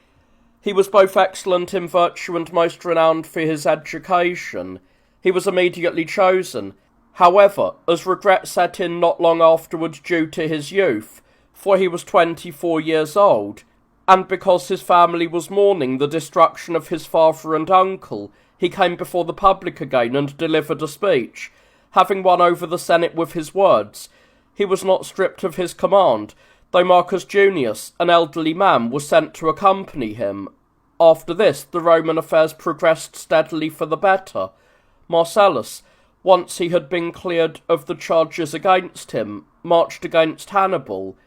He was both excellent in virtue and most renowned for his education. He was immediately chosen. However, as regret set in not long afterwards due to his youth, for he was 24 years old, and because his family was mourning the destruction of his father and uncle, he came before the public again and delivered a speech. Having won over the Senate with his words, he was not stripped of his command, though Marcus Junius, an elderly man, was sent to accompany him. After this, the Roman affairs progressed steadily for the better. Marcellus, once he had been cleared of the charges against him, marched against Hannibal.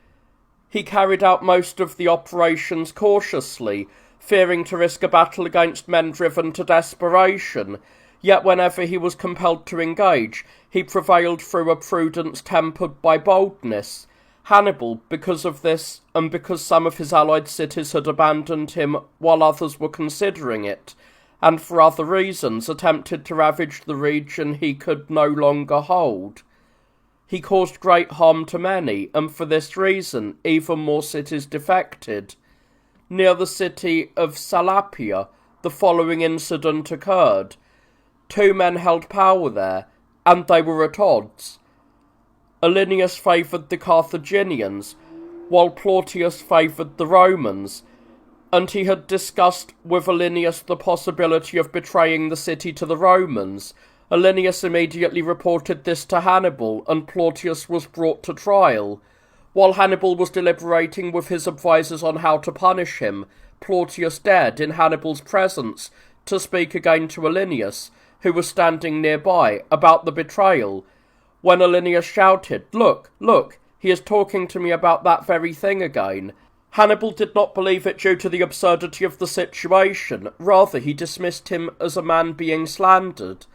He carried out most of the operations cautiously, fearing to risk a battle against men driven to desperation. Yet whenever he was compelled to engage, he prevailed through a prudence tempered by boldness. Hannibal, because of this, and because some of his allied cities had abandoned him while others were considering it, and for other reasons attempted to ravage the region he could no longer hold. He caused great harm to many, and for this reason even more cities defected. Near the city of Salapia, the following incident occurred. 2 men held power there, and they were at odds. Alinius favoured the Carthaginians, while Plautius favoured the Romans, and he had discussed with Alinius the possibility of betraying the city to the Romans. Alinius immediately reported this to Hannibal, and Plautius was brought to trial. While Hannibal was deliberating with his advisers on how to punish him, Plautius dared, in Hannibal's presence, to speak again to Alinius, who was standing nearby, about the betrayal. When Alinius shouted, "Look, look, he is talking to me about that very thing again," Hannibal did not believe it due to the absurdity of the situation. Rather, he dismissed him as a man being slandered.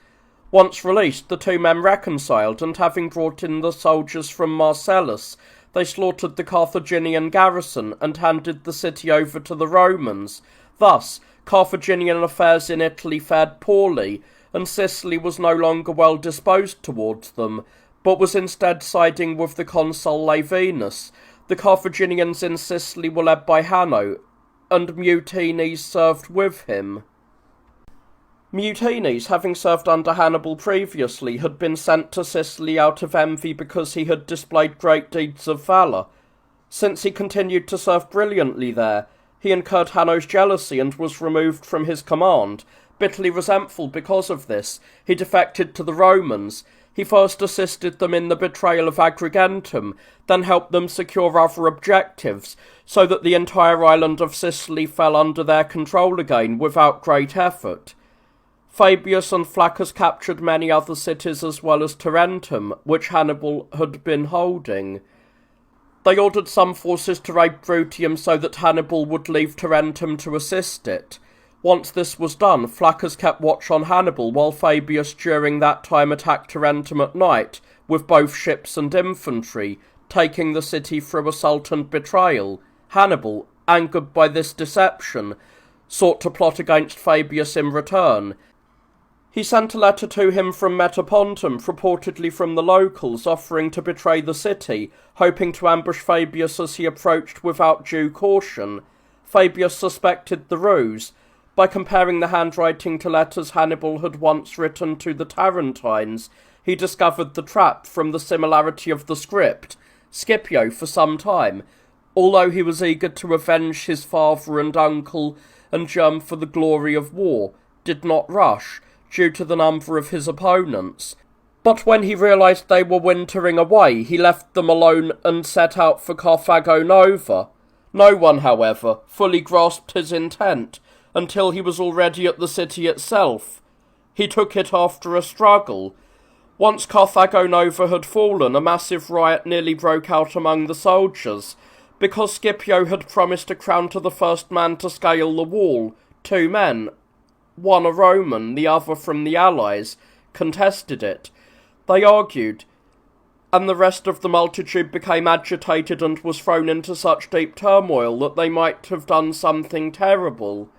Once released, the 2 men reconciled, and having brought in the soldiers from Marcellus, they slaughtered the Carthaginian garrison and handed the city over to the Romans. Thus, Carthaginian affairs in Italy fared poorly, and Sicily was no longer well disposed towards them, but was instead siding with the consul Laevinus. The Carthaginians in Sicily were led by Hanno, and mutinies served with him. Mutineers, having served under Hannibal previously, had been sent to Sicily out of envy because he had displayed great deeds of valour. Since he continued to serve brilliantly there, he incurred Hanno's jealousy and was removed from his command. Bitterly resentful because of this, he defected to the Romans. He first assisted them in the betrayal of Agrigentum, then helped them secure other objectives, so that the entire island of Sicily fell under their control again without great effort. Fabius and Flaccus captured many other cities as well as Tarentum, which Hannibal had been holding. They ordered some forces to raid Bruttium so that Hannibal would leave Tarentum to assist it. Once this was done, Flaccus kept watch on Hannibal, while Fabius during that time attacked Tarentum at night, with both ships and infantry, taking the city through assault and betrayal. Hannibal, angered by this deception, sought to plot against Fabius in return. He sent a letter to him from Metapontum, purportedly from the locals, offering to betray the city, hoping to ambush Fabius as he approached without due caution. Fabius suspected the ruse. By comparing the handwriting to letters Hannibal had once written to the Tarentines, he discovered the trap from the similarity of the script. Scipio, for some time, although he was eager to avenge his father and uncle and yearn for the glory of war, did not rush, due to the number of his opponents. But when he realised they were wintering away, he left them alone and set out for Carthago Nova. No one, however, fully grasped his intent, until he was already at the city itself. He took it after a struggle. Once Carthago Nova had fallen, a massive riot nearly broke out among the soldiers, because Scipio had promised a crown to the first man to scale the wall. 2 men, one a Roman, the other from the Allies, contested it. They argued, and the rest of the multitude became agitated and was thrown into such deep turmoil that they might have done something terrible.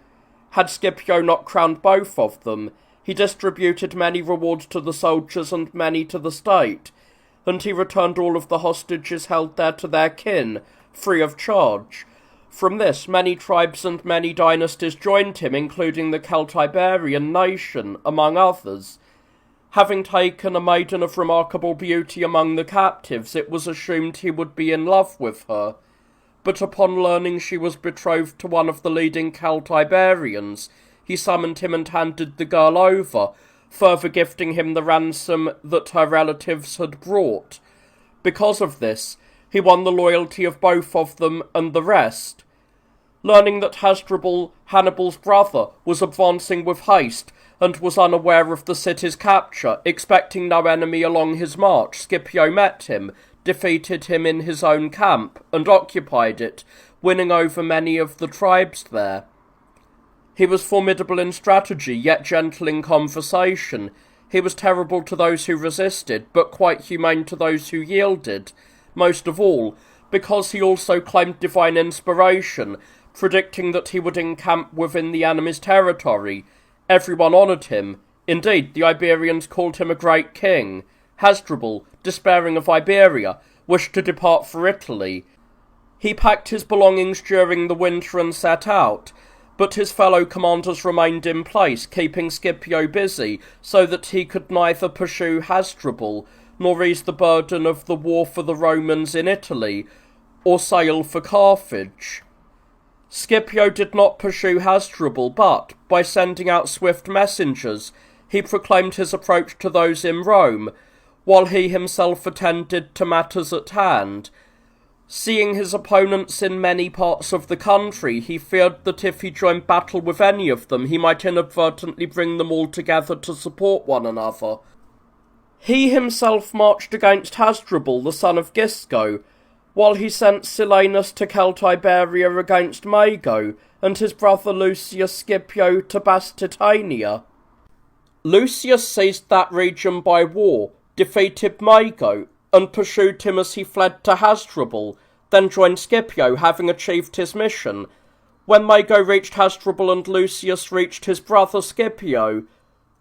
Had Scipio not crowned both of them, he distributed many rewards to the soldiers and many to the state, and he returned all of the hostages held there to their kin, free of charge. From this, many tribes and many dynasties joined him, including the Celtiberian nation, among others. Having taken a maiden of remarkable beauty among the captives, it was assumed he would be in love with her. But upon learning she was betrothed to one of the leading Celtiberians, he summoned him and handed the girl over, further gifting him the ransom that her relatives had brought. Because of this, he won the loyalty of both of them and the rest. Learning that Hasdrubal, Hannibal's brother, was advancing with haste, and was unaware of the city's capture, expecting no enemy along his march, Scipio met him, defeated him in his own camp, and occupied it, winning over many of the tribes there. He was formidable in strategy, yet gentle in conversation. He was terrible to those who resisted, but quite humane to those who yielded, most of all, because he also claimed divine inspiration, predicting that he would encamp within the enemy's territory. Everyone honoured him. Indeed, the Iberians called him a great king. Hasdrubal, despairing of Iberia, wished to depart for Italy. He packed his belongings during the winter and set out, but his fellow commanders remained in place, keeping Scipio busy, so that he could neither pursue Hasdrubal, nor ease the burden of the war for the Romans in Italy, or sail for Carthage. Scipio did not pursue Hasdrubal, but, by sending out swift messengers, he proclaimed his approach to those in Rome, while he himself attended to matters at hand. Seeing his opponents in many parts of the country, he feared that if he joined battle with any of them, he might inadvertently bring them all together to support one another. He himself marched against Hasdrubal, the son of Gisco, while he sent Silanus to Celtiberia against Mago, and his brother Lucius Scipio to Bastitania. Lucius seized that region by war, defeated Mago, and pursued him as he fled to Hasdrubal, then joined Scipio, having achieved his mission. When Mago reached Hasdrubal and Lucius reached his brother Scipio,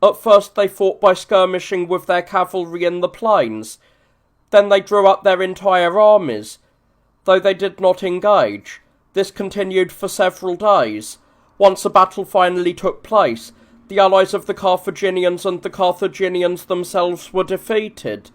at first they fought by skirmishing with their cavalry in the plains. Then they drew up their entire armies, though they did not engage. This continued for several days. Once a battle finally took place, The allies of the Carthaginians and the Carthaginians themselves were defeated.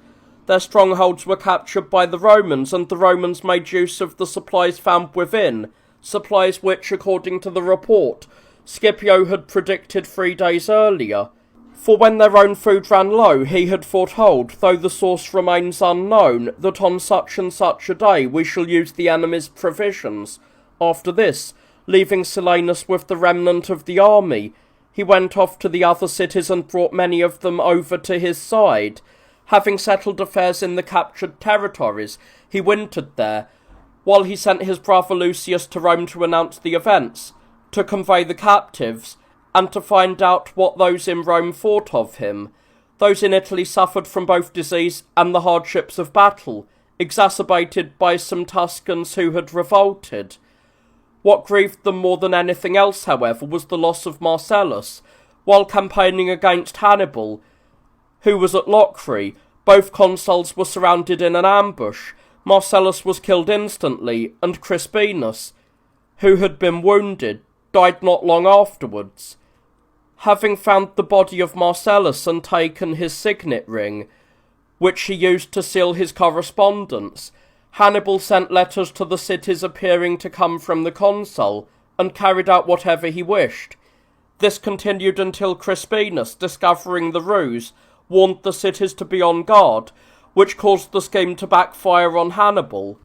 Their strongholds were captured by the Romans, and the Romans made use of the supplies found within, supplies which, according to the report, Scipio had predicted 3 days earlier. For when their own food ran low, he had foretold, though the source remains unknown, that on such and such a day we shall use the enemy's provisions. After this, leaving Silanus with the remnant of the army, he went off to the other cities and brought many of them over to his side. Having settled affairs in the captured territories, he wintered there, while he sent his brother Lucius to Rome to announce the events, to convey the captives, and to find out what those in Rome thought of him. Those in Italy suffered from both disease and the hardships of battle, exacerbated by some Tuscans who had revolted. What grieved them more than anything else, however, was the loss of Marcellus. While campaigning against Hannibal, who was at Locri, both consuls were surrounded in an ambush. Marcellus was killed instantly, and Crispinus, who had been wounded, died not long afterwards. Having found the body of Marcellus and taken his signet ring, which he used to seal his correspondence, Hannibal sent letters to the cities appearing to come from the consul, and carried out whatever he wished. This continued until Crispinus, discovering the ruse, warned the cities to be on guard, which caused the scheme to backfire on Hannibal.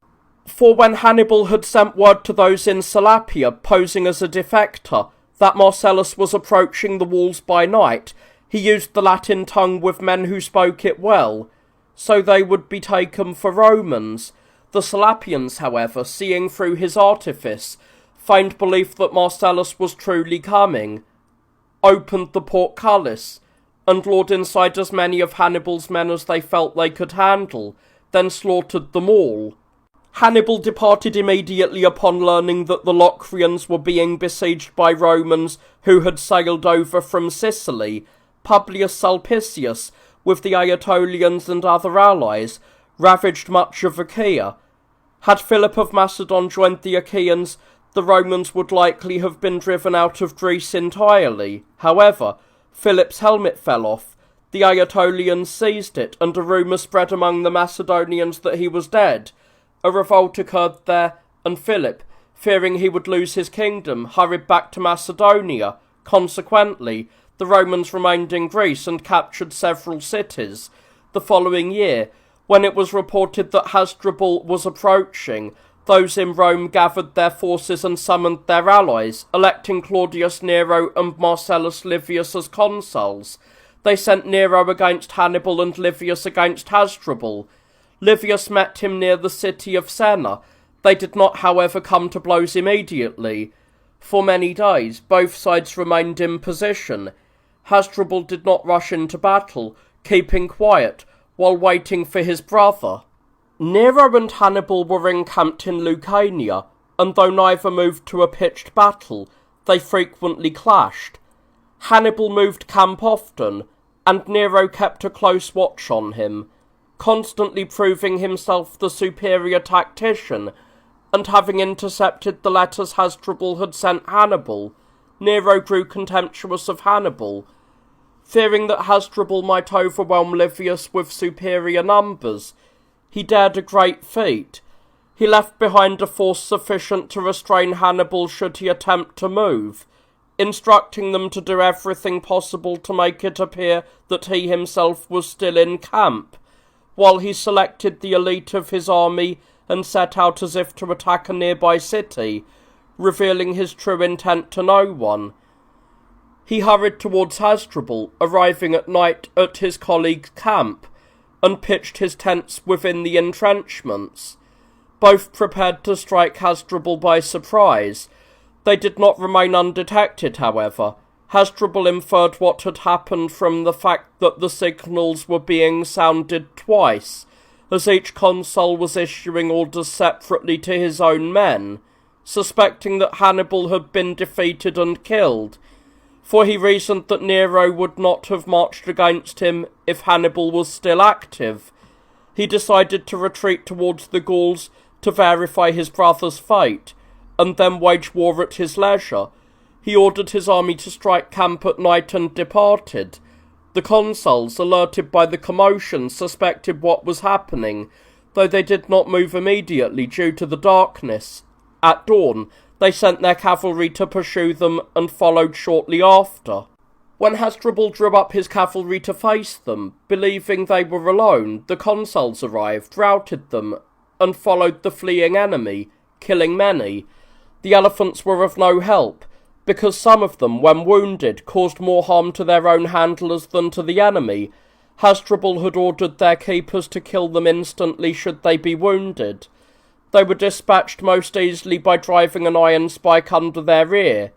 For when Hannibal had sent word to those in Salapia, posing as a defector, that Marcellus was approaching the walls by night, he used the Latin tongue with men who spoke it well, so they would be taken for Romans. The Salapians, however, seeing through his artifice, feigned belief that Marcellus was truly coming, opened the portcullis, and lured inside as many of Hannibal's men as they felt they could handle, then slaughtered them all. Hannibal departed immediately upon learning that the Locrians were being besieged by Romans who had sailed over from Sicily. Publius Sulpicius, with the Aetolians and other allies, ravaged much of Achaia. Had Philip of Macedon joined the Achaeans, the Romans would likely have been driven out of Greece entirely. However, Philip's helmet fell off, the Aetolians seized it, and a rumour spread among the Macedonians that he was dead. A revolt occurred there, and Philip, fearing he would lose his kingdom, hurried back to Macedonia. Consequently, the Romans remained in Greece and captured several cities. The following year, when it was reported that Hasdrubal was approaching, those in Rome gathered their forces and summoned their allies, electing Claudius Nero and Marcellus Livius as consuls. They sent Nero against Hannibal and Livius against Hasdrubal. Livius met him near the city of Senna. They did not, however, come to blows immediately. For many days, both sides remained in position. Hasdrubal did not rush into battle, keeping quiet, while waiting for his brother. Nero and Hannibal were encamped in Lucania, and though neither moved to a pitched battle, they frequently clashed. Hannibal moved camp often, and Nero kept a close watch on him, constantly proving himself the superior tactician, and having intercepted the letters Hasdrubal had sent Hannibal, Nero grew contemptuous of Hannibal. Fearing that Hasdrubal might overwhelm Livius with superior numbers, he dared a great feat. He left behind a force sufficient to restrain Hannibal should he attempt to move, instructing them to do everything possible to make it appear that he himself was still in camp, while he selected the elite of his army and set out as if to attack a nearby city, revealing his true intent to no one. He hurried towards Hasdrubal, arriving at night at his colleague's camp, and pitched his tents within the entrenchments. Both prepared to strike Hasdrubal by surprise. They did not remain undetected, however. Hasdrubal inferred what had happened from the fact that the signals were being sounded twice, as each consul was issuing orders separately to his own men. Suspecting that Hannibal had been defeated and killed, for he reasoned that Nero would not have marched against him if Hannibal was still active, he decided to retreat towards the Gauls to verify his brother's fate, and then wage war at his leisure. He ordered his army to strike camp at night and departed. The consuls, alerted by the commotion, suspected what was happening, though they did not move immediately due to the darkness. At dawn, they sent their cavalry to pursue them and followed shortly after. When Hasdrubal drew up his cavalry to face them, believing they were alone, the consuls arrived, routed them, and followed the fleeing enemy, killing many. The elephants were of no help, because some of them, when wounded, caused more harm to their own handlers than to the enemy. Hasdrubal had ordered their keepers to kill them instantly should they be wounded. They were dispatched most easily by driving an iron spike under their ear.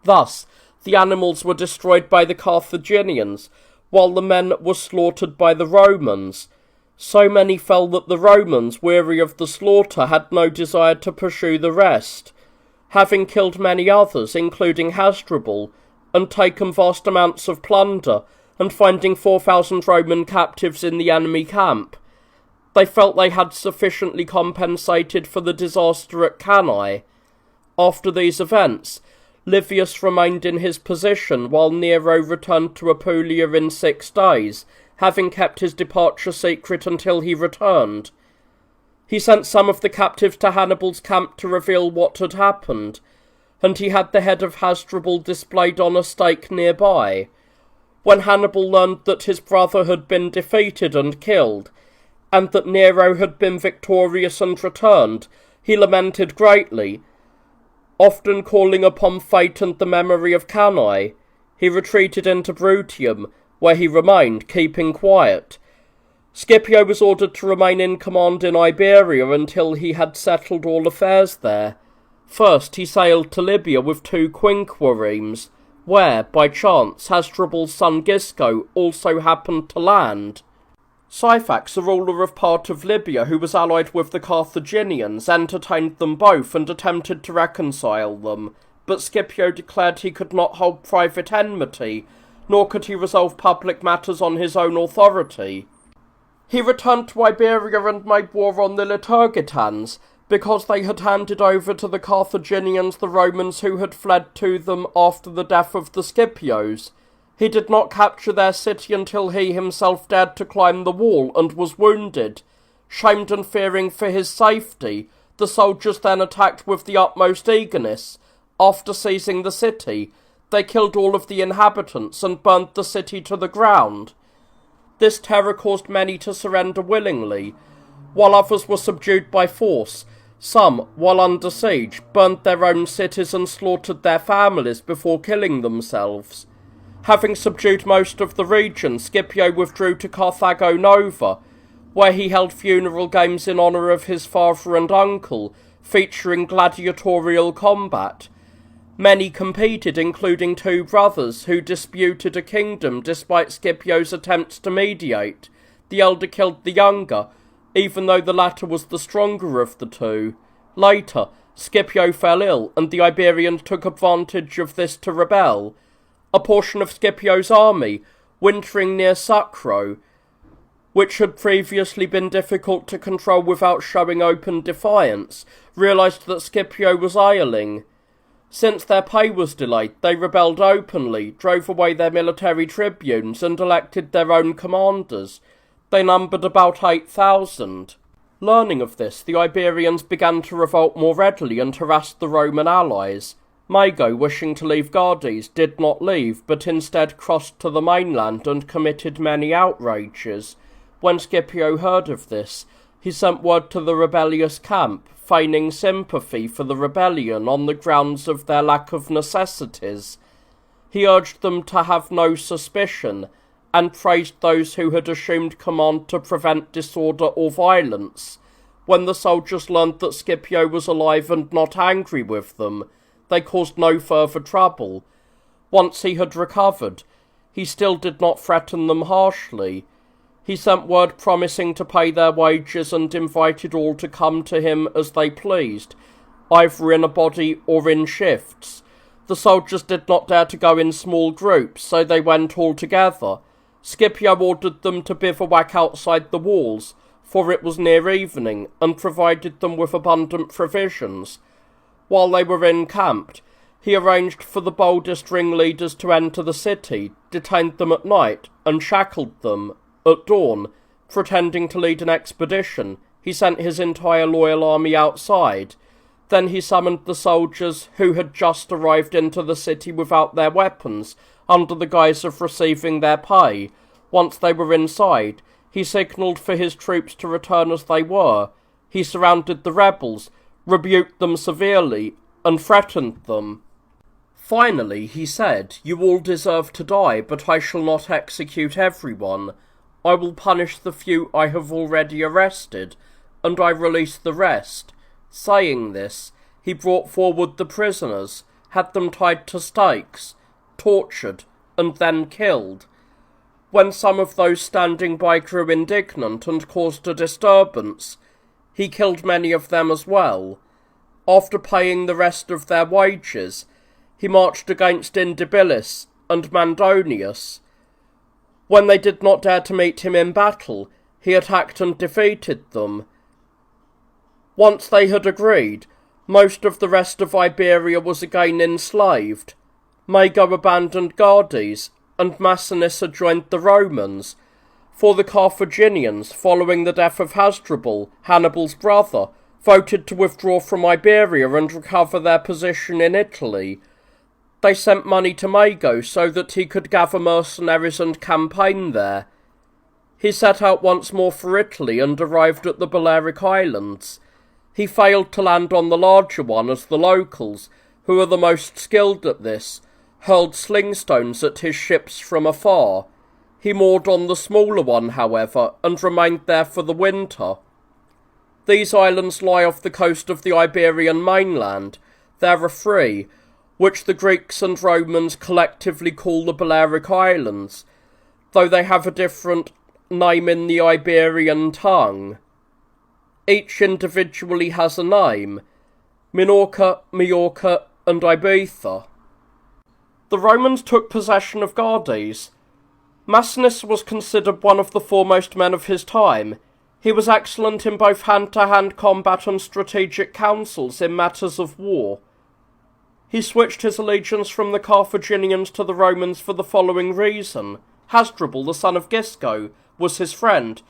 Thus, the animals were destroyed by the Carthaginians, while the men were slaughtered by the Romans. So many fell that the Romans, weary of the slaughter, had no desire to pursue the rest. Having killed many others, including Hasdrubal, and taken vast amounts of plunder, and finding 4,000 Roman captives in the enemy camp, they felt they had sufficiently compensated for the disaster at Cannae. After these events, Livius remained in his position while Nero returned to Apulia in 6 days, having kept his departure secret until he returned. He sent some of the captives to Hannibal's camp to reveal what had happened, and he had the head of Hasdrubal displayed on a stake nearby. When Hannibal learned that his brother had been defeated and killed, and that Nero had been victorious and returned, he lamented greatly. Often calling upon fate and the memory of Cannae, he retreated into Brutium, where he remained, keeping quiet. Scipio was ordered to remain in command in Iberia until he had settled all affairs there. First he sailed to Libya with 2 quinqueremes, where, by chance, Hasdrubal's son Gisco also happened to land. Syphax, a ruler of part of Libya who was allied with the Carthaginians, entertained them both and attempted to reconcile them, but Scipio declared he could not hold private enmity, nor could he resolve public matters on his own authority. He returned to Iberia and made war on the Liturgitans, because they had handed over to the Carthaginians the Romans who had fled to them after the death of the Scipios. He did not capture their city until he himself dared to climb the wall and was wounded. Shamed and fearing for his safety, the soldiers then attacked with the utmost eagerness. After seizing the city, they killed all of the inhabitants and burnt the city to the ground. This terror caused many to surrender willingly, while others were subdued by force. Some, while under siege, burnt their own cities and slaughtered their families before killing themselves. Having subdued most of the region, Scipio withdrew to Carthago Nova, where he held funeral games in honour of his father and uncle, featuring gladiatorial combat. Many competed, including 2 brothers, who disputed a kingdom despite Scipio's attempts to mediate. The elder killed the younger, even though the latter was the stronger of the 2. Later, Scipio fell ill, and the Iberians took advantage of this to rebel. A portion of Scipio's army, wintering near Sacro, which had previously been difficult to control without showing open defiance, realised that Scipio was ailing. Since their pay was delayed, they rebelled openly, drove away their military tribunes, and elected their own commanders. They numbered about 8,000. Learning of this, the Iberians began to revolt more readily and harassed the Roman allies. Mago, wishing to leave Gades, did not leave, but instead crossed to the mainland and committed many outrages. When Scipio heard of this, he sent word to the rebellious camp, feigning sympathy for the rebellion on the grounds of their lack of necessities. He urged them to have no suspicion, and praised those who had assumed command to prevent disorder or violence. When the soldiers learned that Scipio was alive and not angry with them, they caused no further trouble. Once he had recovered, he still did not threaten them harshly. He sent word promising to pay their wages and invited all to come to him as they pleased, either in a body or in shifts. The soldiers did not dare to go in small groups, so they went all together. Scipio ordered them to bivouac outside the walls, for it was near evening, and provided them with abundant provisions. While they were encamped, He arranged for the boldest ringleaders to enter the city, detained them at night, and shackled them. At dawn, pretending to lead an expedition, he sent his entire loyal army outside. Then he summoned the soldiers who had just arrived into the city without their weapons, under the guise of receiving their pay. Once they were inside, he signalled for his troops to return as they were. He surrounded the rebels, rebuked them severely, and threatened them. Finally, he said, "You all deserve to die, but I shall not execute everyone. I will punish the few I have already arrested, and I release the rest." Saying this, he brought forward the prisoners, had them tied to stakes, tortured, and then killed. When some of those standing by grew indignant and caused a disturbance, he killed many of them as well. After paying the rest of their wages, he marched against Indibilis and Mandonius. When they did not dare to meet him in battle, he attacked and defeated them. Once they had agreed, most of the rest of Iberia was again enslaved. Mago abandoned Gades, and Massinissa joined the Romans. For the Carthaginians, following the death of Hasdrubal, Hannibal's brother, voted to withdraw from Iberia and recover their position in Italy. They sent money to Mago so that he could gather mercenaries and campaign there. He set out once more for Italy and arrived at the Balearic Islands. He failed to land on the larger one as the locals, who are the most skilled at this, hurled slingstones at his ships from afar. He moored on the smaller one, however, and remained there for the winter. These islands lie off the coast of the Iberian mainland. There are 3, which the Greeks and Romans collectively call the Balearic Islands, though they have a different name in the Iberian tongue. Each individually has a name: Minorca, Majorca, and Ibiza. The Romans took possession of Gades. Massinissa was considered one of the foremost men of his time. He was excellent in both hand-to-hand combat and strategic counsels in matters of war. He switched his allegiance from the Carthaginians to the Romans for the following reason. Hasdrubal, the son of Gisco, was his friend,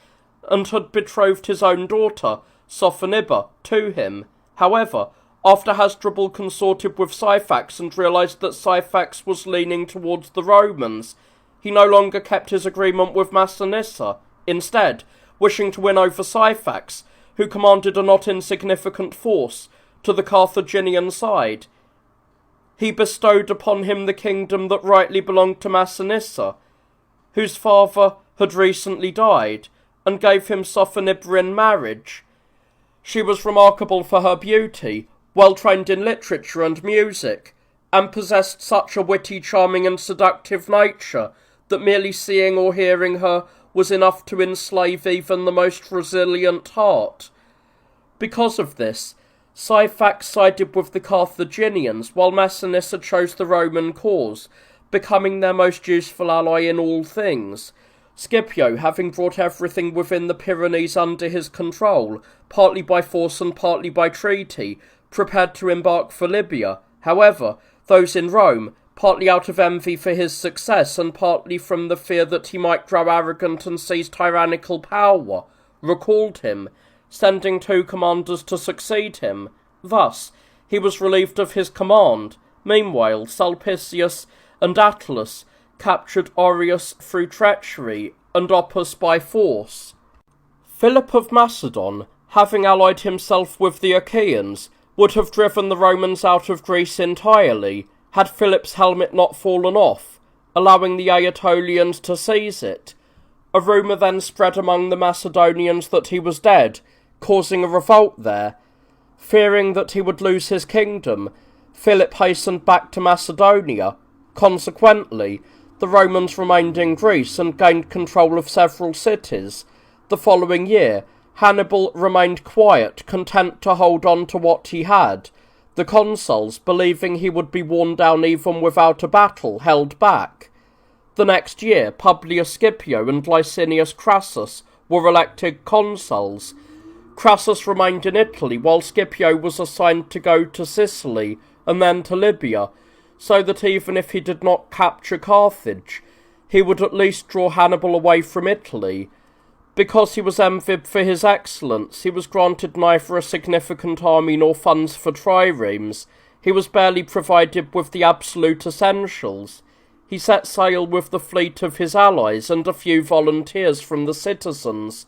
and had betrothed his own daughter, Sophonisba, to him. However, after Hasdrubal consorted with Syphax and realised that Syphax was leaning towards the Romans, he no longer kept his agreement with Massinissa. Instead, wishing to win over Syphax, who commanded a not insignificant force, to the Carthaginian side, he bestowed upon him the kingdom that rightly belonged to Massinissa, whose father had recently died, and gave him Sophonisba in marriage. She was remarkable for her beauty, well trained in literature and music, and possessed such a witty, charming, and seductive nature that merely seeing or hearing her was enough to enslave even the most resilient heart. Because of this, Syphax sided with the Carthaginians, while Massinissa chose the Roman cause, becoming their most useful ally in all things. Scipio, having brought everything within the Pyrenees under his control, partly by force and partly by treaty, prepared to embark for Libya. However, those in Rome, partly out of envy for his success and partly from the fear that he might grow arrogant and seize tyrannical power, recalled him, sending 2 commanders to succeed him. Thus, he was relieved of his command. Meanwhile, Sulpicius and Attalus captured Aureus through treachery and Opus by force. Philip of Macedon, having allied himself with the Achaeans, would have driven the Romans out of Greece entirely, had Philip's helmet not fallen off, allowing the Aetolians to seize it. A rumour then spread among the Macedonians that he was dead, causing a revolt there. Fearing that he would lose his kingdom, Philip hastened back to Macedonia. Consequently, the Romans remained in Greece and gained control of several cities. The following year, Hannibal remained quiet, content to hold on to what he had. The consuls, believing he would be worn down even without a battle, held back. The next year, Publius Scipio and Licinius Crassus were elected consuls. Crassus remained in Italy, while Scipio was assigned to go to Sicily and then to Libya, so that even if he did not capture Carthage, he would at least draw Hannibal away from Italy. Because he was envied for his excellence, he was granted neither a significant army nor funds for triremes. He was barely provided with the absolute essentials. He set sail with the fleet of his allies and a few volunteers from the citizens,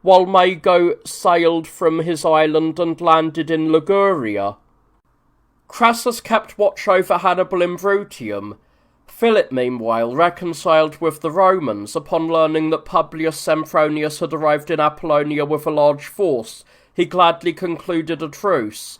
while Mago sailed from his island and landed in Liguria. Crassus kept watch over Hannibal in Bruttium. Philip, meanwhile, reconciled with the Romans upon learning that Publius Sempronius had arrived in Apollonia with a large force. He gladly concluded a truce.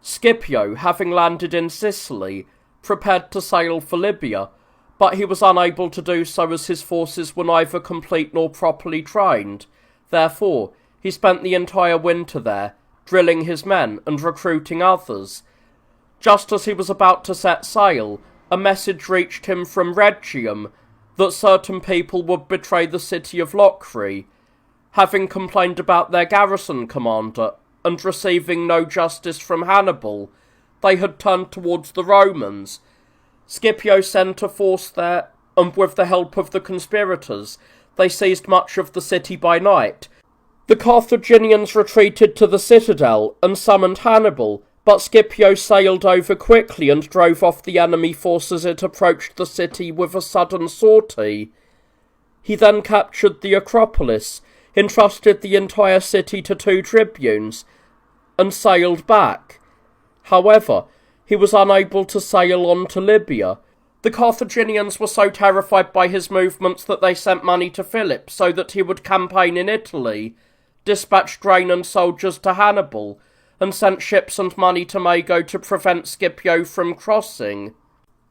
Scipio, having landed in Sicily, prepared to sail for Libya, but he was unable to do so as his forces were neither complete nor properly trained. Therefore, he spent the entire winter there, drilling his men and recruiting others. Just as he was about to set sail, a message reached him from Rhegium that certain people would betray the city of Locri. Having complained about their garrison commander and receiving no justice from Hannibal, they had turned towards the Romans. Scipio sent a force there, and with the help of the conspirators, they seized much of the city by night. The Carthaginians retreated to the citadel and summoned Hannibal, but Scipio sailed over quickly and drove off the enemy force as it approached the city with a sudden sortie. He then captured the Acropolis, entrusted the entire city to 2 tribunes, and sailed back. However, he was unable to sail on to Libya. The Carthaginians were so terrified by his movements that they sent money to Philip so that he would campaign in Italy, dispatched grain and soldiers to Hannibal, and sent ships and money to Mago to prevent Scipio from crossing.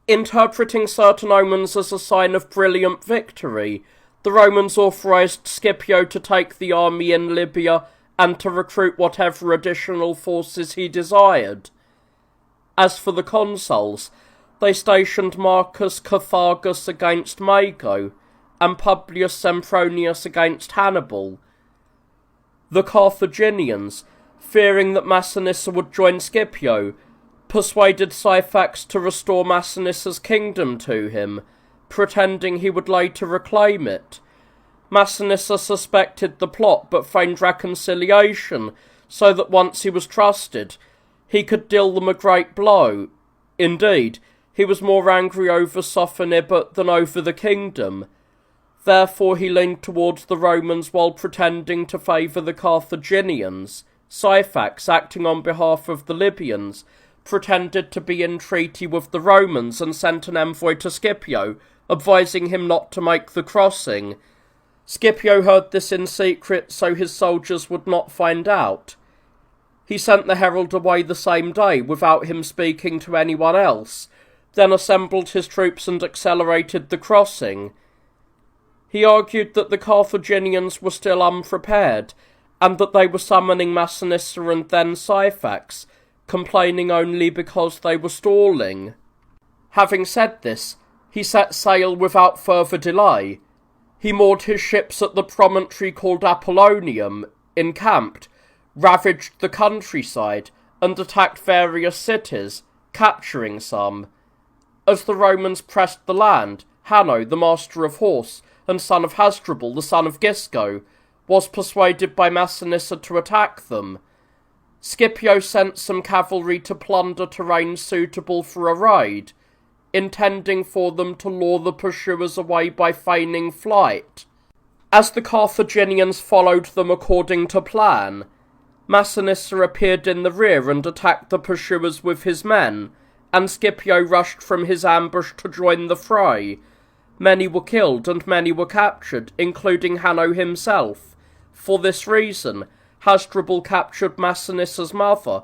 Interpreting certain omens as a sign of brilliant victory, the Romans authorized Scipio to take the army in Libya and to recruit whatever additional forces he desired. As for the consuls, they stationed Marcus Carthagus against Mago, and Publius Sempronius against Hannibal. The Carthaginians, fearing that Massinissa would join Scipio, persuaded Syphax to restore Massinissa's kingdom to him, pretending he would later reclaim it. Massinissa suspected the plot but feigned reconciliation, so that once he was trusted, he could deal them a great blow. Indeed, he was more angry over Sophanibert than over the kingdom. Therefore he leaned towards the Romans while pretending to favour the Carthaginians. Syphax, acting on behalf of the Libyans, pretended to be in treaty with the Romans and sent an envoy to Scipio, advising him not to make the crossing. Scipio heard this in secret so his soldiers would not find out. He sent the herald away the same day without him speaking to anyone else, then assembled his troops and accelerated the crossing. He argued that the Carthaginians were still unprepared, and that they were summoning Massinissa and then Syphax, complaining only because they were stalling. Having said this, he set sail without further delay. He moored his ships at the promontory called Apollonium, encamped, ravaged the countryside, and attacked various cities, capturing some. As the Romans pressed the land, Hanno, the master of horse, and son of Hasdrubal, the son of Gisco, was persuaded by Massinissa to attack them. Scipio sent some cavalry to plunder terrain suitable for a raid, intending for them to lure the pursuers away by feigning flight. As the Carthaginians followed them according to plan, Massinissa appeared in the rear and attacked the pursuers with his men, and Scipio rushed from his ambush to join the fray. Many were killed and many were captured, including Hanno himself. For this reason, Hasdrubal captured Massinissa's mother,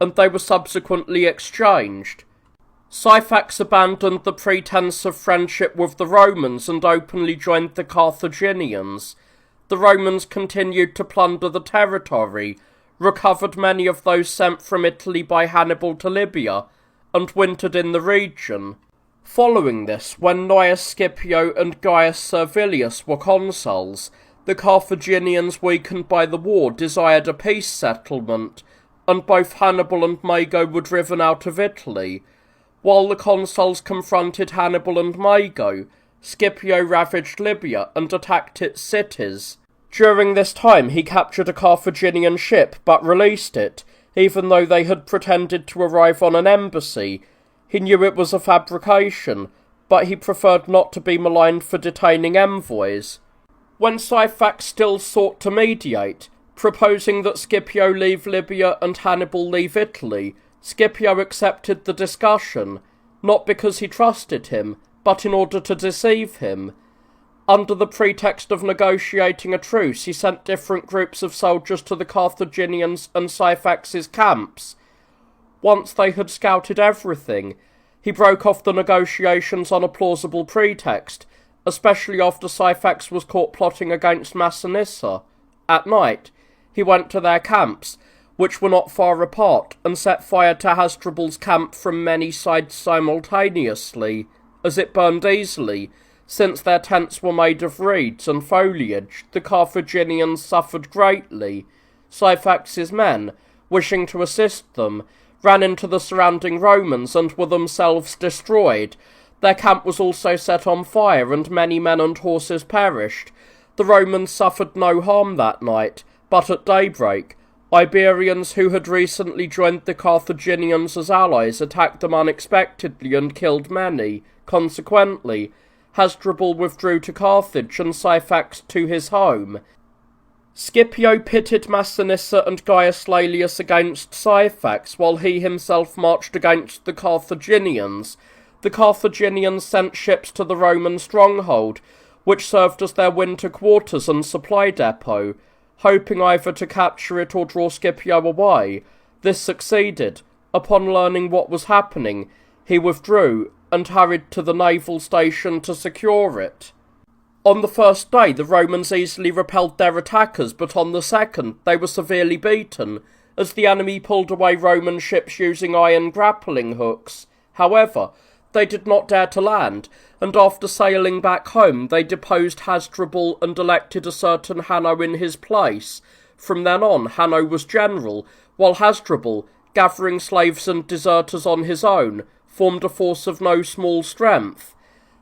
and they were subsequently exchanged. Syphax abandoned the pretense of friendship with the Romans and openly joined the Carthaginians. The Romans continued to plunder the territory, recovered many of those sent from Italy by Hannibal to Libya, and wintered in the region. Following this, when Gnaeus Scipio and Gaius Servilius were consuls, the Carthaginians, weakened by the war, desired a peace settlement, and both Hannibal and Mago were driven out of Italy. While the consuls confronted Hannibal and Mago, Scipio ravaged Libya and attacked its cities. During this time he captured a Carthaginian ship but released it, even though they had pretended to arrive on an embassy. He knew it was a fabrication, but he preferred not to be maligned for detaining envoys. When Syphax still sought to mediate, proposing that Scipio leave Libya and Hannibal leave Italy, Scipio accepted the discussion, not because he trusted him, but in order to deceive him. Under the pretext of negotiating a truce, he sent different groups of soldiers to the Carthaginians and Syphax's camps. Once they had scouted everything, he broke off the negotiations on a plausible pretext, especially after Syphax was caught plotting against Massinissa. At night, he went to their camps, which were not far apart, and set fire to Hasdrubal's camp from many sides simultaneously, as it burned easily. Since their tents were made of reeds and foliage, the Carthaginians suffered greatly. Syphax's men, wishing to assist them, ran into the surrounding Romans and were themselves destroyed. Their camp was also set on fire, and many men and horses perished. The Romans suffered no harm that night, but at daybreak, Iberians who had recently joined the Carthaginians as allies attacked them unexpectedly and killed many. Consequently, Hasdrubal withdrew to Carthage and Syphax to his home. Scipio pitted Massinissa and Gaius Laelius against Syphax, while he himself marched against the Carthaginians. The Carthaginians sent ships to the Roman stronghold, which served as their winter quarters and supply depot, hoping either to capture it or draw Scipio away. This succeeded. Upon learning what was happening, he withdrew and hurried to the naval station to secure it. On the first day, the Romans easily repelled their attackers, but on the second, they were severely beaten, as the enemy pulled away Roman ships using iron grappling hooks. However, they did not dare to land, and after sailing back home, they deposed Hasdrubal and elected a certain Hanno in his place. From then on, Hanno was general, while Hasdrubal, gathering slaves and deserters on his own, formed a force of no small strength.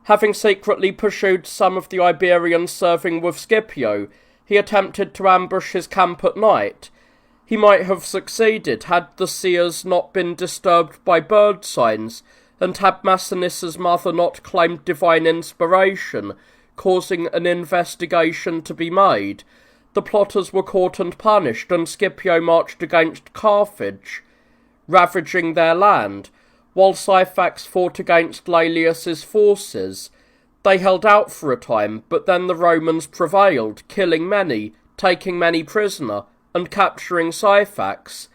Having secretly pursued some of the Iberians serving with Scipio, he attempted to ambush his camp at night. He might have succeeded had the seers not been disturbed by bird signs, and had Massinissa's mother not claimed divine inspiration, causing an investigation to be made. The plotters were caught and punished, and Scipio marched against Carthage, ravaging their land, while Syphax fought against Laelius's forces. They held out for a time, but then the Romans prevailed, killing many, taking many prisoner, and capturing Syphax.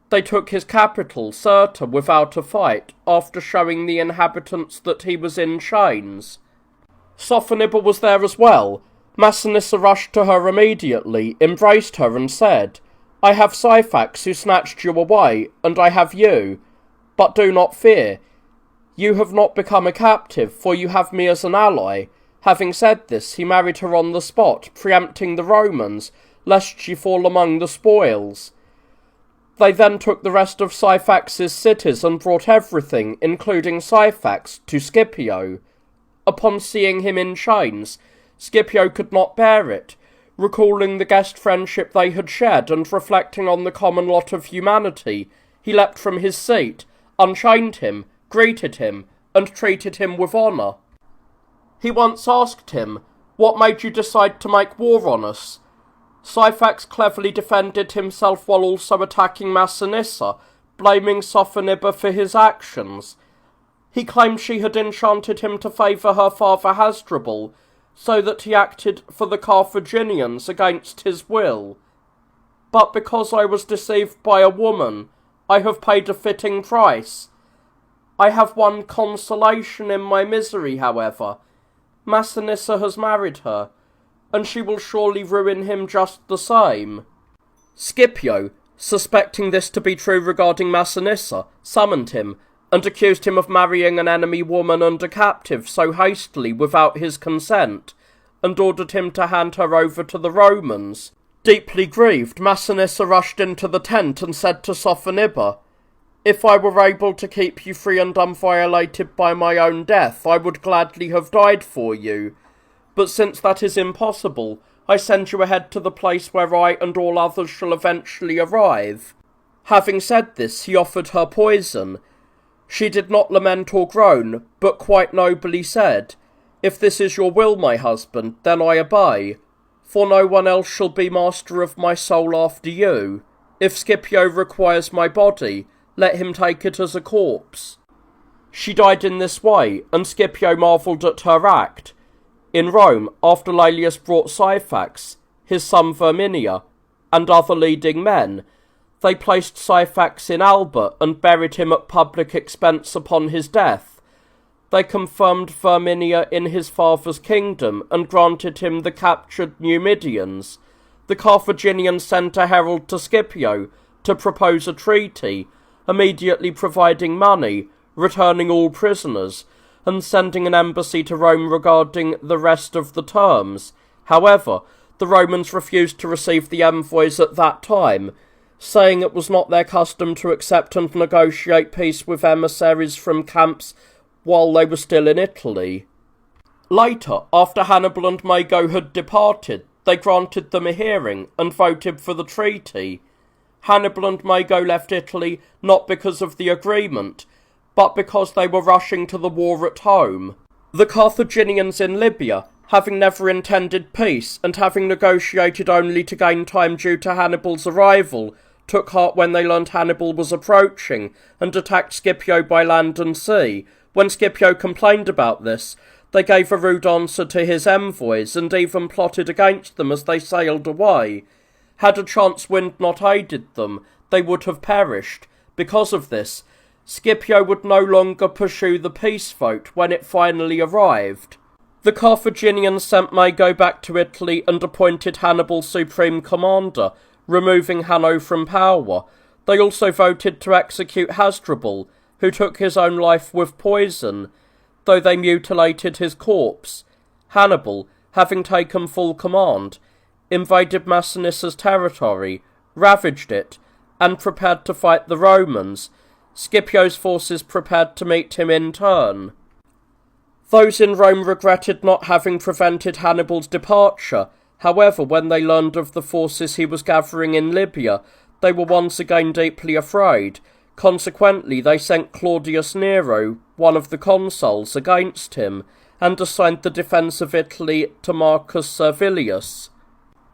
They took his capital, Cirta, without a fight, after showing the inhabitants that he was in chains. Sophoniba was there as well. Massinissa rushed to her immediately, embraced her, and said, "I have Syphax, who snatched you away, and I have you. But do not fear. You have not become a captive, for you have me as an ally." Having said this, he married her on the spot, preempting the Romans, lest she fall among the spoils. They then took the rest of Syphax's cities and brought everything, including Syphax, to Scipio. Upon seeing him in chains, Scipio could not bear it. Recalling the guest friendship they had shared and reflecting on the common lot of humanity, he leapt from his seat, unchained him, greeted him, and treated him with honour. He once asked him, "What made you decide to make war on us?" Syphax cleverly defended himself while also attacking Massinissa, blaming Sophoniba for his actions. He claimed she had enchanted him to favour her father Hasdrubal, so that he acted for the Carthaginians against his will. "But because I was deceived by a woman, I have paid a fitting price. I have one consolation in my misery, however. Massinissa has married her, and she will surely ruin him just the same." Scipio, suspecting this to be true regarding Massinissa, summoned him, and accused him of marrying an enemy woman and a captive so hastily without his consent, and ordered him to hand her over to the Romans. Deeply grieved, Massinissa rushed into the tent and said to Sophonisba, "If I were able to keep you free and unviolated by my own death, I would gladly have died for you. But since that is impossible, I send you ahead to the place where I and all others shall eventually arrive." Having said this, he offered her poison. She did not lament or groan, but quite nobly said, "If this is your will, my husband, then I obey. For no one else shall be master of my soul after you. If Scipio requires my body, let him take it as a corpse." She died in this way, and Scipio marvelled at her act. In Rome, after Laelius brought Syphax, his son Verminia, and other leading men, they placed Syphax in Alba and buried him at public expense upon his death. They confirmed Verminia in his father's kingdom and granted him the captured Numidians. The Carthaginians sent a herald to Scipio to propose a treaty, immediately providing money, returning all prisoners, and sending an embassy to Rome regarding the rest of the terms. However, the Romans refused to receive the envoys at that time, saying it was not their custom to accept and negotiate peace with emissaries from camps while they were still in Italy. Later, after Hannibal and Mago had departed, they granted them a hearing and voted for the treaty. Hannibal and Mago left Italy not because of the agreement, but because they were rushing to the war at home. The Carthaginians in Libya, having never intended peace and having negotiated only to gain time due to Hannibal's arrival, took heart when they learned Hannibal was approaching and attacked Scipio by land and sea. When Scipio complained about this, they gave a rude answer to his envoys and even plotted against them as they sailed away. Had a chance wind not aided them, they would have perished. Because of this, Scipio would no longer pursue the peace vote when it finally arrived. The Carthaginians sent Mago back to Italy and appointed Hannibal supreme commander, removing Hanno from power. They also voted to execute Hasdrubal, who took his own life with poison, though they mutilated his corpse. Hannibal, having taken full command, invaded Massinissa's territory, ravaged it, and prepared to fight the Romans. Scipio's forces prepared to meet him in turn. Those in Rome regretted not having prevented Hannibal's departure. However, when they learned of the forces he was gathering in Libya, they were once again deeply afraid. Consequently, they sent Claudius Nero, one of the consuls, against him, and assigned the defence of Italy to Marcus Servilius.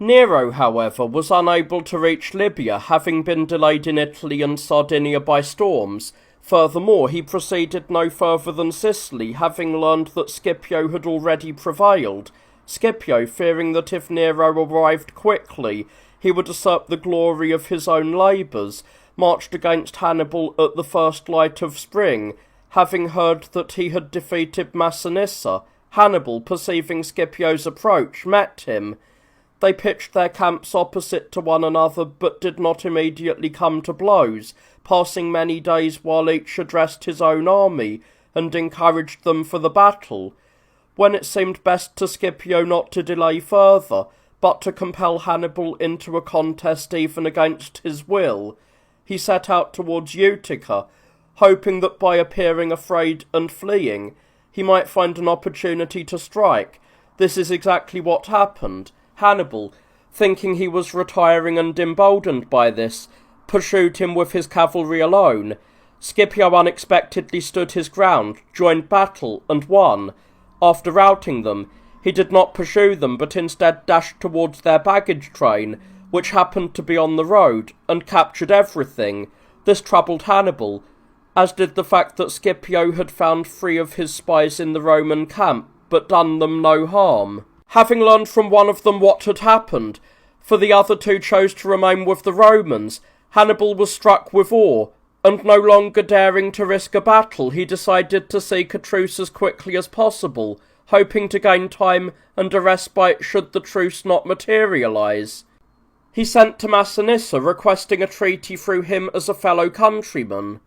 Nero, however, was unable to reach Libya, having been delayed in Italy and Sardinia by storms. Furthermore, he proceeded no further than Sicily, having learned that Scipio had already prevailed. Scipio, fearing that if Nero arrived quickly, he would usurp the glory of his own labours, marched against Hannibal at the first light of spring. Having heard that he had defeated Massinissa, Hannibal, perceiving Scipio's approach, met him. They pitched their camps opposite to one another, but did not immediately come to blows, passing many days while each addressed his own army, and encouraged them for the battle. When it seemed best to Scipio not to delay further, but to compel Hannibal into a contest even against his will, he set out towards Utica, hoping that by appearing afraid and fleeing, he might find an opportunity to strike. This is exactly what happened. Hannibal, thinking he was retiring and emboldened by this, pursued him with his cavalry alone. Scipio unexpectedly stood his ground, joined battle, and won. After routing them, he did not pursue them, but instead dashed towards their baggage train, which happened to be on the road, and captured everything. This troubled Hannibal, as did the fact that Scipio had found 3 of his spies in the Roman camp, but done them no harm. Having learned from one of them what had happened, for the other 2 chose to remain with the Romans, Hannibal was struck with awe, and no longer daring to risk a battle, he decided to seek a truce as quickly as possible, hoping to gain time and a respite should the truce not materialise. He sent to Massinissa, requesting a treaty through him as a fellow countryman.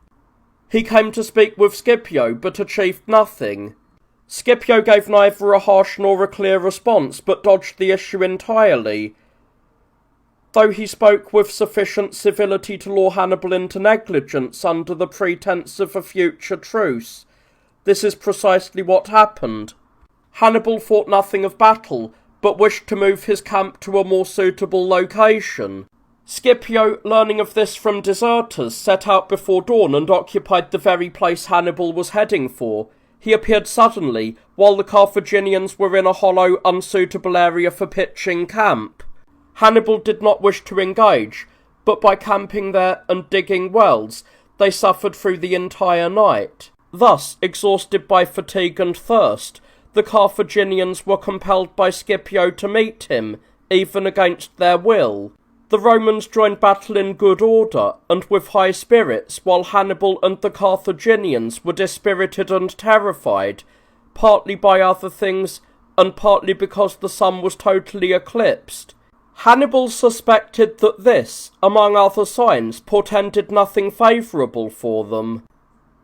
He came to speak with Scipio, but achieved nothing. Scipio gave neither a harsh nor a clear response, but dodged the issue entirely. though he spoke with sufficient civility to lure Hannibal into negligence under the pretence of a future truce. This is precisely what happened. Hannibal thought nothing of battle, but wished to move his camp to a more suitable location. Scipio, learning of this from deserters, set out before dawn and occupied the very place Hannibal was heading for. He appeared suddenly, while the Carthaginians were in a hollow, unsuitable area for pitching camp. Hannibal did not wish to engage, but by camping there and digging wells, they suffered through the entire night. Thus, exhausted by fatigue and thirst, the Carthaginians were compelled by Scipio to meet him, even against their will. The Romans joined battle in good order and with high spirits, while Hannibal and the Carthaginians were dispirited and terrified, partly by other things and partly because the sun was totally eclipsed. Hannibal suspected that this, among other signs, portended nothing favourable for them.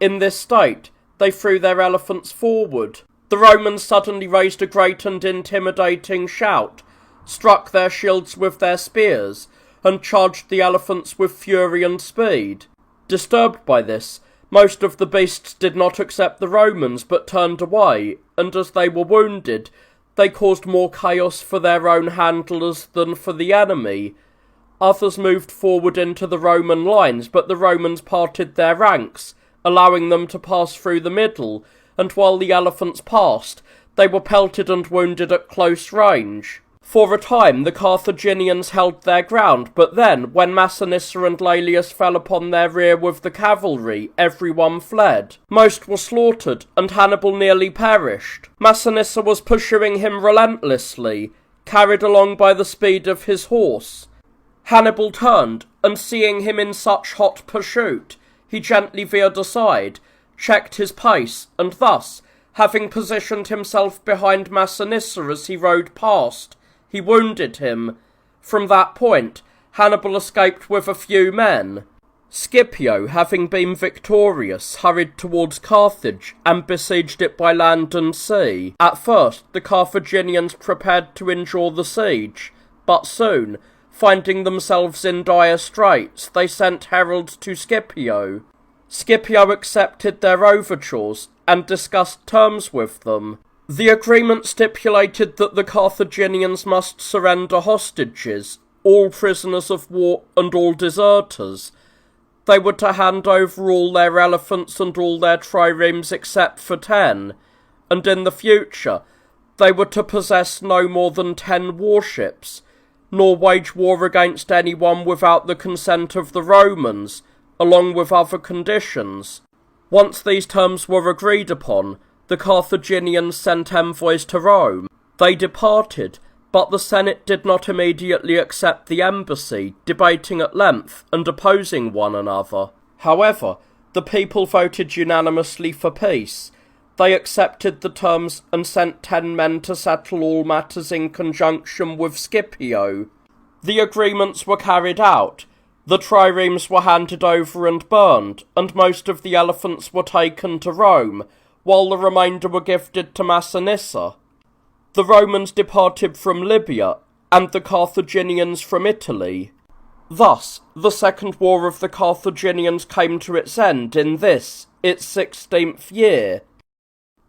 In this state, they threw their elephants forward. The Romans suddenly raised a great and intimidating shout, struck their shields with their spears, and charged the elephants with fury and speed. Disturbed by this, most of the beasts did not accept the Romans but turned away, and as they were wounded, they caused more chaos for their own handlers than for the enemy. Others moved forward into the Roman lines, but the Romans parted their ranks, allowing them to pass through the middle, and while the elephants passed, they were pelted and wounded at close range. For a time the Carthaginians held their ground, but then, when Massinissa and Laelius fell upon their rear with the cavalry, everyone fled. Most were slaughtered, and Hannibal nearly perished. Massinissa was pursuing him relentlessly, carried along by the speed of his horse. Hannibal turned, and seeing him in such hot pursuit, he gently veered aside, checked his pace, and thus, having positioned himself behind Massinissa as he rode past, he wounded him. From that point, Hannibal escaped with a few men. Scipio, having been victorious, hurried towards Carthage and besieged it by land and sea. At first, the Carthaginians prepared to endure the siege, but soon, finding themselves in dire straits, they sent heralds to Scipio. Scipio accepted their overtures and discussed terms with them. The agreement stipulated that the Carthaginians must surrender hostages, all prisoners of war and all deserters. They were to hand over all their elephants and all their triremes except for 10, and in the future they were to possess no more than 10 warships, nor wage war against anyone without the consent of the Romans, along with other conditions. Once these terms were agreed upon, the Carthaginians sent envoys to Rome. They departed, but the Senate did not immediately accept the embassy, debating at length and opposing one another. However, the people voted unanimously for peace. They accepted the terms and sent 10 men to settle all matters in conjunction with Scipio. The agreements were carried out. The triremes were handed over and burned, and most of the elephants were taken to Rome, while the remainder were gifted to Massinissa. The Romans departed from Libya, and the Carthaginians from Italy. Thus, the Second War of the Carthaginians came to its end in this, its 16th year.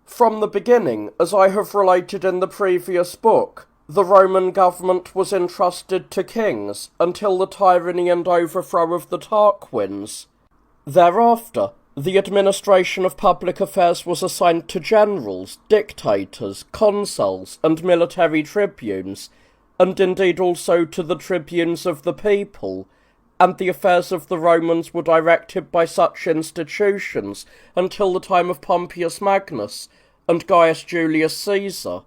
From the beginning, as I have related in the previous book, the Roman government was entrusted to kings until the tyranny and overthrow of the Tarquins. Thereafter, the administration of public affairs was assigned to generals, dictators, consuls, and military tribunes, and indeed also to the tribunes of the people, and the affairs of the Romans were directed by such institutions until the time of Pompeius Magnus and Gaius Julius Caesar.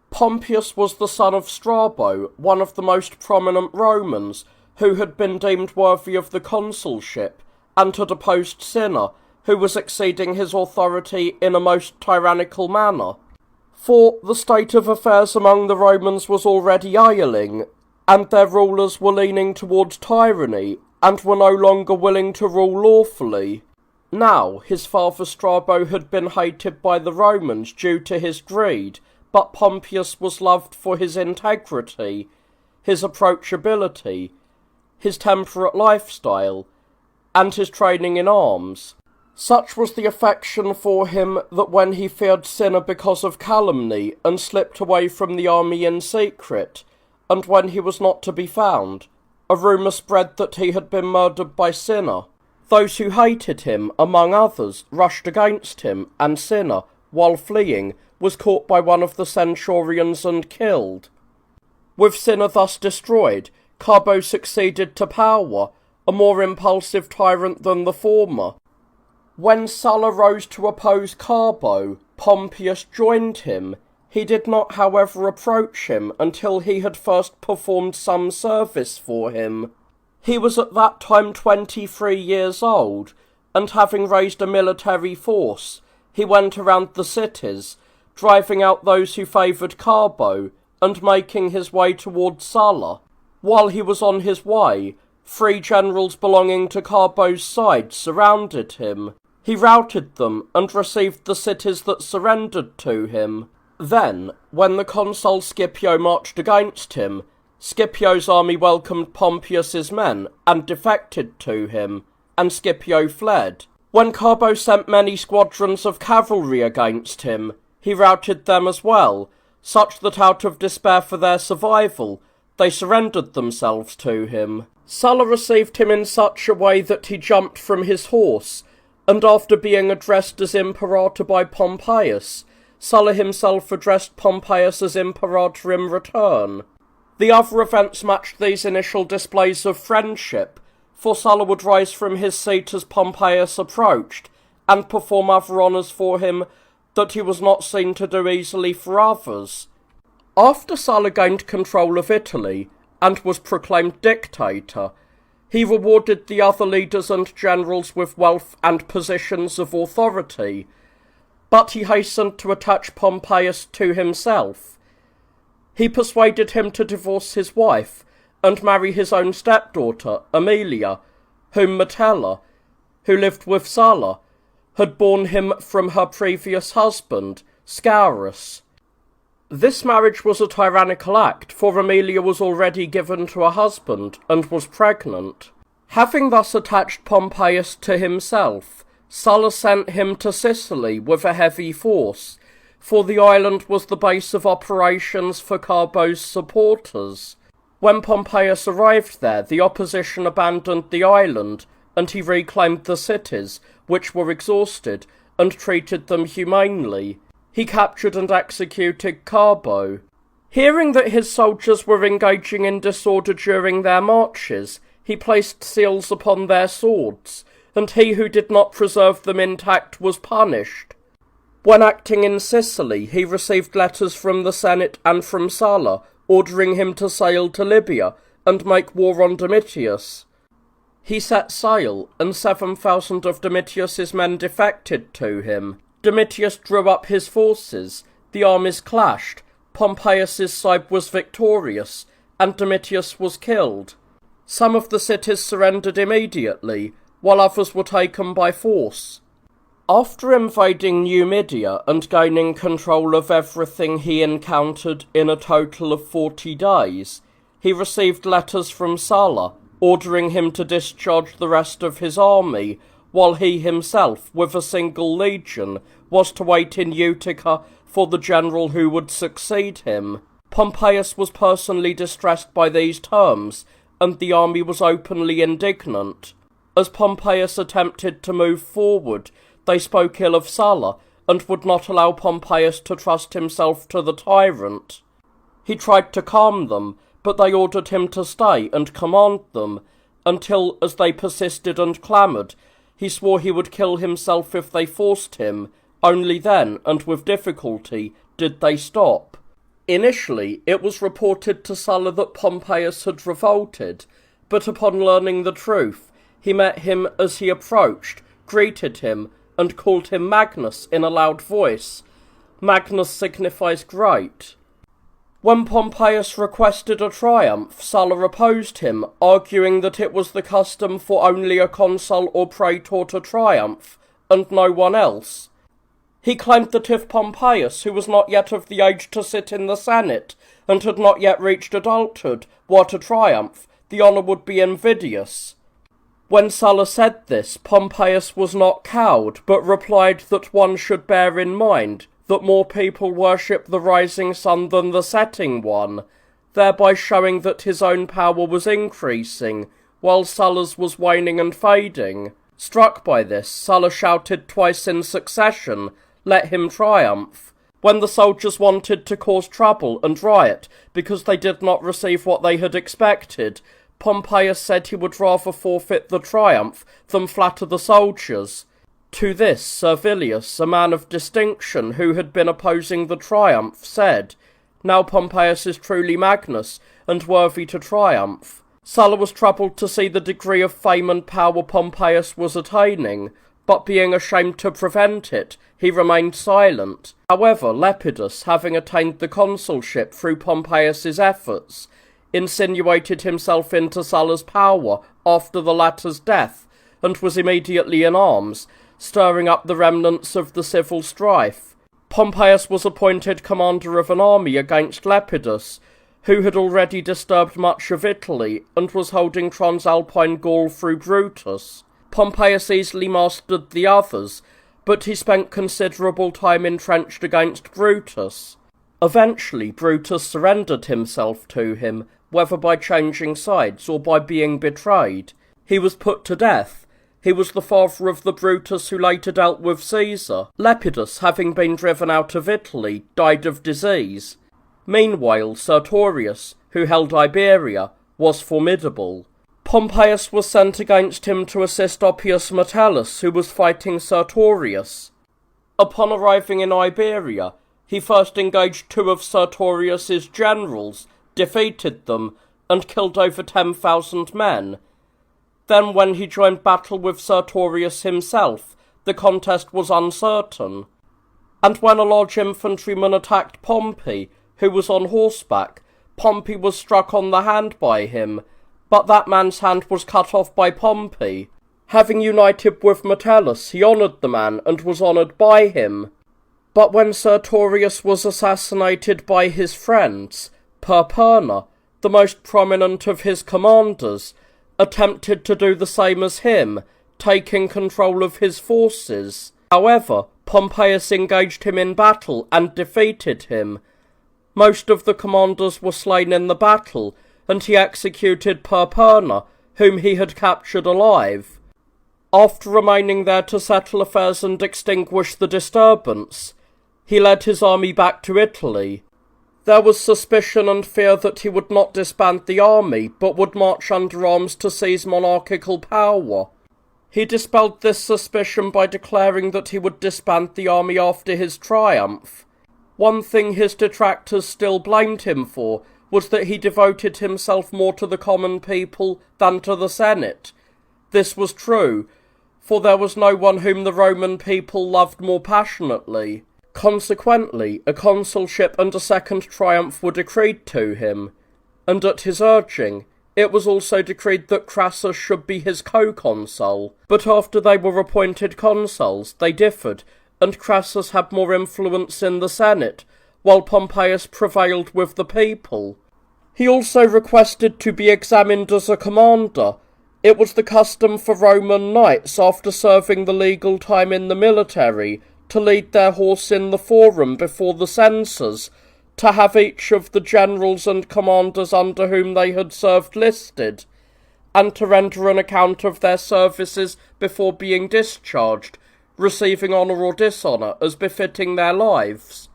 Pompeius was the son of Strabo, one of the most prominent Romans, who had been deemed worthy of the consulship, and had opposed Cinna, who was exceeding his authority in a most tyrannical manner. For the state of affairs among the Romans was already ailing, and their rulers were leaning towards tyranny, and were no longer willing to rule lawfully. Now, his father Strabo had been hated by the Romans due to his greed, but Pompeius was loved for his integrity. his approachability, his temperate lifestyle, and his training in arms. Such was the affection for him that when he feared Cinna because of calumny and slipped away from the army in secret, and when he was not to be found, a rumour spread that he had been murdered by Cinna. Those who hated him, among others, rushed against him, and Cinna, while fleeing, was caught by one of the centurions and killed. With Cinna thus destroyed, Carbo succeeded to power, a more impulsive tyrant than the former. When Sulla rose to oppose Carbo, Pompeius joined him. He did not, however, approach him until he had first performed some service for him. He was at that time 23 years old, and having raised a military force, he went around the cities, driving out those who favoured Carbo, and making his way towards Sulla. While he was on his way, 3 generals belonging to Carbo's side surrounded him. He routed them, and received the cities that surrendered to him. Then, when the consul Scipio marched against him, Scipio's army welcomed Pompeius's men, and defected to him, and Scipio fled. When Carbo sent many squadrons of cavalry against him, he routed them as well, such that out of despair for their survival, they surrendered themselves to him. Sulla received him in such a way that he jumped from his horse, and after being addressed as Imperator by Pompeius, Sulla himself addressed Pompeius as Imperator in return. The other events matched these initial displays of friendship, for Sulla would rise from his seat as Pompeius approached, and perform other honours for him that he was not seen to do easily for others. After Sulla gained control of Italy, and was proclaimed dictator, he rewarded the other leaders and generals with wealth and positions of authority, but he hastened to attach Pompeius to himself. He persuaded him to divorce his wife, and marry his own stepdaughter, Aemilia, whom Metella, who lived with Sulla, had borne him from her previous husband, Scaurus. This marriage was a tyrannical act, for Aemilia was already given to a husband, and was pregnant. Having thus attached Pompeius to himself, Sulla sent him to Sicily with a heavy force, for the island was the base of operations for Carbo's supporters. When Pompeius arrived there, the opposition abandoned the island, and he reclaimed the cities, which were exhausted, and treated them humanely. He captured and executed Carbo. Hearing that his soldiers were engaging in disorder during their marches, he placed seals upon their swords, and he who did not preserve them intact was punished. When acting in Sicily, he received letters from the Senate and from Sulla, ordering him to sail to Libya and make war on Domitius. He set sail, and 7,000 of Domitius's men defected to him. Domitius drew up his forces, the armies clashed, Pompeius's side was victorious, and Domitius was killed. Some of the cities surrendered immediately, while others were taken by force. After invading Numidia and gaining control of everything he encountered in a total of 40 days, he received letters from Sulla, ordering him to discharge the rest of his army, while he himself, with a single legion, was to wait in Utica for the general who would succeed him. Pompeius was personally distressed by these terms, and the army was openly indignant. As Pompeius attempted to move forward, they spoke ill of Sulla, and would not allow Pompeius to trust himself to the tyrant. He tried to calm them, but they ordered him to stay and command them, until, as they persisted and clamoured, he swore he would kill himself if they forced him. Only then, and with difficulty, did they stop. Initially, it was reported to Sulla that Pompeius had revolted, but upon learning the truth, he met him as he approached, greeted him, and called him Magnus in a loud voice. Magnus signifies great. When Pompeius requested a triumph, Sulla opposed him, arguing that it was the custom for only a consul or praetor to triumph, and no one else. He claimed that if Pompeius, who was not yet of the age to sit in the Senate, and had not yet reached adulthood, what a triumph! The honour would be invidious. When Sulla said this, Pompeius was not cowed, but replied that one should bear in mind that more people worship the rising sun than the setting one, thereby showing that his own power was increasing, while Sulla's was waning and fading. Struck by this, Sulla shouted twice in succession, "Let him triumph!" When the soldiers wanted to cause trouble and riot because they did not receive what they had expected, Pompeius said he would rather forfeit the triumph than flatter the soldiers. To this, Servilius, a man of distinction who had been opposing the triumph, said, "Now Pompeius is truly Magnus, and worthy to triumph." Sulla was troubled to see the degree of fame and power Pompeius was attaining, but being ashamed to prevent it, he remained silent. However, Lepidus, having attained the consulship through Pompeius's efforts, insinuated himself into Sulla's power after the latter's death, and was immediately in arms, stirring up the remnants of the civil strife. Pompeius was appointed commander of an army against Lepidus, who had already disturbed much of Italy, and was holding Transalpine Gaul through Brutus. Pompeius easily mastered the others, but he spent considerable time entrenched against Brutus. Eventually, Brutus surrendered himself to him, whether by changing sides or by being betrayed. He was put to death. He was the father of the Brutus who later dealt with Caesar. Lepidus, having been driven out of Italy, died of disease. Meanwhile, Sertorius, who held Iberia, was formidable. Pompeius was sent against him to assist Oppius Metellus, who was fighting Sertorius. Upon arriving in Iberia, he first engaged 2 of Sertorius's generals, defeated them, and killed over 10,000 men. Then, when he joined battle with Sertorius himself, the contest was uncertain. And when a large infantryman attacked Pompey, who was on horseback, Pompey was struck on the hand by him, but that man's hand was cut off by Pompey. Having united with Metellus, he honoured the man, and was honoured by him. But when Sertorius was assassinated by his friends, Perperna, the most prominent of his commanders, attempted to do the same as him, taking control of his forces. However, Pompeius engaged him in battle and defeated him. Most of the commanders were slain in the battle, and he executed Perperna, whom he had captured alive. After remaining there to settle affairs and extinguish the disturbance, he led his army back to Italy. There was suspicion and fear that he would not disband the army, but would march under arms to seize monarchical power. He dispelled this suspicion by declaring that he would disband the army after his triumph. One thing his detractors still blamed him for was that he devoted himself more to the common people than to the Senate. This was true, for there was no one whom the Roman people loved more passionately. Consequently, a consulship and a second triumph were decreed to him, and at his urging, it was also decreed that Crassus should be his co-consul. But after they were appointed consuls, they differed, and Crassus had more influence in the Senate, while Pompeius prevailed with the people. He also requested to be examined as a commander. It was the custom for Roman knights, after serving the legal time in the military, to lead their horse in the forum before the censors, to have each of the generals and commanders under whom they had served listed, and to render an account of their services before being discharged, receiving honour or dishonour as befitting their lives.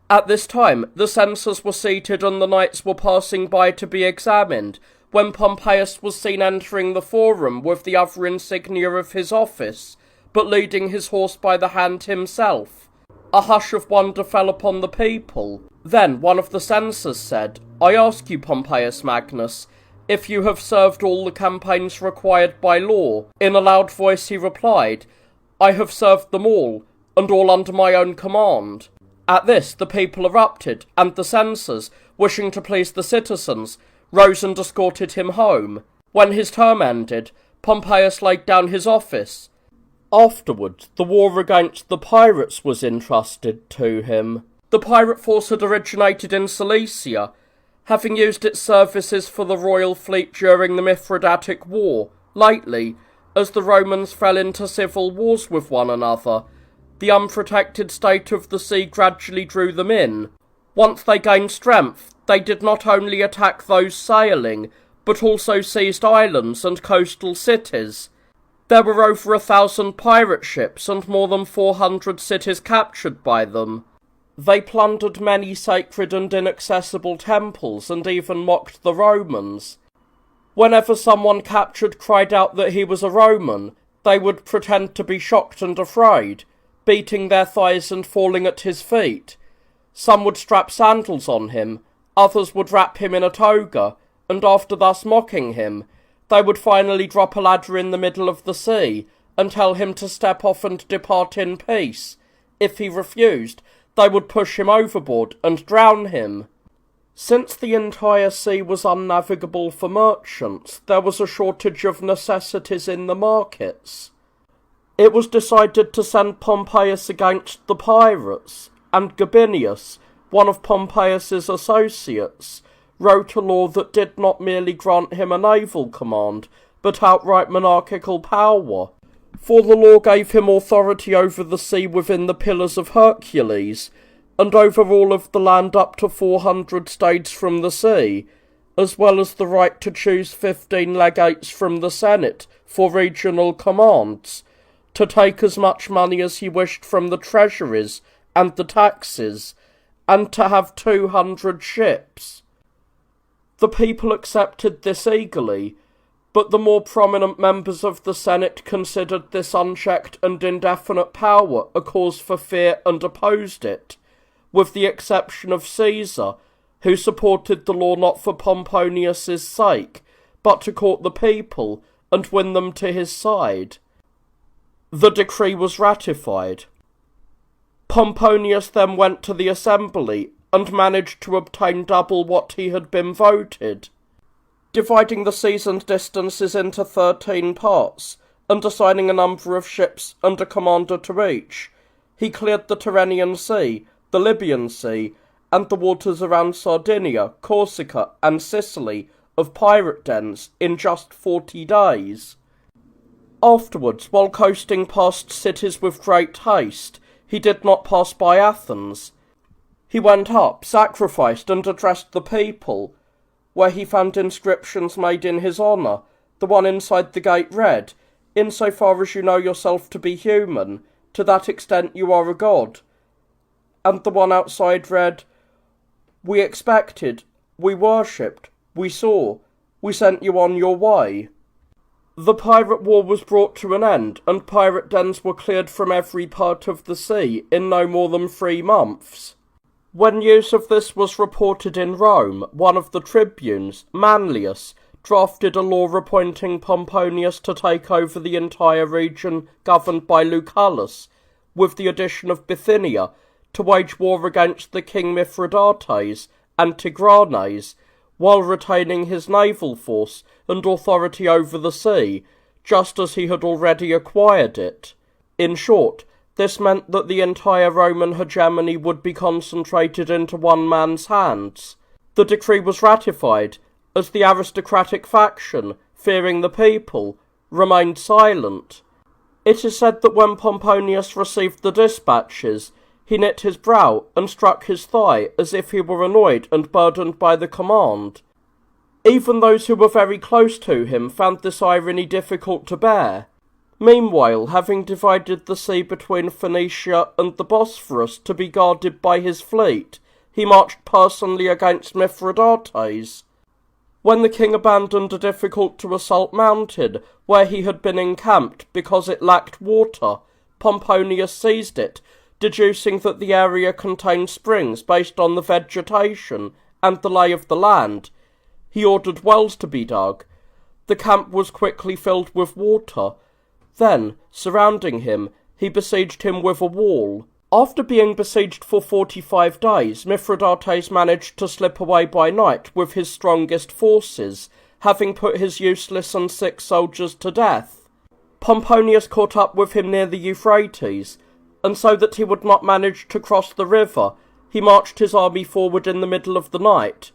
At this time, the censors were seated and the knights were passing by to be examined, when Pompeius was seen entering the forum with the other insignia of his office, but leading his horse by the hand himself. A hush of wonder fell upon the people. Then one of the censors said, "I ask you, Pompeius Magnus, if you have served all the campaigns required by law?" In a loud voice he replied, "I have served them all, and all under my own command." At this the people erupted, and the censors, wishing to please the citizens, rose and escorted him home. When his term ended, Pompeius laid down his office. Afterward, the war against the pirates was entrusted to him. The pirate force had originated in Cilicia, having used its services for the royal fleet during the Mithridatic War. Lately, as the Romans fell into civil wars with one another, the unprotected state of the sea gradually drew them in. Once they gained strength, they did not only attack those sailing, but also seized islands and coastal cities. There were over 1,000 pirate ships and more than 400 cities captured by them. They plundered many sacred and inaccessible temples and even mocked the Romans. Whenever someone captured cried out that he was a Roman, they would pretend to be shocked and afraid, beating their thighs and falling at his feet. Some would strap sandals on him, others would wrap him in a toga, and after thus mocking him, they would finally drop a ladder in the middle of the sea and tell him to step off and depart in peace. If he refused, they would push him overboard and drown him. Since the entire sea was unnavigable for merchants, there was a shortage of necessities in the markets. It was decided to send Pompeius against the pirates, and Gabinius, one of Pompeius's associates, wrote a law that did not merely grant him a naval command, but outright monarchical power. For the law gave him authority over the sea within the Pillars of Hercules, and over all of the land up to 400 stades from the sea, as well as the right to choose 15 legates from the Senate for regional commands, to take as much money as he wished from the treasuries and the taxes, and to have 200 ships. The people accepted this eagerly, but the more prominent members of the Senate considered this unchecked and indefinite power a cause for fear and opposed it, with the exception of Caesar, who supported the law not for Pomponius's sake, but to court the people and win them to his side. The decree was ratified. Pomponius then went to the assembly and managed to obtain double what he had been voted. Dividing the seas and distances into 13 parts, and assigning a number of ships and a commander to each, he cleared the Tyrrhenian Sea, the Libyan Sea, and the waters around Sardinia, Corsica, and Sicily of pirate dens in just 40 days. Afterwards, while coasting past cities with great haste, he did not pass by Athens. He went up, sacrificed, and addressed the people, where he found inscriptions made in his honour. The one inside the gate read, "Insofar as you know yourself to be human, to that extent you are a god." And the one outside read, "We expected, we worshipped, we saw, we sent you on your way." The pirate war was brought to an end, and pirate dens were cleared from every part of the sea in no more than 3 months. When news of this was reported in Rome, one of the tribunes, Manlius, drafted a law appointing Pomponius to take over the entire region governed by Lucullus, with the addition of Bithynia, to wage war against the king Mithridates and Tigranes, while retaining his naval force and authority over the sea, just as he had already acquired it. In short, this meant that the entire Roman hegemony would be concentrated into one man's hands. The decree was ratified, as the aristocratic faction, fearing the people, remained silent. It is said that when Pomponius received the dispatches, he knit his brow and struck his thigh as if he were annoyed and burdened by the command. Even those who were very close to him found this irony difficult to bear. Meanwhile, having divided the sea between Phoenicia and the Bosphorus to be guarded by his fleet, he marched personally against Mithridates. When the king abandoned a difficult-to-assault mountain where he had been encamped because it lacked water, Pomponius seized it, deducing that the area contained springs based on the vegetation and the lay of the land. He ordered wells to be dug. The camp was quickly filled with water. Then, surrounding him, he besieged him with a wall. After being besieged for 45 days, Mithridates managed to slip away by night with his strongest forces, having put his useless and sick soldiers to death. Pomponius caught up with him near the Euphrates, and so that he would not manage to cross the river, he marched his army forward in the middle of the night.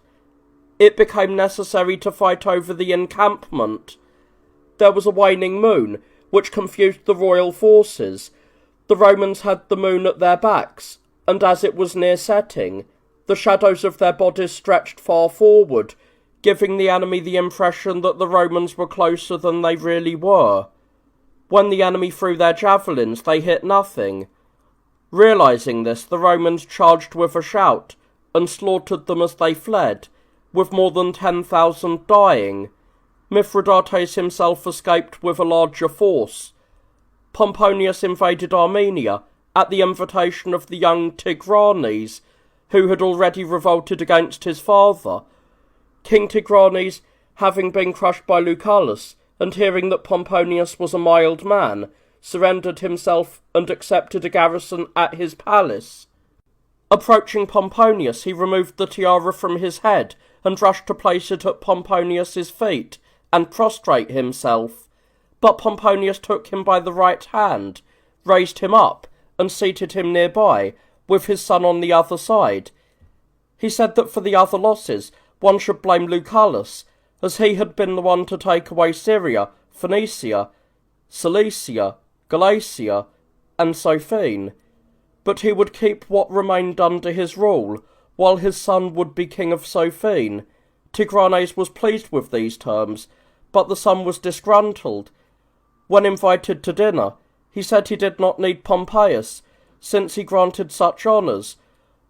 it became necessary to fight over the encampment. There was a waning moon, which confused the royal forces. The Romans had the moon at their backs, and as it was near setting, the shadows of their bodies stretched far forward, giving the enemy the impression that the Romans were closer than they really were. When the enemy threw their javelins, they hit nothing. Realizing this, the Romans charged with a shout, and slaughtered them as they fled, with more than 10,000 dying. Mithridates himself escaped with a larger force. Pomponius invaded Armenia at the invitation of the young Tigranes, who had already revolted against his father. King Tigranes, having been crushed by Lucullus, and hearing that Pomponius was a mild man, surrendered himself and accepted a garrison at his palace. Approaching Pomponius, he removed the tiara from his head and rushed to place it at Pomponius's feet and prostrate himself. But Pomponius took him by the right hand, raised him up, and seated him nearby, with his son on the other side. He said that for the other losses one should blame Lucullus, as he had been the one to take away Syria, Phoenicia, Cilicia, Galatia, and Sophene. But he would keep what remained under his rule, while his son would be king of Sophene. Tigranes was pleased with these terms, but the son was disgruntled. When invited to dinner, he said he did not need Pompeius, since he granted such honours,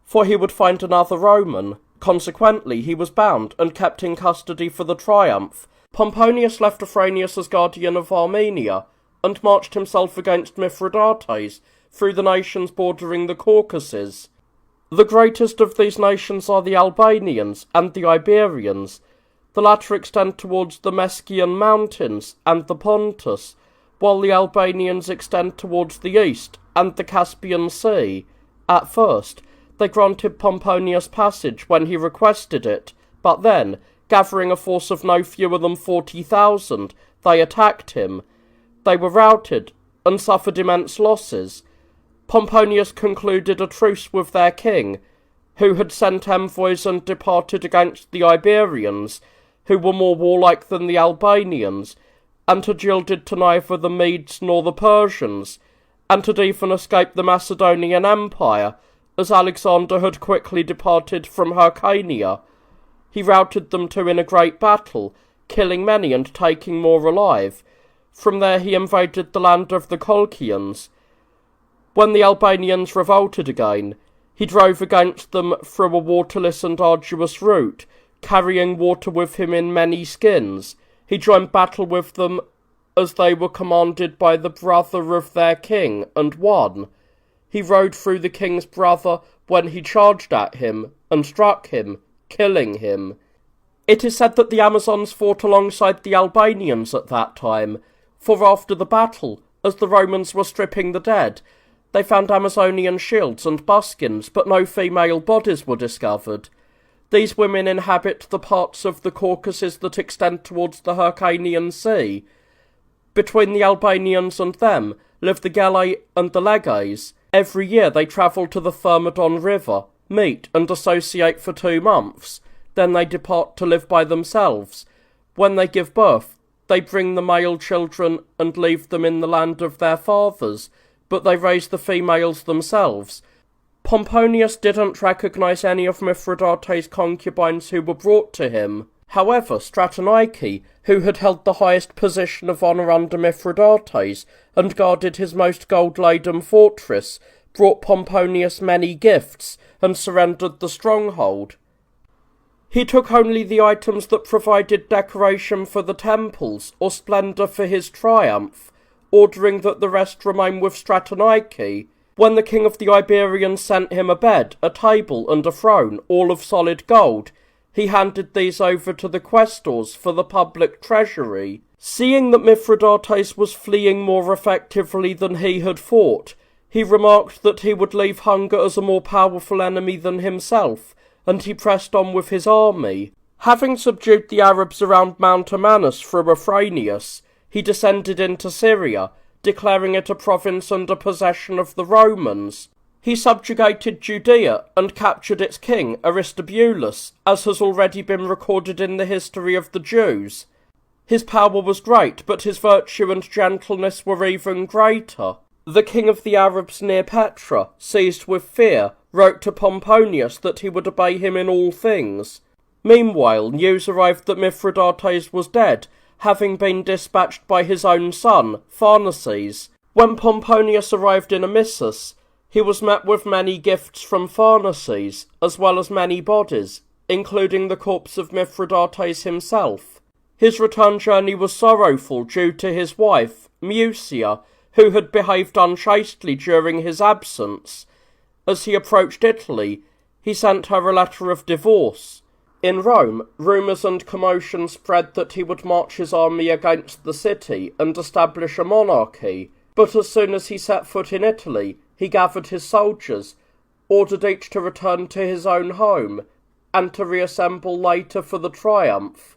for he would find another Roman. Consequently, he was bound and kept in custody for the triumph. Pomponius left Afranius as guardian of Armenia, and marched himself against Mithridates through the nations bordering the Caucasus. The greatest of these nations are the Albanians and the Iberians. The latter extend towards the Meschian mountains and the Pontus, while the Albanians extend towards the east and the Caspian Sea. At first, they granted Pomponius passage when he requested it, but then, gathering a force of no fewer than 40,000, they attacked him. They were routed, and suffered immense losses. Pomponius concluded a truce with their king, who had sent envoys and departed against the Iberians, who were more warlike than the Albanians, and had yielded to neither the Medes nor the Persians, and had even escaped the Macedonian Empire, as Alexander had quickly departed from Hyrcania. He routed them too in a great battle, killing many and taking more alive. From there he invaded the land of the Colchians. When the Albanians revolted again, he drove against them through a waterless and arduous route, carrying water with him in many skins. He joined battle with them as they were commanded by the brother of their king, and won. He rode through the king's brother when he charged at him, and struck him, killing him. It is said that the Amazons fought alongside the Albanians at that time, for after the battle, as the Romans were stripping the dead, they found Amazonian shields and buskins, but no female bodies were discovered. These women inhabit the parts of the Caucasus that extend towards the Hyrcanian Sea. Between the Albanians and them live the Gelae and the Leges. Every year they travel to the Thermodon River, meet and associate for 2 months. Then they depart to live by themselves. When they give birth, they bring the male children and leave them in the land of their fathers, but they raise the females themselves. Pomponius didn't recognise any of Mithridates' concubines who were brought to him. However, Stratonike, who had held the highest position of honour under Mithridates, and guarded his most gold-laden fortress, brought Pomponius many gifts, and surrendered the stronghold. He took only the items that provided decoration for the temples, or splendour for his triumph, ordering that the rest remain with Stratonike. When the king of the Iberians sent him a bed, a table, and a throne, all of solid gold, he handed these over to the quaestors for the public treasury. Seeing that Mithridates was fleeing more effectively than he had fought, he remarked that he would leave hunger as a more powerful enemy than himself, and he pressed on with his army. Having subdued the Arabs around Mount Amanus through Afranius, he descended into Syria, declaring it a province under possession of the Romans. He subjugated Judea and captured its king, Aristobulus, as has already been recorded in the history of the Jews. His power was great, but his virtue and gentleness were even greater. The king of the Arabs near Petra, seized with fear, wrote to Pomponius that he would obey him in all things. Meanwhile, news arrived that Mithridates was dead, having been dispatched by his own son, Pharnaces. When Pomponius arrived in Amissus, he was met with many gifts from Pharnaces, as well as many bodies, including the corpse of Mithridates himself. His return journey was sorrowful due to his wife, Mucia, who had behaved unchastely during his absence. As he approached Italy, he sent her a letter of divorce. In Rome, rumours and commotion spread that he would march his army against the city and establish a monarchy, but as soon as he set foot in Italy, he gathered his soldiers, ordered each to return to his own home, and to reassemble later for the triumph.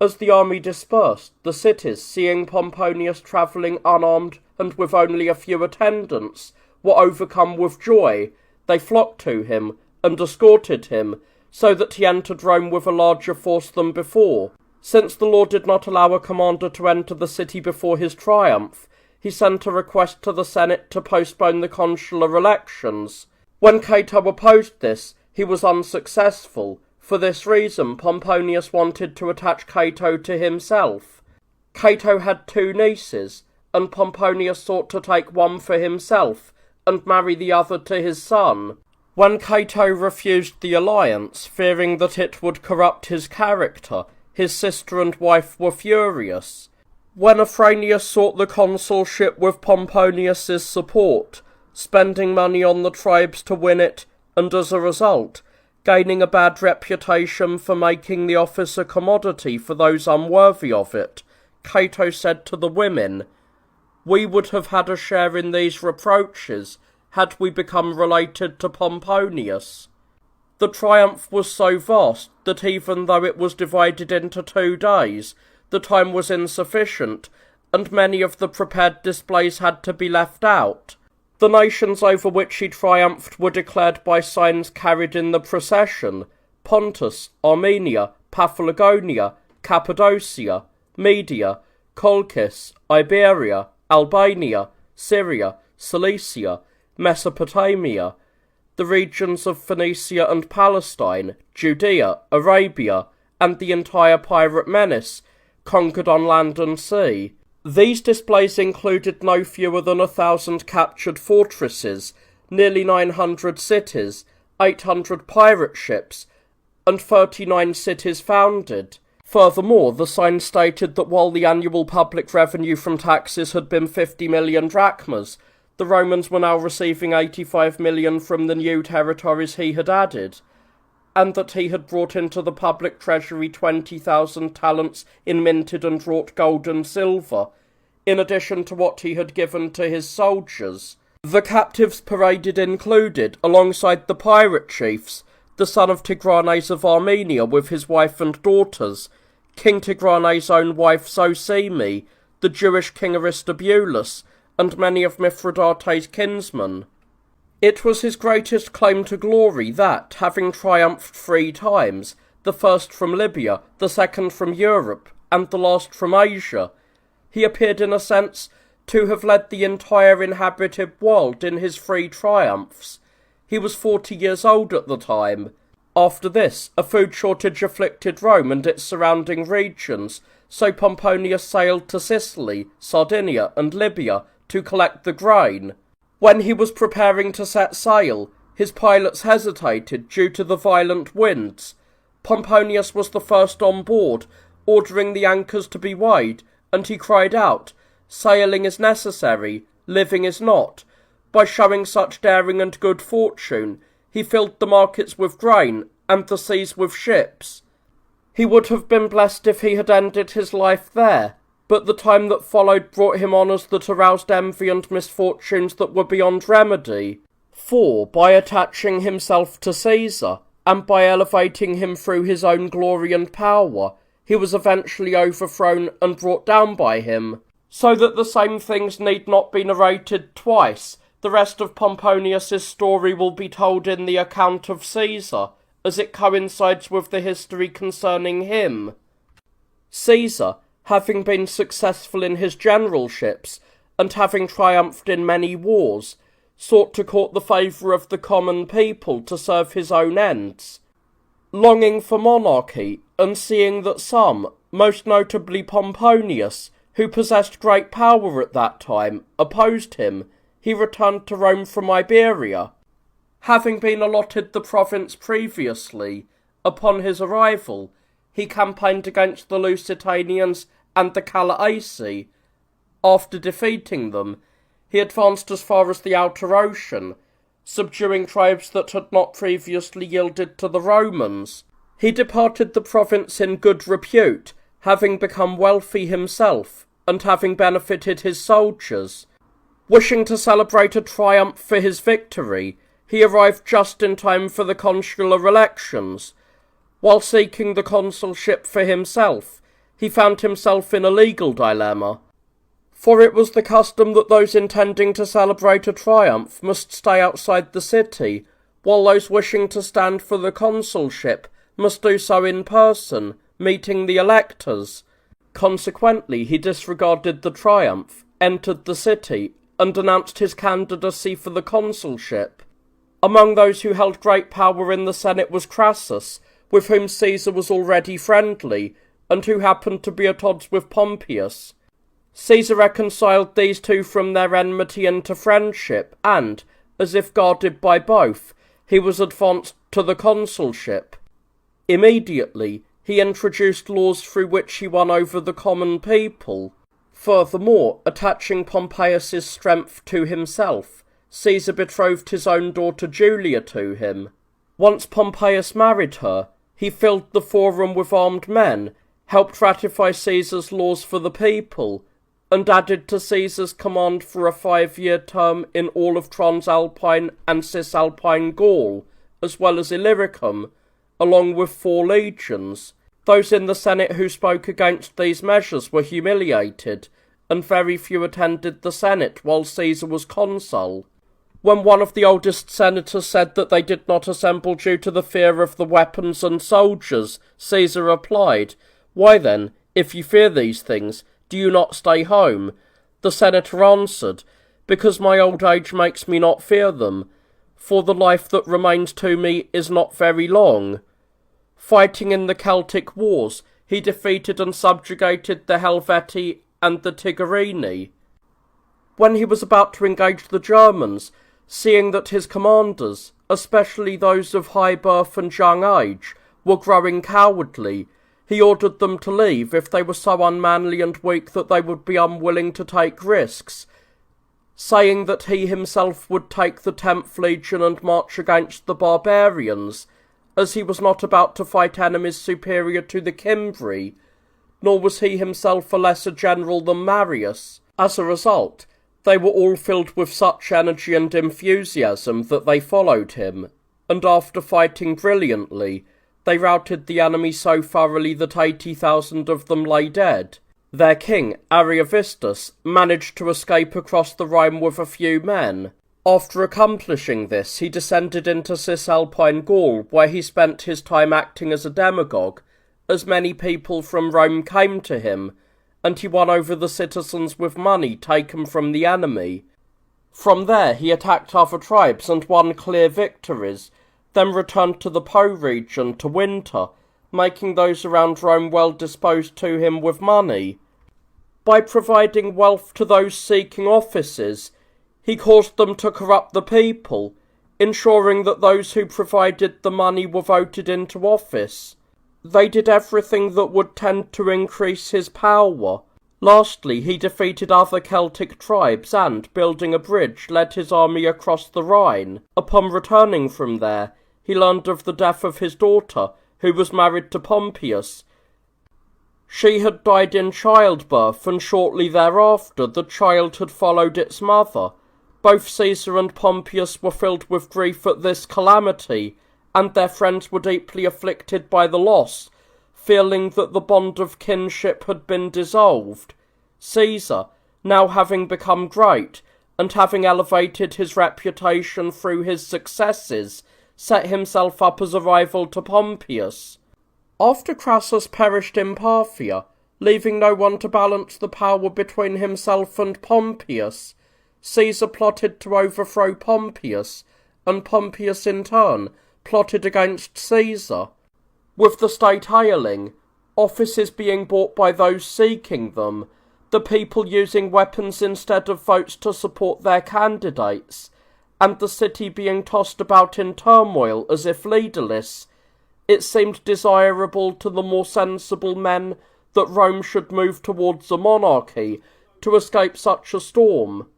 As the army dispersed, the cities, seeing Pomponius travelling unarmed and with only a few attendants, were overcome with joy. They flocked to him and escorted him, so that he entered Rome with a larger force than before. Since the law did not allow a commander to enter the city before his triumph, he sent a request to the Senate to postpone the consular elections. When Cato opposed this, he was unsuccessful. For this reason, Pomponius wanted to attach Cato to himself. Cato had 2 nieces, and Pomponius sought to take one for himself and marry the other to his son. When Cato refused the alliance, fearing that it would corrupt his character, his sister and wife were furious. When Afranius sought the consulship with Pomponius's support, spending money on the tribes to win it, and as a result, gaining a bad reputation for making the office a commodity for those unworthy of it, Cato said to the women, "We would have had a share in these reproaches had we become related to Pomponius." The triumph was so vast that even though it was divided into 2 days, the time was insufficient, and many of the prepared displays had to be left out. The nations over which he triumphed were declared by signs carried in the procession: Pontus, Armenia, Paphlagonia, Cappadocia, Media, Colchis, Iberia, Albania, Syria, Cilicia, Mesopotamia, the regions of Phoenicia and Palestine, Judea, Arabia, and the entire pirate menace, conquered on land and sea. These displays included no fewer than 1,000 captured fortresses, nearly 900 cities, 800 pirate ships, and 39 cities founded. Furthermore, the sign stated that while the annual public revenue from taxes had been 50 million drachmas, the Romans were now receiving 85 million from the new territories he had added, and that he had brought into the public treasury 20,000 talents in minted and wrought gold and silver, in addition to what he had given to his soldiers. The captives paraded included, alongside the pirate chiefs, the son of Tigranes of Armenia with his wife and daughters, King Tigranes' own wife Zosime, the Jewish king Aristobulus, and many of Mithridates' kinsmen. It was his greatest claim to glory that, having triumphed 3 times, the first from Libya, the second from Europe, and the last from Asia, he appeared in a sense to have led the entire inhabited world in his 3 triumphs. He was 40 years old at the time. After this, a food shortage afflicted Rome and its surrounding regions, so Pomponius sailed to Sicily, Sardinia, and Libya to collect the grain. When he was preparing to set sail, his pilots hesitated due to the violent winds. Pomponius was the first on board, ordering the anchors to be weighed, and he cried out, "Sailing is necessary, living is not." By showing such daring and good fortune, he filled the markets with grain, and the seas with ships. He would have been blessed if he had ended his life there, but the time that followed brought him honours that aroused envy and misfortunes that were beyond remedy. For, by attaching himself to Caesar, and by elevating him through his own glory and power, he was eventually overthrown and brought down by him. So that the same things need not be narrated twice, The rest of Pomponius's story will be told in the account of Caesar, as it coincides with the history concerning him. Caesar, having been successful in his generalships, and having triumphed in many wars, sought to court the favour of the common people to serve his own ends. Longing for monarchy, and seeing that some, most notably Pomponius, who possessed great power at that time, opposed him, he returned to Rome from Iberia. Having been allotted the province previously, upon his arrival, he campaigned against the Lusitanians and the Calaisi. After defeating them, he advanced as far as the outer ocean, subduing tribes that had not previously yielded to the Romans. He departed the province in good repute, having become wealthy himself, and having benefited his soldiers. Wishing to celebrate a triumph for his victory, he arrived just in time for the consular elections. While seeking the consulship for himself, he found himself in a legal dilemma. For it was the custom that those intending to celebrate a triumph must stay outside the city, while those wishing to stand for the consulship must do so in person, meeting the electors. Consequently, he disregarded the triumph, entered the city, and announced his candidacy for the consulship. Among those who held great power in the Senate was Crassus, with whom Caesar was already friendly, and who happened to be at odds with Pompeius. Caesar reconciled these two from their enmity into friendship, and, as if guarded by both, he was advanced to the consulship. Immediately, he introduced laws through which he won over the common people. Furthermore, attaching Pompeius's strength to himself, Caesar betrothed his own daughter Julia to him. Once Pompeius married her, he filled the forum with armed men, helped ratify Caesar's laws for the people, and added to Caesar's command for a 5-year term in all of Transalpine and Cisalpine Gaul, as well as Illyricum, along with 4 legions. Those in the Senate who spoke against these measures were humiliated, and very few attended the Senate while Caesar was consul. When one of the oldest senators said that they did not assemble due to the fear of the weapons and soldiers, Caesar replied, "Why then, if you fear these things, do you not stay home?" The senator answered, "Because my old age makes me not fear them, for the life that remains to me is not very long." Fighting in the Celtic Wars, he defeated and subjugated the Helvetii and the Tigerini. When he was about to engage the Germans, seeing that his commanders, especially those of high birth and young age, were growing cowardly, he ordered them to leave if they were so unmanly and weak that they would be unwilling to take risks, saying that he himself would take the 10th Legion and march against the barbarians, as he was not about to fight enemies superior to the Cimbri, nor was he himself a lesser general than Marius. As a result, they were all filled with such energy and enthusiasm that they followed him, and after fighting brilliantly, they routed the enemy so thoroughly that 80,000 of them lay dead. Their king, Ariovistus, managed to escape across the Rhine with a few men. After accomplishing this, he descended into Cisalpine Gaul, where he spent his time acting as a demagogue, as many people from Rome came to him, and he won over the citizens with money taken from the enemy. From there he attacked other tribes and won clear victories, then returned to the Po region to winter, making those around Rome well disposed to him with money. By providing wealth to those seeking offices, he caused them to corrupt the people, ensuring that those who provided the money were voted into office. They did everything that would tend to increase his power. Lastly, he defeated other Celtic tribes and, building a bridge, led his army across the Rhine. Upon returning from there, he learned of the death of his daughter, who was married to Pompeius. She had died in childbirth, and shortly thereafter the child had followed its mother. Both Caesar and Pompeius were filled with grief at this calamity, and their friends were deeply afflicted by the loss, feeling that the bond of kinship had been dissolved. Caesar, now having become great, and having elevated his reputation through his successes, set himself up as a rival to Pompeius. After Crassus perished in Parthia, leaving no one to balance the power between himself and Pompeius, Caesar plotted to overthrow Pompeius, and Pompeius in turn plotted against Caesar, with the state ailing, offices being bought by those seeking them, the people using weapons instead of votes to support their candidates, and the city being tossed about in turmoil as if leaderless. It seemed desirable to the more sensible men that Rome should move towards a monarchy to escape such a storm,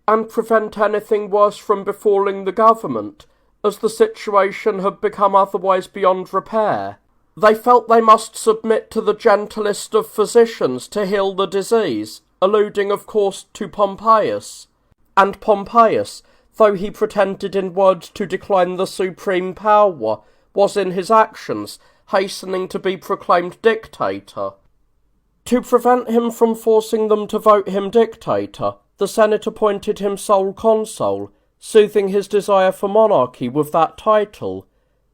and prevent anything worse from befalling the government, as the situation had become otherwise beyond repair. They felt they must submit to the gentlest of physicians to heal the disease, alluding of course to Pompeius. And Pompeius, though he pretended in words to decline the supreme power, was in his actions hastening to be proclaimed dictator. To prevent him from forcing them to vote him dictator, the Senate appointed him sole consul, soothing his desire for monarchy with that title.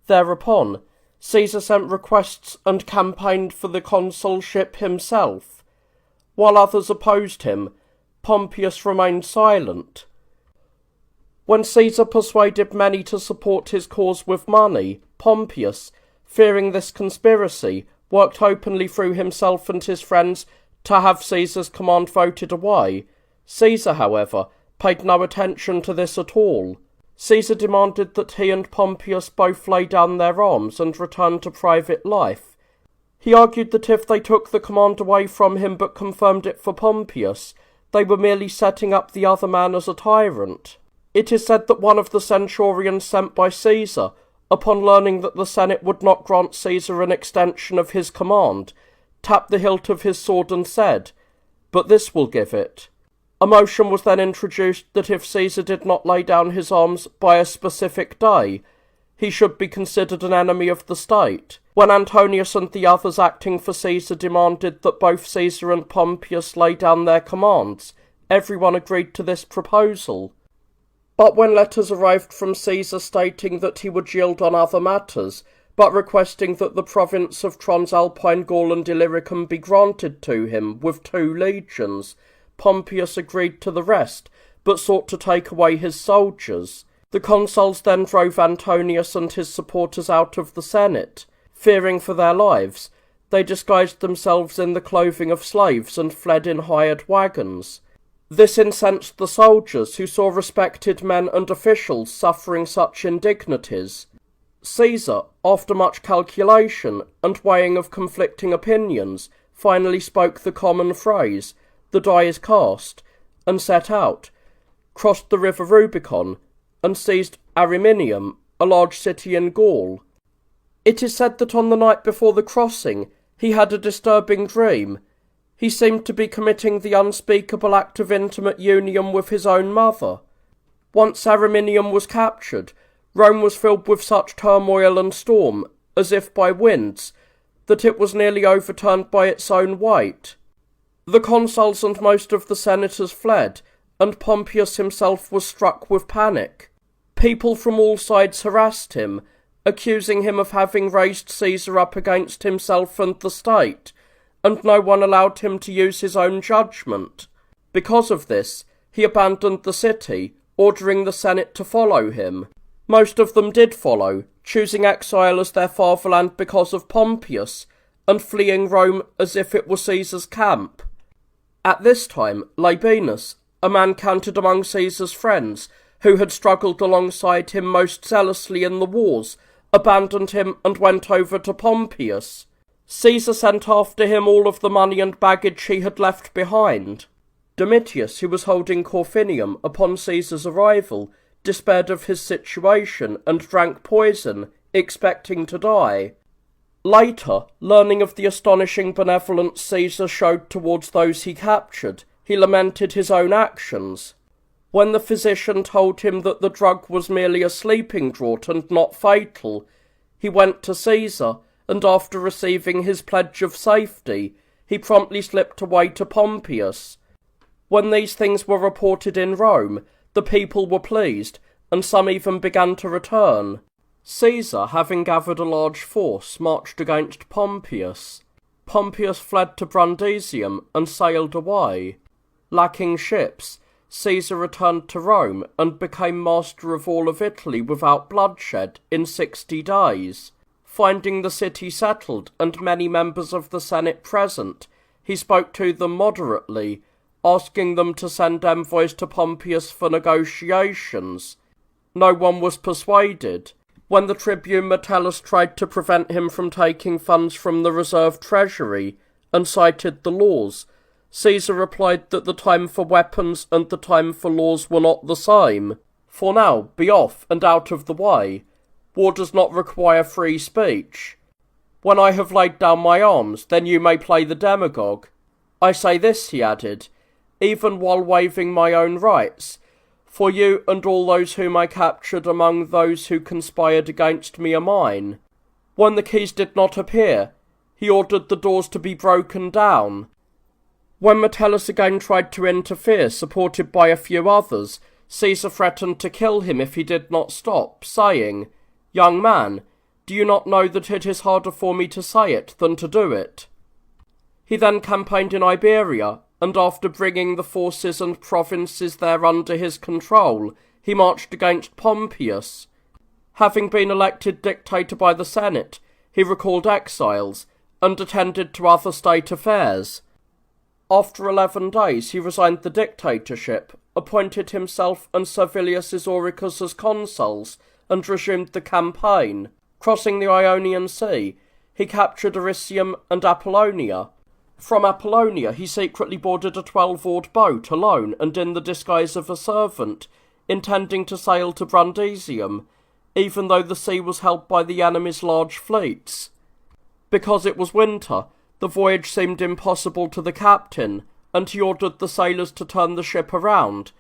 Thereupon, Caesar sent requests and campaigned for the consulship himself. While others opposed him, Pompeius remained silent. When Caesar persuaded many to support his cause with money, Pompeius, fearing this conspiracy, worked openly through himself and his friends to have Caesar's command voted away. Caesar, however, paid no attention to this at all. Caesar demanded that he and Pompeius both lay down their arms and return to private life. He argued that if they took the command away from him but confirmed it for Pompeius, they were merely setting up the other man as a tyrant. It is said that one of the centurions sent by Caesar, upon learning that the Senate would not grant Caesar an extension of his command, tapped the hilt of his sword and said, "But this will give it." A motion was then introduced that if Caesar did not lay down his arms by a specific day, he should be considered an enemy of the state. When Antonius and the others acting for Caesar demanded that both Caesar and Pompeius lay down their commands, everyone agreed to this proposal. But when letters arrived from Caesar stating that he would yield on other matters, but requesting that the province of Transalpine Gaul and Illyricum be granted to him with 2 legions, Pompeius agreed to the rest, but sought to take away his soldiers. The consuls then drove Antonius and his supporters out of the Senate. Fearing for their lives, they disguised themselves in the clothing of slaves and fled in hired wagons. This incensed the soldiers, who saw respected men and officials suffering such indignities. Caesar, after much calculation and weighing of conflicting opinions, finally spoke the common phrase, "The die is cast," and set out, crossed the river Rubicon, and seized Ariminum, a large city in Gaul. It is said that on the night before the crossing, he had a disturbing dream. He seemed to be committing the unspeakable act of intimate union with his own mother. Once Ariminum was captured, Rome was filled with such turmoil and storm, as if by winds, that it was nearly overturned by its own weight. The consuls and most of the senators fled, and Pompeius himself was struck with panic. People from all sides harassed him, accusing him of having raised Caesar up against himself and the state, and no one allowed him to use his own judgment. Because of this, he abandoned the city, ordering the Senate to follow him. Most of them did follow, choosing exile as their fatherland because of Pompeius, and fleeing Rome as if it were Caesar's camp. At this time, Labienus, a man counted among Caesar's friends, who had struggled alongside him most zealously in the wars, abandoned him and went over to Pompeius. Caesar sent after him all of the money and baggage he had left behind. Domitius, who was holding Corfinium upon Caesar's arrival, despaired of his situation and drank poison, expecting to die. Later, learning of the astonishing benevolence Caesar showed towards those he captured, he lamented his own actions. When the physician told him that the drug was merely a sleeping draught and not fatal, he went to Caesar, and after receiving his pledge of safety, he promptly slipped away to Pompeius. When these things were reported in Rome, the people were pleased, and some even began to return. Caesar, having gathered a large force, marched against Pompeius. Pompeius fled to Brundisium and sailed away. Lacking ships, Caesar returned to Rome and became master of all of Italy without bloodshed in 60 days. Finding the city settled and many members of the Senate present, he spoke to them moderately, asking them to send envoys to Pompeius for negotiations. No one was persuaded. When the tribune Metellus tried to prevent him from taking funds from the reserve treasury and cited the laws, Caesar replied that the time for weapons and the time for laws were not the same. For now, be off and out of the way. War does not require free speech. When I have laid down my arms, then you may play the demagogue. I say this, he added, even while waiving my own rights, for you and all those whom I captured among those who conspired against me are mine. When the keys did not appear, he ordered the doors to be broken down. When Metellus again tried to interfere, supported by a few others, Caesar threatened to kill him if he did not stop, saying, "Young man, do you not know that it is harder for me to say it than to do it?" He then campaigned in Iberia, and after bringing the forces and provinces there under his control, he marched against Pompeius. Having been elected dictator by the Senate, he recalled exiles, and attended to other state affairs. After 11 days he resigned the dictatorship, appointed himself and Servilius Esoricus as consuls, and resumed the campaign. Crossing the Ionian Sea, he captured Aricium and Apollonia. From Apollonia he secretly boarded a 12-oared boat alone and in the disguise of a servant, intending to sail to Brundisium, even though the sea was held by the enemy's large fleets. Because it was winter, the voyage seemed impossible to the captain, and he ordered the sailors to turn the ship around.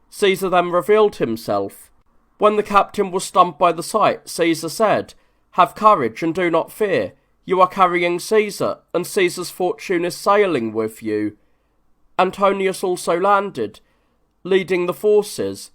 Caesar then revealed himself. When the captain was stunned by the sight, Caesar said, "Have courage and do not fear. You are carrying Caesar, and Caesar's fortune is sailing with you." Antonius also landed, leading the forces.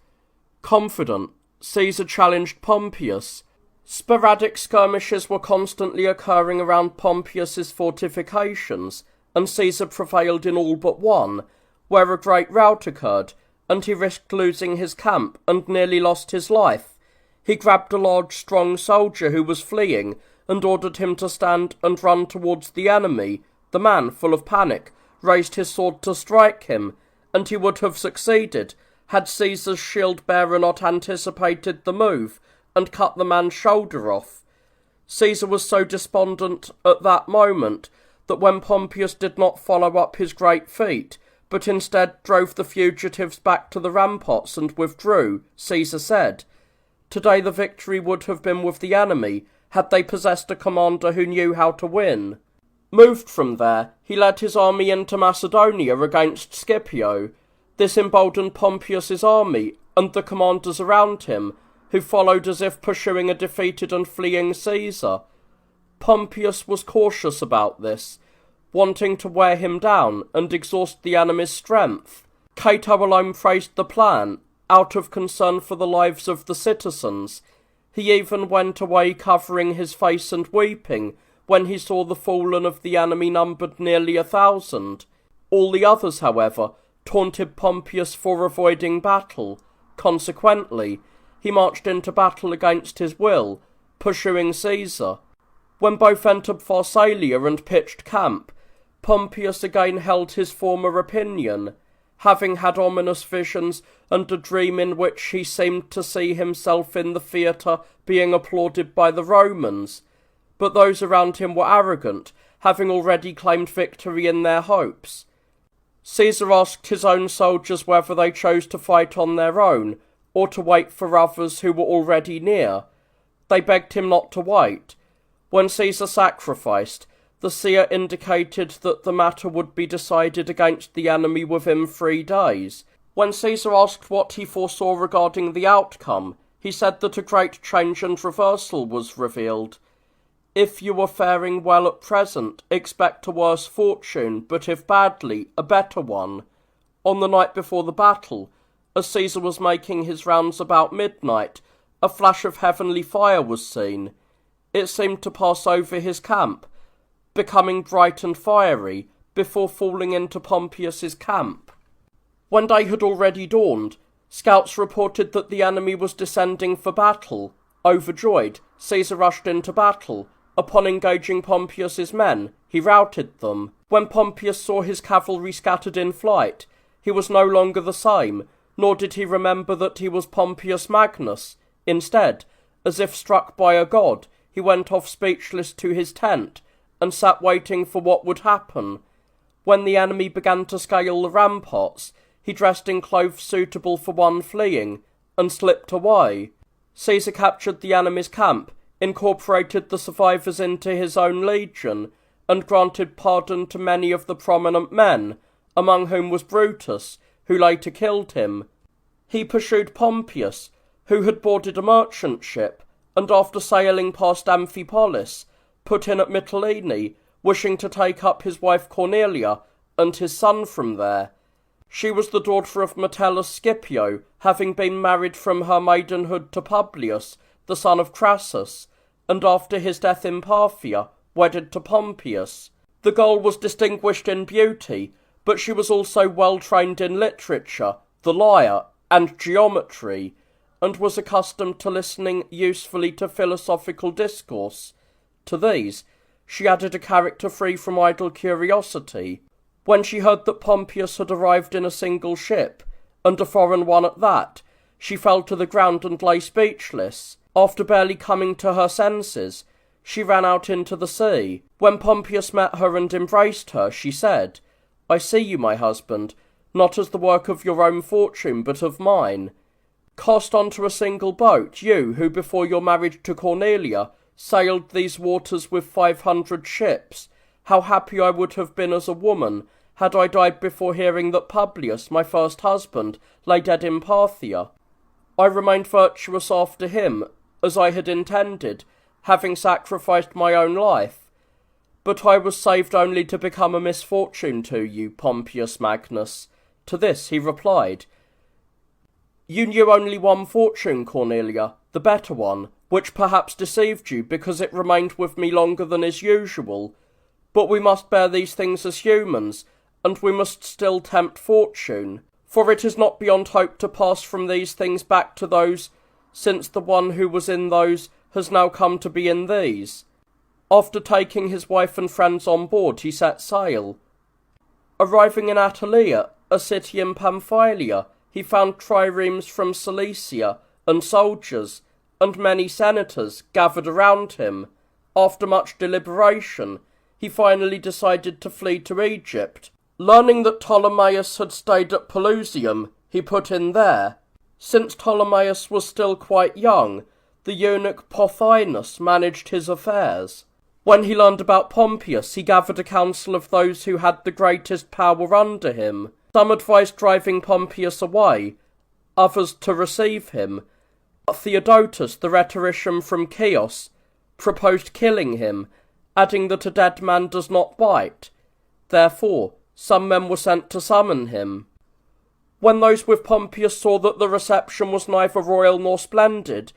Confident, Caesar challenged Pompeius. Sporadic skirmishes were constantly occurring around Pompeius's fortifications, and Caesar prevailed in all but one, where a great rout occurred, and he risked losing his camp and nearly lost his life. He grabbed a large, strong soldier who was fleeing, and ordered him to stand and run towards the enemy. The man, full of panic, raised his sword to strike him, and he would have succeeded, had Caesar's shield-bearer not anticipated the move, and cut the man's shoulder off. Caesar was so despondent at that moment that when Pompeius did not follow up his great feat, but instead drove the fugitives back to the ramparts and withdrew, Caesar said, "Today the victory would have been with the enemy, had they possessed a commander who knew how to win." Moved from there, he led his army into Macedonia against Scipio. This emboldened Pompeius's army and the commanders around him, who followed as if pursuing a defeated and fleeing Caesar. Pompeius was cautious about this, wanting to wear him down and exhaust the enemy's strength. Cato alone praised the plan, out of concern for the lives of the citizens. He even went away covering his face and weeping when he saw the fallen of the enemy numbered nearly 1,000. All the others, however, taunted Pompeius for avoiding battle. Consequently, he marched into battle against his will, pursuing Caesar. When both entered Pharsalia and pitched camp, Pompeius again held his former opinion, having had ominous visions and a dream in which he seemed to see himself in the theatre being applauded by the Romans. But those around him were arrogant, having already claimed victory in their hopes. Caesar asked his own soldiers whether they chose to fight on their own, or to wait for others who were already near. They begged him not to wait. When Caesar sacrificed, the seer indicated that the matter would be decided against the enemy within 3 days. When Caesar asked what he foresaw regarding the outcome, he said that a great change and reversal was revealed. "If you are faring well at present, expect a worse fortune, but if badly, a better one. On the night before the battle, as Caesar was making his rounds about midnight, a flash of heavenly fire was seen. It seemed to pass over his camp, becoming bright and fiery, before falling into Pompeius's camp. When day had already dawned, scouts reported that the enemy was descending for battle. Overjoyed, Caesar rushed into battle. Upon engaging Pompeius's men, he routed them. When Pompeius saw his cavalry scattered in flight, he was no longer the same, nor did he remember that he was Pompeius Magnus. Instead, as if struck by a god, he went off speechless to his tent, and sat waiting for what would happen. When the enemy began to scale the ramparts, he dressed in clothes suitable for one fleeing, and slipped away. Caesar captured the enemy's camp, incorporated the survivors into his own legion, and granted pardon to many of the prominent men, among whom was Brutus, who later killed him. He pursued Pompeius, who had boarded a merchant ship, and after sailing past Amphipolis, put in at Mytilene, wishing to take up his wife Cornelia and his son from there. She was the daughter of Metellus Scipio, having been married from her maidenhood to Publius, the son of Crassus, and after his death in Parthia, wedded to Pompeius. The girl was distinguished in beauty, but she was also well trained in literature, the lyre, and geometry, and was accustomed to listening usefully to philosophical discourse. To these, she added a character free from idle curiosity. When she heard that Pompeius had arrived in a single ship, and a foreign one at that, she fell to the ground and lay speechless. After barely coming to her senses, she ran out into the sea. When Pompeius met her and embraced her, she said, "I see you, my husband, not as the work of your own fortune, but of mine. Cast onto a single boat, you, who before your marriage to Cornelia, sailed these waters with 500 ships, how happy I would have been as a woman, had I died before hearing that Publius, my first husband, lay dead in Parthia. I remained virtuous after him, as I had intended, having sacrificed my own life. But I was saved only to become a misfortune to you, Pompeius Magnus." To this he replied, "You knew only one fortune, Cornelia, the better one, which perhaps deceived you because it remained with me longer than is usual. But we must bear these things as humans, and we must still tempt fortune, for it is not beyond hope to pass from these things back to those, since the one who was in those has now come to be in these." After taking his wife and friends on board, he set sail. Arriving in Attalia, a city in Pamphylia, he found triremes from Cilicia, and soldiers, and many senators gathered around him. After much deliberation, he finally decided to flee to Egypt. Learning that Ptolemaeus had stayed at Pelusium, he put in there. Since Ptolemaeus was still quite young, the eunuch Pothinus managed his affairs. When he learned about Pompeius, he gathered a council of those who had the greatest power under him. Some advised driving Pompeius away, others to receive him. But Theodotus, the rhetorician from Chios, proposed killing him, adding that a dead man does not bite. Therefore, some men were sent to summon him. When those with Pompeius saw that the reception was neither royal nor splendid,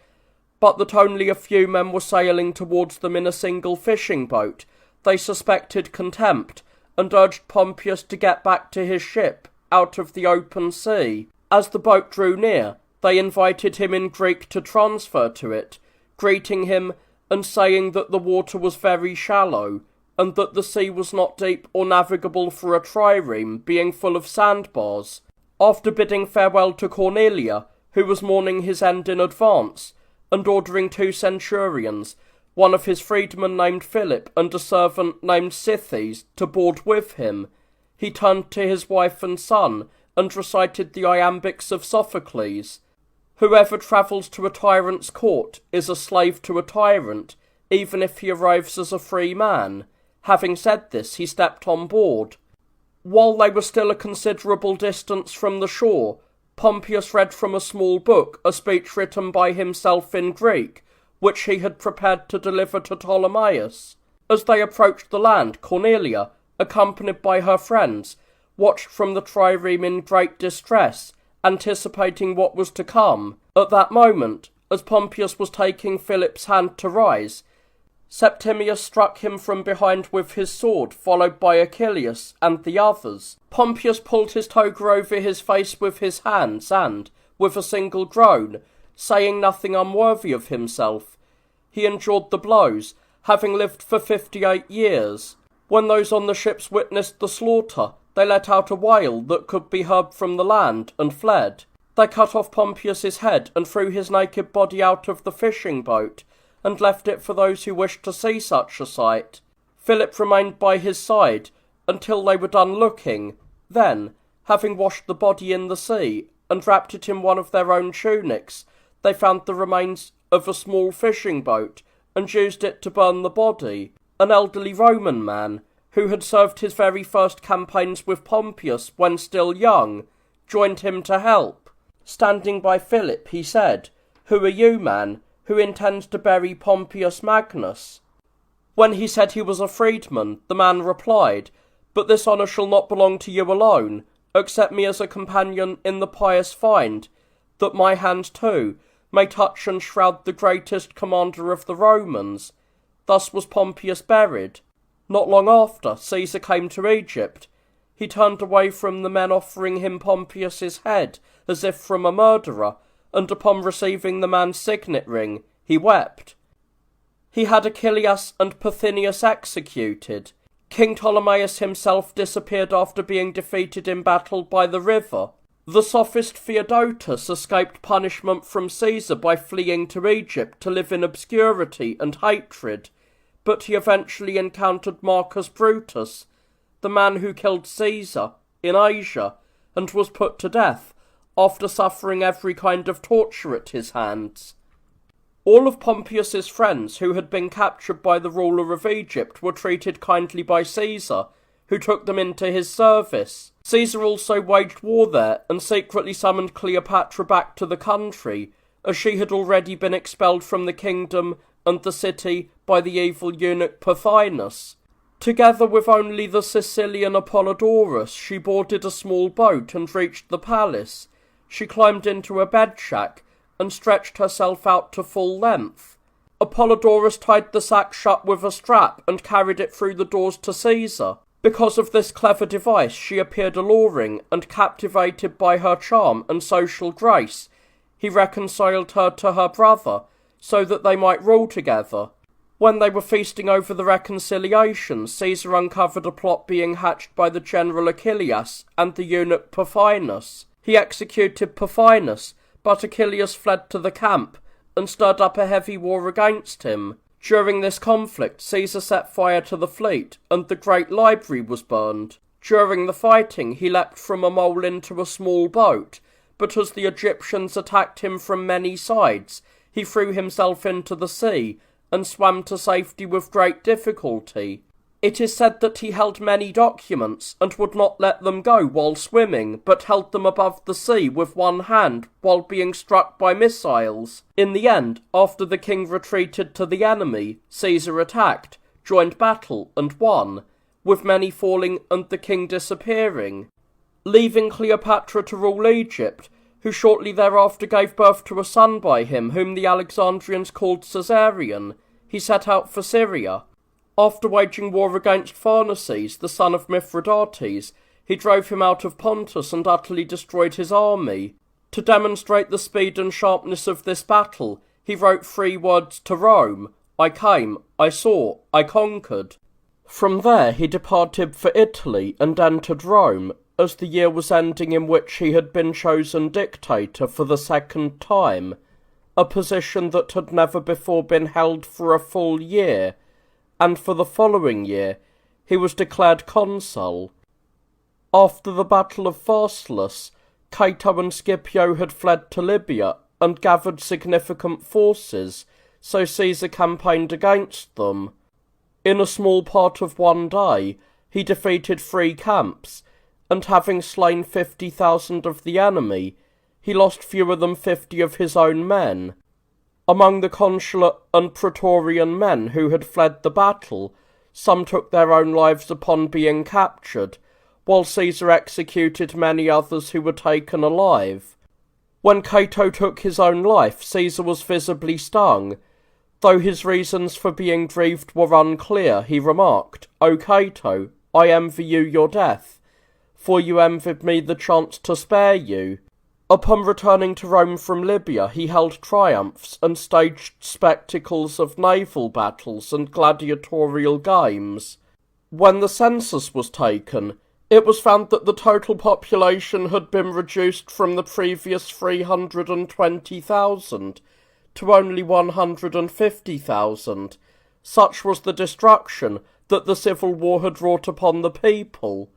but that only a few men were sailing towards them in a single fishing boat, they suspected contempt, and urged Pompeius to get back to his ship, out of the open sea. As the boat drew near, they invited him in Greek to transfer to it, greeting him and saying that the water was very shallow, and that the sea was not deep or navigable for a trireme, being full of sandbars. After bidding farewell to Cornelia, who was mourning his end in advance, and ordering 2 centurions, one of his freedmen named Philip and a servant named Sithes, to board with him, he turned to his wife and son and recited the iambics of Sophocles. "Whoever travels to a tyrant's court is a slave to a tyrant, even if he arrives as a free man." Having said this, he stepped on board. While they were still a considerable distance from the shore, Pompeius read from a small book a speech written by himself in Greek, which he had prepared to deliver to Ptolemaeus. As they approached the land, Cornelia, accompanied by her friends, watched from the trireme in great distress, anticipating what was to come. At that moment, as Pompeius was taking Philip's hand to rise, Septimius struck him from behind with his sword, followed by Achilles and the others. Pompeius pulled his toga over his face with his hands and, with a single groan, saying nothing unworthy of himself, he endured the blows, having lived for 58 years. When those on the ships witnessed the slaughter, they let out a wail that could be heard from the land, and fled. They cut off Pompeius's head and threw his naked body out of the fishing boat, and left it for those who wished to see such a sight. Philip remained by his side until they were done looking. Then, having washed the body in the sea, and wrapped it in one of their own tunics, they found the remains of a small fishing boat, and used it to burn the body. An elderly Roman man, who had served his very first campaigns with Pompeius when still young, joined him to help. Standing by Philip, he said, "Who are you, man, who intends to bury Pompeius Magnus?" When he said he was a freedman, the man replied, "But this honour shall not belong to you alone. Accept me as a companion in the pious find, that my hand too may touch and shroud the greatest commander of the Romans." Thus was Pompeius buried. Not long after, Caesar came to Egypt. He turned away from the men offering him Pompeius's head, as if from a murderer, and upon receiving the man's signet ring, he wept. He had Achilles and Parthenius executed. King Ptolemaeus himself disappeared after being defeated in battle by the river. The sophist Theodotus escaped punishment from Caesar by fleeing to Egypt to live in obscurity and hatred, but he eventually encountered Marcus Brutus, the man who killed Caesar, in Asia, and was put to death, after suffering every kind of torture at his hands. All of Pompeius's friends who had been captured by the ruler of Egypt were treated kindly by Caesar, who took them into his service. Caesar also waged war there and secretly summoned Cleopatra back to the country, as she had already been expelled from the kingdom and the city by the evil eunuch Pothinus. Together with only the Sicilian Apollodorus, she boarded a small boat and reached the palace. She climbed into a bed shack and stretched herself out to full length. Apollodorus tied the sack shut with a strap and carried it through the doors to Caesar. Because of this clever device, she appeared alluring, and captivated by her charm and social grace, he reconciled her to her brother, so that they might rule together. When they were feasting over the reconciliation, Caesar uncovered a plot being hatched by the general Achilles and the eunuch Pothinus. He executed Pothinus, but Achilles fled to the camp and stirred up a heavy war against him. During this conflict, Caesar set fire to the fleet, and the great library was burned. During the fighting, he leapt from a mole into a small boat, but as the Egyptians attacked him from many sides, he threw himself into the sea, and swam to safety with great difficulty. It is said that he held many documents, and would not let them go while swimming, but held them above the sea with one hand, while being struck by missiles. In the end, after the king retreated to the enemy, Caesar attacked, joined battle, and won, with many falling and the king disappearing. Leaving Cleopatra to rule Egypt, who shortly thereafter gave birth to a son by him, whom the Alexandrians called Caesarion, he set out for Syria. After waging war against Pharnaces, the son of Mithridates, he drove him out of Pontus and utterly destroyed his army. To demonstrate the speed and sharpness of this battle, he wrote 3 words to Rome: "I came, I saw, I conquered." From there he departed for Italy and entered Rome, as the year was ending in which he had been chosen dictator for the 2nd time, a position that had never before been held for a full year, and for the following year he was declared consul. After the Battle of Pharsalus, Cato and Scipio had fled to Libya and gathered significant forces, so Caesar campaigned against them. In a small part of one day, he defeated 3 camps, and having slain 50,000 of the enemy, he lost fewer than 50 of his own men. Among the consular and praetorian men who had fled the battle, some took their own lives upon being captured, while Caesar executed many others who were taken alive. When Cato took his own life, Caesar was visibly stung. Though his reasons for being grieved were unclear, he remarked, "O Cato, I envy you your death, for you envied me the chance to spare you." Upon returning to Rome from Libya, he held triumphs and staged spectacles of naval battles and gladiatorial games. When the census was taken, it was found that the total population had been reduced from the previous 320,000 to only 150,000. Such was the destruction that the civil war had wrought upon the people.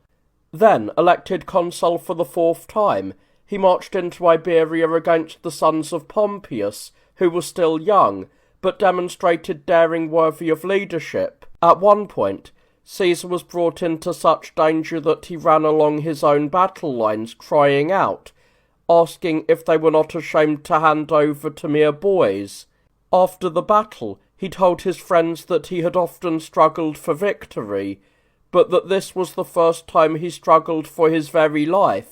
Then, elected consul for the fourth time, he marched into Iberia against the sons of Pompeius, who were still young, but demonstrated daring worthy of leadership. At one point, Caesar was brought into such danger that he ran along his own battle lines crying out, asking if they were not ashamed to hand over to mere boys. After the battle, he told his friends that he had often struggled for victory, but that this was the first time he struggled for his very life.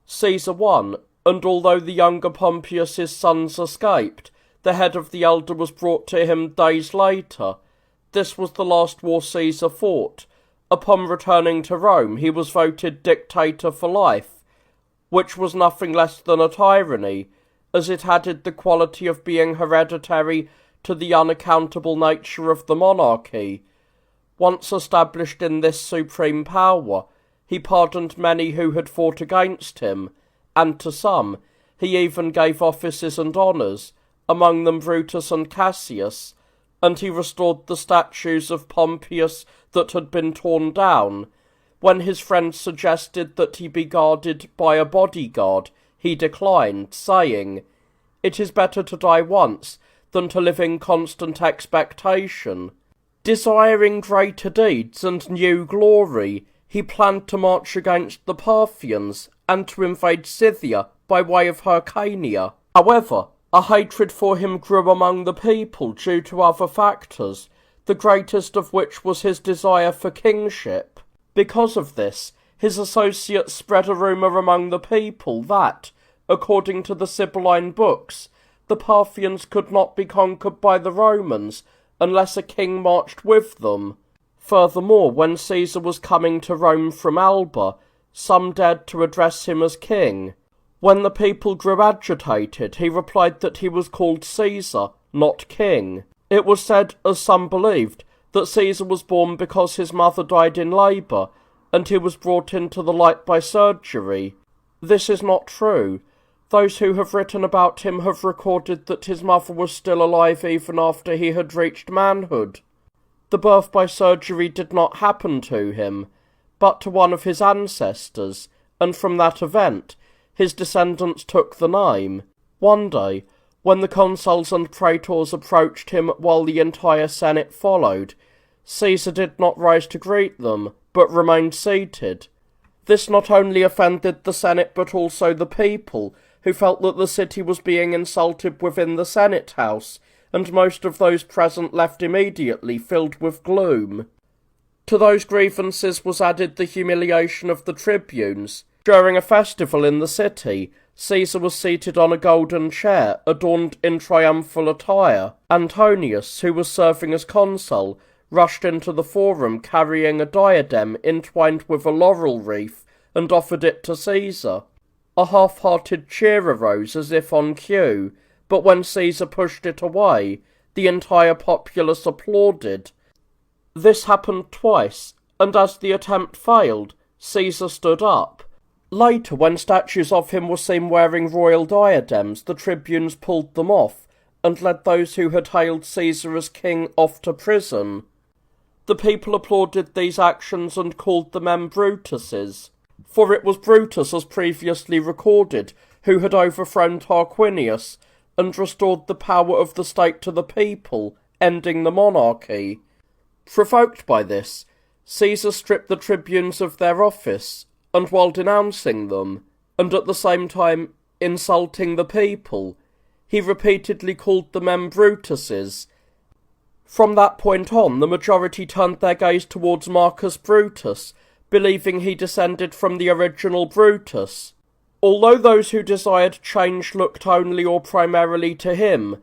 Caesar won, and although the younger Pompeius's sons escaped, the head of the elder was brought to him days later. This was the last war Caesar fought. Upon returning to Rome, he was voted dictator for life, which was nothing less than a tyranny, as it added the quality of being hereditary to the unaccountable nature of the monarchy. Once established in this supreme power, he pardoned many who had fought against him, and to some he even gave offices and honours, among them Brutus and Cassius, and he restored the statues of Pompeius that had been torn down. When his friends suggested that he be guarded by a bodyguard, he declined, saying, "It is better to die once than to live in constant expectation." Desiring greater deeds and new glory, he planned to march against the Parthians and to invade Scythia by way of Hyrcania. However, a hatred for him grew among the people due to other factors, the greatest of which was his desire for kingship. Because of this, his associates spread a rumour among the people that, according to the Sibylline books, the Parthians could not be conquered by the Romans unless a king marched with them. Furthermore, when Caesar was coming to Rome from Alba, some dared to address him as king. When the people grew agitated, he replied that he was called Caesar, not king. It was said, as some believed, that Caesar was born because his mother died in labour, and he was brought into the light by surgery. This is not true. Those who have written about him have recorded that his mother was still alive even after he had reached manhood. The birth by surgery did not happen to him, but to one of his ancestors, and from that event his descendants took the name. One day, when the consuls and praetors approached him while the entire Senate followed, Caesar did not rise to greet them, but remained seated. This not only offended the Senate but also the people, who felt that the city was being insulted within the Senate house, and most of those present left immediately, filled with gloom. To those grievances was added the humiliation of the tribunes. During a festival in the city, Caesar was seated on a golden chair, adorned in triumphal attire. Antonius, who was serving as consul, rushed into the forum carrying a diadem entwined with a laurel wreath, and offered it to Caesar. A half-hearted cheer arose as if on cue, but when Caesar pushed it away, the entire populace applauded. This happened twice, and as the attempt failed, Caesar stood up. Later, when statues of him were seen wearing royal diadems, the tribunes pulled them off, and led those who had hailed Caesar as king off to prison. The people applauded these actions and called the men Brutuses, for it was Brutus, as previously recorded, who had overthrown Tarquinius and restored the power of the state to the people, ending the monarchy. Provoked by this, Caesar stripped the tribunes of their office, and while denouncing them, and at the same time insulting the people, he repeatedly called the men Brutuses. From that point on, the majority turned their gaze towards Marcus Brutus, believing he descended from the original Brutus. Although those who desired change looked only or primarily to him,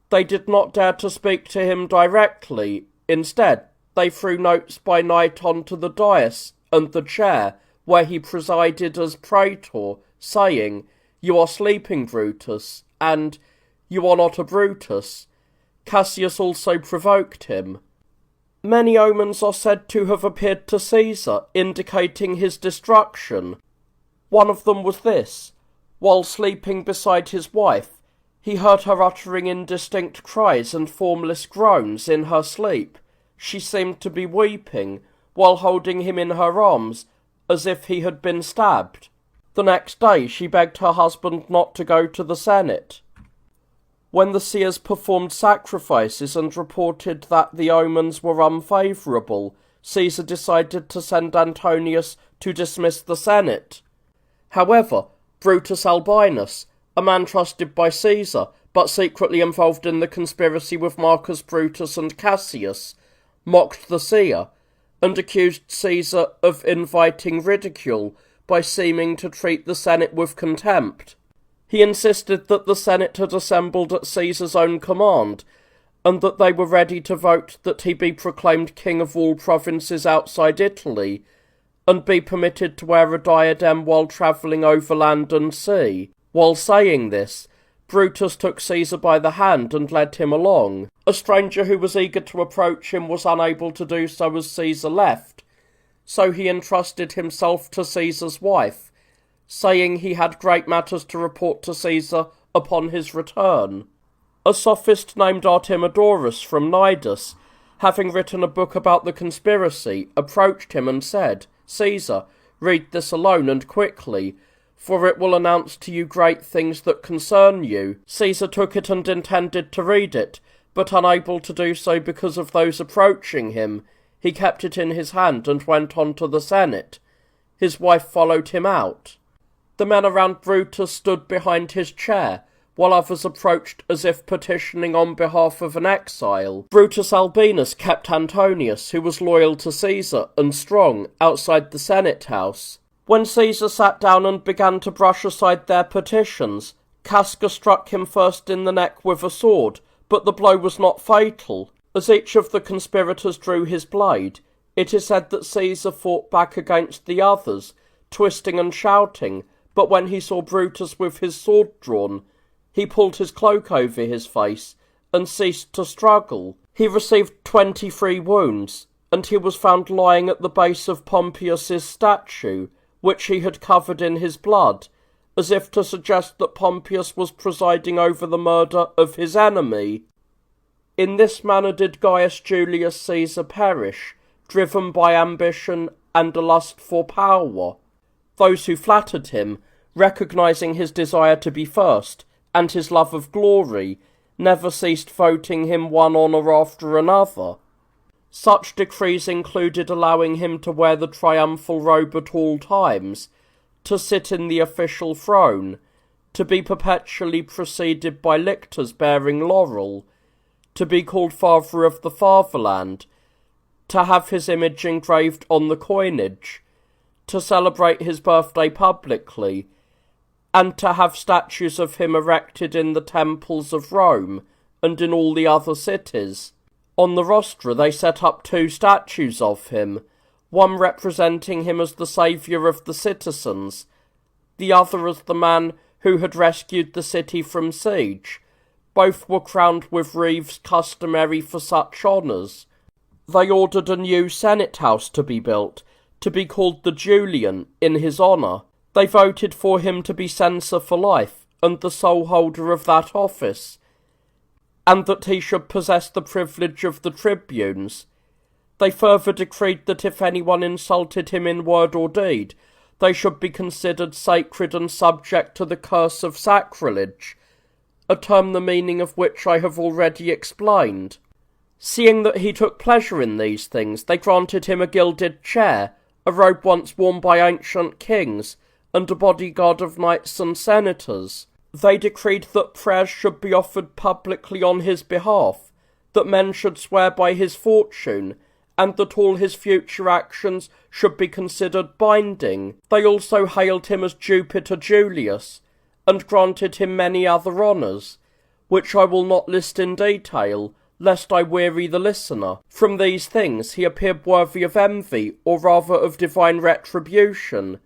they did not dare to speak to him directly. Instead, they threw notes by night onto the dais and the chair where he presided as praetor, saying, "You are sleeping, Brutus," and "You are not a Brutus." Cassius also provoked him. Many omens are said to have appeared to Caesar, indicating his destruction. One of them was this: while sleeping beside his wife, he heard her uttering indistinct cries and formless groans in her sleep. She seemed to be weeping, while holding him in her arms, as if he had been stabbed. The next day she begged her husband not to go to the Senate. When the seers performed sacrifices and reported that the omens were unfavourable, Caesar decided to send Antonius to dismiss the Senate. However, Brutus Albinus, a man trusted by Caesar, but secretly involved in the conspiracy with Marcus Brutus and Cassius, mocked the seer, and accused Caesar of inviting ridicule by seeming to treat the Senate with contempt. He insisted that the Senate had assembled at Caesar's own command, and that they were ready to vote that he be proclaimed king of all provinces outside Italy, and be permitted to wear a diadem while travelling over land and sea. While saying this, Brutus took Caesar by the hand and led him along. A stranger who was eager to approach him was unable to do so as Caesar left, so he entrusted himself to Caesar's wife, saying he had great matters to report to Caesar upon his return. A sophist named Artemidorus from Cnidus, having written a book about the conspiracy, approached him and said, "Caesar, read this alone and quickly, for it will announce to you great things that concern you." Caesar took it and intended to read it, but unable to do so because of those approaching him, he kept it in his hand and went on to the Senate. His wife followed him out. The men around Brutus stood behind his chair, while others approached as if petitioning on behalf of an exile. Brutus Albinus kept Antonius, who was loyal to Caesar and strong, outside the Senate house. When Caesar sat down and began to brush aside their petitions, Casca struck him first in the neck with a sword, but the blow was not fatal. As each of the conspirators drew his blade, it is said that Caesar fought back against the others, twisting and shouting, but when he saw Brutus with his sword drawn, he pulled his cloak over his face and ceased to struggle. He received 23 wounds, and he was found lying at the base of Pompeius's statue, which he had covered in his blood, as if to suggest that Pompeius was presiding over the murder of his enemy. In this manner did Gaius Julius Caesar perish, driven by ambition and a lust for power. Those who flattered him, recognizing his desire to be first, and his love of glory, never ceased voting him one honour after another. Such decrees included allowing him to wear the triumphal robe at all times, to sit in the official throne, to be perpetually preceded by lictors bearing laurel, to be called Father of the Fatherland, to have his image engraved on the coinage, to celebrate his birthday publicly, and to have statues of him erected in the temples of Rome and in all the other cities. On the rostra they set up 2 statues of him, one representing him as the saviour of the citizens, the other as the man who had rescued the city from siege. Both were crowned with wreaths customary for such honours. They ordered a new Senate house to be built, to be called the Julian, in his honour. They voted for him to be censor for life, and the sole holder of that office, and that he should possess the privilege of the tribunes. They further decreed that if anyone insulted him in word or deed, they should be considered sacred and subject to the curse of sacrilege, a term the meaning of which I have already explained. Seeing that he took pleasure in these things, they granted him a gilded chair, a robe once worn by ancient kings, and a bodyguard of knights and senators. They decreed that prayers should be offered publicly on his behalf, that men should swear by his fortune, and that all his future actions should be considered binding. They also hailed him as Jupiter Julius, and granted him many other honours, which I will not list in detail, lest I weary the listener. From these things he appeared worthy of envy, or rather of divine retribution,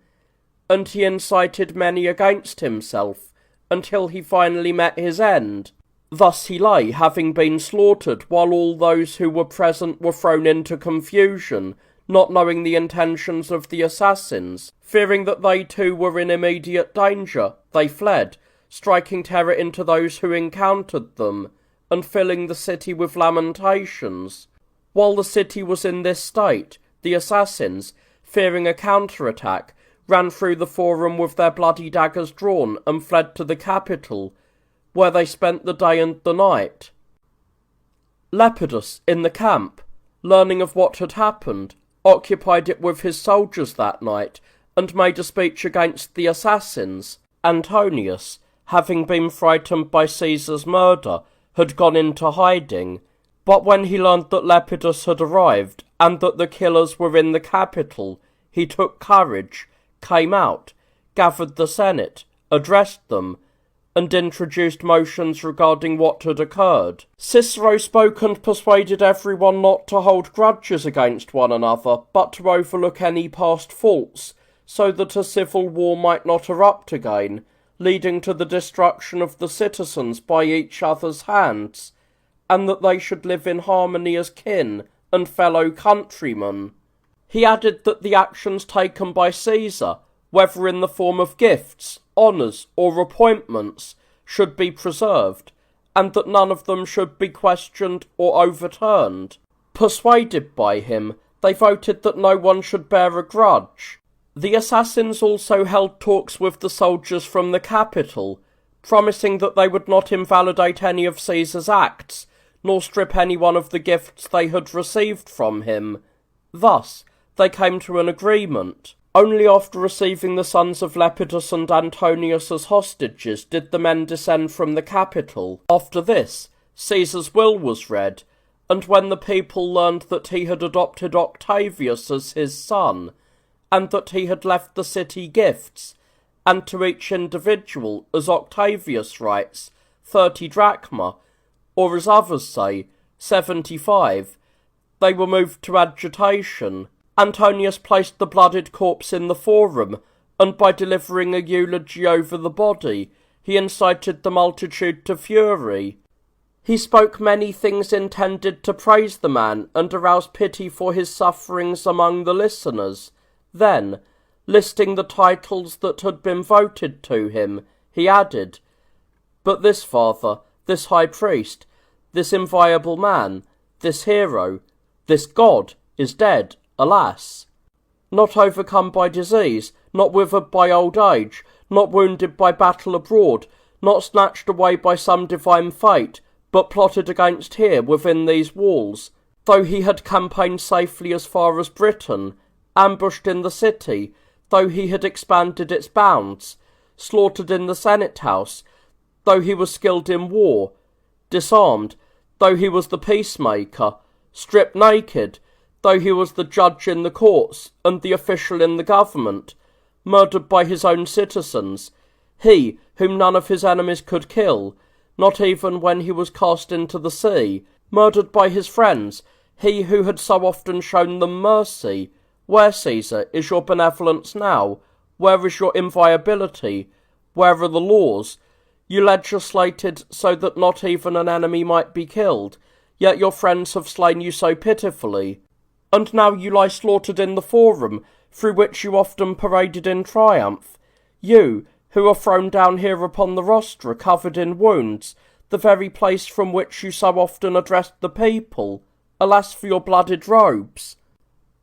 and he incited many against himself, until he finally met his end. Thus he lay, having been slaughtered, while all those who were present were thrown into confusion, not knowing the intentions of the assassins. Fearing that they too were in immediate danger, they fled, striking terror into those who encountered them, and filling the city with lamentations. While the city was in this state, the assassins, fearing a counterattack, ran through the forum with their bloody daggers drawn and fled to the capital, where they spent the day and the night. Lepidus, in the camp, learning of what had happened, occupied it with his soldiers that night, and made a speech against the assassins. Antonius, having been frightened by Caesar's murder, had gone into hiding, but when he learned that Lepidus had arrived, and that the killers were in the capital, he took courage, came out, gathered the Senate, addressed them, and introduced motions regarding what had occurred. Cicero spoke and persuaded everyone not to hold grudges against one another, but to overlook any past faults, so that a civil war might not erupt again, leading to the destruction of the citizens by each other's hands, and that they should live in harmony as kin and fellow countrymen. He added that the actions taken by Caesar, whether in the form of gifts, honours, or appointments, should be preserved, and that none of them should be questioned or overturned. Persuaded by him, they voted that no one should bear a grudge. The assassins also held talks with the soldiers from the capital, promising that they would not invalidate any of Caesar's acts, nor strip any one of the gifts they had received from him. Thus, they came to an agreement. Only after receiving the sons of Lepidus and Antonius as hostages did the men descend from the capital. After this, Caesar's will was read, and when the people learned that he had adopted Octavius as his son, and that he had left the city gifts, and to each individual, as Octavius writes, 30 drachma, or as others say, 75, they were moved to agitation. Antonius placed the blooded corpse in the forum, and by delivering a eulogy over the body, he incited the multitude to fury. He spoke many things intended to praise the man and arouse pity for his sufferings among the listeners. Then, listing the titles that had been voted to him, he added, "But this father, this high priest, this inviolable man, this hero, this god, is dead, alas, not overcome by disease, not withered by old age, not wounded by battle abroad, not snatched away by some divine fate, but plotted against here within these walls, though he had campaigned safely as far as Britain, ambushed in the city, though he had expanded its bounds, slaughtered in the Senate house, though he was skilled in war, disarmed, though he was the peacemaker, stripped naked, though he was the judge in the courts and the official in the government, murdered by his own citizens, he whom none of his enemies could kill, not even when he was cast into the sea, murdered by his friends, he who had so often shown them mercy. Where, Caesar, is your benevolence now? Where is your inviolability? Where are the laws? You legislated so that not even an enemy might be killed, yet your friends have slain you so pitifully. And now you lie slaughtered in the forum, through which you often paraded in triumph. You, who are thrown down here upon the rostra, covered in wounds, the very place from which you so often addressed the people. Alas for your blooded robes!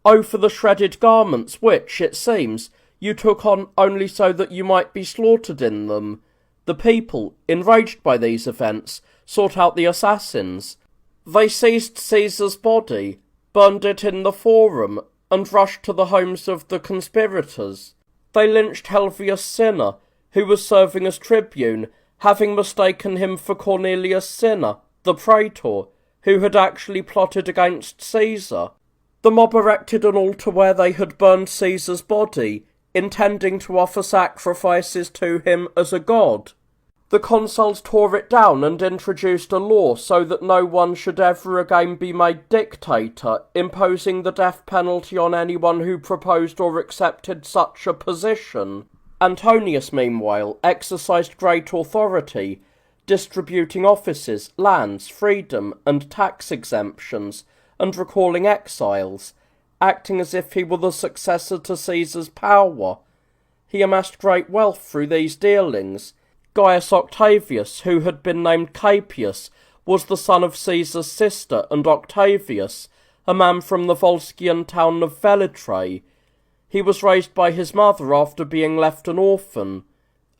Oh, for the shredded garments which, it seems, you took on only so that you might be slaughtered in them. The people, enraged by these events, sought out the assassins. They seized Caesar's body, burned it in the forum, and rushed to the homes of the conspirators. They lynched Helvius Cinna, who was serving as tribune, having mistaken him for Cornelius Cinna, the praetor, who had actually plotted against Caesar. The mob erected an altar where they had burned Caesar's body, intending to offer sacrifices to him as a god. The consuls tore it down and introduced a law so that no one should ever again be made dictator, imposing the death penalty on anyone who proposed or accepted such a position. Antonius, meanwhile, exercised great authority, distributing offices, lands, freedom, and tax exemptions, and recalling exiles, acting as if he were the successor to Caesar's power. He amassed great wealth through these dealings. Gaius Octavius, who had been named Capius, was the son of Caesar's sister, and Octavius, a man from the Volscian town of Velitrae. He was raised by his mother after being left an orphan.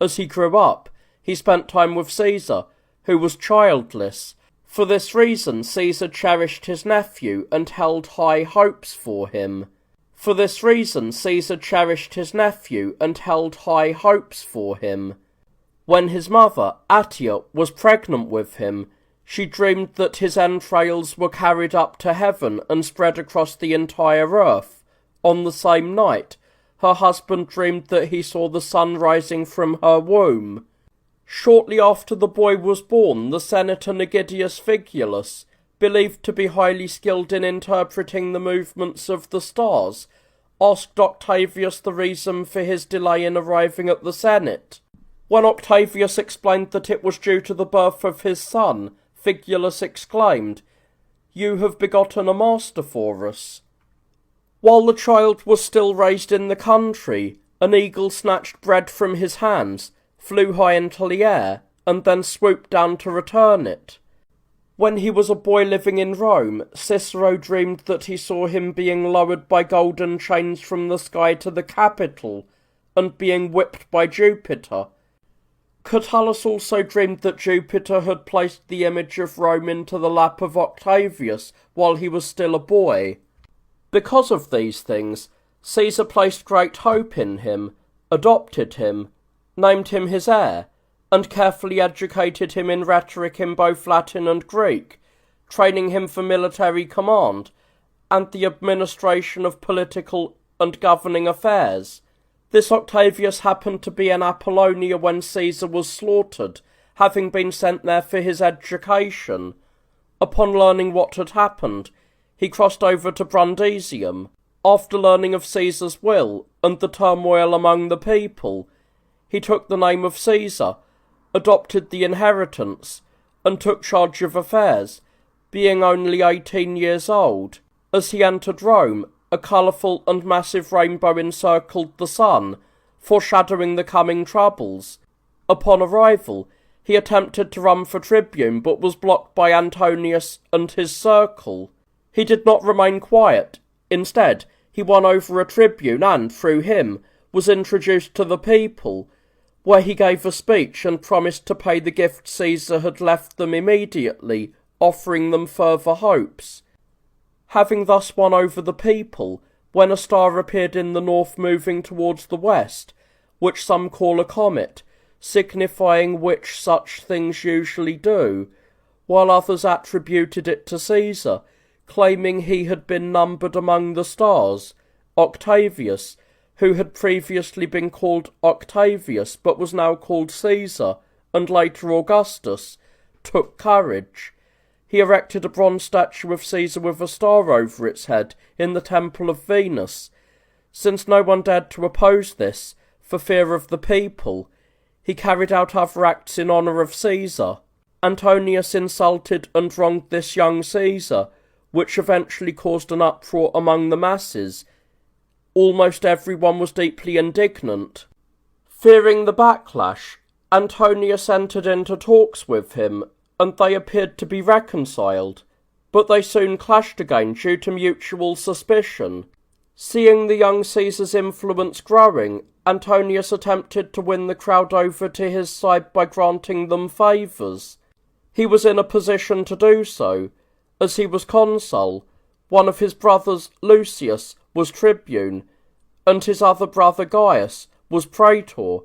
As he grew up, he spent time with Caesar, who was childless. For this reason, Caesar cherished his nephew and held high hopes for him. When his mother, Attia, was pregnant with him, she dreamed that his entrails were carried up to heaven and spread across the entire earth. On the same night, her husband dreamed that he saw the sun rising from her womb. Shortly after the boy was born, the senator Nigidius Figulus, believed to be highly skilled in interpreting the movements of the stars, asked Octavius the reason for his delay in arriving at the Senate. When Octavius explained that it was due to the birth of his son, Figulus exclaimed, "You have begotten a master for us." While the child was still raised in the country, an eagle snatched bread from his hands, flew high into the air, and then swooped down to return it. When he was a boy living in Rome, Cicero dreamed that he saw him being lowered by golden chains from the sky to the Capitol, and being whipped by Jupiter. Catullus also dreamed that Jupiter had placed the image of Rome into the lap of Octavius while he was still a boy. Because of these things, Caesar placed great hope in him, adopted him, named him his heir, and carefully educated him in rhetoric in both Latin and Greek, training him for military command and the administration of political and governing affairs. This Octavius happened to be in Apollonia when Caesar was slaughtered, having been sent there for his education. Upon learning what had happened, he crossed over to Brundisium. After learning of Caesar's will and the turmoil among the people, he took the name of Caesar, adopted the inheritance, and took charge of affairs, being only 18 years old. As he entered Rome, a colourful and massive rainbow encircled the sun, foreshadowing the coming troubles. Upon arrival, he attempted to run for tribune, but was blocked by Antonius and his circle. He did not remain quiet. Instead, he won over a tribune and, through him, was introduced to the people, where he gave a speech and promised to pay the gift Caesar had left them immediately, offering them further hopes. Having thus won over the people, when a star appeared in the north moving towards the west, which some call a comet, signifying which such things usually do, while others attributed it to Caesar, claiming he had been numbered among the stars, Octavius, who had previously been called Octavius but was now called Caesar, and later Augustus, took courage. He erected a bronze statue of Caesar with a star over its head in the Temple of Venus. Since no one dared to oppose this, for fear of the people, he carried out other acts in honour of Caesar. Antonius insulted and wronged this young Caesar, which eventually caused an uproar among the masses. Almost everyone was deeply indignant. Fearing the backlash, Antonius entered into talks with him, and they appeared to be reconciled, but they soon clashed again due to mutual suspicion. Seeing the young Caesar's influence growing, Antonius attempted to win the crowd over to his side by granting them favours. He was in a position to do so, as he was consul, one of his brothers, Lucius, was tribune, and his other brother Gaius was praetor.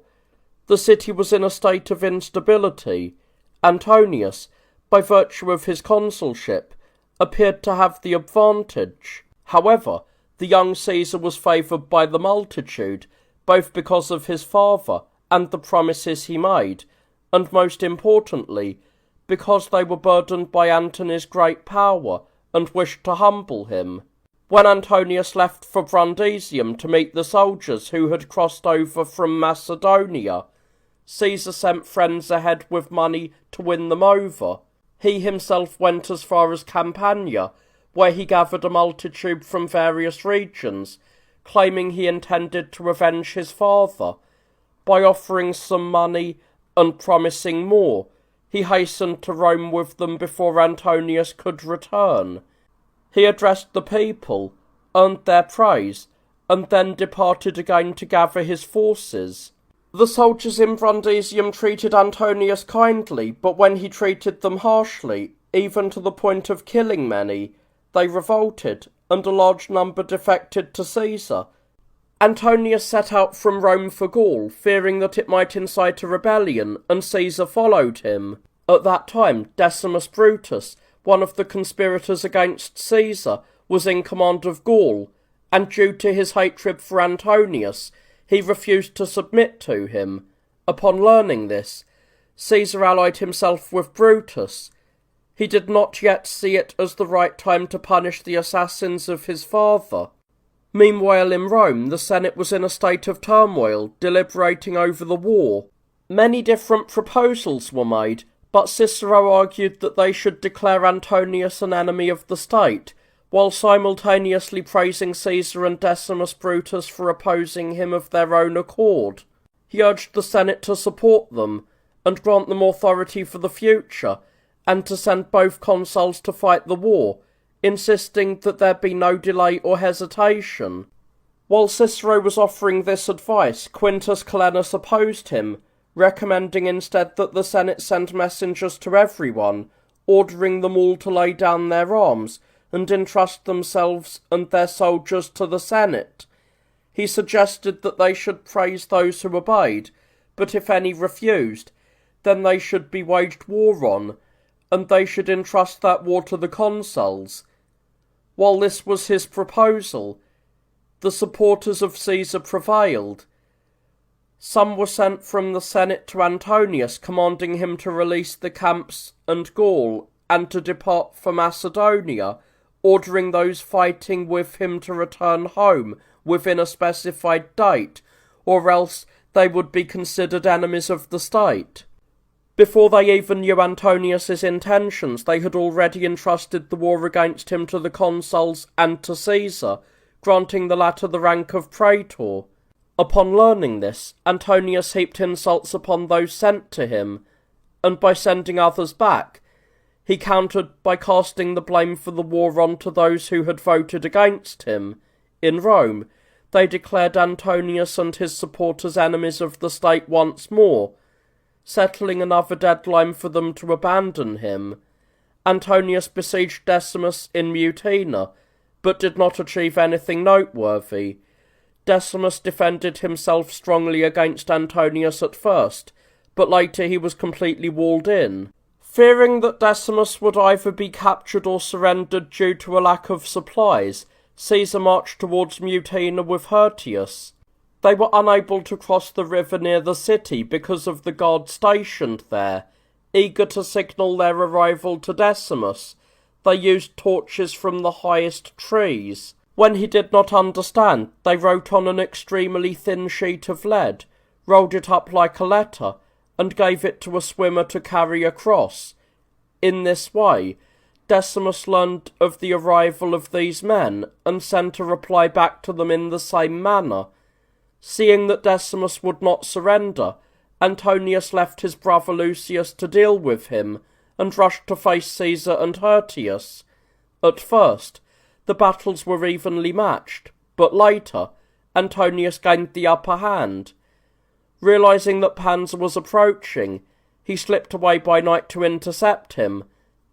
The city was in a state of instability. Antonius, by virtue of his consulship, appeared to have the advantage. However, the young Caesar was favoured by the multitude, both because of his father and the promises he made, and most importantly, because they were burdened by Antony's great power and wished to humble him. When Antonius left for Brundisium to meet the soldiers who had crossed over from Macedonia, Caesar sent friends ahead with money to win them over. He himself went as far as Campania, where he gathered a multitude from various regions, claiming he intended to avenge his father. By offering some money and promising more, he hastened to Rome with them before Antonius could return. He addressed the people, earned their praise, and then departed again to gather his forces. The soldiers in Brundisium treated Antonius kindly, but when he treated them harshly, even to the point of killing many, they revolted, and a large number defected to Caesar. Antonius set out from Rome for Gaul, fearing that it might incite a rebellion, and Caesar followed him. At that time, Decimus Brutus, one of the conspirators against Caesar, was in command of Gaul, and due to his hatred for Antonius, he refused to submit to him. Upon learning this, Caesar allied himself with Brutus. He did not yet see it as the right time to punish the assassins of his father. Meanwhile in Rome, the Senate was in a state of turmoil, deliberating over the war. Many different proposals were made, but Cicero argued that they should declare Antonius an enemy of the state, while simultaneously praising Caesar and Decimus Brutus for opposing him of their own accord. He urged the Senate to support them, and grant them authority for the future, and to send both consuls to fight the war, insisting that there be no delay or hesitation. While Cicero was offering this advice, Quintus Calenus opposed him, recommending instead that the Senate send messengers to everyone, ordering them all to lay down their arms and entrust themselves and their soldiers to the Senate. He suggested that they should praise those who obeyed, but if any refused, then they should be waged war on, and they should entrust that war to the consuls. While this was his proposal, the supporters of Caesar prevailed. Some were sent from the Senate to Antonius, commanding him to release the camps and Gaul, and to depart for Macedonia, ordering those fighting with him to return home within a specified date, or else they would be considered enemies of the state. Before they even knew Antonius's intentions, they had already entrusted the war against him to the consuls and to Caesar, granting the latter the rank of praetor. Upon learning this, Antonius heaped insults upon those sent to him, and by sending others back, he countered by casting the blame for the war on to those who had voted against him. In Rome, they declared Antonius and his supporters enemies of the state once more, settling another deadline for them to abandon him. Antonius besieged Decimus in Mutina, but did not achieve anything noteworthy. Decimus defended himself strongly against Antonius at first, but later he was completely walled in. Fearing that Decimus would either be captured or surrendered due to a lack of supplies, Caesar marched towards Mutina with Hirtius. They were unable to cross the river near the city because of the guard stationed there. Eager to signal their arrival to Decimus, they used torches from the highest trees. When he did not understand, they wrote on an extremely thin sheet of lead, rolled it up like a letter, and gave it to a swimmer to carry across. In this way, Decimus learned of the arrival of these men, and sent a reply back to them in the same manner. Seeing that Decimus would not surrender, Antonius left his brother Lucius to deal with him, and rushed to face Caesar and Hirtius. At first, the battles were evenly matched, but later, Antonius gained the upper hand. Realizing that Pansa was approaching, he slipped away by night to intercept him,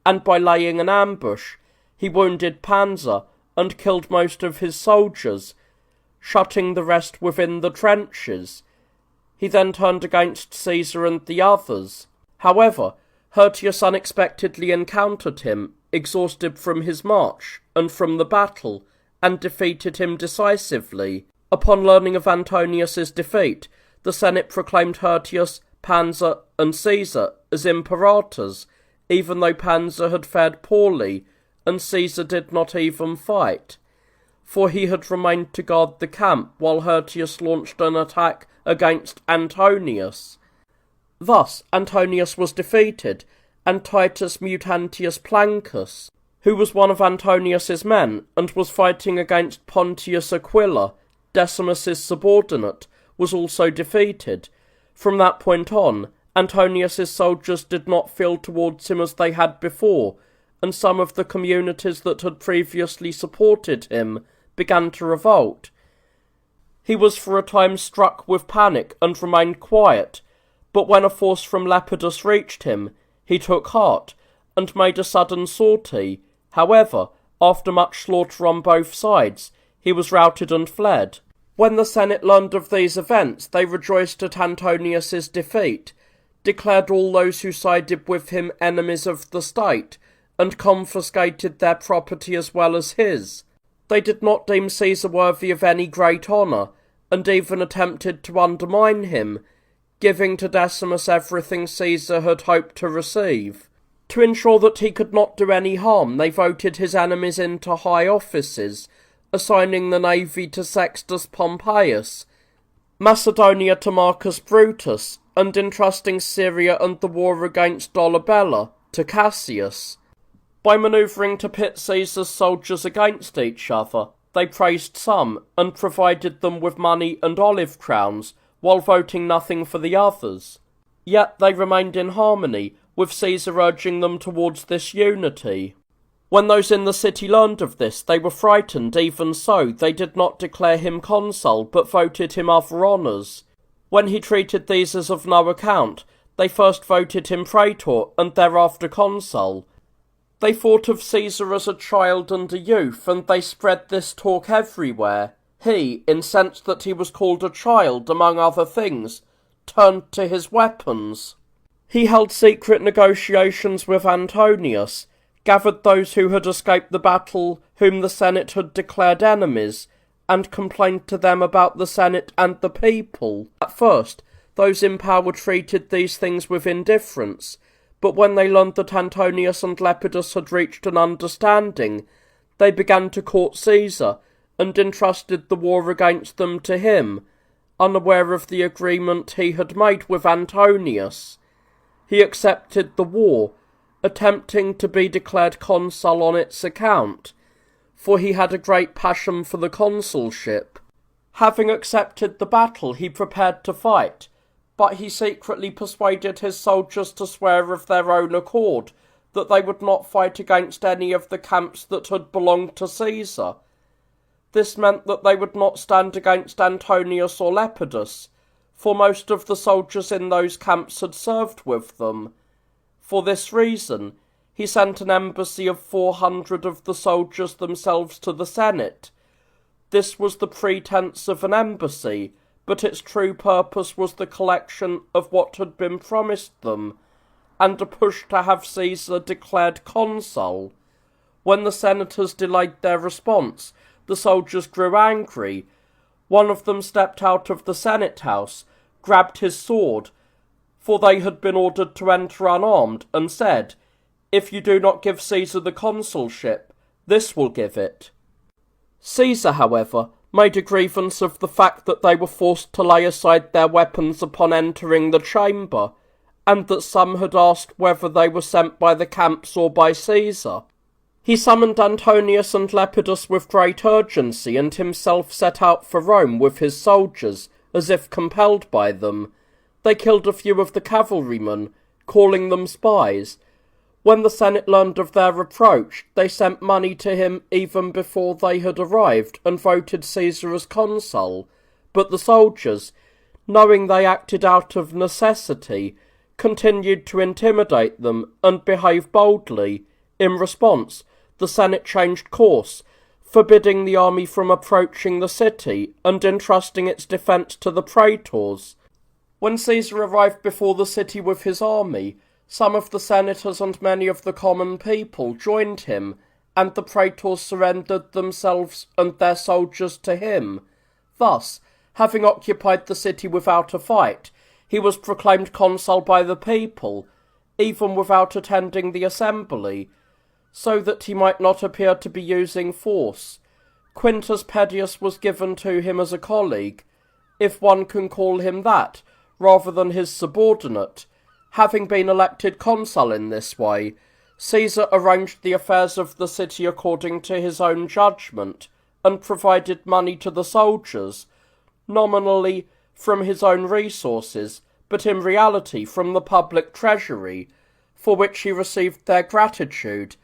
and by laying an ambush, he wounded Pansa and killed most of his soldiers, shutting the rest within the trenches. He then turned against Caesar and the others. However, Hirtius unexpectedly encountered him, exhausted from his march and from the battle, and defeated him decisively. Upon learning of Antonius's defeat, the Senate proclaimed Hirtius, Pansa, and Caesar as imperators, even though Pansa had fared poorly, and Caesar did not even fight, for he had remained to guard the camp while Hirtius launched an attack against Antonius. Thus Antonius was defeated, and Titus Mutantius Plancus, who was one of Antonius's men and was fighting against Pontius Aquila, Decimus's subordinate, was also defeated. From that point on, Antonius's soldiers did not feel towards him as they had before, and some of the communities that had previously supported him began to revolt. He was for a time struck with panic and remained quiet, but when a force from Lepidus reached him, he took heart and made a sudden sortie. However, after much slaughter on both sides, he was routed and fled. When the Senate learned of these events, they rejoiced at Antonius's defeat, declared all those who sided with him enemies of the state, and confiscated their property as well as his. They did not deem Caesar worthy of any great honour, and even attempted to undermine him, giving to Decimus everything Caesar had hoped to receive. To ensure that he could not do any harm, they voted his enemies into high offices, assigning the navy to Sextus Pompeius, Macedonia to Marcus Brutus, and entrusting Syria and the war against Dolabella to Cassius. By manoeuvring to pit Caesar's soldiers against each other, they praised some, and provided them with money and olive crowns, while voting nothing for the others. Yet they remained in harmony, with Caesar urging them towards this unity. When those in the city learned of this, they were frightened. Even so, they did not declare him consul, but voted him other honours. When he treated these as of no account, they first voted him praetor, and thereafter consul. They thought of Caesar as a child and a youth, and they spread this talk everywhere. He, incensed that he was called a child, among other things, turned to his weapons. He held secret negotiations with Antonius, gathered those who had escaped the battle whom the Senate had declared enemies, and complained to them about the Senate and the people. At first, those in power treated these things with indifference, but when they learned that Antonius and Lepidus had reached an understanding, they began to court Caesar, and entrusted the war against them to him, unaware of the agreement he had made with Antonius. He accepted the war, attempting to be declared consul on its account, for he had a great passion for the consulship. Having accepted the battle, he prepared to fight, but he secretly persuaded his soldiers to swear of their own accord that they would not fight against any of the camps that had belonged to Caesar. This meant that they would not stand against Antonius or Lepidus, for most of the soldiers in those camps had served with them. For this reason, he sent an embassy of 400 of the soldiers themselves to the Senate. This was the pretence of an embassy, but its true purpose was the collection of what had been promised them, and a push to have Caesar declared consul. When the senators delayed their response, the soldiers grew angry. One of them stepped out of the Senate house, grabbed his sword, for they had been ordered to enter unarmed, and said, "If you do not give Caesar the consulship, this will give it." Caesar, however, made a grievance of the fact that they were forced to lay aside their weapons upon entering the chamber, and that some had asked whether they were sent by the camps or by Caesar. He summoned Antonius and Lepidus with great urgency, and himself set out for Rome with his soldiers, as if compelled by them. They killed a few of the cavalrymen, calling them spies. When the Senate learned of their approach, they sent money to him even before they had arrived, and voted Caesar as consul. But the soldiers, knowing they acted out of necessity, continued to intimidate them and behave boldly. In response, the Senate changed course, forbidding the army from approaching the city and entrusting its defence to the praetors. When Caesar arrived before the city with his army, some of the senators and many of the common people joined him, and the praetors surrendered themselves and their soldiers to him. Thus, having occupied the city without a fight, he was proclaimed consul by the people, even without attending the assembly, so that he might not appear to be using force. Quintus Pedius was given to him as a colleague, if one can call him that, rather than his subordinate. Having been elected consul in this way, Caesar arranged the affairs of the city according to his own judgment, and provided money to the soldiers, nominally from his own resources, but in reality from the public treasury, for which he received their gratitude.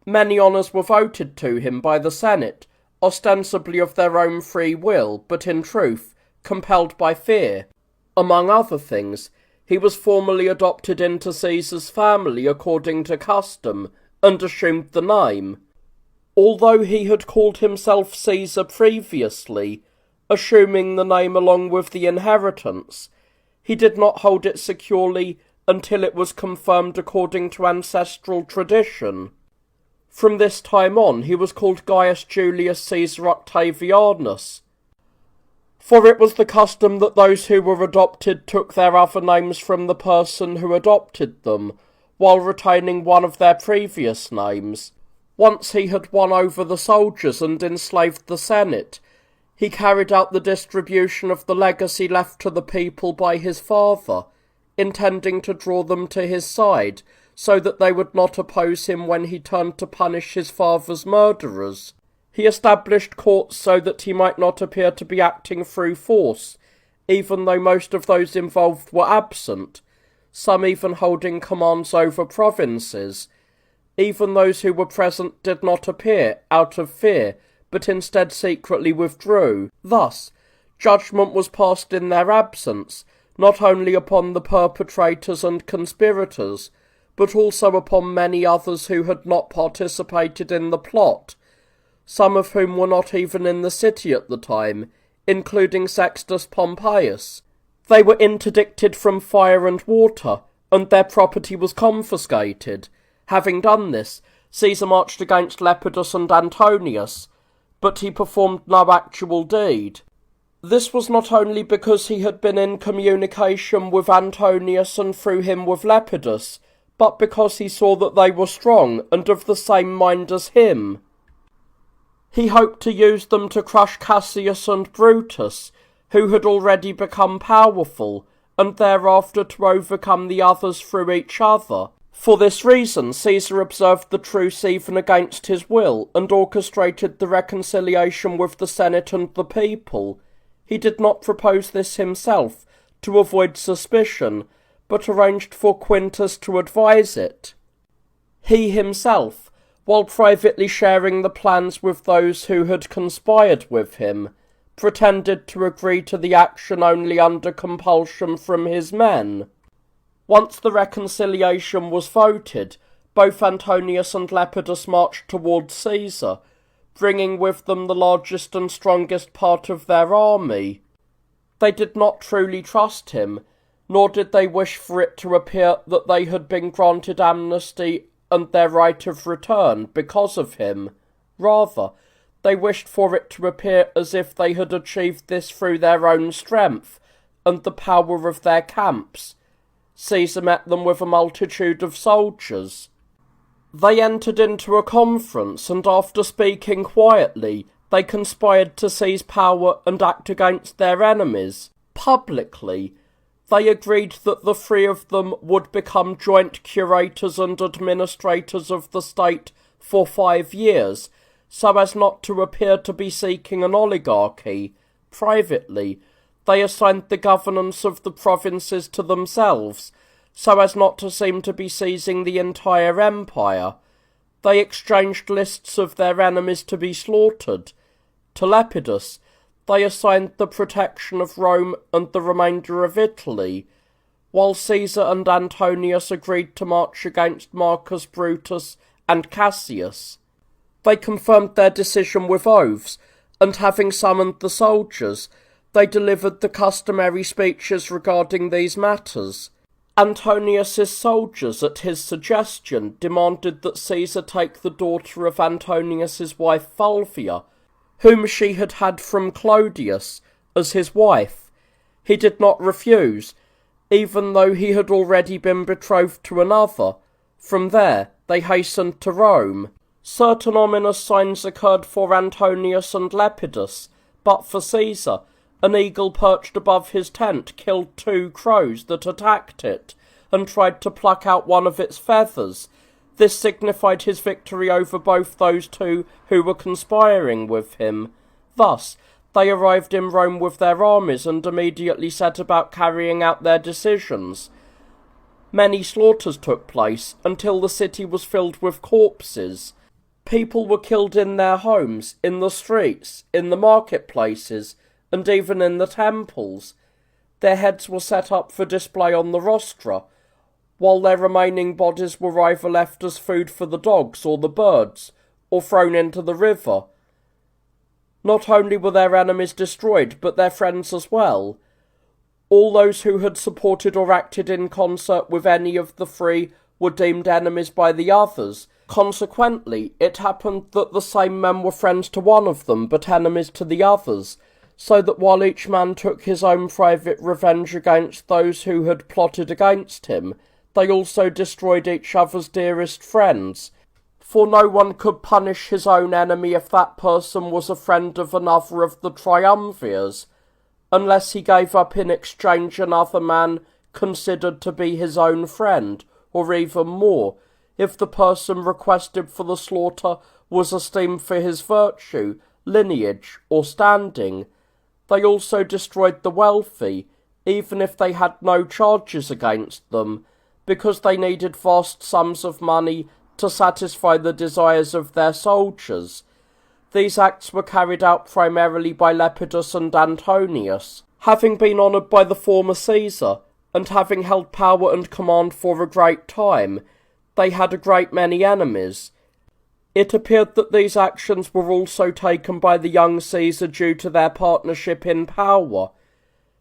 Many honours were voted to him by the Senate, ostensibly of their own free will, but in truth compelled by fear. Among other things, he was formally adopted into Caesar's family according to custom, and assumed the name. Although he had called himself Caesar previously, assuming the name along with the inheritance, he did not hold it securely until it was confirmed according to ancestral tradition. From this time on he was called Gaius Julius Caesar Octavianus, for it was the custom that those who were adopted took their other names from the person who adopted them, while retaining one of their previous names. Once he had won over the soldiers and enslaved the Senate, he carried out the distribution of the legacy left to the people by his father, intending to draw them to his side, so that they would not oppose him when he turned to punish his father's murderers. He established courts so that he might not appear to be acting through force, even though most of those involved were absent, some even holding commands over provinces. Even those who were present did not appear, out of fear, but instead secretly withdrew. Thus, judgment was passed in their absence, not only upon the perpetrators and conspirators, but also upon many others who had not participated in the plot, some of whom were not even in the city at the time, including Sextus Pompeius. They were interdicted from fire and water, and their property was confiscated. Having done this, Caesar marched against Lepidus and Antonius, but he performed no actual deed. This was not only because he had been in communication with Antonius and through him with Lepidus, but because he saw that they were strong and of the same mind as him. He hoped to use them to crush Cassius and Brutus, who had already become powerful, and thereafter to overcome the others through each other. For this reason, Caesar observed the truce even against his will, and orchestrated the reconciliation with the Senate and the people. He did not propose this himself, to avoid suspicion, but arranged for Quintus to advise it. He himself, while privately sharing the plans with those who had conspired with him, pretended to agree to the action only under compulsion from his men. Once the reconciliation was voted, both Antonius and Lepidus marched towards Caesar, bringing with them the largest and strongest part of their army. They did not truly trust him, nor did they wish for it to appear that they had been granted amnesty and their right of return because of him. Rather, they wished for it to appear as if they had achieved this through their own strength and the power of their camps. Caesar met them with a multitude of soldiers. They entered into a conference, and after speaking quietly, they conspired to seize power and act against their enemies. Publicly, they agreed that the three of them would become joint curators and administrators of the state for 5 years, so as not to appear to be seeking an oligarchy. Privately, they assigned the governance of the provinces to themselves, so as not to seem to be seizing the entire empire. They exchanged lists of their enemies to be slaughtered. To Lepidus, they assigned the protection of Rome and the remainder of Italy, while Caesar and Antonius agreed to march against Marcus Brutus and Cassius. They confirmed their decision with oaths, and having summoned the soldiers, they delivered the customary speeches regarding these matters. Antonius's soldiers, at his suggestion, demanded that Caesar take the daughter of Antonius's wife Fulvia, whom she had had from Clodius, as his wife. He did not refuse, even though he had already been betrothed to another. From there, they hastened to Rome. Certain ominous signs occurred for Antonius and Lepidus, but for Caesar, an eagle perched above his tent killed 2 crows that attacked it, and tried to pluck out one of its feathers. This signified his victory over both those 2 who were conspiring with him. Thus, they arrived in Rome with their armies and immediately set about carrying out their decisions. Many slaughters took place until the city was filled with corpses. People were killed in their homes, in the streets, in the marketplaces, and even in the temples. Their heads were set up for display on the rostra, while their remaining bodies were either left as food for the dogs or the birds, or thrown into the river. Not only were their enemies destroyed, but their friends as well. All those who had supported or acted in concert with any of the 3 were deemed enemies by the others. Consequently, it happened that the same men were friends to one of them, but enemies to the others, so that while each man took his own private revenge against those who had plotted against him, they also destroyed each other's dearest friends. For no one could punish his own enemy if that person was a friend of another of the triumvirs, unless he gave up in exchange another man considered to be his own friend, or even more, if the person requested for the slaughter was esteemed for his virtue, lineage, or standing. They also destroyed the wealthy, even if they had no charges against them, because they needed vast sums of money to satisfy the desires of their soldiers. These acts were carried out primarily by Lepidus and Antonius. Having been honoured by the former Caesar, and having held power and command for a great time, they had a great many enemies. It appeared that these actions were also taken by the young Caesar due to their partnership in power.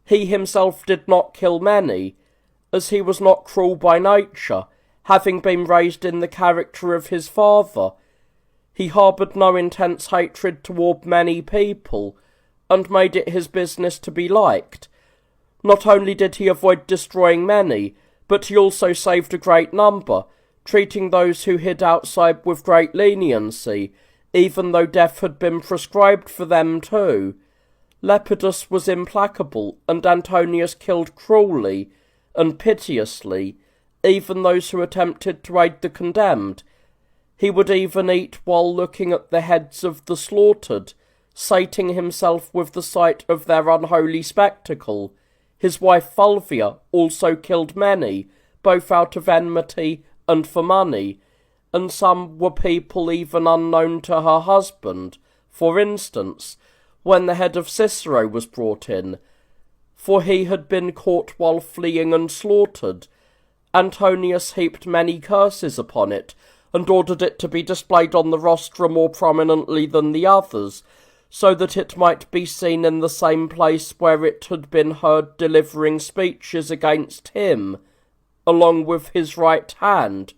He himself did not kill many, as he was not cruel by nature, having been raised in the character of his father. He harboured no intense hatred toward many people, and made it his business to be liked. Not only did he avoid destroying many, but he also saved a great number, treating those who hid outside with great leniency, even though death had been prescribed for them too. Lepidus was implacable, and Antonius killed cruelly and piteously even those who attempted to aid the condemned. He would even eat while looking at the heads of the slaughtered, sating himself with the sight of their unholy spectacle. His wife Fulvia also killed many, both out of enmity and for money, and some were people even unknown to her husband. For instance, when the head of Cicero was brought in, for he had been caught while fleeing and slaughtered, Antonius heaped many curses upon it, and ordered it to be displayed on the rostra more prominently than the others, so that it might be seen in the same place where it had been heard delivering speeches against him, along with his right hand,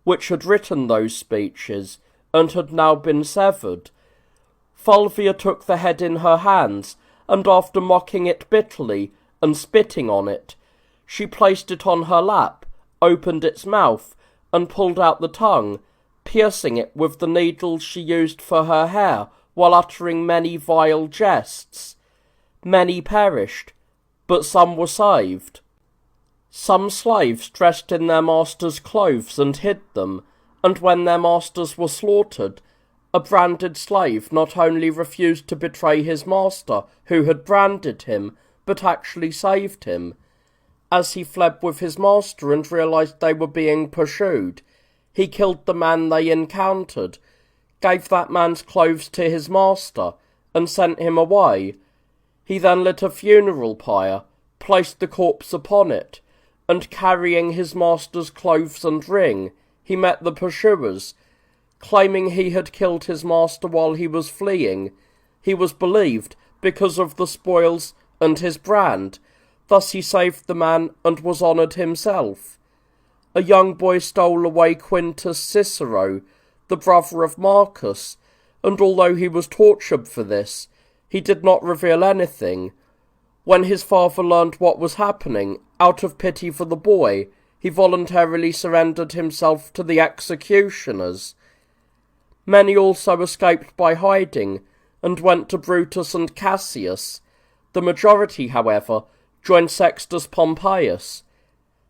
which had written those speeches, and had now been severed. Fulvia took the head in her hands, and after mocking it bitterly, and spitting on it, she placed it on her lap, opened its mouth, and pulled out the tongue, piercing it with the needles she used for her hair, while uttering many vile jests. Many perished, but some were saved. Some slaves dressed in their masters' clothes and hid them, and when their masters were slaughtered, a branded slave not only refused to betray his master, who had branded him, but actually saved him. As he fled with his master and realized they were being pursued, he killed the man they encountered, gave that man's clothes to his master, and sent him away. He then lit a funeral pyre, placed the corpse upon it, and carrying his master's clothes and ring, he met the pursuers. Claiming he had killed his master while he was fleeing, he was believed because of the spoils and his brand. Thus he saved the man and was honoured himself. A young boy stole away Quintus Cicero, the brother of Marcus, and although he was tortured for this, he did not reveal anything. When his father learned what was happening, out of pity for the boy, he voluntarily surrendered himself to the executioners. Many also escaped by hiding, and went to Brutus and Cassius. The majority, however, joined Sextus Pompeius.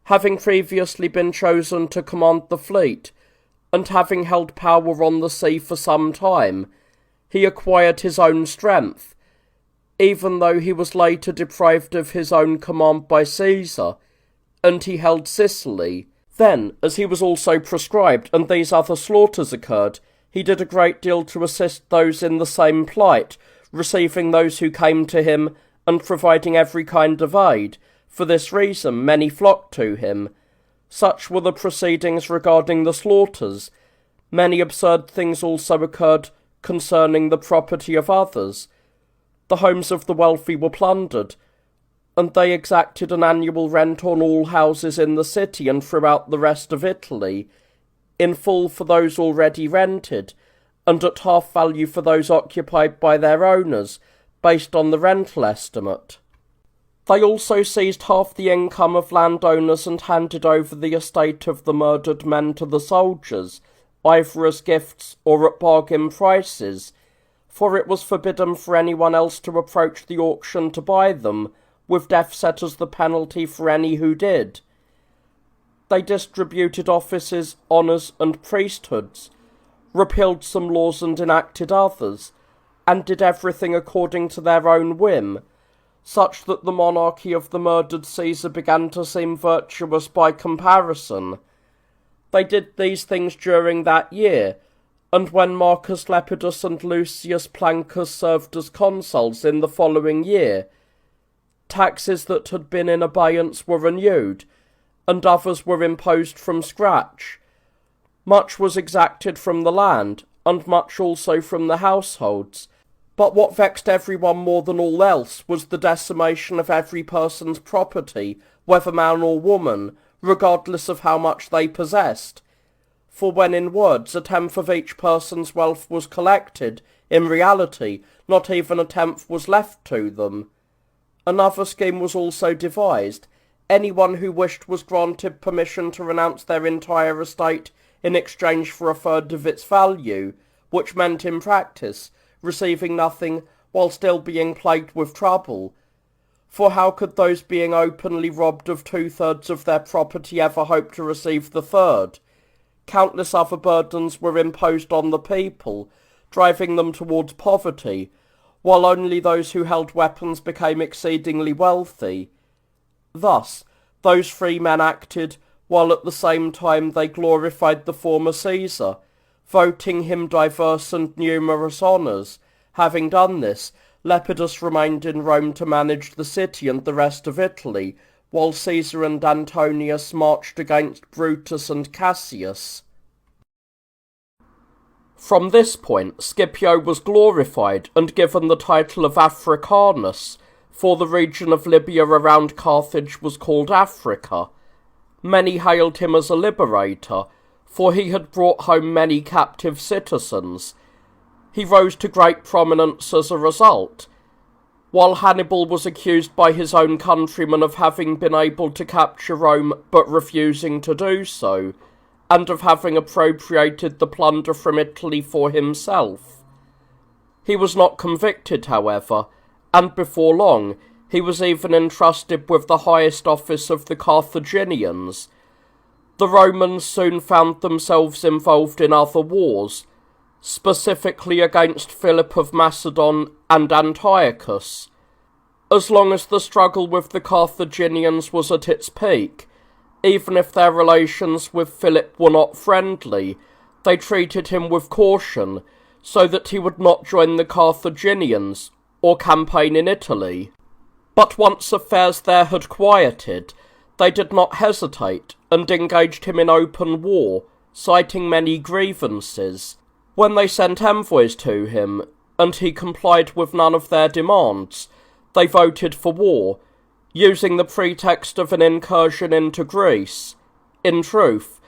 Having previously been chosen to command the fleet, and having held power on the sea for some time, he acquired his own strength, even though he was later deprived of his own command by Caesar, and he held Sicily. Then, as he was also proscribed, and these other slaughters occurred, he did a great deal to assist those in the same plight, receiving those who came to him, and providing every kind of aid. For this reason many flocked to him. Such were the proceedings regarding the slaughters. Many absurd things also occurred concerning the property of others. The homes of the wealthy were plundered, and they exacted an annual rent on all houses in the city and throughout the rest of Italy, in full for those already rented, and at half value for those occupied by their owners, based on the rental estimate. They also seized half the income of landowners and handed over the estate of the murdered men to the soldiers, either as gifts or at bargain prices, for it was forbidden for anyone else to approach the auction to buy them, with death set as the penalty for any who did. They distributed offices, honours, and priesthoods, repealed some laws and enacted others, and did everything according to their own whim, such that the monarchy of the murdered Caesar began to seem virtuous by comparison. They did these things during that year, and when Marcus Lepidus and Lucius Plancus served as consuls in the following year, taxes that had been in abeyance were renewed, and others were imposed from scratch. Much was exacted from the land, and much also from the households. But what vexed everyone more than all else was the decimation of every person's property, whether man or woman, regardless of how much they possessed. For when in words a tenth of each person's wealth was collected, in reality not even a tenth was left to them. Another scheme was also devised. Anyone who wished was granted permission to renounce their entire estate in exchange for a third of its value, which meant in practice receiving nothing while still being plagued with trouble. For how could those being openly robbed of 2/3 of their property ever hope to receive the third? Countless other burdens were imposed on the people, driving them towards poverty, while only those who held weapons became exceedingly wealthy. Thus, those free men acted, while at the same time they glorified the former Caesar, voting him diverse and numerous honours. Having done this, Lepidus remained in Rome to manage the city and the rest of Italy, while Caesar and Antonius marched against Brutus and Cassius. From this point, Scipio was glorified and given the title of Africanus, for the region of Libya around Carthage was called Africa. Many hailed him as a liberator, for he had brought home many captive citizens. He rose to great prominence as a result. While Hannibal was accused by his own countrymen of having been able to capture Rome but refusing to do so, and of having appropriated the plunder from Italy for himself. He was not convicted, however, and before long he was even entrusted with the highest office of the Carthaginians. The Romans soon found themselves involved in other wars, specifically against Philip of Macedon and Antiochus. As long as the struggle with the Carthaginians was at its peak, even if their relations with Philip were not friendly, they treated him with caution, so that he would not join the Carthaginians or campaign in Italy. But once affairs there had quieted, they did not hesitate, and engaged him in open war, citing many grievances. When they sent envoys to him, and he complied with none of their demands, they voted for war, using the pretext of an incursion into Greece. In truth,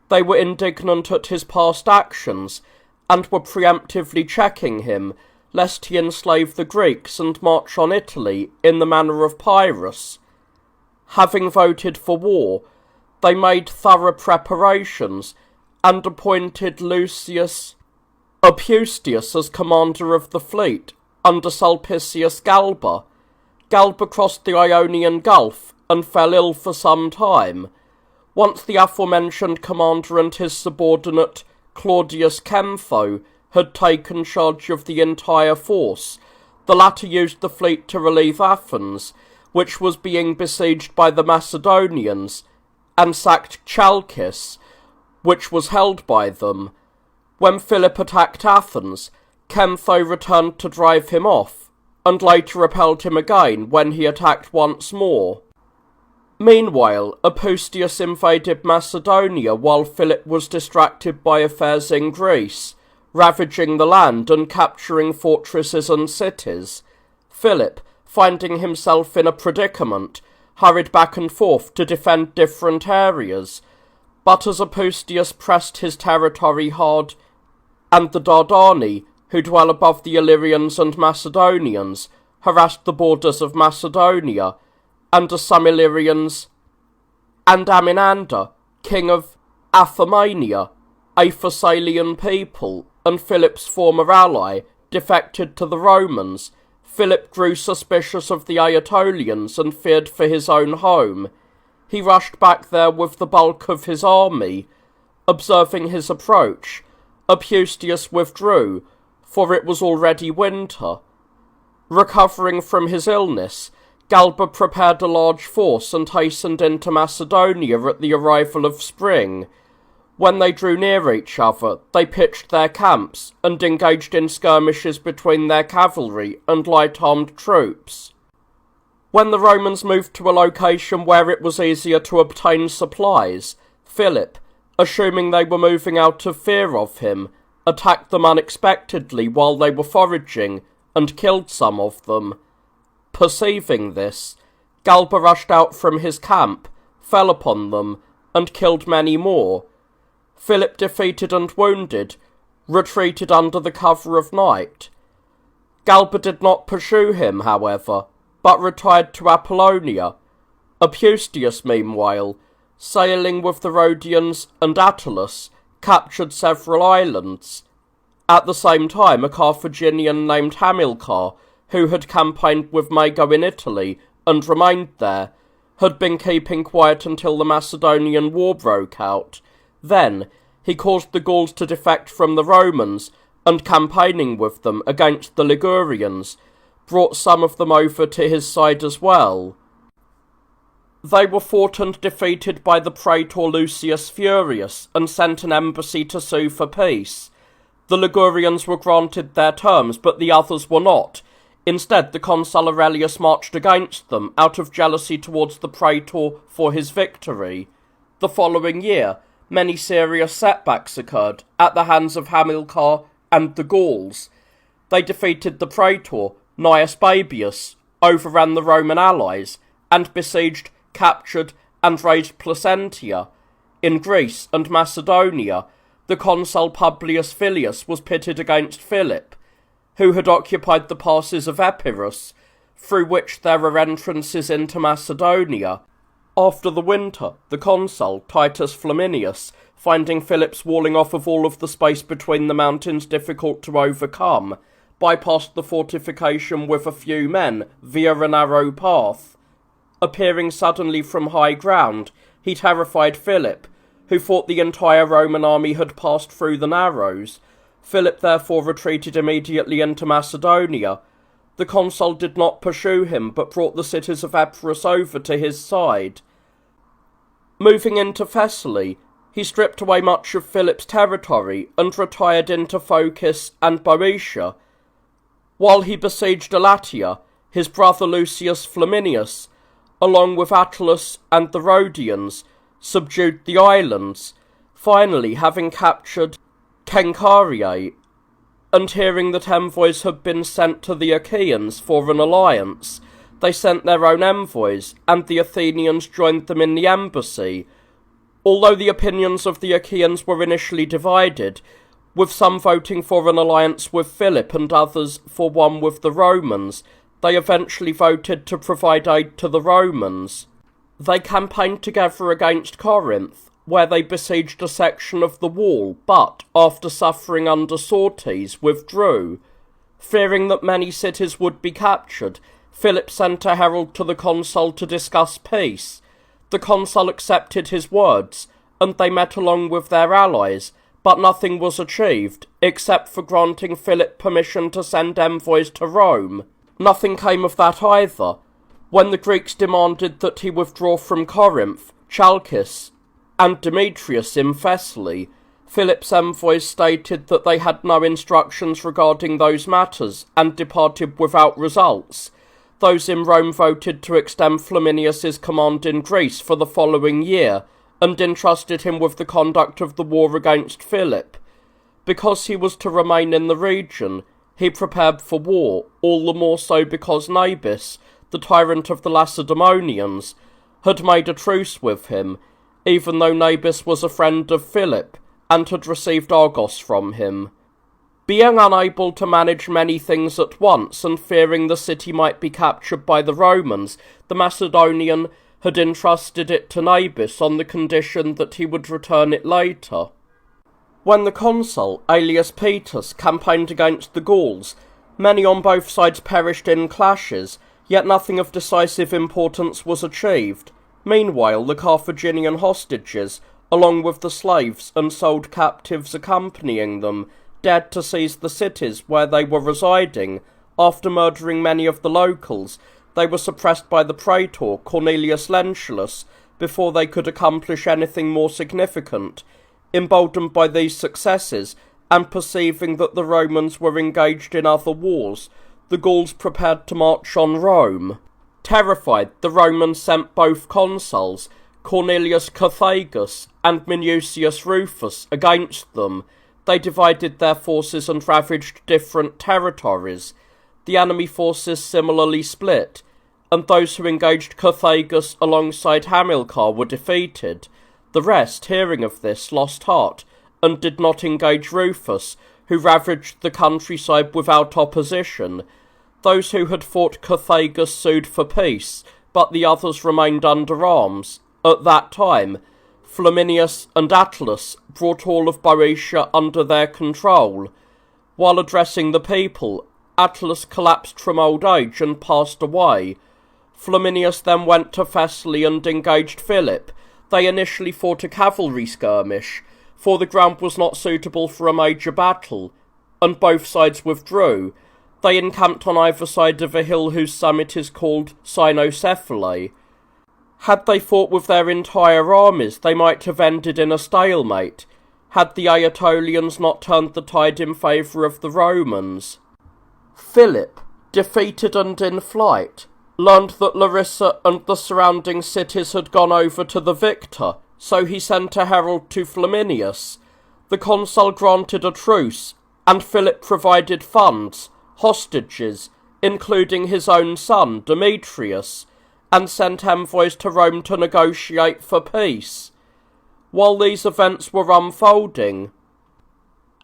they were indignant at his past actions, and were preemptively checking him, lest he enslave the Greeks and march on Italy in the manner of Pyrrhus. Having voted for war, they made thorough preparations, and appointed Lucius Opeustius as commander of the fleet, under Sulpicius Galba. Galba crossed the Ionian Gulf, and fell ill for some time. Once the aforementioned commander and his subordinate, Claudius Campho, had taken charge of the entire force, the latter used the fleet to relieve Athens, which was being besieged by the Macedonians, and sacked Chalkis, which was held by them. When Philip attacked Athens, Campho returned to drive him off, and later repelled him again when he attacked once more. Meanwhile, Opeustius invaded Macedonia while Philip was distracted by affairs in Greece, ravaging the land and capturing fortresses and cities. Philip, finding himself in a predicament, hurried back and forth to defend different areas, but as Opeustius pressed his territory hard, and the Dardani, who dwell above the Illyrians and Macedonians, harassed the borders of Macedonia, and some Illyrians, and Aminander, king of Athamania, a Thessalian people, and Philip's former ally, defected to the Romans. Philip grew suspicious of the Aetolians and feared for his own home. He rushed back there with the bulk of his army. Observing his approach, Opeustius withdrew, for it was already winter. Recovering from his illness, Galba prepared a large force and hastened into Macedonia at the arrival of spring. When they drew near each other, they pitched their camps and engaged in skirmishes between their cavalry and light-armed troops. When the Romans moved to a location where it was easier to obtain supplies, Philip, assuming they were moving out of fear of him, attacked them unexpectedly while they were foraging and killed some of them. Perceiving this, Galba rushed out from his camp, fell upon them, and killed many more. Philip, defeated and wounded, retreated under the cover of night. Galba did not pursue him, however, but retired to Apollonia. Opeustius, meanwhile, sailing with the Rhodians and Attalus, captured several islands. At the same time, a Carthaginian named Hamilcar, who had campaigned with Mago in Italy and remained there, had been keeping quiet until the Macedonian War broke out. Then he caused the Gauls to defect from the Romans, and campaigning with them against the Ligurians, brought some of them over to his side as well. They were fought and defeated by the praetor Lucius Furius, and sent an embassy to sue for peace. The Ligurians were granted their terms, but the others were not. Instead, the consul Aurelius marched against them, out of jealousy towards the praetor for his victory. The following year, many serious setbacks occurred at the hands of Hamilcar and the Gauls. They defeated the praetor, Gnaeus Baebius, overran the Roman allies, and besieged, captured, and razed Placentia. In Greece and Macedonia, the consul Publius Filius was pitted against Philip, who had occupied the passes of Epirus, through which there are entrances into Macedonia. After the winter, the consul, Titus Flaminius, finding Philip's walling off of all of the space between the mountains difficult to overcome, bypassed the fortification with a few men via a narrow path. Appearing suddenly from high ground, he terrified Philip, who thought the entire Roman army had passed through the Narrows. Philip therefore retreated immediately into Macedonia. The consul did not pursue him, but brought the cities of Epirus over to his side. Moving into Thessaly, he stripped away much of Philip's territory and retired into Phocis and Boeotia. While he besieged Elatia, his brother Lucius Flaminius, along with Attalus and the Rhodians, subdued the islands. Finally, having captured Kenkariae, and hearing that envoys had been sent to the Achaeans for an alliance, They sent their own envoys, and the Athenians joined them in the embassy. Although the opinions of the Achaeans were initially divided, with some voting for an alliance with Philip and others for one with the Romans, they eventually voted to provide aid to the Romans. They campaigned together against Corinth, where they besieged a section of the wall, but, after suffering under sorties, withdrew. Fearing that many cities would be captured, Philip sent a herald to the consul to discuss peace. The consul accepted his words, and they met along with their allies, but nothing was achieved, except for granting Philip permission to send envoys to Rome. Nothing came of that either. When the Greeks demanded that he withdraw from Corinth, Chalkis, and Demetrius in Thessaly, Philip's envoys stated that they had no instructions regarding those matters, and departed without results. Those in Rome voted to extend Flaminius's command in Greece for the following year, and entrusted him with the conduct of the war against Philip. Because he was to remain in the region, he prepared for war, all the more so because Nabis, the tyrant of the Lacedaemonians, had made a truce with him, even though Nabis was a friend of Philip, and had received Argos from him. Being unable to manage many things at once, and fearing the city might be captured by the Romans, the Macedonian had entrusted it to Nabis on the condition that he would return it later. When the consul, Aelius Paetus, campaigned against the Gauls, many on both sides perished in clashes, yet nothing of decisive importance was achieved. Meanwhile, the Carthaginian hostages, along with the slaves and sold captives accompanying them, dared to seize the cities where they were residing. After murdering many of the locals, they were suppressed by the praetor Cornelius Lentulus before they could accomplish anything more significant. Emboldened by these successes, and perceiving that the Romans were engaged in other wars, the Gauls prepared to march on Rome. Terrified, the Romans sent both consuls, Cornelius Carthagus and Minucius Rufus, against them. They divided their forces and ravaged different territories. The enemy forces similarly split, and those who engaged Carthagus alongside Hamilcar were defeated. The rest, hearing of this, lost heart, and did not engage Rufus, who ravaged the countryside without opposition. Those who had fought Carthagus sued for peace, but the others remained under arms. At that time, Flaminius and Attalus brought all of Boeotia under their control. While addressing the people, Attalus collapsed from old age and passed away. Flaminius then went to Thessaly and engaged Philip. They initially fought a cavalry skirmish, for the ground was not suitable for a major battle, and both sides withdrew. They encamped on either side of a hill whose summit is called Cynocephalae. Had they fought with their entire armies, they might have ended in a stalemate, had the Aetolians not turned the tide in favour of the Romans. Philip, defeated and in flight, learned that Larissa and the surrounding cities had gone over to the victor, so he sent a herald to Flaminius. The consul granted a truce, and Philip provided funds, hostages, including his own son, Demetrius, and sent envoys to Rome to negotiate for peace. While these events were unfolding,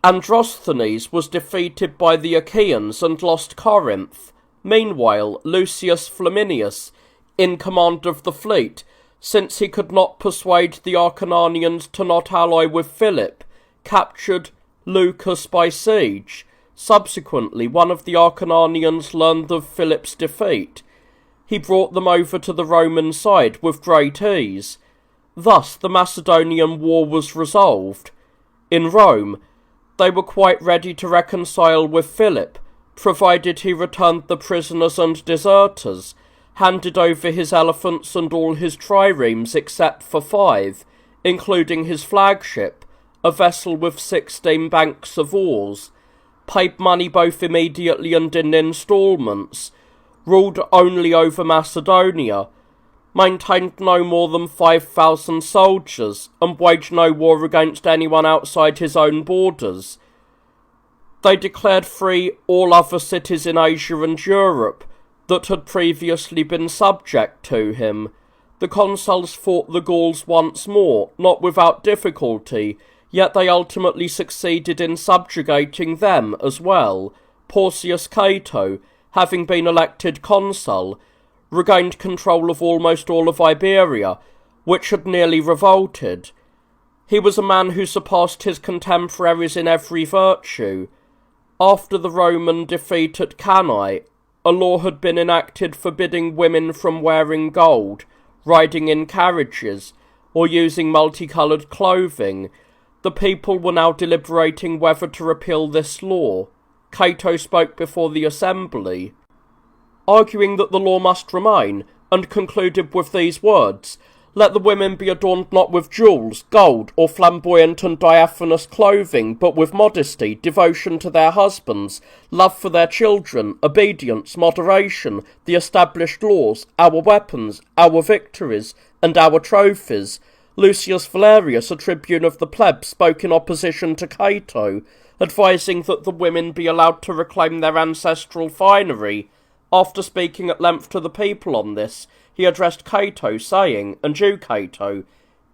Androsthenes was defeated by the Achaeans and lost Corinth. Meanwhile, Lucius Flaminius, in command of the fleet, since he could not persuade the Acarnanians to not ally with Philip, captured Leucas by siege. Subsequently, one of the Acarnanians learned of Philip's defeat. He brought them over to the Roman side with great ease. Thus the Macedonian war was resolved. In Rome, they were quite ready to reconcile with Philip, provided he returned the prisoners and deserters, handed over his elephants and all his triremes except for 5, including his flagship, a vessel with 16 banks of oars, paid money both immediately and in instalments, ruled only over Macedonia, maintained no more than 5,000 soldiers, and waged no war against anyone outside his own borders. They declared free all other cities in Asia and Europe, that had previously been subject to him. The consuls fought the Gauls once more, not without difficulty, yet they ultimately succeeded in subjugating them as well. Porcius Cato, having been elected consul, regained control of almost all of Iberia, which had nearly revolted. He was a man who surpassed his contemporaries in every virtue. After the Roman defeat at Cannae, a law had been enacted forbidding women from wearing gold, riding in carriages, or using multicoloured clothing. The people were now deliberating whether to repeal this law. Cato spoke before the assembly, arguing that the law must remain, and concluded with these words: "Let the women be adorned not with jewels, gold, or flamboyant and diaphanous clothing, but with modesty, devotion to their husbands, love for their children, obedience, moderation, the established laws, our weapons, our victories, and our trophies." Lucius Valerius, a tribune of the plebs, spoke in opposition to Cato, advising that the women be allowed to reclaim their ancestral finery. After speaking at length to the people on this, he addressed Cato, saying, "And you, Cato,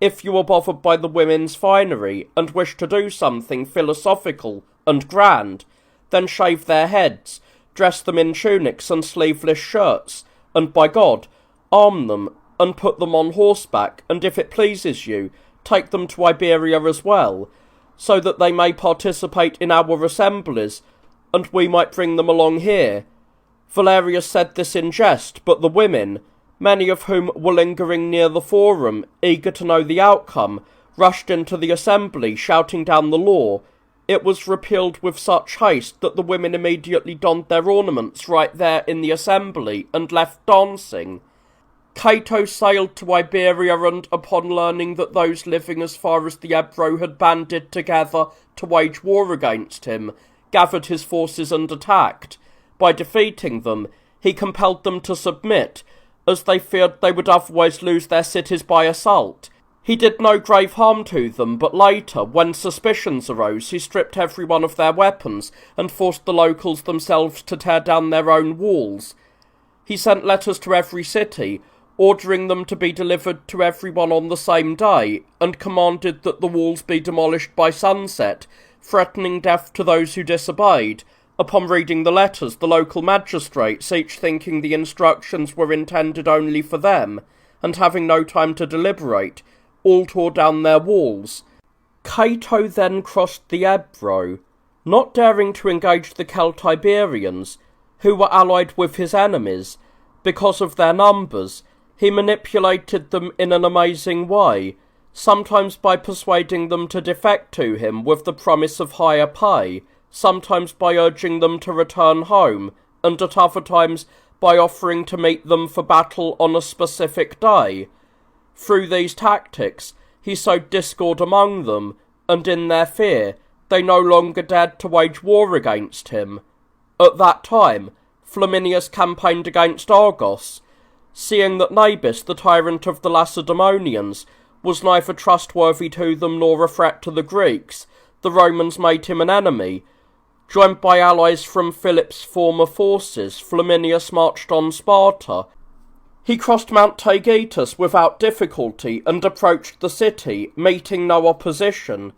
if you are bothered by the women's finery, and wish to do something philosophical and grand, then shave their heads, dress them in tunics and sleeveless shirts, and by God, arm them, and put them on horseback, and if it pleases you, take them to Iberia as well, so that they may participate in our assemblies, and we might bring them along here." Valerius said this in jest, but the women, many of whom were lingering near the forum, eager to know the outcome, rushed into the assembly, shouting down the law. It was repealed with such haste that the women immediately donned their ornaments right there in the assembly, and left dancing. Cato sailed to Iberia, and upon learning that those living as far as the Ebro had banded together to wage war against him, gathered his forces and attacked. By defeating them, he compelled them to submit, as they feared they would otherwise lose their cities by assault. He did no grave harm to them, but later, when suspicions arose, he stripped every one of their weapons, and forced the locals themselves to tear down their own walls. He sent letters to every city, ordering them to be delivered to everyone on the same day, and commanded that the walls be demolished by sunset, threatening death to those who disobeyed. Upon reading the letters, the local magistrates, each thinking the instructions were intended only for them, and having no time to deliberate, all tore down their walls. Cato then crossed the Ebro, not daring to engage the Celtiberians, who were allied with his enemies. Because of their numbers, he manipulated them in an amazing way, sometimes by persuading them to defect to him with the promise of higher pay, sometimes by urging them to return home, and at other times by offering to meet them for battle on a specific day. Through these tactics, he sowed discord among them, and in their fear, they no longer dared to wage war against him. At that time, Flaminius campaigned against Argos. Seeing that Nabis, the tyrant of the Lacedaemonians, was neither trustworthy to them nor a threat to the Greeks, the Romans made him an enemy. Joined by allies from Philip's former forces, Flaminius marched on Sparta. He crossed Mount Taygetus without difficulty and approached the city, meeting no opposition.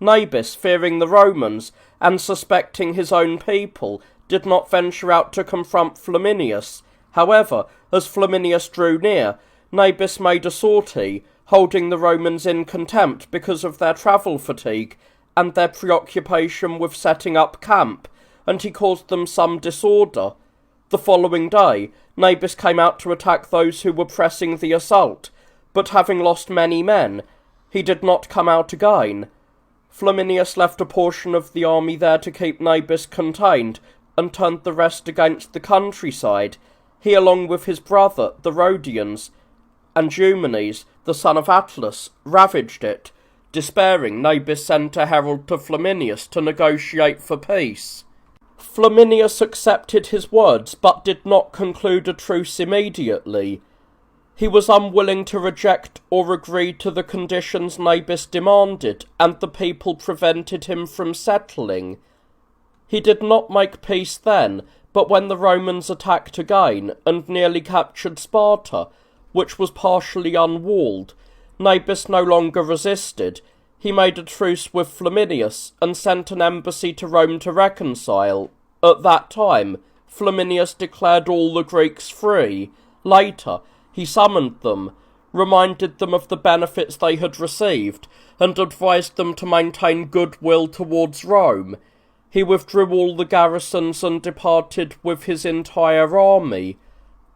Nabis, fearing the Romans and suspecting his own people, did not venture out to confront Flaminius. However, as Flaminius drew near, Nabis made a sortie, holding the Romans in contempt because of their travel fatigue and their preoccupation with setting up camp, and he caused them some disorder. The following day, Nabis came out to attack those who were pressing the assault, but having lost many men, he did not come out again. Flaminius left a portion of the army there to keep Nabis contained, and turned the rest against the countryside. He, along with his brother, the Rhodians, and Eumenes, the son of Atlas, ravaged it. Despairing, Nabis sent a herald to Flaminius to negotiate for peace. Flaminius accepted his words, but did not conclude a truce immediately. He was unwilling to reject or agree to the conditions Nabis demanded, and the people prevented him from settling. He did not make peace then, But when the Romans attacked again and nearly captured Sparta, which was partially unwalled, Nabis no longer resisted. He made a truce with Flaminius and sent an embassy to Rome to reconcile. At that time, Flaminius declared all the Greeks free. Later, he summoned them, reminded them of the benefits they had received, and advised them to maintain goodwill towards Rome. He withdrew all the garrisons and departed with his entire army.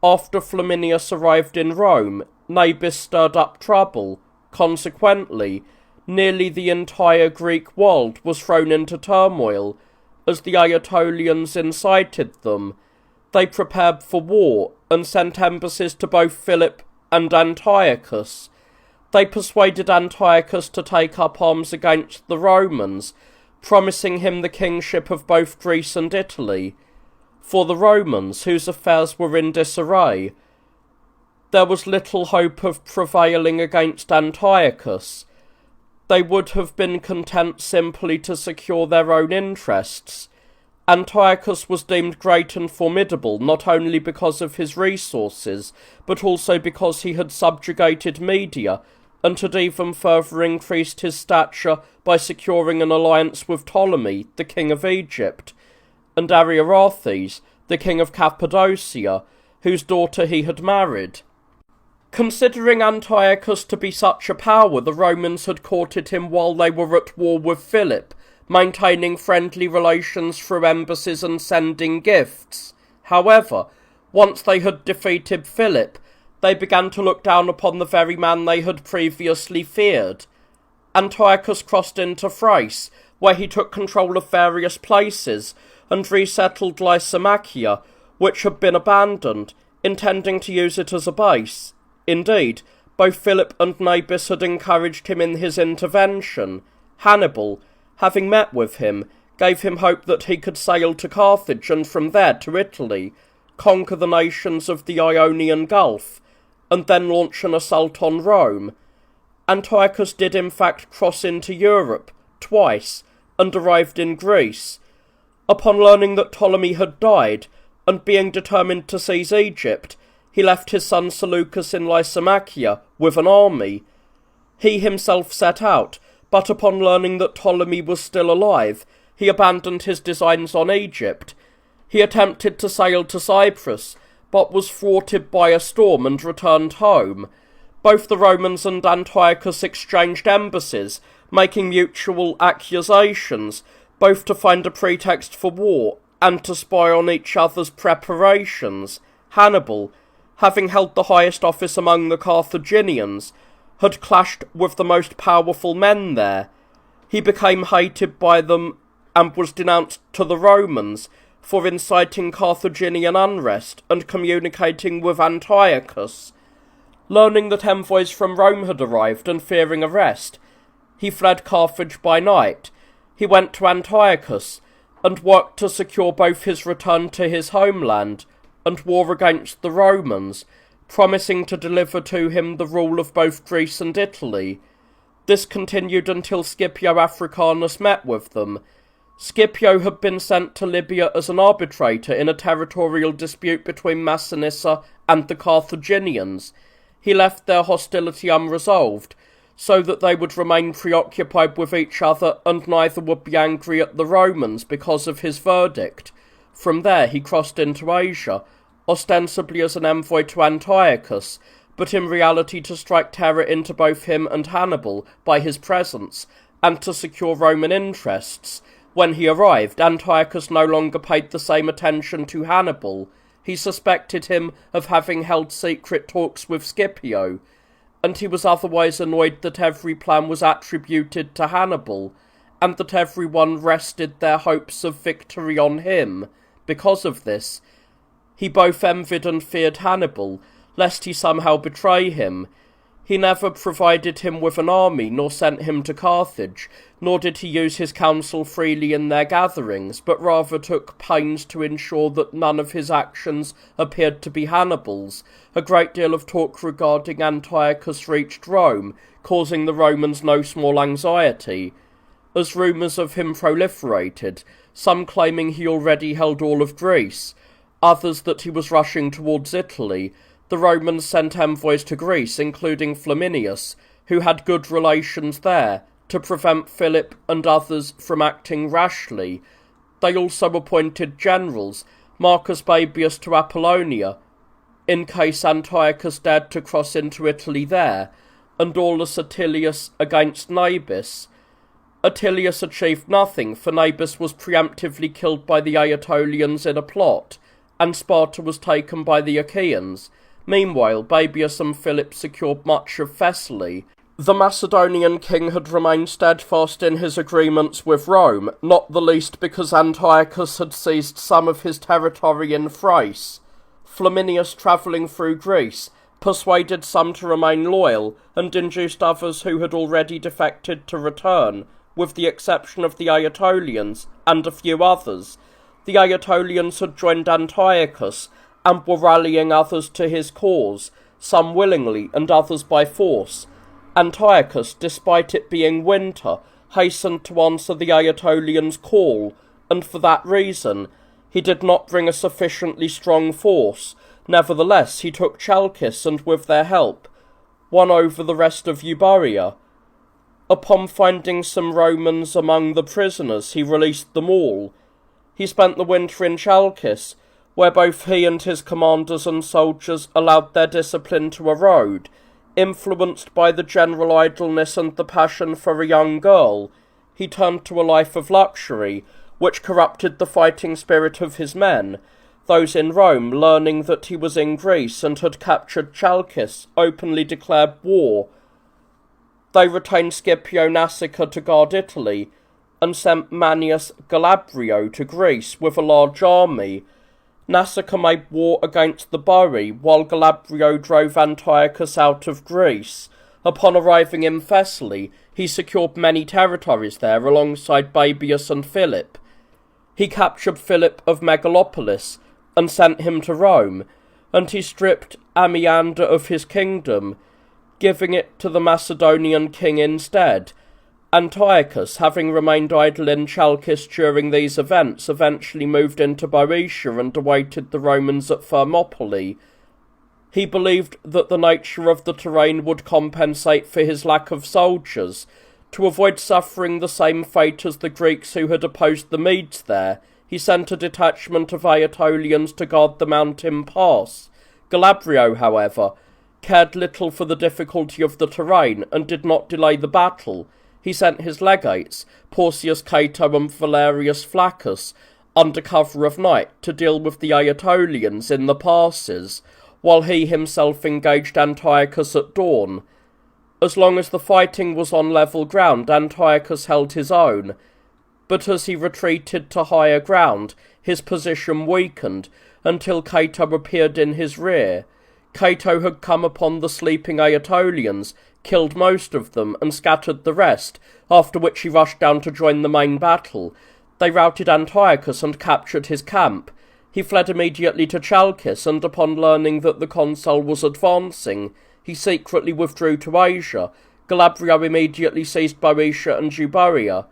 After Flaminius arrived in Rome, Nabis stirred up trouble. Consequently, nearly the entire Greek world was thrown into turmoil, as the Aetolians incited them. They prepared for war and sent embassies to both Philip and Antiochus. They persuaded Antiochus to take up arms against the Romans, promising him the kingship of both Greece and Italy. For the Romans, whose affairs were in disarray, there was little hope of prevailing against Antiochus. They would have been content simply to secure their own interests. Antiochus was deemed great and formidable not only because of his resources, but also because he had subjugated Media, and had even further increased his stature by securing an alliance with Ptolemy, the king of Egypt, and Ariarathes, the king of Cappadocia, whose daughter he had married. Considering Antiochus to be such a power, the Romans had courted him while they were at war with Philip, maintaining friendly relations through embassies and sending gifts. However, once they had defeated Philip, they began to look down upon the very man they had previously feared. Antiochus crossed into Thrace, where he took control of various places, and resettled Lysimachia, which had been abandoned, intending to use it as a base. Indeed, both Philip and Nabis had encouraged him in his intervention. Hannibal, having met with him, gave him hope that he could sail to Carthage and from there to Italy, conquer the nations of the Ionian Gulf, and then launch an assault on Rome. Antiochus did in fact cross into Europe twice, and arrived in Greece. Upon learning that Ptolemy had died, and being determined to seize Egypt, he left his son Seleucus in Lysimachia with an army. He himself set out, but upon learning that Ptolemy was still alive, he abandoned his designs on Egypt. He attempted to sail to Cyprus, but was thwarted by a storm and returned home. Both the Romans and Antiochus exchanged embassies, making mutual accusations, both to find a pretext for war and to spy on each other's preparations. Hannibal, having held the highest office among the Carthaginians, had clashed with the most powerful men there. He became hated by them and was denounced to the Romans for inciting Carthaginian unrest and communicating with Antiochus. Learning that envoys from Rome had arrived and fearing arrest, he fled Carthage by night. He went to Antiochus and worked to secure both his return to his homeland and war against the Romans, promising to deliver to him the rule of both Greece and Italy. This continued until Scipio Africanus met with them. Scipio had been sent to Libya as an arbitrator in a territorial dispute between Massinissa and the Carthaginians. He left their hostility unresolved, so that they would remain preoccupied with each other and neither would be angry at the Romans because of his verdict. From there he crossed into Asia, ostensibly as an envoy to Antiochus, but in reality to strike terror into both him and Hannibal by his presence, and to secure Roman interests. When he arrived, Antiochus no longer paid the same attention to Hannibal. He suspected him of having held secret talks with Scipio, and he was otherwise annoyed that every plan was attributed to Hannibal, and that everyone rested their hopes of victory on him. Because of this, he both envied and feared Hannibal, lest he somehow betray him. He never provided him with an army, nor sent him to Carthage, nor did he use his counsel freely in their gatherings, but rather took pains to ensure that none of his actions appeared to be Hannibal's. A great deal of talk regarding Antiochus reached Rome, causing the Romans no small anxiety. As rumours of him proliferated, some claiming he already held all of Greece, others that he was rushing towards Italy, the Romans sent envoys to Greece, including Flaminius, who had good relations there, to prevent Philip and others from acting rashly. They also appointed generals, Marcus Baebius to Apollonia, in case Antiochus dared to cross into Italy there, and Aulus Attilius against Nabis. Attilius achieved nothing, for Nabis was preemptively killed by the Aetolians in a plot, and Sparta was taken by the Achaeans. Meanwhile, Baebius and Philip secured much of Thessaly. The Macedonian king had remained steadfast in his agreements with Rome, not the least because Antiochus had seized some of his territory in Thrace. Flaminius, travelling through Greece, persuaded some to remain loyal, and induced others who had already defected to return, with the exception of the Aetolians and a few others. The Aetolians had joined Antiochus, and were rallying others to his cause, some willingly and others by force. Antiochus, despite it being winter, hastened to answer the Aetolians' call, and for that reason he did not bring a sufficiently strong force. Nevertheless, he took Chalcis, and with their help won over the rest of Euboea. Upon finding some Romans among the prisoners, he released them all. He spent the winter in Chalcis, where both he and his commanders and soldiers allowed their discipline to erode. Influenced by the general idleness and the passion for a young girl, he turned to a life of luxury, which corrupted the fighting spirit of his men. Those in Rome, learning that he was in Greece and had captured Chalcis, openly declared war. They retained Scipio Nasica to guard Italy, and sent Manius Galabrio to Greece with a large army. Nasica made war against the Boii, while Galabrio drove Antiochus out of Greece. Upon arriving in Thessaly, he secured many territories there alongside Baebius and Philip. He captured Philip of Megalopolis, and sent him to Rome, and he stripped Amiander of his kingdom, giving it to the Macedonian king instead. Antiochus, having remained idle in Chalcis during these events, eventually moved into Boeotia and awaited the Romans at Thermopylae. He believed that the nature of the terrain would compensate for his lack of soldiers. To avoid suffering the same fate as the Greeks who had opposed the Medes there, he sent a detachment of Aetolians to guard the mountain pass. Galabrio, however, cared little for the difficulty of the terrain, and did not delay the battle. He sent his legates, Porcius Cato and Valerius Flaccus, under cover of night to deal with the Aetolians in the passes, while he himself engaged Antiochus at dawn. As long as the fighting was on level ground, Antiochus held his own, but as he retreated to higher ground, his position weakened, until Cato appeared in his rear. Cato had come upon the sleeping Aetolians, killed most of them, and scattered the rest, after which he rushed down to join the main battle. They routed Antiochus and captured his camp. He fled immediately to Chalcis, and upon learning that the consul was advancing, he secretly withdrew to Asia. Galabrio immediately seized Boeotia and Euboea.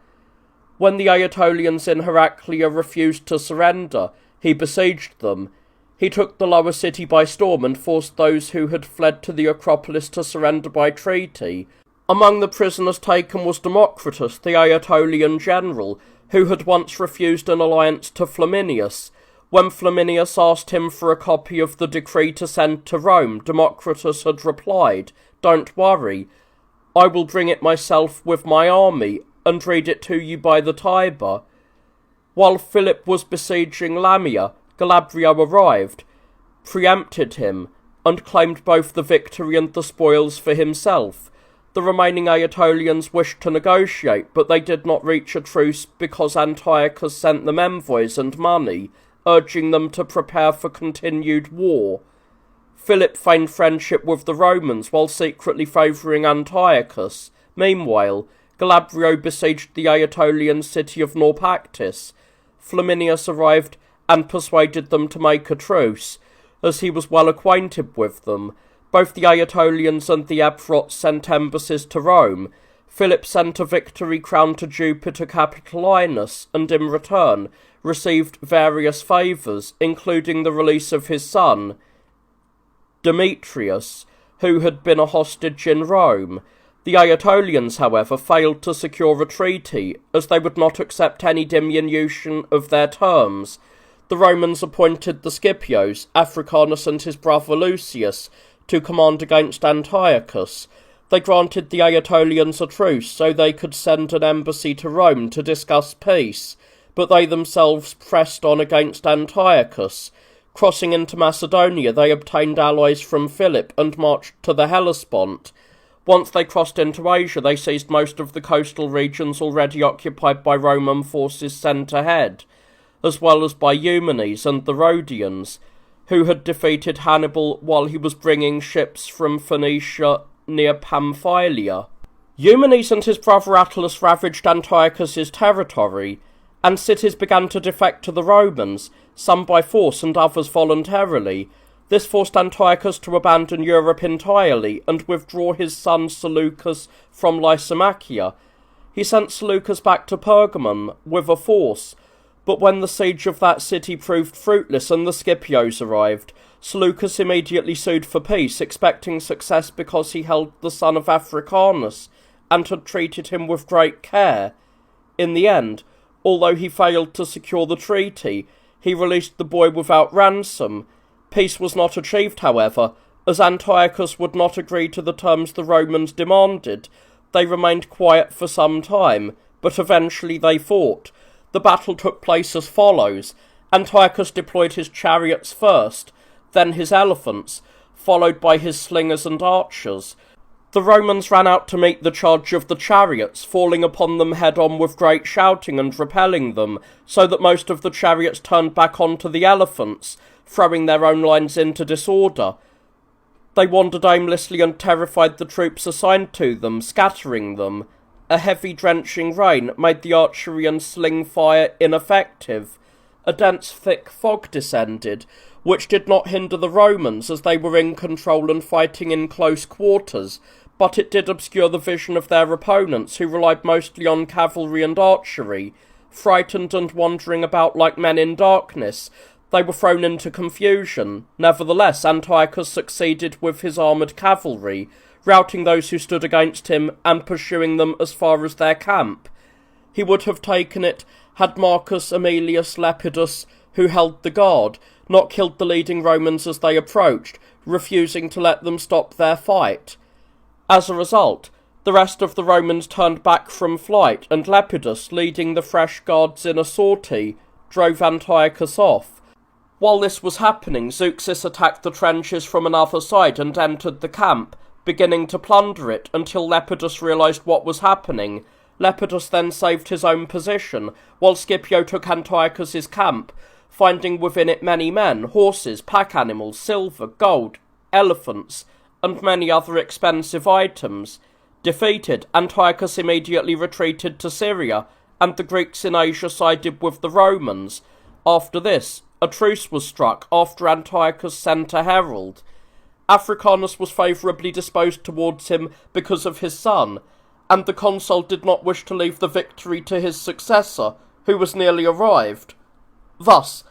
When the Aetolians in Heraclea refused to surrender, he besieged them. He took the lower city by storm and forced those who had fled to the Acropolis to surrender by treaty. Among the prisoners taken was Democritus, the Aetolian general, who had once refused an alliance to Flaminius. When Flaminius asked him for a copy of the decree to send to Rome, Democritus had replied, "Don't worry, I will bring it myself with my army, and read it to you by the Tiber." While Philip was besieging Lamia, Galabrio arrived, preempted him, and claimed both the victory and the spoils for himself. The remaining Aetolians wished to negotiate, but they did not reach a truce because Antiochus sent them envoys and money, urging them to prepare for continued war. Philip feigned friendship with the Romans while secretly favouring Antiochus. Meanwhile, Galabrio besieged the Aetolian city of Naupactus. Flaminius arrived and persuaded them to make a truce, as he was well acquainted with them. Both the Aetolians and the Ephrots sent embassies to Rome. Philip sent a victory crown to Jupiter Capitolinus, and in return received various favours, including the release of his son, Demetrius, who had been a hostage in Rome. The Aetolians, however, failed to secure a treaty, as they would not accept any diminution of their terms. The Romans appointed the Scipios, Africanus and his brother Lucius, to command against Antiochus. They granted the Aetolians a truce so they could send an embassy to Rome to discuss peace, but they themselves pressed on against Antiochus. Crossing into Macedonia, they obtained allies from Philip and marched to the Hellespont. Once they crossed into Asia, they seized most of the coastal regions already occupied by Roman forces sent ahead, as well as by Eumenes and the Rhodians, who had defeated Hannibal while he was bringing ships from Phoenicia near Pamphylia. Eumenes and his brother Attalus ravaged Antiochus's territory, and cities began to defect to the Romans, some by force and others voluntarily. This forced Antiochus to abandon Europe entirely and withdraw his son Seleucus from Lysimachia. He sent Seleucus back to Pergamum with a force, but when the siege of that city proved fruitless and the Scipios arrived, Seleucus immediately sued for peace, expecting success because he held the son of Africanus and had treated him with great care. In the end, although he failed to secure the treaty, he released the boy without ransom. Peace was not achieved, however, as Antiochus would not agree to the terms the Romans demanded. They remained quiet for some time, but eventually they fought. The battle took place as follows. Antiochus deployed his chariots first, then his elephants, followed by his slingers and archers. The Romans ran out to meet the charge of the chariots, falling upon them head-on with great shouting and repelling them, so that most of the chariots turned back onto the elephants, throwing their own lines into disorder. They wandered aimlessly and terrified the troops assigned to them, scattering them. A heavy drenching rain made the archery and sling fire ineffective. A dense thick fog descended, which did not hinder the Romans as they were in control and fighting in close quarters, but it did obscure the vision of their opponents, who relied mostly on cavalry and archery. Frightened and wandering about like men in darkness, they were thrown into confusion. Nevertheless, Antiochus succeeded with his armoured cavalry, routing those who stood against him and pursuing them as far as their camp. He would have taken it had Marcus Aemilius Lepidus, who held the guard, not killed the leading Romans as they approached, refusing to let them stop their fight. As a result, the rest of the Romans turned back from flight, and Lepidus, leading the fresh guards in a sortie, drove Antiochus off. While this was happening, Zeuxis attacked the trenches from another side and entered the camp, beginning to plunder it until Lepidus realised what was happening. Lepidus then saved his own position, while Scipio took Antiochus's camp, finding within it many men, horses, pack animals, silver, gold, elephants, and many other expensive items. Defeated, Antiochus immediately retreated to Syria, and the Greeks in Asia sided with the Romans. After this, a truce was struck after Antiochus sent a herald. Africanus was favourably disposed towards him because of his son, and the consul did not wish to leave the victory to his successor, who was nearly arrived. Thus,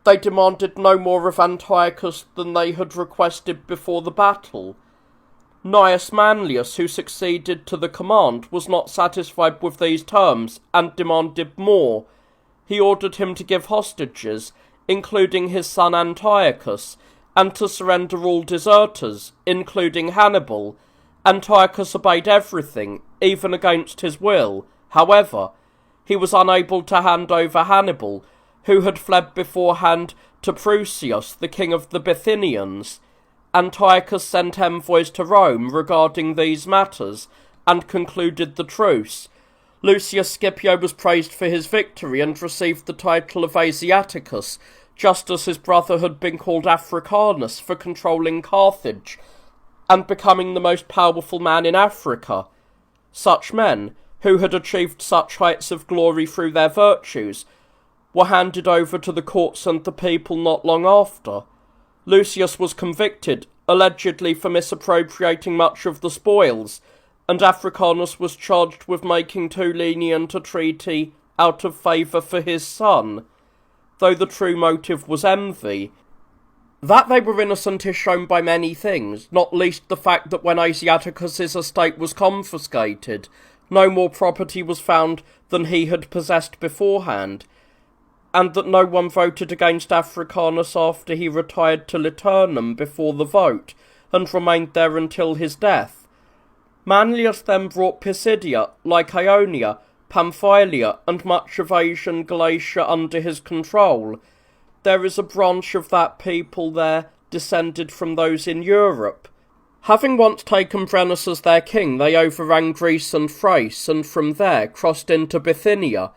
they demanded no more of Antiochus than they had requested before the battle. Gnaeus Manlius, who succeeded to the command, was not satisfied with these terms, and demanded more. He ordered him to give hostages, including his son Antiochus, and to surrender all deserters, including Hannibal. Antiochus obeyed everything, even against his will. However, he was unable to hand over Hannibal, who had fled beforehand to Prusius, the king of the Bithynians. Antiochus sent envoys to Rome regarding these matters, and concluded the truce. Lucius Scipio was praised for his victory and received the title of Asiaticus, just as his brother had been called Africanus for controlling Carthage, and becoming the most powerful man in Africa. Such men, who had achieved such heights of glory through their virtues, were handed over to the courts and the people not long after. Lucius was convicted, allegedly for misappropriating much of the spoils, and Africanus was charged with making too lenient a treaty out of favour for his son, though the true motive was envy. That they were innocent is shown by many things, not least the fact that when Asiaticus's estate was confiscated, no more property was found than he had possessed beforehand, and that no one voted against Africanus after he retired to Liternum before the vote, and remained there until his death. Manlius then brought Pisidia, Lycaonia, Pamphylia, and much of Asian Galatia under his control. There is a branch of that people there descended from those in Europe. Having once taken Brennus as their king, they overran Greece and Thrace, and from there crossed into Bithynia,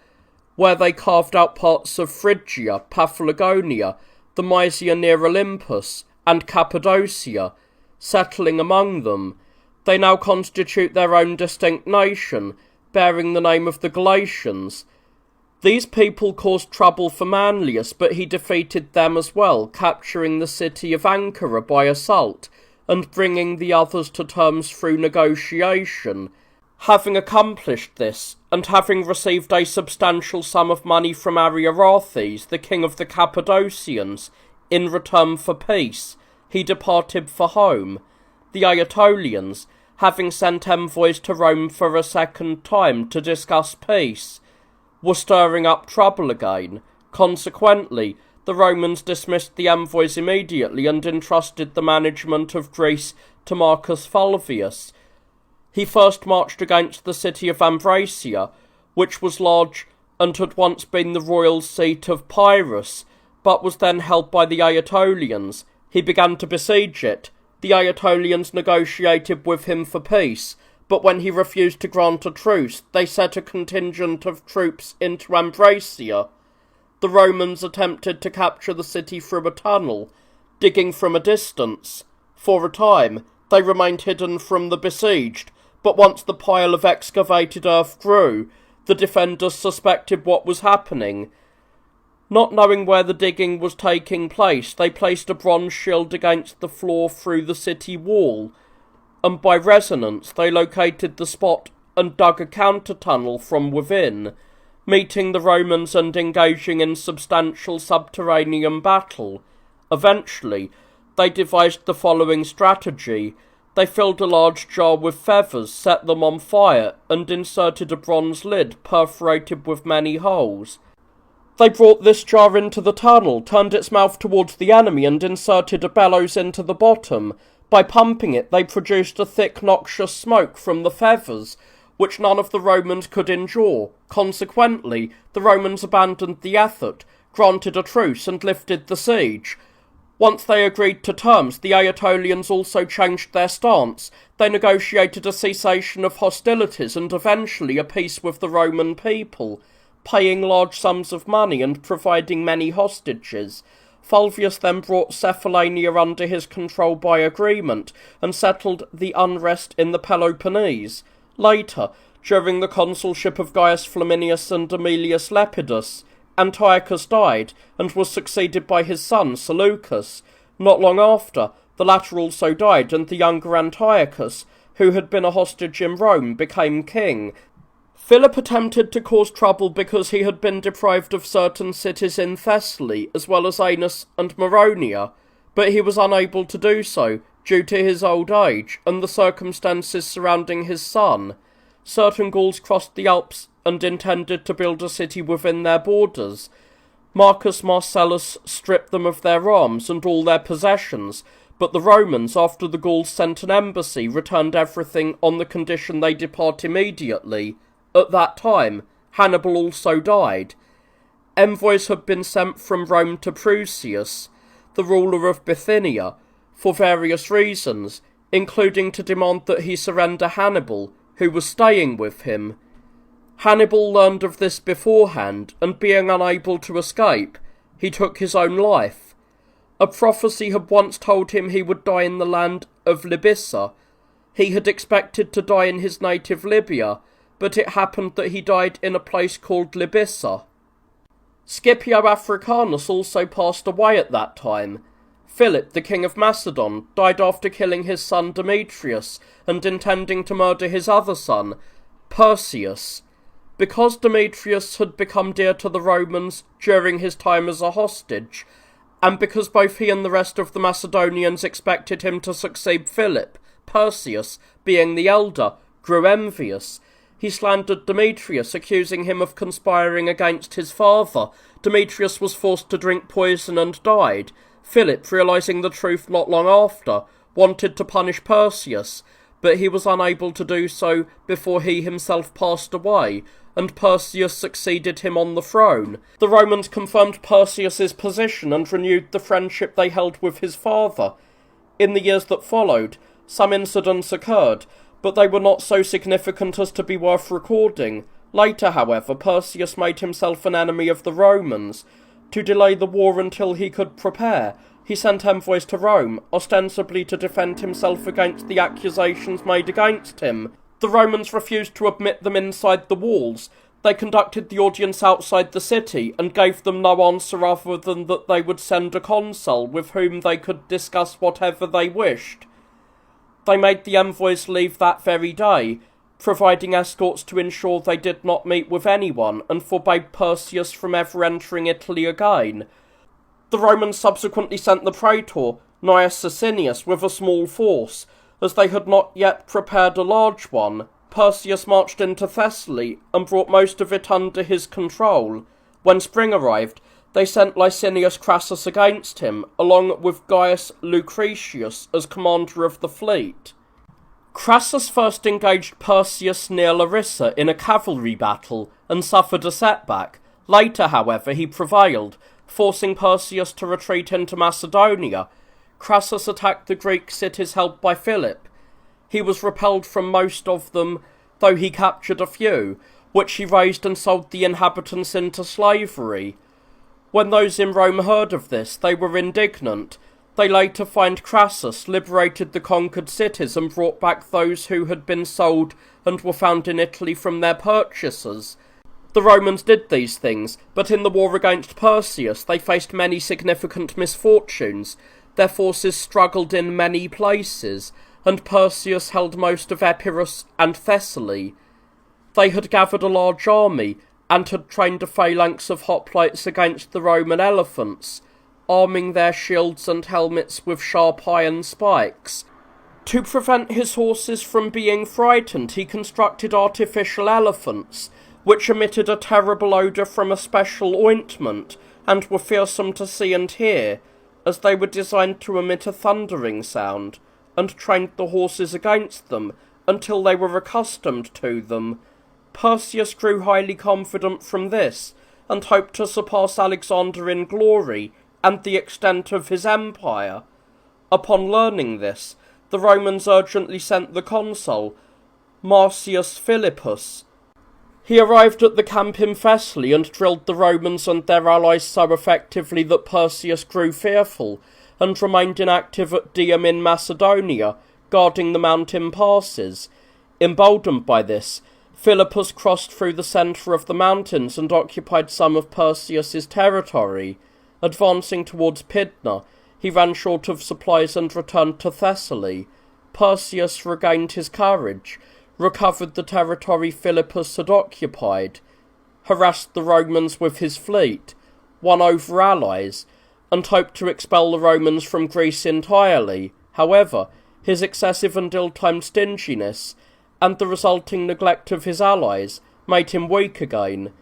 where they carved out parts of Phrygia, Paphlagonia, the Mysia near Olympus, and Cappadocia, settling among them. They now constitute their own distinct nation, bearing the name of the Galatians. These people caused trouble for Manlius, but he defeated them as well, capturing the city of Ankara by assault, and bringing the others to terms through negotiation. Having accomplished this, and having received a substantial sum of money from Ariarathes, the king of the Cappadocians, in return for peace, he departed for home. The Aetolians, having sent envoys to Rome for a second time to discuss peace, were stirring up trouble again. Consequently, the Romans dismissed the envoys immediately and entrusted the management of Greece to Marcus Fulvius. He first marched against the city of Ambracia, which was large and had once been the royal seat of Pyrrhus, but was then held by the Aetolians. He began to besiege it. The Aetolians negotiated with him for peace, but when he refused to grant a truce, they sent a contingent of troops into Ambracia. The Romans attempted to capture the city through a tunnel, digging from a distance. For a time, they remained hidden from the besieged, but once the pile of excavated earth grew, the defenders suspected what was happening. Not knowing where the digging was taking place, they placed a bronze shield against the floor through the city wall, and by resonance they located the spot and dug a counter-tunnel from within, meeting the Romans and engaging in substantial subterranean battle. Eventually, they devised the following strategy. They filled a large jar with feathers, set them on fire, and inserted a bronze lid perforated with many holes. They brought this jar into the tunnel, turned its mouth towards the enemy, and inserted a bellows into the bottom. By pumping it, they produced a thick, noxious smoke from the feathers, which none of the Romans could endure. Consequently, the Romans abandoned the effort, granted a truce, and lifted the siege. Once they agreed to terms, the Aetolians also changed their stance. They negotiated a cessation of hostilities and eventually a peace with the Roman people, paying large sums of money and providing many hostages. Fulvius then brought Cephallenia under his control by agreement, and settled the unrest in the Peloponnese. Later, during the consulship of Gaius Flaminius and Aemilius Lepidus, Antiochus died, and was succeeded by his son Seleucus. Not long after, the latter also died, and the younger Antiochus, who had been a hostage in Rome, became king. Philip attempted to cause trouble because he had been deprived of certain cities in Thessaly, as well as Anus and Maronia, but he was unable to do so, due to his old age, and the circumstances surrounding his son. Certain Gauls crossed the Alps and intended to build a city within their borders. Marcus Marcellus stripped them of their arms and all their possessions, but the Romans, after the Gauls sent an embassy, returned everything on the condition they depart immediately. At that time, Hannibal also died. Envoys had been sent from Rome to Prusius, the ruler of Bithynia, for various reasons, including to demand that he surrender Hannibal, who was staying with him. Hannibal learned of this beforehand, and being unable to escape, he took his own life. A prophecy had once told him he would die in the land of Libissa. He had expected to die in his native Libya, but it happened that he died in a place called Libissa. Scipio Africanus also passed away at that time. Philip, the king of Macedon, died after killing his son Demetrius and intending to murder his other son, Perseus. Because Demetrius had become dear to the Romans during his time as a hostage, and because both he and the rest of the Macedonians expected him to succeed Philip, Perseus, being the elder, grew envious. He slandered Demetrius, accusing him of conspiring against his father. Demetrius was forced to drink poison and died. Philip, realizing the truth not long after, wanted to punish Perseus, but he was unable to do so before he himself passed away, and Perseus succeeded him on the throne. The Romans confirmed Perseus's position and renewed the friendship they held with his father. In the years that followed, some incidents occurred, but they were not so significant as to be worth recording. Later, however, Perseus made himself an enemy of the Romans. To delay the war until he could prepare, he sent envoys to Rome, ostensibly to defend himself against the accusations made against him. The Romans refused to admit them inside the walls. They conducted the audience outside the city, and gave them no answer other than that they would send a consul with whom they could discuss whatever they wished. They made the envoys leave that very day, providing escorts to ensure they did not meet with anyone, and forbade Perseus from ever entering Italy again. The Romans subsequently sent the praetor, Gnaeus Sicinius, with a small force, as they had not yet prepared a large one. Perseus marched into Thessaly, and brought most of it under his control. When spring arrived, they sent Licinius Crassus against him, along with Gaius Lucretius as commander of the fleet. Crassus first engaged Perseus near Larissa in a cavalry battle, and suffered a setback. Later, however, he prevailed, forcing Perseus to retreat into Macedonia. Crassus attacked the Greek cities held by Philip. He was repelled from most of them, though he captured a few, which he razed and sold the inhabitants into slavery. When those in Rome heard of this, they were indignant. They later fined Crassus, liberated the conquered cities, and brought back those who had been sold and were found in Italy from their purchasers. The Romans did these things, but in the war against Perseus they faced many significant misfortunes. Their forces struggled in many places, and Perseus held most of Epirus and Thessaly. They had gathered a large army, and had trained a phalanx of hoplites against the Roman elephants, arming their shields and helmets with sharp iron spikes. To prevent his horses from being frightened, he constructed artificial elephants, which emitted a terrible odour from a special ointment, and were fearsome to see and hear, as they were designed to emit a thundering sound, and trained the horses against them, until they were accustomed to them. Perseus grew highly confident from this, and hoped to surpass Alexander in glory, and the extent of his empire. Upon learning this, the Romans urgently sent the consul, Marcius Philippus. He arrived at the camp in Thessaly and drilled the Romans and their allies so effectively that Perseus grew fearful, and remained inactive at Dium in Macedonia, guarding the mountain passes. Emboldened by this, Philippus crossed through the centre of the mountains and occupied some of Perseus's territory. Advancing towards Pydna, he ran short of supplies and returned to Thessaly. Perseus regained his courage, recovered the territory Philippus had occupied, harassed the Romans with his fleet, won over allies, and hoped to expel the Romans from Greece entirely. However, his excessive and ill-timed stinginess, and the resulting neglect of his allies, made him weak again.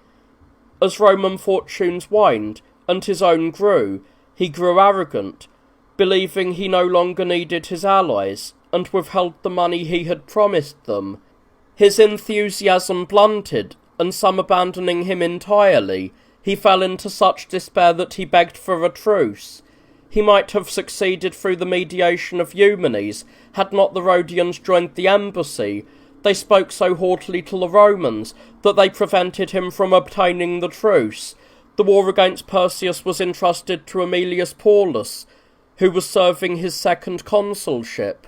As Roman fortunes waned, and his own grew, he grew arrogant, believing he no longer needed his allies, and withheld the money he had promised them. His enthusiasm blunted, and some abandoning him entirely, he fell into such despair that he begged for a truce. He might have succeeded through the mediation of Eumenes, had not the Rhodians joined the embassy. They spoke so haughtily to the Romans that they prevented him from obtaining the truce. The war against Perseus was entrusted to Aemilius Paulus, who was serving his second consulship.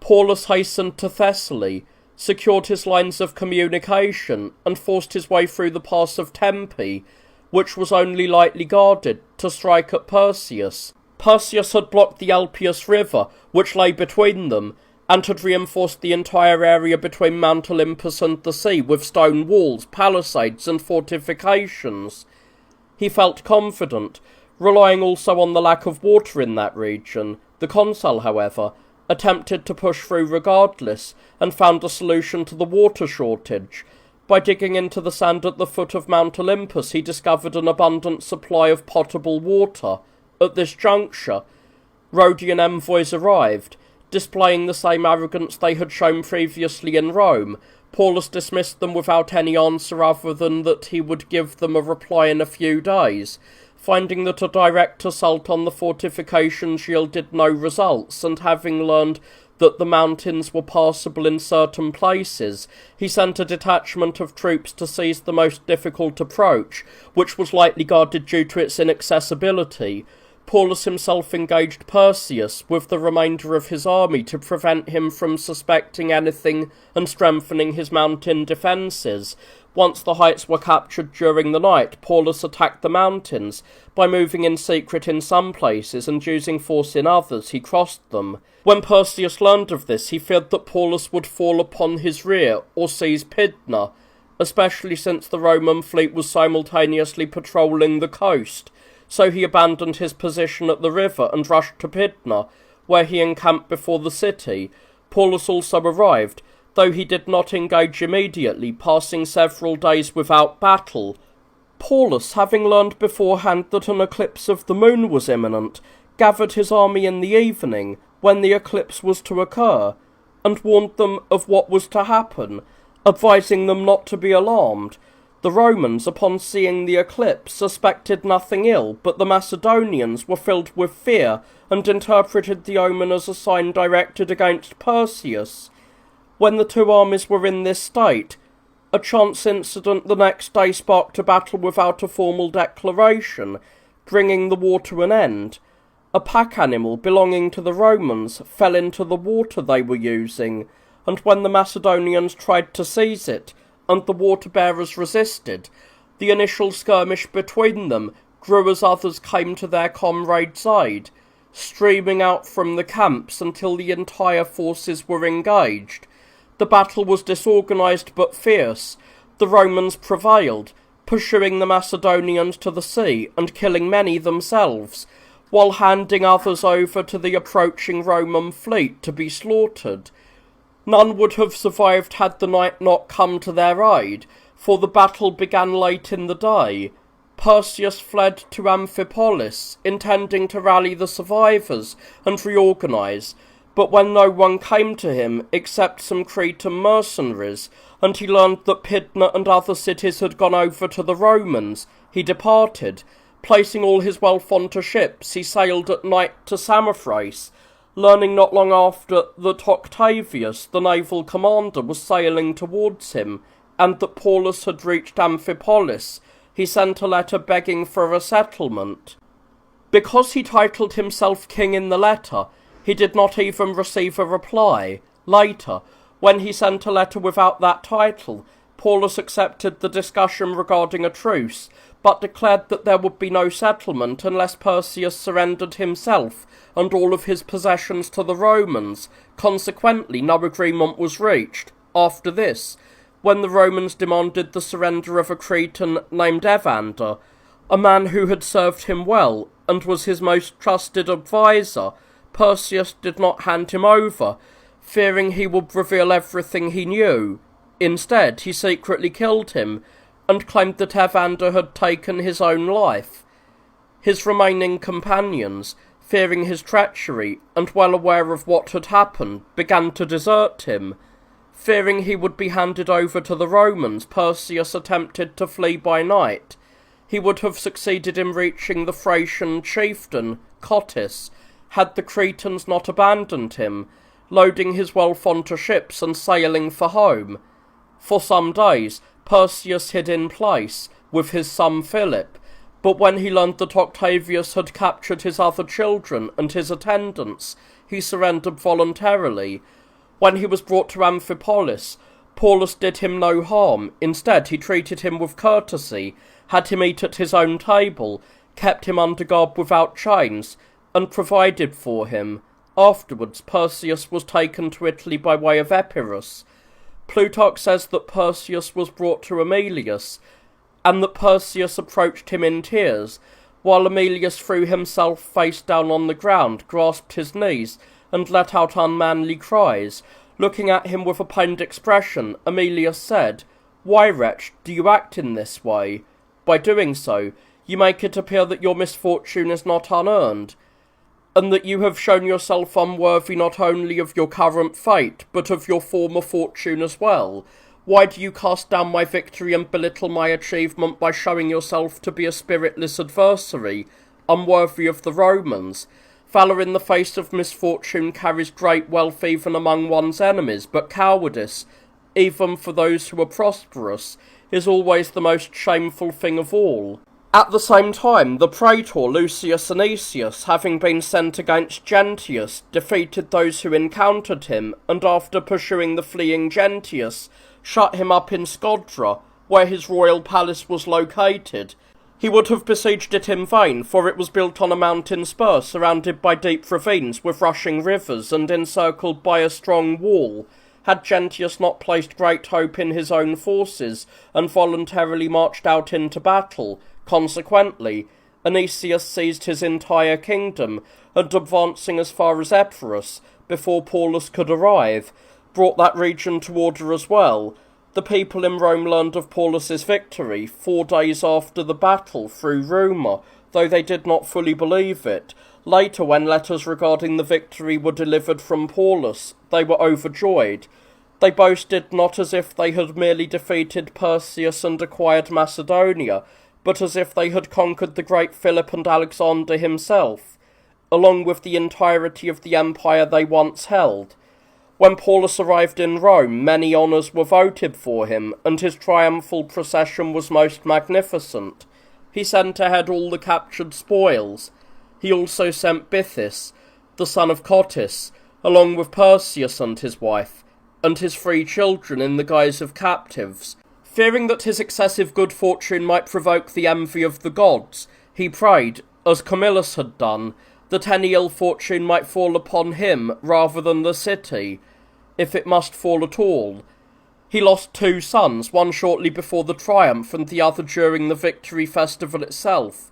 Paulus hastened to Thessaly, secured his lines of communication, and forced his way through the pass of Tempe, which was only lightly guarded, to strike at Perseus. Perseus had blocked the Alpius River, which lay between them, and had reinforced the entire area between Mount Olympus and the sea with stone walls, palisades, and fortifications. He felt confident, relying also on the lack of water in that region. The consul, however, attempted to push through regardless, and found a solution to the water shortage. By digging into the sand at the foot of Mount Olympus, he discovered an abundant supply of potable water. At this juncture, Rhodian envoys arrived, displaying the same arrogance they had shown previously in Rome. Paulus dismissed them without any answer other than that he would give them a reply in a few days. Finding that a direct assault on the fortifications yielded no results, and having learned that the mountains were passable in certain places, he sent a detachment of troops to seize the most difficult approach, which was lightly guarded due to its inaccessibility. Paulus himself engaged Perseus with the remainder of his army to prevent him from suspecting anything and strengthening his mountain defences. Once the heights were captured during the night, Paulus attacked the mountains. By moving in secret in some places and using force in others, he crossed them. When Perseus learned of this, he feared that Paulus would fall upon his rear or seize Pydna, especially since the Roman fleet was simultaneously patrolling the coast. So he abandoned his position at the river and rushed to Pydna, where he encamped before the city. Paulus also arrived, though he did not engage immediately, passing several days without battle. Paulus, having learned beforehand that an eclipse of the moon was imminent, gathered his army in the evening, when the eclipse was to occur, and warned them of what was to happen, advising them not to be alarmed. The Romans, upon seeing the eclipse, suspected nothing ill, but the Macedonians were filled with fear, and interpreted the omen as a sign directed against Perseus. When the two armies were in this state, a chance incident the next day sparked a battle without a formal declaration, bringing the war to an end. A pack animal belonging to the Romans fell into the water they were using, and when the Macedonians tried to seize it, and the water-bearers resisted, the initial skirmish between them grew as others came to their comrades' aid, streaming out from the camps until the entire forces were engaged. The battle was disorganized but fierce. The Romans prevailed, pursuing the Macedonians to the sea and killing many themselves, while handing others over to the approaching Roman fleet to be slaughtered. None would have survived had the night not come to their aid, for the battle began late in the day. Perseus fled to Amphipolis, intending to rally the survivors and reorganize, but when no one came to him except some Cretan mercenaries, and he learned that Pydna and other cities had gone over to the Romans, he departed. Placing all his wealth onto ships, he sailed at night to Samothrace, learning not long after that Octavius, the naval commander, was sailing towards him, and that Paulus had reached Amphipolis. He sent a letter begging for a settlement. Because he titled himself king in the letter, he did not even receive a reply. Later, when he sent a letter without that title, Paulus accepted the discussion regarding a truce, but declared that there would be no settlement unless Perseus surrendered himself and all of his possessions to the Romans. Consequently, no agreement was reached. After this, when the Romans demanded the surrender of a Cretan named Evander, a man who had served him well and was his most trusted adviser, Perseus did not hand him over, fearing he would reveal everything he knew. Instead, he secretly killed him, and claimed that Evander had taken his own life. His remaining companions, fearing his treachery, and well aware of what had happened, began to desert him. Fearing he would be handed over to the Romans, Perseus attempted to flee by night. He would have succeeded in reaching the Thracian chieftain, Cotys, had the Cretans not abandoned him, loading his wealth onto ships and sailing for home. For some days, Perseus hid in place, with his son Philip, but when he learned that Octavius had captured his other children and his attendants, he surrendered voluntarily. When he was brought to Amphipolis, Paulus did him no harm. Instead, he treated him with courtesy, had him eat at his own table, kept him under guard without chains, and provided for him. Afterwards, Perseus was taken to Italy by way of Epirus. Plutarch says that Perseus was brought to Emilius, and that Perseus approached him in tears, while Emilius threw himself face down on the ground, grasped his knees, and let out unmanly cries. Looking at him with a pained expression, Emilius said, "Why, wretch, do you act in this way? By doing so, you make it appear that your misfortune is not unearned, and that you have shown yourself unworthy not only of your current fate, but of your former fortune as well. Why do you cast down my victory and belittle my achievement by showing yourself to be a spiritless adversary, unworthy of the Romans? Valour in the face of misfortune carries great wealth even among one's enemies, but cowardice, even for those who are prosperous, is always the most shameful thing of all." At the same time, the praetor Lucius Anicius, having been sent against Gentius, defeated those who encountered him, and after pursuing the fleeing Gentius, shut him up in Scodra, where his royal palace was located. He would have besieged it in vain, for it was built on a mountain spur, surrounded by deep ravines with rushing rivers, and encircled by a strong wall. Had Gentius not placed great hope in his own forces, and voluntarily marched out into battle, consequently, Anicius seized his entire kingdom, and advancing as far as Epirus, before Paulus could arrive, brought that region to order as well. The people in Rome learned of Paulus's victory 4 days after the battle through rumour, though they did not fully believe it. Later, when letters regarding the victory were delivered from Paulus, they were overjoyed. They boasted not as if they had merely defeated Perseus and acquired Macedonia, but as if they had conquered the great Philip and Alexander himself, along with the entirety of the empire they once held. When Paulus arrived in Rome, many honours were voted for him, and his triumphal procession was most magnificent. He sent ahead all the captured spoils. He also sent Bythus, the son of Cotys, along with Perseus and his wife, and his 3 children in the guise of captives. Fearing that his excessive good fortune might provoke the envy of the gods, he prayed, as Camillus had done, that any ill fortune might fall upon him rather than the city, if it must fall at all. He lost 2 sons, one shortly before the triumph and the other during the victory festival itself.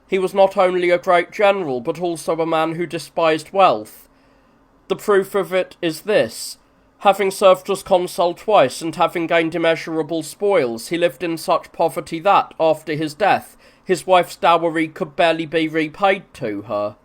He was not only a great general, but also a man who despised wealth. The proof of it is this. Having served as consul twice and having gained immeasurable spoils, he lived in such poverty that, after his death, his wife's dowry could barely be repaid to her.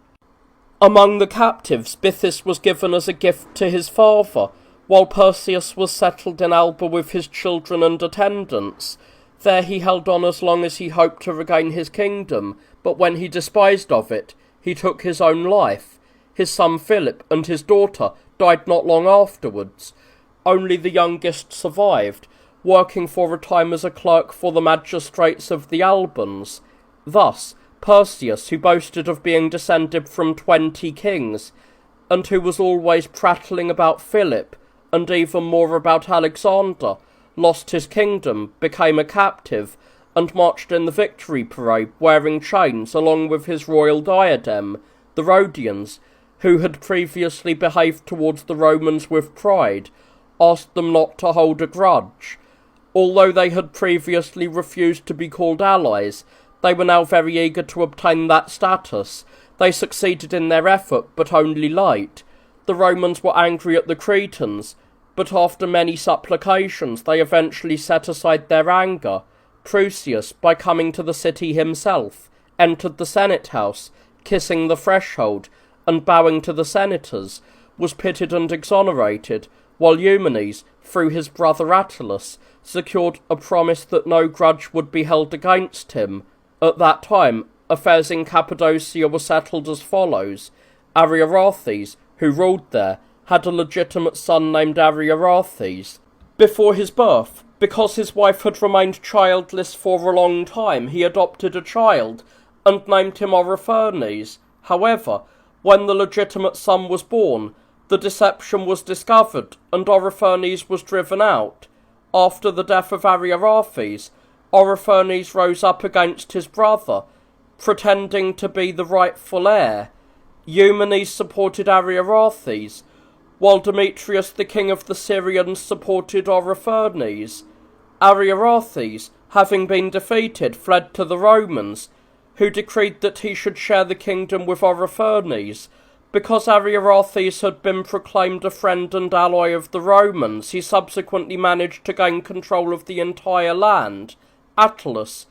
Among the captives, Bythus was given as a gift to his father, while Perseus was settled in Alba with his children and attendants. There he held on as long as he hoped to regain his kingdom, but when he despised of it, he took his own life. His son Philip and his daughter died not long afterwards. Only the youngest survived, working for a time as a clerk for the magistrates of the Albans. Thus, Perseus, who boasted of being descended from 20 kings, and who was always prattling about Philip, and even more about Alexander, lost his kingdom, became a captive, and marched in the victory parade wearing chains along with his royal diadem. The Rhodians, who had previously behaved towards the Romans with pride, asked them not to hold a grudge. Although they had previously refused to be called allies, they were now very eager to obtain that status. They succeeded in their effort, but only late. The Romans were angry at the Cretans, but after many supplications they eventually set aside their anger. Prusius, by coming to the city himself, entered the Senate house, kissing the threshold, and bowing to the senators, was pitied and exonerated, while Eumenes, through his brother Attalus, secured a promise that no grudge would be held against him. At that time, affairs in Cappadocia were settled as follows. Ariarathes, who ruled there, had a legitimate son named Ariarathes. Before his birth, because his wife had remained childless for a long time, he adopted a child, and named him Oriphanes. However, when the legitimate son was born, the deception was discovered, and Oriphanes was driven out. After the death of Ariarathes, Oriphanes rose up against his brother, pretending to be the rightful heir. Eumenes supported Ariarathes, while Demetrius, the king of the Syrians, supported Holofernes. Ariarathes, having been defeated, fled to the Romans, who decreed that he should share the kingdom with Holofernes. Because Ariarathes had been proclaimed a friend and ally of the Romans, he subsequently managed to gain control of the entire land. Attalus,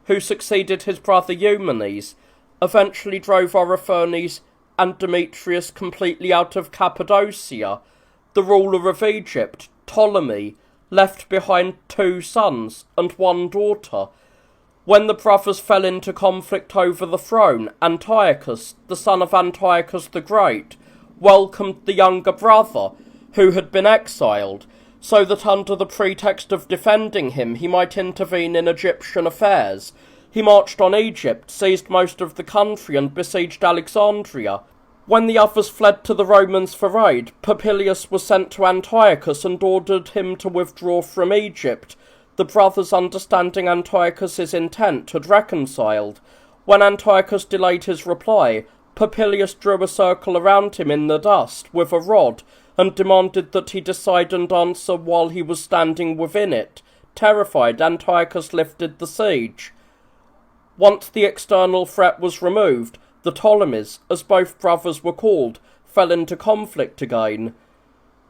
who succeeded his brother Eumenes, eventually drove Holofernes and Demetrius completely out of Cappadocia. The ruler of Egypt, Ptolemy, left behind 2 sons and 1 daughter. When the brothers fell into conflict over the throne, Antiochus, the son of Antiochus the Great, welcomed the younger brother, who had been exiled, so that under the pretext of defending him he might intervene in Egyptian affairs. He marched on Egypt, seized most of the country, and besieged Alexandria. When the others fled to the Romans for aid, Popilius was sent to Antiochus and ordered him to withdraw from Egypt. The brothers, understanding Antiochus's intent, had reconciled. When Antiochus delayed his reply, Popilius drew a circle around him in the dust with a rod, and demanded that he decide and answer while he was standing within it. Terrified, Antiochus lifted the siege. Once the external threat was removed, the Ptolemies, as both brothers were called, fell into conflict again.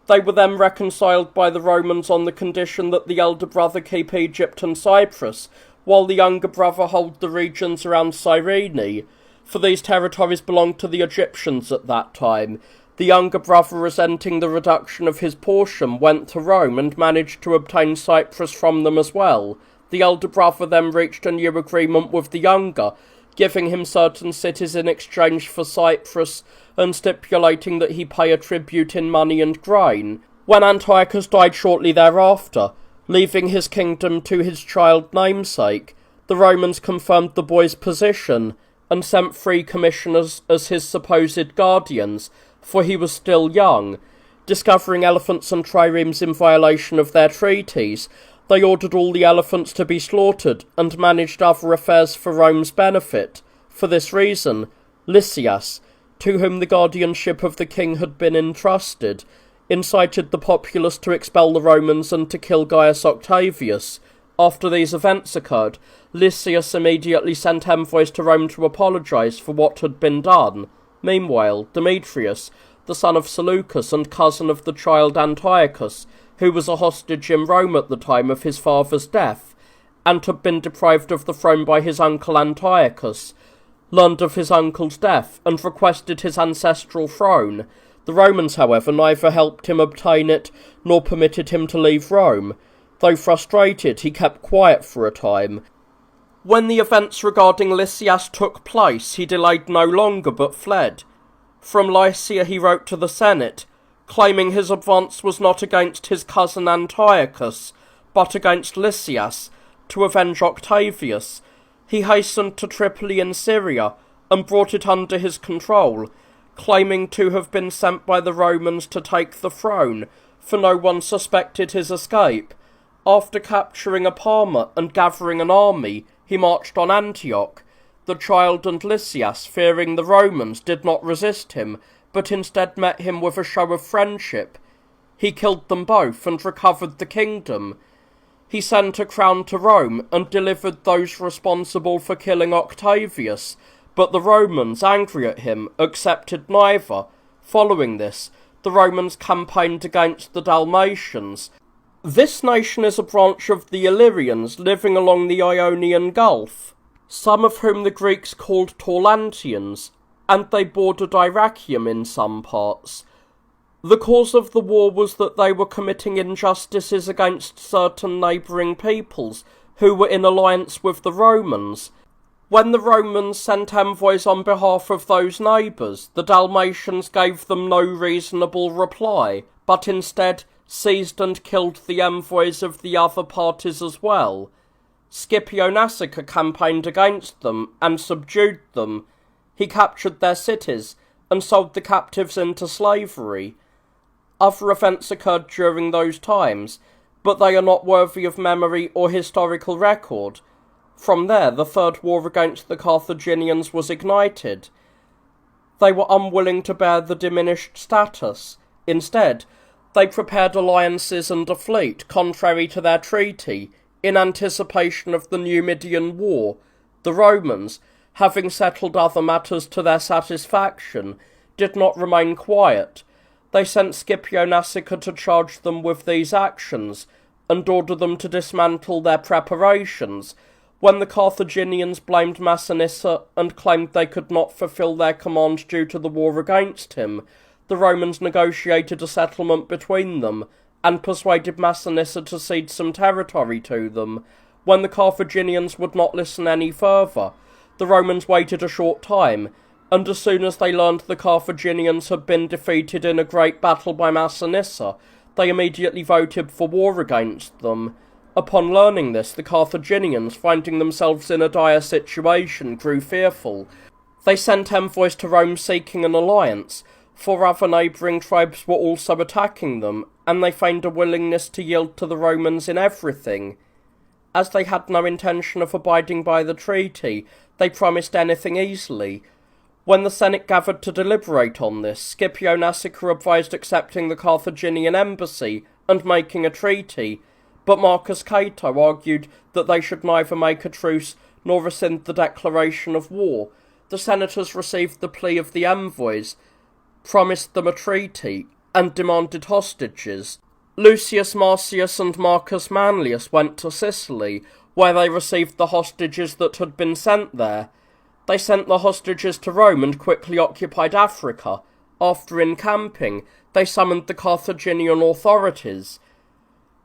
They were then reconciled by the Romans on the condition that the elder brother keep Egypt and Cyprus, while the younger brother hold the regions around Cyrene, for these territories belonged to the Egyptians at that time. The younger brother, resenting the reduction of his portion, went to Rome and managed to obtain Cyprus from them as well. The elder brother then reached a new agreement with the younger, giving him certain cities in exchange for Cyprus, and stipulating that he pay a tribute in money and grain. When Antiochus died shortly thereafter, leaving his kingdom to his child namesake, the Romans confirmed the boy's position, and sent 3 commissioners as his supposed guardians, for he was still young. Discovering elephants and triremes in violation of their treaties, they ordered all the elephants to be slaughtered, and managed other affairs for Rome's benefit. For this reason, Lysias, to whom the guardianship of the king had been entrusted, incited the populace to expel the Romans and to kill Gaius Octavius. After these events occurred, Lysias immediately sent envoys to Rome to apologise for what had been done. Meanwhile, Demetrius, the son of Seleucus and cousin of the child Antiochus, who was a hostage in Rome at the time of his father's death, and had been deprived of the throne by his uncle Antiochus, learned of his uncle's death, and requested his ancestral throne. The Romans, however, neither helped him obtain it, nor permitted him to leave Rome. Though frustrated, he kept quiet for a time. When the events regarding Lysias took place, he delayed no longer, but fled. From Lycia he wrote to the Senate, claiming his advance was not against his cousin Antiochus, but against Lysias, to avenge Octavius. He hastened to Tripoli in Syria, and brought it under his control, claiming to have been sent by the Romans to take the throne, for no one suspected his escape. After capturing Apama and gathering an army, he marched on Antioch. The child and Lysias, fearing the Romans, did not resist him, but instead met him with a show of friendship. He killed them both and recovered the kingdom. He sent a crown to Rome and delivered those responsible for killing Octavius, but the Romans, angry at him, accepted neither. Following this, the Romans campaigned against the Dalmatians. This nation is a branch of the Illyrians living along the Ionian Gulf, some of whom the Greeks called Taulantians, and they bordered Iracium in some parts. The cause of the war was that they were committing injustices against certain neighbouring peoples who were in alliance with the Romans. When the Romans sent envoys on behalf of those neighbours, the Dalmatians gave them no reasonable reply, but instead seized and killed the envoys of the other parties as well. Scipio Nasica campaigned against them and subdued them. He captured their cities and sold the captives into slavery. Other events occurred during those times, but they are not worthy of memory or historical record. From there, the Third War against the Carthaginians was ignited. they were unwilling to bear the diminished status. Instead, they prepared alliances and a fleet contrary to their treaty, in anticipation of the Numidian War. The Romans, having settled other matters to their satisfaction, did not remain quiet. They sent Scipio Nasica to charge them with these actions, and order them to dismantle their preparations. When the Carthaginians blamed Massinissa and claimed they could not fulfill their command due to the war against him, the Romans negotiated a settlement between them, and persuaded Massinissa to cede some territory to them. When the Carthaginians would not listen any further, the Romans waited a short time, and as soon as they learned the Carthaginians had been defeated in a great battle by Massinissa, they immediately voted for war against them. Upon learning this, the Carthaginians, finding themselves in a dire situation, grew fearful. They sent envoys to Rome seeking an alliance, for other neighbouring tribes were also attacking them, and they feigned a willingness to yield to the Romans in everything. As they had no intention of abiding by the treaty, they promised anything easily. When the Senate gathered to deliberate on this, Scipio Nasica advised accepting the Carthaginian embassy and making a treaty, but Marcus Cato argued that they should neither make a truce nor rescind the declaration of war. The senators received the plea of the envoys, promised them a treaty, and demanded hostages. Lucius Marcius and Marcus Manlius went to Sicily, where they received the hostages that had been sent there. They sent the hostages to Rome and quickly occupied Africa. After encamping, they summoned the Carthaginian authorities.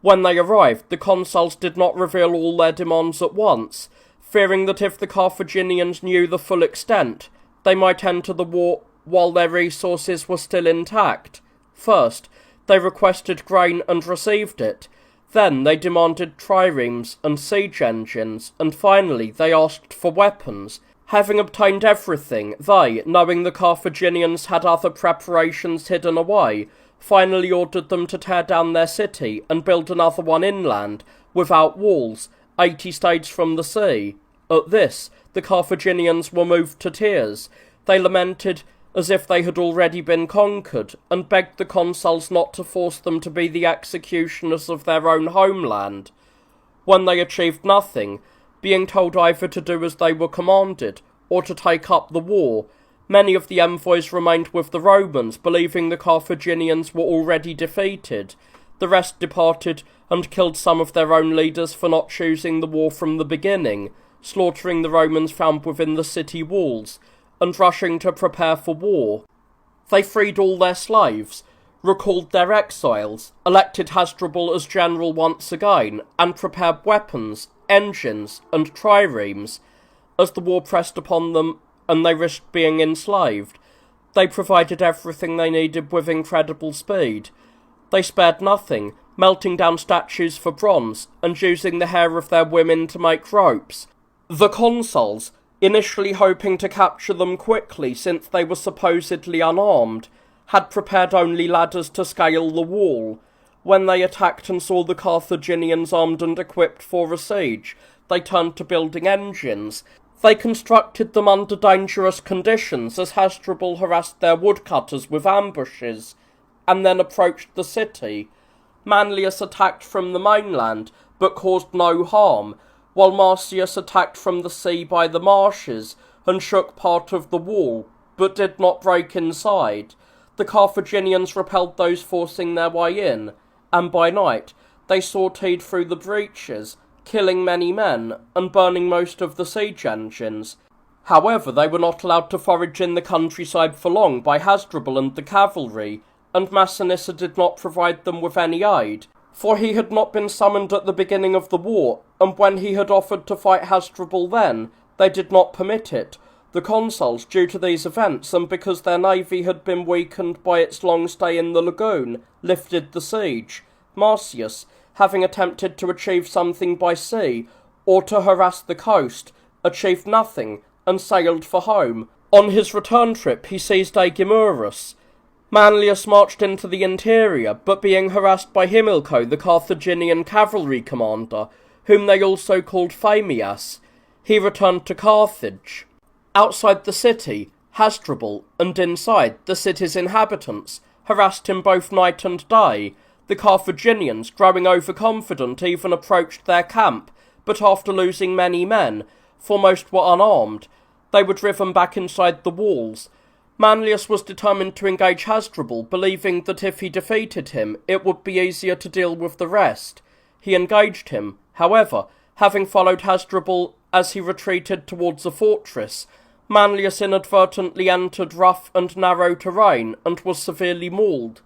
When they arrived, the consuls did not reveal all their demands at once, fearing that if the Carthaginians knew the full extent, they might enter the war while their resources were still intact. First, they requested grain and received it. Then they demanded triremes and siege engines, and finally they asked for weapons. Having obtained everything, they, knowing the Carthaginians had other preparations hidden away, finally ordered them to tear down their city and build another one inland, without walls, 80 stades from the sea. At this, the Carthaginians were moved to tears. They lamented as if they had already been conquered, and begged the consuls not to force them to be the executioners of their own homeland. When they achieved nothing, being told either to do as they were commanded, or to take up the war, many of the envoys remained with the Romans, believing the Carthaginians were already defeated. The rest departed and killed some of their own leaders for not choosing the war from the beginning, slaughtering the Romans found within the city walls, and rushing to prepare for war. They freed all their slaves, recalled their exiles, elected Hasdrubal as general once again, and prepared weapons, engines, and triremes. As the war pressed upon them, and they risked being enslaved, they provided everything they needed with incredible speed. They spared nothing, melting down statues for bronze, and using the hair of their women to make ropes. The consuls, initially hoping to capture them quickly since they were supposedly unarmed, had prepared only ladders to scale the wall. When they attacked and saw the Carthaginians armed and equipped for a siege, they turned to building engines. They constructed them under dangerous conditions as Hasdrubal harassed their woodcutters with ambushes, and then approached the city. Manlius attacked from the mainland, but caused no harm, while Marcius attacked from the sea by the marshes, and shook part of the wall, but did not break inside. The Carthaginians repelled those forcing their way in, and by night they sortied through the breaches, killing many men, and burning most of the siege engines. However, they were not allowed to forage in the countryside for long by Hasdrubal and the cavalry, and Massinissa did not provide them with any aid, for he had not been summoned at the beginning of the war, and when he had offered to fight Hasdrubal then, they did not permit it. The consuls, due to these events, and because their navy had been weakened by its long stay in the lagoon, lifted the siege. Marcius, having attempted to achieve something by sea, or to harass the coast, achieved nothing, and sailed for home. On his return trip he seized Aegimurus. Manlius marched into the interior, but being harassed by Himilco, the Carthaginian cavalry commander, whom they also called Phemias, he returned to Carthage. Outside the city, Hasdrubal, and inside, the city's inhabitants harassed him both night and day. The Carthaginians, growing overconfident, even approached their camp, but after losing many men, for most were unarmed, they were driven back inside the walls. Manlius was determined to engage Hasdrubal, believing that if he defeated him, it would be easier to deal with the rest. He engaged him, however, having followed Hasdrubal as he retreated towards the fortress. Manlius inadvertently entered rough and narrow terrain, and was severely mauled.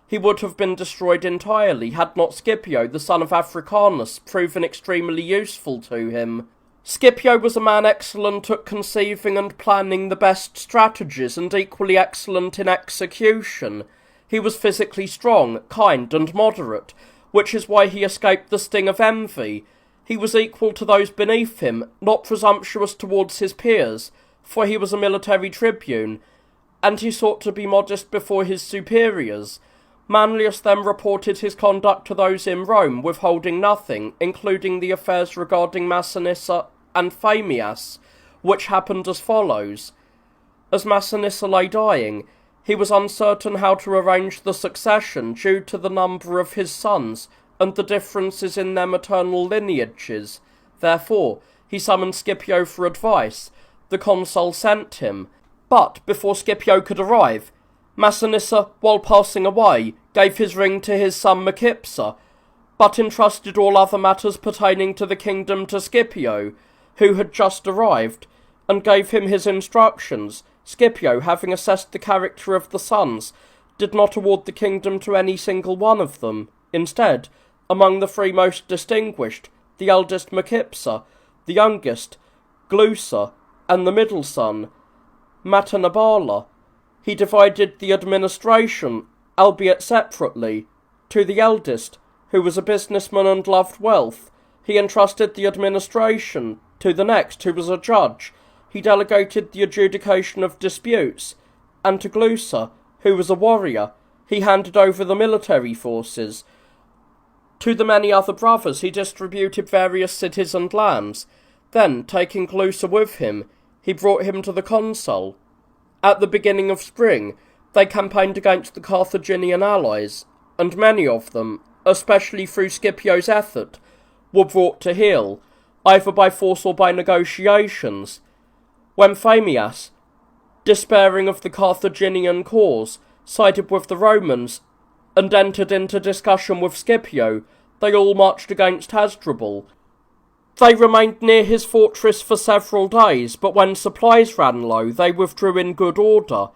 He would have been destroyed entirely had not Scipio, the son of Africanus, proven extremely useful to him. Scipio was a man excellent at conceiving and planning the best strategies, and equally excellent in execution. He was physically strong, kind, and moderate, which is why he escaped the sting of envy. He was equal to those beneath him, not presumptuous towards his peers, for he was a military tribune, and he sought to be modest before his superiors. Manlius then reported his conduct to those in Rome, withholding nothing, including the affairs regarding Massinissa and Phemias, which happened as follows. As Massinissa lay dying, he was uncertain how to arrange the succession due to the number of his sons and the differences in their maternal lineages. Therefore, he summoned Scipio for advice. The consul sent him, but before Scipio could arrive, Massinissa, while passing away, gave his ring to his son Micipsa, but entrusted all other matters pertaining to the kingdom to Scipio, who had just arrived, and gave him his instructions. Scipio, having assessed the character of the sons, did not award the kingdom to any single one of them. Instead, among the three most distinguished, the eldest Micipsa, the youngest Glusa, and the middle son Matanabala, he divided the administration, albeit separately. To the eldest, who was a businessman and loved wealth, he entrusted the administration. To the next, who was a judge, he delegated the adjudication of disputes, and to Glusa, who was a warrior, he handed over the military forces. To the many other brothers he distributed various cities and lands. Then, taking Glusa with him, he brought him to the consul. At the beginning of spring, they campaigned against the Carthaginian allies, and many of them, especially through Scipio's effort, were brought to heel, either by force or by negotiations. When Phemias, despairing of the Carthaginian cause, sided with the Romans, and entered into discussion with Scipio, they all marched against Hasdrubal. They remained near his fortress for several days, but when supplies ran low, they withdrew in good order.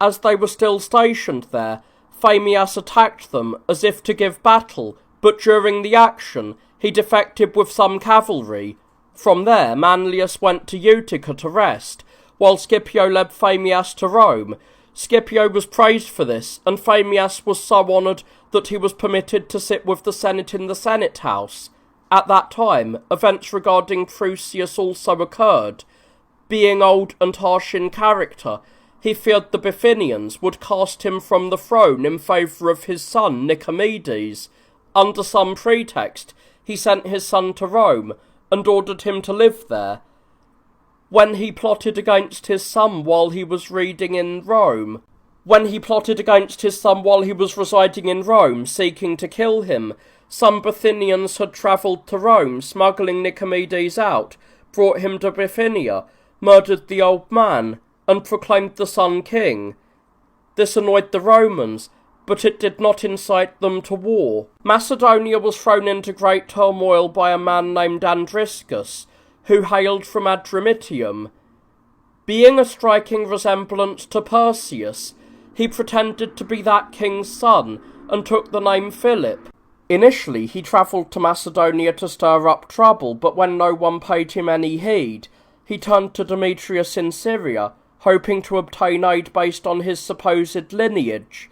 As they were still stationed there, Phemias attacked them as if to give battle, but during the action, he defected with some cavalry. From there, Manlius went to Utica to rest, while Scipio led Phemias to Rome. Scipio was praised for this, and Phemias was so honoured that he was permitted to sit with the Senate in the Senate House. At that time, events regarding Prusius also occurred. Being old and harsh in character, he feared the Bithynians would cast him from the throne in favour of his son Nicomedes. Under some pretext, he sent his son to Rome, and ordered him to live there. When he plotted against his son while he was residing in Rome, seeking to kill him, some Bithynians had travelled to Rome, smuggling Nicomedes out, brought him to Bithynia, murdered the old man, and proclaimed the son king. This annoyed the Romans, but it did not incite them to war. Macedonia was thrown into great turmoil by a man named Andriscus, who hailed from Adramyttium. Being a striking resemblance to Perseus, he pretended to be that king's son, and took the name Philip. Initially, he travelled to Macedonia to stir up trouble, but when no one paid him any heed, he turned to Demetrius in Syria, hoping to obtain aid based on his supposed lineage.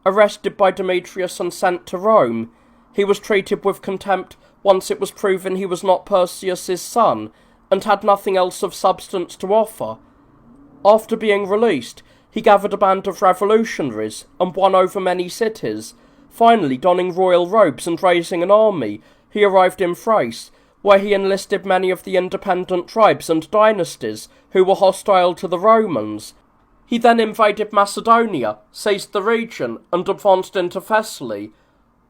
Arrested by Demetrius and sent to Rome, he was treated with contempt once it was proven he was not Perseus's son, and had nothing else of substance to offer. After being released, he gathered a band of revolutionaries, and won over many cities. Finally, donning royal robes and raising an army, he arrived in Thrace, where he enlisted many of the independent tribes and dynasties who were hostile to the Romans. He then invaded Macedonia, seized the region, and advanced into Thessaly,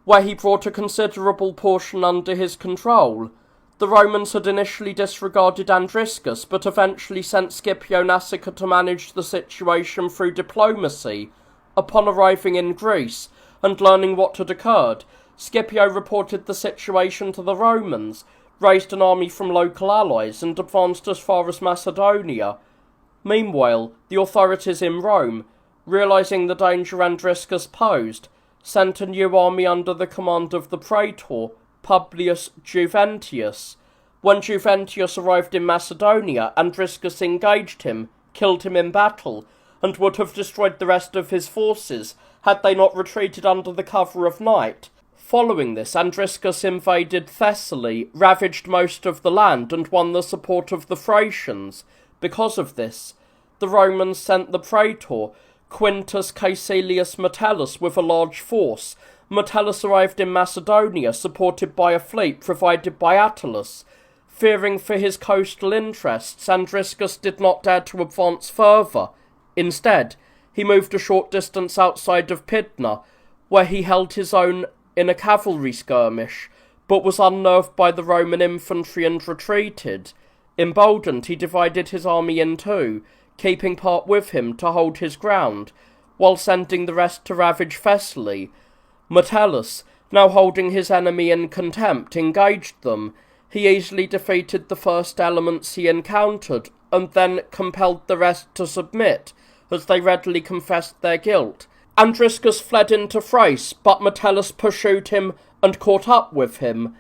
where he brought a considerable portion under his control. The Romans had initially disregarded Andriscus, but eventually sent Scipio Nasica to manage the situation through diplomacy. Upon arriving in Greece and learning what had occurred, Scipio reported the situation to the Romans, raised an army from local allies, and advanced as far as Macedonia. Meanwhile, the authorities in Rome, realizing the danger Andriscus posed, sent a new army under the command of the praetor, Publius Juventius. When Juventius arrived in Macedonia, Andriscus engaged him, killed him in battle, and would have destroyed the rest of his forces had they not retreated under the cover of night. Following this, Andriscus invaded Thessaly, ravaged most of the land, and won the support of the Thracians. Because of this, the Romans sent the praetor, Quintus Caecilius Metellus, with a large force. Metellus arrived in Macedonia, supported by a fleet provided by Attalus. Fearing for his coastal interests, Andriscus did not dare to advance further. Instead, he moved a short distance outside of Pydna, where he held his own in a cavalry skirmish, but was unnerved by the Roman infantry and retreated. Emboldened, he divided his army in two, keeping part with him to hold his ground, while sending the rest to ravage Thessaly. Metellus, now holding his enemy in contempt, engaged them. He easily defeated the first elements he encountered, and then compelled the rest to submit, as they readily confessed their guilt. Andriscus fled into Thrace, but Metellus pursued him and caught up with him.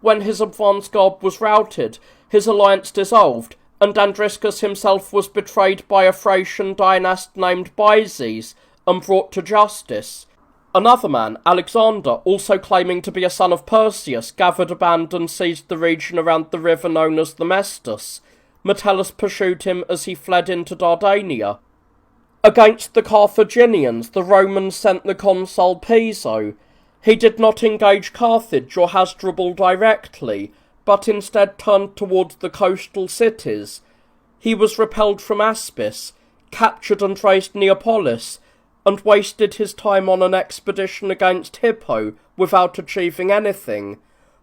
When his advance guard was routed, his alliance dissolved, and Andriscus himself was betrayed by a Thracian dynast named Byzes and brought to justice. Another man, Alexander, also claiming to be a son of Perseus, gathered a band and seized the region around the river known as the Mestus. Metellus pursued him as he fled into Dardania. Against the Carthaginians, the Romans sent the consul Piso. He did not engage Carthage or Hasdrubal directly, but instead turned towards the coastal cities. He was repelled from Aspis, captured and razed Neapolis, and wasted his time on an expedition against Hippo without achieving anything.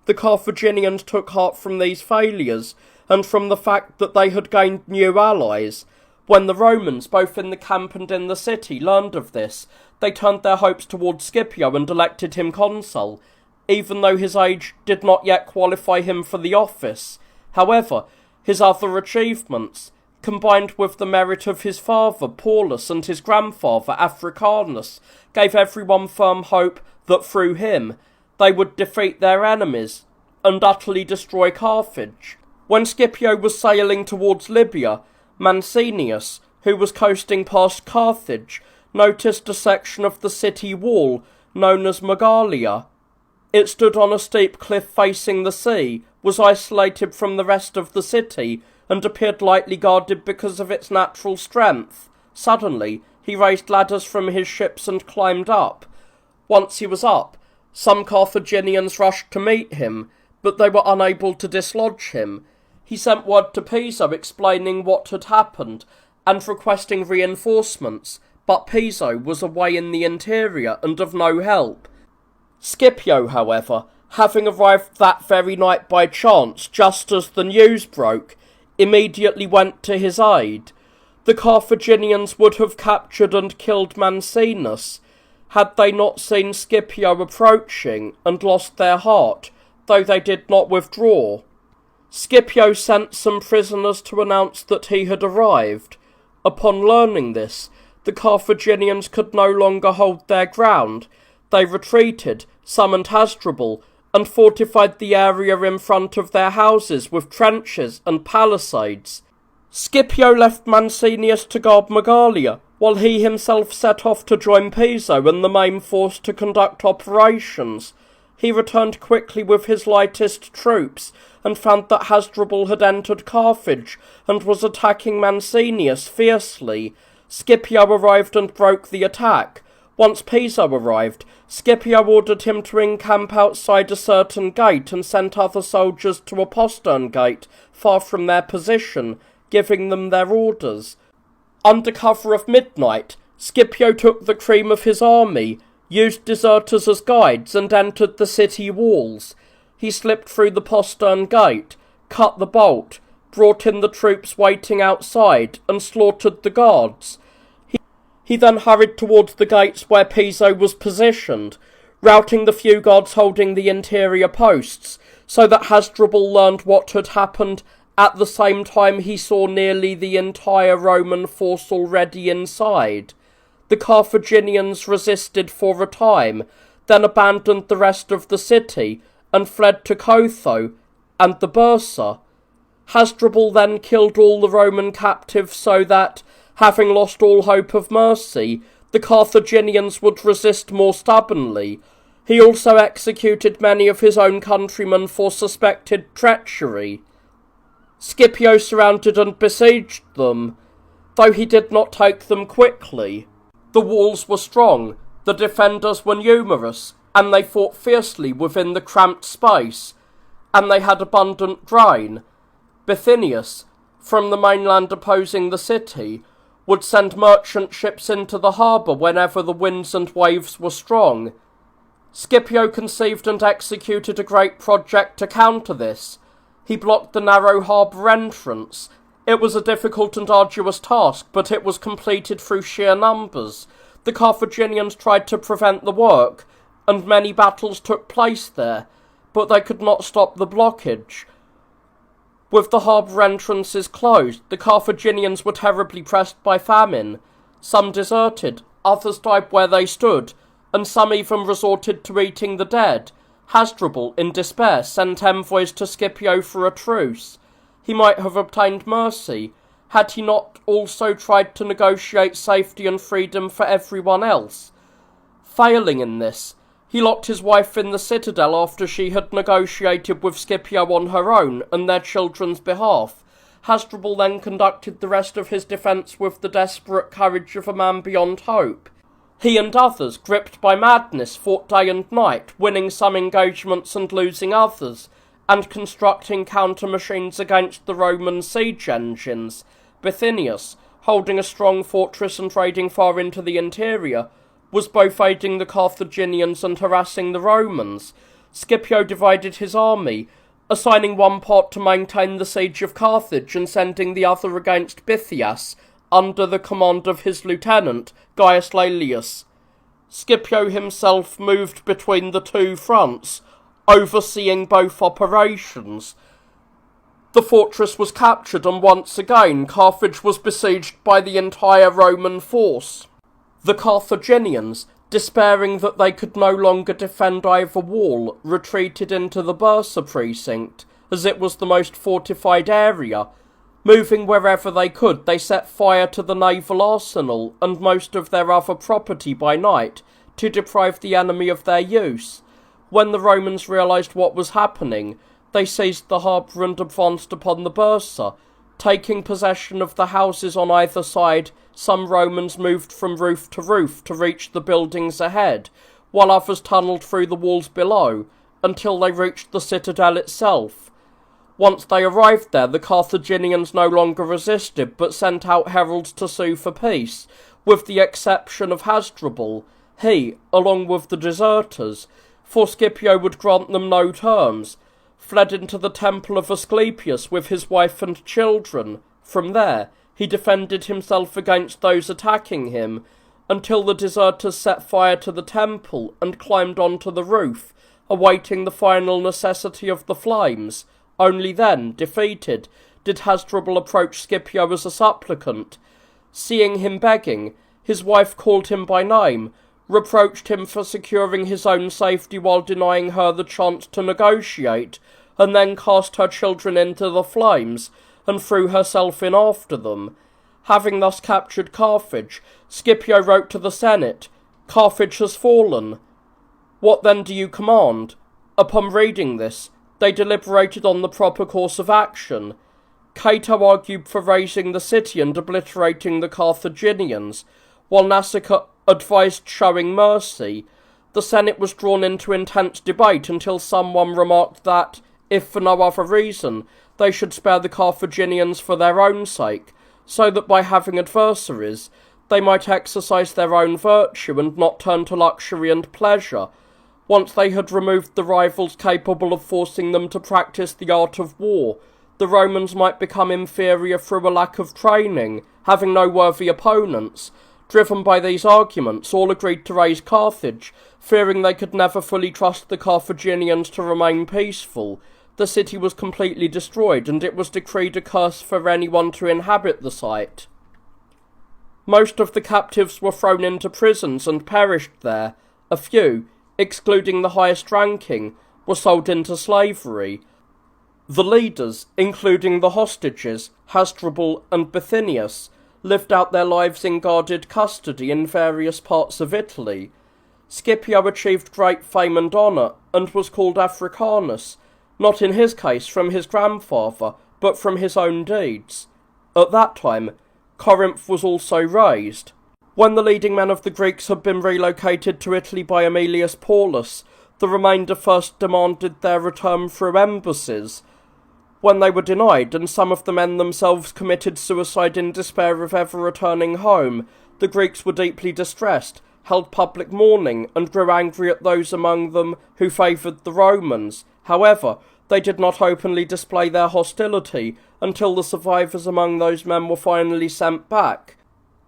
The Carthaginians took heart from these failures, and from the fact that they had gained new allies. When the Romans, both in the camp and in the city, learned of this, they turned their hopes towards Scipio and elected him consul, even though his age did not yet qualify him for the office. However, his other achievements, combined with the merit of his father, Paulus, and his grandfather, Africanus, gave everyone firm hope that through him they would defeat their enemies and utterly destroy Carthage. When Scipio was sailing towards Libya, Mancinius, who was coasting past Carthage, noticed a section of the city wall known as Megalia. It stood on a steep cliff facing the sea, was isolated from the rest of the city, and appeared lightly guarded because of its natural strength. Suddenly, he raised ladders from his ships and climbed up. Once he was up, some Carthaginians rushed to meet him, but they were unable to dislodge him. He sent word to Piso explaining what had happened and requesting reinforcements, but Piso was away in the interior and of no help. Scipio, however, having arrived that very night by chance, just as the news broke, immediately went to his aid. The Carthaginians would have captured and killed Mancinus, had they not seen Scipio approaching, and lost their heart, though they did not withdraw. Scipio sent some prisoners to announce that he had arrived. Upon learning this, the Carthaginians could no longer hold their ground. They retreated, summoned Hasdrubal, and fortified the area in front of their houses with trenches and palisades. Scipio left Mancinius to guard Megalia, while he himself set off to join Piso and the main force to conduct operations. He returned quickly with his lightest troops, and found that Hasdrubal had entered Carthage, and was attacking Mancinius fiercely. Scipio arrived and broke the attack. Once Piso arrived, Scipio ordered him to encamp outside a certain gate and sent other soldiers to a postern gate, far from their position, giving them their orders. Under cover of midnight, Scipio took the cream of his army, used deserters as guides, and entered the city walls. He slipped through the postern gate, cut the bolt, brought in the troops waiting outside, and slaughtered the guards. He then hurried towards the gates where Piso was positioned, routing the few guards holding the interior posts, so that Hasdrubal learned what had happened at the same time he saw nearly the entire Roman force already inside. The Carthaginians resisted for a time, then abandoned the rest of the city, and fled to Cotho and the Bursa. Hasdrubal then killed all the Roman captives so that, having lost all hope of mercy, the Carthaginians would resist more stubbornly. He also executed many of his own countrymen for suspected treachery. Scipio surrounded and besieged them, though he did not take them quickly. The walls were strong, the defenders were numerous, and they fought fiercely within the cramped space, and they had abundant grain. Bithynius, from the mainland opposing the city, would send merchant ships into the harbour whenever the winds and waves were strong. Scipio conceived and executed a great project to counter this. He blocked the narrow harbour entrance. It was a difficult and arduous task, but it was completed through sheer numbers. The Carthaginians tried to prevent the work, and many battles took place there, but they could not stop the blockage. With the harbour entrances closed, the Carthaginians were terribly pressed by famine. Some deserted, others died where they stood, and some even resorted to eating the dead. Hasdrubal, in despair, sent envoys to Scipio for a truce. He might have obtained mercy, had he not also tried to negotiate safety and freedom for everyone else. Failing in this, he locked his wife in the citadel after she had negotiated with Scipio on her own and their children's behalf. Hasdrubal then conducted the rest of his defence with the desperate courage of a man beyond hope. He and others, gripped by madness, fought day and night, winning some engagements and losing others, and constructing counter-machines against the Roman siege engines. Bithynius, holding a strong fortress and raiding far into the interior, was both aiding the Carthaginians and harassing the Romans. Scipio divided his army, assigning one part to maintain the siege of Carthage and sending the other against Bithyas, under the command of his lieutenant, Gaius Laelius. Scipio himself moved between the two fronts, overseeing both operations. The fortress was captured, and once again Carthage was besieged by the entire Roman force. The Carthaginians, despairing that they could no longer defend either wall, retreated into the Bursa precinct, as it was the most fortified area. Moving wherever they could, they set fire to the naval arsenal and most of their other property by night, to deprive the enemy of their use. When the Romans realised what was happening, they seized the harbour and advanced upon the Bursa. Taking possession of the houses on either side, some Romans moved from roof to reach the buildings ahead, while others tunnelled through the walls below, until they reached the citadel itself. Once they arrived there, the Carthaginians no longer resisted, but sent out heralds to sue for peace, with the exception of Hasdrubal. He, along with the deserters, for Scipio would grant them no terms, fled into the temple of Asclepius with his wife and children. From there, he defended himself against those attacking him, until the deserters set fire to the temple and climbed onto the roof, awaiting the final necessity of the flames. Only then, defeated, did Hasdrubal approach Scipio as a supplicant. Seeing him begging, his wife called him by name, reproached him for securing his own safety while denying her the chance to negotiate, and then cast her children into the flames, and threw herself in after them. Having thus captured Carthage, Scipio wrote to the Senate, "Carthage has fallen. What then do you command?" Upon reading this, they deliberated on the proper course of action. Cato argued for razing the city and obliterating the Carthaginians, while Nasica advised showing mercy. The Senate was drawn into intense debate until someone remarked that, if for no other reason, they should spare the Carthaginians for their own sake. so that by having adversaries, they might exercise their own virtue and not turn to luxury and pleasure. Once they had removed the rivals capable of forcing them to practice the art of war, the Romans might become inferior through a lack of training, having no worthy opponents. Driven by these arguments, all agreed to raise Carthage, fearing they could never fully trust the Carthaginians to remain peaceful. The city was completely destroyed, and it was decreed a curse for anyone to inhabit the site. Most of the captives were thrown into prisons and perished there. A few, excluding the highest ranking, were sold into slavery. The leaders, including the hostages, Hasdrubal and Bithynius, lived out their lives in guarded custody in various parts of Italy. Scipio achieved great fame and honour, and was called Africanus, not in his case from his grandfather, but from his own deeds. At that time, Corinth was also razed. When the leading men of the Greeks had been relocated to Italy by Aemilius Paulus, the remainder first demanded their return through embassies. When they were denied, and some of the men themselves committed suicide in despair of ever returning home, the Greeks were deeply distressed, held public mourning, and grew angry at those among them who favoured the Romans. However, they did not openly display their hostility until the survivors among those men were finally sent back.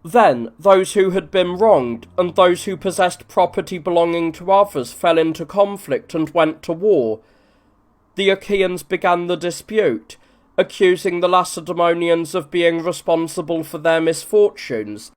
Then, those who had been wronged, and those who possessed property belonging to others, fell into conflict and went to war. The Achaeans began the dispute, accusing the Lacedaemonians of being responsible for their misfortunes.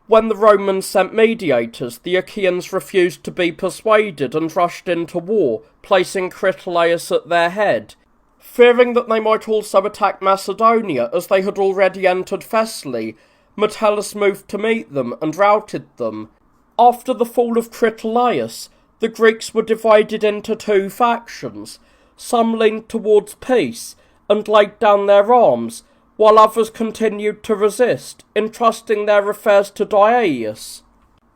When the Romans sent mediators, the Achaeans refused to be persuaded and rushed into war, placing Critolaus at their head. Fearing that they might also attack Macedonia, as they had already entered Thessaly, Metellus moved to meet them and routed them. After the fall of Critolaus, the Greeks were divided into two factions. Some leaned towards peace and laid down their arms, while others continued to resist, entrusting their affairs to Diaeus.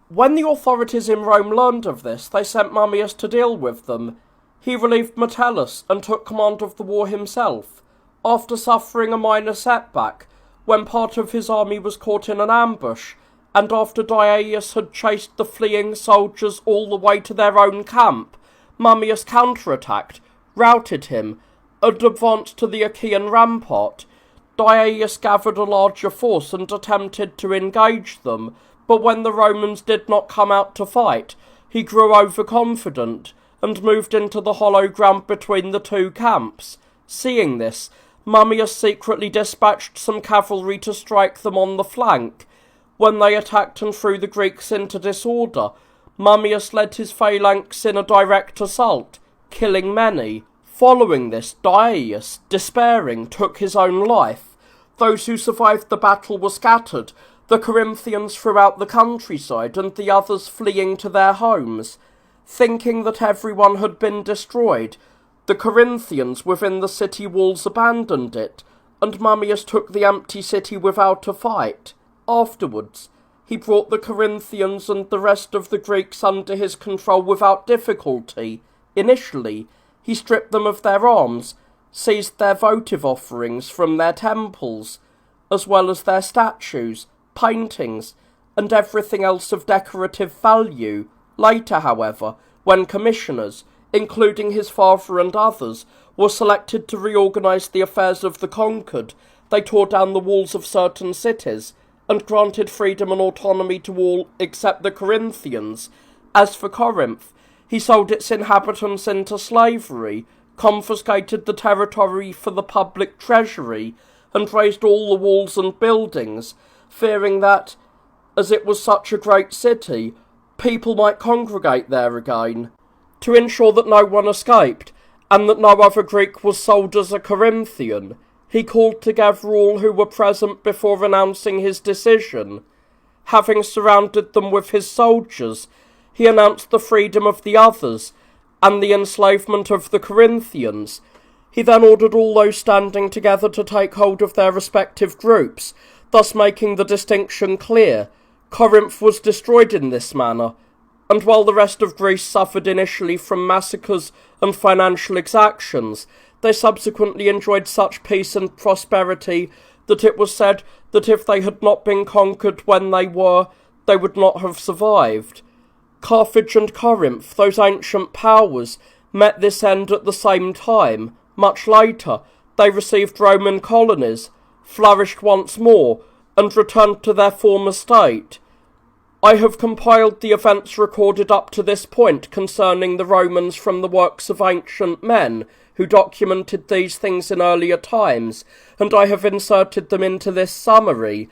When the authorities in Rome learned of this, they sent Mummius to deal with them. He relieved Metellus and took command of the war himself, after suffering a minor setback when part of his army was caught in an ambush, and after Diaeus had chased the fleeing soldiers all the way to their own camp. Mummius counterattacked, routed him, and advanced to the Achaean rampart. Diaeus gathered a larger force and attempted to engage them, but when the Romans did not come out to fight, he grew overconfident and moved into the hollow ground between the two camps. Seeing this, Mummius secretly dispatched some cavalry to strike them on the flank. When they attacked and threw the Greeks into disorder, Mummius led his phalanx in a direct assault, killing many. Following this, Diaeus, despairing, took his own life. Those who survived the battle were scattered, the Corinthians throughout the countryside, and the others fleeing to their homes. Thinking that everyone had been destroyed, the Corinthians within the city walls abandoned it, and Mummius took the empty city without a fight. Afterwards, he brought the Corinthians and the rest of the Greeks under his control without difficulty. Initially, he stripped them of their arms, seized their votive offerings from their temples, as well as their statues, paintings, and everything else of decorative value. Later, however, when commissioners, including his father and others, were selected to reorganize the affairs of the conquered, they tore down the walls of certain cities, and granted freedom and autonomy to all except the Corinthians. As for Corinth, he sold its inhabitants into slavery, confiscated the territory for the public treasury, and razed all the walls and buildings, fearing that, as it was such a great city, people might congregate there again. To ensure that no one escaped, and that no other Greek was sold as a Corinthian, he called together all who were present before announcing his decision. Having surrounded them with his soldiers, he announced the freedom of the others, and the enslavement of the Corinthians. He then ordered all those standing together to take hold of their respective groups, thus making the distinction clear. Corinth was destroyed in this manner, and while the rest of Greece suffered initially from massacres and financial exactions, they subsequently enjoyed such peace and prosperity that it was said that if they had not been conquered when they would not have survived. Carthage and Corinth, those ancient powers, met this end at the same time. Much later, they received Roman colonies, flourished once more, and returned to their former state. I have compiled the events recorded up to this point concerning the Romans from the works of ancient men who documented these things in earlier times, and I have inserted them into this summary.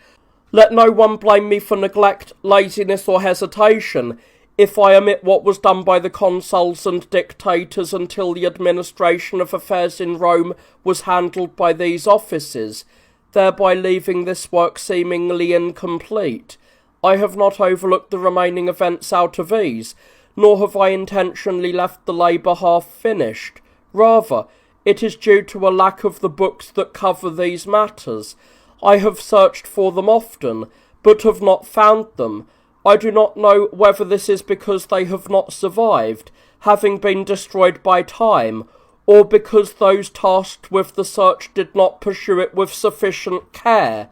Let no one blame me for neglect, laziness, or hesitation if I omit what was done by the consuls and dictators until the administration of affairs in Rome was handled by these offices, thereby leaving this work seemingly incomplete. I have not overlooked the remaining events out of ease, nor have I intentionally left the labour half finished. Rather, it is due to a lack of the books that cover these matters. I have searched for them often, but have not found them. I do not know whether this is because they have not survived, having been destroyed by time, or because those tasked with the search did not pursue it with sufficient care,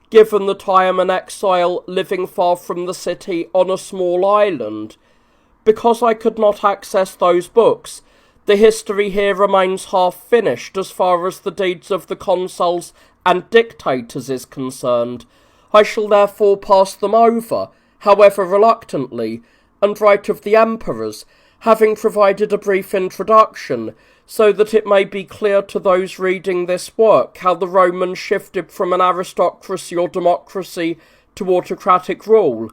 given that I am an exile living far from the city on a small island. Because I could not access those books, the history here remains half finished as far as the deeds of the consuls and dictators is concerned. I shall therefore pass them over, however reluctantly, and write of the emperors, having provided a brief introduction, so that it may be clear to those reading this work how the Romans shifted from an aristocracy or democracy to autocratic rule,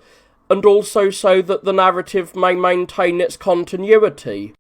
and also so that the narrative may maintain its continuity.